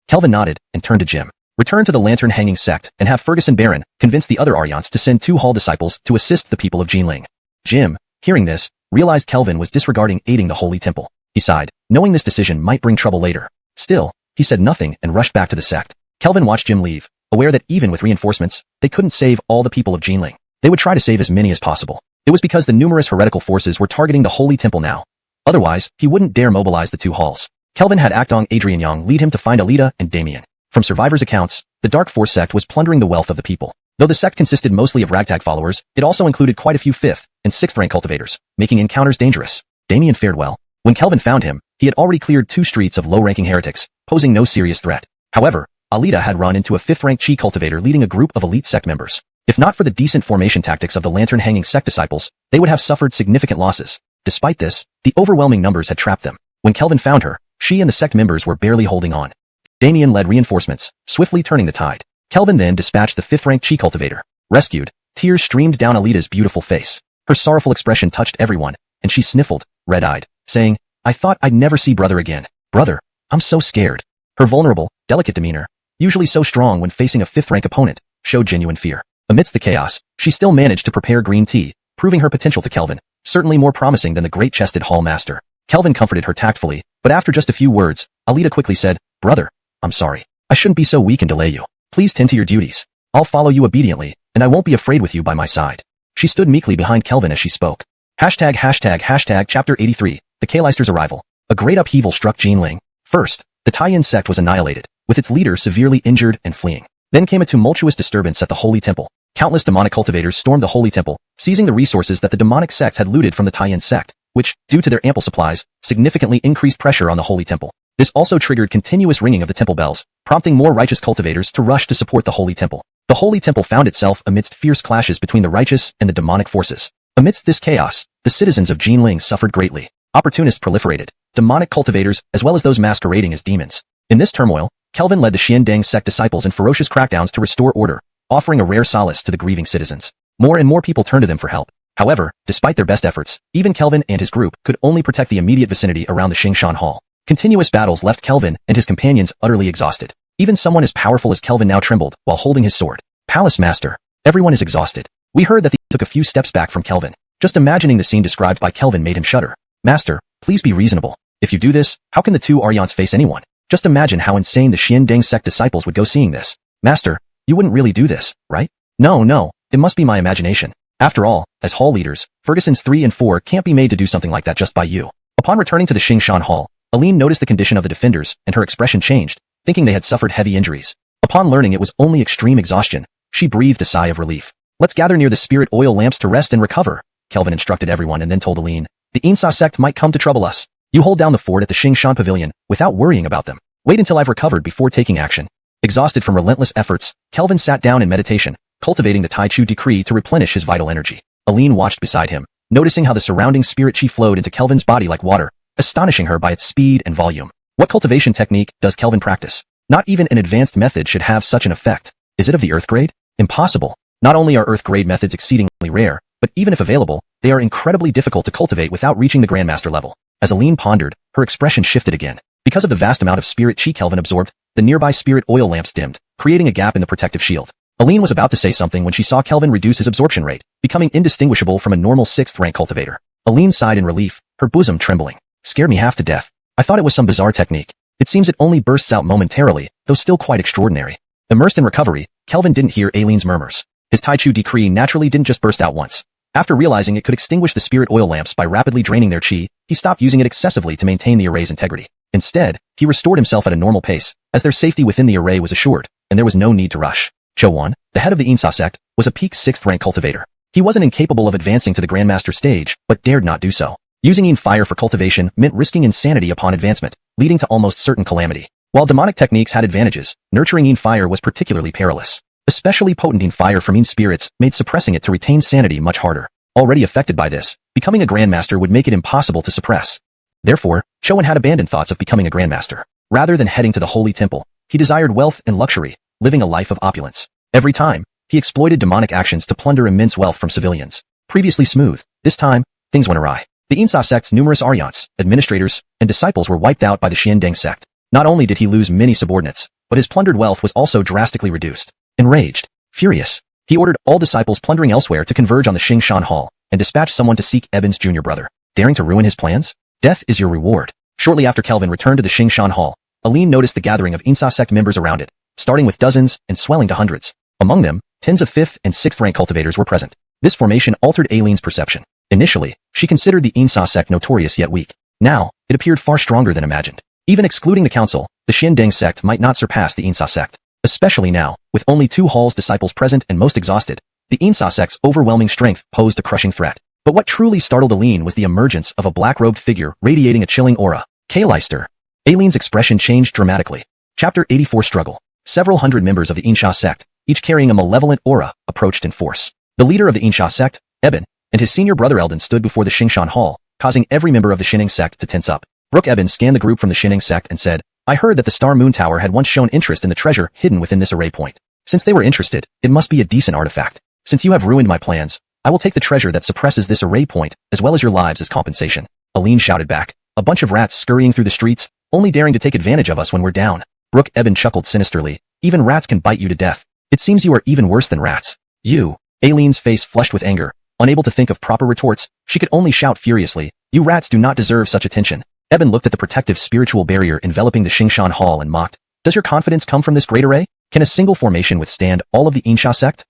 Kelvin nodded and turned to Jim. Return to the lantern-hanging sect and have Ferguson Baron convince the other Aryans to send 2 hall disciples to assist the people of Jinling. Jim, hearing this, realized Kelvin was disregarding aiding the Holy Temple. He sighed, knowing this decision might bring trouble later. Still, he said nothing and rushed back to the sect. Kelvin watched Jim leave, aware that even with reinforcements, they couldn't save all the people of Jinling. They would try to save as many as possible. It was because the numerous heretical forces were targeting the Holy Temple now. Otherwise, he wouldn't dare mobilize the 2 halls. Kelvin had Actong Adrian Yang lead him to find Alita and Damien. From survivors' accounts, the Dark Force sect was plundering the wealth of the people. Though the sect consisted mostly of ragtag followers, it also included quite a few 5th and 6th rank cultivators, making encounters dangerous. Damien fared well. When Kelvin found him, he had already cleared 2 streets of low-ranking heretics, posing no serious threat. However, Alita had run into a 5th rank chi cultivator leading a group of elite sect members. If not for the decent formation tactics of the lantern-hanging sect disciples, they would have suffered significant losses. Despite this, the overwhelming numbers had trapped them. When Kelvin found her, she and the sect members were barely holding on. Damien led reinforcements, swiftly turning the tide. Kelvin then dispatched the 5th rank chi cultivator. Rescued, tears streamed down Alita's beautiful face. Her sorrowful expression touched everyone, and she sniffled, red-eyed, saying, I thought I'd never see brother again. Brother, I'm so scared. Her vulnerable, delicate demeanor, usually so strong when facing a 5th rank opponent, showed genuine fear. Amidst the chaos, she still managed to prepare green tea, proving her potential to Kelvin, certainly more promising than the great-chested hall master. Kelvin comforted her tactfully, but after just a few words, Alita quickly said, Brother, I'm sorry. I shouldn't be so weak and delay you. Please tend to your duties. I'll follow you obediently, and I won't be afraid with you by my side. She stood meekly behind Kelvin as she spoke. Hashtag Chapter 83, the Kaleisters' arrival. A great upheaval struck Jinling. First, the Tai-Yin sect was annihilated, with its leader severely injured and fleeing. Then came a tumultuous disturbance at the Holy Temple. Countless demonic cultivators stormed the Holy Temple, seizing the resources that the demonic sects had looted from the Tai-Yin sect, which, due to their ample supplies, significantly increased pressure on the Holy Temple. This also triggered continuous ringing of the temple bells, prompting more righteous cultivators to rush to support the Holy Temple. The Holy Temple found itself amidst fierce clashes between the righteous and the demonic forces. Amidst this chaos, the citizens of Jinling suffered greatly. Opportunists proliferated, demonic cultivators as well as those masquerading as demons. In this turmoil, Kelvin led the Xiandang sect disciples in ferocious crackdowns to restore order, offering a rare solace to the grieving citizens. More and more people turned to them for help. However, despite their best efforts, even Kelvin and his group could only protect the immediate vicinity around the Xingshan Hall. Continuous battles left Kelvin and his companions utterly exhausted. Even someone as powerful as Kelvin now trembled while holding his sword. Palace Master, everyone is exhausted. We heard that they took a few steps back from Kelvin. Just imagining the scene described by Kelvin made him shudder. Master, please be reasonable. If you do this, how can the 2 Aryans face anyone? Just imagine how insane the Xiandang sect disciples would go seeing this. Master, you wouldn't really do this, right? No, it must be my imagination. After all, as hall leaders, Ferguson's 3 and 4 can't be made to do something like that just by you. Upon returning to the Xingshan Hall, Aline noticed the condition of the defenders, and her expression changed, thinking they had suffered heavy injuries. Upon learning it was only extreme exhaustion, she breathed a sigh of relief. Let's gather near the spirit oil lamps to rest and recover, Kelvin instructed everyone and then told Aline. The Insa sect might come to trouble us. You hold down the fort at the xiuxian pavilion without worrying about them. Wait until I've recovered before taking action. Exhausted from relentless efforts, Kelvin sat down in meditation, cultivating the Tai Chu decree to replenish his vital energy. Aline watched beside him, noticing how the surrounding spirit chi flowed into Kelvin's body like water, astonishing her by its speed and volume. What cultivation technique does Kelvin practice? Not even an advanced method should have such an effect. Is it of the earth grade? Impossible. Not only are earth grade methods exceedingly rare, but even if available, they are incredibly difficult to cultivate without reaching the grandmaster level. As Aline pondered, her expression shifted again. Because of the vast amount of spirit chi Kelvin absorbed, the nearby spirit oil lamps dimmed, creating a gap in the protective shield. Aline was about to say something when she saw Kelvin reduce his absorption rate, becoming indistinguishable from a normal 6th rank cultivator. Aline sighed in relief, her bosom trembling. Scared me half to death. I thought it was some bizarre technique. It seems it only bursts out momentarily, though still quite extraordinary. Immersed in recovery, Kelvin didn't hear Aline's murmurs. His Tai Chu decree naturally didn't just burst out once. After realizing it could extinguish the spirit oil lamps by rapidly draining their chi, he stopped using it excessively to maintain the array's integrity. Instead, he restored himself at a normal pace, as their safety within the array was assured, and there was no need to rush. Xuanhuan, the head of the Insa sect, was a peak 6th rank cultivator. He wasn't incapable of advancing to the grandmaster stage, but dared not do so. Using Yin fire for cultivation meant risking insanity upon advancement, leading to almost certain calamity. While demonic techniques had advantages, nurturing Yin fire was particularly perilous. Especially potent Yin fire from Yin spirits made suppressing it to retain sanity much harder. Already affected by this, becoming a grandmaster would make it impossible to suppress. Therefore, Xuanhuan had abandoned thoughts of becoming a grandmaster. Rather than heading to the holy temple, he desired wealth and luxury, living a life of opulence. Every time, he exploited demonic actions to plunder immense wealth from civilians. Previously smooth, this time, things went awry. The Insa sect's numerous Aryans, administrators, and disciples were wiped out by the Xiandeng sect. Not only did he lose many subordinates, but his plundered wealth was also drastically reduced. Enraged, furious, he ordered all disciples plundering elsewhere to converge on the xiuxian hall, and dispatched someone to seek Eben's junior brother. Daring to ruin his plans? Death is your reward. Shortly after Kelvin returned to the xiuxian hall, Aline noticed the gathering of Insa sect members around it, starting with dozens and swelling to hundreds. Among them, tens of 5th and 6th rank cultivators were present. This formation altered Aline's perception. Initially, she considered the Insa sect notorious yet weak. Now, it appeared far stronger than imagined. Even excluding the council, the Xiandeng sect might not surpass the Insa sect. Especially now, with only 2 hall's disciples present and most exhausted, the Insa sect's overwhelming strength posed a crushing threat. But what truly startled Aline was the emergence of a black-robed figure radiating a chilling aura. Kalister. Aline's expression changed dramatically. Chapter 84 Struggle. Several hundred members of the Insha sect, each carrying a malevolent aura, approached in force. The leader of the Insha sect, Eben, and his senior brother Eldon stood before the xiuxian hall, causing every member of the Xining sect to tense up. Brooke Eben scanned the group from the Xining sect and said, I heard that the Star Moon Tower had once shown interest in the treasure hidden within this array point. Since they were interested, it must be a decent artifact. Since you have ruined my plans, I will take the treasure that suppresses this array point, as well as your lives as compensation. Aline shouted back, a bunch of rats scurrying through the streets, only daring to take advantage of us when we're down. Brooke Eben chuckled sinisterly, even rats can bite you to death. It seems you are even worse than rats. You. Aline's face flushed with anger. Unable to think of proper retorts, she could only shout furiously, you rats do not deserve such attention. Eben looked at the protective spiritual barrier enveloping the xiuxian hall and mocked. Does your confidence come from this great array? Can a single formation withstand all of the Insha sect?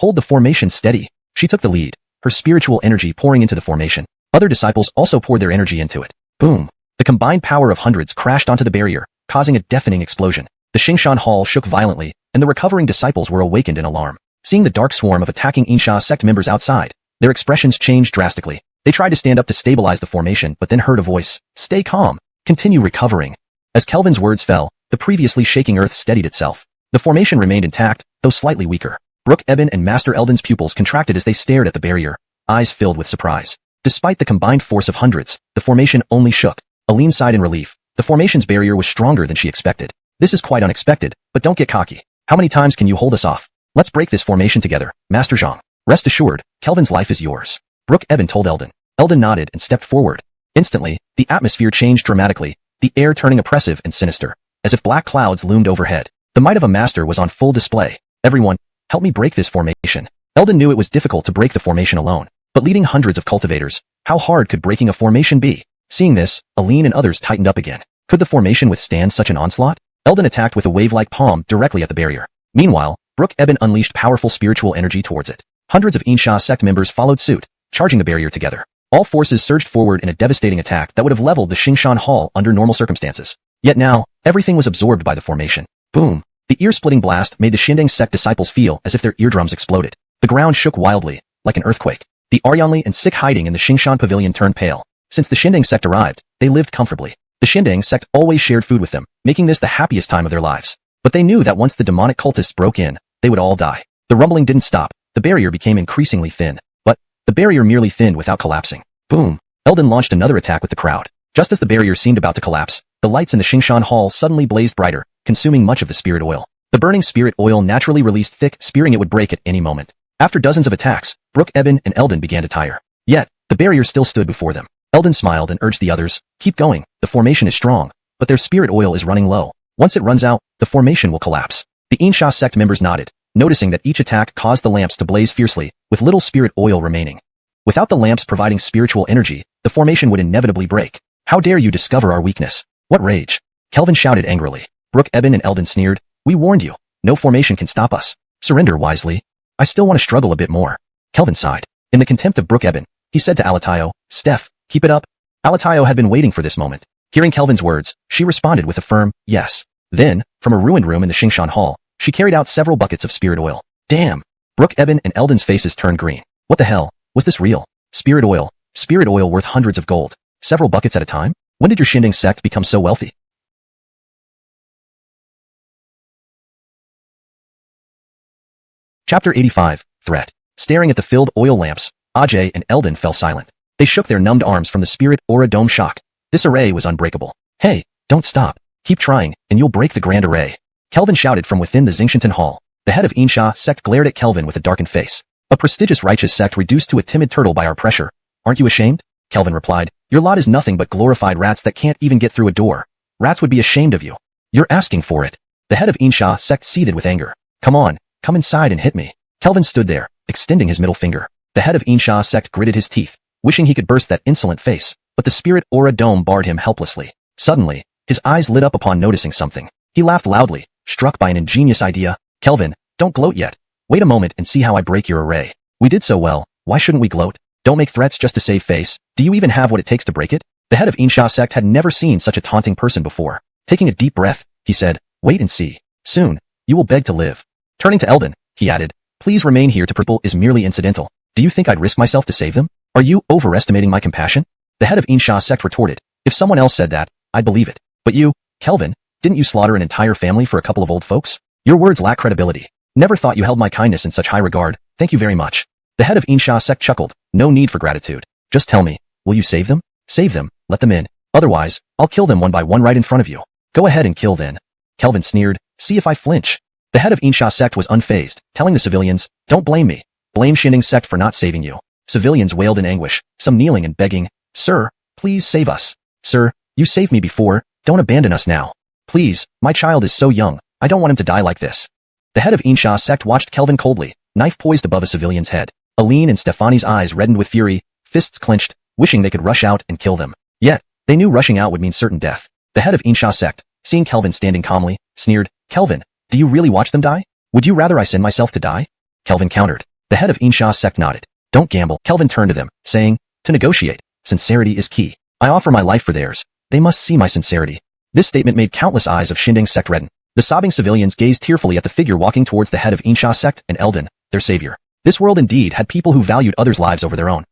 Hold the formation steady. She took the lead, her spiritual energy pouring into the formation. Other disciples also poured their energy into it. Boom. The combined power of hundreds crashed onto the barrier, causing a deafening explosion. The xiuxian hall shook violently, and the recovering disciples were awakened in alarm. Seeing the dark swarm of attacking Insha sect members outside, their expressions changed drastically. They tried to stand up to stabilize the formation but then heard a voice. Stay calm. Continue recovering. As Kelvin's words fell, the previously shaking earth steadied itself. The formation remained intact, though slightly weaker. Brooke Eben and Master Eldon's pupils contracted as they stared at the barrier, eyes filled with surprise. Despite the combined force of hundreds, the formation only shook. Aline sighed in relief. The formation's barrier was stronger than she expected. This is quite unexpected, but don't get cocky. How many times can you hold us off? Let's break this formation together, Master Zhang. Rest assured, Kelvin's life is yours. Brooke Eben told Eldon. Eldon nodded and stepped forward. Instantly, the atmosphere changed dramatically, the air turning oppressive and sinister, as if black clouds loomed overhead. The might of a master was on full display. Everyone, help me break this formation. Eldon knew it was difficult to break the formation alone, but leading hundreds of cultivators, how hard could breaking a formation be? Seeing this, Aline and others tightened up again. Could the formation withstand such an onslaught? Eldon attacked with a wave-like palm directly at the barrier. Meanwhile, Brooke Eben unleashed powerful spiritual energy towards it. Hundreds of Insha sect members followed suit, charging the barrier together. All forces surged forward in a devastating attack that would have leveled the xiuxian hall under normal circumstances. Yet now, everything was absorbed by the formation. Boom. The ear-splitting blast made the Xiandeng sect disciples feel as if their eardrums exploded. The ground shook wildly, like an earthquake. The Aryanli and Sick hiding in the Xiuxian pavilion turned pale. Since the Xiandeng sect arrived, they lived comfortably. The Xinding sect always shared food with them, making this the happiest time of their lives. But they knew that once the demonic cultists broke in, they would all die. The rumbling didn't stop. The barrier became increasingly thin. But the barrier merely thinned without collapsing. Boom! Eldon launched another attack with the crowd. Just as the barrier seemed about to collapse, the lights in the xiuxian hall suddenly blazed brighter, consuming much of the spirit oil. The burning spirit oil naturally released thick, spearing it would break at any moment. After dozens of attacks, Brooke, Eben, and Eldon began to tire. Yet, the barrier still stood before them. Eldon smiled and urged the others, keep going, the formation is strong, but their spirit oil is running low. Once it runs out, the formation will collapse. The Insha sect members nodded, noticing that each attack caused the lamps to blaze fiercely, with little spirit oil remaining. Without the lamps providing spiritual energy, the formation would inevitably break. How dare you discover our weakness? What rage! Kelvin shouted angrily. Brooke, Eben, and Eldon sneered. We warned you. No formation can stop us. Surrender wisely. I still want to struggle a bit more. Kelvin sighed. In the contempt of Brooke, Eben, he said to Alatayo, Steph, keep it up. Alatayo had been waiting for this moment. Hearing Kelvin's words, she responded with a firm, yes. Then, from a ruined room in the xiuxian hall, she carried out several buckets of spirit oil. Damn! Brooke, Eben, and Eldon's faces turned green. What the hell? Was this real? Spirit oil worth hundreds of gold. Several buckets at a time? When did your Xinding sect become so wealthy? Chapter 85, Threat. Staring at the filled oil lamps, Ajay and Eldon fell silent. They shook their numbed arms from the spirit aura dome shock. This array was unbreakable. Hey, don't stop. Keep trying, and you'll break the grand array. Kelvin shouted from within the Xingshantan hall. The head of Insha sect glared at Kelvin with a darkened face. A prestigious righteous sect reduced to a timid turtle by our pressure. Aren't you ashamed? Kelvin replied. Your lot is nothing but glorified rats that can't even get through a door. Rats would be ashamed of you. You're asking for it. The head of Insha sect seethed with anger. Come on, come inside and hit me. Kelvin stood there, extending his middle finger. The head of Insha sect gritted his teeth, wishing he could burst that insolent face, but the spirit aura dome barred him helplessly. Suddenly, his eyes lit up upon noticing something. He laughed loudly, struck by an ingenious idea. Kelvin, don't gloat yet. Wait a moment and see how I break your array. We did so well, why shouldn't we gloat? Don't make threats just to save face. Do you even have what it takes to break it? The head of Insha sect had never seen such a taunting person before. Taking a deep breath, he said, wait and see. Soon, you will beg to live. Turning to Eldon, he added, please remain here to people is merely incidental. Do you think I'd risk myself to save them? Are you overestimating my compassion? The head of Insha sect retorted, if someone else said that, I'd believe it. But you, Kelvin, didn't you slaughter an entire family for a couple of old folks? Your words lack credibility. Never thought you held my kindness in such high regard. Thank you very much. The head of Insha sect chuckled. No need for gratitude. Just tell me, will you save them? Save them, let them in. Otherwise, I'll kill them one by one right in front of you. Go ahead and kill then. Kelvin sneered. See if I flinch. The head of Insha sect was unfazed, telling the civilians, don't blame me. Blame Xinding sect for not saving you. Civilians wailed in anguish, some kneeling and begging, Sir, please save us. Sir, you saved me before, don't abandon us now. Please, my child is so young, I don't want him to die like this. The head of Insha sect watched Kelvin coldly, knife poised above a civilian's head. Aline and Stefani's eyes reddened with fury, fists clenched, wishing they could rush out and kill them. Yet, they knew rushing out would mean certain death. The head of Insha sect, seeing Kelvin standing calmly, sneered, Kelvin, do you really watch them die? Would you rather I send myself to die? Kelvin countered. The head of Insha sect nodded. Don't gamble. Kelvin turned to them, saying, to negotiate, sincerity is key. I offer my life for theirs. They must see my sincerity. This statement made countless eyes of Xinding sect redden. The sobbing civilians gazed tearfully at the figure walking towards the head of Insha sect and Eldon, their savior. This world indeed had people who valued others' lives over their own.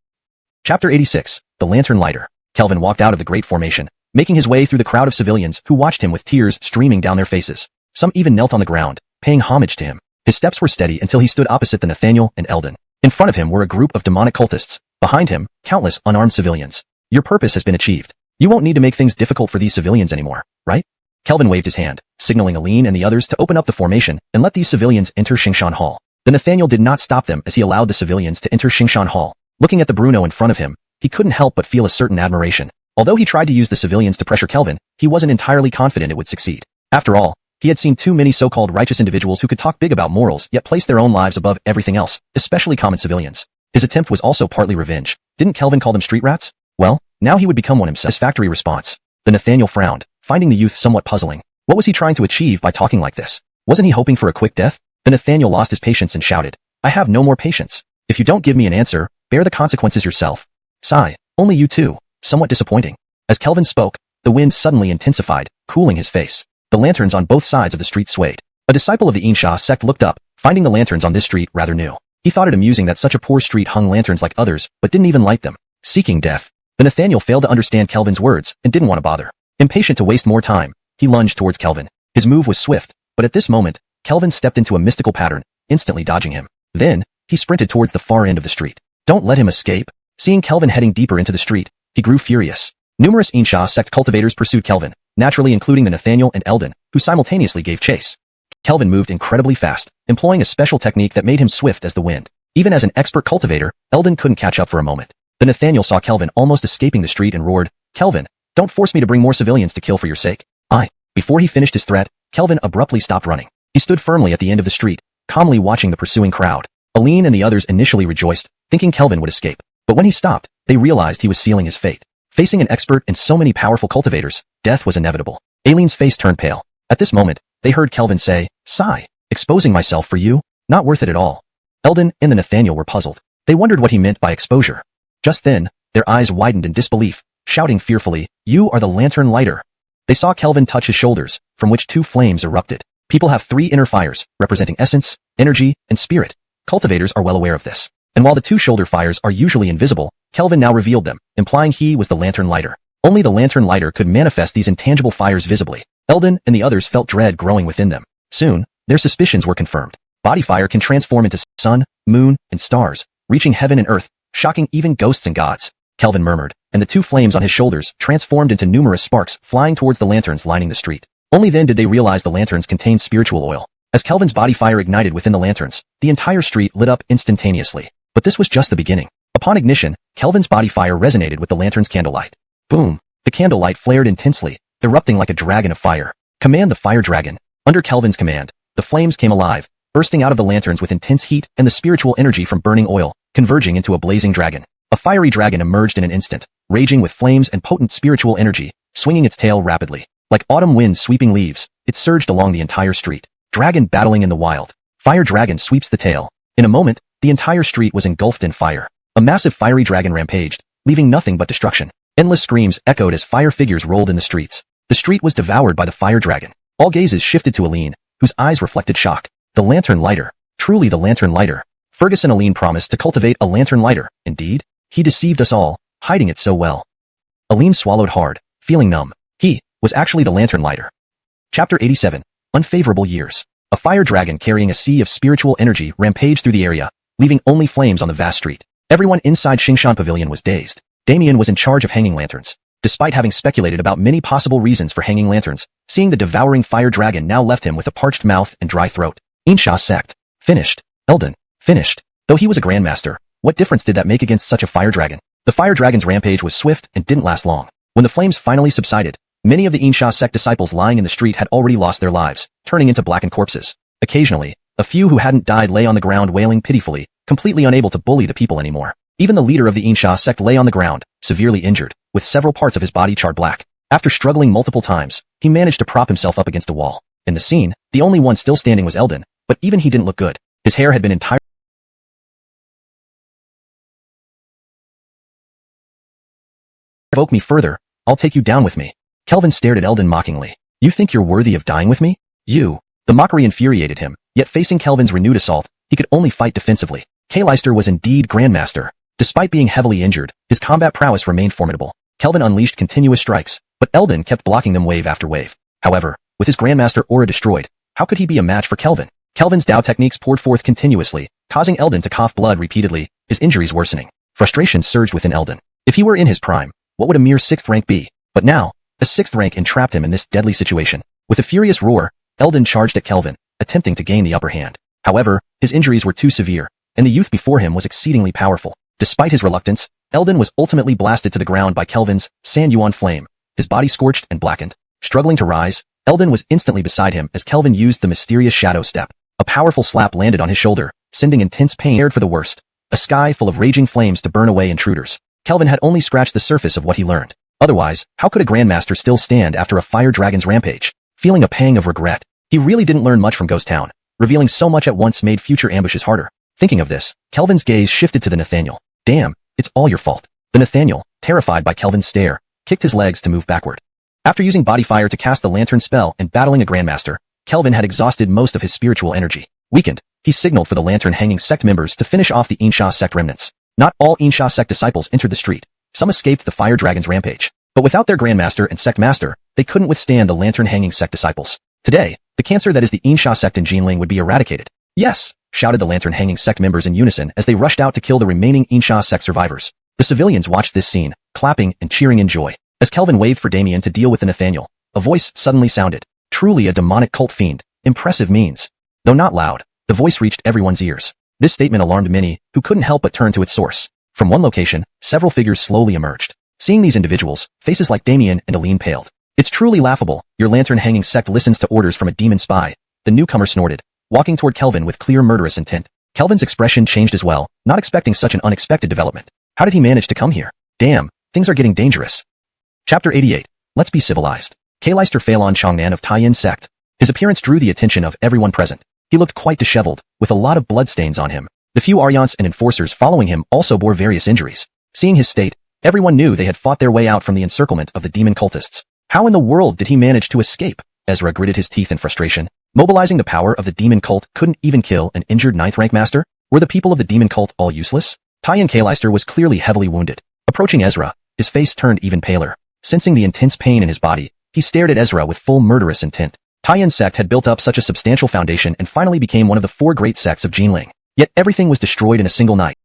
Chapter 86, The Lantern Lighter. Kelvin walked out of the great formation, making his way through the crowd of civilians who watched him with tears streaming down their faces. Some even knelt on the ground, paying homage to him. His steps were steady until he stood opposite the Nathaniel and Eldon. In front of him were a group of demonic cultists. Behind him, countless unarmed civilians. Your purpose has been achieved. You won't need to make things difficult for these civilians anymore, right? Kelvin waved his hand, signaling Aline and the others to open up the formation and let these civilians enter Xingshan Hall. The Nathaniel did not stop them as he allowed the civilians to enter Xingshan Hall. Looking at the Bruno in front of him, he couldn't help but feel a certain admiration. Although he tried to use the civilians to pressure Kelvin, he wasn't entirely confident it would succeed. After all, he had seen too many so-called righteous individuals who could talk big about morals yet place their own lives above everything else, especially common civilians. His attempt was also partly revenge. Didn't Kelvin call them street rats? Well, now he would become one himself. Satisfactory response. The Nathaniel frowned, finding the youth somewhat puzzling. What was he trying to achieve by talking like this? Wasn't he hoping for a quick death? The Nathaniel lost his patience and shouted, I have no more patience. If you don't give me an answer, bear the consequences yourself. Sigh, only you too. Somewhat disappointing. As Kelvin spoke, the wind suddenly intensified, cooling his face. The lanterns on both sides of the street swayed. A disciple of the Insha sect looked up, finding the lanterns on this street rather new. He thought it amusing that such a poor street hung lanterns like others, but didn't even light them. Seeking death. The Nathaniel failed to understand Kelvin's words and didn't want to bother. Impatient to waste more time, he lunged towards Kelvin. His move was swift, but at this moment, Kelvin stepped into a mystical pattern, instantly dodging him. Then, he sprinted towards the far end of the street. Don't let him escape. Seeing Kelvin heading deeper into the street, he grew furious. Numerous Insha sect cultivators pursued Kelvin, naturally including the Nathaniel and Eldon, who simultaneously gave chase. Kelvin moved incredibly fast, employing a special technique that made him swift as the wind. Even as an expert cultivator, Eldon couldn't catch up for a moment. The Nathaniel saw Kelvin almost escaping the street and roared, "Kelvin, don't force me to bring more civilians to kill for your sake." Before he finished his threat, Kelvin abruptly stopped running. He stood firmly at the end of the street, calmly watching the pursuing crowd. Aline and the others initially rejoiced, thinking Kelvin would escape. But when he stopped, they realized he was sealing his fate. Facing an expert and so many powerful cultivators, death was inevitable. Aline's face turned pale. At this moment, they heard Kelvin say, "Sigh, exposing myself for you? Not worth it at all." Eldon and the Nathaniel were puzzled. They wondered what he meant by exposure. Just then, their eyes widened in disbelief, shouting fearfully, "You are the lantern lighter." They saw Kelvin touch his shoulders, from which two flames erupted. People have three inner fires, representing essence, energy, and spirit. Cultivators are well aware of this. And while the two shoulder fires are usually invisible, Kelvin now revealed them, implying he was the lantern lighter. Only the lantern lighter could manifest these intangible fires visibly. Eldon and the others felt dread growing within them. Soon, their suspicions were confirmed. Body fire can transform into sun, moon, and stars, reaching heaven and earth, shocking even ghosts and gods. Kelvin murmured, and the two flames on his shoulders transformed into numerous sparks flying towards the lanterns lining the street. Only then did they realize the lanterns contained spiritual oil. As Kelvin's body fire ignited within the lanterns, the entire street lit up instantaneously. But this was just the beginning. Upon ignition, Kelvin's body fire resonated with the lantern's candlelight. Boom! The candlelight flared intensely, erupting like a dragon of fire. Command the fire dragon. Under Kelvin's command, the flames came alive, bursting out of the lanterns with intense heat and the spiritual energy from burning oil, converging into a blazing dragon. A fiery dragon emerged in an instant, raging with flames and potent spiritual energy, swinging its tail rapidly. Like autumn winds sweeping leaves, it surged along the entire street. Dragon battling in the wild. Fire dragon sweeps the tail. In a moment, the entire street was engulfed in fire. A massive fiery dragon rampaged, leaving nothing but destruction. Endless screams echoed as fire figures rolled in the streets. The street was devoured by the fire dragon. All gazes shifted to Aline, whose eyes reflected shock. The lantern lighter. Truly the lantern lighter. Fergus and Aline promised to cultivate a lantern lighter. Indeed, he deceived us all, hiding it so well. Aline swallowed hard, feeling numb. He was actually the lantern lighter. Chapter 87. Unfavorable Years. A fire dragon carrying a sea of spiritual energy rampaged through the area, leaving only flames on the vast street. Everyone inside Xiuxian Pavilion was dazed. Damien was in charge of hanging lanterns. Despite having speculated about many possible reasons for hanging lanterns, seeing the devouring fire dragon now left him with a parched mouth and dry throat. Insha Sect. Finished. Eldon. Finished. Though he was a grandmaster, what difference did that make against such a fire dragon? The fire dragon's rampage was swift and didn't last long. When the flames finally subsided, many of the Insha Sect disciples lying in the street had already lost their lives, turning into blackened corpses. Occasionally, a few who hadn't died lay on the ground wailing pitifully, completely unable to bully the people anymore. Even the leader of the Insha Sect lay on the ground, severely injured, with several parts of his body charred black. After struggling multiple times, he managed to prop himself up against a wall. In the scene, the only one still standing was Eldon, but even he didn't look good. His hair had been entirely provoke me further, I'll take you down with me. Kelvin stared at Eldon mockingly. You think you're worthy of dying with me? You. The mockery infuriated him, yet facing Kelvin's renewed assault, he could only fight defensively. K-Leister was indeed Grandmaster. Despite being heavily injured, his combat prowess remained formidable. Kelvin unleashed continuous strikes, but Eldon kept blocking them wave after wave. However, with his Grandmaster aura destroyed, how could he be a match for Kelvin? Kelvin's Dao techniques poured forth continuously, causing Eldon to cough blood repeatedly, his injuries worsening. Frustration surged within Eldon. If he were in his prime, what would a mere 6th rank be? But now, the 6th rank entrapped him in this deadly situation. With a furious roar, Eldon charged at Kelvin, attempting to gain the upper hand. However, his injuries were too severe, and the youth before him was exceedingly powerful. Despite his reluctance, Eldon was ultimately blasted to the ground by Kelvin's xuanhuan flame, his body scorched and blackened. Struggling to rise, Eldon was instantly beside him as Kelvin used the mysterious shadow step. A powerful slap landed on his shoulder, sending intense pain prepared for the worst. A sky full of raging flames to burn away intruders. Kelvin had only scratched the surface of what he learned. Otherwise, how could a Grandmaster still stand after a fire dragon's rampage? Feeling a pang of regret, he really didn't learn much from Ghost Town. Revealing so much at once made future ambushes harder. Thinking of this, Kelvin's gaze shifted to the Nathaniel. Damn, it's all your fault. The Nathaniel, terrified by Kelvin's stare, kicked his legs to move backward. After using body fire to cast the lantern spell and battling a Grandmaster, Kelvin had exhausted most of his spiritual energy. Weakened, he signaled for the lantern hanging sect members to finish off the Insha Sect remnants. Not all Insha Sect disciples entered the street. Some escaped the fire dragon's rampage. But without their grandmaster and sect master, they couldn't withstand the lantern-hanging sect disciples. Today, the cancer that is the Insha sect in Jinling would be eradicated. Yes, shouted the lantern-hanging sect members in unison as they rushed out to kill the remaining Insha sect survivors. The civilians watched this scene, clapping and cheering in joy. As Kelvin waved for Damien to deal with the Nathaniel, a voice suddenly sounded. Truly a demonic cult fiend. Impressive means. Though not loud, the voice reached everyone's ears. This statement alarmed many, who couldn't help but turn to its source. From one location, several figures slowly emerged. Seeing these individuals, faces like Damien and Aline paled. It's truly laughable. Your lantern-hanging sect listens to orders from a demon spy. The newcomer snorted, walking toward Kelvin with clear murderous intent. Kelvin's expression changed as well, not expecting such an unexpected development. How did he manage to come here? Damn, things are getting dangerous. Chapter 88. Let's be civilized. Kleister Phalon Chongnan of Taiyin Sect. His appearance drew the attention of everyone present. He looked quite disheveled, with a lot of bloodstains on him. The few Aryans and enforcers following him also bore various injuries. Seeing his state, everyone knew they had fought their way out from the encirclement of the demon cultists. How in the world did he manage to escape? Ezra gritted his teeth in frustration. Mobilizing the power of the demon cult couldn't even kill an injured 9th rank master? Were the people of the demon cult all useless? Taiyin Kleister was clearly heavily wounded. Approaching Ezra, his face turned even paler. Sensing the intense pain in his body, he stared at Ezra with full murderous intent. Taiyin Sect had built up such a substantial foundation and finally became one of the 4 great sects of Jinling. Yet everything was destroyed in a single night.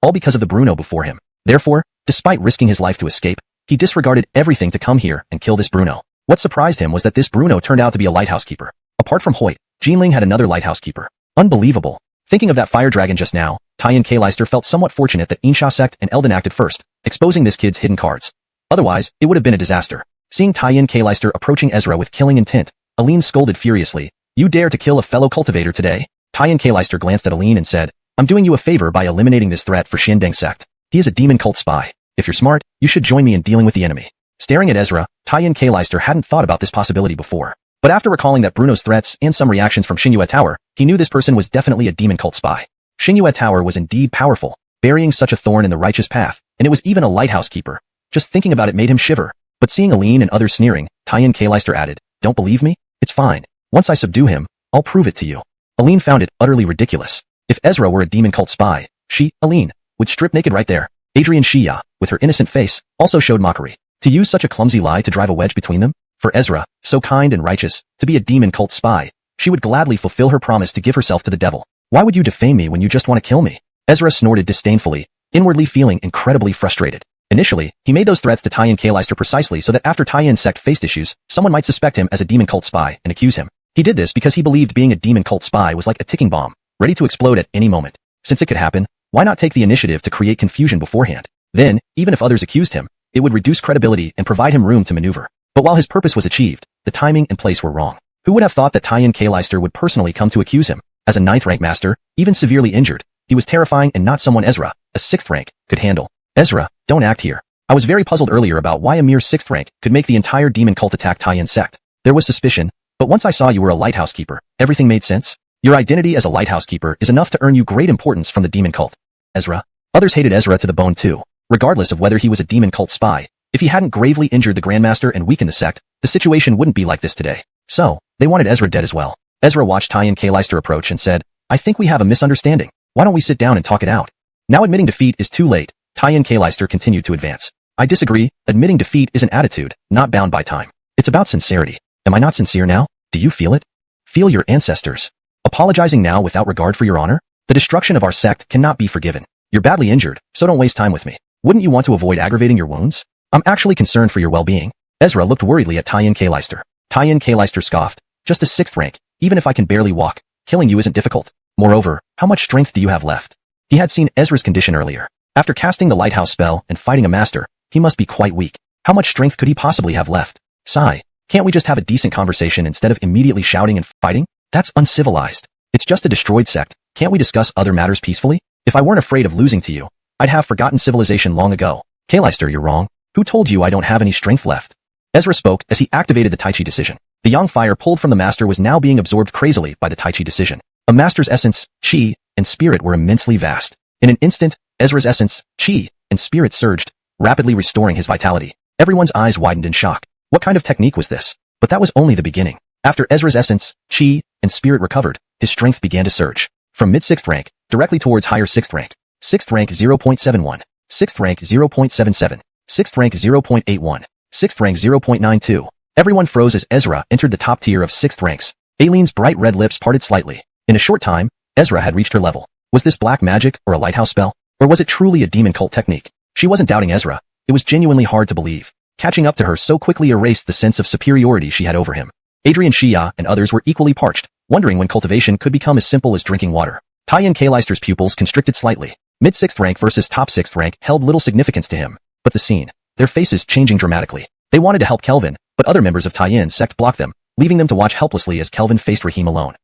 All because of the Bruno before him. Therefore, despite risking his life to escape, he disregarded everything to come here and kill this Bruno. What surprised him was that this Bruno turned out to be a lighthouse keeper. Apart from Hoyt, Jinling had another lighthouse keeper. Unbelievable. Thinking of that fire dragon just now, Taiyin Kleister felt somewhat fortunate that Insha Sect and Elden acted first, exposing this kid's hidden cards. Otherwise, it would have been a disaster. Seeing Taiyin Kleister approaching Ezra with killing intent, Aline scolded furiously. You dare to kill a fellow cultivator today? Taiyin Kleister glanced at Aline and said, I'm doing you a favor by eliminating this threat for Xiandeng Sect. He is a demon cult spy. If you're smart, you should join me in dealing with the enemy. Staring at Ezra, Taiyin Kleister hadn't thought about this possibility before. But after recalling that Bruno's threats and some reactions from Xingyue Tower, he knew this person was definitely a demon cult spy. Xingyue Tower was indeed powerful, burying such a thorn in the righteous path, and it was even a lighthouse keeper. Just thinking about it made him shiver. But seeing Aline and others sneering, Taiyin Kleister added, Don't believe me? It's fine. Once I subdue him, I'll prove it to you. Aline found it utterly ridiculous. If Ezra were a demon cult spy, she, Aline, would strip naked right there. Adrian Xia, with her innocent face, also showed mockery. To use such a clumsy lie to drive a wedge between them? For Ezra, so kind and righteous, to be a demon cult spy, she would gladly fulfill her promise to give herself to the devil. Why would you defame me when you just want to kill me? Ezra snorted disdainfully, inwardly feeling incredibly frustrated. Initially, he made those threats to Taiyin Kleister precisely so that after Taiyin Sect faced issues, someone might suspect him as a demon cult spy and accuse him. He did this because he believed being a demon cult spy was like a ticking bomb, ready to explode at any moment. Since it could happen, why not take the initiative to create confusion beforehand? Then, even if others accused him, it would reduce credibility and provide him room to maneuver. But while his purpose was achieved, the timing and place were wrong. Who would have thought that Taiyin Kleister would personally come to accuse him? As a 9th rank master, even severely injured, he was terrifying and not someone Ezra, a 6th rank, could handle. Ezra, don't act here. I was very puzzled earlier about why a mere 6th rank could make the entire demon cult attack Taiyin Sect. There was suspicion, but once I saw you were a lighthouse keeper, everything made sense. Your identity as a lighthouse keeper is enough to earn you great importance from the demon cult. Ezra. Others hated Ezra to the bone too. Regardless of whether he was a demon cult spy, if he hadn't gravely injured the Grandmaster and weakened the sect, the situation wouldn't be like this today. So, they wanted Ezra dead as well. Ezra watched Taiyin Kleister approach and said, I think we have a misunderstanding. Why don't we sit down and talk it out? Now admitting defeat is too late, Taiyin Kleister continued to advance. I disagree. Admitting defeat is an attitude, not bound by time. It's about sincerity. Am I not sincere now? Do you feel it? Feel your ancestors. Apologizing now without regard for your honor? The destruction of our sect cannot be forgiven. You're badly injured, so don't waste time with me. Wouldn't you want to avoid aggravating your wounds? I'm actually concerned for your well-being. Ezra looked worriedly at Taiyin Kleister. Taiyin Kleister scoffed. Just a 6th rank, even if I can barely walk, killing you isn't difficult. Moreover, how much strength do you have left? He had seen Ezra's condition earlier. After casting the lighthouse spell and fighting a master, he must be quite weak. How much strength could he possibly have left? Sigh. Can't we just have a decent conversation instead of immediately shouting and fighting? That's uncivilized. It's just a destroyed sect. Can't we discuss other matters peacefully? If I weren't afraid of losing to you, I'd have forgotten civilization long ago. Kleister, you're wrong. Who told you I don't have any strength left? Ezra spoke as he activated the Tai Chi decision. The yang fire pulled from the master was now being absorbed crazily by the Tai Chi decision. A master's essence, Qi, and spirit were immensely vast. In an instant, Ezra's essence, Qi, and spirit surged, rapidly restoring his vitality. Everyone's eyes widened in shock. What kind of technique was this? But that was only the beginning. After Ezra's essence, Qi, and spirit recovered, his strength began to surge. From mid-6th rank, directly towards higher 6th rank. 6th rank 0.71. 6th rank 0.77, 6th rank 0.81, 6th rank 0.92. Everyone froze as Ezra entered the top tier of 6th ranks. Aileen's bright red lips parted slightly. In a short time, Ezra had reached her level. Was this black magic or a lighthouse spell? Or was it truly a demon cult technique? She wasn't doubting Ezra. It was genuinely hard to believe. Catching up to her so quickly erased the sense of superiority she had over him. Adrian Xia and others were equally parched, wondering when cultivation could become as simple as drinking water. Taiyan Kleister's pupils constricted slightly. Mid-6th rank versus top 6th rank held little significance to him. But the scene, their faces changing dramatically. They wanted to help Kelvin, but other members of Taiyan's sect blocked them, leaving them to watch helplessly as Kelvin faced Rahim alone.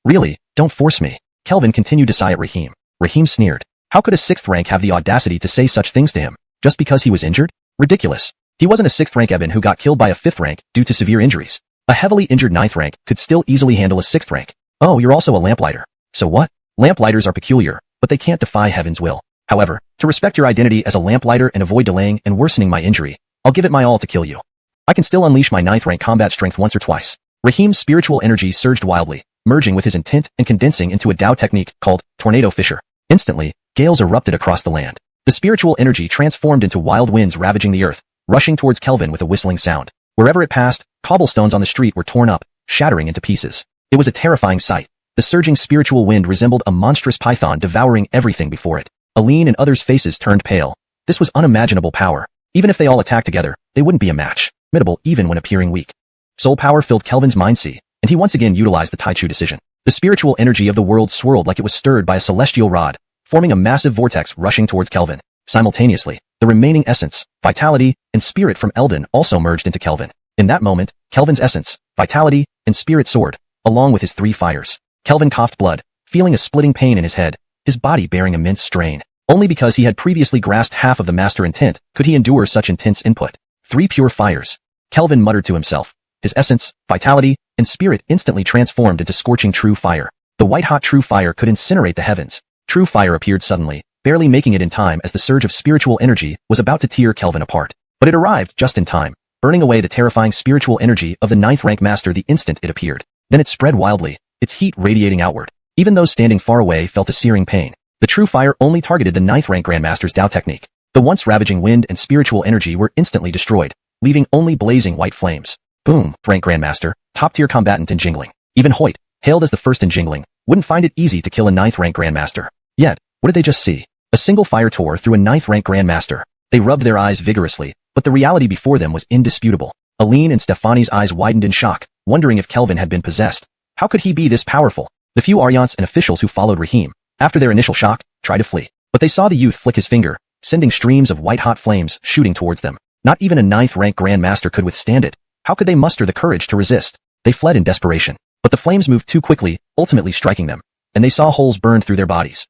Really? Don't force me. Kelvin continued to sigh at Rahim. Rahim sneered. How could a 6th rank have the audacity to say such things to him? Just because he was injured? Ridiculous. He wasn't a 6th rank Eben who got killed by a 5th rank due to severe injuries. A heavily injured 9th rank could still easily handle a 6th rank. Oh, you're also a lamplighter. So what? Lamplighters are peculiar, but they can't defy heaven's will. However, to respect your identity as a lamplighter and avoid delaying and worsening my injury, I'll give it my all to kill you. I can still unleash my 9th rank combat strength once or twice. Rahim's spiritual energy surged wildly, merging with his intent and condensing into a Dao technique called Tornado Fissure. Instantly, gales erupted across the land. The spiritual energy transformed into wild winds ravaging the earth, rushing towards Kelvin with a whistling sound. Wherever it passed, cobblestones on the street were torn up, shattering into pieces. It was a terrifying sight. The surging spiritual wind resembled a monstrous python devouring everything before it. Aline and others' faces turned pale. This was unimaginable power. Even if they all attacked together, they wouldn't be a match, formidable even when appearing weak. Soul power filled Kelvin's mind-sea, and he once again utilized the Taichu decision. The spiritual energy of the world swirled like it was stirred by a celestial rod, forming a massive vortex rushing towards Kelvin. Simultaneously, the remaining essence, vitality, and spirit from Eldon also merged into Kelvin. In that moment, Kelvin's essence, vitality, and spirit soared, along with his 3 fires. Kelvin coughed blood, feeling a splitting pain in his head, his body bearing immense strain. Only because he had previously grasped half of the master intent could he endure such intense input. 3 pure fires. Kelvin muttered to himself. His essence, vitality, and spirit instantly transformed into scorching true fire. The white-hot true fire could incinerate the heavens. True fire appeared suddenly, barely making it in time as the surge of spiritual energy was about to tear Kelvin apart. But it arrived just in time, burning away the terrifying spiritual energy of the 9th rank master the instant it appeared. Then it spread wildly, its heat radiating outward. Even those standing far away felt a searing pain. The true fire only targeted the 9th rank grandmaster's Dao technique. The once ravaging wind and spiritual energy were instantly destroyed, leaving only blazing white flames. Boom, rank grandmaster, top-tier combatant in jingling. Even Hoyt, hailed as the first in jingling, wouldn't find it easy to kill a 9th rank grandmaster. Yet, what did they just see? A single fire tore through a 9th rank grandmaster. They rubbed their eyes vigorously, but the reality before them was indisputable. Aline and Stefani's eyes widened in shock, wondering if Kelvin had been possessed. How could he be this powerful? The few Aryans and officials who followed Rahim, after their initial shock, tried to flee. But they saw the youth flick his finger, sending streams of white-hot flames shooting towards them. Not even a 9th rank grandmaster could withstand it. How could they muster the courage to resist? They fled in desperation. But the flames moved too quickly, ultimately striking them, and they saw holes burned through their bodies.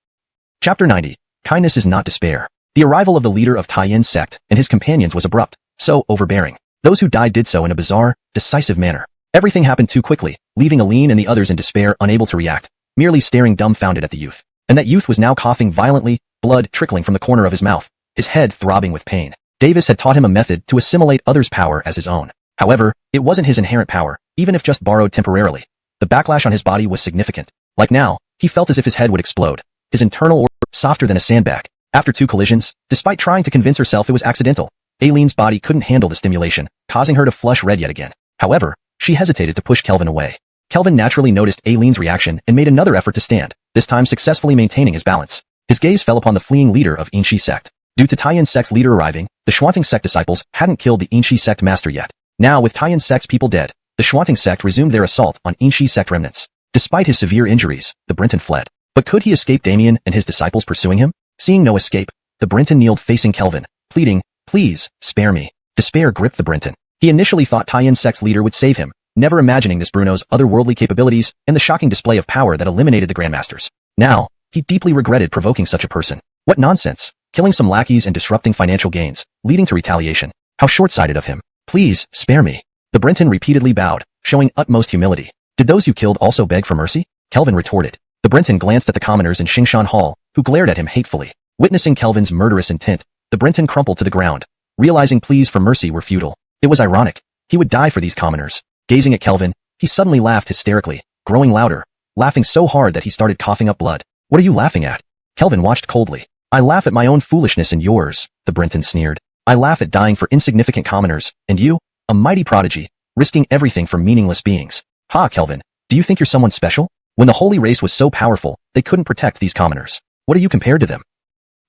Chapter 90. Kindness is not despair. The arrival of the leader of Taiyan's sect and his companions was abrupt, so overbearing. Those who died did so in a bizarre, decisive manner. Everything happened too quickly, leaving Aline and the others in despair, unable to react, merely staring dumbfounded at the youth. And that youth was now coughing violently, blood trickling from the corner of his mouth, his head throbbing with pain. Davis had taught him a method to assimilate others' power as his own. However, it wasn't his inherent power, even if just borrowed temporarily. The backlash on his body was significant. Like now, he felt as if his head would explode. His internal organ softer than a sandbag. After 2 collisions, despite trying to convince herself it was accidental, Aileen's body couldn't handle the stimulation, causing her to flush red yet again. However, she hesitated to push Kelvin away. Kelvin naturally noticed Aileen's reaction and made another effort to stand, this time successfully maintaining his balance. His gaze fell upon the fleeing leader of Inshi Sect. Due to Taiyan Sect's leader arriving, the Xuanhuan Sect disciples hadn't killed the Inshi Sect master yet. Now, with Taiyan Sect's people dead, the Xuanhuan Sect resumed their assault on Inshi Sect remnants. Despite his severe injuries, the Brenton fled. But could he escape Damien and his disciples pursuing him? Seeing no escape, the Brenton kneeled facing Kelvin, pleading, "Please, spare me." Despair gripped the Brenton. He initially thought Taiyan Sect's leader would save him, never imagining this Bruno's otherworldly capabilities and the shocking display of power that eliminated the Grandmasters. Now, he deeply regretted provoking such a person. What nonsense! Killing some lackeys and disrupting financial gains, leading to retaliation. How short-sighted of him. Please, spare me. The Brenton repeatedly bowed, showing utmost humility. Did those you killed also beg for mercy? Kelvin retorted. The Brenton glanced at the commoners in Xiuxian Hall, who glared at him hatefully. Witnessing Kelvin's murderous intent, the Brenton crumpled to the ground, realizing pleas for mercy were futile. It was ironic. He would die for these commoners. Gazing at Kelvin, he suddenly laughed hysterically, growing louder, laughing so hard that he started coughing up blood. What are you laughing at? Kelvin watched coldly. I laugh at my own foolishness and yours, the Brenton sneered. I laugh at dying for insignificant commoners, and you, a mighty prodigy, risking everything for meaningless beings. Ha, Kelvin, do you think you're someone special? When the holy race was so powerful, they couldn't protect these commoners. What are you compared to them?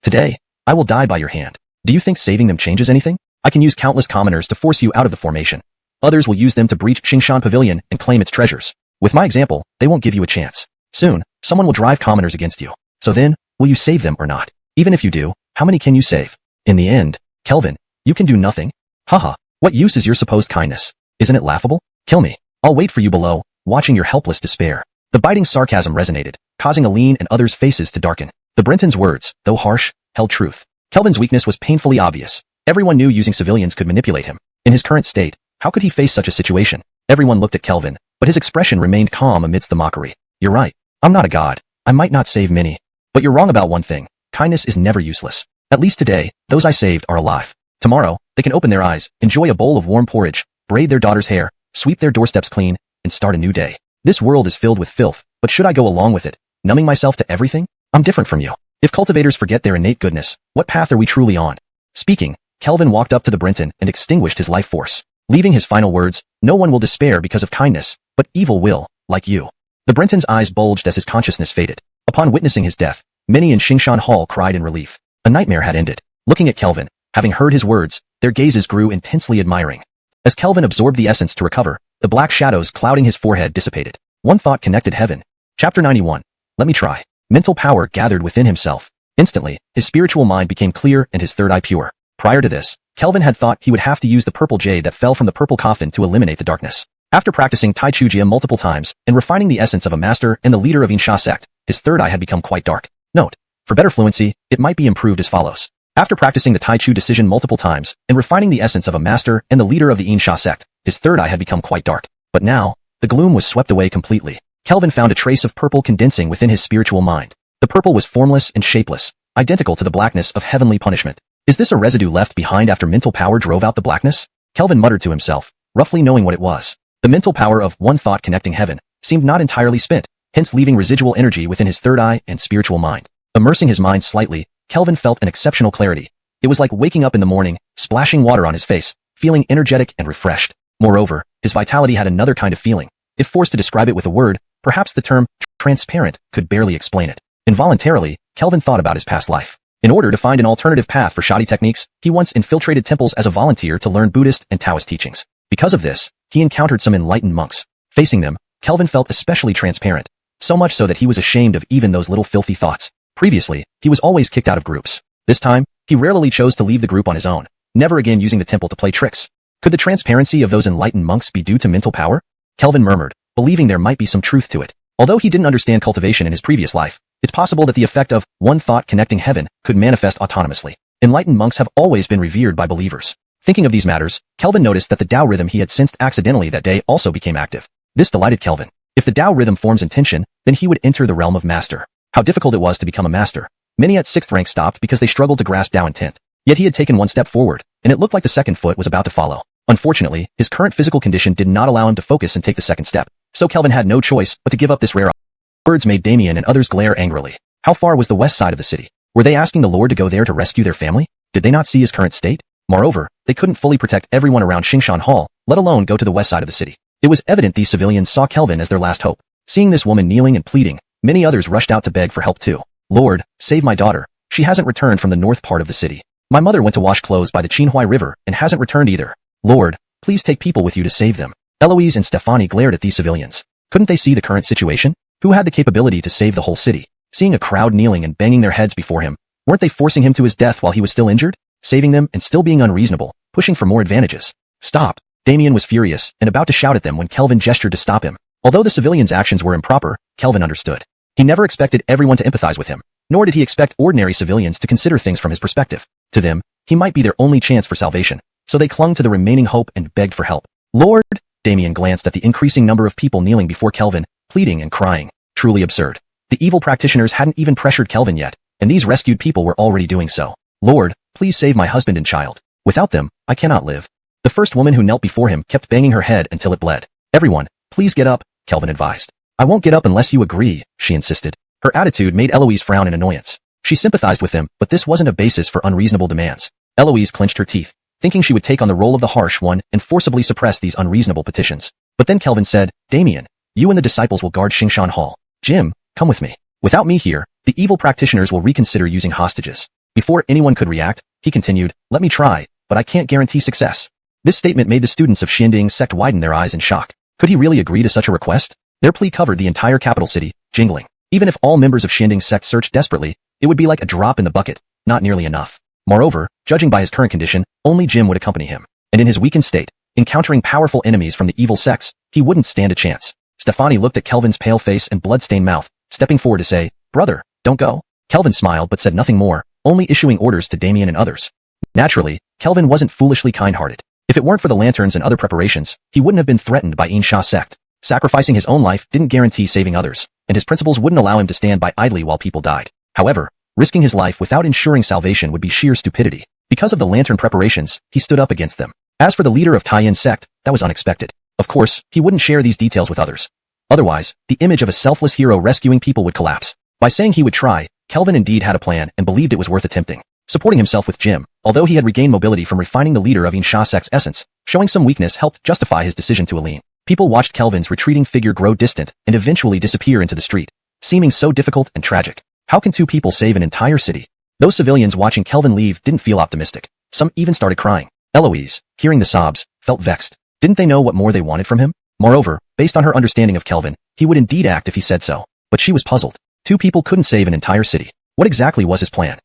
Today, I will die by your hand. Do you think saving them changes anything? I can use countless commoners to force you out of the formation. Others will use them to breach Xiuxian Pavilion and claim its treasures. With my example, they won't give you a chance. Soon, someone will drive commoners against you. So then, will you save them or not? Even if you do, how many can you save? In the end, Kelvin, you can do nothing? Haha, what use is your supposed kindness? Isn't it laughable? Kill me. I'll wait for you below, watching your helpless despair. The biting sarcasm resonated, causing Aline and others' faces to darken. The Brenton's words, though harsh, held truth. Kelvin's weakness was painfully obvious. Everyone knew using civilians could manipulate him. In his current state, how could he face such a situation? Everyone looked at Kelvin, but his expression remained calm amidst the mockery. You're right. I'm not a god. I might not save many. But you're wrong about one thing. Kindness is never useless. At least today, those I saved are alive. Tomorrow, they can open their eyes, enjoy a bowl of warm porridge, braid their daughter's hair, sweep their doorsteps clean, and start a new day. This world is filled with filth, but should I go along with it, numbing myself to everything? I'm different from you. If cultivators forget their innate goodness, what path are we truly on? Speaking, Kelvin walked up to the Brenton and extinguished his life force. Leaving his final words, no one will despair because of kindness, but evil will, like you. The Brenton's eyes bulged as his consciousness faded. Upon witnessing his death, many in Xiuxian Hall cried in relief. A nightmare had ended. Looking at Kelvin, having heard his words, their gazes grew intensely admiring. As Kelvin absorbed the essence to recover, the black shadows clouding his forehead dissipated. One thought connected heaven. Chapter 91. Let me try. Mental power gathered within himself. Instantly, his spiritual mind became clear and his third eye pure. Prior to this, Kelvin had thought he would have to use the purple jade that fell from the purple coffin to eliminate the darkness. After practicing Tai Chugia multiple times and refining the essence of a master and the leader of Yinsha Sect, his third eye had become quite dark. Note: for better fluency, it might be improved as follows. After practicing the Tai Chu decision multiple times and refining the essence of a master and the leader of the Yinsha Sect, his third eye had become quite dark. But now, the gloom was swept away completely. Kelvin found a trace of purple condensing within his spiritual mind. The purple was formless and shapeless, identical to the blackness of heavenly punishment. Is this a residue left behind after mental power drove out the blackness? Kelvin muttered to himself, roughly knowing what it was. The mental power of one thought connecting heaven seemed not entirely spent, hence leaving residual energy within his third eye and spiritual mind. Immersing his mind slightly, Kelvin felt an exceptional clarity. It was like waking up in the morning, splashing water on his face, feeling energetic and refreshed. Moreover, his vitality had another kind of feeling. If forced to describe it with a word, perhaps the term transparent could barely explain it. Involuntarily, Kelvin thought about his past life. In order to find an alternative path for shoddy techniques, he once infiltrated temples as a volunteer to learn Buddhist and Taoist teachings. Because of this, he encountered some enlightened monks. Facing them, Kelvin felt especially transparent, so much so that he was ashamed of even those little filthy thoughts. Previously, he was always kicked out of groups. This time, he rarely chose to leave the group on his own, never again using the temple to play tricks. Could the transparency of those enlightened monks be due to mental power? Kelvin murmured, believing there might be some truth to it. Although he didn't understand cultivation in his previous life, it's possible that the effect of one thought connecting heaven could manifest autonomously. Enlightened monks have always been revered by believers. Thinking of these matters, Kelvin noticed that the Tao rhythm he had sensed accidentally that day also became active. This delighted Kelvin. If the Tao rhythm forms intention, then he would enter the realm of master. How difficult it was to become a master. Many at 6th rank stopped because they struggled to grasp Tao intent. Yet he had taken one step forward, and it looked like the second foot was about to follow. Unfortunately, his current physical condition did not allow him to focus and take the second step. So Kelvin had no choice but to give up this rare opportunity. Words made Damien and others glare angrily. How far was the west side of the city? Were they asking the Lord to go there to rescue their family? Did they not see his current state? Moreover, they couldn't fully protect everyone around Xiuxian Hall, let alone go to the west side of the city. It was evident these civilians saw Kelvin as their last hope. Seeing this woman kneeling and pleading, many others rushed out to beg for help too. Lord, save my daughter. She hasn't returned from the north part of the city. My mother went to wash clothes by the Xuanhuan River and hasn't returned either. Lord, please take people with you to save them. Eloise and Stefani glared at these civilians. Couldn't they see the current situation? Who had the capability to save the whole city? Seeing a crowd kneeling and banging their heads before him, weren't they forcing him to his death while he was still injured? Saving them and still being unreasonable, pushing for more advantages. Stop. Damien was furious and about to shout at them when Kelvin gestured to stop him. Although the civilians' actions were improper, Kelvin understood. He never expected everyone to empathize with him, nor did he expect ordinary civilians to consider things from his perspective. To them, he might be their only chance for salvation, so they clung to the remaining hope and begged for help. Lord! Damien glanced at the increasing number of people kneeling before Kelvin, pleading and crying. Truly absurd. The evil practitioners hadn't even pressured Kelvin yet, and these rescued people were already doing so. Lord, please save my husband and child. Without them, I cannot live. The first woman who knelt before him kept banging her head until it bled. Everyone, please get up, Kelvin advised. I won't get up unless you agree, she insisted. Her attitude made Eloise frown in annoyance. She sympathized with him, but this wasn't a basis for unreasonable demands. Eloise clenched her teeth, thinking she would take on the role of the harsh one and forcibly suppress these unreasonable petitions. But then Kelvin said, Damien, you and the disciples will guard Xingshan Hall. Jim, come with me. Without me here, the evil practitioners will reconsider using hostages. Before anyone could react, he continued, let me try, but I can't guarantee success. This statement made the students of Xianding Sect widen their eyes in shock. Could he really agree to such a request? Their plea covered the entire capital city, jingling. Even if all members of Xianding Sect searched desperately, it would be like a drop in the bucket, not nearly enough. Moreover, judging by his current condition, only Jim would accompany him. And in his weakened state, encountering powerful enemies from the evil sects, he wouldn't stand a chance. Stefani looked at Kelvin's pale face and blood-stained mouth, stepping forward to say, brother, don't go. Kelvin smiled but said nothing more, only issuing orders to Damien and others. Naturally, Kelvin wasn't foolishly kind-hearted. If it weren't for the lanterns and other preparations, he wouldn't have been threatened by Insha Sect. Sacrificing his own life didn't guarantee saving others, and his principles wouldn't allow him to stand by idly while people died. However, risking his life without ensuring salvation would be sheer stupidity. Because of the lantern preparations, he stood up against them. As for the leader of Taiyin Sect, that was unexpected. Of course, he wouldn't share these details with others. Otherwise, the image of a selfless hero rescuing people would collapse. By saying he would try, Kelvin indeed had a plan and believed it was worth attempting. Supporting himself with Jim, although he had regained mobility from refining the leader of Insha Sect's essence, showing some weakness helped justify his decision to lean. People watched Kelvin's retreating figure grow distant and eventually disappear into the street, seeming so difficult and tragic. How can two people save an entire city? Those civilians watching Kelvin leave didn't feel optimistic. Some even started crying. Eloise, hearing the sobs, felt vexed. Didn't they know what more they wanted from him? Moreover, based on her understanding of Kelvin, he would indeed act if he said so. But she was puzzled. Two people couldn't save an entire city. What exactly was his plan?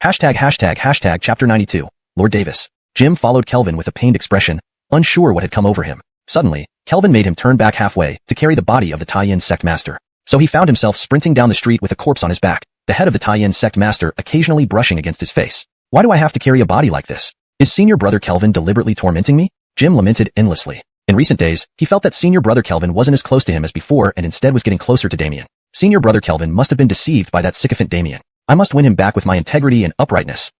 ####Chapter 92. Lord Davis. Jim followed Kelvin with a pained expression, unsure what had come over him. Suddenly, Kelvin made him turn back halfway to carry the body of the Taiyin Sect master. So he found himself sprinting down the street with a corpse on his back, the head of the Taiyin Sect master occasionally brushing against his face. Why do I have to carry a body like this? Is senior brother Kelvin deliberately tormenting me? Jim lamented endlessly. In recent days, he felt that senior brother Kelvin wasn't as close to him as before and instead was getting closer to Damien. Senior brother Kelvin must have been deceived by that sycophant Damien. I must win him back with my integrity and uprightness.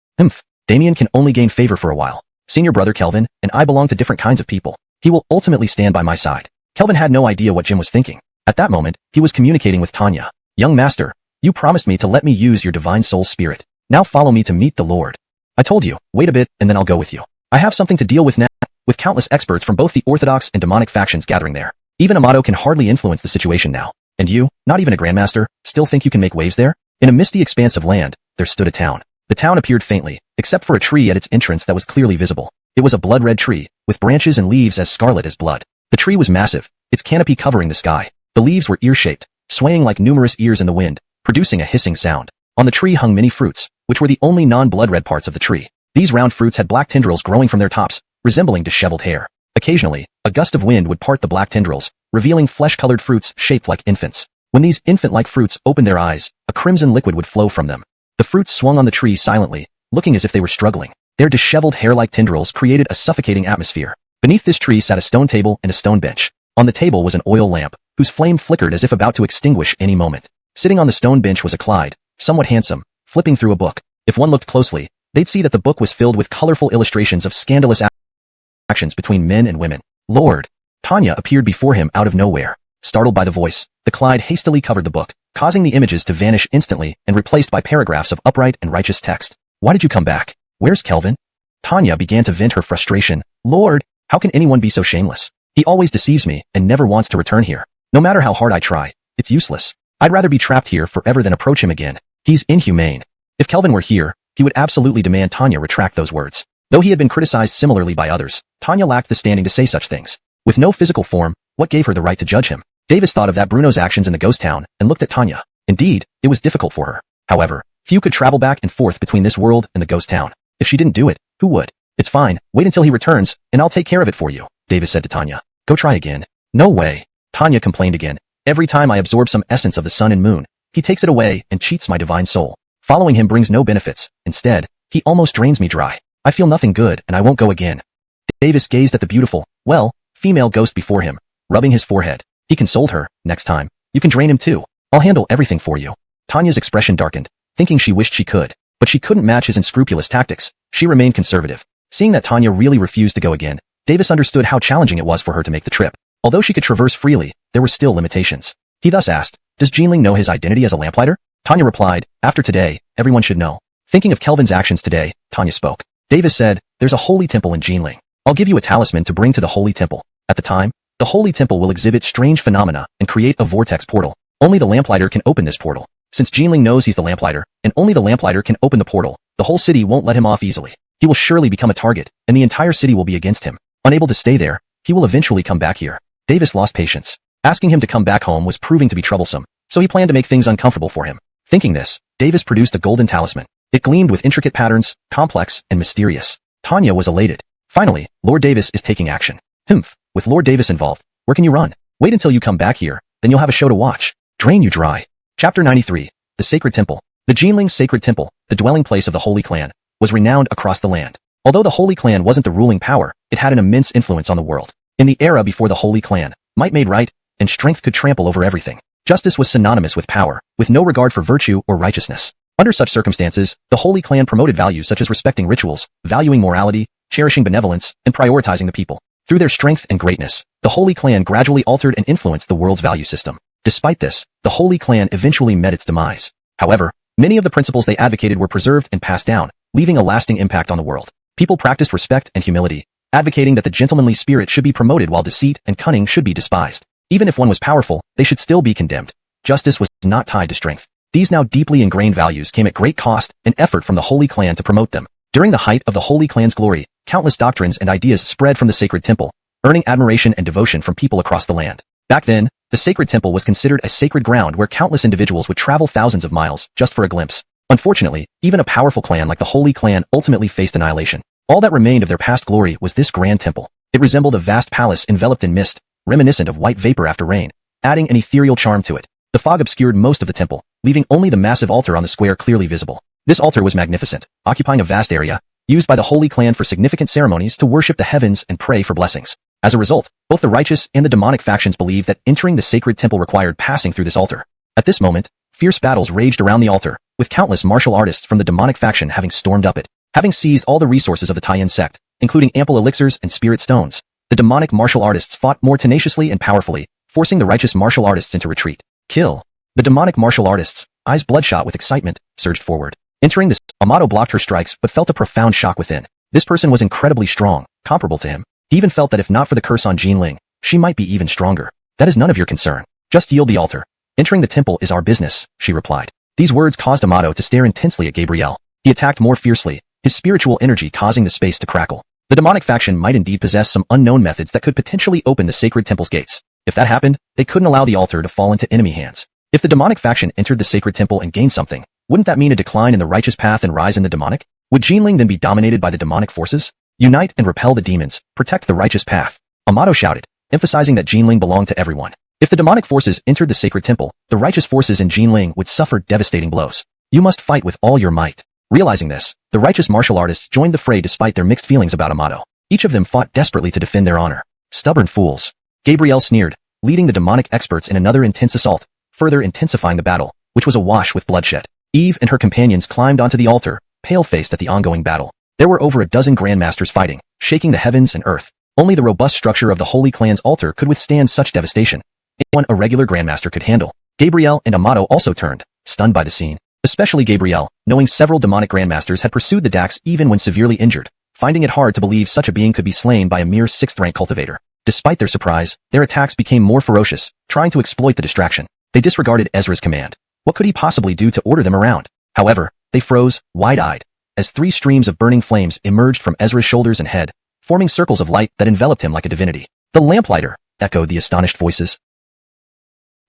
Damien can only gain favor for a while. Senior brother Kelvin and I belong to different kinds of people. He will ultimately stand by my side. Kelvin had no idea what Jim was thinking. At that moment, he was communicating with Tanya. Young master, you promised me to let me use your divine soul spirit. Now follow me to meet the Lord. I told you, wait a bit and then I'll go with you. I have something to deal with now, with countless experts from both the orthodox and demonic factions gathering there. Even Amato can hardly influence the situation now. And you, not even a grandmaster, still think you can make waves there? In a misty expanse of land, there stood a town. The town appeared faintly, except for a tree at its entrance that was clearly visible. It was a blood-red tree, with branches and leaves as scarlet as blood. The tree was massive, its canopy covering the sky. The leaves were ear-shaped, swaying like numerous ears in the wind, producing a hissing sound. On the tree hung many fruits, which were the only non-blood-red parts of the tree. These round fruits had black tendrils growing from their tops, resembling disheveled hair. Occasionally, a gust of wind would part the black tendrils, revealing flesh-colored fruits shaped like infants. When these infant-like fruits opened their eyes, a crimson liquid would flow from them. The fruits swung on the tree silently, looking as if they were struggling. Their disheveled hair-like tendrils created a suffocating atmosphere. Beneath this tree sat a stone table and a stone bench. On the table was an oil lamp, whose flame flickered as if about to extinguish any moment. Sitting on the stone bench was a Clyde, somewhat handsome, flipping through a book. If one looked closely, they'd see that the book was filled with colorful illustrations of scandalous actions between men and women. Lord! Tanya appeared before him out of nowhere. Startled by the voice, the Clyde hastily covered the book, causing the images to vanish instantly and replaced by paragraphs of upright and righteous text. Why did you come back? Where's Kelvin? Tanya began to vent her frustration. Lord, how can anyone be so shameless? He always deceives me and never wants to return here. No matter how hard I try, it's useless. I'd rather be trapped here forever than approach him again. He's inhumane. If Kelvin were here, he would absolutely demand Tanya retract those words. Though he had been criticized similarly by others, Tanya lacked the standing to say such things. With no physical form, what gave her the right to judge him? Davis thought of that Bruno's actions in the ghost town and looked at Tanya. Indeed, it was difficult for her. However, few could travel back and forth between this world and the ghost town. If she didn't do it, who would? It's fine, wait until he returns, and I'll take care of it for you, Davis said to Tanya. Go try again. No way. Tanya complained again. Every time I absorb some essence of the sun and moon, he takes it away and cheats my divine soul. Following him brings no benefits. Instead, he almost drains me dry. I feel nothing good and I won't go again. Davis gazed at the beautiful, female ghost before him, rubbing his forehead. He consoled her. Next time, you can drain him too. I'll handle everything for you. Tanya's expression darkened, thinking she wished she could. But she couldn't match his unscrupulous tactics. She remained conservative. Seeing that Tanya really refused to go again, Davis understood how challenging it was for her to make the trip. Although she could traverse freely, there were still limitations. He thus asked, does Jinling know his identity as a lamplighter? Tanya replied, after today, everyone should know. Thinking of Kelvin's actions today, Tanya spoke. Davis said, there's a holy temple in Jinling. I'll give you a talisman to bring to the holy temple. At the time, the holy temple will exhibit strange phenomena and create a vortex portal. Only the lamplighter can open this portal. Since Jinling knows he's the lamplighter, and only the lamplighter can open the portal, the whole city won't let him off easily. He will surely become a target, and the entire city will be against him. Unable to stay there, he will eventually come back here. Davis lost patience. Asking him to come back home was proving to be troublesome, so he planned to make things uncomfortable for him. Thinking this, Davis produced a golden talisman. It gleamed with intricate patterns, complex and mysterious. Tanya was elated. Finally, Lord Davis is taking action. Humph, with Lord Davis involved, where can you run? Wait until you come back here, then you'll have a show to watch. Drain you dry. Chapter 93. The Sacred Temple. The Jinling Sacred Temple, the dwelling place of the Holy Clan, was renowned across the land. Although the Holy Clan wasn't the ruling power, it had an immense influence on the world. In the era before the Holy Clan, might made right, and strength could trample over everything. Justice was synonymous with power, with no regard for virtue or righteousness. Under such circumstances, the Holy Clan promoted values such as respecting rituals, valuing morality, cherishing benevolence, and prioritizing the people. Through their strength and greatness, the Holy Clan gradually altered and influenced the world's value system. Despite this, the Holy Clan eventually met its demise. However, many of the principles they advocated were preserved and passed down, leaving a lasting impact on the world. People practiced respect and humility, advocating that the gentlemanly spirit should be promoted while deceit and cunning should be despised. Even if one was powerful, they should still be condemned. Justice was not tied to strength. These now deeply ingrained values came at great cost and effort from the Holy Clan to promote them. During the height of the Holy Clan's glory, countless doctrines and ideas spread from the Sacred Temple, earning admiration and devotion from people across the land. Back then, the Sacred Temple was considered a sacred ground where countless individuals would travel thousands of miles just for a glimpse. Unfortunately, even a powerful clan like the Holy Clan ultimately faced annihilation. All that remained of their past glory was this grand temple. It resembled a vast palace enveloped in mist, reminiscent of white vapor after rain, adding an ethereal charm to it. The fog obscured most of the temple, leaving only the massive altar on the square clearly visible. This altar was magnificent, occupying a vast area, used by the Holy Clan for significant ceremonies to worship the heavens and pray for blessings. As a result, both the righteous and the demonic factions believed that entering the sacred temple required passing through this altar. At this moment, fierce battles raged around the altar, with countless martial artists from the demonic faction having stormed up it. Having seized all the resources of the Taiyan sect, including ample elixirs and spirit stones, the demonic martial artists fought more tenaciously and powerfully, forcing the righteous martial artists into retreat. Kill. The demonic martial artists, eyes bloodshot with excitement, surged forward. Entering this, Amato blocked her strikes but felt a profound shock within. This person was incredibly strong, comparable to him. He even felt that if not for the curse on Jinling, she might be even stronger. That is none of your concern. Just yield the altar. Entering the temple is our business, she replied. These words caused Amato to stare intensely at Gabriel. He attacked more fiercely, his spiritual energy causing the space to crackle. The demonic faction might indeed possess some unknown methods that could potentially open the sacred temple's gates. If that happened, they couldn't allow the altar to fall into enemy hands. If the demonic faction entered the sacred temple and gained something, wouldn't that mean a decline in the righteous path and rise in the demonic? Would Jinling then be dominated by the demonic forces? Unite and repel the demons, protect the righteous path. Amato shouted, emphasizing that Jinling belonged to everyone. If the demonic forces entered the sacred temple, the righteous forces in Jinling would suffer devastating blows. You must fight with all your might. Realizing this, the righteous martial artists joined the fray despite their mixed feelings about Amato. Each of them fought desperately to defend their honor. Stubborn fools. Gabriel sneered, leading the demonic experts in another intense assault, further intensifying the battle, which was awash with bloodshed. Eve and her companions climbed onto the altar, pale-faced at the ongoing battle. There were over a dozen grandmasters fighting, shaking the heavens and earth. Only the robust structure of the Holy Clan's altar could withstand such devastation. Anyone a regular grandmaster could handle. Gabriel and Amato also turned, stunned by the scene. Especially Gabriel, knowing several demonic grandmasters had pursued the Dax even when severely injured, finding it hard to believe such a being could be slain by a mere 6th-rank cultivator. Despite their surprise, their attacks became more ferocious, trying to exploit the distraction. They disregarded Ezra's command. What could he possibly do to order them around? However, they froze, wide-eyed, as 3 streams of burning flames emerged from Ezra's shoulders and head, forming circles of light that enveloped him like a divinity. The lamplighter, echoed the astonished voices.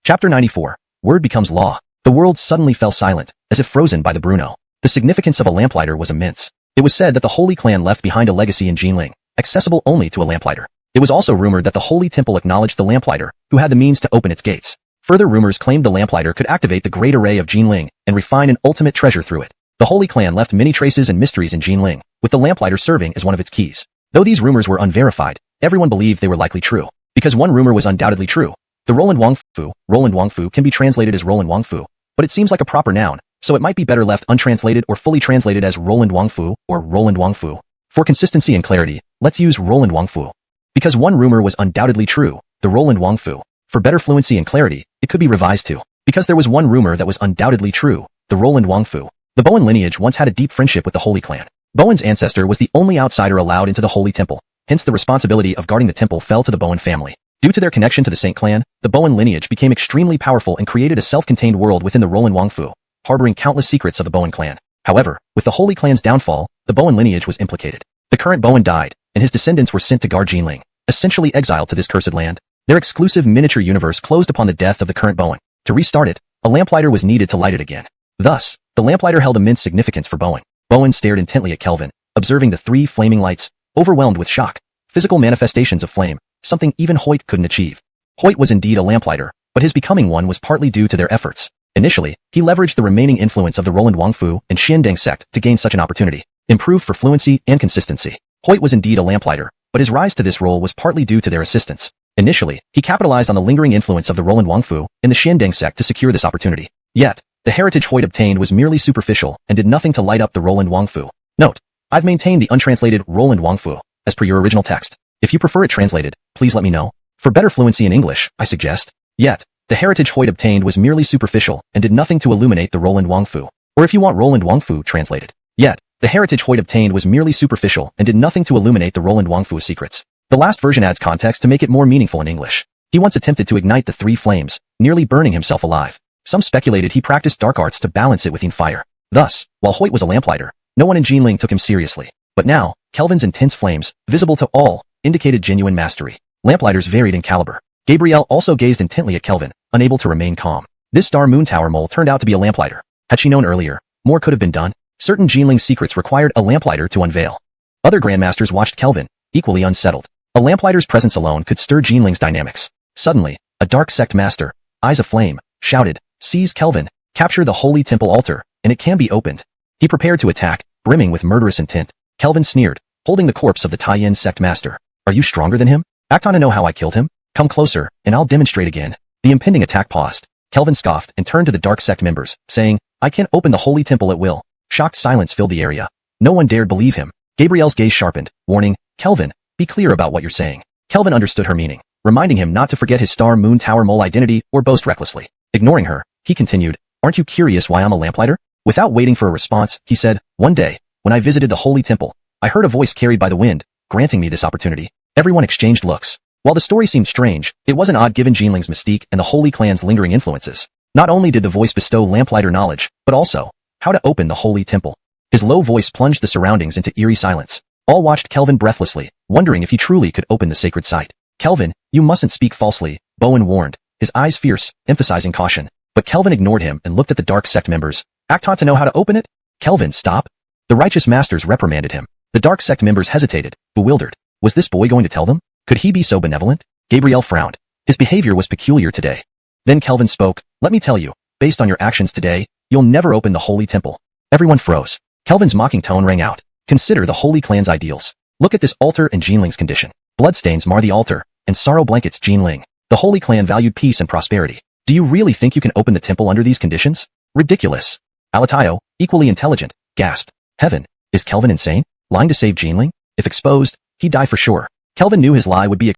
Chapter 94. Word becomes law. The world suddenly fell silent, as if frozen by the Bruno. The significance of a lamplighter was immense. It was said that the Holy Clan left behind a legacy in Jinling, accessible only to a lamplighter. It was also rumored that the Holy Temple acknowledged the lamplighter, who had the means to open its gates. Further rumors claimed the lamplighter could activate the great array of Jinling and refine an ultimate treasure through it. The Holy Clan left many traces and mysteries in Jinling, with the lamplighter serving as one of its keys. Though these rumors were unverified, everyone believed they were likely true. Because one rumor was undoubtedly true. The Roland Wangfu can be translated as Roland Wangfu, but it seems like a proper noun, so it might be better left untranslated or fully translated as Roland Wangfu or Roland Wangfu. For consistency and clarity, let's use Roland Wangfu. Because one rumor was undoubtedly true, the Roland Wangfu. For better fluency and clarity, it could be revised to Because there was one rumor that was undoubtedly true, the Roland Wangfu. The Bowen lineage once had a deep friendship with the Holy Clan. Bowen's ancestor was the only outsider allowed into the Holy Temple, hence the responsibility of guarding the temple fell to the Bowen family. Due to their connection to the Saint clan, the Bowen lineage became extremely powerful and created a self-contained world within the Roland Wangfu, harboring countless secrets of the Bowen clan. However, with the Holy Clan's downfall, the Bowen lineage was implicated. The current Bowen died, and his descendants were sent to guard Jinling, essentially exiled to this cursed land. Their exclusive miniature universe closed upon the death of the current Bowen. To restart it, a lamplighter was needed to light it again. Thus, the lamplighter held immense significance for Bowen. Bowen stared intently at Kelvin, observing the three flaming lights, overwhelmed with shock. Physical manifestations of flame, something even Hoyt couldn't achieve. Hoyt was indeed a lamplighter, but his becoming one was partly due to their efforts. Initially, he leveraged the remaining influence of the Roland Wangfu and Xiandeng sect to gain such an opportunity, improved for fluency and consistency. Hoyt was indeed a lamplighter, but his rise to this role was partly due to their assistance. Initially, he capitalized on the lingering influence of the Roland Wangfu and the Xiandeng sect to secure this opportunity. Yet, the heritage Hoyt obtained was merely superficial and did nothing to light up the Roland Wangfu. Note, I've maintained the untranslated Roland Wangfu, as per your original text. If you prefer it translated, please let me know. For better fluency in English, I suggest. Yet, the heritage Hoyt obtained was merely superficial and did nothing to illuminate the Roland Wangfu. Or if you want Roland Wangfu translated. Yet, the heritage Hoyt obtained was merely superficial and did nothing to illuminate the Roland Wangfu's secrets. The last version adds context to make it more meaningful in English. He once attempted to ignite the three flames, nearly burning himself alive. Some speculated he practiced dark arts to balance it within fire. Thus, while Hoyt was a lamplighter, no one in Jinling took him seriously. But now, Kelvin's intense flames, visible to all, indicated genuine mastery. Lamplighters varied in caliber. Gabrielle also gazed intently at Kelvin, unable to remain calm. This Star Moon Tower mole turned out to be a lamplighter. Had she known earlier, more could have been done. Certain Jinling secrets required a lamplighter to unveil. Other grandmasters watched Kelvin, equally unsettled. A lamplighter's presence alone could stir Jinling's dynamics. Suddenly, a dark sect master, eyes of flame, shouted, "Seize Kelvin, capture the holy temple altar, and it can be opened." He prepared to attack, brimming with murderous intent. Kelvin sneered, holding the corpse of the Taiyin sect master. "Are you stronger than him? Act on to know how I killed him? Come closer, and I'll demonstrate again." The impending attack paused. Kelvin scoffed and turned to the dark sect members, saying, "I can open the holy temple at will." Shocked silence filled the area. No one dared believe him. Gabrielle's gaze sharpened, warning, "Kelvin, be clear about what you're saying." Kelvin understood her meaning, reminding him not to forget his Star Moon Tower mole identity or boast recklessly. Ignoring her, he continued, "Aren't you curious why I'm a lamplighter?" Without waiting for a response, he said, "One day, when I visited the holy temple, I heard a voice carried by the wind, granting me this opportunity." Everyone exchanged looks. While the story seemed strange, it wasn't odd given Jinling's mystique and the Holy Clan's lingering influences. Not only did the voice bestow lamplighter knowledge, but also, how to open the holy temple. His low voice plunged the surroundings into eerie silence. All watched Kelvin breathlessly, wondering if he truly could open the sacred site. "Kelvin, you mustn't speak falsely," Bowen warned, his eyes fierce, emphasizing caution. But Kelvin ignored him and looked at the dark sect members. "Act on to know how to open it?" "Kelvin, stop." The righteous masters reprimanded him. The dark sect members hesitated, bewildered. Was this boy going to tell them? Could he be so benevolent? Gabrielle frowned. His behavior was peculiar today. Then Kelvin spoke, "Let me tell you, based on your actions today, you'll never open the holy temple." Everyone froze. Kelvin's mocking tone rang out. "Consider the Holy Clan's ideals. Look at this altar and Jinling's condition. Bloodstains mar the altar, and sorrow blankets Jinling. The Holy Clan valued peace and prosperity. Do you really think you can open the temple under these conditions? Ridiculous." Alatayo, equally intelligent, gasped. "Heaven, is Kelvin insane? Lying to save Jinling? If exposed, he'd die for sure." Kelvin knew his lie would be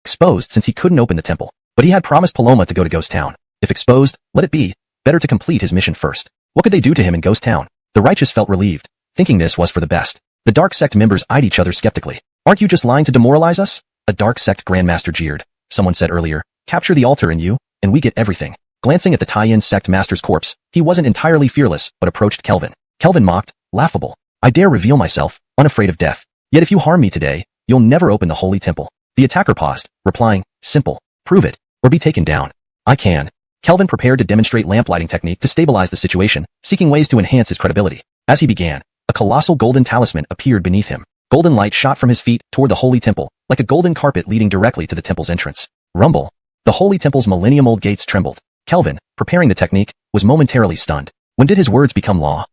exposed since he couldn't open the temple. But he had promised Paloma to go to Ghost Town. If exposed, let it be. Better to complete his mission first. What could they do to him in Ghost Town? The righteous felt relieved, thinking this was for the best. The dark sect members eyed each other skeptically. "Aren't you just lying to demoralize us?" A dark sect grandmaster jeered. "Someone said earlier, capture the altar in you, and we get everything." Glancing at the Taiyin sect master's corpse, he wasn't entirely fearless, but approached Kelvin. Kelvin mocked, laughable. "I dare reveal myself, unafraid of death. Yet if you harm me today, you'll never open the holy temple." The attacker paused, replying, "Simple. Prove it, or be taken down." "I can." Kelvin prepared to demonstrate lamplighting technique to stabilize the situation, seeking ways to enhance his credibility. As he began, a colossal golden talisman appeared beneath him. Golden light shot from his feet toward the holy temple, like a golden carpet leading directly to the temple's entrance. Rumble. The holy temple's millennium-old gates trembled. Kelvin, preparing the technique, was momentarily stunned. When did his words become law?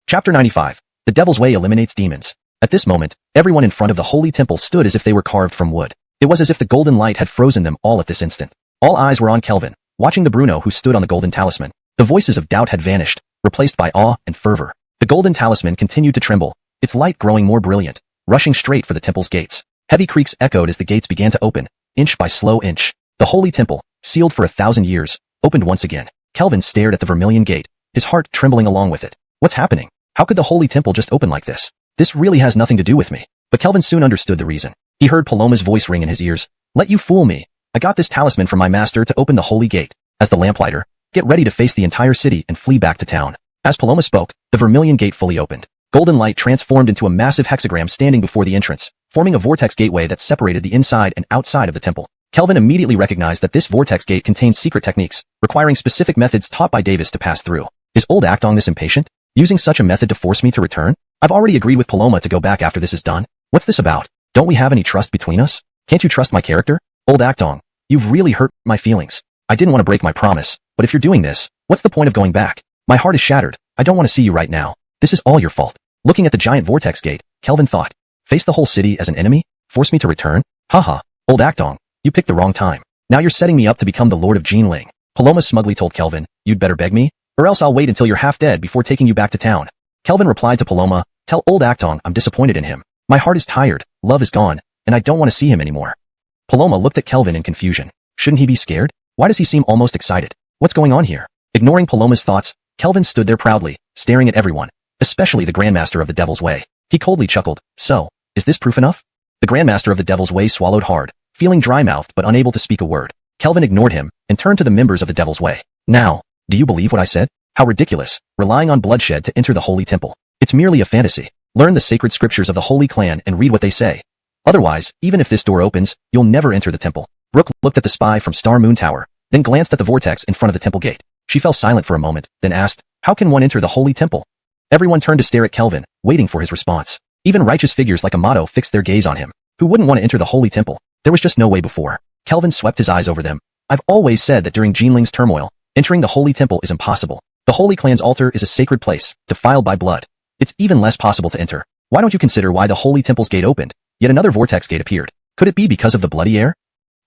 Chapter 95. The Devil's Way eliminates demons. At this moment, everyone in front of the holy temple stood as if they were carved from wood. It was as if the golden light had frozen them all at this instant. All eyes were on Kelvin, watching the Bruno who stood on the golden talisman. The voices of doubt had vanished, replaced by awe and fervor. The golden talisman continued to tremble, its light growing more brilliant, rushing straight for the temple's gates. Heavy creaks echoed as the gates began to open, inch by slow inch. The holy temple, sealed for 1,000 years, opened once again. Kelvin stared at the vermilion gate, his heart trembling along with it. What's happening? How could the holy temple just open like this? This really has nothing to do with me. But Kelvin soon understood the reason. He heard Paloma's voice ring in his ears. Let you fool me. I got this talisman from my master to open the holy gate. As the lamplighter, get ready to face the entire city and flee back to town. As Paloma spoke, the vermilion gate fully opened. Golden light transformed into a massive hexagram standing before the entrance, forming a vortex gateway that separated the inside and outside of the temple. Kelvin immediately recognized that this vortex gate contains secret techniques, requiring specific methods taught by Davis to pass through. Is old Actong this impatient? Using such a method to force me to return? I've already agreed with Paloma to go back after this is done. What's this about? Don't we have any trust between us? Can't you trust my character? Old Actong, you've really hurt my feelings. I didn't want to break my promise, but if you're doing this, what's the point of going back? My heart is shattered. I don't want to see you right now. This is all your fault. Looking at the giant vortex gate, Kelvin thought, face the whole city as an enemy? Force me to return? Haha, old Actong, you picked the wrong time. Now you're setting me up to become the Lord of Jinling. Paloma smugly told Kelvin, you'd better beg me, or else I'll wait until you're half dead before taking you back to town. Kelvin replied to Paloma, tell old Actong I'm disappointed in him. My heart is tired, love is gone, and I don't want to see him anymore. Paloma looked at Kelvin in confusion. Shouldn't he be scared? Why does he seem almost excited? What's going on here? Ignoring Paloma's thoughts, Kelvin stood there proudly, staring at everyone, especially the Grandmaster of the Devil's Way. He coldly chuckled, so, is this proof enough? The Grandmaster of the Devil's Way swallowed hard, feeling dry-mouthed but unable to speak a word. Kelvin ignored him and turned to the members of the Devil's Way. Now, do you believe what I said? How ridiculous, relying on bloodshed to enter the Holy Temple. It's merely a fantasy. Learn the sacred scriptures of the Holy Clan and read what they say. Otherwise, even if this door opens, you'll never enter the temple. Brooke looked at the spy from Star Moon Tower, then glanced at the vortex in front of the temple gate. She fell silent for a moment, then asked, how can one enter the Holy Temple? Everyone turned to stare at Kelvin, waiting for his response. Even righteous figures like Amato fixed their gaze on him. Who wouldn't want to enter the Holy Temple? There was just no way before. Kelvin swept his eyes over them. I've always said that during Jinling's turmoil, entering the Holy Temple is impossible. The Holy Clan's altar is a sacred place, defiled by blood. It's even less possible to enter. Why don't you consider why the Holy Temple's gate opened? Yet another vortex gate appeared. Could it be because of the bloody air?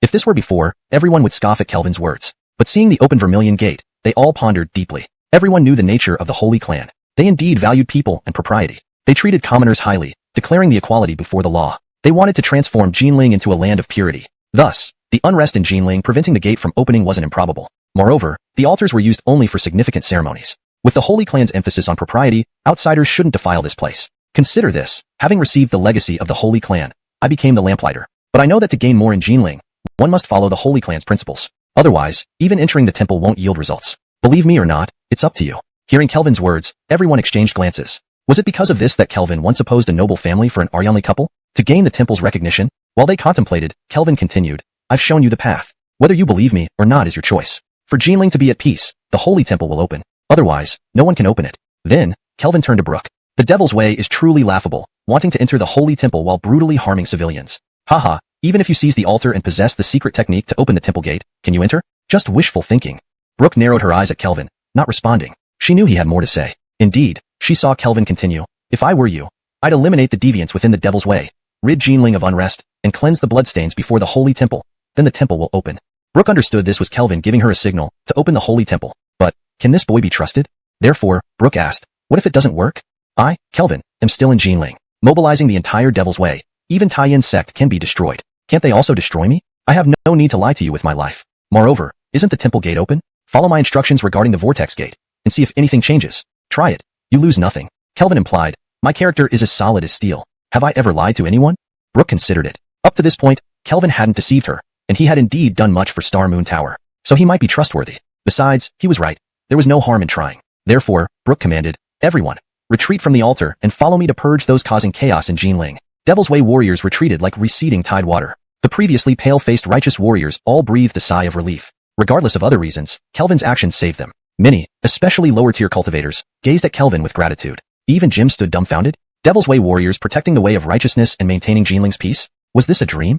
If this were before, everyone would scoff at Kelvin's words. But seeing the open vermilion gate, they all pondered deeply. Everyone knew the nature of the Holy Clan. They indeed valued people and propriety. They treated commoners highly, declaring the equality before the law. They wanted to transform Jinling into a land of purity. Thus, the unrest in Jinling preventing the gate from opening wasn't improbable. Moreover, the altars were used only for significant ceremonies. With the Holy Clan's emphasis on propriety, outsiders shouldn't defile this place. Consider this, having received the legacy of the Holy Clan, I became the lamplighter. But I know that to gain more in Jinling, one must follow the Holy Clan's principles. Otherwise, even entering the temple won't yield results. Believe me or not, it's up to you. Hearing Kelvin's words, everyone exchanged glances. Was it because of this that Kelvin once opposed a noble family for an Aryanli couple? To gain the temple's recognition? While they contemplated, Kelvin continued, I've shown you the path. Whether you believe me or not is your choice. For Jinling to be at peace, the Holy Temple will open. Otherwise, no one can open it. Then, Kelvin turned to Brooke. The Devil's Way is truly laughable, wanting to enter the Holy Temple while brutally harming civilians. Haha, even if you seize the altar and possess the secret technique to open the temple gate, can you enter? Just wishful thinking. Brooke narrowed her eyes at Kelvin, not responding. She knew he had more to say. Indeed, she saw Kelvin continue. If I were you, I'd eliminate the deviants within the Devil's Way, rid Jinling of unrest, and cleanse the bloodstains before the Holy Temple. Then the temple will open. Brooke understood this was Kelvin giving her a signal to open the Holy Temple. But, can this boy be trusted? Therefore, Brooke asked, what if it doesn't work? I, Kelvin, am still in Jinling, mobilizing the entire Devil's Way. Even Tai-Yin Sect can be destroyed. Can't they also destroy me? I have no need to lie to you with my life. Moreover, isn't the temple gate open? Follow my instructions regarding the vortex gate, and see if anything changes. Try it. You lose nothing. Kelvin implied, my character is as solid as steel. Have I ever lied to anyone? Brooke considered it. Up to this point, Kelvin hadn't deceived her, and he had indeed done much for Star Moon Tower. So he might be trustworthy. Besides, he was right. There was no harm in trying. Therefore, Brooke commanded, everyone, retreat from the altar and follow me to purge those causing chaos in Jinling. Devil's Way warriors retreated like receding tide water. The previously pale-faced righteous warriors all breathed a sigh of relief. Regardless of other reasons, Kelvin's actions saved them. Many, especially lower-tier cultivators, gazed at Kelvin with gratitude. Even Jim stood dumbfounded. Devil's Way warriors protecting the way of righteousness and maintaining Jinling's peace? Was this a dream?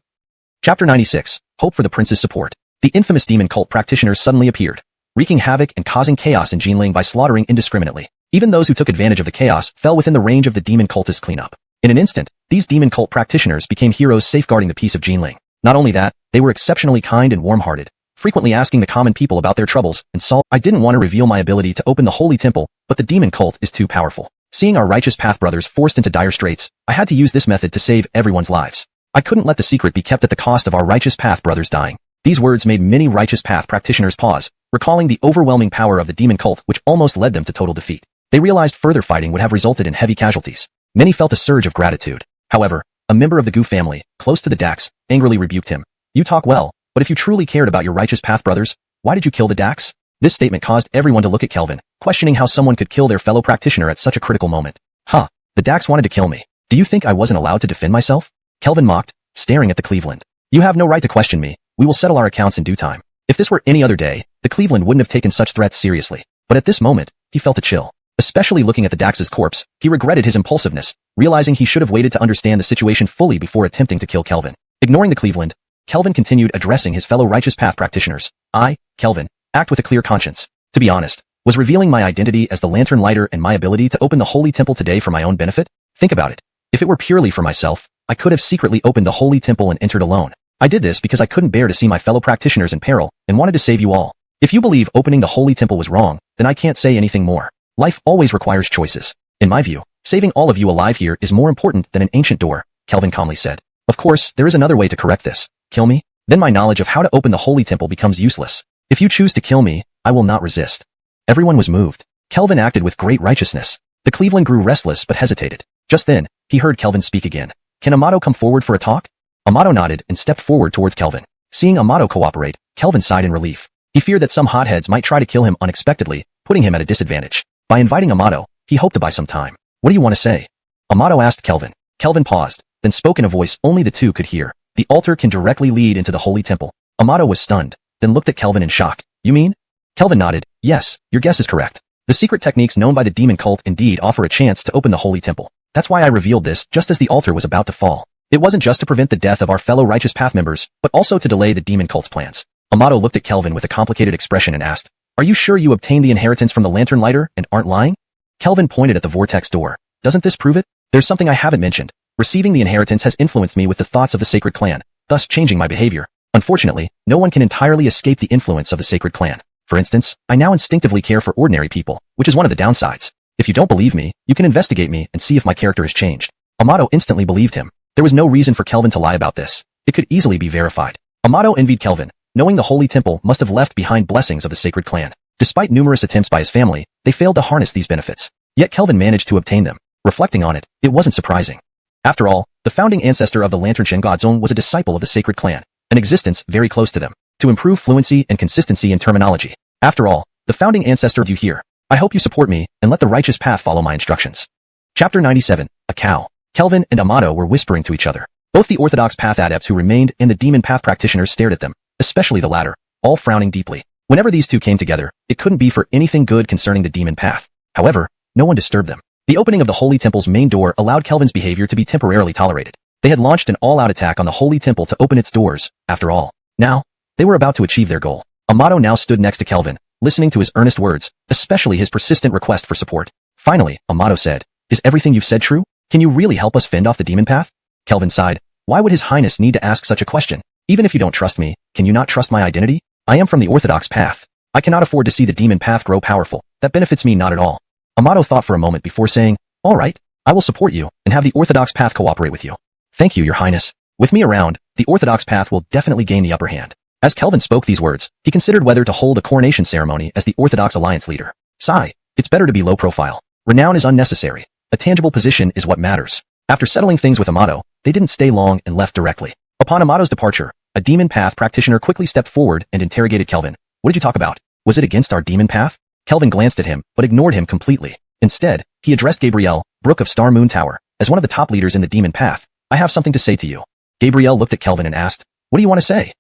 Chapter 96. Hope for the prince's support. The infamous demon cult practitioners suddenly appeared, wreaking havoc and causing chaos in Jinling by slaughtering indiscriminately. Even those who took advantage of the chaos fell within the range of the demon cultist cleanup. In an instant, these demon cult practitioners became heroes safeguarding the peace of Jinling. Not only that, they were exceptionally kind and warm-hearted, frequently asking the common people about their troubles and solve. I didn't want to reveal my ability to open the Holy Temple, but the demon cult is too powerful. Seeing our righteous path brothers forced into dire straits, I had to use this method to save everyone's lives. I couldn't let the secret be kept at the cost of our righteous path brothers dying. These words made many righteous path practitioners pause, recalling the overwhelming power of the demon cult which almost led them to total defeat. They realized further fighting would have resulted in heavy casualties. Many felt a surge of gratitude. However, a member of the Gu family, close to the Dax, angrily rebuked him. You talk well, but if you truly cared about your righteous path brothers, why did you kill the Dax? This statement caused everyone to look at Kelvin, questioning how someone could kill their fellow practitioner at such a critical moment. Huh, the Dax wanted to kill me. Do you think I wasn't allowed to defend myself? Kelvin mocked, staring at the Cleveland. You have no right to question me. We will settle our accounts in due time. If this were any other day, the Cleveland wouldn't have taken such threats seriously. But at this moment, he felt a chill. Especially looking at the Dax's corpse, he regretted his impulsiveness, realizing he should have waited to understand the situation fully before attempting to kill Kelvin. Ignoring the Cleveland, Kelvin continued addressing his fellow righteous path practitioners. I, Kelvin, act with a clear conscience. To be honest, was revealing my identity as the lantern lighter and my ability to open the holy temple today for my own benefit? Think about it. If it were purely for myself, I could have secretly opened the holy temple and entered alone. I did this because I couldn't bear to see my fellow practitioners in peril and wanted to save you all. If you believe opening the holy temple was wrong, then I can't say anything more. Life always requires choices. In my view, saving all of you alive here is more important than an ancient door, Kelvin calmly said. Of course, there is another way to correct this. Kill me? Then my knowledge of how to open the holy temple becomes useless. If you choose to kill me, I will not resist. Everyone was moved. Kelvin acted with great righteousness. The Cleveland grew restless but hesitated. Just then, he heard Kelvin speak again. Can Amato come forward for a talk? Amato nodded and stepped forward towards Kelvin. Seeing Amato cooperate, Kelvin sighed in relief. He feared that some hotheads might try to kill him unexpectedly, putting him at a disadvantage. By inviting Amato, he hoped to buy some time. What do you want to say? Amato asked Kelvin. Kelvin paused, then spoke in a voice only the two could hear. The altar can directly lead into the holy temple. Amato was stunned, then looked at Kelvin in shock. You mean? Kelvin nodded. Yes, your guess is correct. The secret techniques known by the demon cult indeed offer a chance to open the holy temple. That's why I revealed this just as the altar was about to fall. It wasn't just to prevent the death of our fellow righteous path members, but also to delay the demon cult's plans. Amato looked at Kelvin with a complicated expression and asked, Are you sure you obtained the inheritance from the lantern lighter and aren't lying? Kelvin pointed at the vortex door. Doesn't this prove it? There's something I haven't mentioned. Receiving the inheritance has influenced me with the thoughts of the sacred clan, thus changing my behavior. Unfortunately, no one can entirely escape the influence of the sacred clan. For instance, I now instinctively care for ordinary people, which is one of the downsides. If you don't believe me, you can investigate me and see if my character has changed. Amato instantly believed him. There was no reason for Kelvin to lie about this. It could easily be verified. Amato envied Kelvin, knowing the holy temple must have left behind blessings of the sacred clan. Despite numerous attempts by his family, they failed to harness these benefits. Yet Kelvin managed to obtain them. Reflecting on it, it wasn't surprising. After all, the founding ancestor of the Lantern Shen Godzone was a disciple of the sacred clan, an existence very close to them, to improve fluency and consistency in terminology. After all, the founding ancestor of you here. I hope you support me and let the righteous path follow my instructions. Chapter 97, A Cow. Kelvin and Amato were whispering to each other. Both the orthodox path adepts who remained and the demon path practitioners stared at them, especially the latter, all frowning deeply. Whenever these two came together, it couldn't be for anything good concerning the demon path. However, no one disturbed them. The opening of the holy temple's main door allowed Kelvin's behavior to be temporarily tolerated. They had launched an all-out attack on the holy temple to open its doors, after all. Now, they were about to achieve their goal. Amato now stood next to Kelvin, listening to his earnest words, especially his persistent request for support. Finally, Amato said, Is everything you've said true? Can you really help us fend off the demon path? Kelvin sighed. Why would His Highness need to ask such a question? Even if you don't trust me, can you not trust my identity? I am from the orthodox path. I cannot afford to see the demon path grow powerful. That benefits me not at all. Amato thought for a moment before saying, All right, I will support you and have the orthodox path cooperate with you. Thank you, Your Highness. With me around, the orthodox path will definitely gain the upper hand. As Kelvin spoke these words, he considered whether to hold a coronation ceremony as the orthodox alliance leader. Sigh. It's better to be low profile. Renown is unnecessary. A tangible position is what matters. After settling things with Amato, they didn't stay long and left directly. Upon Amato's departure, a demon path practitioner quickly stepped forward and interrogated Kelvin. What did you talk about? Was it against our demon path? Kelvin glanced at him, but ignored him completely. Instead, he addressed Gabriel, Brook of Star Moon Tower. As one of the top leaders in the demon path, I have something to say to you. Gabriel looked at Kelvin and asked, What do you want to say?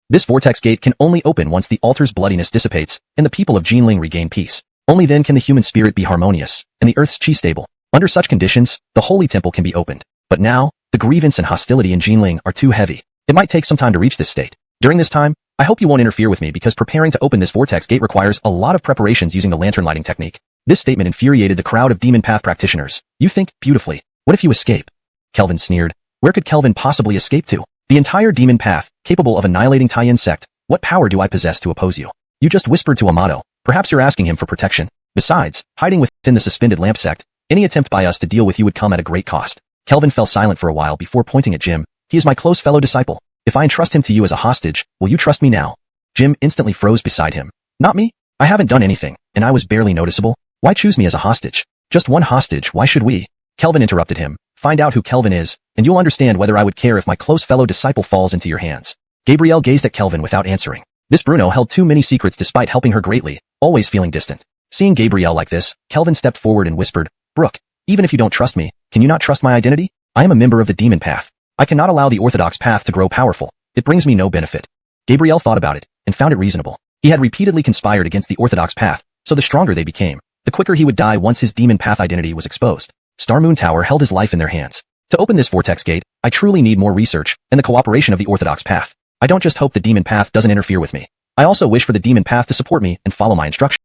This vortex gate can only open once the altar's bloodiness dissipates and the people of Jinling regain peace. Only then can the human spirit be harmonious and the earth's chi stable. Under such conditions, the holy temple can be opened. But now, the grievance and hostility in Jinling are too heavy. It might take some time to reach this state. During this time, I hope you won't interfere with me because preparing to open this vortex gate requires a lot of preparations using the lantern lighting technique. This statement infuriated the crowd of demon path practitioners. You think beautifully. What if you escape? Kelvin sneered. Where could Kelvin possibly escape to? The entire demon path, capable of annihilating Taiyan Sect. What power do I possess to oppose you? You just whispered to Amato. Perhaps you're asking him for protection. Besides, hiding within the suspended lamp sect, any attempt by us to deal with you would come at a great cost. Kelvin fell silent for a while before pointing at Jim. He is my close fellow disciple. If I entrust him to you as a hostage, will you trust me now? Jim instantly froze beside him. Not me? I haven't done anything, and I was barely noticeable. Why choose me as a hostage? Just one hostage, why should we? Kelvin interrupted him. Find out who Kelvin is, and you'll understand whether I would care if my close fellow disciple falls into your hands. Gabrielle gazed at Kelvin without answering. This Bruno held too many secrets despite helping her greatly, always feeling distant. Seeing Gabrielle like this, Kelvin stepped forward and whispered, Brooke, even if you don't trust me, can you not trust my identity? I am a member of the demon path. I cannot allow the orthodox path to grow powerful. It brings me no benefit. Gabrielle thought about it, and found it reasonable. He had repeatedly conspired against the orthodox path, so the stronger they became, the quicker he would die once his demon path identity was exposed. Star Moon Tower held his life in their hands. To open this vortex gate, I truly need more research and the cooperation of the orthodox path. I don't just hope the demon path doesn't interfere with me. I also wish for the demon path to support me and follow my instructions.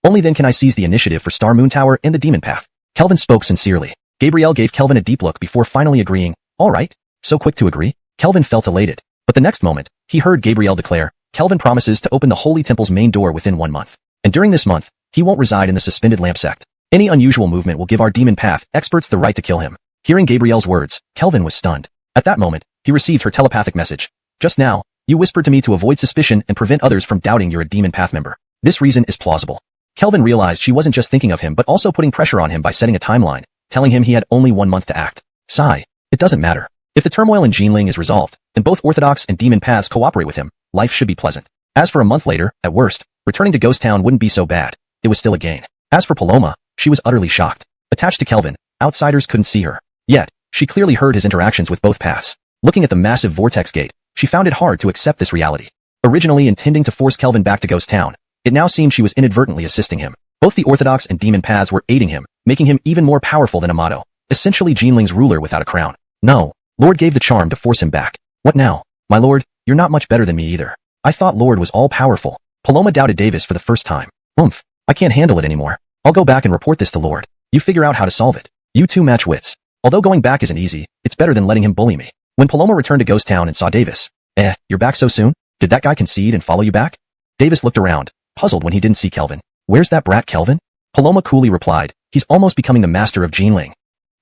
Only then can I seize the initiative for Star Moon Tower and the demon path. Kelvin spoke sincerely. Gabrielle gave Kelvin a deep look before finally agreeing. All right. So quick to agree? Kelvin felt elated. But the next moment, he heard Gabrielle declare, Kelvin promises to open the Holy Temple's main door within 1 month. And during this month, he won't reside in the suspended lamp sect. Any unusual movement will give our demon path experts the right to kill him. Hearing Gabrielle's words, Kelvin was stunned. At that moment, he received her telepathic message. Just now, you whispered to me to avoid suspicion and prevent others from doubting you're a demon path member. This reason is plausible. Kelvin realized she wasn't just thinking of him but also putting pressure on him by setting a timeline, telling him he had only 1 month to act. Sigh. It doesn't matter. If the turmoil in Jinling is resolved, and both orthodox and demon paths cooperate with him, life should be pleasant. As for a month later, at worst, returning to Ghost Town wouldn't be so bad. It was still a gain. As for Paloma, she was utterly shocked. Attached to Kelvin, outsiders couldn't see her. Yet, she clearly heard his interactions with both paths. Looking at the massive vortex gate, she found it hard to accept this reality. Originally intending to force Kelvin back to Ghost Town, it now seemed she was inadvertently assisting him. Both the orthodox and demon paths were aiding him, making him even more powerful than Amato, essentially Jinling's ruler without a crown. No, Lord gave the charm to force him back. What now? My lord, you're not much better than me either. I thought Lord was all-powerful. Paloma doubted Davis for the first time. Oomph, I can't handle it anymore. I'll go back and report this to Lord. You figure out how to solve it. You two match wits. Although going back isn't easy, it's better than letting him bully me. When Paloma returned to Ghost Town and saw Davis, you're back so soon? Did that guy concede and follow you back? Davis looked around, puzzled when he didn't see Kelvin. Where's that brat Kelvin? Paloma coolly replied, he's almost becoming the master of Jinling.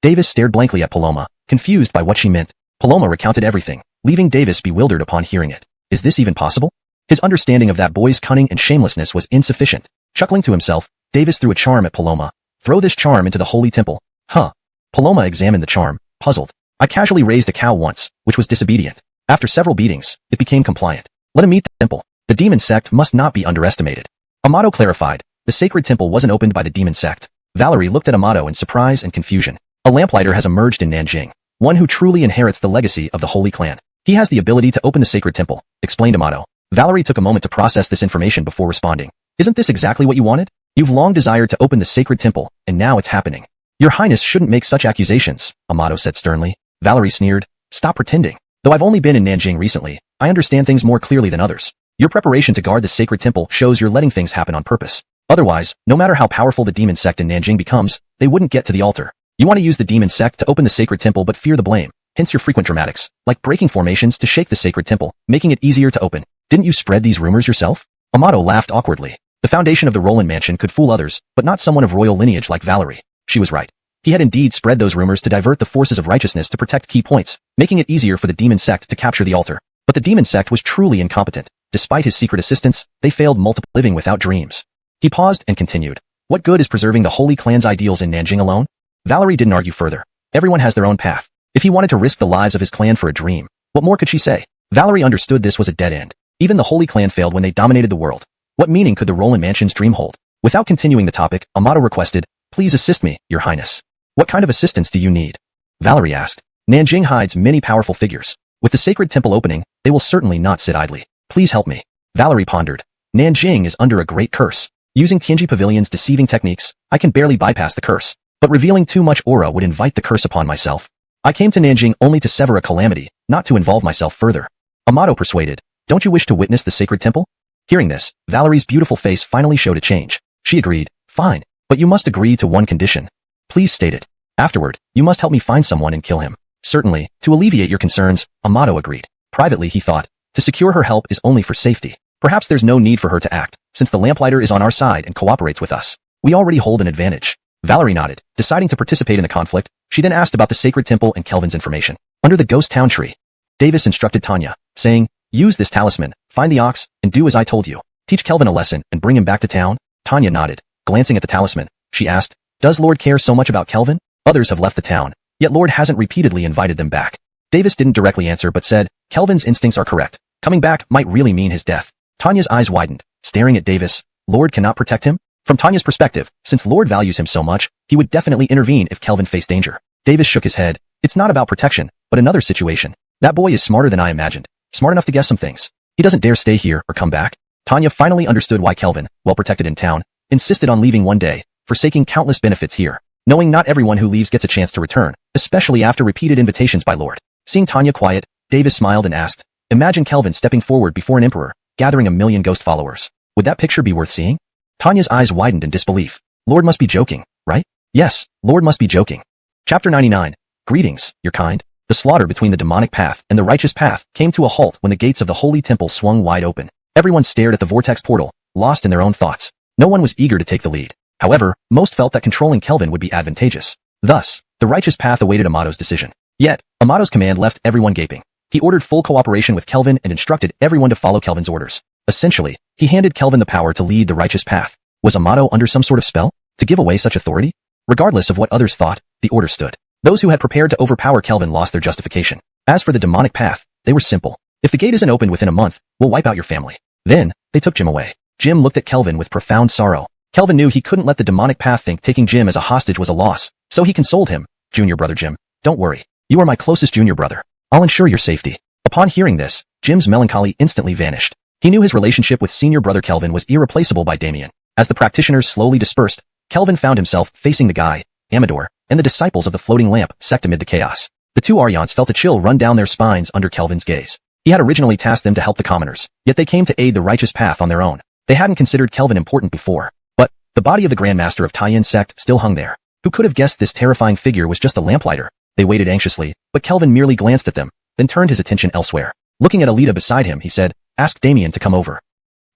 Davis stared blankly at Paloma, confused by what she meant. Paloma recounted everything, leaving Davis bewildered upon hearing it. Is this even possible? His understanding of that boy's cunning and shamelessness was insufficient. Chuckling to himself, Davis threw a charm at Paloma. Throw this charm into the Holy Temple. Huh. Paloma examined the charm, puzzled. I casually raised a cow once, which was disobedient. After several beatings, it became compliant. Let him meet the temple. The demon sect must not be underestimated. Amato clarified. The sacred temple wasn't opened by the demon sect. Valerie looked at Amato in surprise and confusion. A lamplighter has emerged in Nanjing, one who truly inherits the legacy of the Holy Clan. He has the ability to open the sacred temple, explained Amato. Valerie took a moment to process this information before responding. Isn't this exactly what you wanted? You've long desired to open the sacred temple, and now it's happening. Your Highness shouldn't make such accusations, Amato said sternly. Valerie sneered. Stop pretending. Though I've only been in Nanjing recently, I understand things more clearly than others. Your preparation to guard the sacred temple shows you're letting things happen on purpose. Otherwise, no matter how powerful the demon sect in Nanjing becomes, they wouldn't get to the altar. You want to use the demon sect to open the sacred temple but fear the blame, hence your frequent dramatics, like breaking formations to shake the sacred temple, making it easier to open. Didn't you spread these rumors yourself? Amato laughed awkwardly. The foundation of the Roland mansion could fool others, but not someone of royal lineage like Valerie. She was right. He had indeed spread those rumors to divert the forces of righteousness to protect key points, making it easier for the demon sect to capture the altar. But the demon sect was truly incompetent. Despite his secret assistance, they failed multiple living without dreams. He paused and continued. What good is preserving the Holy Clan's ideals in Nanjing alone? Valerie didn't argue further. Everyone has their own path. If he wanted to risk the lives of his clan for a dream, what more could she say? Valerie understood this was a dead end. Even the Holy Clan failed when they dominated the world. What meaning could the Roland Mansion's dream hold? Without continuing the topic, Amato requested, please assist me, Your Highness. What kind of assistance do you need? Valerie asked. Nanjing hides many powerful figures. With the sacred temple opening, they will certainly not sit idly. Please help me. Valerie pondered. Nanjing is under a great curse. Using Tianji Pavilion's deceiving techniques, I can barely bypass the curse. But revealing too much aura would invite the curse upon myself. I came to Nanjing only to sever a calamity, not to involve myself further. Amato persuaded. Don't you wish to witness the sacred temple? Hearing this, Valerie's beautiful face finally showed a change. She agreed. Fine, but you must agree to one condition. Please state it. Afterward, you must help me find someone and kill him. Certainly, to alleviate your concerns, Amato agreed. Privately, he thought, to secure her help is only for safety. Perhaps there's no need for her to act, since the lamplighter is on our side and cooperates with us. We already hold an advantage. Valerie nodded, deciding to participate in the conflict. She then asked about the sacred temple and Kelvin's information. Under the ghost town tree, Davis instructed Tanya, saying, use this talisman, find the ox, and do as I told you. Teach Kelvin a lesson and bring him back to town? Tanya nodded. Glancing at the talisman, she asked, does Lord care so much about Kelvin? Others have left the town, yet Lord hasn't repeatedly invited them back. Davis didn't directly answer but said, Kelvin's instincts are correct. Coming back might really mean his death. Tanya's eyes widened, staring at Davis. Lord cannot protect him? From Tanya's perspective, since Lord values him so much, he would definitely intervene if Kelvin faced danger. Davis shook his head. It's not about protection, but another situation. That boy is smarter than I imagined. Smart enough to guess some things. He doesn't dare stay here or come back. Tanya finally understood why Kelvin, well protected in town, insisted on leaving one day, forsaking countless benefits here, knowing not everyone who leaves gets a chance to return, especially after repeated invitations by Lord. Seeing Tanya quiet, Davis smiled and asked, imagine Kelvin stepping forward before an emperor, gathering 1 million ghost followers. Would that picture be worth seeing? Tanya's eyes widened in disbelief. Lord must be joking, right? Yes, Lord must be joking. Chapter 99. Greetings, your kind. The slaughter between the demonic path and the righteous path came to a halt when the gates of the holy temple swung wide open. Everyone stared at the vortex portal, lost in their own thoughts. No one was eager to take the lead. However, most felt that controlling Kelvin would be advantageous. Thus, the righteous path awaited Amato's decision. Yet, Amato's command left everyone gaping. He ordered full cooperation with Kelvin and instructed everyone to follow Kelvin's orders. Essentially, he handed Kelvin the power to lead the righteous path. Was Amato under some sort of spell to give away such authority? Regardless of what others thought, the order stood. Those who had prepared to overpower Kelvin lost their justification. As for the demonic path, they were simple. If the gate isn't opened within a month, we'll wipe out your family. Then, they took Jim away. Jim looked at Kelvin with profound sorrow. Kelvin knew he couldn't let the demonic path think taking Jim as a hostage was a loss, so he consoled him. Junior brother Jim, don't worry. You are my closest junior brother. I'll ensure your safety. Upon hearing this, Jim's melancholy instantly vanished. He knew his relationship with senior brother Kelvin was irreplaceable by Damien. As the practitioners slowly dispersed, Kelvin found himself facing the guy, Amador, and the disciples of the floating lamp sect amid the chaos. The two Aryans felt a chill run down their spines under Kelvin's gaze. He had originally tasked them to help the commoners, yet they came to aid the righteous path on their own. They hadn't considered Kelvin important before. But, the body of the Grand Master of Taiyin Sect still hung there. Who could have guessed this terrifying figure was just a lamplighter? They waited anxiously, but Kelvin merely glanced at them, then turned his attention elsewhere. Looking at Alita beside him, he said, ask Damien to come over.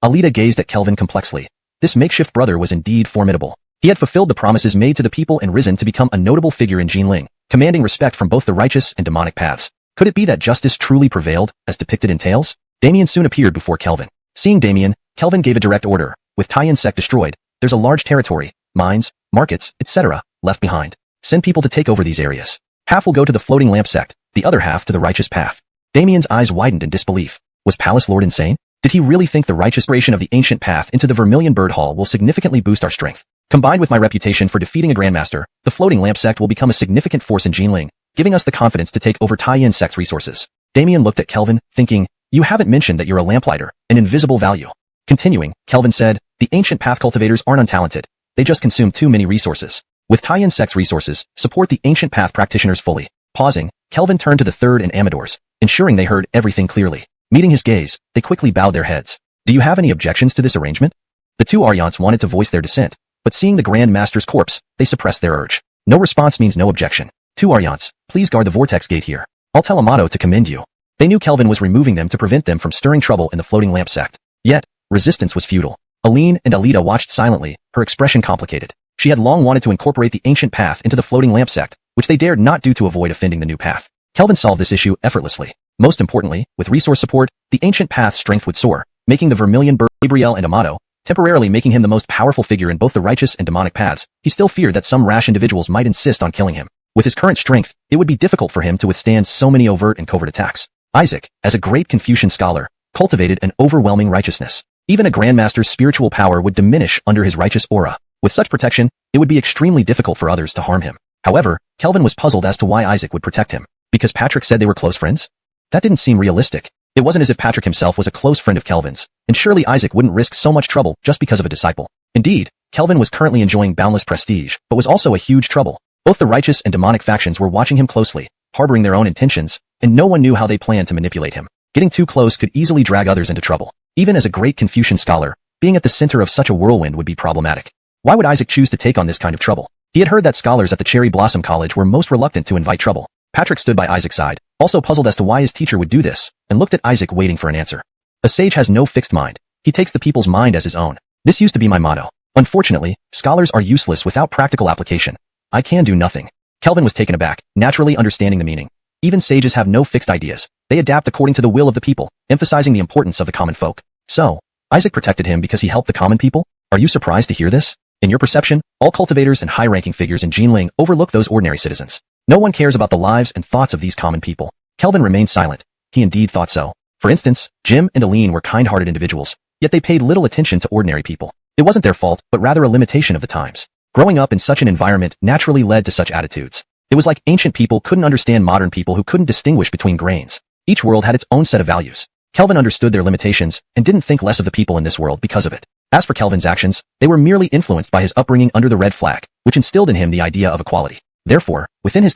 Alita gazed at Kelvin complexly. This makeshift brother was indeed formidable. He had fulfilled the promises made to the people and risen to become a notable figure in Jinling, commanding respect from both the righteous and demonic paths. Could it be that justice truly prevailed, as depicted in tales? Damien soon appeared before Kelvin. Seeing Damien, Kelvin gave a direct order. With Taiyin Sect destroyed, there's a large territory, mines, markets, etc., left behind. Send people to take over these areas. Half will go to the floating lamp sect, the other half to the righteous path. Damien's eyes widened in disbelief. Was Palace Lord insane? Did he really think the righteous inspiration of the ancient path into the Vermilion Bird Hall will significantly boost our strength? Combined with my reputation for defeating a Grandmaster, the floating lamp sect will become a significant force in Jinling, giving us the confidence to take over Taiyin Sect's resources. Damien looked at Kelvin, thinking, you haven't mentioned that you're a lamplighter, an invisible value. Continuing, Kelvin said, the ancient path cultivators aren't untalented. They just consume too many resources. With Taiyin Sect's resources, support the ancient path practitioners fully. Pausing, Kelvin turned to the third and Amadors, ensuring they heard everything clearly. Meeting his gaze, they quickly bowed their heads. Do you have any objections to this arrangement? The two Aryans wanted to voice their dissent, but seeing the Grand Master's corpse, they suppressed their urge. No response means no objection. Two Aryans, please guard the vortex gate here. I'll tell Amato to commend you. They knew Kelvin was removing them to prevent them from stirring trouble in the floating lamp sect. Yet, resistance was futile. Aline and Alita watched silently, her expression complicated. She had long wanted to incorporate the ancient path into the floating lamp sect, which they dared not do to avoid offending the new path. Kelvin solved this issue effortlessly. Most importantly, with resource support, the ancient path's strength would soar, making the Vermilion Bird Gabriel and Amato, temporarily making him the most powerful figure in both the righteous and demonic paths. He still feared that some rash individuals might insist on killing him. With his current strength, it would be difficult for him to withstand so many overt and covert attacks. Isaac, as a great Confucian scholar, cultivated an overwhelming righteousness. Even a Grandmaster's spiritual power would diminish under his righteous aura. With such protection, it would be extremely difficult for others to harm him. However, Kelvin was puzzled as to why Isaac would protect him. Because Patrick said they were close friends? That didn't seem realistic. It wasn't as if Patrick himself was a close friend of Kelvin's, and surely Isaac wouldn't risk so much trouble just because of a disciple. Indeed, Kelvin was currently enjoying boundless prestige, but was also a huge trouble. Both the righteous and demonic factions were watching him closely, harboring their own intentions, and no one knew how they planned to manipulate him. Getting too close could easily drag others into trouble. Even as a great Confucian scholar, being at the center of such a whirlwind would be problematic. Why would Isaac choose to take on this kind of trouble? He had heard that scholars at the Cherry Blossom College were most reluctant to invite trouble. Patrick stood by Isaac's side, also puzzled as to why his teacher would do this, and looked at Isaac waiting for an answer. A sage has no fixed mind. He takes the people's mind as his own. This used to be my motto. Unfortunately, scholars are useless without practical application. I can do nothing. Kelvin was taken aback, naturally understanding the meaning. Even sages have no fixed ideas. They adapt according to the will of the people, emphasizing the importance of the common folk. So, Isaac protected him because he helped the common people? Are you surprised to hear this? In your perception, all cultivators and high-ranking figures in Jinling overlook those ordinary citizens. No one cares about the lives and thoughts of these common people. Kelvin remained silent. He indeed thought so. For instance, Jim and Aline were kind-hearted individuals, yet they paid little attention to ordinary people. It wasn't their fault, but rather a limitation of the times. Growing up in such an environment naturally led to such attitudes. It was like ancient people couldn't understand modern people who couldn't distinguish between grains. Each world had its own set of values. Kelvin understood their limitations and didn't think less of the people in this world because of it. As for Kelvin's actions, they were merely influenced by his upbringing under the red flag, which instilled in him the idea of equality. Therefore, within his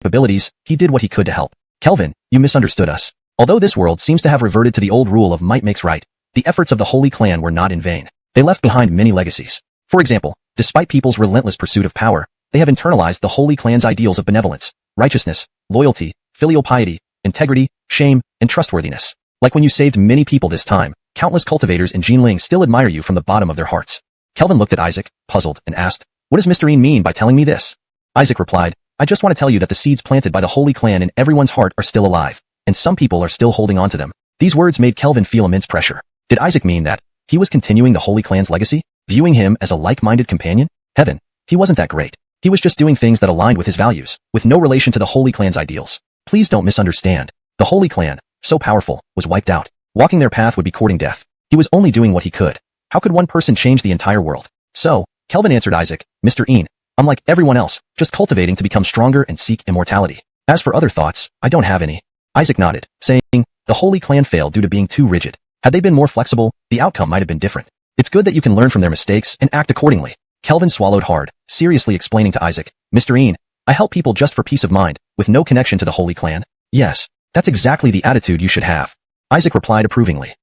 capabilities, he did what he could to help. Kelvin, you misunderstood us. Although this world seems to have reverted to the old rule of might makes right, the efforts of the Holy Clan were not in vain. They left behind many legacies. For example, despite people's relentless pursuit of power, they have internalized the Holy Clan's ideals of benevolence, righteousness, loyalty, filial piety, integrity, shame, and trustworthiness. Like when you saved many people this time, countless cultivators in Jinling still admire you from the bottom of their hearts. Kelvin looked at Isaac, puzzled, and asked, "What does Mr. Een mean by telling me this?" Isaac replied, "I just want to tell you that the seeds planted by the Holy Clan in everyone's heart are still alive, and some people are still holding on to them." These words made Kelvin feel immense pressure. Did Isaac mean that he was continuing the Holy Clan's legacy, viewing him as a like-minded companion? Heaven, he wasn't that great. He was just doing things that aligned with his values, with no relation to the Holy Clan's ideals. Please don't misunderstand. The Holy Clan, so powerful, was wiped out. Walking their path would be courting death. He was only doing what he could. How could one person change the entire world? So, Kelvin answered Isaac, "Mr. Een, I'm like everyone else, just cultivating to become stronger and seek immortality. As for other thoughts, I don't have any." Isaac nodded, saying, "The Holy Clan failed due to being too rigid. Had they been more flexible, the outcome might have been different. It's good that you can learn from their mistakes and act accordingly." Kelvin swallowed hard, seriously explaining to Isaac, "Mr. Een, I help people just for peace of mind, with no connection to the Holy Clan." "Yes, that's exactly the attitude you should have," Isaac replied approvingly.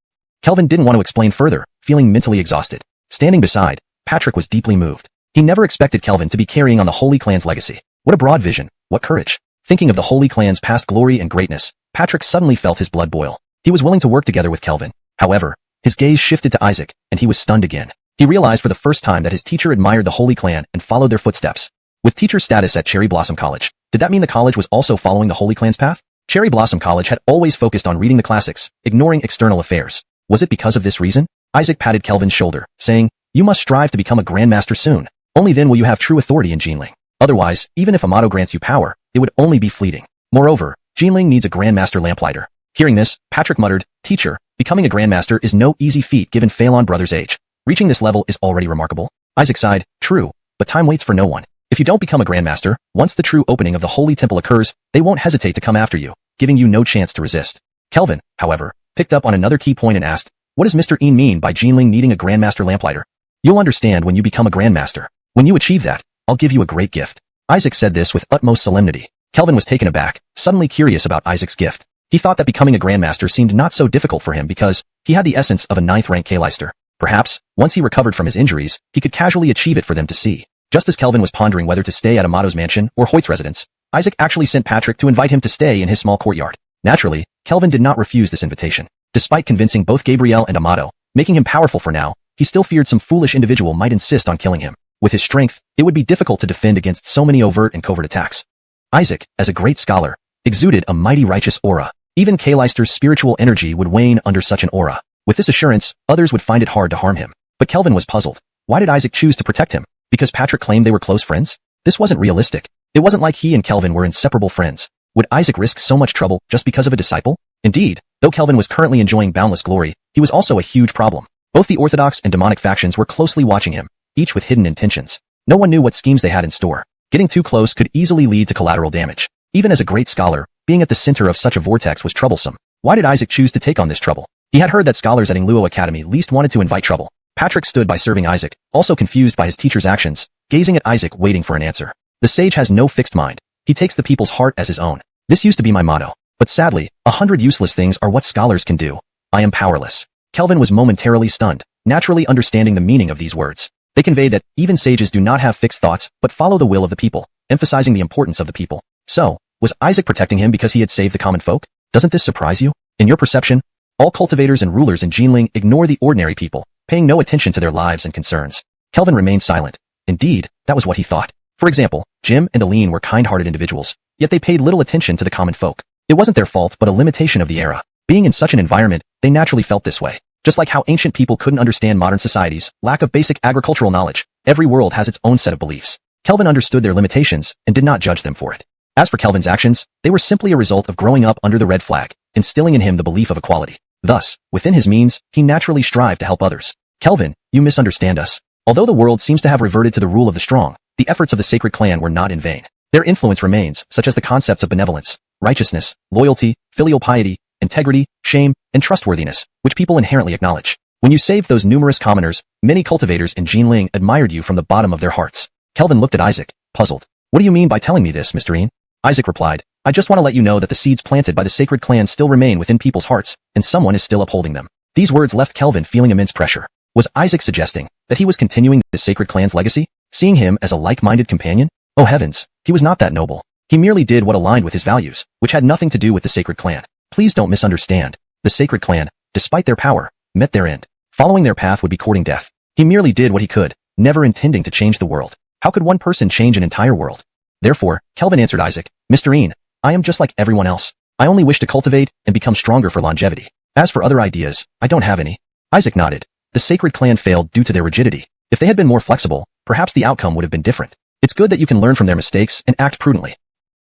Kelvin didn't want to explain further, feeling mentally exhausted. Standing beside, Patrick was deeply moved. He never expected Kelvin to be carrying on the Holy Clan's legacy. What a broad vision, what courage. Thinking of the Holy Clan's past glory and greatness, Patrick suddenly felt his blood boil. He was willing to work together with Kelvin. However, his gaze shifted to Isaac, and he was stunned again. He realized for the first time that his teacher admired the Holy Clan and followed their footsteps. With teacher status at Cherry Blossom College, did that mean the college was also following the Holy Clan's path? Cherry Blossom College had always focused on reading the classics, ignoring external affairs. Was it because of this reason? Isaac patted Kelvin's shoulder, saying, "You must strive to become a grandmaster soon. Only then will you have true authority in Jinling. Otherwise, even if Amato grants you power, it would only be fleeting. Moreover, Jinling needs a grandmaster lamplighter." Hearing this, Patrick muttered, "Teacher, becoming a grandmaster is no easy feat given Phelan brothers' age. Reaching this level is already remarkable." Isaac sighed, "True, but time waits for no one. If you don't become a grandmaster, once the true opening of the Holy Temple occurs, they won't hesitate to come after you, giving you no chance to resist." Kelvin, however, picked up on another key point and asked, "What does Mr. Een mean by Jinling needing a grandmaster lamplighter?" "You'll understand when you become a grandmaster. When you achieve that, I'll give you a great gift." Isaac said this with utmost solemnity. Kelvin was taken aback, suddenly curious about Isaac's gift. He thought that becoming a grandmaster seemed not so difficult for him because he had the essence of a 9th-rank Kleister. Perhaps, once he recovered from his injuries, he could casually achieve it for them to see. Just as Kelvin was pondering whether to stay at Amato's mansion or Hoyt's residence, Isaac actually sent Patrick to invite him to stay in his small courtyard. Naturally, Kelvin did not refuse this invitation. Despite convincing both Gabriel and Amato, making him powerful for now, he still feared some foolish individual might insist on killing him. With his strength, it would be difficult to defend against so many overt and covert attacks. Isaac, as a great scholar, exuded a mighty righteous aura. Even Kleister's spiritual energy would wane under such an aura. With this assurance, others would find it hard to harm him. But Kelvin was puzzled. Why did Isaac choose to protect him? Because Patrick claimed they were close friends? This wasn't realistic. It wasn't like he and Kelvin were inseparable friends. Would Isaac risk so much trouble just because of a disciple? Indeed, though Kelvin was currently enjoying boundless glory, he was also a huge problem. Both the orthodox and demonic factions were closely watching him, each with hidden intentions. No one knew what schemes they had in store. Getting too close could easily lead to collateral damage. Even as a great scholar, being at the center of such a vortex was troublesome. Why did Isaac choose to take on this trouble? He had heard that scholars at Ingluo Academy least wanted to invite trouble. Patrick stood by serving Isaac, also confused by his teacher's actions, gazing at Isaac waiting for an answer. The sage has no fixed mind. He takes the people's heart as his own. This used to be my motto. But sadly, 100 useless things are what scholars can do. I am powerless. Kelvin was momentarily stunned, naturally understanding the meaning of these words. They conveyed that even sages do not have fixed thoughts, but follow the will of the people, emphasizing the importance of the people. So, was Isaac protecting him because he had saved the common folk? Doesn't this surprise you? In your perception, all cultivators and rulers in Jinling ignore the ordinary people, paying no attention to their lives and concerns. Kelvin remained silent. Indeed, that was what he thought. For example, Jim and Aline were kind-hearted individuals, yet they paid little attention to the common folk. It wasn't their fault but a limitation of the era. Being in such an environment, they naturally felt this way. Just like how ancient people couldn't understand modern society's lack of basic agricultural knowledge, every world has its own set of beliefs. Kelvin understood their limitations and did not judge them for it. As for Kelvin's actions, they were simply a result of growing up under the red flag, instilling in him the belief of equality. Thus, within his means, he naturally strived to help others. Kelvin, you misunderstand us. Although the world seems to have reverted to the rule of the strong, the efforts of the sacred clan were not in vain. Their influence remains, such as the concepts of benevolence, righteousness, loyalty, filial piety, integrity, shame, and trustworthiness, which people inherently acknowledge. When you saved those numerous commoners, many cultivators in Jinling admired you from the bottom of their hearts. Kelvin looked at Isaac, puzzled. What do you mean by telling me this, Mr. Een? Isaac replied, I just want to let you know that the seeds planted by the sacred clan still remain within people's hearts, and someone is still upholding them. These words left Kelvin feeling immense pressure. Was Isaac suggesting that he was continuing the sacred clan's legacy, seeing him as a like-minded companion? Oh heavens, he was not that noble. He merely did what aligned with his values, which had nothing to do with the sacred clan. Please don't misunderstand. The sacred clan, despite their power, met their end. Following their path would be courting death. He merely did what he could, never intending to change the world. How could one person change an entire world? Therefore, Kelvin answered Isaac, Mr. Een, I am just like everyone else. I only wish to cultivate and become stronger for longevity. As for other ideas, I don't have any. Isaac nodded. The sacred clan failed due to their rigidity. If they had been more flexible, perhaps the outcome would have been different. It's good that you can learn from their mistakes and act prudently.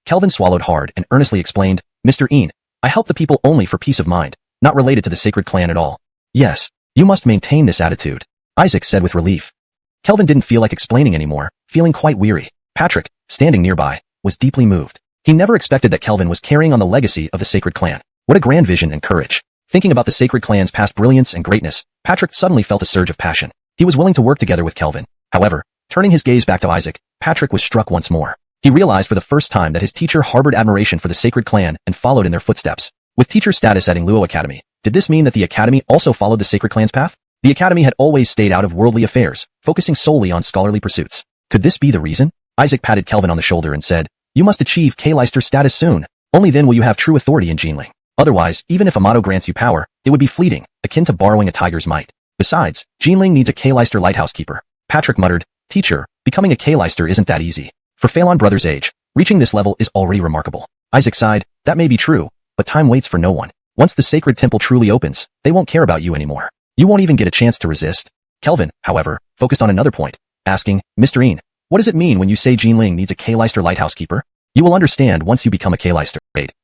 Kelvin swallowed hard and earnestly explained, Mr. Een, I help the people only for peace of mind, not related to the sacred clan at all. Yes, you must maintain this attitude, Isaac said with relief. Kelvin didn't feel like explaining anymore, feeling quite weary. Patrick, standing nearby, was deeply moved. He never expected that Kelvin was carrying on the legacy of the sacred clan. What a grand vision and courage. Thinking about the sacred clan's past brilliance and greatness, Patrick suddenly felt a surge of passion. He was willing to work together with Kelvin. However, turning his gaze back to Isaac, Patrick was struck once more. He realized for the first time that his teacher harbored admiration for the sacred clan and followed in their footsteps. With teacher status at Ingluo Academy, did this mean that the academy also followed the sacred clan's path? The academy had always stayed out of worldly affairs, focusing solely on scholarly pursuits. Could this be the reason? Isaac patted Kelvin on the shoulder and said, You must achieve K-Leister status soon. Only then will you have true authority in Jinling. Otherwise, even if a motto grants you power, it would be fleeting, akin to borrowing a tiger's might. Besides, Jinling needs a K-Leister lighthouse keeper. Patrick muttered, Teacher, becoming a K-Leister isn't that easy. For Phelan Brothers' age, reaching this level is already remarkable. Isaac sighed, That may be true, but time waits for no one. Once the sacred temple truly opens, they won't care about you anymore. You won't even get a chance to resist. Kelvin, however, focused on another point, asking, Mr. Een, what does it mean when you say Jinling needs a K-Leister lighthouse keeper? You will understand once you become a K-Leister.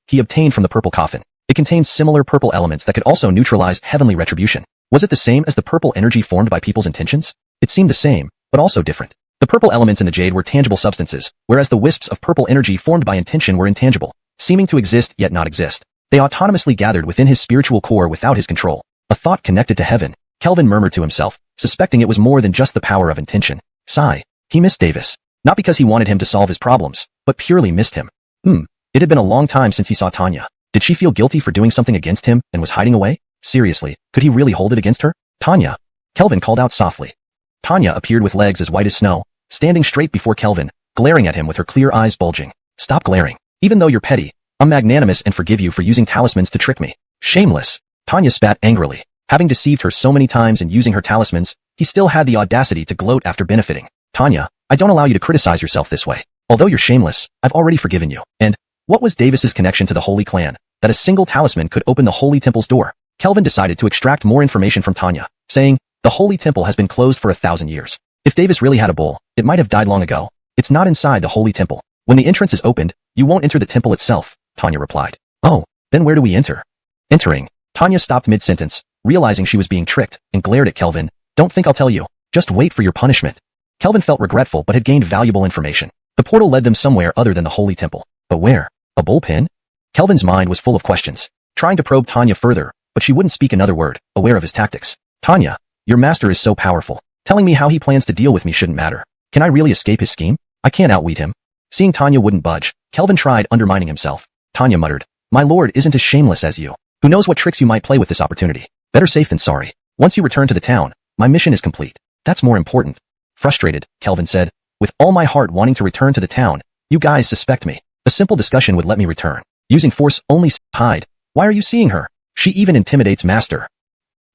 He obtained from the purple coffin. It contains similar purple elements that could also neutralize heavenly retribution. Was it the same as the purple energy formed by people's intentions? It seemed the same, but also different. The purple elements in the jade were tangible substances, whereas the wisps of purple energy formed by intention were intangible, seeming to exist yet not exist. They autonomously gathered within his spiritual core without his control. A thought connected to heaven. Kelvin murmured to himself, suspecting it was more than just the power of intention. Sigh. He missed Davis. Not because he wanted him to solve his problems, but purely missed him. It had been a long time since he saw Tanya. Did she feel guilty for doing something against him and was hiding away? Seriously, could he really hold it against her? Tanya. Kelvin called out softly. Tanya appeared with legs as white as snow, standing straight before Kelvin, glaring at him with her clear eyes bulging. Stop glaring. Even though you're petty, I'm magnanimous and forgive you for using talismans to trick me. Shameless. Tanya spat angrily. Having deceived her so many times and using her talismans, he still had the audacity to gloat after benefiting. Tanya, I don't allow you to criticize yourself this way. Although you're shameless, I've already forgiven you. And what was Davis's connection to the Holy Clan, that a single talisman could open the Holy Temple's door? Kelvin decided to extract more information from Tanya, saying, The Holy Temple has been closed for 1,000 years. If Davis really had a bull, it might have died long ago. It's not inside the Holy Temple. When the entrance is opened, you won't enter the temple itself, Tanya replied. Oh, then where do we enter? Entering. Tanya stopped mid-sentence, realizing she was being tricked, and glared at Kelvin. Don't think I'll tell you. Just wait for your punishment. Kelvin felt regretful but had gained valuable information. The portal led them somewhere other than the Holy Temple. But where? A bullpen? Kelvin's mind was full of questions, trying to probe Tanya further, but she wouldn't speak another word, aware of his tactics. Tanya, your master is so powerful. Telling me how he plans to deal with me shouldn't matter. Can I really escape his scheme? I can't outwit him. Seeing Tanya wouldn't budge, Kelvin tried undermining himself. Tanya muttered, My lord isn't as shameless as you. Who knows what tricks you might play with this opportunity? Better safe than sorry. Once you return to the town, my mission is complete. That's more important. Frustrated, Kelvin said, With all my heart wanting to return to the town, you guys suspect me. A simple discussion would let me return. Using force only hide. Why are you seeing her? She even intimidates master.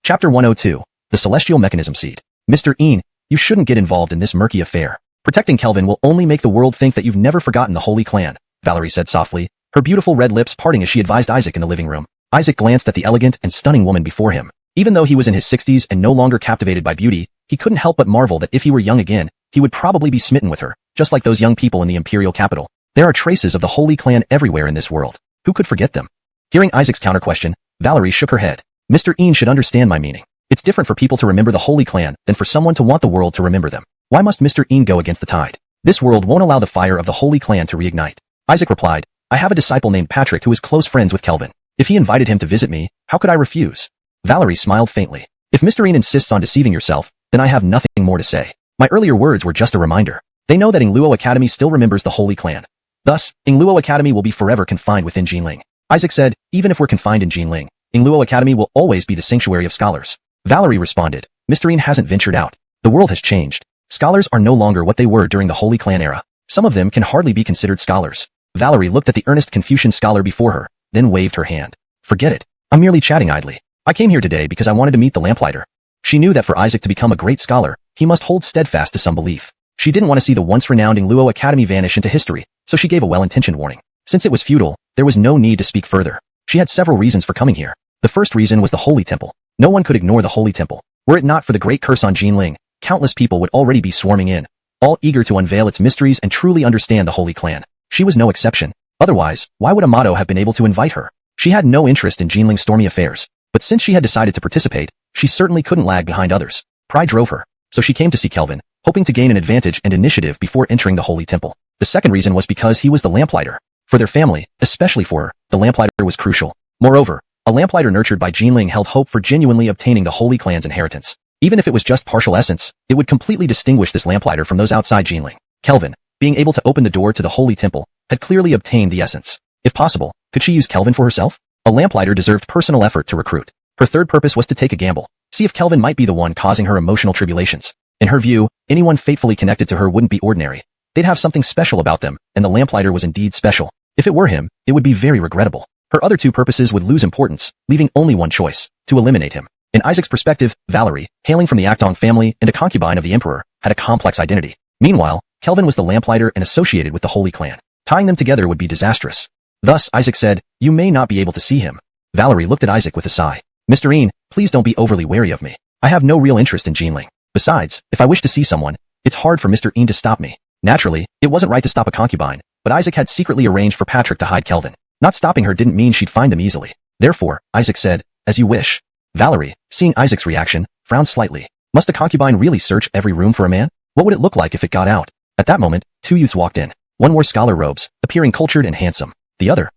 Chapter 102. The Celestial Mechanism Seed. Mr. Een, you shouldn't get involved in this murky affair. Protecting Kelvin will only make the world think that you've never forgotten the Holy Clan, Valerie said softly, her beautiful red lips parting as she advised Isaac in the living room. Isaac glanced at the elegant and stunning woman before him. Even though he was in his 60s and no longer captivated by beauty, he couldn't help but marvel that if he were young again, he would probably be smitten with her, just like those young people in the imperial capital. There are traces of the Holy Clan everywhere in this world. Who could forget them? Hearing Isaac's counter-question, Valerie shook her head. Mr. Ian should understand my meaning. It's different for people to remember the Holy Clan than for someone to want the world to remember them. Why must Mr. Ian go against the tide? This world won't allow the fire of the Holy Clan to reignite. Isaac replied, I have a disciple named Patrick who is close friends with Kelvin. If he invited him to visit me, how could I refuse? Valerie smiled faintly. If Mr. Ian insists on deceiving yourself, then I have nothing more to say. My earlier words were just a reminder. They know that Luo Academy still remembers the Holy Clan. Thus, Luo Academy will be forever confined within Jinling. Isaac said, even if we're confined in Jinling, Luo Academy will always be the sanctuary of scholars. Valerie responded, Mr. Ian hasn't ventured out. The world has changed. Scholars are no longer what they were during the Holy Clan era. Some of them can hardly be considered scholars. Valerie looked at the earnest Confucian scholar before her, then waved her hand. Forget it. I'm merely chatting idly. I came here today because I wanted to meet the lamplighter. She knew that for Isaac to become a great scholar, he must hold steadfast to some belief. She didn't want to see the once renowned Luo Academy vanish into history, so she gave a well-intentioned warning. Since it was futile, there was no need to speak further. She had several reasons for coming here. The first reason was the Holy Temple. No one could ignore the Holy Temple. Were it not for the great curse on Jinling, countless people would already be swarming in, all eager to unveil its mysteries and truly understand the Holy Clan. She was no exception. Otherwise, why would Amato have been able to invite her? She had no interest in Jinling's stormy affairs, but since she had decided to participate, she certainly couldn't lag behind others. Pride drove her, so she came to see Kelvin, hoping to gain an advantage and initiative before entering the Holy Temple. The second reason was because he was the lamplighter. For their family, especially for her, the lamplighter was crucial. Moreover, a lamplighter nurtured by Jinling held hope for genuinely obtaining the Holy Clan's inheritance. Even if it was just partial essence, it would completely distinguish this lamplighter from those outside Jinling. Kelvin, being able to open the door to the Holy Temple, had clearly obtained the essence. If possible, could she use Kelvin for herself? A lamplighter deserved personal effort to recruit. Her third purpose was to take a gamble, see if Kelvin might be the one causing her emotional tribulations. In her view, anyone fatefully connected to her wouldn't be ordinary. They'd have something special about them, and the lamplighter was indeed special. If it were him, it would be very regrettable. Her other two purposes would lose importance, leaving only one choice, to eliminate him. In Isaac's perspective, Valerie, hailing from the Actong family and a concubine of the Emperor, had a complex identity. Meanwhile, Kelvin was the lamplighter and associated with the Holy Clan. Tying them together would be disastrous. Thus, Isaac said, you may not be able to see him. Valerie looked at Isaac with a sigh. Mr. Ian, please don't be overly wary of me. I have no real interest in Jinling. Besides, if I wish to see someone, it's hard for Mr. Ian to stop me. Naturally, it wasn't right to stop a concubine, but Isaac had secretly arranged for Patrick to hide Kelvin. Not stopping her didn't mean she'd find them easily. Therefore, Isaac said, as you wish. Valerie, seeing Isaac's reaction, frowned slightly. Must a concubine really search every room for a man? What would it look like if it got out? At that moment, two youths walked in. One wore scholar robes, appearing cultured and handsome. The other,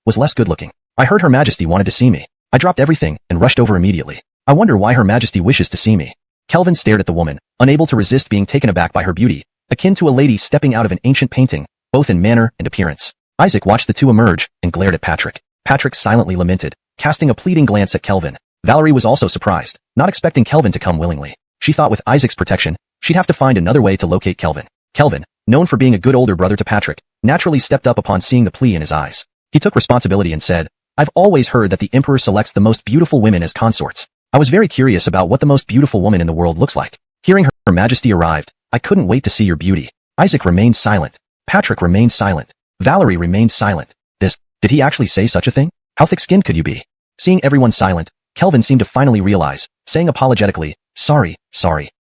was less good-looking. I heard Her Majesty wanted to see me. I dropped everything and rushed over immediately. I wonder why Her Majesty wishes to see me. Kelvin stared at the woman, unable to resist being taken aback by her beauty, akin to a lady stepping out of an ancient painting, both in manner and appearance. Isaac watched the two emerge and glared at Patrick. Patrick silently lamented, casting a pleading glance at Kelvin. Valerie was also surprised, not expecting Kelvin to come willingly. She thought with Isaac's protection, she'd have to find another way to locate Kelvin. Kelvin, known for being a good older brother to Patrick, naturally stepped up upon seeing the plea in his eyes. He took responsibility and said, I've always heard that the Emperor selects the most beautiful women as consorts. I was very curious about what the most beautiful woman in the world looks like. Hearing Her Majesty arrived, I couldn't wait to see your beauty. Isaac remained silent. Patrick remained silent. Valerie remained silent. Did he actually say such a thing? How thick-skinned could you be? Seeing everyone silent, Kelvin seemed to finally realize, saying apologetically, sorry,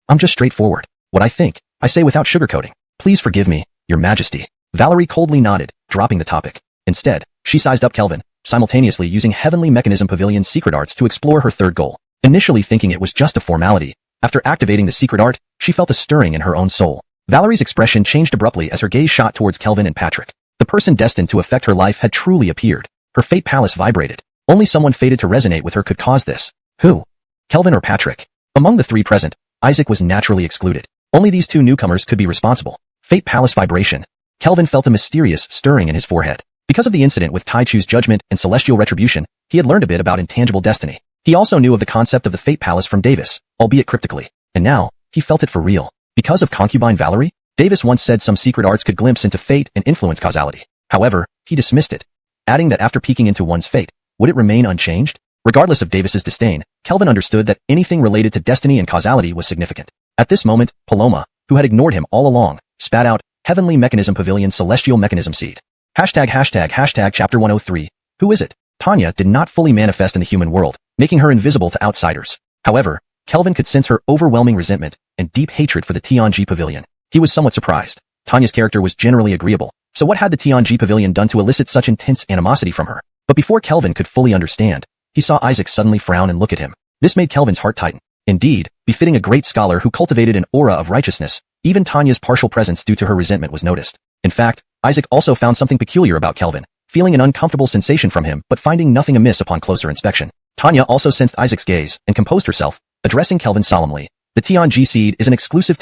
I'm just straightforward. What I think, I say without sugarcoating. Please forgive me, Your Majesty. Valerie coldly nodded, dropping the topic. Instead, she sized up Kelvin, simultaneously using Heavenly Mechanism Pavilion's secret arts to explore her third goal. Initially thinking it was just a formality, after activating the secret art, she felt a stirring in her own soul. Valerie's expression changed abruptly as her gaze shot towards Kelvin and Patrick. The person destined to affect her life had truly appeared. Her fate palace vibrated. Only someone fated to resonate with her could cause this. Who? Kelvin or Patrick? Among the three present, Isaac was naturally excluded. Only these two newcomers could be responsible. Fate palace vibration. Kelvin felt a mysterious stirring in his forehead. Because of the incident with Taichu's judgment and celestial retribution, he had learned a bit about intangible destiny. He also knew of the concept of the Fate Palace from Davis, albeit cryptically. And now, he felt it for real. Because of concubine Valerie? Davis once said some secret arts could glimpse into fate and influence causality. However, he dismissed it, adding that after peeking into one's fate, would it remain unchanged? Regardless of Davis's disdain, Kelvin understood that anything related to destiny and causality was significant. At this moment, Paloma, who had ignored him all along, spat out, Heavenly Mechanism Pavilion Celestial Mechanism Seed. Hashtag Chapter 103. Who is it? Tanya did not fully manifest in the human world, making her invisible to outsiders. However, Kelvin could sense her overwhelming resentment and deep hatred for the Tianji Pavilion. He was somewhat surprised. Tanya's character was generally agreeable, so what had the Tianji Pavilion done to elicit such intense animosity from her? But before Kelvin could fully understand, he saw Isaac suddenly frown and look at him. This made Kelvin's heart tighten. Indeed, befitting a great scholar who cultivated an aura of righteousness, even Tanya's partial presence due to her resentment was noticed. In fact, Isaac also found something peculiar about Kelvin, feeling an uncomfortable sensation from him but finding nothing amiss upon closer inspection. Tanya also sensed Isaac's gaze and composed herself, addressing Kelvin solemnly. The Tianji seed is an exclusive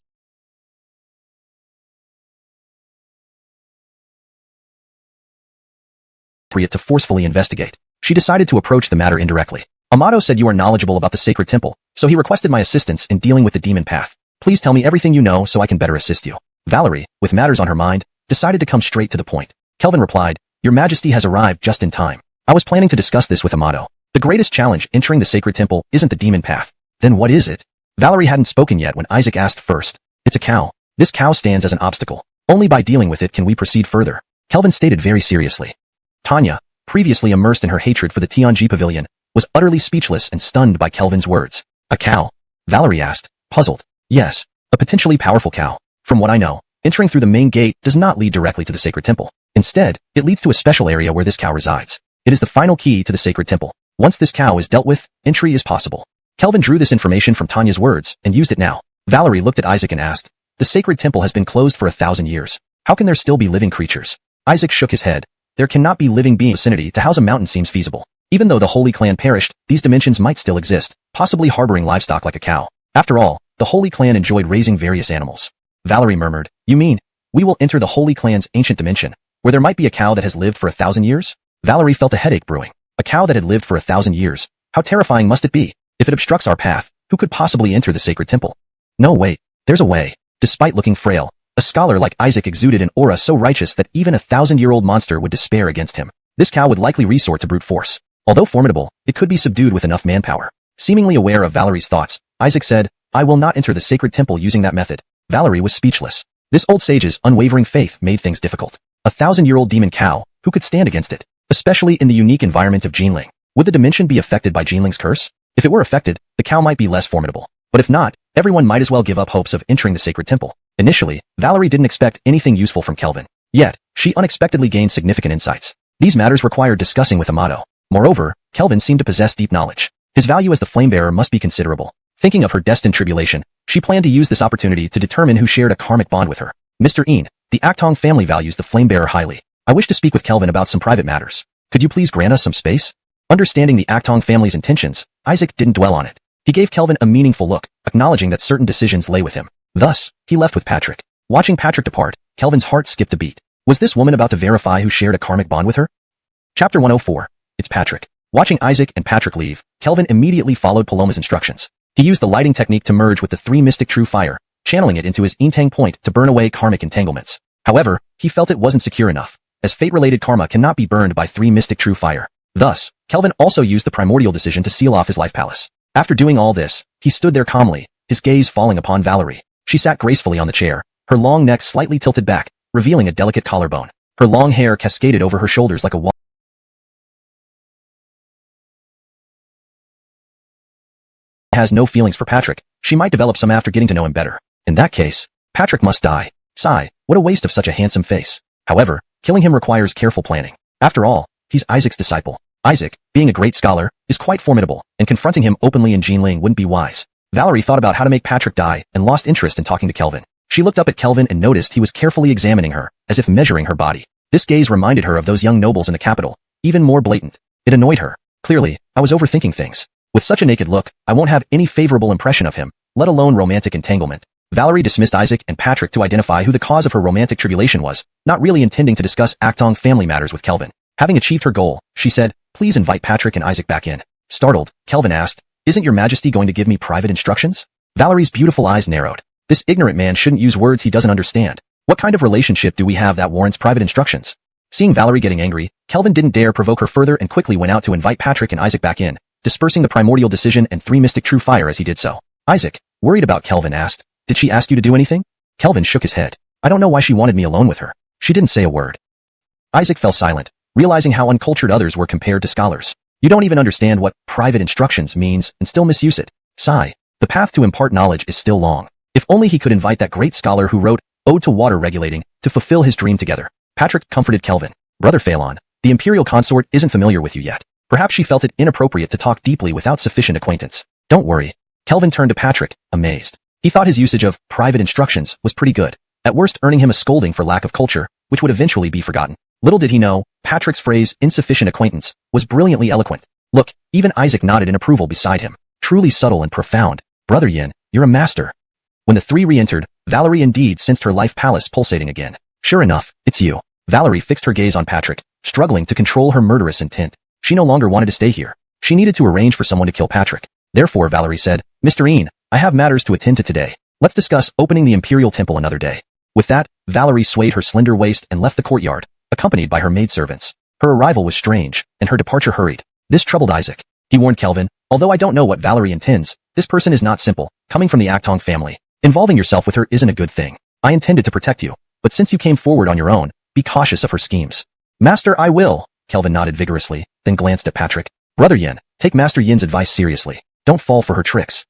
to forcefully investigate. She decided to approach the matter indirectly. Amato said you are knowledgeable about the sacred temple, so he requested my assistance in dealing with the demon path. Please tell me everything you know so I can better assist you. Valerie, with matters on her mind, decided to come straight to the point. Kelvin replied, Your Majesty has arrived just in time. I was planning to discuss this with Amato. The greatest challenge entering the sacred temple isn't the demon path. Then what is it? Valerie hadn't spoken yet when Isaac asked first. It's a cow. This cow stands as an obstacle. Only by dealing with it can we proceed further. Kelvin stated very seriously. Tanya, previously immersed in her hatred for the Tianji Pavilion, was utterly speechless and stunned by Kelvin's words. A cow? Valerie asked, puzzled. Yes, a potentially powerful cow. From what I know, entering through the main gate does not lead directly to the sacred temple. Instead, it leads to a special area where this cow resides. It is the final key to the sacred temple. Once this cow is dealt with, entry is possible. Kelvin drew this information from Tanya's words and used it now. Valerie looked at Isaac and asked, The sacred temple has been closed for 1,000 years. How can there still be living creatures? Isaac shook his head. There cannot be living beings in the vicinity to house a mountain seems feasible. Even though the Holy Clan perished, these dimensions might still exist, possibly harboring livestock like a cow. After all, the Holy Clan enjoyed raising various animals. Valerie murmured, You mean, we will enter the Holy Clan's ancient dimension, where there might be a cow that has lived for 1,000 years? Valerie felt a headache brewing. A cow that had lived for 1,000 years. How terrifying must it be? If it obstructs our path, who could possibly enter the sacred temple? No, wait, there's a way. Despite looking frail, a scholar like Isaac exuded an aura so righteous that even a 1,000-year-old monster would despair against him. This cow would likely resort to brute force. Although formidable, it could be subdued with enough manpower. Seemingly aware of Valerie's thoughts, Isaac said, I will not enter the sacred temple using that method. Valerie was speechless. This old sage's unwavering faith made things difficult. A 1,000-year-old demon cow, who could stand against it? Especially in the unique environment of Jinling. Would the dimension be affected by Jinling's curse? If it were affected, the cow might be less formidable. But if not, everyone might as well give up hopes of entering the sacred temple. Initially, Valerie didn't expect anything useful from Kelvin. Yet, she unexpectedly gained significant insights. These matters required discussing with Amato. Moreover, Kelvin seemed to possess deep knowledge. His value as the flamebearer must be considerable. Thinking of her destined tribulation, she planned to use this opportunity to determine who shared a karmic bond with her. Mr. Een, the Actong family values the flamebearer highly. I wish to speak with Kelvin about some private matters. Could you please grant us some space? Understanding the Actong family's intentions, Isaac didn't dwell on it. He gave Kelvin a meaningful look, acknowledging that certain decisions lay with him. Thus, he left with Patrick. Watching Patrick depart, Kelvin's heart skipped a beat. Was this woman about to verify who shared a karmic bond with her? Chapter 104. It's Patrick. Watching Isaac and Patrick leave, Kelvin immediately followed Paloma's instructions. He used the lighting technique to merge with the 3 mystic true fire, channeling it into his Intang point to burn away karmic entanglements. However, he felt it wasn't secure enough, as fate-related karma cannot be burned by 3 mystic true fire. Thus, Kelvin also used the primordial decision to seal off his life palace. After doing all this, he stood there calmly, his gaze falling upon Valerie. She sat gracefully on the chair, her long neck slightly tilted back, revealing a delicate collarbone. Her long hair cascaded over her shoulders like a wall. Has no feelings for Patrick, she might develop some after getting to know him better. In that case, Patrick must die. Sigh, what a waste of such a handsome face. However, killing him requires careful planning. After all, he's Isaac's disciple. Isaac, being a great scholar, is quite formidable, and confronting him openly in Jinling wouldn't be wise. Valerie thought about how to make Patrick die and lost interest in talking to Kelvin. She looked up at Kelvin and noticed he was carefully examining her, as if measuring her body. This gaze reminded her of those young nobles in the capital, even more blatant. It annoyed her. Clearly, I was overthinking things. With such a naked look, I won't have any favorable impression of him, let alone romantic entanglement. Valerie dismissed Isaac and Patrick to identify who the cause of her romantic tribulation was, not really intending to discuss Actong family matters with Kelvin. Having achieved her goal, she said, Please invite Patrick and Isaac back in. Startled, Kelvin asked, Isn't your majesty going to give me private instructions? Valerie's beautiful eyes narrowed. This ignorant man shouldn't use words he doesn't understand. What kind of relationship do we have that warrants private instructions? Seeing Valerie getting angry, Kelvin didn't dare provoke her further and quickly went out to invite Patrick and Isaac back in, dispersing the primordial decision and 3 mystic true fire as he did so. Isaac, worried about Kelvin, asked, Did she ask you to do anything? Kelvin shook his head. I don't know why she wanted me alone with her. She didn't say a word. Isaac fell silent, realizing how uncultured others were compared to scholars. You don't even understand what private instructions means and still misuse it. Sigh. The path to impart knowledge is still long. If only he could invite that great scholar who wrote Ode to Water Regulating to fulfill his dream together. Patrick comforted Kelvin. Brother Phelan, the imperial consort isn't familiar with you yet. Perhaps she felt it inappropriate to talk deeply without sufficient acquaintance. Don't worry. Kelvin turned to Patrick, amazed. He thought his usage of private instructions was pretty good, at worst earning him a scolding for lack of culture, which would eventually be forgotten. Little did he know, Patrick's phrase, insufficient acquaintance, was brilliantly eloquent. Look, even Isaac nodded in approval beside him. Truly subtle and profound. Brother Yin, you're a master. When the three re-entered, Valerie indeed sensed her life palace pulsating again. Sure enough, it's you. Valerie fixed her gaze on Patrick, struggling to control her murderous intent. She no longer wanted to stay here. She needed to arrange for someone to kill Patrick. Therefore, Valerie said, Mr. Ian, I have matters to attend to today. Let's discuss opening the Imperial Temple another day. With that, Valerie swayed her slender waist and left the courtyard, accompanied by her maidservants. Her arrival was strange, and her departure hurried. This troubled Isaac. He warned Kelvin, although I don't know what Valerie intends, this person is not simple, coming from the Actong family. Involving yourself with her isn't a good thing. I intended to protect you, but since you came forward on your own, be cautious of her schemes. Master, I will. Kelvin nodded vigorously, then glanced at Patrick. Brother Yin, take Master Yin's advice seriously. Don't fall for her tricks.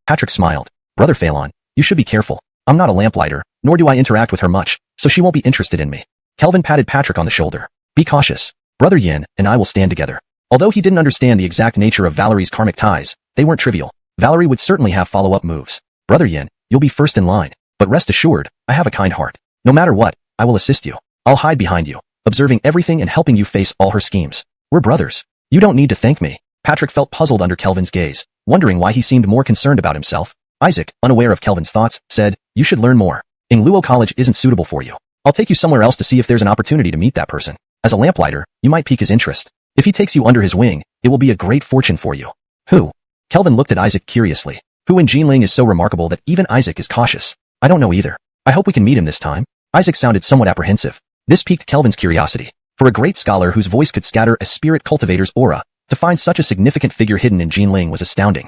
Patrick smiled. Brother Phelan, you should be careful. I'm not a lamplighter, nor do I interact with her much, so she won't be interested in me. Kelvin patted Patrick on the shoulder. Be cautious. Brother Yin and I will stand together. Although he didn't understand the exact nature of Valerie's karmic ties, they weren't trivial. Valerie would certainly have follow-up moves. Brother Yin, you'll be first in line, but rest assured, I have a kind heart. No matter what, I will assist you. I'll hide behind you, observing everything and helping you face all her schemes. We're brothers. You don't need to thank me. Patrick felt puzzled under Kelvin's gaze, wondering why he seemed more concerned about himself. Isaac, unaware of Kelvin's thoughts, said, You should learn more. In Luo College isn't suitable for you. I'll take you somewhere else to see if there's an opportunity to meet that person. As a lamplighter, you might pique his interest. If he takes you under his wing, it will be a great fortune for you. Who? Kelvin looked at Isaac curiously. Who in Jinling is so remarkable that even Isaac is cautious? I don't know either. I hope we can meet him this time. Isaac sounded somewhat apprehensive. This piqued Kelvin's curiosity. For a great scholar whose voice could scatter a spirit cultivator's aura, to find such a significant figure hidden in Jinling was astounding.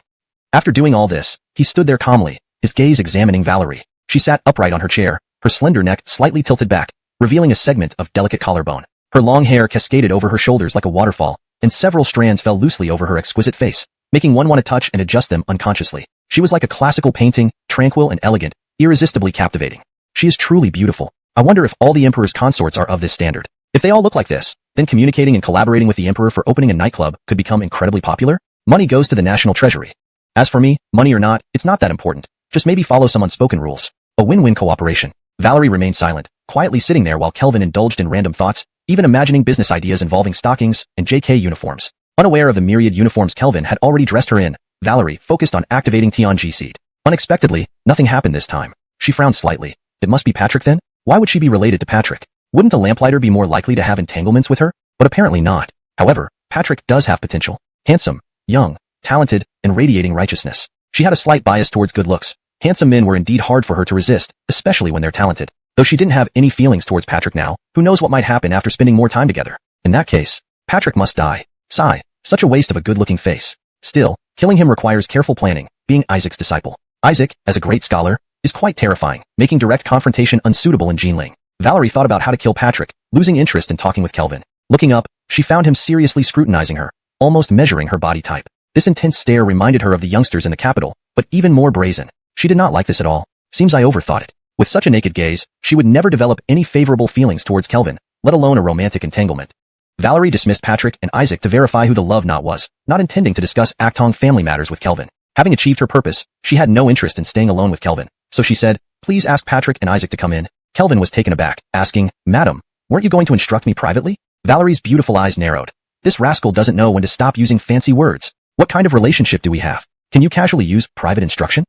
After doing all this, he stood there calmly, his gaze examining Valerie. She sat upright on her chair, her slender neck slightly tilted back, revealing a segment of delicate collarbone. Her long hair cascaded over her shoulders like a waterfall, and several strands fell loosely over her exquisite face, making one want to touch and adjust them unconsciously. She was like a classical painting, tranquil and elegant, irresistibly captivating. She is truly beautiful. I wonder if all the Emperor's consorts are of this standard. If they all look like this, then communicating and collaborating with the Emperor for opening a nightclub could become incredibly popular. Money goes to the national treasury. As for me, money or not, it's not that important. Just maybe follow some unspoken rules. A win-win cooperation. Valerie remained silent, quietly sitting there while Kelvin indulged in random thoughts, even imagining business ideas involving stockings and JK uniforms. Unaware of the myriad uniforms Kelvin had already dressed her in, Valerie focused on activating Tianji seed. Unexpectedly, nothing happened this time. She frowned slightly. It must be Patrick then? Why would she be related to Patrick? Wouldn't a lamplighter be more likely to have entanglements with her? But apparently not. However, Patrick does have potential. Handsome, young, talented, and radiating righteousness. She had a slight bias towards good looks. Handsome men were indeed hard for her to resist, especially when they're talented. Though she didn't have any feelings towards Patrick now, who knows what might happen after spending more time together. In that case, Patrick must die. Sigh. Such a waste of a good-looking face. Still, killing him requires careful planning, being Isaac's disciple. Isaac, as a great scholar, is quite terrifying, making direct confrontation unsuitable in Jinling. Valerie thought about how to kill Patrick, losing interest in talking with Kelvin. Looking up, she found him seriously scrutinizing her, almost measuring her body type. This intense stare reminded her of the youngsters in the capital, but even more brazen. She did not like this at all. Seems I overthought it. With such a naked gaze, she would never develop any favorable feelings towards Kelvin, let alone a romantic entanglement. Valerie dismissed Patrick and Isaac to verify who the love knot was, not intending to discuss Actong family matters with Kelvin. Having achieved her purpose, she had no interest in staying alone with Kelvin, so she said, Please ask Patrick and Isaac to come in. Kelvin was taken aback, asking, Madam, weren't you going to instruct me privately? Valerie's beautiful eyes narrowed. This rascal doesn't know when to stop using fancy words. What kind of relationship do we have? Can you casually use private instruction?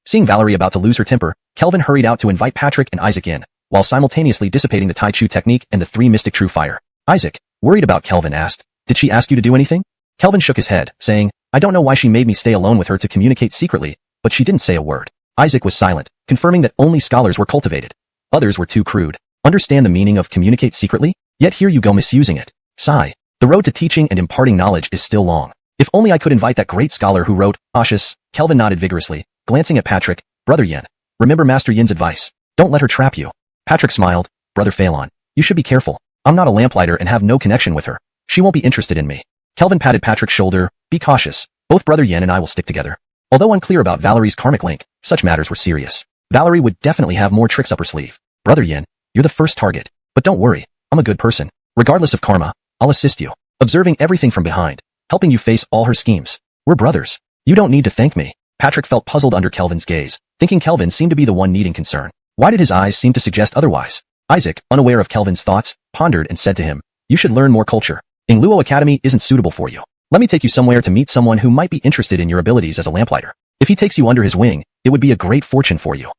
Seeing Valerie about to lose her temper, Kelvin hurried out to invite Patrick and Isaac in, while simultaneously dissipating the Tai Chu technique and the three mystic true fire. Isaac, worried about Kelvin, asked, Did she ask you to do anything? Kelvin shook his head, saying, I don't know why she made me stay alone with her to communicate secretly, but she didn't say a word. Isaac was silent, confirming that only scholars were cultivated. Others were too crude. Understand the meaning of communicate secretly? Yet here you go misusing it. Sigh. The road to teaching and imparting knowledge is still long. If only I could invite that great scholar who wrote, Cautious. Kelvin nodded vigorously, glancing at Patrick. Brother Yin. Remember Master Yin's advice. Don't let her trap you. Patrick smiled. Brother Phelan, you should be careful. I'm not a lamplighter and have no connection with her. She won't be interested in me. Kelvin patted Patrick's shoulder. Be cautious. Both Brother Yen and I will stick together. Although unclear about Valerie's karmic link, such matters were serious. Valerie would definitely have more tricks up her sleeve. Brother Yen, you're the first target. But don't worry, I'm a good person. Regardless of karma, I'll assist you. Observing everything from behind, helping you face all her schemes. We're brothers. You don't need to thank me. Patrick felt puzzled under Kelvin's gaze, thinking Kelvin seemed to be the one needing concern. Why did his eyes seem to suggest otherwise? Isaac, unaware of Kelvin's thoughts, pondered and said to him, you should learn more culture. Ingluo Academy isn't suitable for you. Let me take you somewhere to meet someone who might be interested in your abilities as a lamplighter. If he takes you under his wing, it would be a great fortune for you.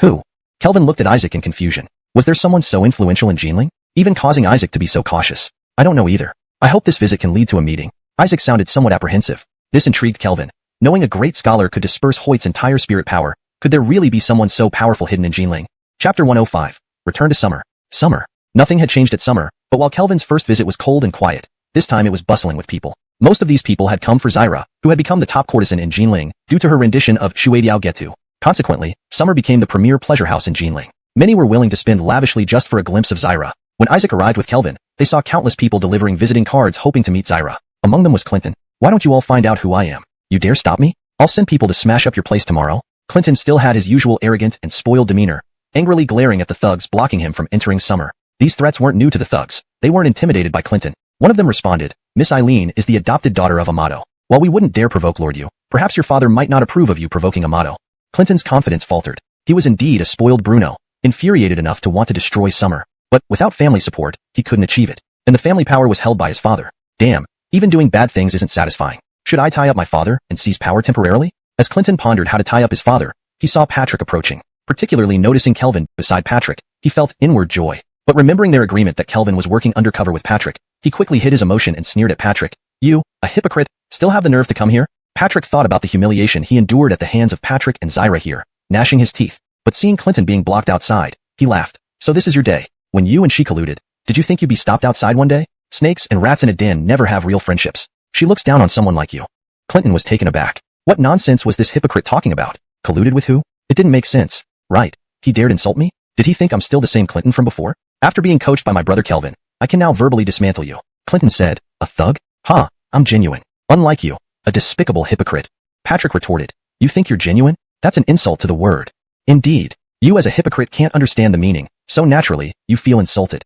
Who? Kelvin looked at Isaac in confusion. Was there someone so influential in Jinling, even causing Isaac to be so cautious? I don't know either. I hope this visit can lead to a meeting. Isaac sounded somewhat apprehensive. This intrigued Kelvin. Knowing a great scholar could disperse Hoyt's entire spirit power, could there really be someone so powerful hidden in Jinling? Chapter 105. Return to summer. Summer. Nothing had changed at summer, but while Kelvin's first visit was cold and quiet, this time it was bustling with people. Most of these people had come for Zyra, who had become the top courtesan in Jinling, due to her rendition of Shuadiao Getu. Consequently, summer became the premier pleasure house in Jinling. Many were willing to spend lavishly just for a glimpse of Zyra. When Isaac arrived with Kelvin, they saw countless people delivering visiting cards hoping to meet Zyra. Among them was Clinton. Why don't you all find out who I am? You dare stop me? I'll send people to smash up your place tomorrow. Clinton still had his usual arrogant and spoiled demeanor, angrily glaring at the thugs blocking him from entering summer. These threats weren't new to the thugs. They weren't intimidated by Clinton. One of them responded, Miss Eileen is the adopted daughter of Amato. While we wouldn't dare provoke Lord Yu, perhaps your father might not approve of you provoking Amato. Clinton's confidence faltered. He was indeed a spoiled Bruno, infuriated enough to want to destroy Summer. But without family support, he couldn't achieve it. And the family power was held by his father. Damn, even doing bad things isn't satisfying. Should I tie up my father and seize power temporarily? As Clinton pondered how to tie up his father, he saw Patrick approaching. Particularly noticing Kelvin beside Patrick, he felt inward joy. But remembering their agreement that Kelvin was working undercover with Patrick, he quickly hid his emotion and sneered at Patrick. You, a hypocrite, still have the nerve to come here? Patrick thought about the humiliation he endured at the hands of Patrick and Zyra here, gnashing his teeth. But seeing Clinton being blocked outside, he laughed. So this is your day. When you and she colluded, did you think you'd be stopped outside one day? Snakes and rats in a den never have real friendships. She looks down on someone like you. Clinton was taken aback. What nonsense was this hypocrite talking about? Colluded with who? It didn't make sense. Right. He dared insult me? Did he think I'm still the same Clinton from before? After being coached by my brother Kelvin, I can now verbally dismantle you. Clinton said, a thug? Ha, I'm genuine. Unlike you, a despicable hypocrite. Patrick retorted, you think you're genuine? That's an insult to the word. Indeed, you as a hypocrite can't understand the meaning, so naturally, you feel insulted.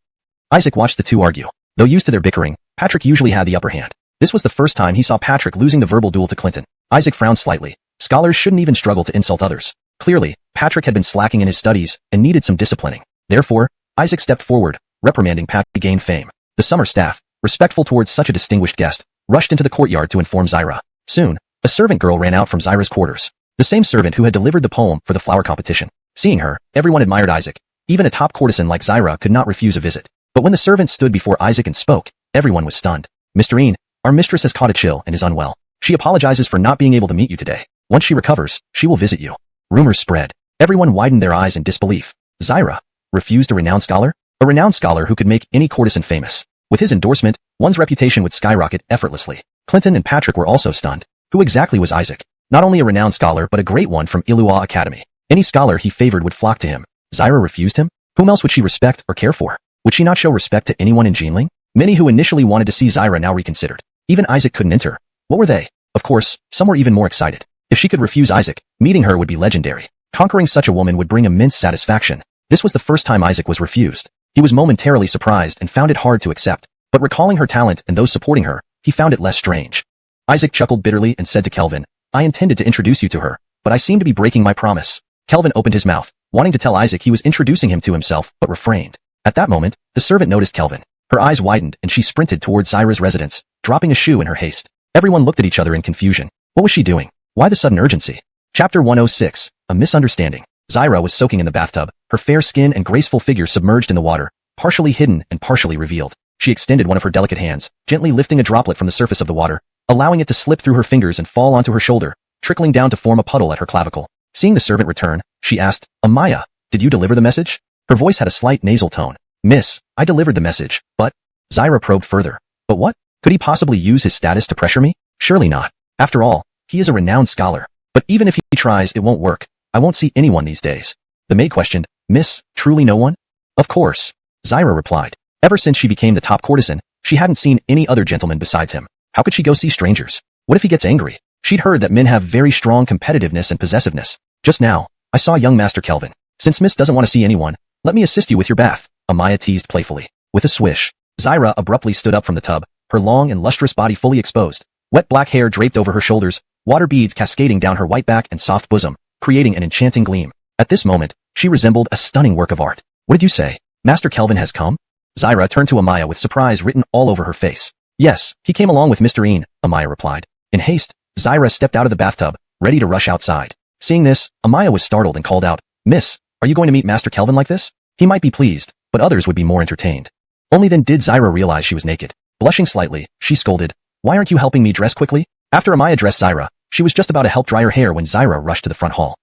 Isaac watched the two argue. Though used to their bickering, Patrick usually had the upper hand. This was the first time he saw Patrick losing the verbal duel to Clinton. Isaac frowned slightly. Scholars shouldn't even struggle to insult others. Clearly, Patrick had been slacking in his studies and needed some disciplining. Therefore, Isaac stepped forward, reprimanding Patrick to gain fame. The summer staff, respectful towards such a distinguished guest, rushed into the courtyard to inform Zyra. Soon, a servant girl ran out from Zyra's quarters. The same servant who had delivered the poem for the flower competition. Seeing her, everyone admired Isaac. Even a top courtesan like Zyra could not refuse a visit. But when the servant stood before Isaac and spoke, everyone was stunned. Mr. Een, our mistress has caught a chill and is unwell. She apologizes for not being able to meet you today. Once she recovers, she will visit you. Rumors spread. Everyone widened their eyes in disbelief. Zyra refused a renowned scholar? A renowned scholar who could make any courtesan famous. With his endorsement, one's reputation would skyrocket effortlessly. Clinton and Patrick were also stunned. Who exactly was Isaac? Not only a renowned scholar but a great one from Illua Academy. Any scholar he favored would flock to him. Zyra refused him? Whom else would she respect or care for? Would she not show respect to anyone in Jinling? Many who initially wanted to see Zyra now reconsidered. Even Isaac couldn't enter. What were they? Of course, some were even more excited. If she could refuse Isaac, meeting her would be legendary. Conquering such a woman would bring immense satisfaction. This was the first time Isaac was refused. He was momentarily surprised and found it hard to accept. But recalling her talent and those supporting her, he found it less strange. Isaac chuckled bitterly and said to Kelvin, I intended to introduce you to her, but I seem to be breaking my promise. Kelvin opened his mouth, wanting to tell Isaac he was introducing him to himself, but refrained. At that moment, the servant noticed Kelvin. Her eyes widened and she sprinted towards Zyra's residence, dropping a shoe in her haste. Everyone looked at each other in confusion. What was she doing? Why the sudden urgency? Chapter 106. A misunderstanding. Zyra was soaking in the bathtub, her fair skin and graceful figure submerged in the water, partially hidden and partially revealed. She extended one of her delicate hands, gently lifting a droplet from the surface of the water, allowing it to slip through her fingers and fall onto her shoulder, trickling down to form a puddle at her clavicle. Seeing the servant return, she asked, Amaya, did you deliver the message? Her voice had a slight nasal tone. Miss, I delivered the message, but... Zyra probed further. But what? Could he possibly use his status to pressure me? Surely not. After all, he is a renowned scholar. But even if he tries, it won't work. I won't see anyone these days. The maid questioned, Miss, truly no one? Of course, Zyra replied. Ever since she became the top courtesan, she hadn't seen any other gentleman besides him. How could she go see strangers? What if he gets angry? She'd heard that men have very strong competitiveness and possessiveness. Just now, I saw young Master Kelvin. Since Miss doesn't want to see anyone, let me assist you with your bath, Amaya teased playfully. With a swish, Zyra abruptly stood up from the tub, her long and lustrous body fully exposed. Wet black hair draped over her shoulders, water beads cascading down her white back and soft bosom, creating an enchanting gleam. At this moment, she resembled a stunning work of art. What did you say? Master Kelvin has come? Zyra turned to Amaya with surprise written all over her face. Yes, he came along with Mr. Een, Amaya replied. In haste, Zyra stepped out of the bathtub, ready to rush outside. Seeing this, Amaya was startled and called out, Miss, are you going to meet Master Kelvin like this? He might be pleased, but others would be more entertained. Only then did Zyra realize she was naked. Blushing slightly, she scolded, Why aren't you helping me dress quickly? After Amaya dressed Zyra, she was just about to help dry her hair when Zyra rushed to the front hall.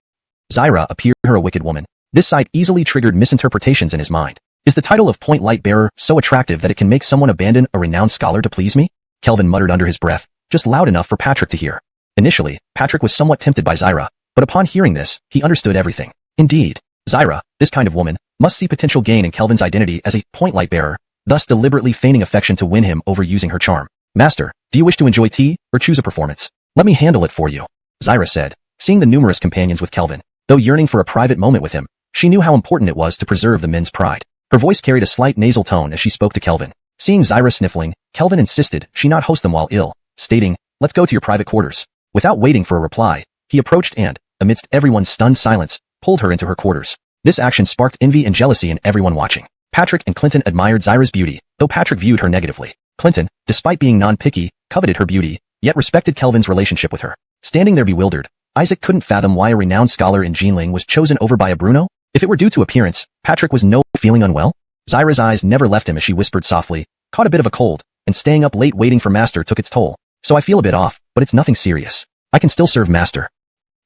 Zyra appeared her a wicked woman. This sight easily triggered misinterpretations in his mind. Is the title of Point Light Bearer so attractive that it can make someone abandon a renowned scholar to please me? Kelvin muttered under his breath, just loud enough for Patrick to hear. Initially, Patrick was somewhat tempted by Zyra, but upon hearing this, he understood everything. Indeed, Zyra, this kind of woman, must see potential gain in Kelvin's identity as a Point Light Bearer, thus deliberately feigning affection to win him over using her charm. Master, do you wish to enjoy tea, or choose a performance? Let me handle it for you, Zyra said, seeing the numerous companions with Kelvin. Though yearning for a private moment with him, she knew how important it was to preserve the men's pride. Her voice carried a slight nasal tone as she spoke to Kelvin. Seeing Zyra sniffling, Kelvin insisted she not host them while ill, stating, Let's go to your private quarters. Without waiting for a reply, he approached and, amidst everyone's stunned silence, pulled her into her quarters. This action sparked envy and jealousy in everyone watching. Patrick and Clinton admired Zyra's beauty, though Patrick viewed her negatively. Clinton, despite being non-picky, coveted her beauty, yet respected Kelvin's relationship with her. Standing there bewildered, Isaac couldn't fathom why a renowned scholar in Jinling was chosen over by a Bruno. If it were due to appearance, Patrick was feeling unwell. Zyra's eyes never left him as she whispered softly, Caught a bit of a cold, and staying up late waiting for Master took its toll. So I feel a bit off, but it's nothing serious. I can still serve Master.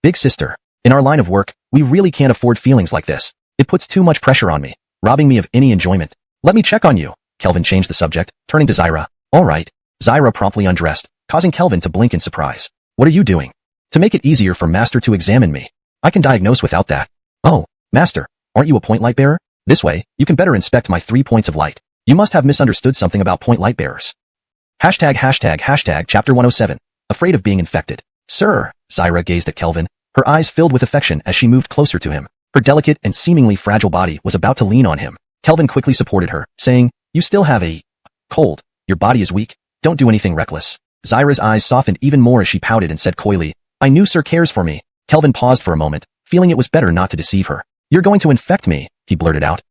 Big sister, in our line of work, we really can't afford feelings like this. It puts too much pressure on me, robbing me of any enjoyment. Let me check on you. Kelvin changed the subject, turning to Zyra. All right. Zyra promptly undressed, causing Kelvin to blink in surprise. What are you doing? To make it easier for Master to examine me. I can diagnose without that. Oh, Master, aren't you a Point Light Bearer? This way, you can better inspect my 3 points of light. You must have misunderstood something about Point Light Bearers. ##### Chapter 107. Afraid of being infected. Sir, Zyra gazed at Kelvin, her eyes filled with affection as she moved closer to him. Her delicate and seemingly fragile body was about to lean on him. Kelvin quickly supported her, saying, You still have a cold. Your body is weak. Don't do anything reckless. Zyra's eyes softened even more as she pouted and said coyly, I knew Sir cares for me. Kelvin paused for a moment, feeling it was better not to deceive her. You're going to infect me, he blurted out.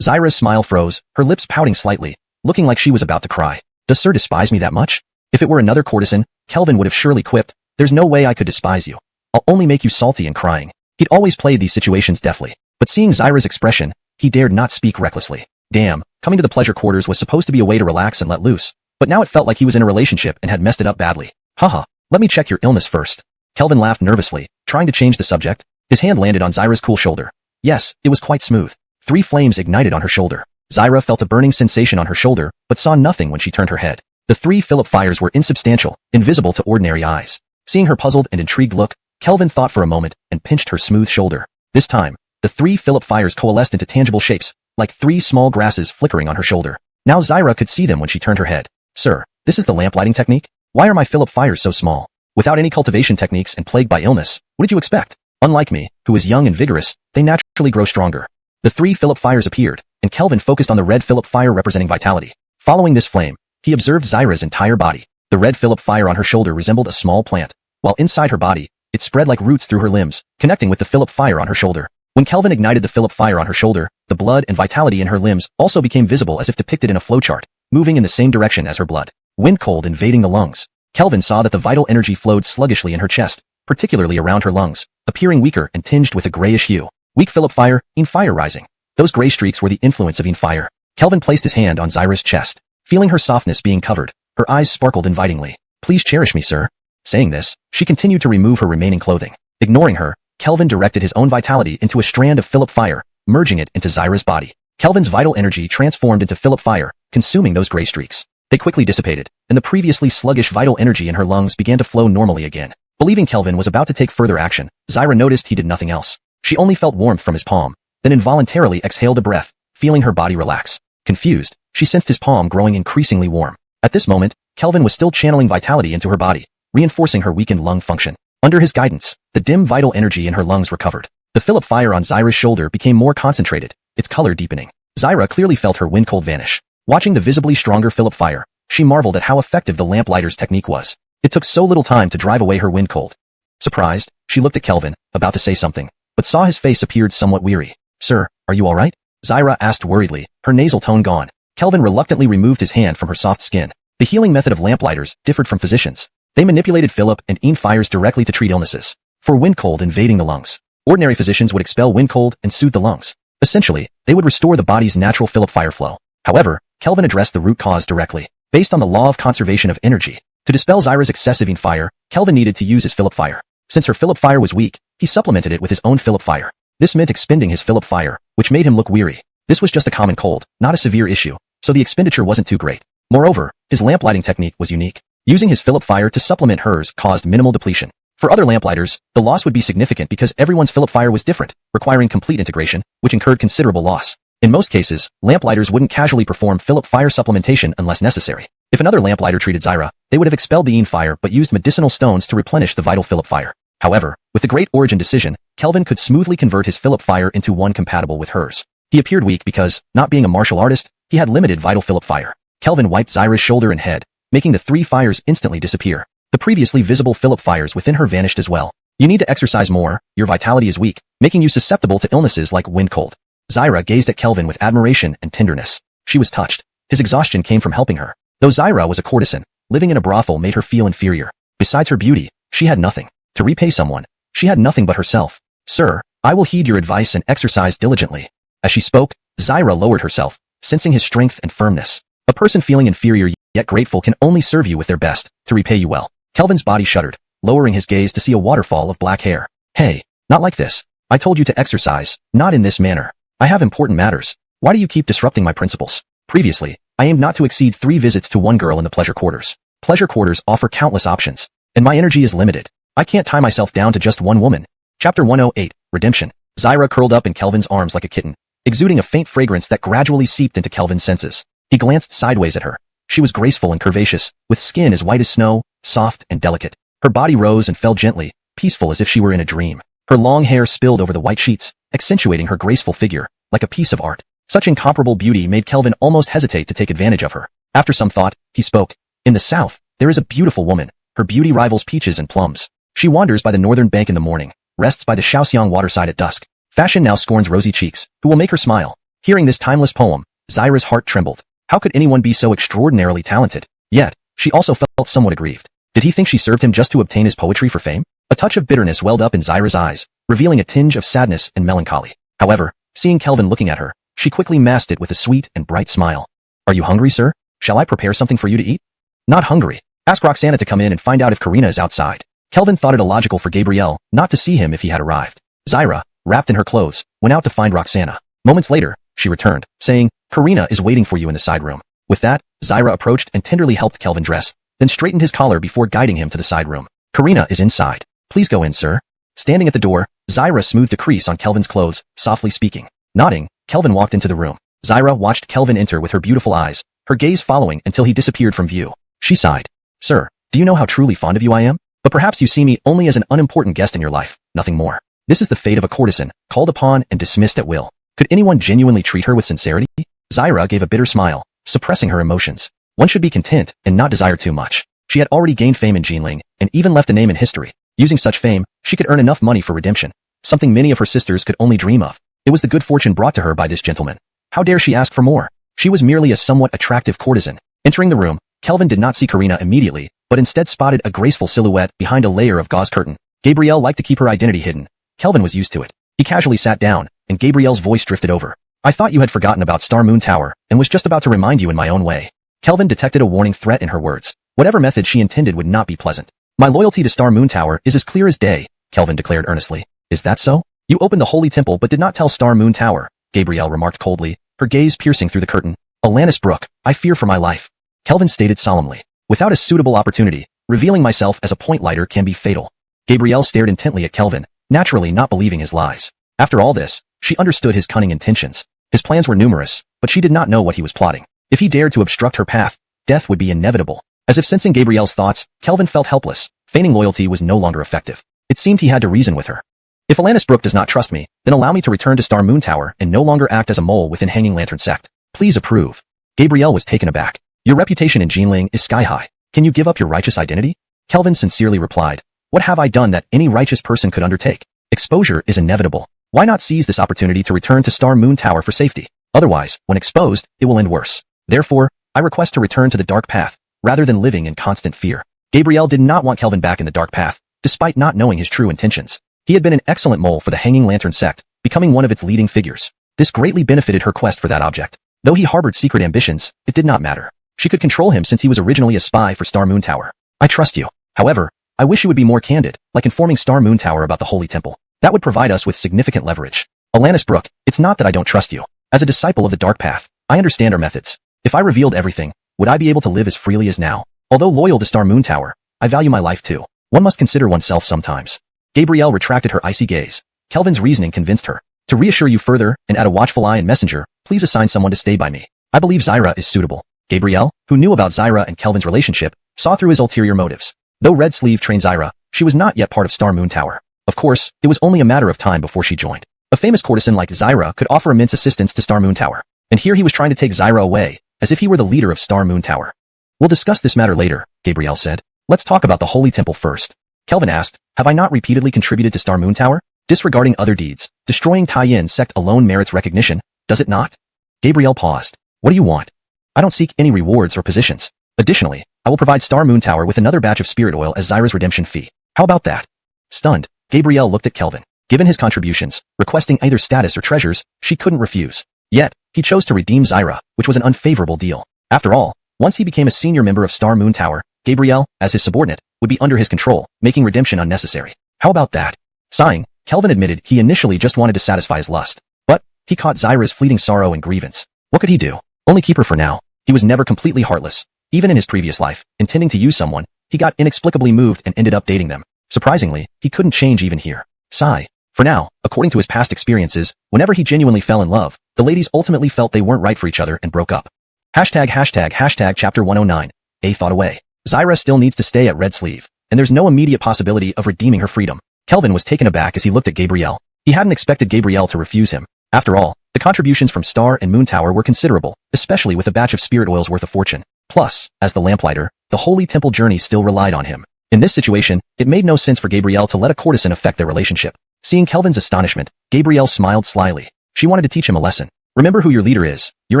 Zyra's smile froze, her lips pouting slightly, looking like she was about to cry. Does Sir despise me that much? If it were another courtesan, Kelvin would have surely quipped, There's no way I could despise you. I'll only make you salty and crying. He'd always played these situations deftly, but seeing Zyra's expression, he dared not speak recklessly. Damn, coming to the pleasure quarters was supposed to be a way to relax and let loose, but now it felt like he was in a relationship and had messed it up badly. Haha, let me check your illness first. Kelvin laughed nervously, trying to change the subject. His hand landed on Zyra's cool shoulder. Yes, it was quite smooth. 3 flames ignited on her shoulder. Zyra felt a burning sensation on her shoulder, but saw nothing when she turned her head. The 3 Philip fires were insubstantial, invisible to ordinary eyes. Seeing her puzzled and intrigued look, Kelvin thought for a moment and pinched her smooth shoulder. This time, the 3 Philip fires coalesced into tangible shapes, like 3 small grasses flickering on her shoulder. Now Zyra could see them when she turned her head. Sir, this is the lamplighting technique? Why are my Philip fires so small? Without any cultivation techniques and plagued by illness, what did you expect? Unlike me, who is young and vigorous, they naturally grow stronger. The 3 Philip fires appeared, and Kelvin focused on the red Philip fire representing vitality. Following this flame, he observed Zyra's entire body. The red Philip fire on her shoulder resembled a small plant, while inside her body, it spread like roots through her limbs, connecting with the Philip fire on her shoulder. When Kelvin ignited the Philip fire on her shoulder, the blood and vitality in her limbs also became visible as if depicted in a flowchart, moving in the same direction as her blood. Wind cold invading the lungs. Kelvin saw that the vital energy flowed sluggishly in her chest, particularly around her lungs, appearing weaker and tinged with a grayish hue. Weak Philip fire, in fire rising. Those gray streaks were the influence of in fire. Kelvin placed his hand on Zyra's chest. Feeling her softness being covered, her eyes sparkled invitingly. Please cherish me, sir. Saying this, she continued to remove her remaining clothing. Ignoring her, Kelvin directed his own vitality into a strand of Philip fire, merging it into Zyra's body. Kelvin's vital energy transformed into Philip fire, consuming those gray streaks. They quickly dissipated, and the previously sluggish vital energy in her lungs began to flow normally again. Believing Kelvin was about to take further action, Zyra noticed he did nothing else. She only felt warmth from his palm, then involuntarily exhaled a breath, feeling her body relax. Confused, she sensed his palm growing increasingly warm. At this moment, Kelvin was still channeling vitality into her body, reinforcing her weakened lung function. Under his guidance, the dim vital energy in her lungs recovered. The Philip fire on Zyra's shoulder became more concentrated, its color deepening. Zyra clearly felt her wind cold vanish. Watching the visibly stronger Philip fire, she marveled at how effective the lamplighter's technique was. It took so little time to drive away her wind cold. Surprised, she looked at Kelvin, about to say something, but saw his face appeared somewhat weary. Sir, are you all right? Zyra asked worriedly, her nasal tone gone. Kelvin reluctantly removed his hand from her soft skin. The healing method of lamplighters differed from physicians. They manipulated Philip and Ian fires directly to treat illnesses. For wind cold invading the lungs, ordinary physicians would expel wind cold and soothe the lungs. Essentially, they would restore the body's natural Philip fire flow. However, Kelvin addressed the root cause directly. Based on the law of conservation of energy, to dispel Zyra's excessive Ian fire, Kelvin needed to use his Philip fire. Since her Philip fire was weak, he supplemented it with his own Philip fire. This meant expending his Philip fire, which made him look weary. This was just a common cold, not a severe issue, so the expenditure wasn't too great. Moreover, his lamplighting technique was unique. Using his Philip fire to supplement hers caused minimal depletion. For other lamplighters, the loss would be significant because everyone's Philip fire was different, requiring complete integration, which incurred considerable loss. In most cases, lamplighters wouldn't casually perform Philip fire supplementation unless necessary. If another lamplighter treated Zyra, they would have expelled the Ian fire but used medicinal stones to replenish the vital Philip fire. However, with the Great Origin decision, Kelvin could smoothly convert his Philip fire into one compatible with hers. He appeared weak because, not being a martial artist, he had limited vital Philip fire. Kelvin wiped Zyra's shoulder and head, making the three fires instantly disappear. The previously visible Philip fires within her vanished as well. You need to exercise more, your vitality is weak, making you susceptible to illnesses like wind cold. Zyra gazed at Kelvin with admiration and tenderness. She was touched. His exhaustion came from helping her. Though Zyra was a courtesan, living in a brothel made her feel inferior. Besides her beauty, she had nothing. To repay someone, she had nothing but herself. Sir, I will heed your advice and exercise diligently. As she spoke, Zyra lowered herself, sensing his strength and firmness. A person feeling inferior yet grateful can only serve you with their best, to repay you well. Kelvin's body shuddered, lowering his gaze to see a waterfall of black hair. Hey, not like this. I told you to exercise, not in this manner. I have important matters. Why do you keep disrupting my principles? Previously, I aimed not to exceed 3 visits to one girl in the pleasure quarters. Pleasure quarters offer countless options, and my energy is limited. I can't tie myself down to just one woman. Chapter 108, Redemption. Zyra curled up in Kelvin's arms like a kitten, exuding a faint fragrance that gradually seeped into Kelvin's senses. He glanced sideways at her. She was graceful and curvaceous, with skin as white as snow, soft and delicate. Her body rose and fell gently, peaceful as if she were in a dream. Her long hair spilled over the white sheets, accentuating her graceful figure, like a piece of art. Such incomparable beauty made Kelvin almost hesitate to take advantage of her. After some thought, he spoke. In the south, there is a beautiful woman. Her beauty rivals peaches and plums. She wanders by the northern bank in the morning, rests by the xiuxian waterside at dusk. Fashion now scorns rosy cheeks, who will make her smile. Hearing this timeless poem, Zyra's heart trembled. How could anyone be so extraordinarily talented? Yet, she also felt somewhat aggrieved. Did he think she served him just to obtain his poetry for fame? A touch of bitterness welled up in Zyra's eyes, revealing a tinge of sadness and melancholy. However, seeing Kelvin looking at her, she quickly masked it with a sweet and bright smile. Are you hungry, sir? Shall I prepare something for you to eat? Not hungry. Ask Roxana to come in and find out if Karina is outside. Kelvin thought it illogical for Gabrielle not to see him if he had arrived. Zyra, wrapped in her clothes, went out to find Roxana. Moments later, she returned, saying, Karina is waiting for you in the side room. With that, Zyra approached and tenderly helped Kelvin dress, then straightened his collar before guiding him to the side room. Karina is inside. Please go in, sir. Standing at the door, Zyra smoothed a crease on Kelvin's clothes, softly speaking. Nodding, Kelvin walked into the room. Zyra watched Kelvin enter with her beautiful eyes, her gaze following until he disappeared from view. She sighed. Sir, do you know how truly fond of you I am? But perhaps you see me only as an unimportant guest in your life, nothing more. This is the fate of a courtesan, called upon and dismissed at will. Could anyone genuinely treat her with sincerity? Zyra gave a bitter smile, suppressing her emotions. One should be content and not desire too much. She had already gained fame in Jinling, and even left a name in history. Using such fame, she could earn enough money for redemption, something many of her sisters could only dream of. It was the good fortune brought to her by this gentleman. How dare she ask for more? She was merely a somewhat attractive courtesan. Entering the room, Kelvin did not see Karina immediately, but instead spotted a graceful silhouette behind a layer of gauze curtain. Gabrielle liked to keep her identity hidden. Kelvin was used to it. He casually sat down, and Gabrielle's voice drifted over. I thought you had forgotten about Star Moon Tower, and was just about to remind you in my own way. Kelvin detected a warning threat in her words. Whatever method she intended would not be pleasant. My loyalty to Star Moon Tower is as clear as day, Kelvin declared earnestly. Is that so? You opened the holy temple but did not tell Star Moon Tower, Gabrielle remarked coldly, her gaze piercing through the curtain. Alanis Brooke, I fear for my life. Kelvin stated solemnly. Without a suitable opportunity, revealing myself as a point lighter can be fatal. Gabrielle stared intently at Kelvin, naturally not believing his lies. After all this, she understood his cunning intentions. His plans were numerous, but she did not know what he was plotting. If he dared to obstruct her path, death would be inevitable. As if sensing Gabrielle's thoughts, Kelvin felt helpless. Feigning loyalty was no longer effective. It seemed he had to reason with her. If Alanis Brooke does not trust me, then allow me to return to Star Moon Tower and no longer act as a mole within Hanging Lantern Sect. Please approve. Gabrielle was taken aback. Your reputation in Jinling is sky high. Can you give up your righteous identity? Kelvin sincerely replied. What have I done that any righteous person could undertake? Exposure is inevitable. Why not seize this opportunity to return to Star Moon Tower for safety? Otherwise, when exposed, it will end worse. Therefore, I request to return to the dark path, rather than living in constant fear. Gabrielle did not want Kelvin back in the dark path, despite not knowing his true intentions. He had been an excellent mole for the Hanging Lantern Sect, becoming one of its leading figures. This greatly benefited her quest for that object. Though he harbored secret ambitions, it did not matter. She could control him since he was originally a spy for Star Moon Tower. I trust you. However, I wish you would be more candid, like informing Star Moon Tower about the Holy Temple. That would provide us with significant leverage. Alanis Brooke, it's not that I don't trust you. As a disciple of the Dark Path, I understand our methods. If I revealed everything, would I be able to live as freely as now? Although loyal to Star Moon Tower, I value my life too. One must consider oneself sometimes. Gabrielle retracted her icy gaze. Kelvin's reasoning convinced her. To reassure you further and add a watchful eye and messenger, please assign someone to stay by me. I believe Zyra is suitable. Gabrielle, who knew about Zyra and Kelvin's relationship, saw through his ulterior motives. Though Red Sleeve trained Zyra, she was not yet part of Star Moon Tower. Of course, it was only a matter of time before she joined. A famous courtesan like Zyra could offer immense assistance to Star Moon Tower. And here he was trying to take Zyra away, as if he were the leader of Star Moon Tower. We'll discuss this matter later, Gabrielle said. Let's talk about the Holy Temple first. Kelvin asked, have I not repeatedly contributed to Star Moon Tower? Disregarding other deeds, destroying Tai-Yin Sect alone merits recognition, does it not? Gabrielle paused. What do you want? I don't seek any rewards or positions. Additionally, I will provide Star Moon Tower with another batch of spirit oil as Zyra's redemption fee. How about that? Stunned, Gabrielle looked at Kelvin. Given his contributions, requesting either status or treasures, she couldn't refuse. Yet, he chose to redeem Zyra, which was an unfavorable deal. After all, once he became a senior member of Star Moon Tower, Gabrielle, as his subordinate, would be under his control, making redemption unnecessary. How about that? Sighing, Kelvin admitted he initially just wanted to satisfy his lust. But, he caught Zyra's fleeting sorrow and grievance. What could he do? Only keep her for now. He was never completely heartless. Even in his previous life, intending to use someone, he got inexplicably moved and ended up dating them. Surprisingly, he couldn't change even here. Sigh. For now, according to his past experiences, whenever he genuinely fell in love, the ladies ultimately felt they weren't right for each other and broke up. Hashtag chapter 109. A thought away. Zyra still needs to stay at Red Sleeve, and there's no immediate possibility of redeeming her freedom. Kelvin was taken aback as he looked at Gabrielle. He hadn't expected Gabrielle to refuse him. After all, the contributions from Star and Moon Tower were considerable, especially with a batch of spirit oils worth a fortune. Plus, as the lamplighter, the Holy Temple journey still relied on him. In this situation, it made no sense for Gabrielle to let a courtesan affect their relationship. Seeing Kelvin's astonishment, Gabrielle smiled slyly. She wanted to teach him a lesson. Remember who your leader is. You're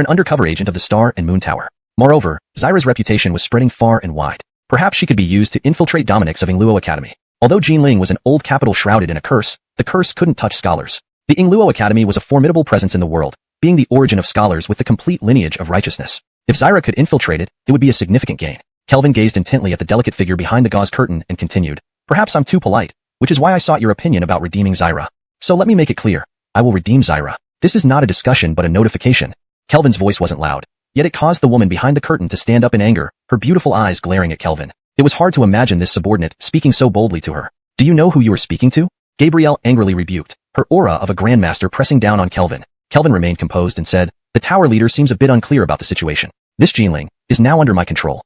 an undercover agent of the Star and Moon Tower. Moreover, Zyra's reputation was spreading far and wide. Perhaps she could be used to infiltrate Dominics of Ingluo Academy. Although Jinling was an old capital shrouded in a curse, the curse couldn't touch scholars. The Ingluo Academy was a formidable presence in the world, being the origin of scholars with the complete lineage of righteousness. If Zyra could infiltrate it, it would be a significant gain. Kelvin gazed intently at the delicate figure behind the gauze curtain and continued. Perhaps I'm too polite, which is why I sought your opinion about redeeming Zyra. So let me make it clear. I will redeem Zyra. This is not a discussion but a notification. Kelvin's voice wasn't loud, yet it caused the woman behind the curtain to stand up in anger, her beautiful eyes glaring at Kelvin. It was hard to imagine this subordinate speaking so boldly to her. Do you know who you are speaking to? Gabrielle angrily rebuked, her aura of a grandmaster pressing down on Kelvin. Kelvin remained composed and said, the tower leader seems a bit unclear about the situation. This Jinling is now under my control.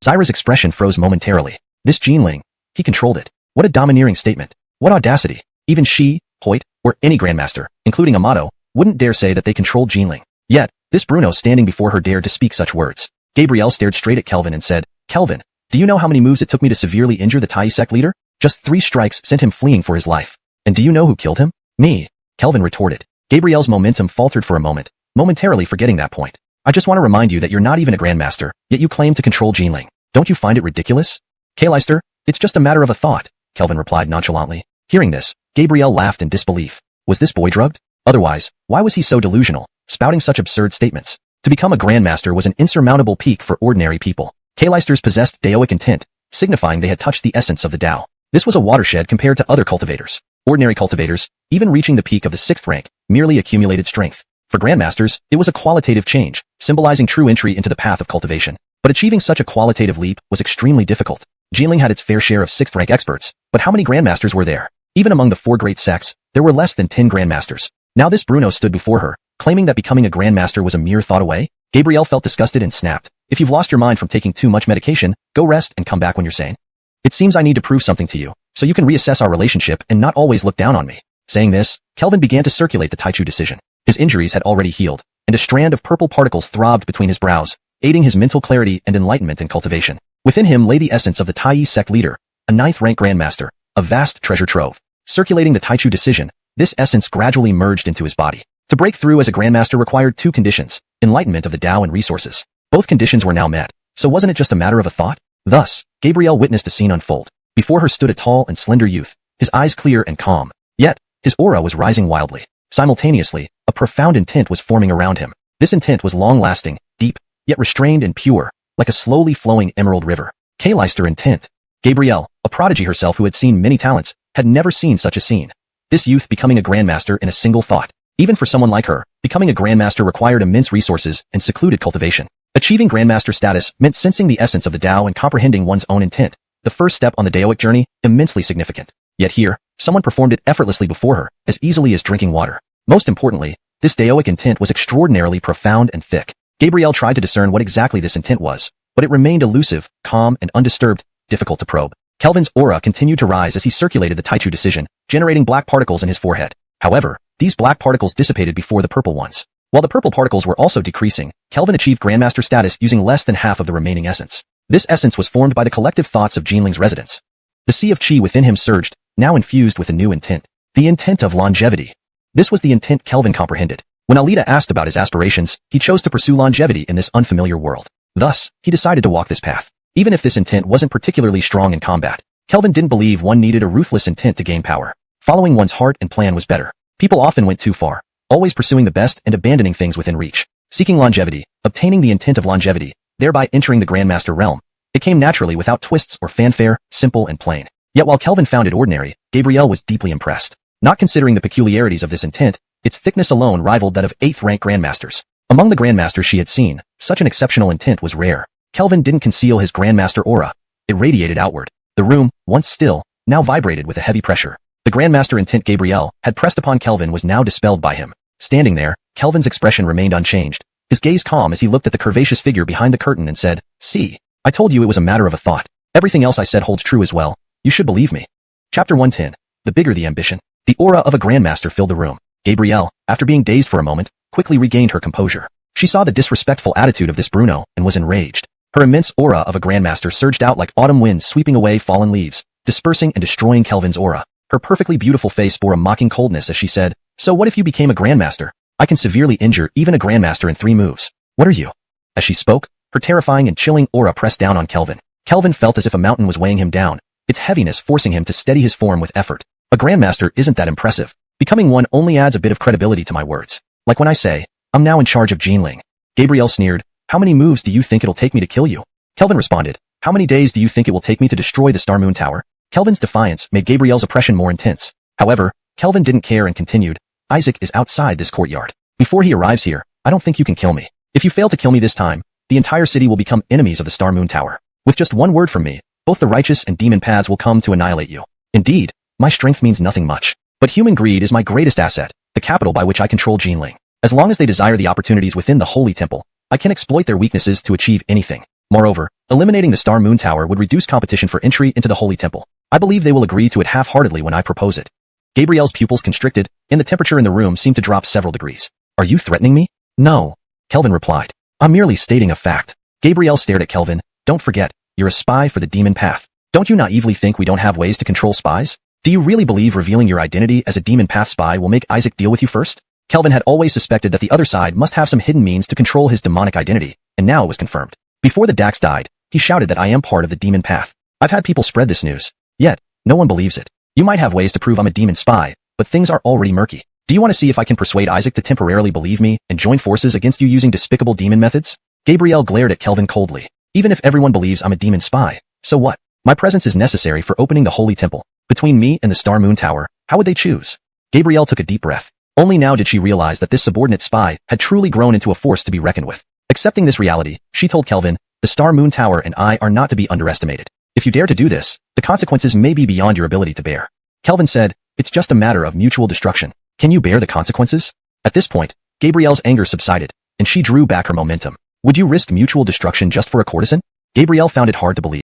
Zyra's expression froze momentarily. This Jinling, he controlled it. What a domineering statement. What audacity. Even she, Hoyt, or any grandmaster, including Amato, wouldn't dare say that they controlled Jinling. Yet, this Bruno standing before her dared to speak such words. Gabrielle stared straight at Kelvin and said, Kelvin, do you know how many moves it took me to severely injure the Tai Sect leader? Just 3 strikes sent him fleeing for his life. And do you know who killed him? Me. Kelvin retorted. Gabrielle's momentum faltered for a moment, momentarily forgetting that point. I just want to remind you that you're not even a grandmaster, yet you claim to control Jinling. Don't you find it ridiculous? Kaleister, it's just a matter of a thought, Kelvin replied nonchalantly. Hearing this, Gabrielle laughed in disbelief. Was this boy drugged? Otherwise, why was he so delusional, spouting such absurd statements? To become a grandmaster was an insurmountable peak for ordinary people. Kaleisters possessed Daoic intent, signifying they had touched the essence of the Tao. This was a watershed compared to other cultivators. Ordinary cultivators, even reaching the peak of the 6th rank, merely accumulated strength. For grandmasters, it was a qualitative change, symbolizing true entry into the path of cultivation. But achieving such a qualitative leap was extremely difficult. Jinling had its fair share of 6th rank experts, but how many grandmasters were there? Even among the 4 great sects, there were less than 10 grandmasters. Now this Bruno stood before her, claiming that becoming a grandmaster was a mere thought away. Gabrielle felt disgusted and snapped. If you've lost your mind from taking too much medication, go rest and come back when you're sane. It seems I need to prove something to you, so you can reassess our relationship and not always look down on me. Saying this, Kelvin began to circulate the Taichu decision. His injuries had already healed, and a strand of purple particles throbbed between his brows, aiding his mental clarity and enlightenment and cultivation. Within him lay the essence of the Tai Sect leader, a 9th-rank grandmaster, a vast treasure trove. Circulating the Taichu decision, this essence gradually merged into his body. To break through as a grandmaster required 2 conditions, enlightenment of the Tao and resources. Both conditions were now met, so wasn't it just a matter of a thought? Thus, Gabrielle witnessed a scene unfold. Before her stood a tall and slender youth, his eyes clear and calm. Yet, his aura was rising wildly. Simultaneously, a profound intent was forming around him. This intent was long-lasting, deep, yet restrained and pure, like a slowly flowing emerald river. Kleister intent. Gabrielle, a prodigy herself who had seen many talents, had never seen such a scene. This youth becoming a grandmaster in a single thought. Even for someone like her, becoming a grandmaster required immense resources and secluded cultivation. Achieving grandmaster status meant sensing the essence of the Tao and comprehending one's own intent. The first step on the Daoic journey, immensely significant. Yet here, someone performed it effortlessly before her, as easily as drinking water. Most importantly, this Daoic intent was extraordinarily profound and thick. Gabrielle tried to discern what exactly this intent was, but it remained elusive, calm, and undisturbed, difficult to probe. Kelvin's aura continued to rise as he circulated the Taichu decision, generating black particles in his forehead. However, these black particles dissipated before the purple ones. While the purple particles were also decreasing, Kelvin achieved grandmaster status using less than half of the remaining essence. This essence was formed by the collective thoughts of Jinling's residents. The sea of qi within him surged, now infused with a new intent. The intent of longevity. This was the intent Kelvin comprehended. When Alita asked about his aspirations, he chose to pursue longevity in this unfamiliar world. Thus, he decided to walk this path. Even if this intent wasn't particularly strong in combat, Kelvin didn't believe one needed a ruthless intent to gain power. Following one's heart and plan was better. People often went too far, always pursuing the best and abandoning things within reach. Seeking longevity, obtaining the intent of longevity, thereby entering the Grandmaster realm. It came naturally without twists or fanfare, simple and plain. Yet while Kelvin found it ordinary, Gabrielle was deeply impressed. Not considering the peculiarities of this intent, its thickness alone rivaled that of 8th-rank Grandmasters. Among the Grandmasters she had seen, such an exceptional intent was rare. Kelvin didn't conceal his Grandmaster aura. It radiated outward. The room, once still, now vibrated with a heavy pressure. The Grandmaster intent Gabrielle had pressed upon Kelvin was now dispelled by him. Standing there, Kelvin's expression remained unchanged, his gaze calm as he looked at the curvaceous figure behind the curtain and said, "See, I told you it was a matter of a thought. Everything else I said holds true as well. You should believe me." Chapter 110. The bigger the ambition. The aura of a Grandmaster filled the room. Gabrielle, after being dazed for a moment, quickly regained her composure. She saw the disrespectful attitude of this Bruno and was enraged. Her immense aura of a Grandmaster surged out like autumn winds sweeping away fallen leaves, dispersing and destroying Kelvin's aura. Her perfectly beautiful face bore a mocking coldness as she said, "So what if you became a Grandmaster? I can severely injure even a Grandmaster in 3 moves. What are you?" As she spoke, her terrifying and chilling aura pressed down on Kelvin. Kelvin felt as if a mountain was weighing him down, its heaviness forcing him to steady his form with effort. A Grandmaster isn't that impressive. Becoming one only adds a bit of credibility to my words. Like when I say, "I'm now in charge of Jinling." Gabrielle sneered, "How many moves do you think it'll take me to kill you?" Kelvin responded, "How many days do you think it will take me to destroy the Star Moon Tower?" Kelvin's defiance made Gabrielle's oppression more intense. However, Kelvin didn't care and continued, "Isaac is outside this courtyard. Before he arrives here, I don't think you can kill me. If you fail to kill me this time, the entire city will become enemies of the Star Moon Tower. With just one word from me, both the righteous and demon paths will come to annihilate you. Indeed, my strength means nothing much. But human greed is my greatest asset, the capital by which I control Jinling. As long as they desire the opportunities within the Holy Temple, I can exploit their weaknesses to achieve anything. Moreover, eliminating the Star Moon Tower would reduce competition for entry into the Holy Temple. I believe they will agree to it half-heartedly when I propose it." Gabrielle's pupils constricted, and the temperature in the room seemed to drop several degrees. "Are you threatening me?" "No," Kelvin replied. "I'm merely stating a fact." Gabrielle stared at Kelvin. "Don't forget, you're a spy for the demon path. Don't you naively think we don't have ways to control spies? Do you really believe revealing your identity as a demon path spy will make Isaac deal with you first?" Kelvin had always suspected that the other side must have some hidden means to control his demonic identity, and now it was confirmed. Before the Dax died, he shouted that I am part of the demon path. I've had people spread this news. Yet, no one believes it. You might have ways to prove I'm a demon spy, but things are already murky. Do you want to see if I can persuade Isaac to temporarily believe me and join forces against you using despicable demon methods? Gabrielle glared at Kelvin coldly. "Even if everyone believes I'm a demon spy, so what? My presence is necessary for opening the Holy Temple. Between me and the Star Moon Tower, how would they choose?" Gabrielle took a deep breath. Only now did she realize that this subordinate spy had truly grown into a force to be reckoned with. Accepting this reality, she told Kelvin, "The Star Moon Tower and I are not to be underestimated. If you dare to do this, the consequences may be beyond your ability to bear." Kelvin said, "It's just a matter of mutual destruction. Can you bear the consequences?" At this point, Gabrielle's anger subsided, and she drew back her momentum. Would you risk mutual destruction just for a courtesan? Gabrielle found it hard to believe.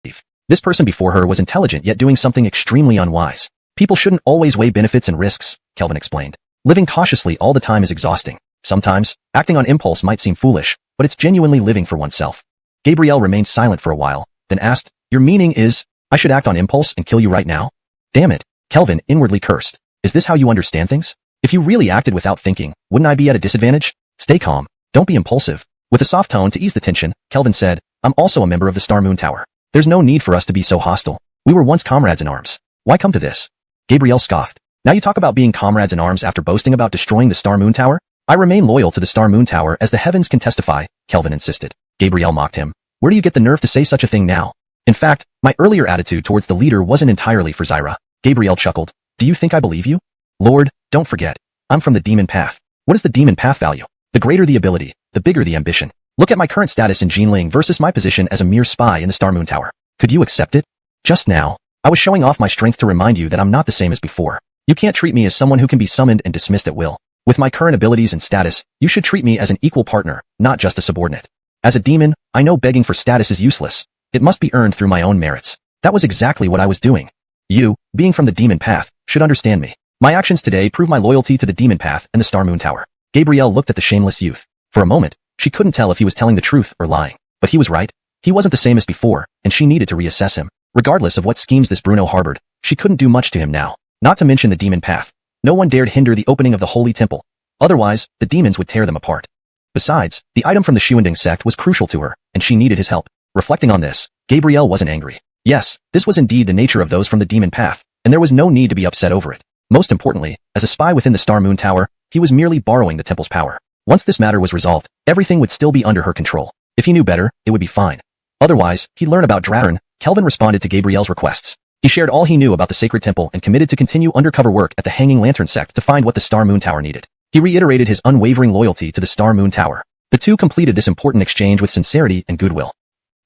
This person before her was intelligent yet doing something extremely unwise. People shouldn't always weigh benefits and risks, Kelvin explained. Living cautiously all the time is exhausting. Sometimes, acting on impulse might seem foolish, but it's genuinely living for oneself. Gabrielle remained silent for a while, then asked, your meaning is, I should act on impulse and kill you right now? Damn it, Kelvin inwardly cursed. Is this how you understand things? If you really acted without thinking, wouldn't I be at a disadvantage? Stay calm. Don't be impulsive. With a soft tone to ease the tension, Kelvin said, I'm also a member of the Star Moon Tower. There's no need for us to be so hostile. We were once comrades in arms. Why come to this? Gabrielle scoffed. Now you talk about being comrades in arms after boasting about destroying the Star Moon Tower? I remain loyal to the Star Moon Tower as the heavens can testify, Kelvin insisted. Gabrielle mocked him. Where do you get the nerve to say such a thing now? In fact, my earlier attitude towards the leader wasn't entirely for Zyra. Gabrielle chuckled. Do you think I believe you? Lord, don't forget. I'm from the demon path. What is the demon path value? The greater the ability, the bigger the ambition. Look at my current status in Jinling versus my position as a mere spy in the Star Moon Tower. Could you accept it? Just now, I was showing off my strength to remind you that I'm not the same as before. You can't treat me as someone who can be summoned and dismissed at will. With my current abilities and status, you should treat me as an equal partner, not just a subordinate. As a demon, I know begging for status is useless. It must be earned through my own merits. That was exactly what I was doing. You, being from the demon path, should understand me. My actions today prove my loyalty to the demon path and the Star Moon Tower. Gabrielle looked at the shameless youth. For a moment, she couldn't tell if he was telling the truth or lying. But he was right. He wasn't the same as before, and she needed to reassess him. Regardless of what schemes this Bruno harbored, she couldn't do much to him now. Not to mention the demon path. No one dared hinder the opening of the holy temple. Otherwise, the demons would tear them apart. Besides, the item from the Xuanhuan sect was crucial to her, and she needed his help. Reflecting on this, Gabrielle wasn't angry. Yes, this was indeed the nature of those from the demon path, and there was no need to be upset over it. Most importantly, as a spy within the Star Moon Tower, he was merely borrowing the temple's power. Once this matter was resolved, everything would still be under her control. If he knew better, it would be fine. Otherwise, he'd learn about Drattern. Kelvin responded to Gabrielle's requests. He shared all he knew about the sacred temple and committed to continue undercover work at the Hanging Lantern Sect to find what the Star Moon Tower needed. He reiterated his unwavering loyalty to the Star Moon Tower. The two completed this important exchange with sincerity and goodwill.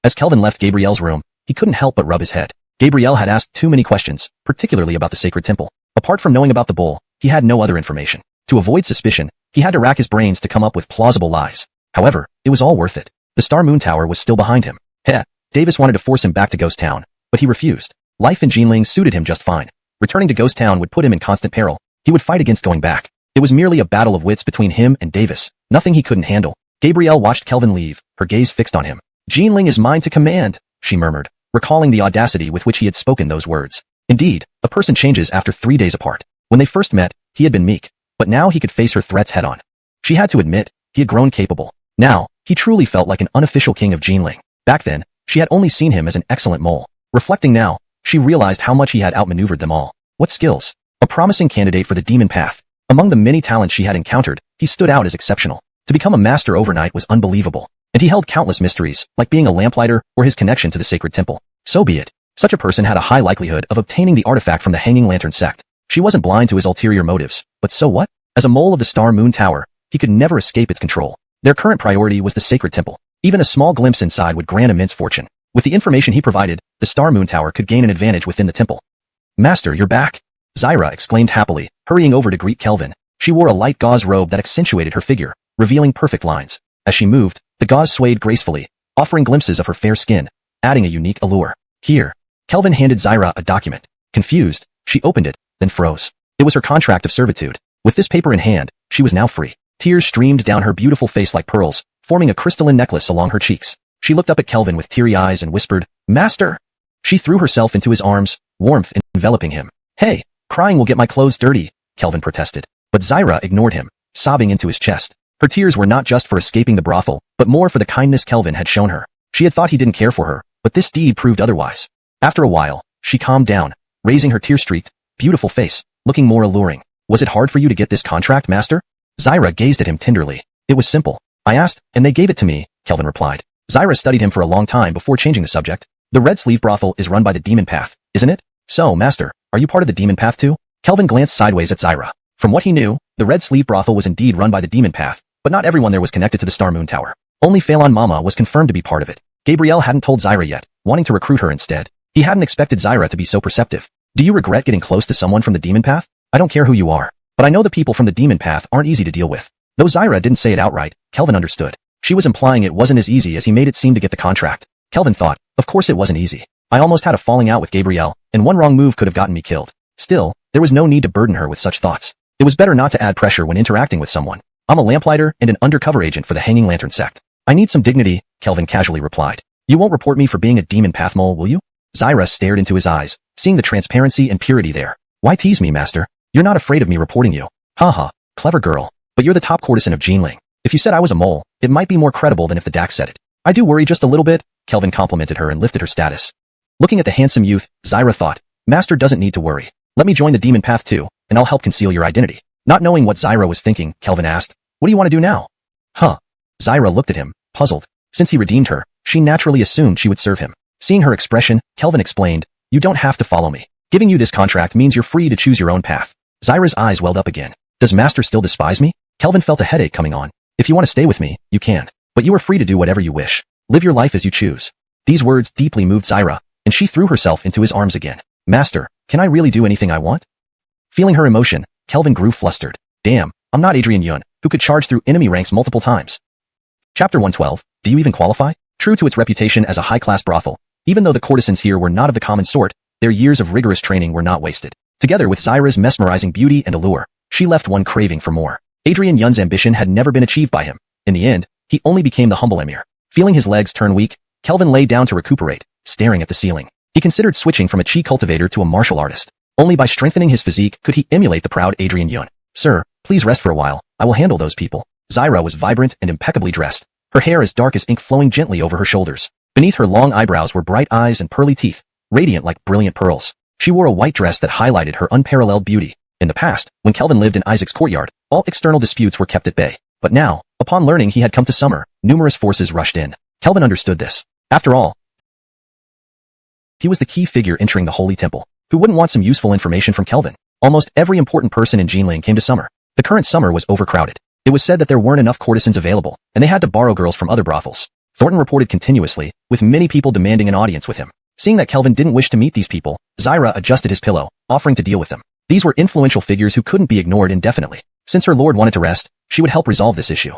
As Kelvin left Gabrielle's room, he couldn't help but rub his head. Gabrielle had asked too many questions, particularly about the sacred temple. Apart from knowing about the bull, he had no other information. To avoid suspicion, he had to rack his brains to come up with plausible lies. However, it was all worth it. The Star Moon Tower was still behind him. Davis wanted to force him back to Ghost Town, but he refused. Life in Jinling suited him just fine. Returning to Ghost Town would put him in constant peril. He would fight against going back. It was merely a battle of wits between him and Davis, nothing he couldn't handle. Gabrielle watched Kelvin leave, her gaze fixed on him. Jinling is mine to command, she murmured, recalling the audacity with which he had spoken those words. Indeed, a person changes after 3 days apart. When they first met, he had been meek, but now he could face her threats head-on. She had to admit, he had grown capable. Now, he truly felt like an unofficial king of Jinling. Back then, she had only seen him as an excellent mole. Reflecting now, she realized how much he had outmaneuvered them all. What skills? A promising candidate for the demon path. Among the many talents she had encountered, he stood out as exceptional. To become a master overnight was unbelievable, and he held countless mysteries, like being a lamplighter or his connection to the sacred temple. So be it. Such a person had a high likelihood of obtaining the artifact from the Hanging Lantern Sect. She wasn't blind to his ulterior motives, but so what? As a mole of the Star Moon Tower, he could never escape its control. Their current priority was the sacred temple. Even a small glimpse inside would grant immense fortune. With the information he provided, the Star Moon Tower could gain an advantage within the temple. Master, you're back! Zyra exclaimed happily, hurrying over to greet Kelvin. She wore a light gauze robe that accentuated her figure, revealing perfect lines. As she moved, the gauze swayed gracefully, offering glimpses of her fair skin, adding a unique allure. Here. Kelvin handed Zyra a document. Confused, she opened it, then froze. It was her contract of servitude. With this paper in hand, she was now free. Tears streamed down her beautiful face like pearls, forming a crystalline necklace along her cheeks. She looked up at Kelvin with teary eyes and whispered, Master! She threw herself into his arms, warmth enveloping him. Hey, crying will get my clothes dirty, Kelvin protested. But Zyra ignored him, sobbing into his chest. Her tears were not just for escaping the brothel, but more for the kindness Kelvin had shown her. She had thought he didn't care for her, but this deed proved otherwise. After a while, she calmed down, raising her tear-streaked, beautiful face, looking more alluring. Was it hard for you to get this contract, Master? Zyra gazed at him tenderly. It was simple. I asked, and they gave it to me, Kelvin replied. Zyra studied him for a long time before changing the subject. The Red Sleeve brothel is run by the Demon Path, isn't it? So, Master, are you part of the Demon Path too? Kelvin glanced sideways at Zyra. From what he knew, the Red Sleeve brothel was indeed run by the Demon Path, but not everyone there was connected to the Star Moon Tower. Only Phelan Mama was confirmed to be part of it. Gabrielle hadn't told Zyra yet, wanting to recruit her instead. He hadn't expected Zyra to be so perceptive. Do you regret getting close to someone from the Demon Path? I don't care who you are, but I know the people from the Demon Path aren't easy to deal with. Though Zyra didn't say it outright, Kelvin understood. She was implying it wasn't as easy as he made it seem to get the contract. Kelvin thought, of course it wasn't easy. I almost had a falling out with Gabrielle, and one wrong move could have gotten me killed. Still, there was no need to burden her with such thoughts. It was better not to add pressure when interacting with someone. I'm a lamplighter and an undercover agent for the Hanging Lantern Sect. I need some dignity, Kelvin casually replied. You won't report me for being a demon path mole, will you? Zyra stared into his eyes, seeing the transparency and purity there. Why tease me, master? You're not afraid of me reporting you. Haha, clever girl. But you're the top courtesan of Jinling. If you said I was a mole, it might be more credible than if the Dax said it. I do worry just a little bit, Kelvin complimented her and lifted her status. Looking at the handsome youth, Zyra thought, Master doesn't need to worry. Let me join the demon path too, and I'll help conceal your identity. Not knowing what Zyra was thinking, Kelvin asked, what do you want to do now? Huh. Zyra looked at him, puzzled. Since he redeemed her, she naturally assumed she would serve him. Seeing her expression, Kelvin explained, you don't have to follow me. Giving you this contract means you're free to choose your own path. Zyra's eyes welled up again. Does Master still despise me? Kelvin felt a headache coming on. If you want to stay with me, you can. But you are free to do whatever you wish. Live your life as you choose. These words deeply moved Zyra, and she threw herself into his arms again. Master, can I really do anything I want? Feeling her emotion, Kelvin grew flustered. Damn, I'm not Adrian Yun, who could charge through enemy ranks multiple times. Chapter 112, do you even qualify? True to its reputation as a high-class brothel, even though the courtesans here were not of the common sort, their years of rigorous training were not wasted. Together with Zyra's mesmerizing beauty and allure, she left one craving for more. Adrian Yun's ambition had never been achieved by him. In the end, he only became the humble emir. Feeling his legs turn weak, Kelvin lay down to recuperate, staring at the ceiling. He considered switching from a chi cultivator to a martial artist. Only by strengthening his physique could he emulate the proud Adrian Yun. Sir, please rest for a while. I will handle those people. Zyra was vibrant and impeccably dressed, her hair as dark as ink flowing gently over her shoulders. Beneath her long eyebrows were bright eyes and pearly teeth, radiant like brilliant pearls. She wore a white dress that highlighted her unparalleled beauty. In the past, when Kelvin lived in Isaac's courtyard, all external disputes were kept at bay. But now, upon learning he had come to Summer, numerous forces rushed in. Kelvin understood this. After all, he was the key figure entering the Holy Temple. Who wouldn't want some useful information from Kelvin? Almost every important person in Jinling came to Summer. The current Summer was overcrowded. It was said that there weren't enough courtesans available, and they had to borrow girls from other brothels. Thornton reported continuously, with many people demanding an audience with him. Seeing that Kelvin didn't wish to meet these people, Zyra adjusted his pillow, offering to deal with them. These were influential figures who couldn't be ignored indefinitely. Since her lord wanted to rest, she would help resolve this issue.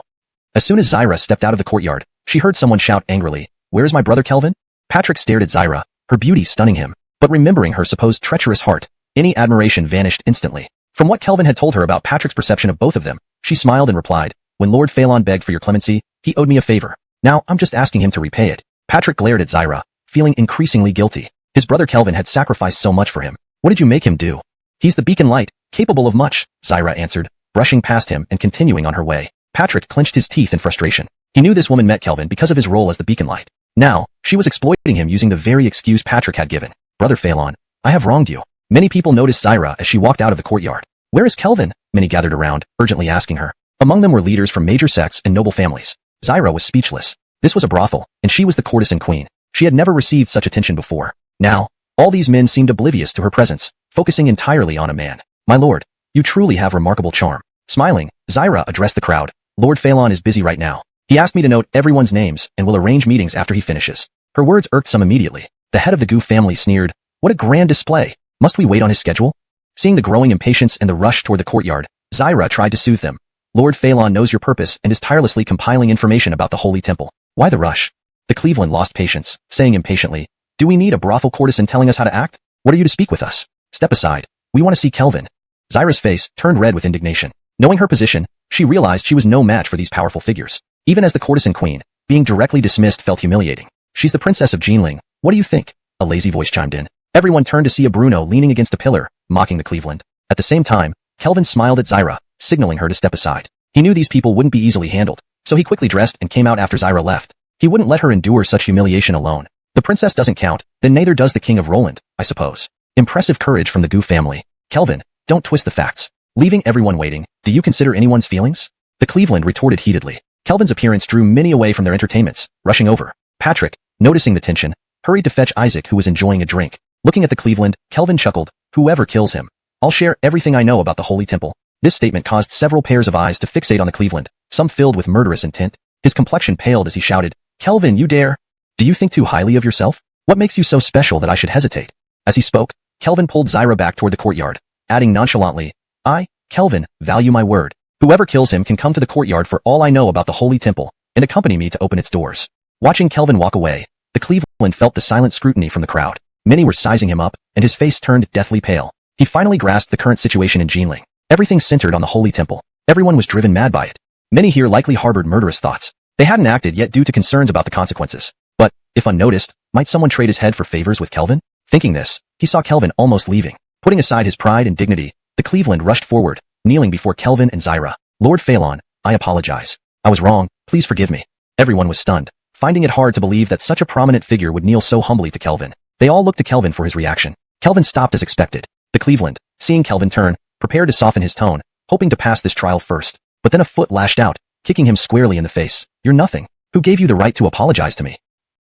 As soon as Zyra stepped out of the courtyard, she heard someone shout angrily, "Where's my brother Kelvin?" Patrick stared at Zyra, her beauty stunning him, but remembering her supposed treacherous heart, any admiration vanished instantly. From what Kelvin had told her about Patrick's perception of both of them, she smiled and replied, "When Lord Phelan begged for your clemency, he owed me a favor. Now I'm just asking him to repay it." Patrick glared at Zyra, feeling increasingly guilty. His brother Kelvin had sacrificed so much for him. What did you make him do? He's the beacon light, capable of much, Zyra answered, brushing past him and continuing on her way. Patrick clenched his teeth in frustration. He knew this woman met Kelvin because of his role as the beacon light. Now, she was exploiting him using the very excuse Patrick had given. "Brother Phelan, I have wronged you." Many people noticed Zyra as she walked out of the courtyard. "Where is Kelvin?" Many gathered around, urgently asking her. Among them were leaders from major sects and noble families. Zyra was speechless. This was a brothel, and she was the courtesan queen. She had never received such attention before. Now, all these men seemed oblivious to her presence, focusing entirely on a man. "My lord, you truly have remarkable charm." Smiling, Zyra addressed the crowd. "Lord Phelan is busy right now. He asked me to note everyone's names and will arrange meetings after he finishes." Her words irked some immediately. The head of the Gu family sneered, "What a grand display. Must we wait on his schedule?" Seeing the growing impatience and the rush toward the courtyard, Zyra tried to soothe them. "Lord Phelan knows your purpose and is tirelessly compiling information about the Holy Temple. Why the rush?" The Cleveland lost patience, saying impatiently, "Do we need a brothel courtesan telling us how to act? What are you to speak with us? Step aside. We want to see Kelvin." Zyra's face turned red with indignation. Knowing her position, she realized she was no match for these powerful figures. Even as the courtesan queen, being directly dismissed felt humiliating. "She's the princess of Jinling. What do you think?" A lazy voice chimed in. Everyone turned to see a Bruno leaning against a pillar, mocking the Cleveland. At the same time, Kelvin smiled at Zyra, signaling her to step aside. He knew these people wouldn't be easily handled, so he quickly dressed and came out after Zyra left. He wouldn't let her endure such humiliation alone. The princess doesn't count, then neither does the king of Roland, I suppose. Impressive courage from the Gu family. "Kelvin, don't twist the facts." Leaving everyone waiting, "Do you consider anyone's feelings?" The Cleveland retorted heatedly. Kelvin's appearance drew many away from their entertainments, rushing over. Patrick, noticing the tension, hurried to fetch Isaac who was enjoying a drink. Looking at the Cleveland, Kelvin chuckled, "Whoever kills him. I'll share everything I know about the Holy Temple." This statement caused several pairs of eyes to fixate on the Cleveland, some filled with murderous intent. His complexion paled as he shouted, "Kelvin, you dare? Do you think too highly of yourself? What makes you so special that I should hesitate?" As he spoke, Kelvin pulled Zyra back toward the courtyard, adding nonchalantly, "I, Kelvin, value my word. Whoever kills him can come to the courtyard for all I know about the holy temple, and accompany me to open its doors. Watching Kelvin walk away, the Cleveland felt the silent scrutiny from the crowd. Many were sizing him up, and his face turned deathly pale. He finally grasped the current situation in Jinling. Everything centered on the holy temple. Everyone was driven mad by it. Many here likely harbored murderous thoughts. They hadn't acted yet due to concerns about the consequences. But, if unnoticed, might someone trade his head for favors with Kelvin? Thinking this, he saw Kelvin almost leaving. Putting aside his pride and dignity, the Cleveland rushed forward, kneeling before Kelvin and Zyra. Lord Phalon, I apologize. I was wrong, please forgive me. Everyone was stunned, finding it hard to believe that such a prominent figure would kneel so humbly to Kelvin. They all looked to Kelvin for his reaction. Kelvin stopped as expected. The Cleveland, seeing Kelvin turn, prepared to soften his tone, hoping to pass this trial first. But then a foot lashed out, kicking him squarely in the face. You're nothing. Who gave you the right to apologize to me?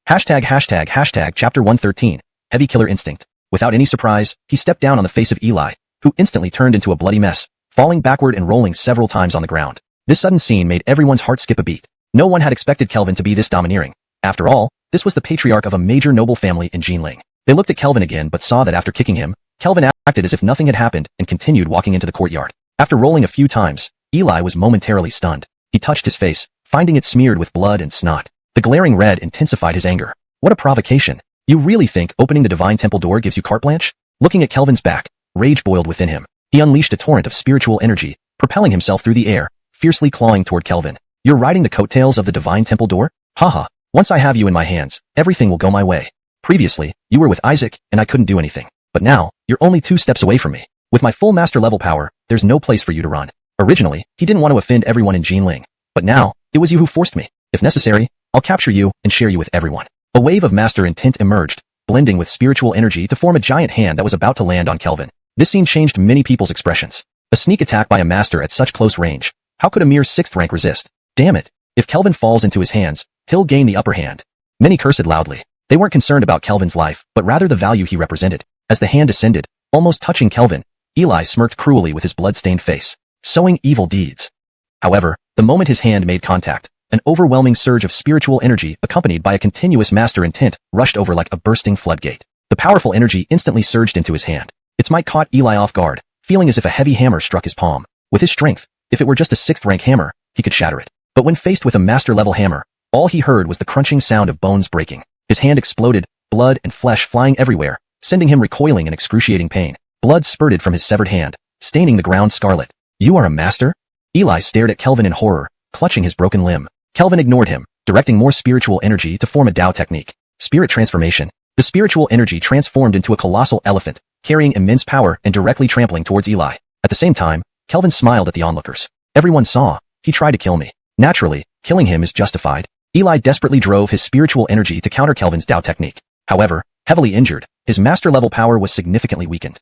Hashtag chapter 113, Heavy Killer Instinct. Without any surprise, he stepped down on the face of Eli, who instantly turned into a bloody mess, falling backward and rolling several times on the ground. This sudden scene made everyone's heart skip a beat. No one had expected Kelvin to be this domineering. After all, this was the patriarch of a major noble family in Jinling. They looked at Kelvin again but saw that after kicking him, Kelvin acted as if nothing had happened and continued walking into the courtyard. After rolling a few times, Eli was momentarily stunned. He touched his face, finding it smeared with blood and snot. The glaring red intensified his anger. What a provocation. You really think opening the divine temple door gives you carte blanche? Looking at Kelvin's back, rage boiled within him. He unleashed a torrent of spiritual energy, propelling himself through the air, fiercely clawing toward Kelvin. You're riding the coattails of the divine temple door? Haha. Once I have you in my hands, everything will go my way. Previously, you were with Isaac, and I couldn't do anything. But now, you're only 2 steps away from me. With my full master level power, there's no place for you to run. Originally, he didn't want to offend everyone in Jinling. But now, it was you who forced me. If necessary, I'll capture you and share you with everyone. A wave of master intent emerged, blending with spiritual energy to form a giant hand that was about to land on Kelvin. This scene changed many people's expressions. A sneak attack by a master at such close range. How could a mere 6th rank resist? Damn it. If Kelvin falls into his hands, he'll gain the upper hand. Many cursed loudly. They weren't concerned about Kelvin's life, but rather the value he represented. As the hand descended, almost touching Kelvin, Eli smirked cruelly with his blood-stained face, sowing evil deeds. However, the moment his hand made contact, an overwhelming surge of spiritual energy accompanied by a continuous master intent rushed over like a bursting floodgate. The powerful energy instantly surged into his hand. Its might caught Eli off guard, feeling as if a heavy hammer struck his palm. With his strength, if it were just a 6th rank hammer, he could shatter it. But when faced with a master-level hammer, all he heard was the crunching sound of bones breaking. His hand exploded, blood and flesh flying everywhere, sending him recoiling in excruciating pain. Blood spurted from his severed hand, staining the ground scarlet. You are a master? Eli stared at Kelvin in horror, clutching his broken limb. Kelvin ignored him, directing more spiritual energy to form a Dao technique. Spirit transformation. The spiritual energy transformed into a colossal elephant, carrying immense power and directly trampling towards Eli. At the same time, Kelvin smiled at the onlookers. Everyone saw. He tried to kill me. Naturally, killing him is justified. Eli desperately drove his spiritual energy to counter Kelvin's Dao technique. However, heavily injured, his master-level power was significantly weakened.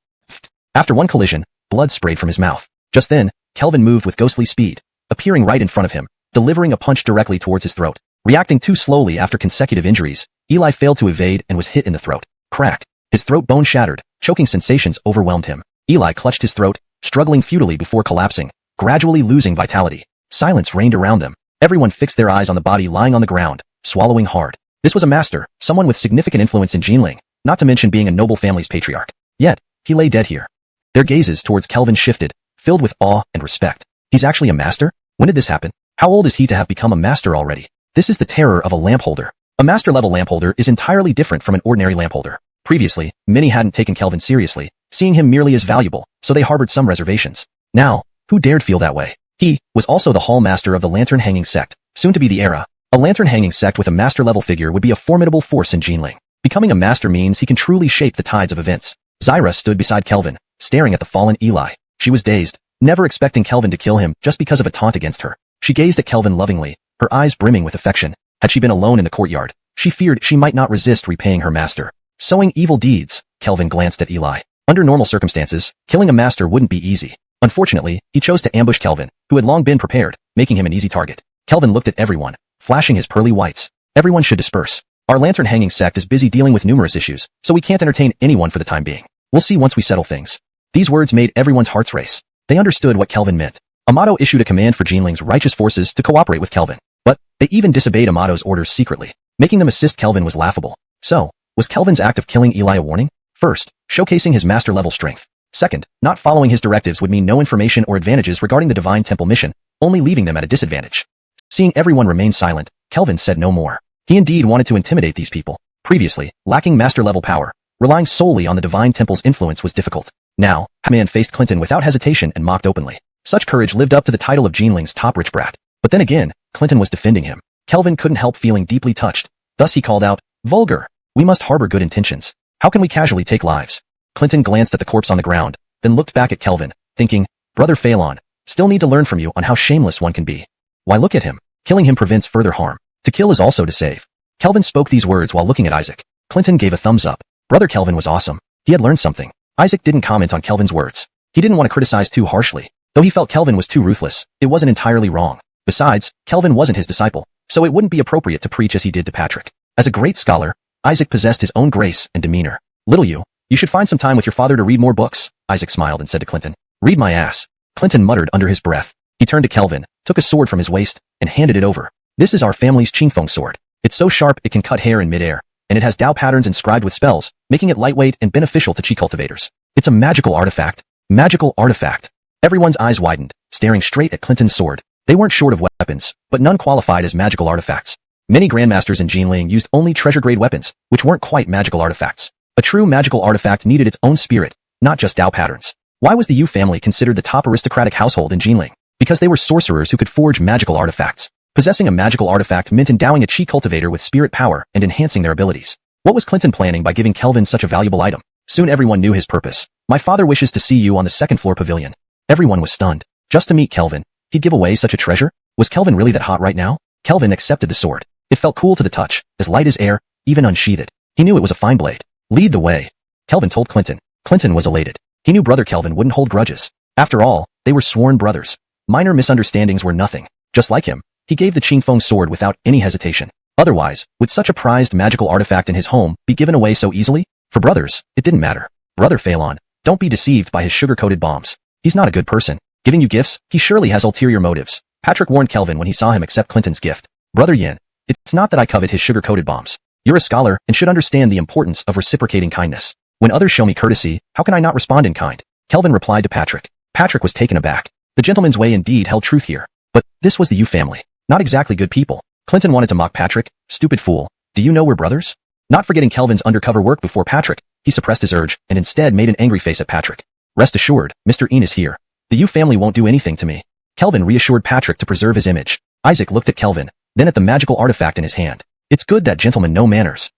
After one collision, blood sprayed from his mouth. Just then, Kelvin moved with ghostly speed, appearing right in front of him, delivering a punch directly towards his throat. Reacting too slowly after consecutive injuries, Eli failed to evade and was hit in the throat. Crack. His throat bone shattered, choking sensations overwhelmed him. Eli clutched his throat, struggling futilely before collapsing, gradually losing vitality. Silence reigned around them. Everyone fixed their eyes on the body lying on the ground, swallowing hard. This was a master, someone with significant influence in Jinling, not to mention being a noble family's patriarch. Yet, he lay dead here. Their gazes towards Kelvin shifted, filled with awe and respect. He's actually a master? When did this happen? How old is he to have become a master already? This is the terror of a lampholder. A master-level lampholder is entirely different from an ordinary lampholder. Previously, many hadn't taken Kelvin seriously, seeing him merely as valuable, so they harbored some reservations. Now, who dared feel that way? He was also the hall master of the lantern-hanging sect, soon to be the era. A lantern-hanging sect with a master-level figure would be a formidable force in Jinling. Becoming a master means he can truly shape the tides of events. Zyra stood beside Kelvin, staring at the fallen Eli. She was dazed, never expecting Kelvin to kill him just because of a taunt against her. She gazed at Kelvin lovingly, her eyes brimming with affection. Had she been alone in the courtyard, she feared she might not resist repaying her master. Sowing evil deeds, Kelvin glanced at Eli. Under normal circumstances, killing a master wouldn't be easy. Unfortunately, he chose to ambush Kelvin, who had long been prepared, making him an easy target. Kelvin looked at everyone, flashing his pearly whites. Everyone should disperse. Our lantern-hanging sect is busy dealing with numerous issues, so we can't entertain anyone for the time being. We'll see once we settle things. These words made everyone's hearts race. They understood what Kelvin meant. Amato issued a command for Jinling's righteous forces to cooperate with Kelvin. But, they even disobeyed Amato's orders secretly. Making them assist Kelvin was laughable. So, was Kelvin's act of killing Eli a warning? First, showcasing his master-level strength. Second, not following his directives would mean no information or advantages regarding the Divine Temple mission, only leaving them at a disadvantage. Seeing everyone remain silent, Kelvin said no more. He indeed wanted to intimidate these people. Previously, lacking master-level power, relying solely on the Divine Temple's influence was difficult. Now, the man faced Clinton without hesitation and mocked openly. Such courage lived up to the title of Jinling's top rich brat. But then again, Clinton was defending him. Kelvin couldn't help feeling deeply touched. Thus he called out, "Vulgar! We must harbor good intentions. How can we casually take lives?" Clinton glanced at the corpse on the ground, then looked back at Kelvin, thinking, "Brother Phelan, still need to learn from you on how shameless one can be. Why look at him? Killing him prevents further harm. To kill is also to save." Kelvin spoke these words while looking at Isaac. Clinton gave a thumbs up. Brother Kelvin was awesome. He had learned something. Isaac didn't comment on Kelvin's words. He didn't want to criticize too harshly. Though he felt Kelvin was too ruthless, it wasn't entirely wrong. Besides, Kelvin wasn't his disciple, so it wouldn't be appropriate to preach as he did to Patrick. As a great scholar, Isaac possessed his own grace and demeanor. "Little you should find some time with your father to read more books," Isaac smiled and said to Clinton. "Read my ass." Clinton muttered under his breath. He turned to Kelvin, took a sword from his waist, and handed it over. "This is our family's Qingfeng sword. It's so sharp it can cut hair in midair, and it has Dao patterns inscribed with spells, making it lightweight and beneficial to Qi cultivators. It's a magical artifact." Magical artifact. Everyone's eyes widened, staring straight at Clinton's sword. They weren't short of weapons, but none qualified as magical artifacts. Many grandmasters in Jinling used only treasure-grade weapons, which weren't quite magical artifacts. A true magical artifact needed its own spirit, not just Dao patterns. Why was the Yu family considered the top aristocratic household in Jinling? Because they were sorcerers who could forge magical artifacts. Possessing a magical artifact meant endowing a Qi cultivator with spirit power and enhancing their abilities. What was Clinton planning by giving Kelvin such a valuable item? Soon everyone knew his purpose. "My father wishes to see you on the second-floor pavilion." Everyone was stunned. Just to meet Kelvin, he'd give away such a treasure? Was Kelvin really that hot right now? Kelvin accepted the sword. It felt cool to the touch, as light as air, even unsheathed. He knew it was a fine blade. "Lead the way," Kelvin told Clinton. Clinton was elated. He knew brother Kelvin wouldn't hold grudges. After all, they were sworn brothers. Minor misunderstandings were nothing. Just like him, he gave the Qingfeng sword without any hesitation. Otherwise, would such a prized magical artifact in his home be given away so easily? For brothers, it didn't matter. "Brother Phelan, don't be deceived by his sugar-coated bombs. He's not a good person. Giving you gifts, he surely has ulterior motives." Patrick warned Kelvin when he saw him accept Clinton's gift. "Brother Yin, it's not that I covet his sugar-coated bombs. You're a scholar and should understand the importance of reciprocating kindness. When others show me courtesy, how can I not respond in kind?" Kelvin replied to Patrick. Patrick was taken aback. The gentleman's way indeed held truth here. But this was the Yu family. Not exactly good people. Clinton wanted to mock Patrick. "Stupid fool. Do you know we're brothers?" Not forgetting Kelvin's undercover work before Patrick, he suppressed his urge and instead made an angry face at Patrick. "Rest assured, Mr. Yin is here. The Yu family won't do anything to me." Kelvin reassured Patrick to preserve his image. Isaac looked at Kelvin, then at the magical artifact in his hand. "It's good that gentlemen know manners."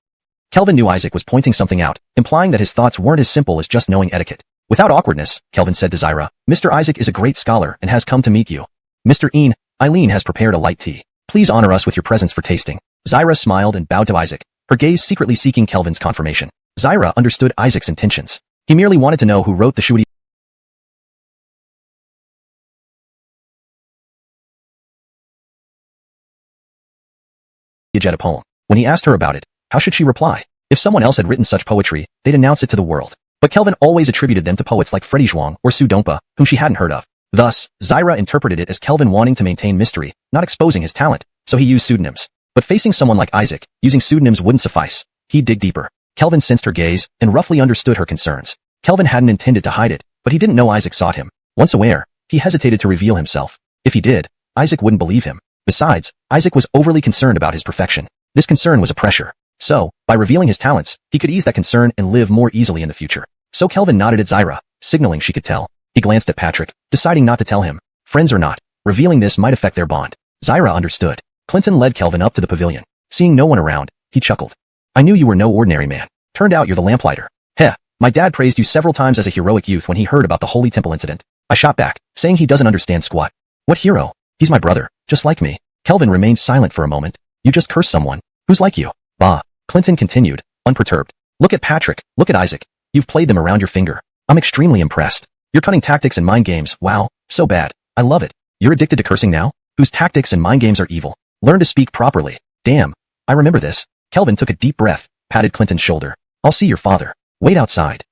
Kelvin knew Isaac was pointing something out, implying that his thoughts weren't as simple as just knowing etiquette. Without awkwardness, Kelvin said to Zyra, "Mr. Isaac is a great scholar and has come to meet you. Mr. Yin, Eileen has prepared a light tea. Please honor us with your presence for tasting." Zyra smiled and bowed to Isaac, her gaze secretly seeking Kelvin's confirmation. Zyra understood Isaac's intentions. He merely wanted to know who wrote the xiuxian poem. When he asked her about it, how should she reply? If someone else had written such poetry, they'd announce it to the world. But Kelvin always attributed them to poets like Freddie Zhuang or Su Dongpa, whom she hadn't heard of. Thus, Zyra interpreted it as Kelvin wanting to maintain mystery, not exposing his talent, so he used pseudonyms. But facing someone like Isaac, using pseudonyms wouldn't suffice. He'd dig deeper. Kelvin sensed her gaze and roughly understood her concerns. Kelvin hadn't intended to hide it, but he didn't know Isaac sought him. Once aware, he hesitated to reveal himself. If he did, Isaac wouldn't believe him. Besides, Isaac was overly concerned about his perfection. This concern was a pressure. So, by revealing his talents, he could ease that concern and live more easily in the future. So Kelvin nodded at Zyra, signaling she could tell. He glanced at Patrick, deciding not to tell him. Friends or not, revealing this might affect their bond. Zyra understood. Clinton led Kelvin up to the pavilion. Seeing no one around, he chuckled. "I knew you were no ordinary man. Turned out you're the lamplighter. Heh, my dad praised you several times as a heroic youth when he heard about the Holy Temple incident." I shot back, saying he doesn't understand squat. "What hero? He's my brother, just like me." Kelvin remained silent for a moment. "You just cursed someone. Who's like you?" "Bah." Clinton continued, unperturbed. "Look at Patrick, look at Isaac. You've played them around your finger. I'm extremely impressed. Your cunning tactics and mind games, wow, so bad. I love it. You're addicted to cursing now? Whose tactics and mind games are evil? Learn to speak properly. Damn. I remember this." Kelvin took a deep breath, patted Clinton's shoulder. "I'll see your father. Wait outside."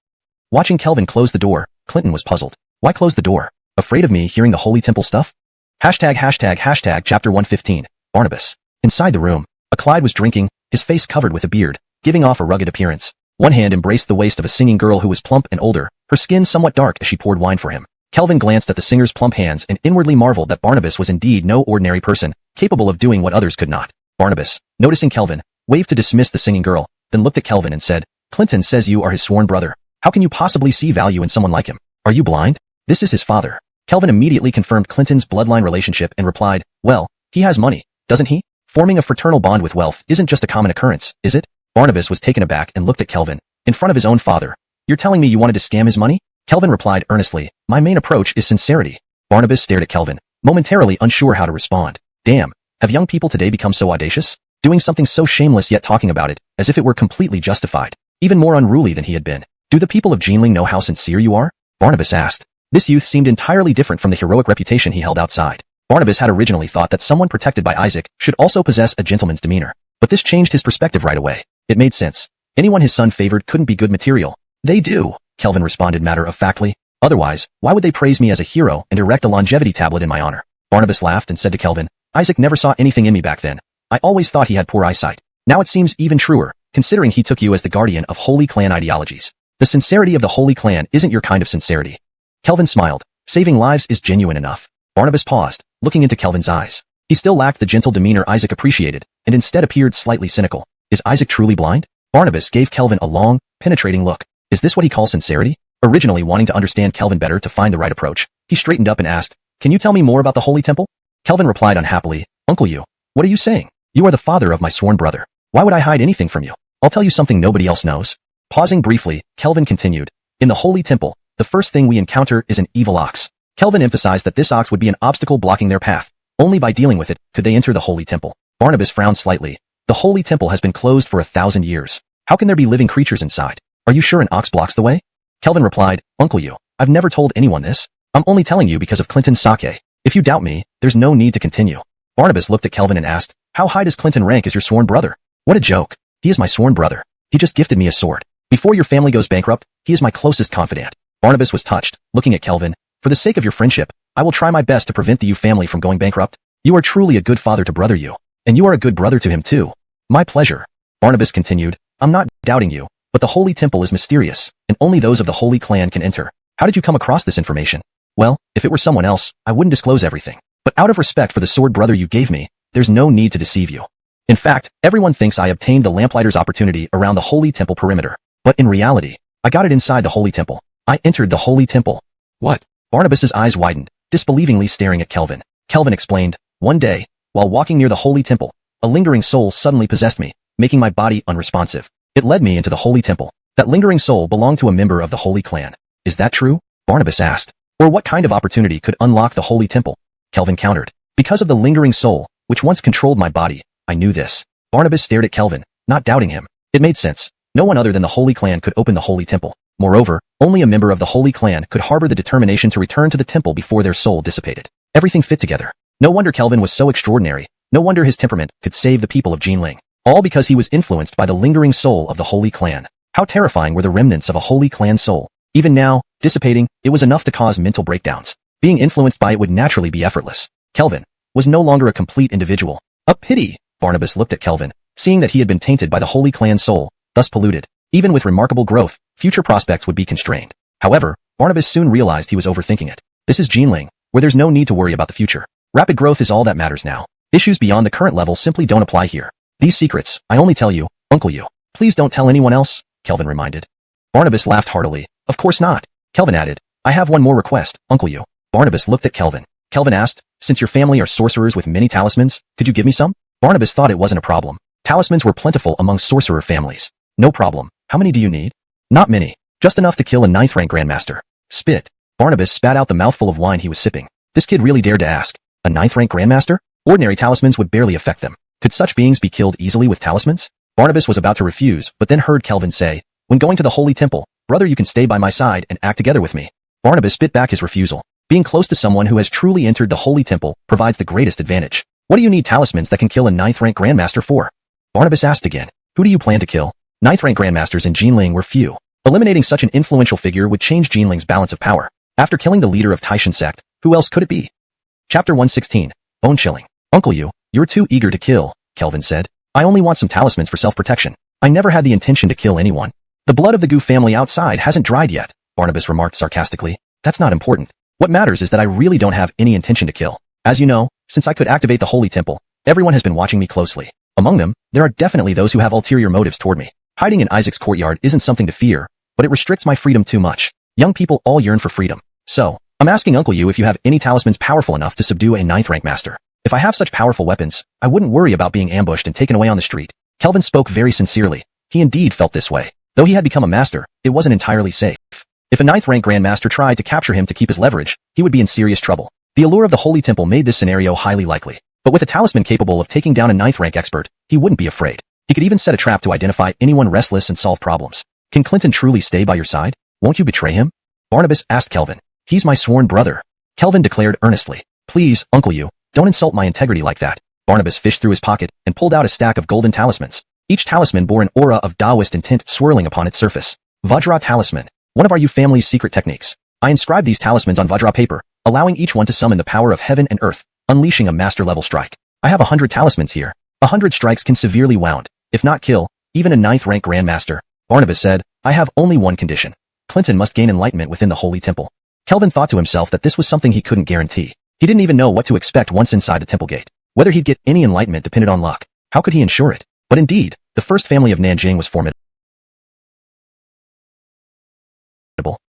Watching Kelvin close the door, Clinton was puzzled. Why close the door? Afraid of me hearing the Holy Temple stuff? ####Chapter 115, Barnabas. Inside the room, a Clyde was drinking, his face covered with a beard, giving off a rugged appearance. One hand embraced the waist of a singing girl who was plump and older, her skin somewhat dark as she poured wine for him. Kelvin glanced at the singer's plump hands and inwardly marveled that Barnabas was indeed no ordinary person, capable of doing what others could not. Barnabas, noticing Kelvin, waved to dismiss the singing girl, then looked at Kelvin and said, "Clinton says you are his sworn brother. How can you possibly see value in someone like him? Are you blind? This is his father." Kelvin immediately confirmed Clinton's bloodline relationship and replied, "Well, he has money, doesn't he? Forming a fraternal bond with wealth isn't just a common occurrence, is it?" Barnabas was taken aback and looked at Kelvin, in front of his own father. "You're telling me you wanted to scam his money?" Kelvin replied earnestly, "My main approach is sincerity." Barnabas stared at Kelvin, momentarily unsure how to respond. Damn, have young people today become so audacious? Doing something so shameless yet talking about it, as if it were completely justified. Even more unruly than he had been. "Do the people of Jinling know how sincere you are?" Barnabas asked. This youth seemed entirely different from the heroic reputation he held outside. Barnabas had originally thought that someone protected by Isaac should also possess a gentleman's demeanor. But this changed his perspective right away. It made sense. Anyone his son favored couldn't be good material. "They do," Kelvin responded matter-of-factly. "Otherwise, why would they praise me as a hero and erect a longevity tablet in my honor?" Barnabas laughed and said to Kelvin, "Isaac never saw anything in me back then. I always thought he had poor eyesight. Now it seems even truer, considering he took you as the guardian of Holy Clan ideologies. The sincerity of the Holy Clan isn't your kind of sincerity." Kelvin smiled. Saving lives is genuine enough. Barnabas paused, looking into Kelvin's eyes. He still lacked the gentle demeanor Isaac appreciated, and instead appeared slightly cynical. Is Isaac truly blind? Barnabas gave Kelvin a long, penetrating look. Is this what he calls sincerity? Originally wanting to understand Kelvin better to find the right approach, he straightened up and asked, "Can you tell me more about the Holy Temple?" Kelvin replied unhappily, "Uncle you. What are you saying? You are the father of my sworn brother. Why would I hide anything from you? I'll tell you something nobody else knows." Pausing briefly, Kelvin continued, "In the Holy Temple, the first thing we encounter is an evil ox." Kelvin emphasized that this ox would be an obstacle blocking their path. Only by dealing with it could they enter the Holy Temple. Barnabas frowned slightly. "The Holy Temple has been closed for 1,000 years. How can there be living creatures inside? Are you sure an ox blocks the way?" Kelvin replied, "Uncle you, I've never told anyone this. I'm only telling you because of Clinton's sake. If you doubt me, there's no need to continue." Barnabas looked at Kelvin and asked, "How high does Clinton rank as your sworn brother?" "What a joke. He is my sworn brother. He just gifted me a sword. Before your family goes bankrupt, he is my closest confidant." Barnabas was touched, looking at Kelvin. "For the sake of your friendship, I will try my best to prevent the Yu family from going bankrupt. You are truly a good father to brother Yu. And you are a good brother to him too." "My pleasure." Barnabas continued, "I'm not doubting you, but the Holy Temple is mysterious, and only those of the Holy Clan can enter. How did you come across this information?" "Well, if it were someone else, I wouldn't disclose everything. But out of respect for the sword brother you gave me, there's no need to deceive you. In fact, everyone thinks I obtained the lamplighter's opportunity around the Holy Temple perimeter. But in reality, I got it inside the Holy Temple. I entered the Holy Temple." "What?" Barnabas's eyes widened, disbelievingly staring at Kelvin. Kelvin explained, "One day, while walking near the Holy Temple, a lingering soul suddenly possessed me, making my body unresponsive. It led me into the Holy Temple. That lingering soul belonged to a member of the Holy Clan." "Is that true?" Barnabas asked. "Or what kind of opportunity could unlock the Holy Temple?" Kelvin countered. "Because of the lingering soul, which once controlled my body, I knew this." Barnabas stared at Kelvin, not doubting him. It made sense. No one other than the Holy Clan could open the Holy Temple. Moreover, only a member of the Holy Clan could harbor the determination to return to the temple before their soul dissipated. Everything fit together. No wonder Kelvin was so extraordinary. No wonder his temperament could save the people of Jinling. All because he was influenced by the lingering soul of the Holy Clan. How terrifying were the remnants of a Holy Clan soul. Even now, dissipating, it was enough to cause mental breakdowns. Being influenced by it would naturally be effortless. Kelvin was no longer a complete individual. A pity. Barnabas looked at Kelvin, seeing that he had been tainted by the Holy Clan soul, thus polluted. Even with remarkable growth, future prospects would be constrained. However, Barnabas soon realized he was overthinking it. This is Jinling, where there's no need to worry about the future. Rapid growth is all that matters now. Issues beyond the current level simply don't apply here. These secrets, I only tell you, Uncle you. Please don't tell anyone else, Kelvin reminded. Barnabas laughed heartily. Of course not. Kelvin added, I have one more request, Uncle you. Barnabas looked at Kelvin. Kelvin asked, since your family are sorcerers with many talismans, could you give me some? Barnabas thought it wasn't a problem. Talismans were plentiful among sorcerer families. No problem. How many do you need? Not many. Just enough to kill a 9th rank grandmaster. Spit. Barnabas spat out the mouthful of wine he was sipping. This kid really dared to ask. A 9th rank grandmaster? Ordinary talismans would barely affect them. Could such beings be killed easily with talismans? Barnabas was about to refuse, but then heard Kelvin say, when going to the Holy Temple, brother, you can stay by my side and act together with me. Barnabas spit back his refusal. Being close to someone who has truly entered the Holy Temple provides the greatest advantage. What do you need talismans that can kill a 9th rank grandmaster for? Barnabas asked again. Who do you plan to kill? 9th rank grandmasters in Jinling were few. Eliminating such an influential figure would change Jinling's balance of power. After killing the leader of Taishan Sect, who else could it be? Chapter 116. Bone chilling. Uncle you're too eager to kill, Kelvin said. I only want some talismans for self-protection. I never had the intention to kill anyone. The blood of the Gu family outside hasn't dried yet, Barnabas remarked sarcastically. That's not important. What matters is that I really don't have any intention to kill. As you know, since I could activate the holy temple, everyone has been watching me closely. Among them, there are definitely those who have ulterior motives toward me. Hiding in Isaac's courtyard isn't something to fear, but it restricts my freedom too much. Young people all yearn for freedom. So, I'm asking Uncle You if you have any talismans powerful enough to subdue a 9th rank master. If I have such powerful weapons, I wouldn't worry about being ambushed and taken away on the street. Kelvin spoke very sincerely. He indeed felt this way. Though he had become a master, it wasn't entirely safe. If a 9th rank grandmaster tried to capture him to keep his leverage, he would be in serious trouble. The allure of the holy temple made this scenario highly likely. But with a talisman capable of taking down a 9th rank expert, he wouldn't be afraid. He could even set a trap to identify anyone restless and solve problems. Can Clinton truly stay by your side? Won't you betray him? Barnabas asked Kelvin. He's my sworn brother. Kelvin declared earnestly. Please, Uncle You, don't insult my integrity like that. Barnabas fished through his pocket and pulled out a stack of golden talismans. Each talisman bore an aura of Taoist intent swirling upon its surface. Vajra talisman. One of our You family's secret techniques. I inscribed these talismans on Vajra paper, allowing each one to summon the power of heaven and earth, unleashing a master-level strike. I have 100 talismans here. 100 strikes can severely wound, if not kill, even a 9th rank grandmaster. Barnabas said, I have only one condition. Clinton must gain enlightenment within the holy temple. Kelvin thought to himself that this was something he couldn't guarantee. He didn't even know what to expect once inside the temple gate. Whether he'd get any enlightenment depended on luck. How could he ensure it? But indeed, the first family of Nanjing was formidable.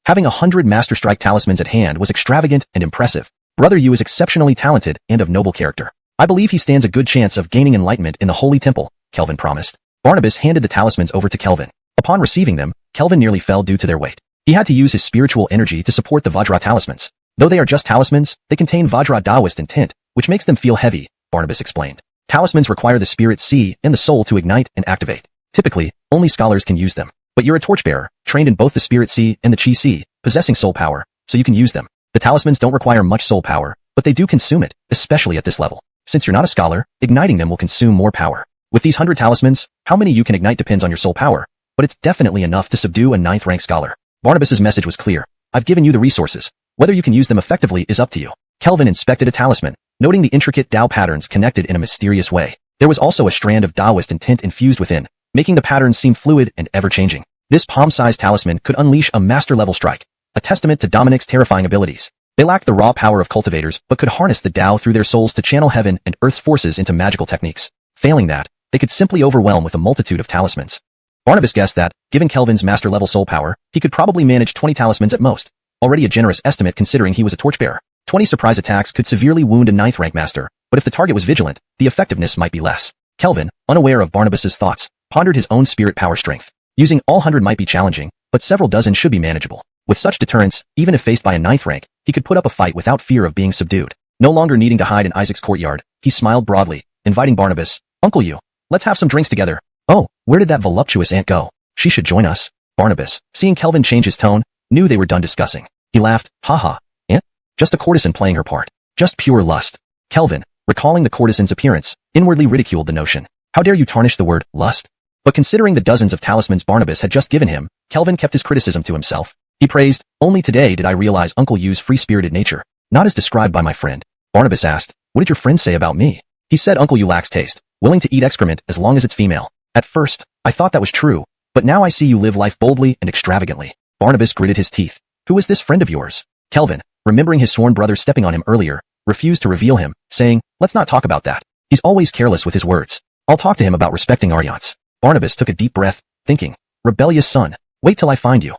Having 100 Master Strike talismans at hand was extravagant and impressive. Brother Yu is exceptionally talented and of noble character. I believe he stands a good chance of gaining enlightenment in the holy temple, Kelvin promised. Barnabas handed the talismans over to Kelvin. Upon receiving them, Kelvin nearly fell due to their weight. He had to use his spiritual energy to support the Vajra talismans. Though they are just talismans, they contain Vajra Taoist intent, which makes them feel heavy, Barnabas explained. Talismans require the spirit C and the soul to ignite and activate. Typically, only scholars can use them. But you're a torchbearer, trained in both the spirit C and the Qi C, possessing soul power, so you can use them. The talismans don't require much soul power, but they do consume it, especially at this level. Since you're not a scholar, igniting them will consume more power. With these 100 talismans, how many you can ignite depends on your soul power, but it's definitely enough to subdue a 9th rank scholar. Barnabas's message was clear. I've given you the resources. Whether you can use them effectively is up to you. Kelvin inspected a talisman, noting the intricate Tao patterns connected in a mysterious way. There was also a strand of Taoist intent infused within, making the patterns seem fluid and ever-changing. This palm-sized talisman could unleash a master-level strike, a testament to Dominic's terrifying abilities. They lacked the raw power of cultivators, but could harness the Tao through their souls to channel heaven and earth's forces into magical techniques. Failing that, they could simply overwhelm with a multitude of talismans. Barnabas guessed that, given Kelvin's master-level soul power, he could probably manage 20 talismans at most. Already a generous estimate considering he was a torchbearer. 20 surprise attacks could severely wound a 9th rank master, but if the target was vigilant, the effectiveness might be less. Kelvin, unaware of Barnabas's thoughts, pondered his own spirit power strength. Using all 100 might be challenging, but several dozen should be manageable. With such deterrence, even if faced by a 9th rank, he could put up a fight without fear of being subdued. No longer needing to hide in Isaac's courtyard, he smiled broadly, inviting Barnabas. Uncle You, let's have some drinks together. Oh, where did that voluptuous aunt go? She should join us. Barnabas, seeing Kelvin change his tone, knew they were done discussing. He laughed. Haha, aunt? Just a courtesan playing her part. Just pure lust. Kelvin, recalling the courtesan's appearance, inwardly ridiculed the notion. How dare you tarnish the word lust? But considering the dozens of talismans Barnabas had just given him, Kelvin kept his criticism to himself. He praised, only today did I realize Uncle Yu's free-spirited nature, not as described by my friend. Barnabas asked, what did your friend say about me? He said Uncle Yu lacks taste, willing to eat excrement as long as it's female. At first, I thought that was true, but now I see you live life boldly and extravagantly. Barnabas gritted his teeth. Who is this friend of yours? Kelvin, remembering his sworn brother stepping on him earlier, refused to reveal him, saying, let's not talk about that. He's always careless with his words. I'll talk to him about respecting our yachts. Barnabas took a deep breath, thinking, rebellious son, wait till I find you.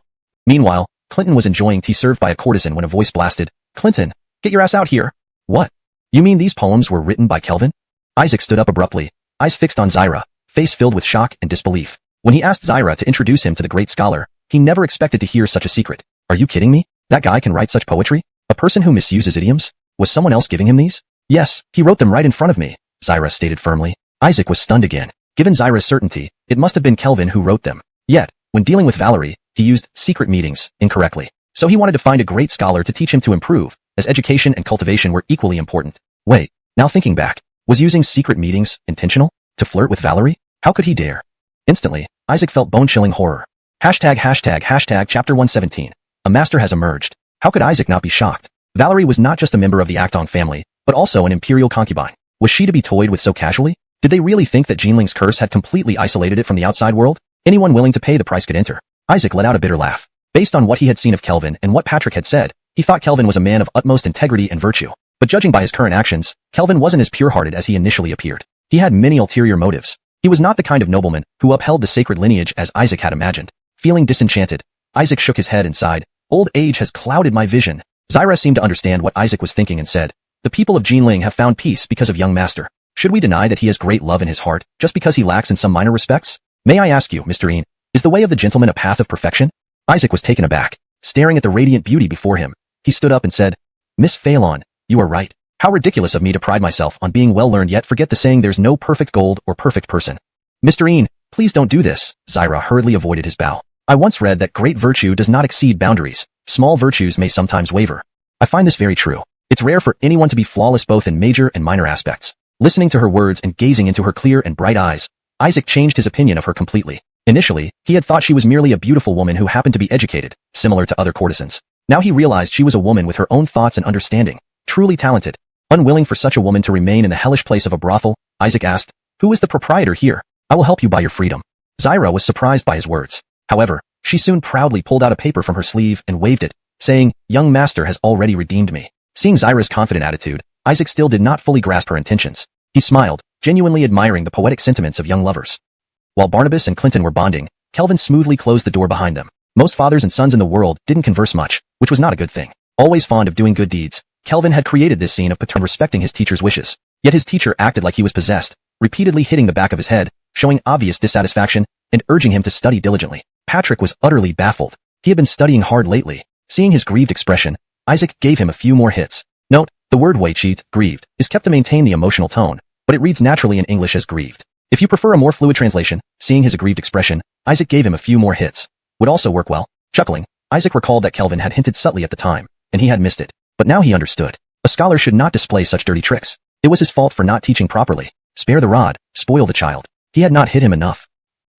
Meanwhile, Clinton was enjoying tea served by a courtesan when a voice blasted, Clinton, get your ass out here. What? You mean these poems were written by Kelvin? Isaac stood up abruptly, eyes fixed on Zyra, face filled with shock and disbelief. When he asked Zyra to introduce him to the great scholar, he never expected to hear such a secret. Are you kidding me? That guy can write such poetry? A person who misuses idioms? Was someone else giving him these? Yes, he wrote them right in front of me, Zyra stated firmly. Isaac was stunned again. Given Zyra's certainty, it must have been Kelvin who wrote them. Yet, when dealing with Valerie, he used secret meetings incorrectly. So he wanted to find a great scholar to teach him to improve, as education and cultivation were equally important. Wait, now thinking back, was using secret meetings intentional? To flirt with Valerie? How could he dare? Instantly, Isaac felt bone-chilling horror. Hashtag chapter 117. A master has emerged. How could Isaac not be shocked? Valerie was not just a member of the Actong family, but also an imperial concubine. Was she to be toyed with so casually? Did they really think that Jinling's curse had completely isolated it from the outside world? Anyone willing to pay the price could enter. Isaac let out a bitter laugh. Based on what he had seen of Kelvin and what Patrick had said, he thought Kelvin was a man of utmost integrity and virtue. But judging by his current actions, Kelvin wasn't as pure-hearted as he initially appeared. He had many ulterior motives. He was not the kind of nobleman who upheld the sacred lineage as Isaac had imagined. Feeling disenchanted, Isaac shook his head and sighed. Old age has clouded my vision. Zyra seemed to understand what Isaac was thinking and said, the people of Jinling have found peace because of young master. Should we deny that he has great love in his heart just because he lacks in some minor respects? May I ask you, Mr. Een, is the way of the gentleman a path of perfection? Isaac was taken aback, staring at the radiant beauty before him. He stood up and said, Miss Phelan, you are right. How ridiculous of me to pride myself on being well-learned yet forget the saying there's no perfect gold or perfect person. Mr. Een, please don't do this. Zyra hurriedly avoided his bow. I once read that great virtue does not exceed boundaries. Small virtues may sometimes waver. I find this very true. It's rare for anyone to be flawless both in major and minor aspects. Listening to her words and gazing into her clear and bright eyes, Isaac changed his opinion of her completely. Initially, he had thought she was merely a beautiful woman who happened to be educated, similar to other courtesans. Now he realized she was a woman with her own thoughts and understanding, truly talented. Unwilling for such a woman to remain in the hellish place of a brothel, Isaac asked, Who is the proprietor here? I will help you buy your freedom. Zyra was surprised by his words. However, she soon proudly pulled out a paper from her sleeve and waved it, saying, Young master has already redeemed me. Seeing Zyra's confident attitude, Isaac still did not fully grasp her intentions. He smiled, genuinely admiring the poetic sentiments of young lovers. While Barnabas and Clinton were bonding, Kelvin smoothly closed the door behind them. Most fathers and sons in the world didn't converse much, which was not a good thing. Always fond of doing good deeds, Kelvin had created this scene of paternity respecting his teacher's wishes. Yet his teacher acted like he was possessed, repeatedly hitting the back of his head, showing obvious dissatisfaction, and urging him to study diligently. Patrick was utterly baffled. He had been studying hard lately. Seeing his grieved expression, Isaac gave him a few more hits. Note, the word weiqi, grieved, is kept to maintain the emotional tone, but it reads naturally in English as grieved. If you prefer a more fluid translation, seeing his aggrieved expression, Isaac gave him a few more hits. Would also work well. Chuckling, Isaac recalled that Kelvin had hinted subtly at the time, and he had missed it. But now he understood. A scholar should not display such dirty tricks. It was his fault for not teaching properly. Spare the rod, spoil the child. He had not hit him enough.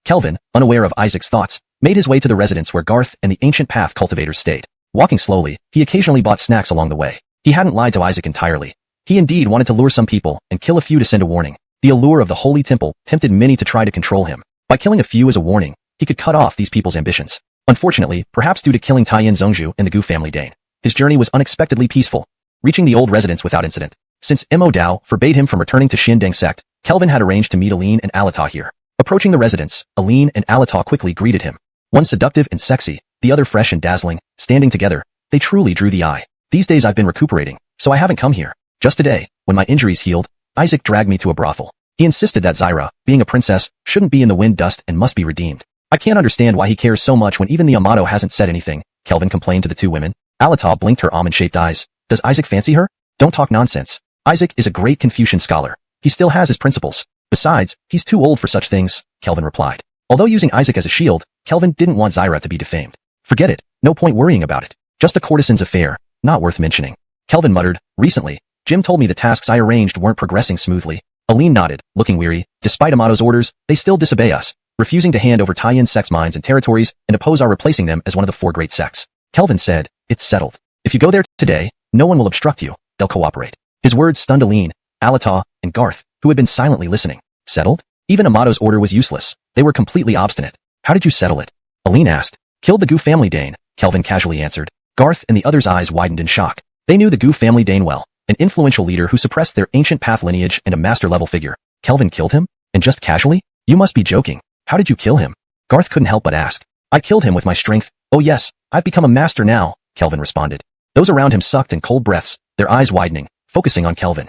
Kelvin, unaware of Isaac's thoughts, made his way to the residence where Garth and the ancient path cultivators stayed. Walking slowly, he occasionally bought snacks along the way. He hadn't lied to Isaac entirely. He indeed wanted to lure some people and kill a few to send a warning. The allure of the holy temple tempted many to try to control him. By killing a few as a warning, he could cut off these people's ambitions. Unfortunately, perhaps due to killing Taiyan Zhongzhu and the Gu family Dane, his journey was unexpectedly peaceful, reaching the old residence without incident. Since Mo Dao forbade him from returning to Xiandeng Sect, Kelvin had arranged to meet Aline and Alata here. Approaching the residence, Aline and Alata quickly greeted him. One seductive and sexy, the other fresh and dazzling, standing together, they truly drew the eye. These days I've been recuperating, so I haven't come here. Just today, when my injuries healed, Isaac dragged me to a brothel. He insisted that Zyra, being a princess, shouldn't be in the wind dust and must be redeemed. I can't understand why he cares so much when even the Amato hasn't said anything, Kelvin complained to the two women. Alata blinked her almond-shaped eyes. Does Isaac fancy her? Don't talk nonsense. Isaac is a great Confucian scholar. He still has his principles. Besides, he's too old for such things, Kelvin replied. Although using Isaac as a shield, Kelvin didn't want Zyra to be defamed. Forget it, no point worrying about it. Just a courtesan's affair, not worth mentioning. Kelvin muttered, recently, Jim told me the tasks I arranged weren't progressing smoothly. Aline nodded, looking weary. Despite Amato's orders, they still disobey us, refusing to hand over Taiyan Sect's mines and territories and oppose our replacing them as one of the 4 great sects. Kelvin said, it's settled. If you go there today, no one will obstruct you. They'll cooperate. His words stunned Aline, Alata, and Garth, who had been silently listening. Settled? Even Amato's order was useless. They were completely obstinate. How did you settle it? Aline asked. Killed the Gu family Dane, Kelvin casually answered. Garth and the others' eyes widened in shock. They knew the Gu family Dane well, an influential leader who suppressed their ancient path lineage and a master-level figure. Kelvin killed him? And just casually? You must be joking. How did you kill him? Garth couldn't help but ask. I killed him with my strength. Oh yes, I've become a master now, Kelvin responded. Those around him sucked in cold breaths, their eyes widening, focusing on Kelvin.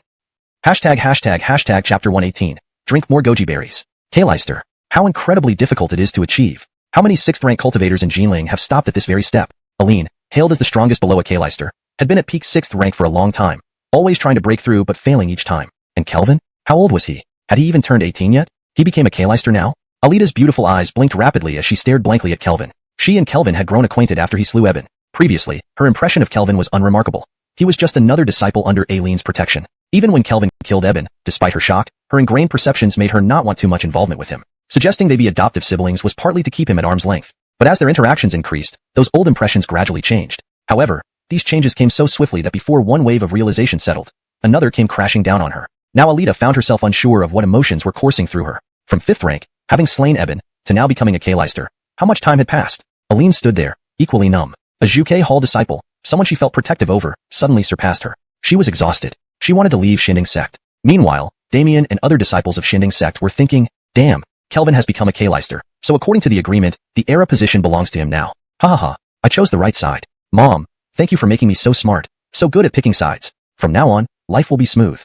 Hashtag chapter 118. Drink more goji berries. Kleister. How incredibly difficult it is to achieve. How many 6th rank cultivators in Jinling have stopped at this very step? Aline, hailed as the strongest below a Kleister, had been at peak 6th rank for a long time, always trying to break through but failing each time. And Kelvin? How old was he? Had he even turned 18 yet? He became a Kleister now? Alita's beautiful eyes blinked rapidly as she stared blankly at Kelvin. She and Kelvin had grown acquainted after he slew Eben. Previously, her impression of Kelvin was unremarkable. He was just another disciple under Aline's protection. Even when Kelvin killed Eben, despite her shock, her ingrained perceptions made her not want too much involvement with him. Suggesting they be adoptive siblings was partly to keep him at arm's length. But as their interactions increased, those old impressions gradually changed. However, these changes came so swiftly that before one wave of realization settled, another came crashing down on her. Now Alita found herself unsure of what emotions were coursing through her. From 5th rank, having slain Eben, to now becoming a Kleister. How much time had passed? Aline stood there, equally numb. A Zhuke Hall disciple, someone she felt protective over, suddenly surpassed her. She was exhausted. She wanted to leave Xinding Sect. Meanwhile, Damien and other disciples of Xinding Sect were thinking, damn, Kelvin has become a K-Leister, so according to the agreement, the era position belongs to him now. Ha ha ha, I chose the right side. Mom, thank you for making me so smart, so good at picking sides. From now on, life will be smooth.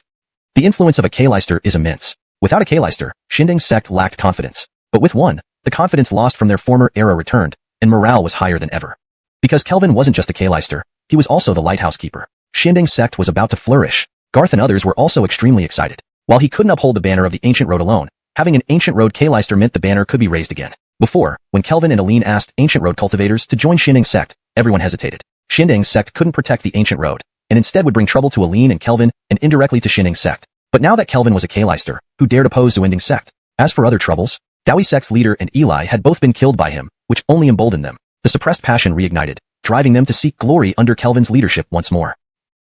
The influence of a K-Leister is immense. Without a K-Leister, Xinding Sect lacked confidence. But with one, the confidence lost from their former era returned, and morale was higher than ever. Because Kelvin wasn't just a K-Leister, he was also the lighthouse keeper. Xinding Sect was about to flourish. Garth and others were also extremely excited. While he couldn't uphold the banner of the Ancient Road alone, having an Ancient Road K-Leister meant the banner could be raised again. Before, when Kelvin and Aline asked Ancient Road cultivators to join Xinding Sect, everyone hesitated. Xinding Sect couldn't protect the Ancient Road, and instead would bring trouble to Aline and Kelvin, and indirectly to Xinding Sect. But now that Kelvin was a K-Leister, who dared oppose Xinding Sect? As for other troubles, Dawi Sect's leader and Eli had both been killed by him, which only emboldened them. The suppressed passion reignited, driving them to seek glory under Kelvin's leadership once more.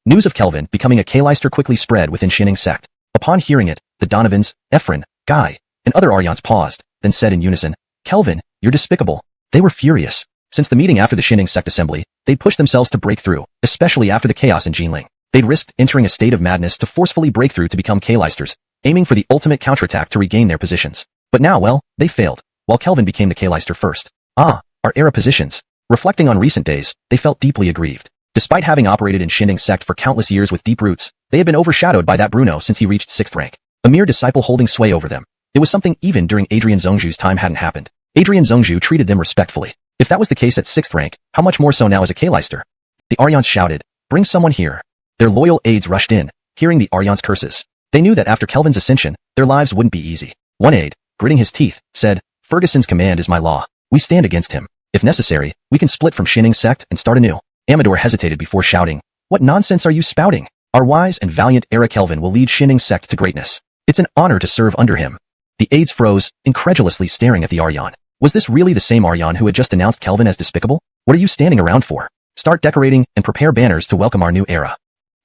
News of Kelvin becoming a K-Leister quickly spread within Xinding Sect. Upon hearing it, the Donovans, Ephron, Guy, and other Aryans paused, then said in unison, Kelvin, you're despicable. They were furious. Since the meeting after the Xinding Sect assembly, they'd pushed themselves to break through, especially after the chaos in Jinling. They'd risked entering a state of madness to forcefully break through to become K-Leisters, aiming for the ultimate counterattack to regain their positions. But now, well, they failed, while Kelvin became the K-Leister first. Ah, our era positions. Reflecting on recent days, they felt deeply aggrieved. Despite having operated in Xinding Sect for countless years with deep roots, they had been overshadowed by that Bruno since he reached 6th rank. A mere disciple holding sway over them. It was something even during Adrian Zhongzhu's time hadn't happened. Adrian Zhongzhu treated them respectfully. If that was the case at 6th rank, how much more so now as a K-Leister? The Aryans shouted, bring someone here. Their loyal aides rushed in, hearing the Aryans' curses. They knew that after Kelvin's ascension, their lives wouldn't be easy. One aide, gritting his teeth, said, Ferguson's command is my law. We stand against him. If necessary, we can split from Xinding Sect and start anew. Amador hesitated before shouting, what nonsense are you spouting? Our wise and valiant era Kelvin will lead Xinding Sect to greatness. It's an honor to serve under him. The aides froze, incredulously staring at the Aryan. Was this really the same Aryan who had just denounced Kelvin as despicable? What are you standing around for? Start decorating and prepare banners to welcome our new era.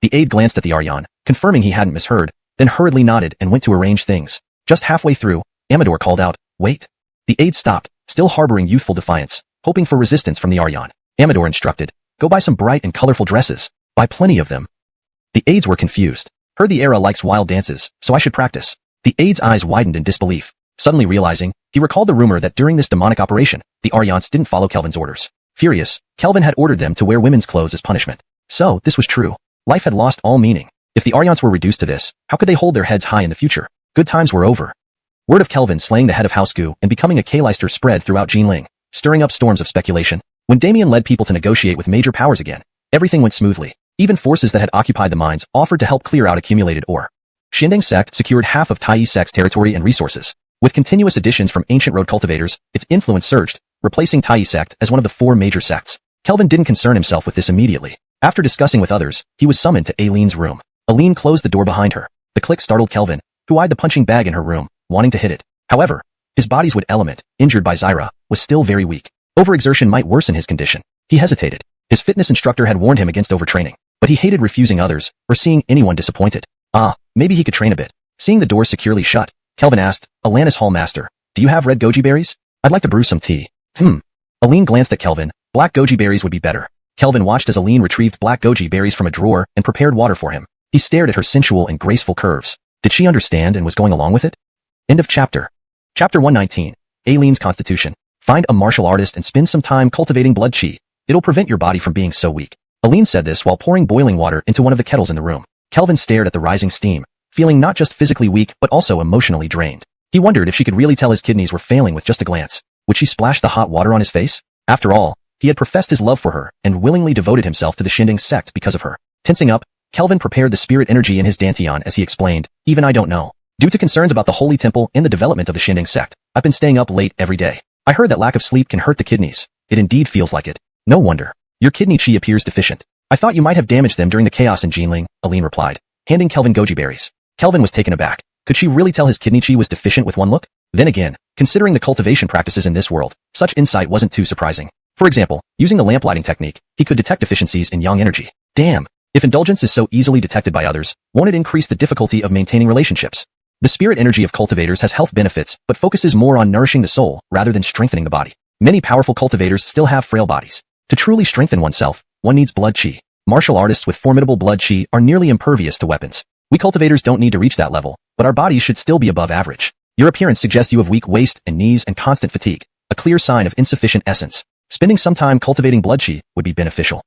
The aide glanced at the Aryan, confirming he hadn't misheard, then hurriedly nodded and went to arrange things. Just halfway through, Amador called out, wait. The aide stopped, still harboring youthful defiance, hoping for resistance from the Aryan. Amador instructed, go buy some bright and colorful dresses. Buy plenty of them. The aides were confused. Heard the era likes wild dances, so I should practice. The aide's eyes widened in disbelief. Suddenly realizing, he recalled the rumor that during this demonic operation, the Aryans didn't follow Kelvin's orders. Furious, Kelvin had ordered them to wear women's clothes as punishment. So, this was true. Life had lost all meaning. If the Aryans were reduced to this, how could they hold their heads high in the future? Good times were over. Word of Kelvin slaying the head of House Gu and becoming a K-Leister spread throughout Jinling, stirring up storms of speculation. When Damien led people to negotiate with major powers again, everything went smoothly. Even forces that had occupied the mines offered to help clear out accumulated ore. Xinding Sect secured half of Tai Sect's territory and resources. With continuous additions from Ancient Road cultivators, its influence surged, replacing Tai Sect as one of the 4 major sects. Kelvin didn't concern himself with this immediately. After discussing with others, he was summoned to Aline's room. Aline closed the door behind her. The click startled Kelvin, who eyed the punching bag in her room, wanting to hit it. However, his body's wood element, injured by Zyra, was still very weak. Overexertion might worsen his condition. He hesitated. His fitness instructor had warned him against overtraining, but he hated refusing others or seeing anyone disappointed. Maybe he could train a bit. Seeing the door securely shut, Kelvin asked, Alanis Hall Master, do you have red goji berries? I'd like to brew some tea. Aline glanced at Kelvin. Black goji berries would be better. Kelvin watched as Aline retrieved black goji berries from a drawer and prepared water for him. He stared at her sensual and graceful curves. Did she understand and was going along with it? End of chapter. Chapter 119. Aline's Constitution. Find a martial artist and spend some time cultivating blood chi. It'll prevent your body from being so weak. Aline said this while pouring boiling water into one of the kettles in the room. Kelvin stared at the rising steam, feeling not just physically weak but also emotionally drained. He wondered if she could really tell his kidneys were failing with just a glance. Would she splash the hot water on his face? After all, he had professed his love for her and willingly devoted himself to the Xinding Sect because of her. Tensing up, Kelvin prepared the spirit energy in his dantian as he explained, even I don't know. Due to concerns about the Holy Temple and the development of the Xinding Sect, I've been staying up late every day. I heard that lack of sleep can hurt the kidneys. It indeed feels like it. No wonder. Your kidney chi appears deficient. I thought you might have damaged them during the chaos in Jinling, Aline replied, handing Kelvin goji berries. Kelvin was taken aback. Could she really tell his kidney chi was deficient with one look? Then again, considering the cultivation practices in this world, such insight wasn't too surprising. For example, using the lamplighting technique, he could detect deficiencies in yang energy. Damn! If indulgence is so easily detected by others, won't it increase the difficulty of maintaining relationships? The spirit energy of cultivators has health benefits, but focuses more on nourishing the soul rather than strengthening the body. Many powerful cultivators still have frail bodies. To truly strengthen oneself, one needs blood qi. Martial artists with formidable blood qi are nearly impervious to weapons. We cultivators don't need to reach that level, but our bodies should still be above average. Your appearance suggests you have weak waist and knees and constant fatigue, a clear sign of insufficient essence. Spending some time cultivating blood qi would be beneficial.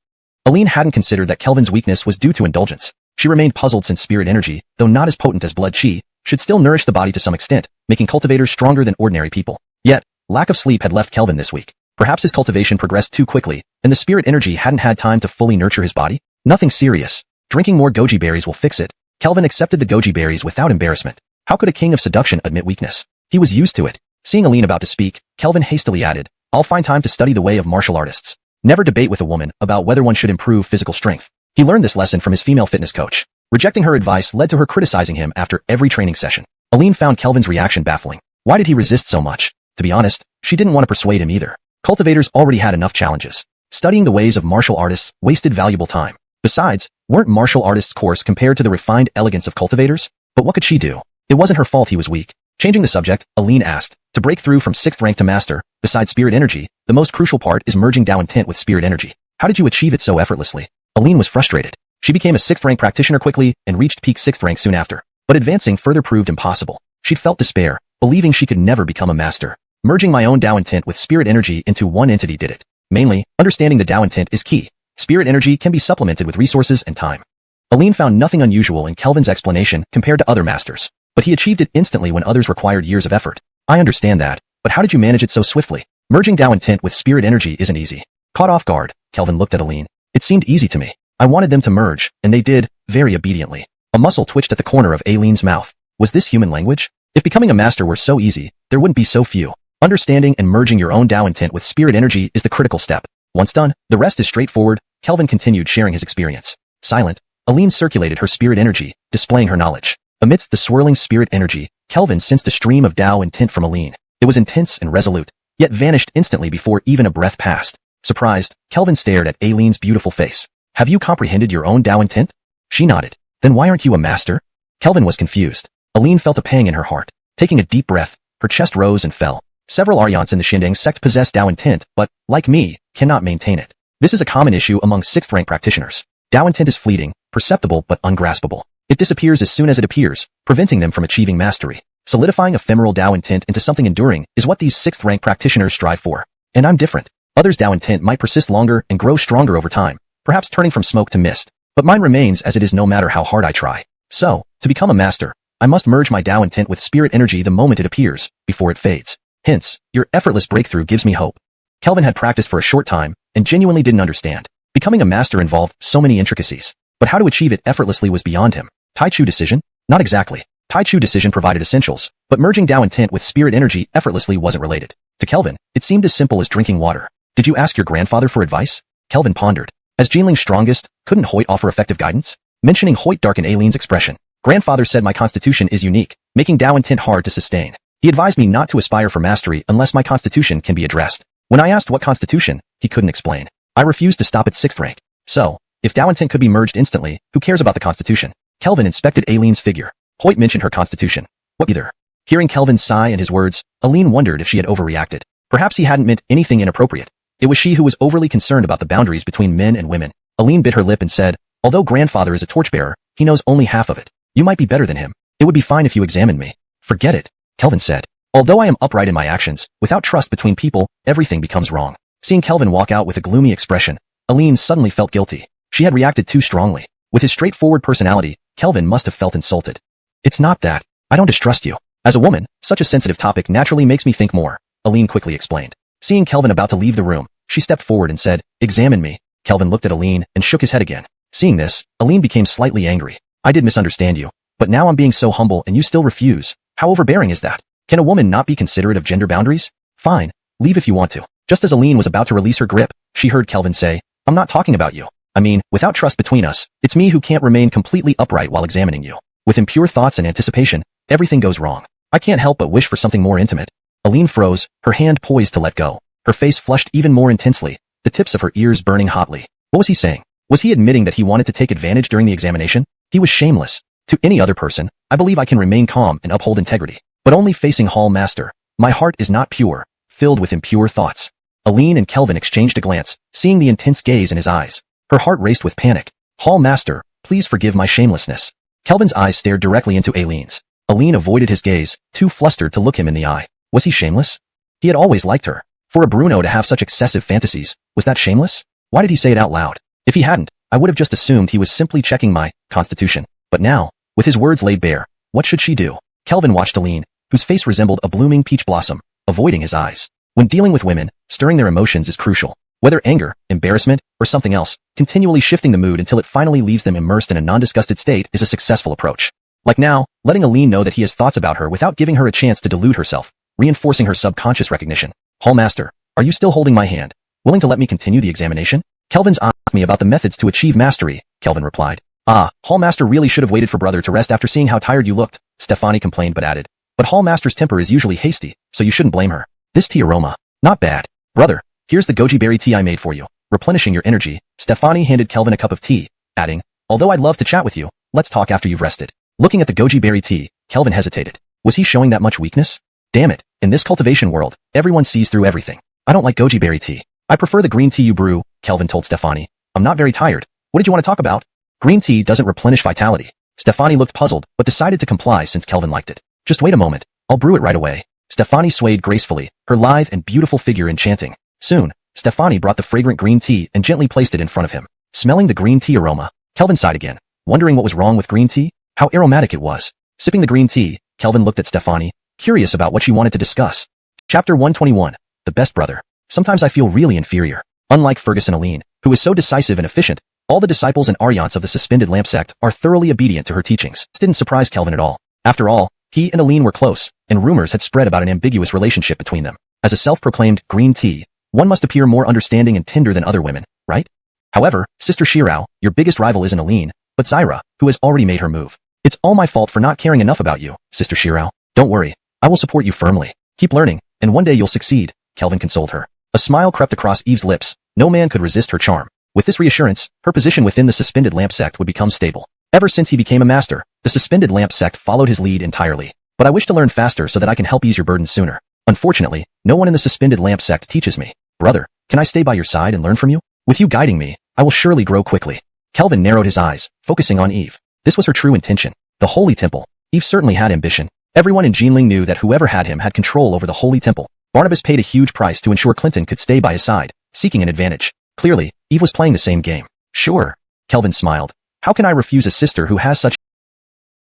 Aline hadn't considered that Kelvin's weakness was due to indulgence. She remained puzzled since spirit energy, though not as potent as blood qi, should still nourish the body to some extent, making cultivators stronger than ordinary people. Yet, lack of sleep had left Kelvin this week. Perhaps his cultivation progressed too quickly, and the spirit energy hadn't had time to fully nurture his body? Nothing serious. Drinking more goji berries will fix it. Kelvin accepted the goji berries without embarrassment. How could a king of seduction admit weakness? He was used to it. Seeing Aline about to speak, Kelvin hastily added, I'll find time to study the way of martial artists. Never debate with a woman about whether one should improve physical strength. He learned this lesson from his female fitness coach. Rejecting her advice led to her criticizing him after every training session. Aline found Kelvin's reaction baffling. Why did he resist so much? To be honest, she didn't want to persuade him either. Cultivators already had enough challenges. Studying the ways of martial artists wasted valuable time. Besides, weren't martial artists coarse compared to the refined elegance of cultivators? But what could she do? It wasn't her fault he was weak. Changing the subject, Aline asked, to break through from 6th rank to master, besides spirit energy, the most crucial part is merging Dao intent with spirit energy. How did you achieve it so effortlessly? Aline was frustrated. She became a 6th rank practitioner quickly and reached peak 6th rank soon after. But advancing further proved impossible. She'd felt despair, believing she could never become a master. Merging my own Dao intent with spirit energy into one entity did it. Mainly, understanding the Dao intent is key. Spirit energy can be supplemented with resources and time. Aline found nothing unusual in Kelvin's explanation compared to other masters. But he achieved it instantly when others required years of effort. I understand that, but how did you manage it so swiftly? Merging Dao intent with spirit energy isn't easy. Caught off guard, Kelvin looked at Aline. It seemed easy to me. I wanted them to merge, and they did, very obediently. A muscle twitched at the corner of Aline's mouth. Was this human language? If becoming a master were so easy, there wouldn't be so few. Understanding and merging your own Dao intent with spirit energy is the critical step. Once done, the rest is straightforward. Kelvin continued sharing his experience. Silent, Aline circulated her spirit energy, displaying her knowledge. Amidst the swirling spirit energy, Kelvin sensed a stream of Dao intent from Aline. It was intense and resolute, yet vanished instantly before even a breath passed. Surprised, Kelvin stared at Aline's beautiful face. Have you comprehended your own Dao intent? She nodded. Then why aren't you a master? Kelvin was confused. Aline felt a pang in her heart. Taking a deep breath, her chest rose and fell. Several Aryans in the Xindang sect possess Dao intent, but, like me, cannot maintain it. This is a common issue among 6th rank practitioners. Dao intent is fleeting, perceptible but ungraspable. It disappears as soon as it appears, preventing them from achieving mastery. Solidifying ephemeral Dao intent into something enduring is what these 6th rank practitioners strive for. And I'm different. Others' Dao intent might persist longer and grow stronger over time, perhaps turning from smoke to mist. But mine remains as it is no matter how hard I try. So, to become a master, I must merge my Dao intent with spirit energy the moment it appears, before it fades. Hence, your effortless breakthrough gives me hope. Kelvin had practiced for a short time, and genuinely didn't understand. Becoming a master involved so many intricacies. But how to achieve it effortlessly was beyond him. Tai Chu decision? Not exactly. Tai Chu decision provided essentials, but merging Dao intent with spirit energy effortlessly wasn't related. To Kelvin, it seemed as simple as drinking water. Did you ask your grandfather for advice? Kelvin pondered. As Jinling's strongest, couldn't Hoyt offer effective guidance? Mentioning Hoyt darkened Aline's expression. Grandfather said my constitution is unique, making Dao intent hard to sustain. He advised me not to aspire for mastery unless my constitution can be addressed. When I asked what constitution, he couldn't explain. I refused to stop at 6th rank. So, if Dao intent could be merged instantly, who cares about the constitution? Kelvin inspected Aline's figure. Hoyt mentioned her constitution. What either? Hearing Kelvin's sigh and his words, Aline wondered if she had overreacted. Perhaps he hadn't meant anything inappropriate. It was she who was overly concerned about the boundaries between men and women. Aline bit her lip and said, although grandfather is a torchbearer, he knows only half of it. You might be better than him. It would be fine if you examined me. Forget it, Kelvin said. Although I am upright in my actions, without trust between people, everything becomes wrong. Seeing Kelvin walk out with a gloomy expression, Aline suddenly felt guilty. She had reacted too strongly. With his straightforward personality, Kelvin must have felt insulted. It's not that. I don't distrust you. As a woman, such a sensitive topic naturally makes me think more, Aline quickly explained. Seeing Kelvin about to leave the room, she stepped forward and said, examine me. Kelvin looked at Aline and shook his head again. Seeing this, Aline became slightly angry. I did misunderstand you. But now I'm being so humble and you still refuse. How overbearing is that? Can a woman not be considerate of gender boundaries? Fine. Leave if you want to. Just as Aline was about to release her grip, she heard Kelvin say, I'm not talking about you. I mean, without trust between us, it's me who can't remain completely upright while examining you. With impure thoughts and anticipation, everything goes wrong. I can't help but wish for something more intimate. Aline froze, her hand poised to let go. Her face flushed even more intensely, the tips of her ears burning hotly. What was he saying? Was he admitting that he wanted to take advantage during the examination? He was shameless. To any other person, I believe I can remain calm and uphold integrity. But only facing Hall Master. My heart is not pure, filled with impure thoughts. Aline and Kelvin exchanged a glance, seeing the intense gaze in his eyes. Her heart raced with panic. Hall Master, please forgive my shamelessness. Kelvin's eyes stared directly into Aline's. Aline avoided his gaze, too flustered to look him in the eye. Was he shameless? He had always liked her. For a Bruno to have such excessive fantasies, was that shameless? Why did he say it out loud? If he hadn't, I would have just assumed he was simply checking my constitution. But now, with his words laid bare, what should she do? Kelvin watched Aline, whose face resembled a blooming peach blossom, avoiding his eyes. When dealing with women, stirring their emotions is crucial. Whether anger, embarrassment, or something else, continually shifting the mood until it finally leaves them immersed in a non-disgusted state is a successful approach. Like now, letting Aline know that he has thoughts about her without giving her a chance to delude herself, reinforcing her subconscious recognition. Hall Master, are you still holding my hand? Willing to let me continue the examination? Kelvin's asked me about the methods to achieve mastery, Kelvin replied. Ah, Hall Master really should have waited for brother to rest after seeing how tired you looked, Stefani complained but added. But Hall Master's temper is usually hasty, so you shouldn't blame her. This tea aroma. Not bad. Brother, here's the goji berry tea I made for you. Replenishing your energy, Stefani handed Kelvin a cup of tea, adding, although I'd love to chat with you, let's talk after you've rested. Looking at the goji berry tea, Kelvin hesitated. Was he showing that much weakness? Damn it, in this cultivation world, everyone sees through everything. I don't like goji berry tea. I prefer the green tea you brew, Kelvin told Stefani. I'm not very tired. What did you want to talk about? Green tea doesn't replenish vitality. Stefani looked puzzled, but decided to comply since Kelvin liked it. Just wait a moment. I'll brew it right away. Stefani swayed gracefully, her lithe and beautiful figure enchanting. Soon, Stefani brought the fragrant green tea and gently placed it in front of him. Smelling the green tea aroma, Kelvin sighed again, wondering what was wrong with green tea, how aromatic it was. Sipping the green tea, Kelvin looked at Stefani, curious about what she wanted to discuss. Chapter 121, The Best Brother. Sometimes I feel really inferior. Unlike Fergus and Aline, who is so decisive and efficient, all the disciples and Aryans of the suspended lamp sect are thoroughly obedient to her teachings. This didn't surprise Kelvin at all. After all, he and Aline were close, and rumors had spread about an ambiguous relationship between them. As a self-proclaimed green tea, one must appear more understanding and tender than other women, right? However, Sister Shirao, your biggest rival isn't Aline, but Zyra, who has already made her move. It's all my fault for not caring enough about you, Sister Shirao. Don't worry, I will support you firmly. Keep learning, and one day you'll succeed, Kelvin consoled her. A smile crept across Eve's lips. No man could resist her charm. With this reassurance, her position within the suspended lamp sect would become stable. Ever since he became a master, the suspended lamp sect followed his lead entirely. But I wish to learn faster so that I can help ease your burden sooner. Unfortunately, no one in the suspended lamp sect teaches me. Brother, can I stay by your side and learn from you? With you guiding me, I will surely grow quickly. Kelvin narrowed his eyes, focusing on Eve. This was her true intention. The Holy Temple. Eve certainly had ambition. Everyone in Jinling knew that whoever had him had control over the Holy Temple. Barnabas paid a huge price to ensure Clinton could stay by his side, seeking an advantage. Clearly, Eve was playing the same game. Sure. Kelvin smiled. How can I refuse a sister who has such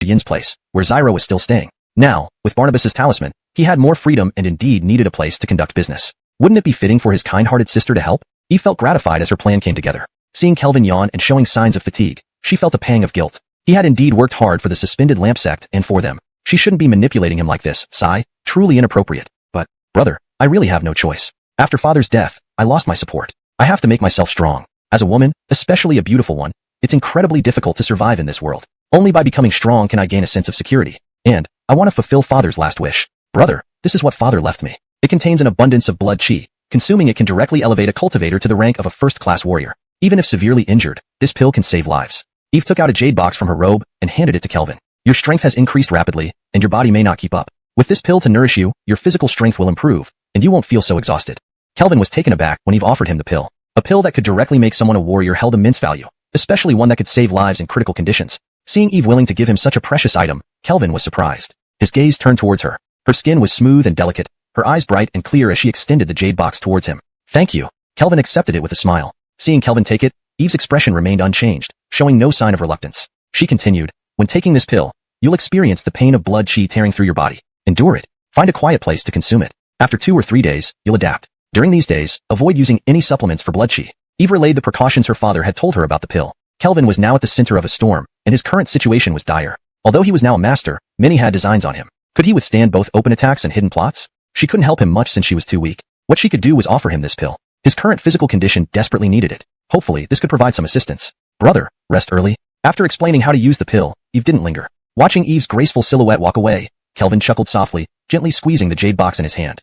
Yin's place, where Zyra was still staying? Now, with Barnabas's talisman, he had more freedom and indeed needed a place to conduct business. Wouldn't it be fitting for his kind-hearted sister to help? Eve felt gratified as her plan came together. Seeing Kelvin yawn and showing signs of fatigue, she felt a pang of guilt. He had indeed worked hard for the suspended lamp sect and for them. She shouldn't be manipulating him like this, sigh, truly inappropriate. But, brother, I really have no choice. After father's death, I lost my support. I have to make myself strong. As a woman, especially a beautiful one, it's incredibly difficult to survive in this world. Only by becoming strong can I gain a sense of security. And, I want to fulfill father's last wish. Brother, this is what father left me. It contains an abundance of blood chi. Consuming it can directly elevate a cultivator to the rank of a first-class warrior. Even if severely injured, this pill can save lives. Eve took out a jade box from her robe and handed it to Kelvin. Your strength has increased rapidly, and your body may not keep up. With this pill to nourish you, your physical strength will improve, and you won't feel so exhausted. Kelvin was taken aback when Eve offered him the pill. A pill that could directly make someone a warrior held immense value, especially one that could save lives in critical conditions. Seeing Eve willing to give him such a precious item, Kelvin was surprised. His gaze turned towards her. Her skin was smooth and delicate, her eyes bright and clear as she extended the jade box towards him. Thank you. Kelvin accepted it with a smile. Seeing Kelvin take it, Eve's expression remained unchanged, showing no sign of reluctance. She continued, when taking this pill, you'll experience the pain of blood chi tearing through your body. Endure it. Find a quiet place to consume it. After 2 or 3 days, you'll adapt. During these days, avoid using any supplements for blood chi. Eve relayed the precautions her father had told her about the pill. Kelvin was now at the center of a storm, and his current situation was dire. Although he was now a master, many had designs on him. Could he withstand both open attacks and hidden plots? She couldn't help him much since she was too weak. What she could do was offer him this pill. His current physical condition desperately needed it. Hopefully, this could provide some assistance. Brother, rest early. After explaining how to use the pill, Eve didn't linger. Watching Eve's graceful silhouette walk away, Kelvin chuckled softly, gently squeezing the jade box in his hand.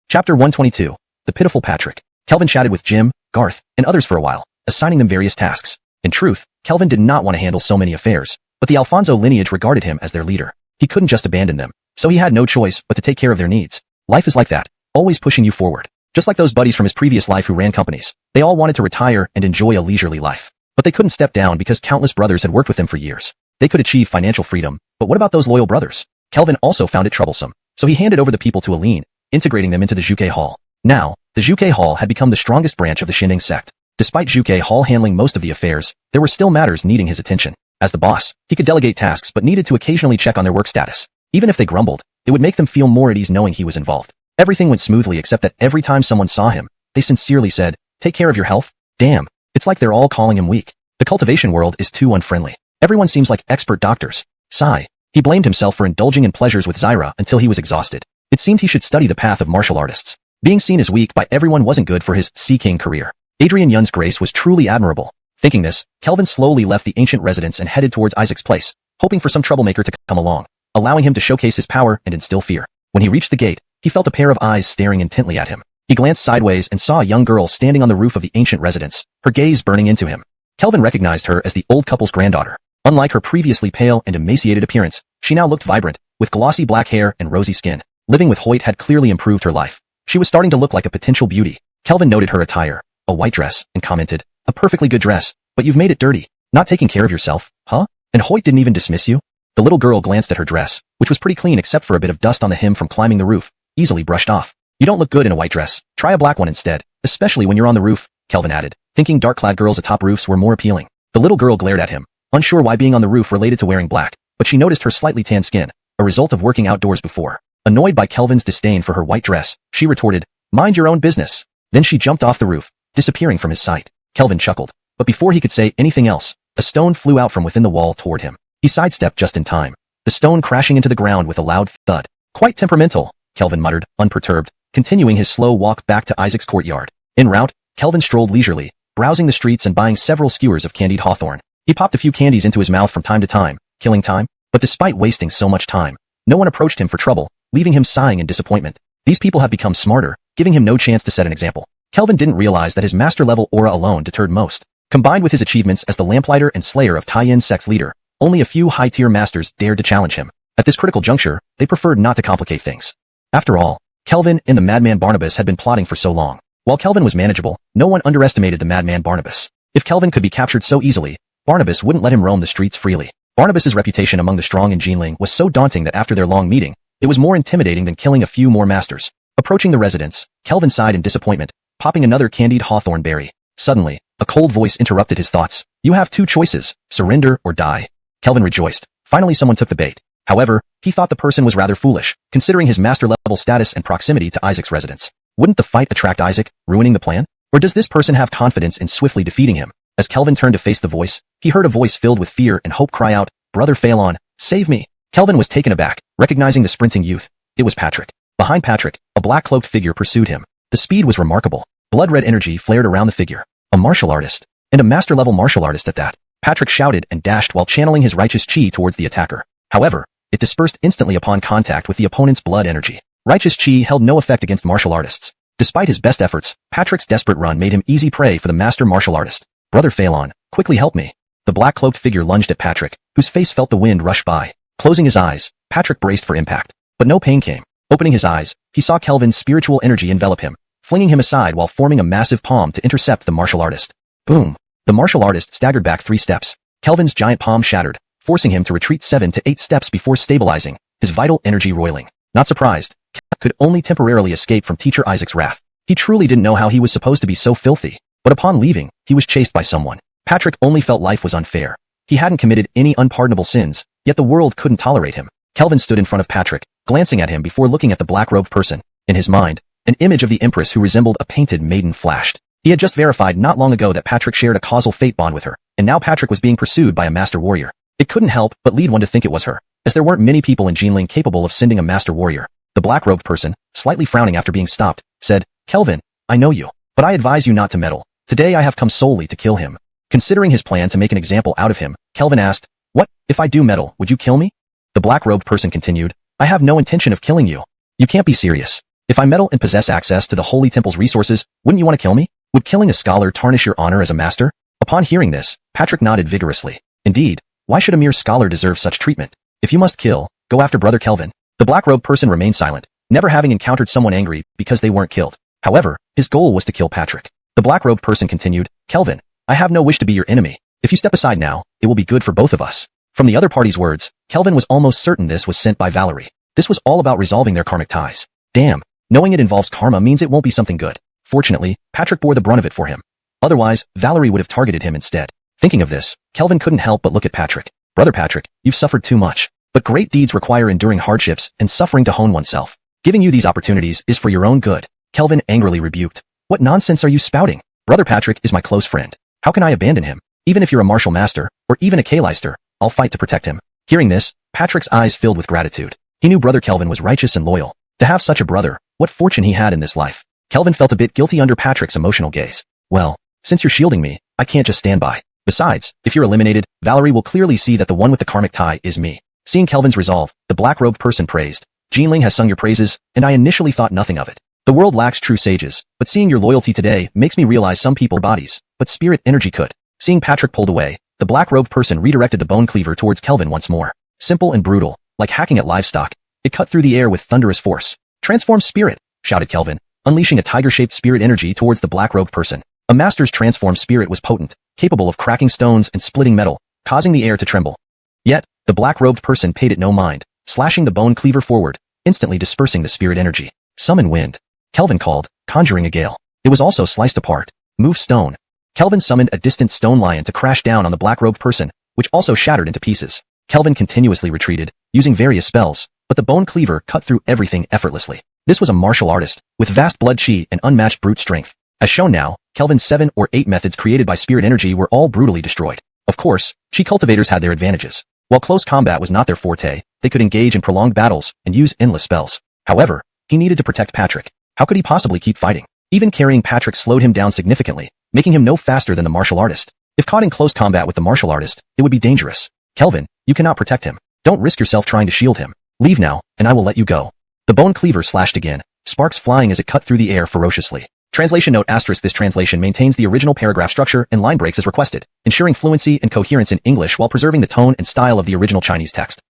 Chapter 122. The Pitiful Patrick. Kelvin chatted with Jim, Garth, and others for a while, assigning them various tasks. In truth, Kelvin did not want to handle so many affairs, but the Alfonso lineage regarded him as their leader. He couldn't just abandon them, so he had no choice but to take care of their needs. Life is like that, always pushing you forward. Just like those buddies from his previous life who ran companies, they all wanted to retire and enjoy a leisurely life. But they couldn't step down because countless brothers had worked with him for years. They could achieve financial freedom, but what about those loyal brothers? Kelvin also found it troublesome, so he handed over the people to Aline, integrating them into the Xiuxian Hall. Now, the Xiuxian Hall had become the strongest branch of the Xining sect. Despite Xiuxian Hall handling most of the affairs, there were still matters needing his attention. As the boss, he could delegate tasks but needed to occasionally check on their work status. Even if they grumbled, it would make them feel more at ease knowing he was involved. Everything went smoothly except that every time someone saw him, they sincerely said, "Take care of your health." Damn, it's like they're all calling him weak. The cultivation world is too unfriendly. Everyone seems like expert doctors. Sigh. He blamed himself for indulging in pleasures with Zyra until he was exhausted. It seemed he should study the path of martial artists. Being seen as weak by everyone wasn't good for his Sea King career. Adrian Yun's grace was truly admirable. Thinking this, Kelvin slowly left the ancient residence and headed towards Isaac's place, hoping for some troublemaker to come along, allowing him to showcase his power and instill fear. When he reached the gate, he felt a pair of eyes staring intently at him. He glanced sideways and saw a young girl standing on the roof of the ancient residence, her gaze burning into him. Kelvin recognized her as the old couple's granddaughter. Unlike her previously pale and emaciated appearance, she now looked vibrant, with glossy black hair and rosy skin. Living with Hoyt had clearly improved her life. She was starting to look like a potential beauty. Kelvin noted her attire, a white dress, and commented, "A perfectly good dress, but you've made it dirty. Not taking care of yourself, huh? And Hoyt didn't even dismiss you?" The little girl glanced at her dress, which was pretty clean except for a bit of dust on the hem from climbing the roof, easily brushed off. "You don't look good in a white dress. Try a black one instead, especially when you're on the roof," Kelvin added, thinking dark-clad girls atop roofs were more appealing. The little girl glared at him, unsure why being on the roof related to wearing black, but she noticed her slightly tanned skin, a result of working outdoors before. Annoyed by Kelvin's disdain for her white dress, she retorted, "Mind your own business." Then she jumped off the roof, disappearing from his sight. Kelvin chuckled, but before he could say anything else, a stone flew out from within the wall toward him. He sidestepped just in time, the stone crashing into the ground with a loud thud. "Quite temperamental," Kelvin muttered, unperturbed, continuing his slow walk back to Isaac's courtyard. En route, Kelvin strolled leisurely, browsing the streets and buying several skewers of candied hawthorn. He popped a few candies into his mouth from time to time, killing time, but despite wasting so much time, no one approached him for trouble, leaving him sighing in disappointment. These people have become smarter, giving him no chance to set an example. Kelvin didn't realize that his master-level aura alone deterred most. Combined with his achievements as the lamplighter and slayer of Tai-Yin Sect's leader, only a few high-tier masters dared to challenge him. At this critical juncture, they preferred not to complicate things. After all, Kelvin and the madman Barnabas had been plotting for so long. While Kelvin was manageable, no one underestimated the madman Barnabas. If Kelvin could be captured so easily, Barnabas wouldn't let him roam the streets freely. Barnabas's reputation among the strong in Jinling was so daunting that after their long meeting, it was more intimidating than killing a few more masters. Approaching the residence, Kelvin sighed in disappointment, popping another candied hawthorn berry. Suddenly, a cold voice interrupted his thoughts. "You have two choices, surrender or die." Kelvin rejoiced. Finally someone took the bait. However, he thought the person was rather foolish, considering his master-level status and proximity to Isaac's residence. Wouldn't the fight attract Isaac, ruining the plan? Or does this person have confidence in swiftly defeating him? As Kelvin turned to face the voice, he heard a voice filled with fear and hope cry out, "Brother Phelan, save me." Kelvin was taken aback, recognizing the sprinting youth. It was Patrick. Behind Patrick, a black-cloaked figure pursued him. The speed was remarkable. Blood-red energy flared around the figure. A martial artist. And a master-level martial artist at that. Patrick shouted and dashed while channeling his righteous chi towards the attacker. However, it dispersed instantly upon contact with the opponent's blood energy. Righteous chi held no effect against martial artists. Despite his best efforts, Patrick's desperate run made him easy prey for the master martial artist. "Brother Phelan, quickly help me." The black-cloaked figure lunged at Patrick, whose face felt the wind rush by. Closing his eyes, Patrick braced for impact. But no pain came. Opening his eyes, he saw Kelvin's spiritual energy envelop him, flinging him aside while forming a massive palm to intercept the martial artist. Boom! The martial artist staggered back 3 steps. Kelvin's giant palm shattered, forcing him to retreat 7 to 8 steps before stabilizing, his vital energy roiling. Not surprised, Kelvin could only temporarily escape from Teacher Isaac's wrath. He truly didn't know how he was supposed to be so filthy, but upon leaving, he was chased by someone. Patrick only felt life was unfair. He hadn't committed any unpardonable sins, yet the world couldn't tolerate him. Kelvin stood in front of Patrick, glancing at him before looking at the black-robed person. In his mind, an image of the Empress who resembled a painted maiden flashed. He had just verified not long ago that Patrick shared a causal fate bond with her, and now Patrick was being pursued by a master warrior. It couldn't help but lead one to think it was her, as there weren't many people in Jinling capable of sending a master warrior. The black-robed person, slightly frowning after being stopped, said, "Kelvin, I know you, but I advise you not to meddle. Today I have come solely to kill him." Considering his plan to make an example out of him, Kelvin asked, "What, if I do meddle, would you kill me?" The black-robed person continued, "I have no intention of killing you. You can't be serious. If I meddle and possess access to the Holy Temple's resources, wouldn't you want to kill me? Would killing a scholar tarnish your honor as a master?" Upon hearing this, Patrick nodded vigorously. Indeed, why should a mere scholar deserve such treatment? If you must kill, go after Brother Kelvin. The black-robed person remained silent, never having encountered someone angry because they weren't killed. However, his goal was to kill Patrick. The black-robed person continued, Kelvin, I have no wish to be your enemy. If you step aside now, it will be good for both of us. From the other party's words, Kelvin was almost certain this was sent by Valerie. This was all about resolving their karmic ties. Damn, knowing it involves karma means it won't be something good. Fortunately, Patrick bore the brunt of it for him. Otherwise, Valerie would have targeted him instead. Thinking of this, Kelvin couldn't help but look at Patrick. Brother Patrick, you've suffered too much. But great deeds require enduring hardships and suffering to hone oneself. Giving you these opportunities is for your own good. Kelvin angrily rebuked. What nonsense are you spouting? Brother Patrick is my close friend. How can I abandon him? Even if you're a martial master, or even a Kaleister, I'll fight to protect him. Hearing this, Patrick's eyes filled with gratitude. He knew brother Kelvin was righteous and loyal. To have such a brother, what fortune he had in this life. Kelvin felt a bit guilty under Patrick's emotional gaze. Well, since you're shielding me, I can't just stand by. Besides, if you're eliminated, Valerie will clearly see that the one with the karmic tie is me. Seeing Kelvin's resolve, the black-robed person praised. Jinling has sung your praises, and I initially thought nothing of it. The world lacks true sages, but seeing your loyalty today makes me realize some people bodies, but spirit energy could. Seeing Patrick pulled away, the black-robed person redirected the bone cleaver towards Kelvin once more. Simple and brutal, like hacking at livestock, it cut through the air with thunderous force. Transform spirit, shouted Kelvin, unleashing a tiger-shaped spirit energy towards the black-robed person. A master's transformed spirit was potent, capable of cracking stones and splitting metal, causing the air to tremble. Yet, the black-robed person paid it no mind, slashing the bone cleaver forward, instantly dispersing the spirit energy. Summon wind. Kelvin called, conjuring a gale. It was also sliced apart. Move stone. Kelvin summoned a distant stone lion to crash down on the black-robed person, which also shattered into pieces. Kelvin continuously retreated, using various spells, but the bone cleaver cut through everything effortlessly. This was a martial artist, with vast blood chi and unmatched brute strength. As shown now, Kelvin's 7 or 8 methods created by spirit energy were all brutally destroyed. Of course, chi cultivators had their advantages. While close combat was not their forte, they could engage in prolonged battles and use endless spells. However, he needed to protect Patrick. How could he possibly keep fighting? Even carrying Patrick slowed him down significantly, making him no faster than the martial artist. If caught in close combat with the martial artist, it would be dangerous. Kelvin, you cannot protect him. Don't risk yourself trying to shield him. Leave now, and I will let you go. The bone cleaver slashed again, sparks flying as it cut through the air ferociously. Translation note **: this translation maintains the original paragraph structure and line breaks as requested, ensuring fluency and coherence in English while preserving the tone and style of the original Chinese text.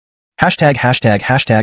#####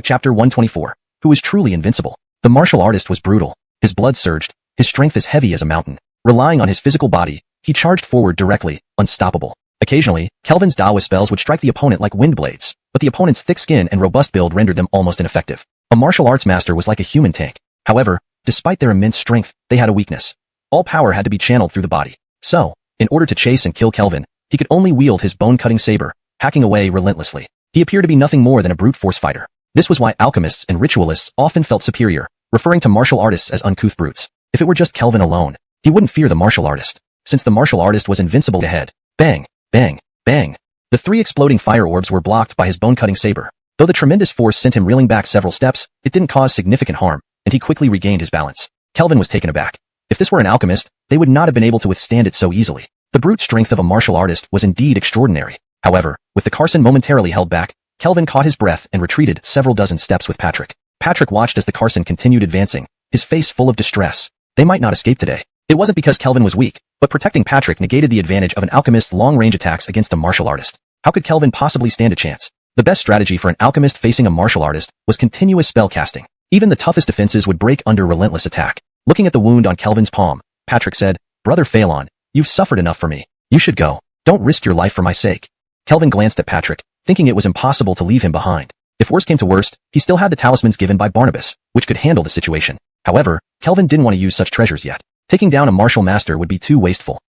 Chapter 124. Who is truly invincible? The martial artist was brutal. His blood surged, his strength as heavy as a mountain. Relying on his physical body, he charged forward directly, unstoppable. Occasionally, Kelvin's Daoist spells would strike the opponent like wind blades, but the opponent's thick skin and robust build rendered them almost ineffective. A martial arts master was like a human tank. However, despite their immense strength, they had a weakness. All power had to be channeled through the body. So, in order to chase and kill Kelvin, he could only wield his bone-cutting saber, hacking away relentlessly. He appeared to be nothing more than a brute force fighter. This was why alchemists and ritualists often felt superior, referring to martial artists as uncouth brutes. If it were just Kelvin alone, he wouldn't fear the martial artist, since the martial artist was invincible ahead. Bang, bang, bang. The 3 exploding fire orbs were blocked by his bone-cutting saber. Though the tremendous force sent him reeling back several steps, it didn't cause significant harm, and he quickly regained his balance. Kelvin was taken aback. If this were an alchemist, they would not have been able to withstand it so easily. The brute strength of a martial artist was indeed extraordinary. However, with the Carson momentarily held back, Kelvin caught his breath and retreated several dozen steps with Patrick. Patrick watched as the Carson continued advancing, his face full of distress. They might not escape today. It wasn't because Kelvin was weak, but protecting Patrick negated the advantage of an alchemist's long-range attacks against a martial artist. How could Kelvin possibly stand a chance? The best strategy for an alchemist facing a martial artist was continuous spell casting. Even the toughest defenses would break under relentless attack. Looking at the wound on Kelvin's palm, Patrick said, Brother Phelan, you've suffered enough for me. You should go. Don't risk your life for my sake. Kelvin glanced at Patrick, thinking it was impossible to leave him behind. If worst came to worst, he still had the talismans given by Barnabas, which could handle the situation. However, Kelvin didn't want to use such treasures yet. Taking down a martial master would be too wasteful.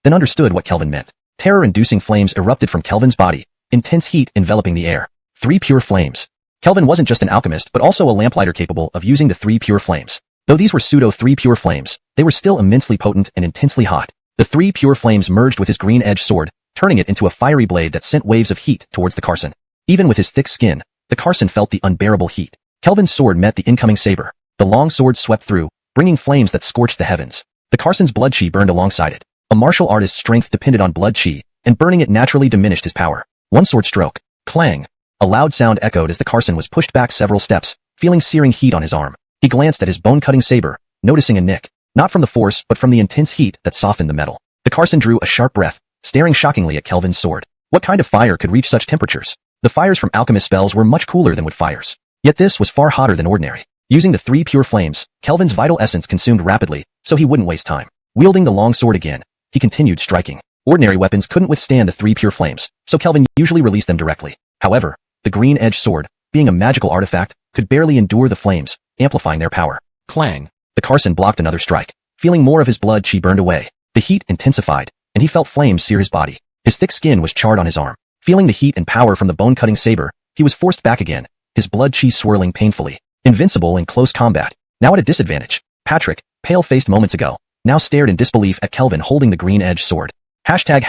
Then understood what Kelvin meant. Terror-inducing flames erupted from Kelvin's body, intense heat enveloping the air. 3 pure flames. Kelvin wasn't just an alchemist but also a lamplighter capable of using the 3 pure flames. Though these were pseudo-3 pure flames, they were still immensely potent and intensely hot. The 3 pure flames merged with his green-edged sword, turning it into a fiery blade that sent waves of heat towards the Carson. Even with his thick skin, the Carson felt the unbearable heat. Kelvin's sword met the incoming saber. The long sword swept through, bringing flames that scorched the heavens. The Carson's blood chi burned alongside it. A martial artist's strength depended on blood chi, and burning it naturally diminished his power. One sword stroke. Clang. A loud sound echoed as the Carson was pushed back several steps, feeling searing heat on his arm. He glanced at his bone-cutting saber, noticing a nick, not from the force but from the intense heat that softened the metal. The Carson drew a sharp breath, staring shockingly at Kelvin's sword. What kind of fire could reach such temperatures? The fires from alchemist spells were much cooler than wood fires. Yet this was far hotter than ordinary. Using the 3 pure flames, Kelvin's vital essence consumed rapidly, so he wouldn't waste time. Wielding the long sword again, he continued striking. Ordinary weapons couldn't withstand the 3 pure flames, so Kelvin usually released them directly. However, the green-edged sword, being a magical artifact, could barely endure the flames, amplifying their power. Clang! The Carson blocked another strike. Feeling more of his blood chi burned away. The heat intensified, and he felt flames sear his body. His thick skin was charred on his arm. Feeling the heat and power from the bone-cutting saber, he was forced back again, his blood chi swirling painfully. Invincible in close combat. Now at a disadvantage. Patrick, pale-faced moments ago, now stared in disbelief at Kelvin holding the green-edged sword. Hashtag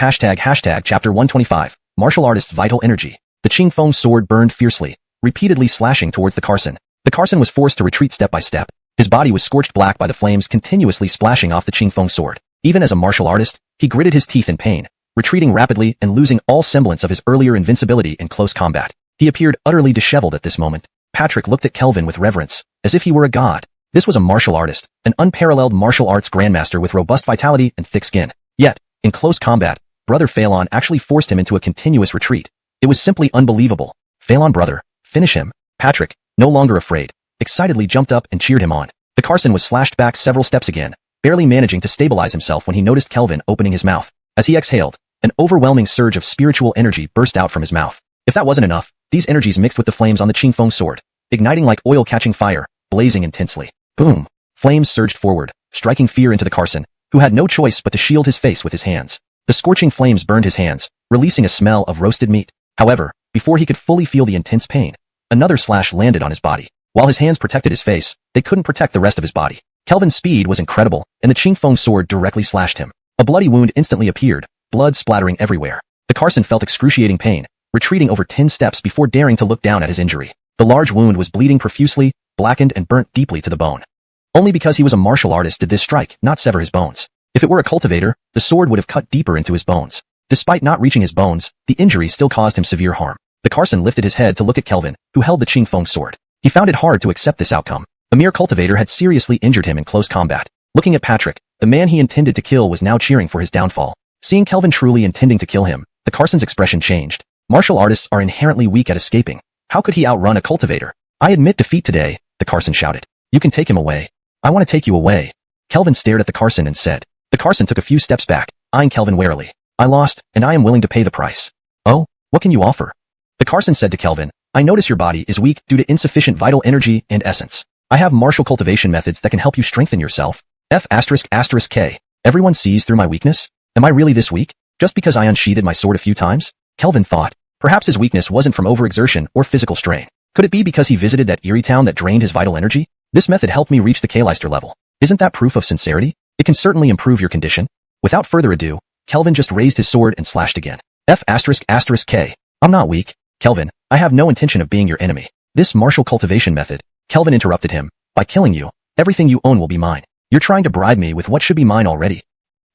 Chapter 125. Martial Artist's Vital Energy. The Qingfeng sword burned fiercely, repeatedly slashing towards the Carson. The Carson was forced to retreat step by step. His body was scorched black by the flames continuously splashing off the Qingfeng sword. Even as a martial artist, he gritted his teeth in pain, retreating rapidly and losing all semblance of his earlier invincibility in close combat. He appeared utterly disheveled at this moment. Patrick looked at Kelvin with reverence, as if he were a god. This was a martial artist, an unparalleled martial arts grandmaster with robust vitality and thick skin. Yet, in close combat, Brother Phelan actually forced him into a continuous retreat. It was simply unbelievable. Phelan brother, finish him. Patrick, no longer afraid, excitedly jumped up and cheered him on. The Carson was slashed back several steps again, barely managing to stabilize himself when he noticed Kelvin opening his mouth. As he exhaled, an overwhelming surge of spiritual energy burst out from his mouth. If that wasn't enough, these energies mixed with the flames on the Qingfeng sword, igniting like oil catching fire, blazing intensely. Boom! Flames surged forward, striking fear into the Carson, who had no choice but to shield his face with his hands. The scorching flames burned his hands, releasing a smell of roasted meat. However, before he could fully feel the intense pain, another slash landed on his body. While his hands protected his face, they couldn't protect the rest of his body. Kelvin's speed was incredible, and the Qingfeng sword directly slashed him. A bloody wound instantly appeared, blood splattering everywhere. The Carson felt excruciating pain, retreating over 10 steps before daring to look down at his injury. The large wound was bleeding profusely, blackened and burnt deeply to the bone. Only because he was a martial artist did this strike not sever his bones. If it were a cultivator, the sword would have cut deeper into his bones. Despite not reaching his bones, the injury still caused him severe harm. The Carson lifted his head to look at Kelvin, who held the Qingfeng sword. He found it hard to accept this outcome. A mere cultivator had seriously injured him in close combat. Looking at Patrick, the man he intended to kill was now cheering for his downfall. Seeing Kelvin truly intending to kill him, the Carson's expression changed. Martial artists are inherently weak at escaping. How could he outrun a cultivator? I admit defeat today, the Carson shouted. You can take him away. I want to take you away. Kelvin stared at the Carson and said. The Carson took a few steps back, eyeing Kelvin warily. I lost, and I am willing to pay the price. Oh, what can you offer? The Carson said to Kelvin, I notice your body is weak due to insufficient vital energy and essence. I have martial cultivation methods that can help you strengthen yourself. F***K. Everyone sees through my weakness? Am I really this weak? Just because I unsheathed my sword a few times? Kelvin thought. Perhaps his weakness wasn't from overexertion or physical strain. Could it be because he visited that eerie town that drained his vital energy? This method helped me reach the K-Leister level. Isn't that proof of sincerity? It can certainly improve your condition. Without further ado, Kelvin just raised his sword and slashed again. F***K. I'm not weak. Kelvin, I have no intention of being your enemy. This martial cultivation method, Kelvin interrupted him. By killing you, everything you own will be mine. You're trying to bribe me with what should be mine already.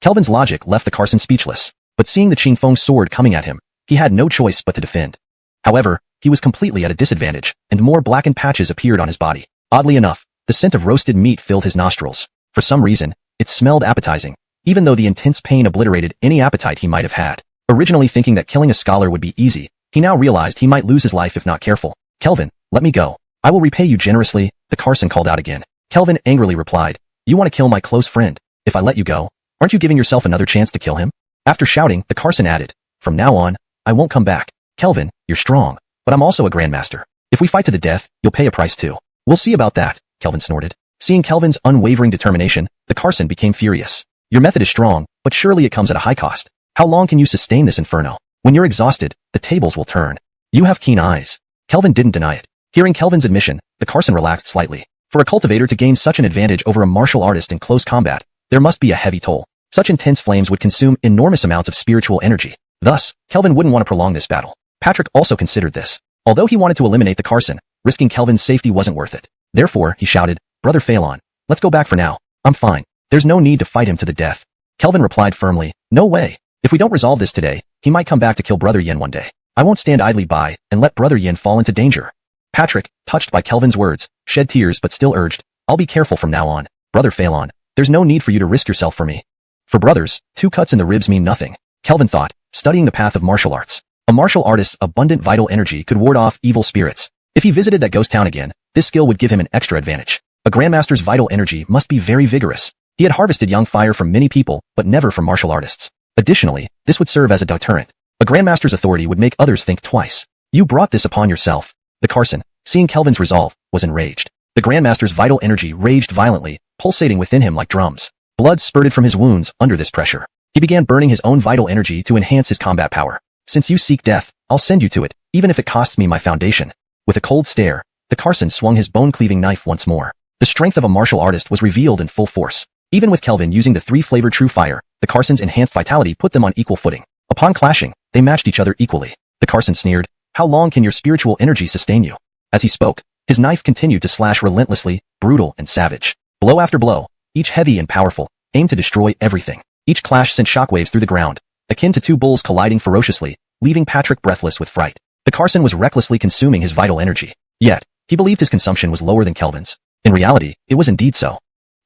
Kelvin's logic left the Carson speechless, but seeing the Qingfeng sword coming at him, he had no choice but to defend. However, he was completely at a disadvantage, and more blackened patches appeared on his body. Oddly enough, the scent of roasted meat filled his nostrils. For some reason, it smelled appetizing, even though the intense pain obliterated any appetite he might have had. Originally thinking that killing a scholar would be easy, he now realized he might lose his life if not careful. Kelvin, let me go. I will repay you generously, the Carson called out again. Kelvin angrily replied, you want to kill my close friend. If I let you go, aren't you giving yourself another chance to kill him? After shouting, the Carson added, from now on, I won't come back. Kelvin, you're strong, but I'm also a grandmaster. If we fight to the death, you'll pay a price too. We'll see about that, Kelvin snorted. Seeing Kelvin's unwavering determination, the Carson became furious. Your method is strong, but surely it comes at a high cost. How long can you sustain this inferno? When you're exhausted, the tables will turn. You have keen eyes. Kelvin didn't deny it. Hearing Kelvin's admission, the Carson relaxed slightly. For a cultivator to gain such an advantage over a martial artist in close combat, there must be a heavy toll. Such intense flames would consume enormous amounts of spiritual energy. Thus, Kelvin wouldn't want to prolong this battle. Patrick also considered this. Although he wanted to eliminate the Carson, risking Kelvin's safety wasn't worth it. Therefore, he shouted, Brother Phelan, let's go back for now. I'm fine. There's no need to fight him to the death. Kelvin replied firmly, no way. If we don't resolve this today, he might come back to kill Brother Yin one day. I won't stand idly by and let Brother Yin fall into danger. Patrick, touched by Kelvin's words, shed tears but still urged, I'll be careful from now on. Brother Phelan, there's no need for you to risk yourself for me. For brothers, 2 cuts in the ribs mean nothing. Kelvin thought, studying the path of martial arts. A martial artist's abundant vital energy could ward off evil spirits. If he visited that ghost town again, this skill would give him an extra advantage. A grandmaster's vital energy must be very vigorous. He had harvested young fire from many people, but never from martial artists. Additionally, this would serve as a deterrent. A grandmaster's authority would make others think twice. You brought this upon yourself. The Carson, seeing Kelvin's resolve, was enraged. The grandmaster's vital energy raged violently, pulsating within him like drums. Blood spurted from his wounds under this pressure. He began burning his own vital energy to enhance his combat power. Since you seek death, I'll send you to it, even if it costs me my foundation. With a cold stare, the Carson swung his bone-cleaving knife once more. The strength of a martial artist was revealed in full force. Even with Kelvin using the three-flavored true fire, the Carson's enhanced vitality put them on equal footing. Upon clashing, they matched each other equally. The Carson sneered, "How long can your spiritual energy sustain you?" As he spoke, his knife continued to slash relentlessly, brutal and savage. Blow after blow, each heavy and powerful, aimed to destroy everything. Each clash sent shockwaves through the ground, akin to two bulls colliding ferociously, leaving Patrick breathless with fright. The Carson was recklessly consuming his vital energy. Yet, he believed his consumption was lower than Kelvin's. In reality, it was indeed so.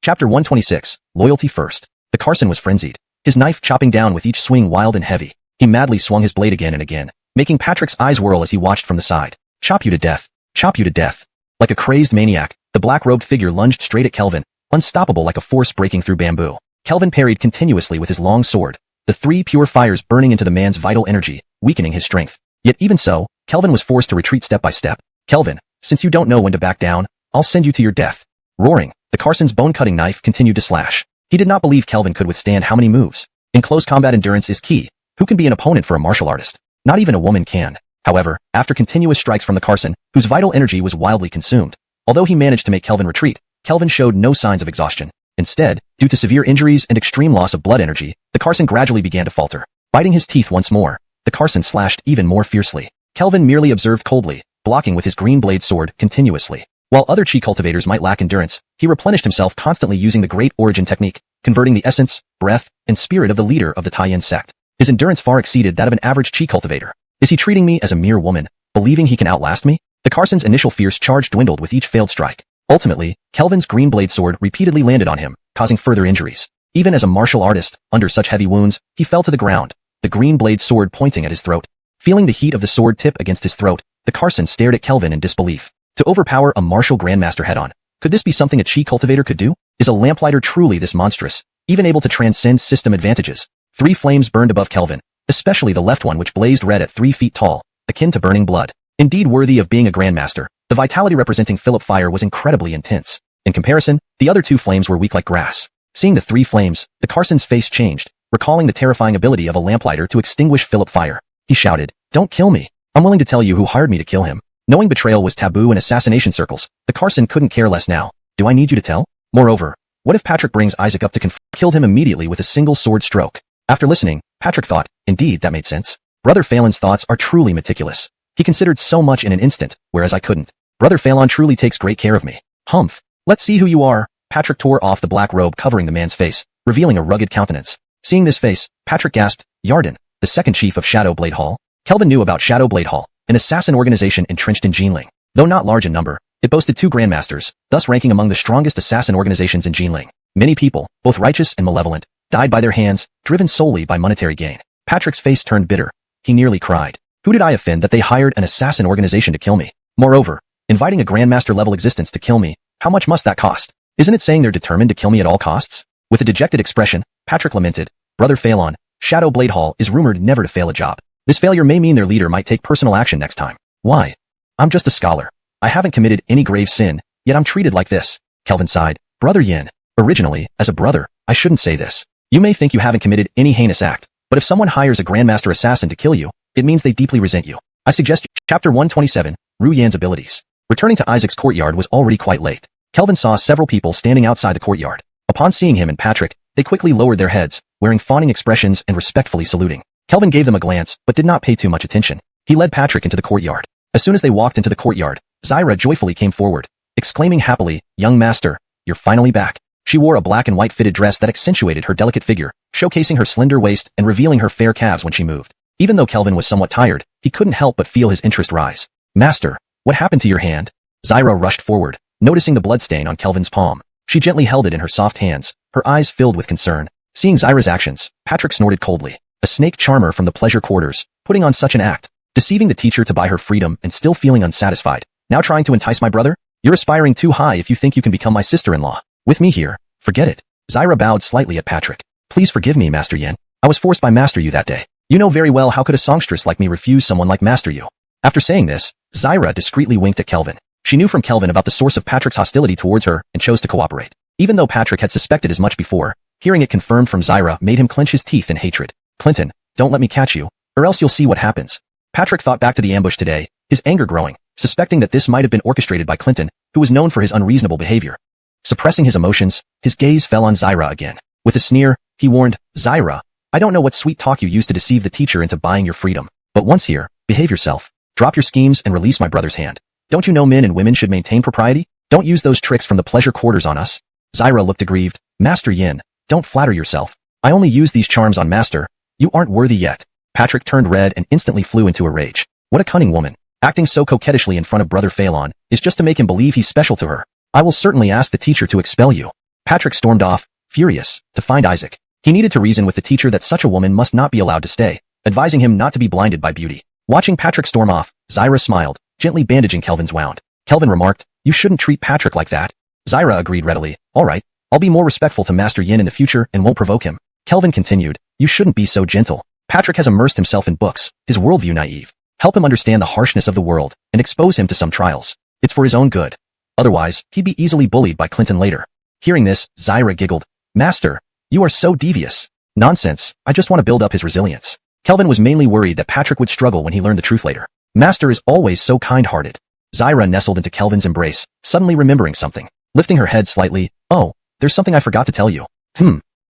Chapter 126, Loyalty First. The Carson was frenzied, his knife chopping down with each swing wild and heavy. He madly swung his blade again and again, making Patrick's eyes whirl as he watched from the side. Chop you to death. Chop you to death. Like a crazed maniac, the black-robed figure lunged straight at Kelvin, unstoppable like a force breaking through bamboo. Kelvin parried continuously with his long sword, the three pure fires burning into the man's vital energy, weakening his strength. Yet even so, Kelvin was forced to retreat step by step. "Kelvin, since you don't know when to back down, I'll send you to your death." Roaring, the Carson's bone-cutting knife continued to slash. He did not believe Kelvin could withstand how many moves. In close combat, endurance is key. Who can be an opponent for a martial artist? Not even a woman can. However, after continuous strikes from the Carson, whose vital energy was wildly consumed, although he managed to make Kelvin retreat, Kelvin showed no signs of exhaustion. Instead, due to severe injuries and extreme loss of blood energy, the Carson gradually began to falter. Biting his teeth once more, the Carson slashed even more fiercely. Kelvin merely observed coldly, blocking with his green blade sword continuously. While other chi cultivators might lack endurance, he replenished himself constantly using the Great Origin technique, converting the essence, breath, and spirit of the leader of the Taiyin sect. His endurance far exceeded that of an average chi cultivator. Is he treating me as a mere woman, believing he can outlast me? The Carson's initial fierce charge dwindled with each failed strike. Ultimately, Kelvin's green blade sword repeatedly landed on him, causing further injuries. Even as a martial artist, under such heavy wounds, he fell to the ground, the green blade sword pointing at his throat. Feeling the heat of the sword tip against his throat, the Carson stared at Kelvin in disbelief. To overpower a martial grandmaster head-on, could this be something a chi cultivator could do? Is a lamplighter truly this monstrous, even able to transcend system advantages? 3 flames burned above Kelvin, especially the left one which blazed red at 3 feet tall, akin to burning blood. Indeed worthy of being a grandmaster, the vitality representing Philip Fire was incredibly intense. In comparison, the other 2 flames were weak like grass. Seeing the 3 flames, the Carson's face changed, recalling the terrifying ability of a lamplighter to extinguish Philip Fire. He shouted, "Don't kill me. I'm willing to tell you who hired me to kill him." Knowing betrayal was taboo in assassination circles, the Carson couldn't care less now. "Do I need you to tell?" Moreover, what if Patrick brings Isaac up to killed him immediately with a single sword stroke? After listening, Patrick thought, indeed that made sense. Brother Phelan's thoughts are truly meticulous. He considered so much in an instant, whereas I couldn't. Brother Phelan truly takes great care of me. Humph. Let's see who you are. Patrick tore off the black robe covering the man's face, revealing a rugged countenance. Seeing this face, Patrick gasped, "Yarden, the second chief of Shadow Blade Hall." Kelvin knew about Shadow Blade Hall, an assassin organization entrenched in Jinling. Though not large in number, it boasted 2 grandmasters, thus ranking among the strongest assassin organizations in Jinling. Many people, both righteous and malevolent, died by their hands, driven solely by monetary gain. Patrick's face turned bitter. He nearly cried. Who did I offend that they hired an assassin organization to kill me? Moreover, inviting a grandmaster-level existence to kill me, how much must that cost? Isn't it saying they're determined to kill me at all costs? With a dejected expression, Patrick lamented, "Brother Phelan, Shadow Blade Hall is rumored never to fail a job. This failure may mean their leader might take personal action next time. Why? I'm just a scholar. I haven't committed any grave sin, yet I'm treated like this." Kelvin sighed. "Brother Yin, originally, as a brother, I shouldn't say this. You may think you haven't committed any heinous act, but if someone hires a grandmaster assassin to kill you, it means they deeply resent you. I suggest you." Chapter 127, Ru Yan's Abilities. Returning to Isaac's courtyard was already quite late. Kelvin saw several people standing outside the courtyard. Upon seeing him and Patrick, they quickly lowered their heads, wearing fawning expressions and respectfully saluting. Kelvin gave them a glance, but did not pay too much attention. He led Patrick into the courtyard. As soon as they walked into the courtyard, Zyra joyfully came forward, exclaiming happily, "Young master, you're finally back." She wore a black and white fitted dress that accentuated her delicate figure, showcasing her slender waist and revealing her fair calves when she moved. Even though Kelvin was somewhat tired, he couldn't help but feel his interest rise. "Master, what happened to your hand?" Zyra rushed forward, noticing the bloodstain on Kelvin's palm. She gently held it in her soft hands, her eyes filled with concern. Seeing Zyra's actions, Patrick snorted coldly. A snake charmer from the pleasure quarters, putting on such an act, deceiving the teacher to buy her freedom and still feeling unsatisfied. Now trying to entice my brother? You're aspiring too high if you think you can become my sister-in-law. With me here, forget it. Zyra bowed slightly at Patrick. Please forgive me, Master Yin. I was forced by Master Yu that day. You know very well how could a songstress like me refuse someone like Master Yu. After saying this, Zyra discreetly winked at Kelvin. She knew from Kelvin about the source of Patrick's hostility towards her and chose to cooperate. Even though Patrick had suspected as much before, hearing it confirmed from Zyra made him clench his teeth in hatred. Clinton, don't let me catch you, or else you'll see what happens. Patrick thought back to the ambush today, his anger growing, suspecting that this might have been orchestrated by Clinton, who was known for his unreasonable behavior. Suppressing his emotions, his gaze fell on Zyra again. With a sneer, he warned, Zyra, I don't know what sweet talk you used to deceive the teacher into buying your freedom, but once here, behave yourself. Drop your schemes and release my brother's hand. Don't you know men and women should maintain propriety? Don't use those tricks from the pleasure quarters on us. Zyra looked aggrieved. Master Yin, don't flatter yourself. I only use these charms on Master. You aren't worthy yet. Patrick turned red and instantly flew into a rage. What a cunning woman. Acting so coquettishly in front of Brother Phelan is just to make him believe he's special to her. I will certainly ask the teacher to expel you. Patrick stormed off, furious, to find Isaac. He needed to reason with the teacher that such a woman must not be allowed to stay, advising him not to be blinded by beauty. Watching Patrick storm off, Zyra smiled, gently bandaging Kelvin's wound. Kelvin remarked, you shouldn't treat Patrick like that. Zyra agreed readily. All right, I'll be more respectful to Master Yin in the future and won't provoke him. Kelvin continued, you shouldn't be so gentle. Patrick has immersed himself in books, his worldview naive. Help him understand the harshness of the world and expose him to some trials. It's for his own good. Otherwise, he'd be easily bullied by Clinton later. Hearing this, Zyra giggled. Master, you are so devious. Nonsense, I just want to build up his resilience. Kelvin was mainly worried that Patrick would struggle when he learned the truth later. Master is always so kind-hearted. Zyra nestled into Kelvin's embrace, suddenly remembering something. Lifting her head slightly, oh, there's something I forgot to tell you.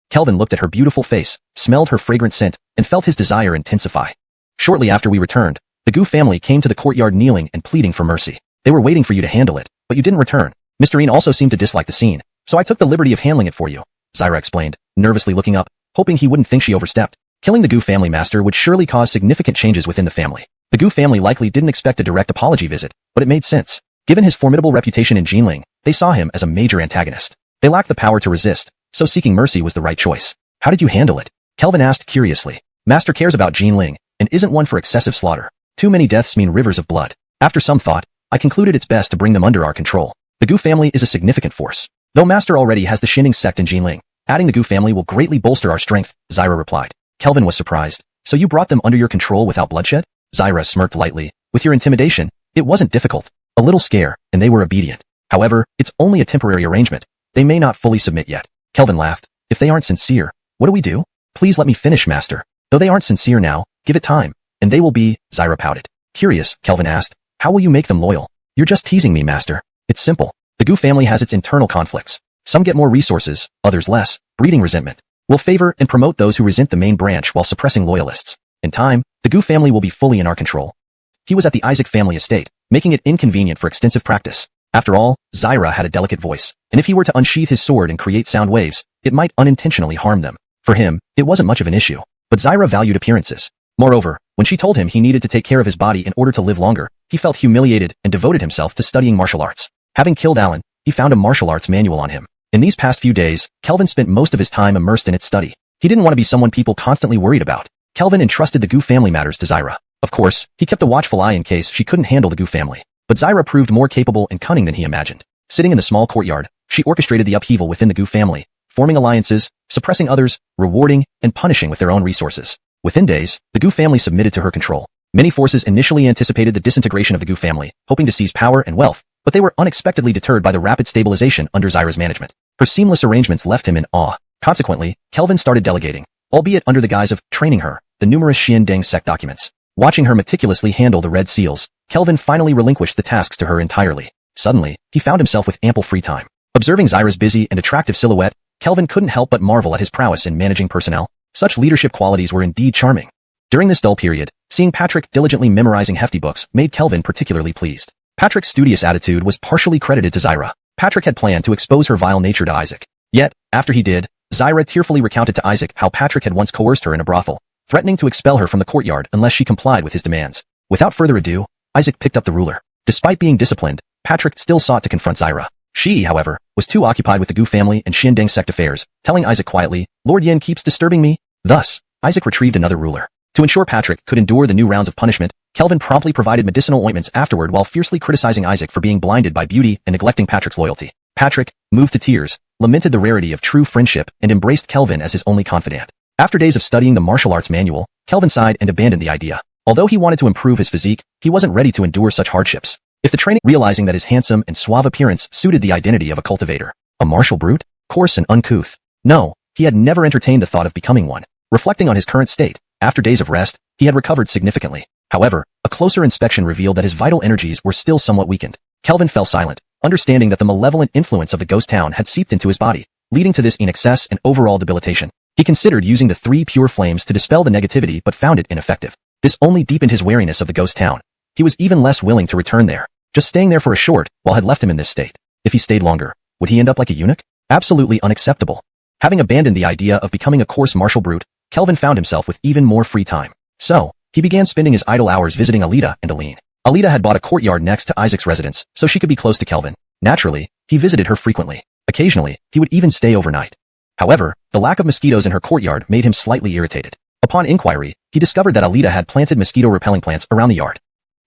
Kelvin looked at her beautiful face, smelled her fragrant scent, and felt his desire intensify. Shortly after we returned, the Gu family came to the courtyard kneeling and pleading for mercy. They were waiting for you to handle it, but you didn't return. Mr. Yin also seemed to dislike the scene, so I took the liberty of handling it for you, Zyra explained, nervously looking up, hoping he wouldn't think she overstepped. Killing the Gu family master would surely cause significant changes within the family. The Gu family likely didn't expect a direct apology visit, but it made sense. Given his formidable reputation in Jinling, they saw him as a major antagonist. They lacked the power to resist, so seeking mercy was the right choice. How did you handle it? Kelvin asked curiously. Master cares about Jinling, and isn't one for excessive slaughter. Too many deaths mean rivers of blood. After some thought, I concluded it's best to bring them under our control. The Gu family is a significant force. Though Master already has the Xinning sect in Jinling, adding the Gu family will greatly bolster our strength, Zyra replied. Kelvin was surprised. So you brought them under your control without bloodshed? Zyra smirked lightly. With your intimidation, it wasn't difficult. A little scare, and they were obedient. However, it's only a temporary arrangement. They may not fully submit yet. Kelvin laughed. If they aren't sincere, what do we do? Please let me finish, Master. Though they aren't sincere now, give it time, and they will be, Zyra pouted. Curious, Kelvin asked. How will you make them loyal? You're just teasing me, Master. It's simple. The Gu family has its internal conflicts. Some get more resources, others less, breeding resentment. We'll favor and promote those who resent the main branch while suppressing loyalists. In time, the Gu family will be fully in our control. He was at the Isaac family estate, making it inconvenient for extensive practice. After all, Zyra had a delicate voice, and if he were to unsheath his sword and create sound waves, it might unintentionally harm them. For him, it wasn't much of an issue, but Zyra valued appearances. Moreover, when she told him he needed to take care of his body in order to live longer, he felt humiliated and devoted himself to studying martial arts. Having killed Alan, he found a martial arts manual on him. In these past few days, Kelvin spent most of his time immersed in its study. He didn't want to be someone people constantly worried about. Kelvin entrusted the Gu family matters to Zyra. Of course, he kept a watchful eye in case she couldn't handle the Gu family. But Zyra proved more capable and cunning than he imagined. Sitting in the small courtyard, she orchestrated the upheaval within the Gu family, forming alliances, suppressing others, rewarding, and punishing with their own resources. Within days, the Gu family submitted to her control. Many forces initially anticipated the disintegration of the Gu family, hoping to seize power and wealth, but they were unexpectedly deterred by the rapid stabilization under Zyra's management. Her seamless arrangements left him in awe. Consequently, Kelvin started delegating, albeit under the guise of training her, the numerous Xian Sect documents. Watching her meticulously handle the red seals, Kelvin finally relinquished the tasks to her entirely. Suddenly, he found himself with ample free time. Observing Zyra's busy and attractive silhouette, Kelvin couldn't help but marvel at his prowess in managing personnel. Such leadership qualities were indeed charming. During this dull period, seeing Patrick diligently memorizing hefty books made Kelvin particularly pleased. Patrick's studious attitude was partially credited to Zyra. Patrick had planned to expose her vile nature to Isaac. Yet, after he did, Zyra tearfully recounted to Isaac how Patrick had once coerced her in a brothel, threatening to expel her from the courtyard unless she complied with his demands. Without further ado, Isaac picked up the ruler. Despite being disciplined, Patrick still sought to confront Zyra. She, however, was too occupied with the Gu family and Xian Sect affairs, telling Isaac quietly, Lord Yin keeps disturbing me. Thus, Isaac retrieved another ruler. To ensure Patrick could endure the new rounds of punishment, Kelvin promptly provided medicinal ointments afterward while fiercely criticizing Isaac for being blinded by beauty and neglecting Patrick's loyalty. Patrick, moved to tears, lamented the rarity of true friendship, and embraced Kelvin as his only confidant. After days of studying the martial arts manual, Kelvin sighed and abandoned the idea. Although he wanted to improve his physique, he wasn't ready to endure such hardships. If the training, realizing that his handsome and suave appearance suited the identity of a cultivator, a martial brute, coarse and uncouth. No, he had never entertained the thought of becoming one. Reflecting on his current state, after days of rest, he had recovered significantly. However, a closer inspection revealed that his vital energies were still somewhat weakened. Kelvin fell silent, understanding that the malevolent influence of the ghost town had seeped into his body, leading to this in excess and overall debilitation. He considered using the 3 pure flames to dispel the negativity but found it ineffective. This only deepened his wariness of the ghost town. He was even less willing to return there. Just staying there for a short while had left him in this state. If he stayed longer, would he end up like a eunuch? Absolutely unacceptable. Having abandoned the idea of becoming a coarse martial brute, Kelvin found himself with even more free time. So, he began spending his idle hours visiting Alita and Aline. Alita had bought a courtyard next to Isaac's residence, so she could be close to Kelvin. Naturally, he visited her frequently. Occasionally, he would even stay overnight. However, the lack of mosquitoes in her courtyard made him slightly irritated. Upon inquiry, he discovered that Alita had planted mosquito-repelling plants around the yard.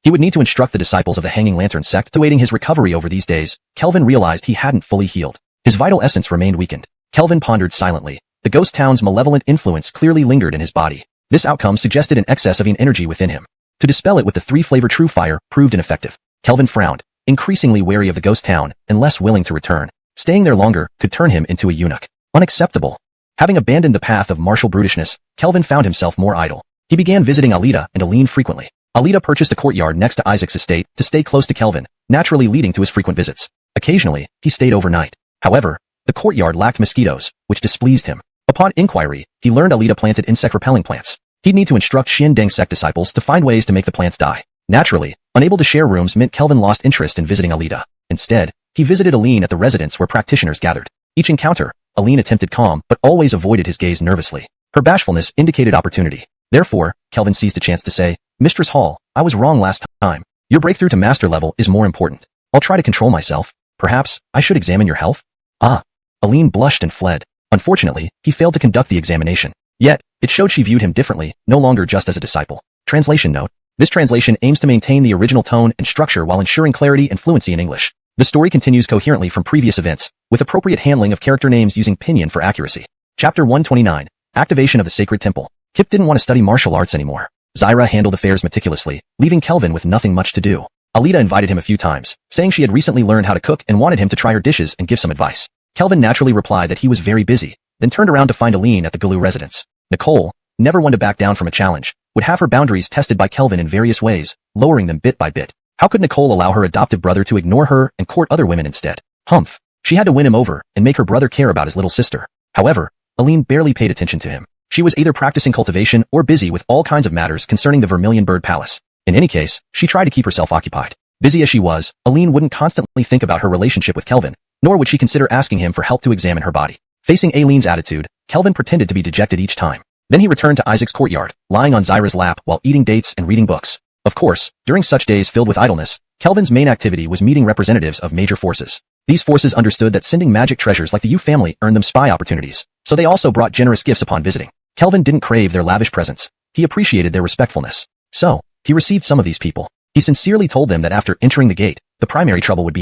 He would need to instruct the disciples of the Hanging Lantern Sect to aiding his recovery over these days. Kelvin realized he hadn't fully healed. His vital essence remained weakened. Kelvin pondered silently. The ghost town's malevolent influence clearly lingered in his body. This outcome suggested an excess of energy within him. To dispel it with the 3-flavor true fire proved ineffective. Kelvin frowned, increasingly wary of the ghost town and less willing to return. Staying there longer could turn him into a eunuch. Unacceptable. Having abandoned the path of martial brutishness, Kelvin found himself more idle. He began visiting Alita and Aline frequently. Alita purchased a courtyard next to Isaac's estate to stay close to Kelvin, naturally leading to his frequent visits. Occasionally, he stayed overnight. However, the courtyard lacked mosquitoes, which displeased him. Upon inquiry, he learned Alita planted insect-repelling plants. He'd need to instruct Xian Sect disciples to find ways to make the plants die. Naturally, unable to share rooms meant Kelvin lost interest in visiting Alita. Instead, he visited Aline at the residence where practitioners gathered. Each encounter, Aline attempted calm but always avoided his gaze nervously. Her bashfulness indicated opportunity. Therefore, Kelvin seized a chance to say, "Mistress Hall, I was wrong last time. Your breakthrough to master level is more important. I'll try to control myself. Perhaps, I should examine your health?" Ah. Aline blushed and fled. Unfortunately, he failed to conduct the examination. Yet, it showed she viewed him differently, no longer just as a disciple. Translation note. This translation aims to maintain the original tone and structure while ensuring clarity and fluency in English. The story continues coherently from previous events, with appropriate handling of character names using pinyin for accuracy. Chapter 129. Activation of the Sacred Temple. Kip didn't want to study martial arts anymore. Zyra handled affairs meticulously, leaving Kelvin with nothing much to do. Alita invited him a few times, saying she had recently learned how to cook and wanted him to try her dishes and give some advice. Kelvin naturally replied that he was very busy, then turned around to find Aline at the Galoo residence. Nicole, never one to back down from a challenge, would have her boundaries tested by Kelvin in various ways, lowering them bit by bit. How could Nicole allow her adoptive brother to ignore her and court other women instead? Humph. She had to win him over and make her brother care about his little sister. However, Aline barely paid attention to him. She was either practicing cultivation or busy with all kinds of matters concerning the Vermilion Bird Palace. In any case, she tried to keep herself occupied. Busy as she was, Aline wouldn't constantly think about her relationship with Kelvin, nor would she consider asking him for help to examine her body. Facing Aline's attitude, Kelvin pretended to be dejected each time. Then he returned to Isaac's courtyard, lying on Zyra's lap while eating dates and reading books. Of course, during such days filled with idleness, Kelvin's main activity was meeting representatives of major forces. These forces understood that sending magic treasures like the Yu family earned them spy opportunities, so they also brought generous gifts upon visiting. Kelvin didn't crave their lavish presents. He appreciated their respectfulness. So, he received some of these people. He sincerely told them that after entering the gate, the primary trouble would be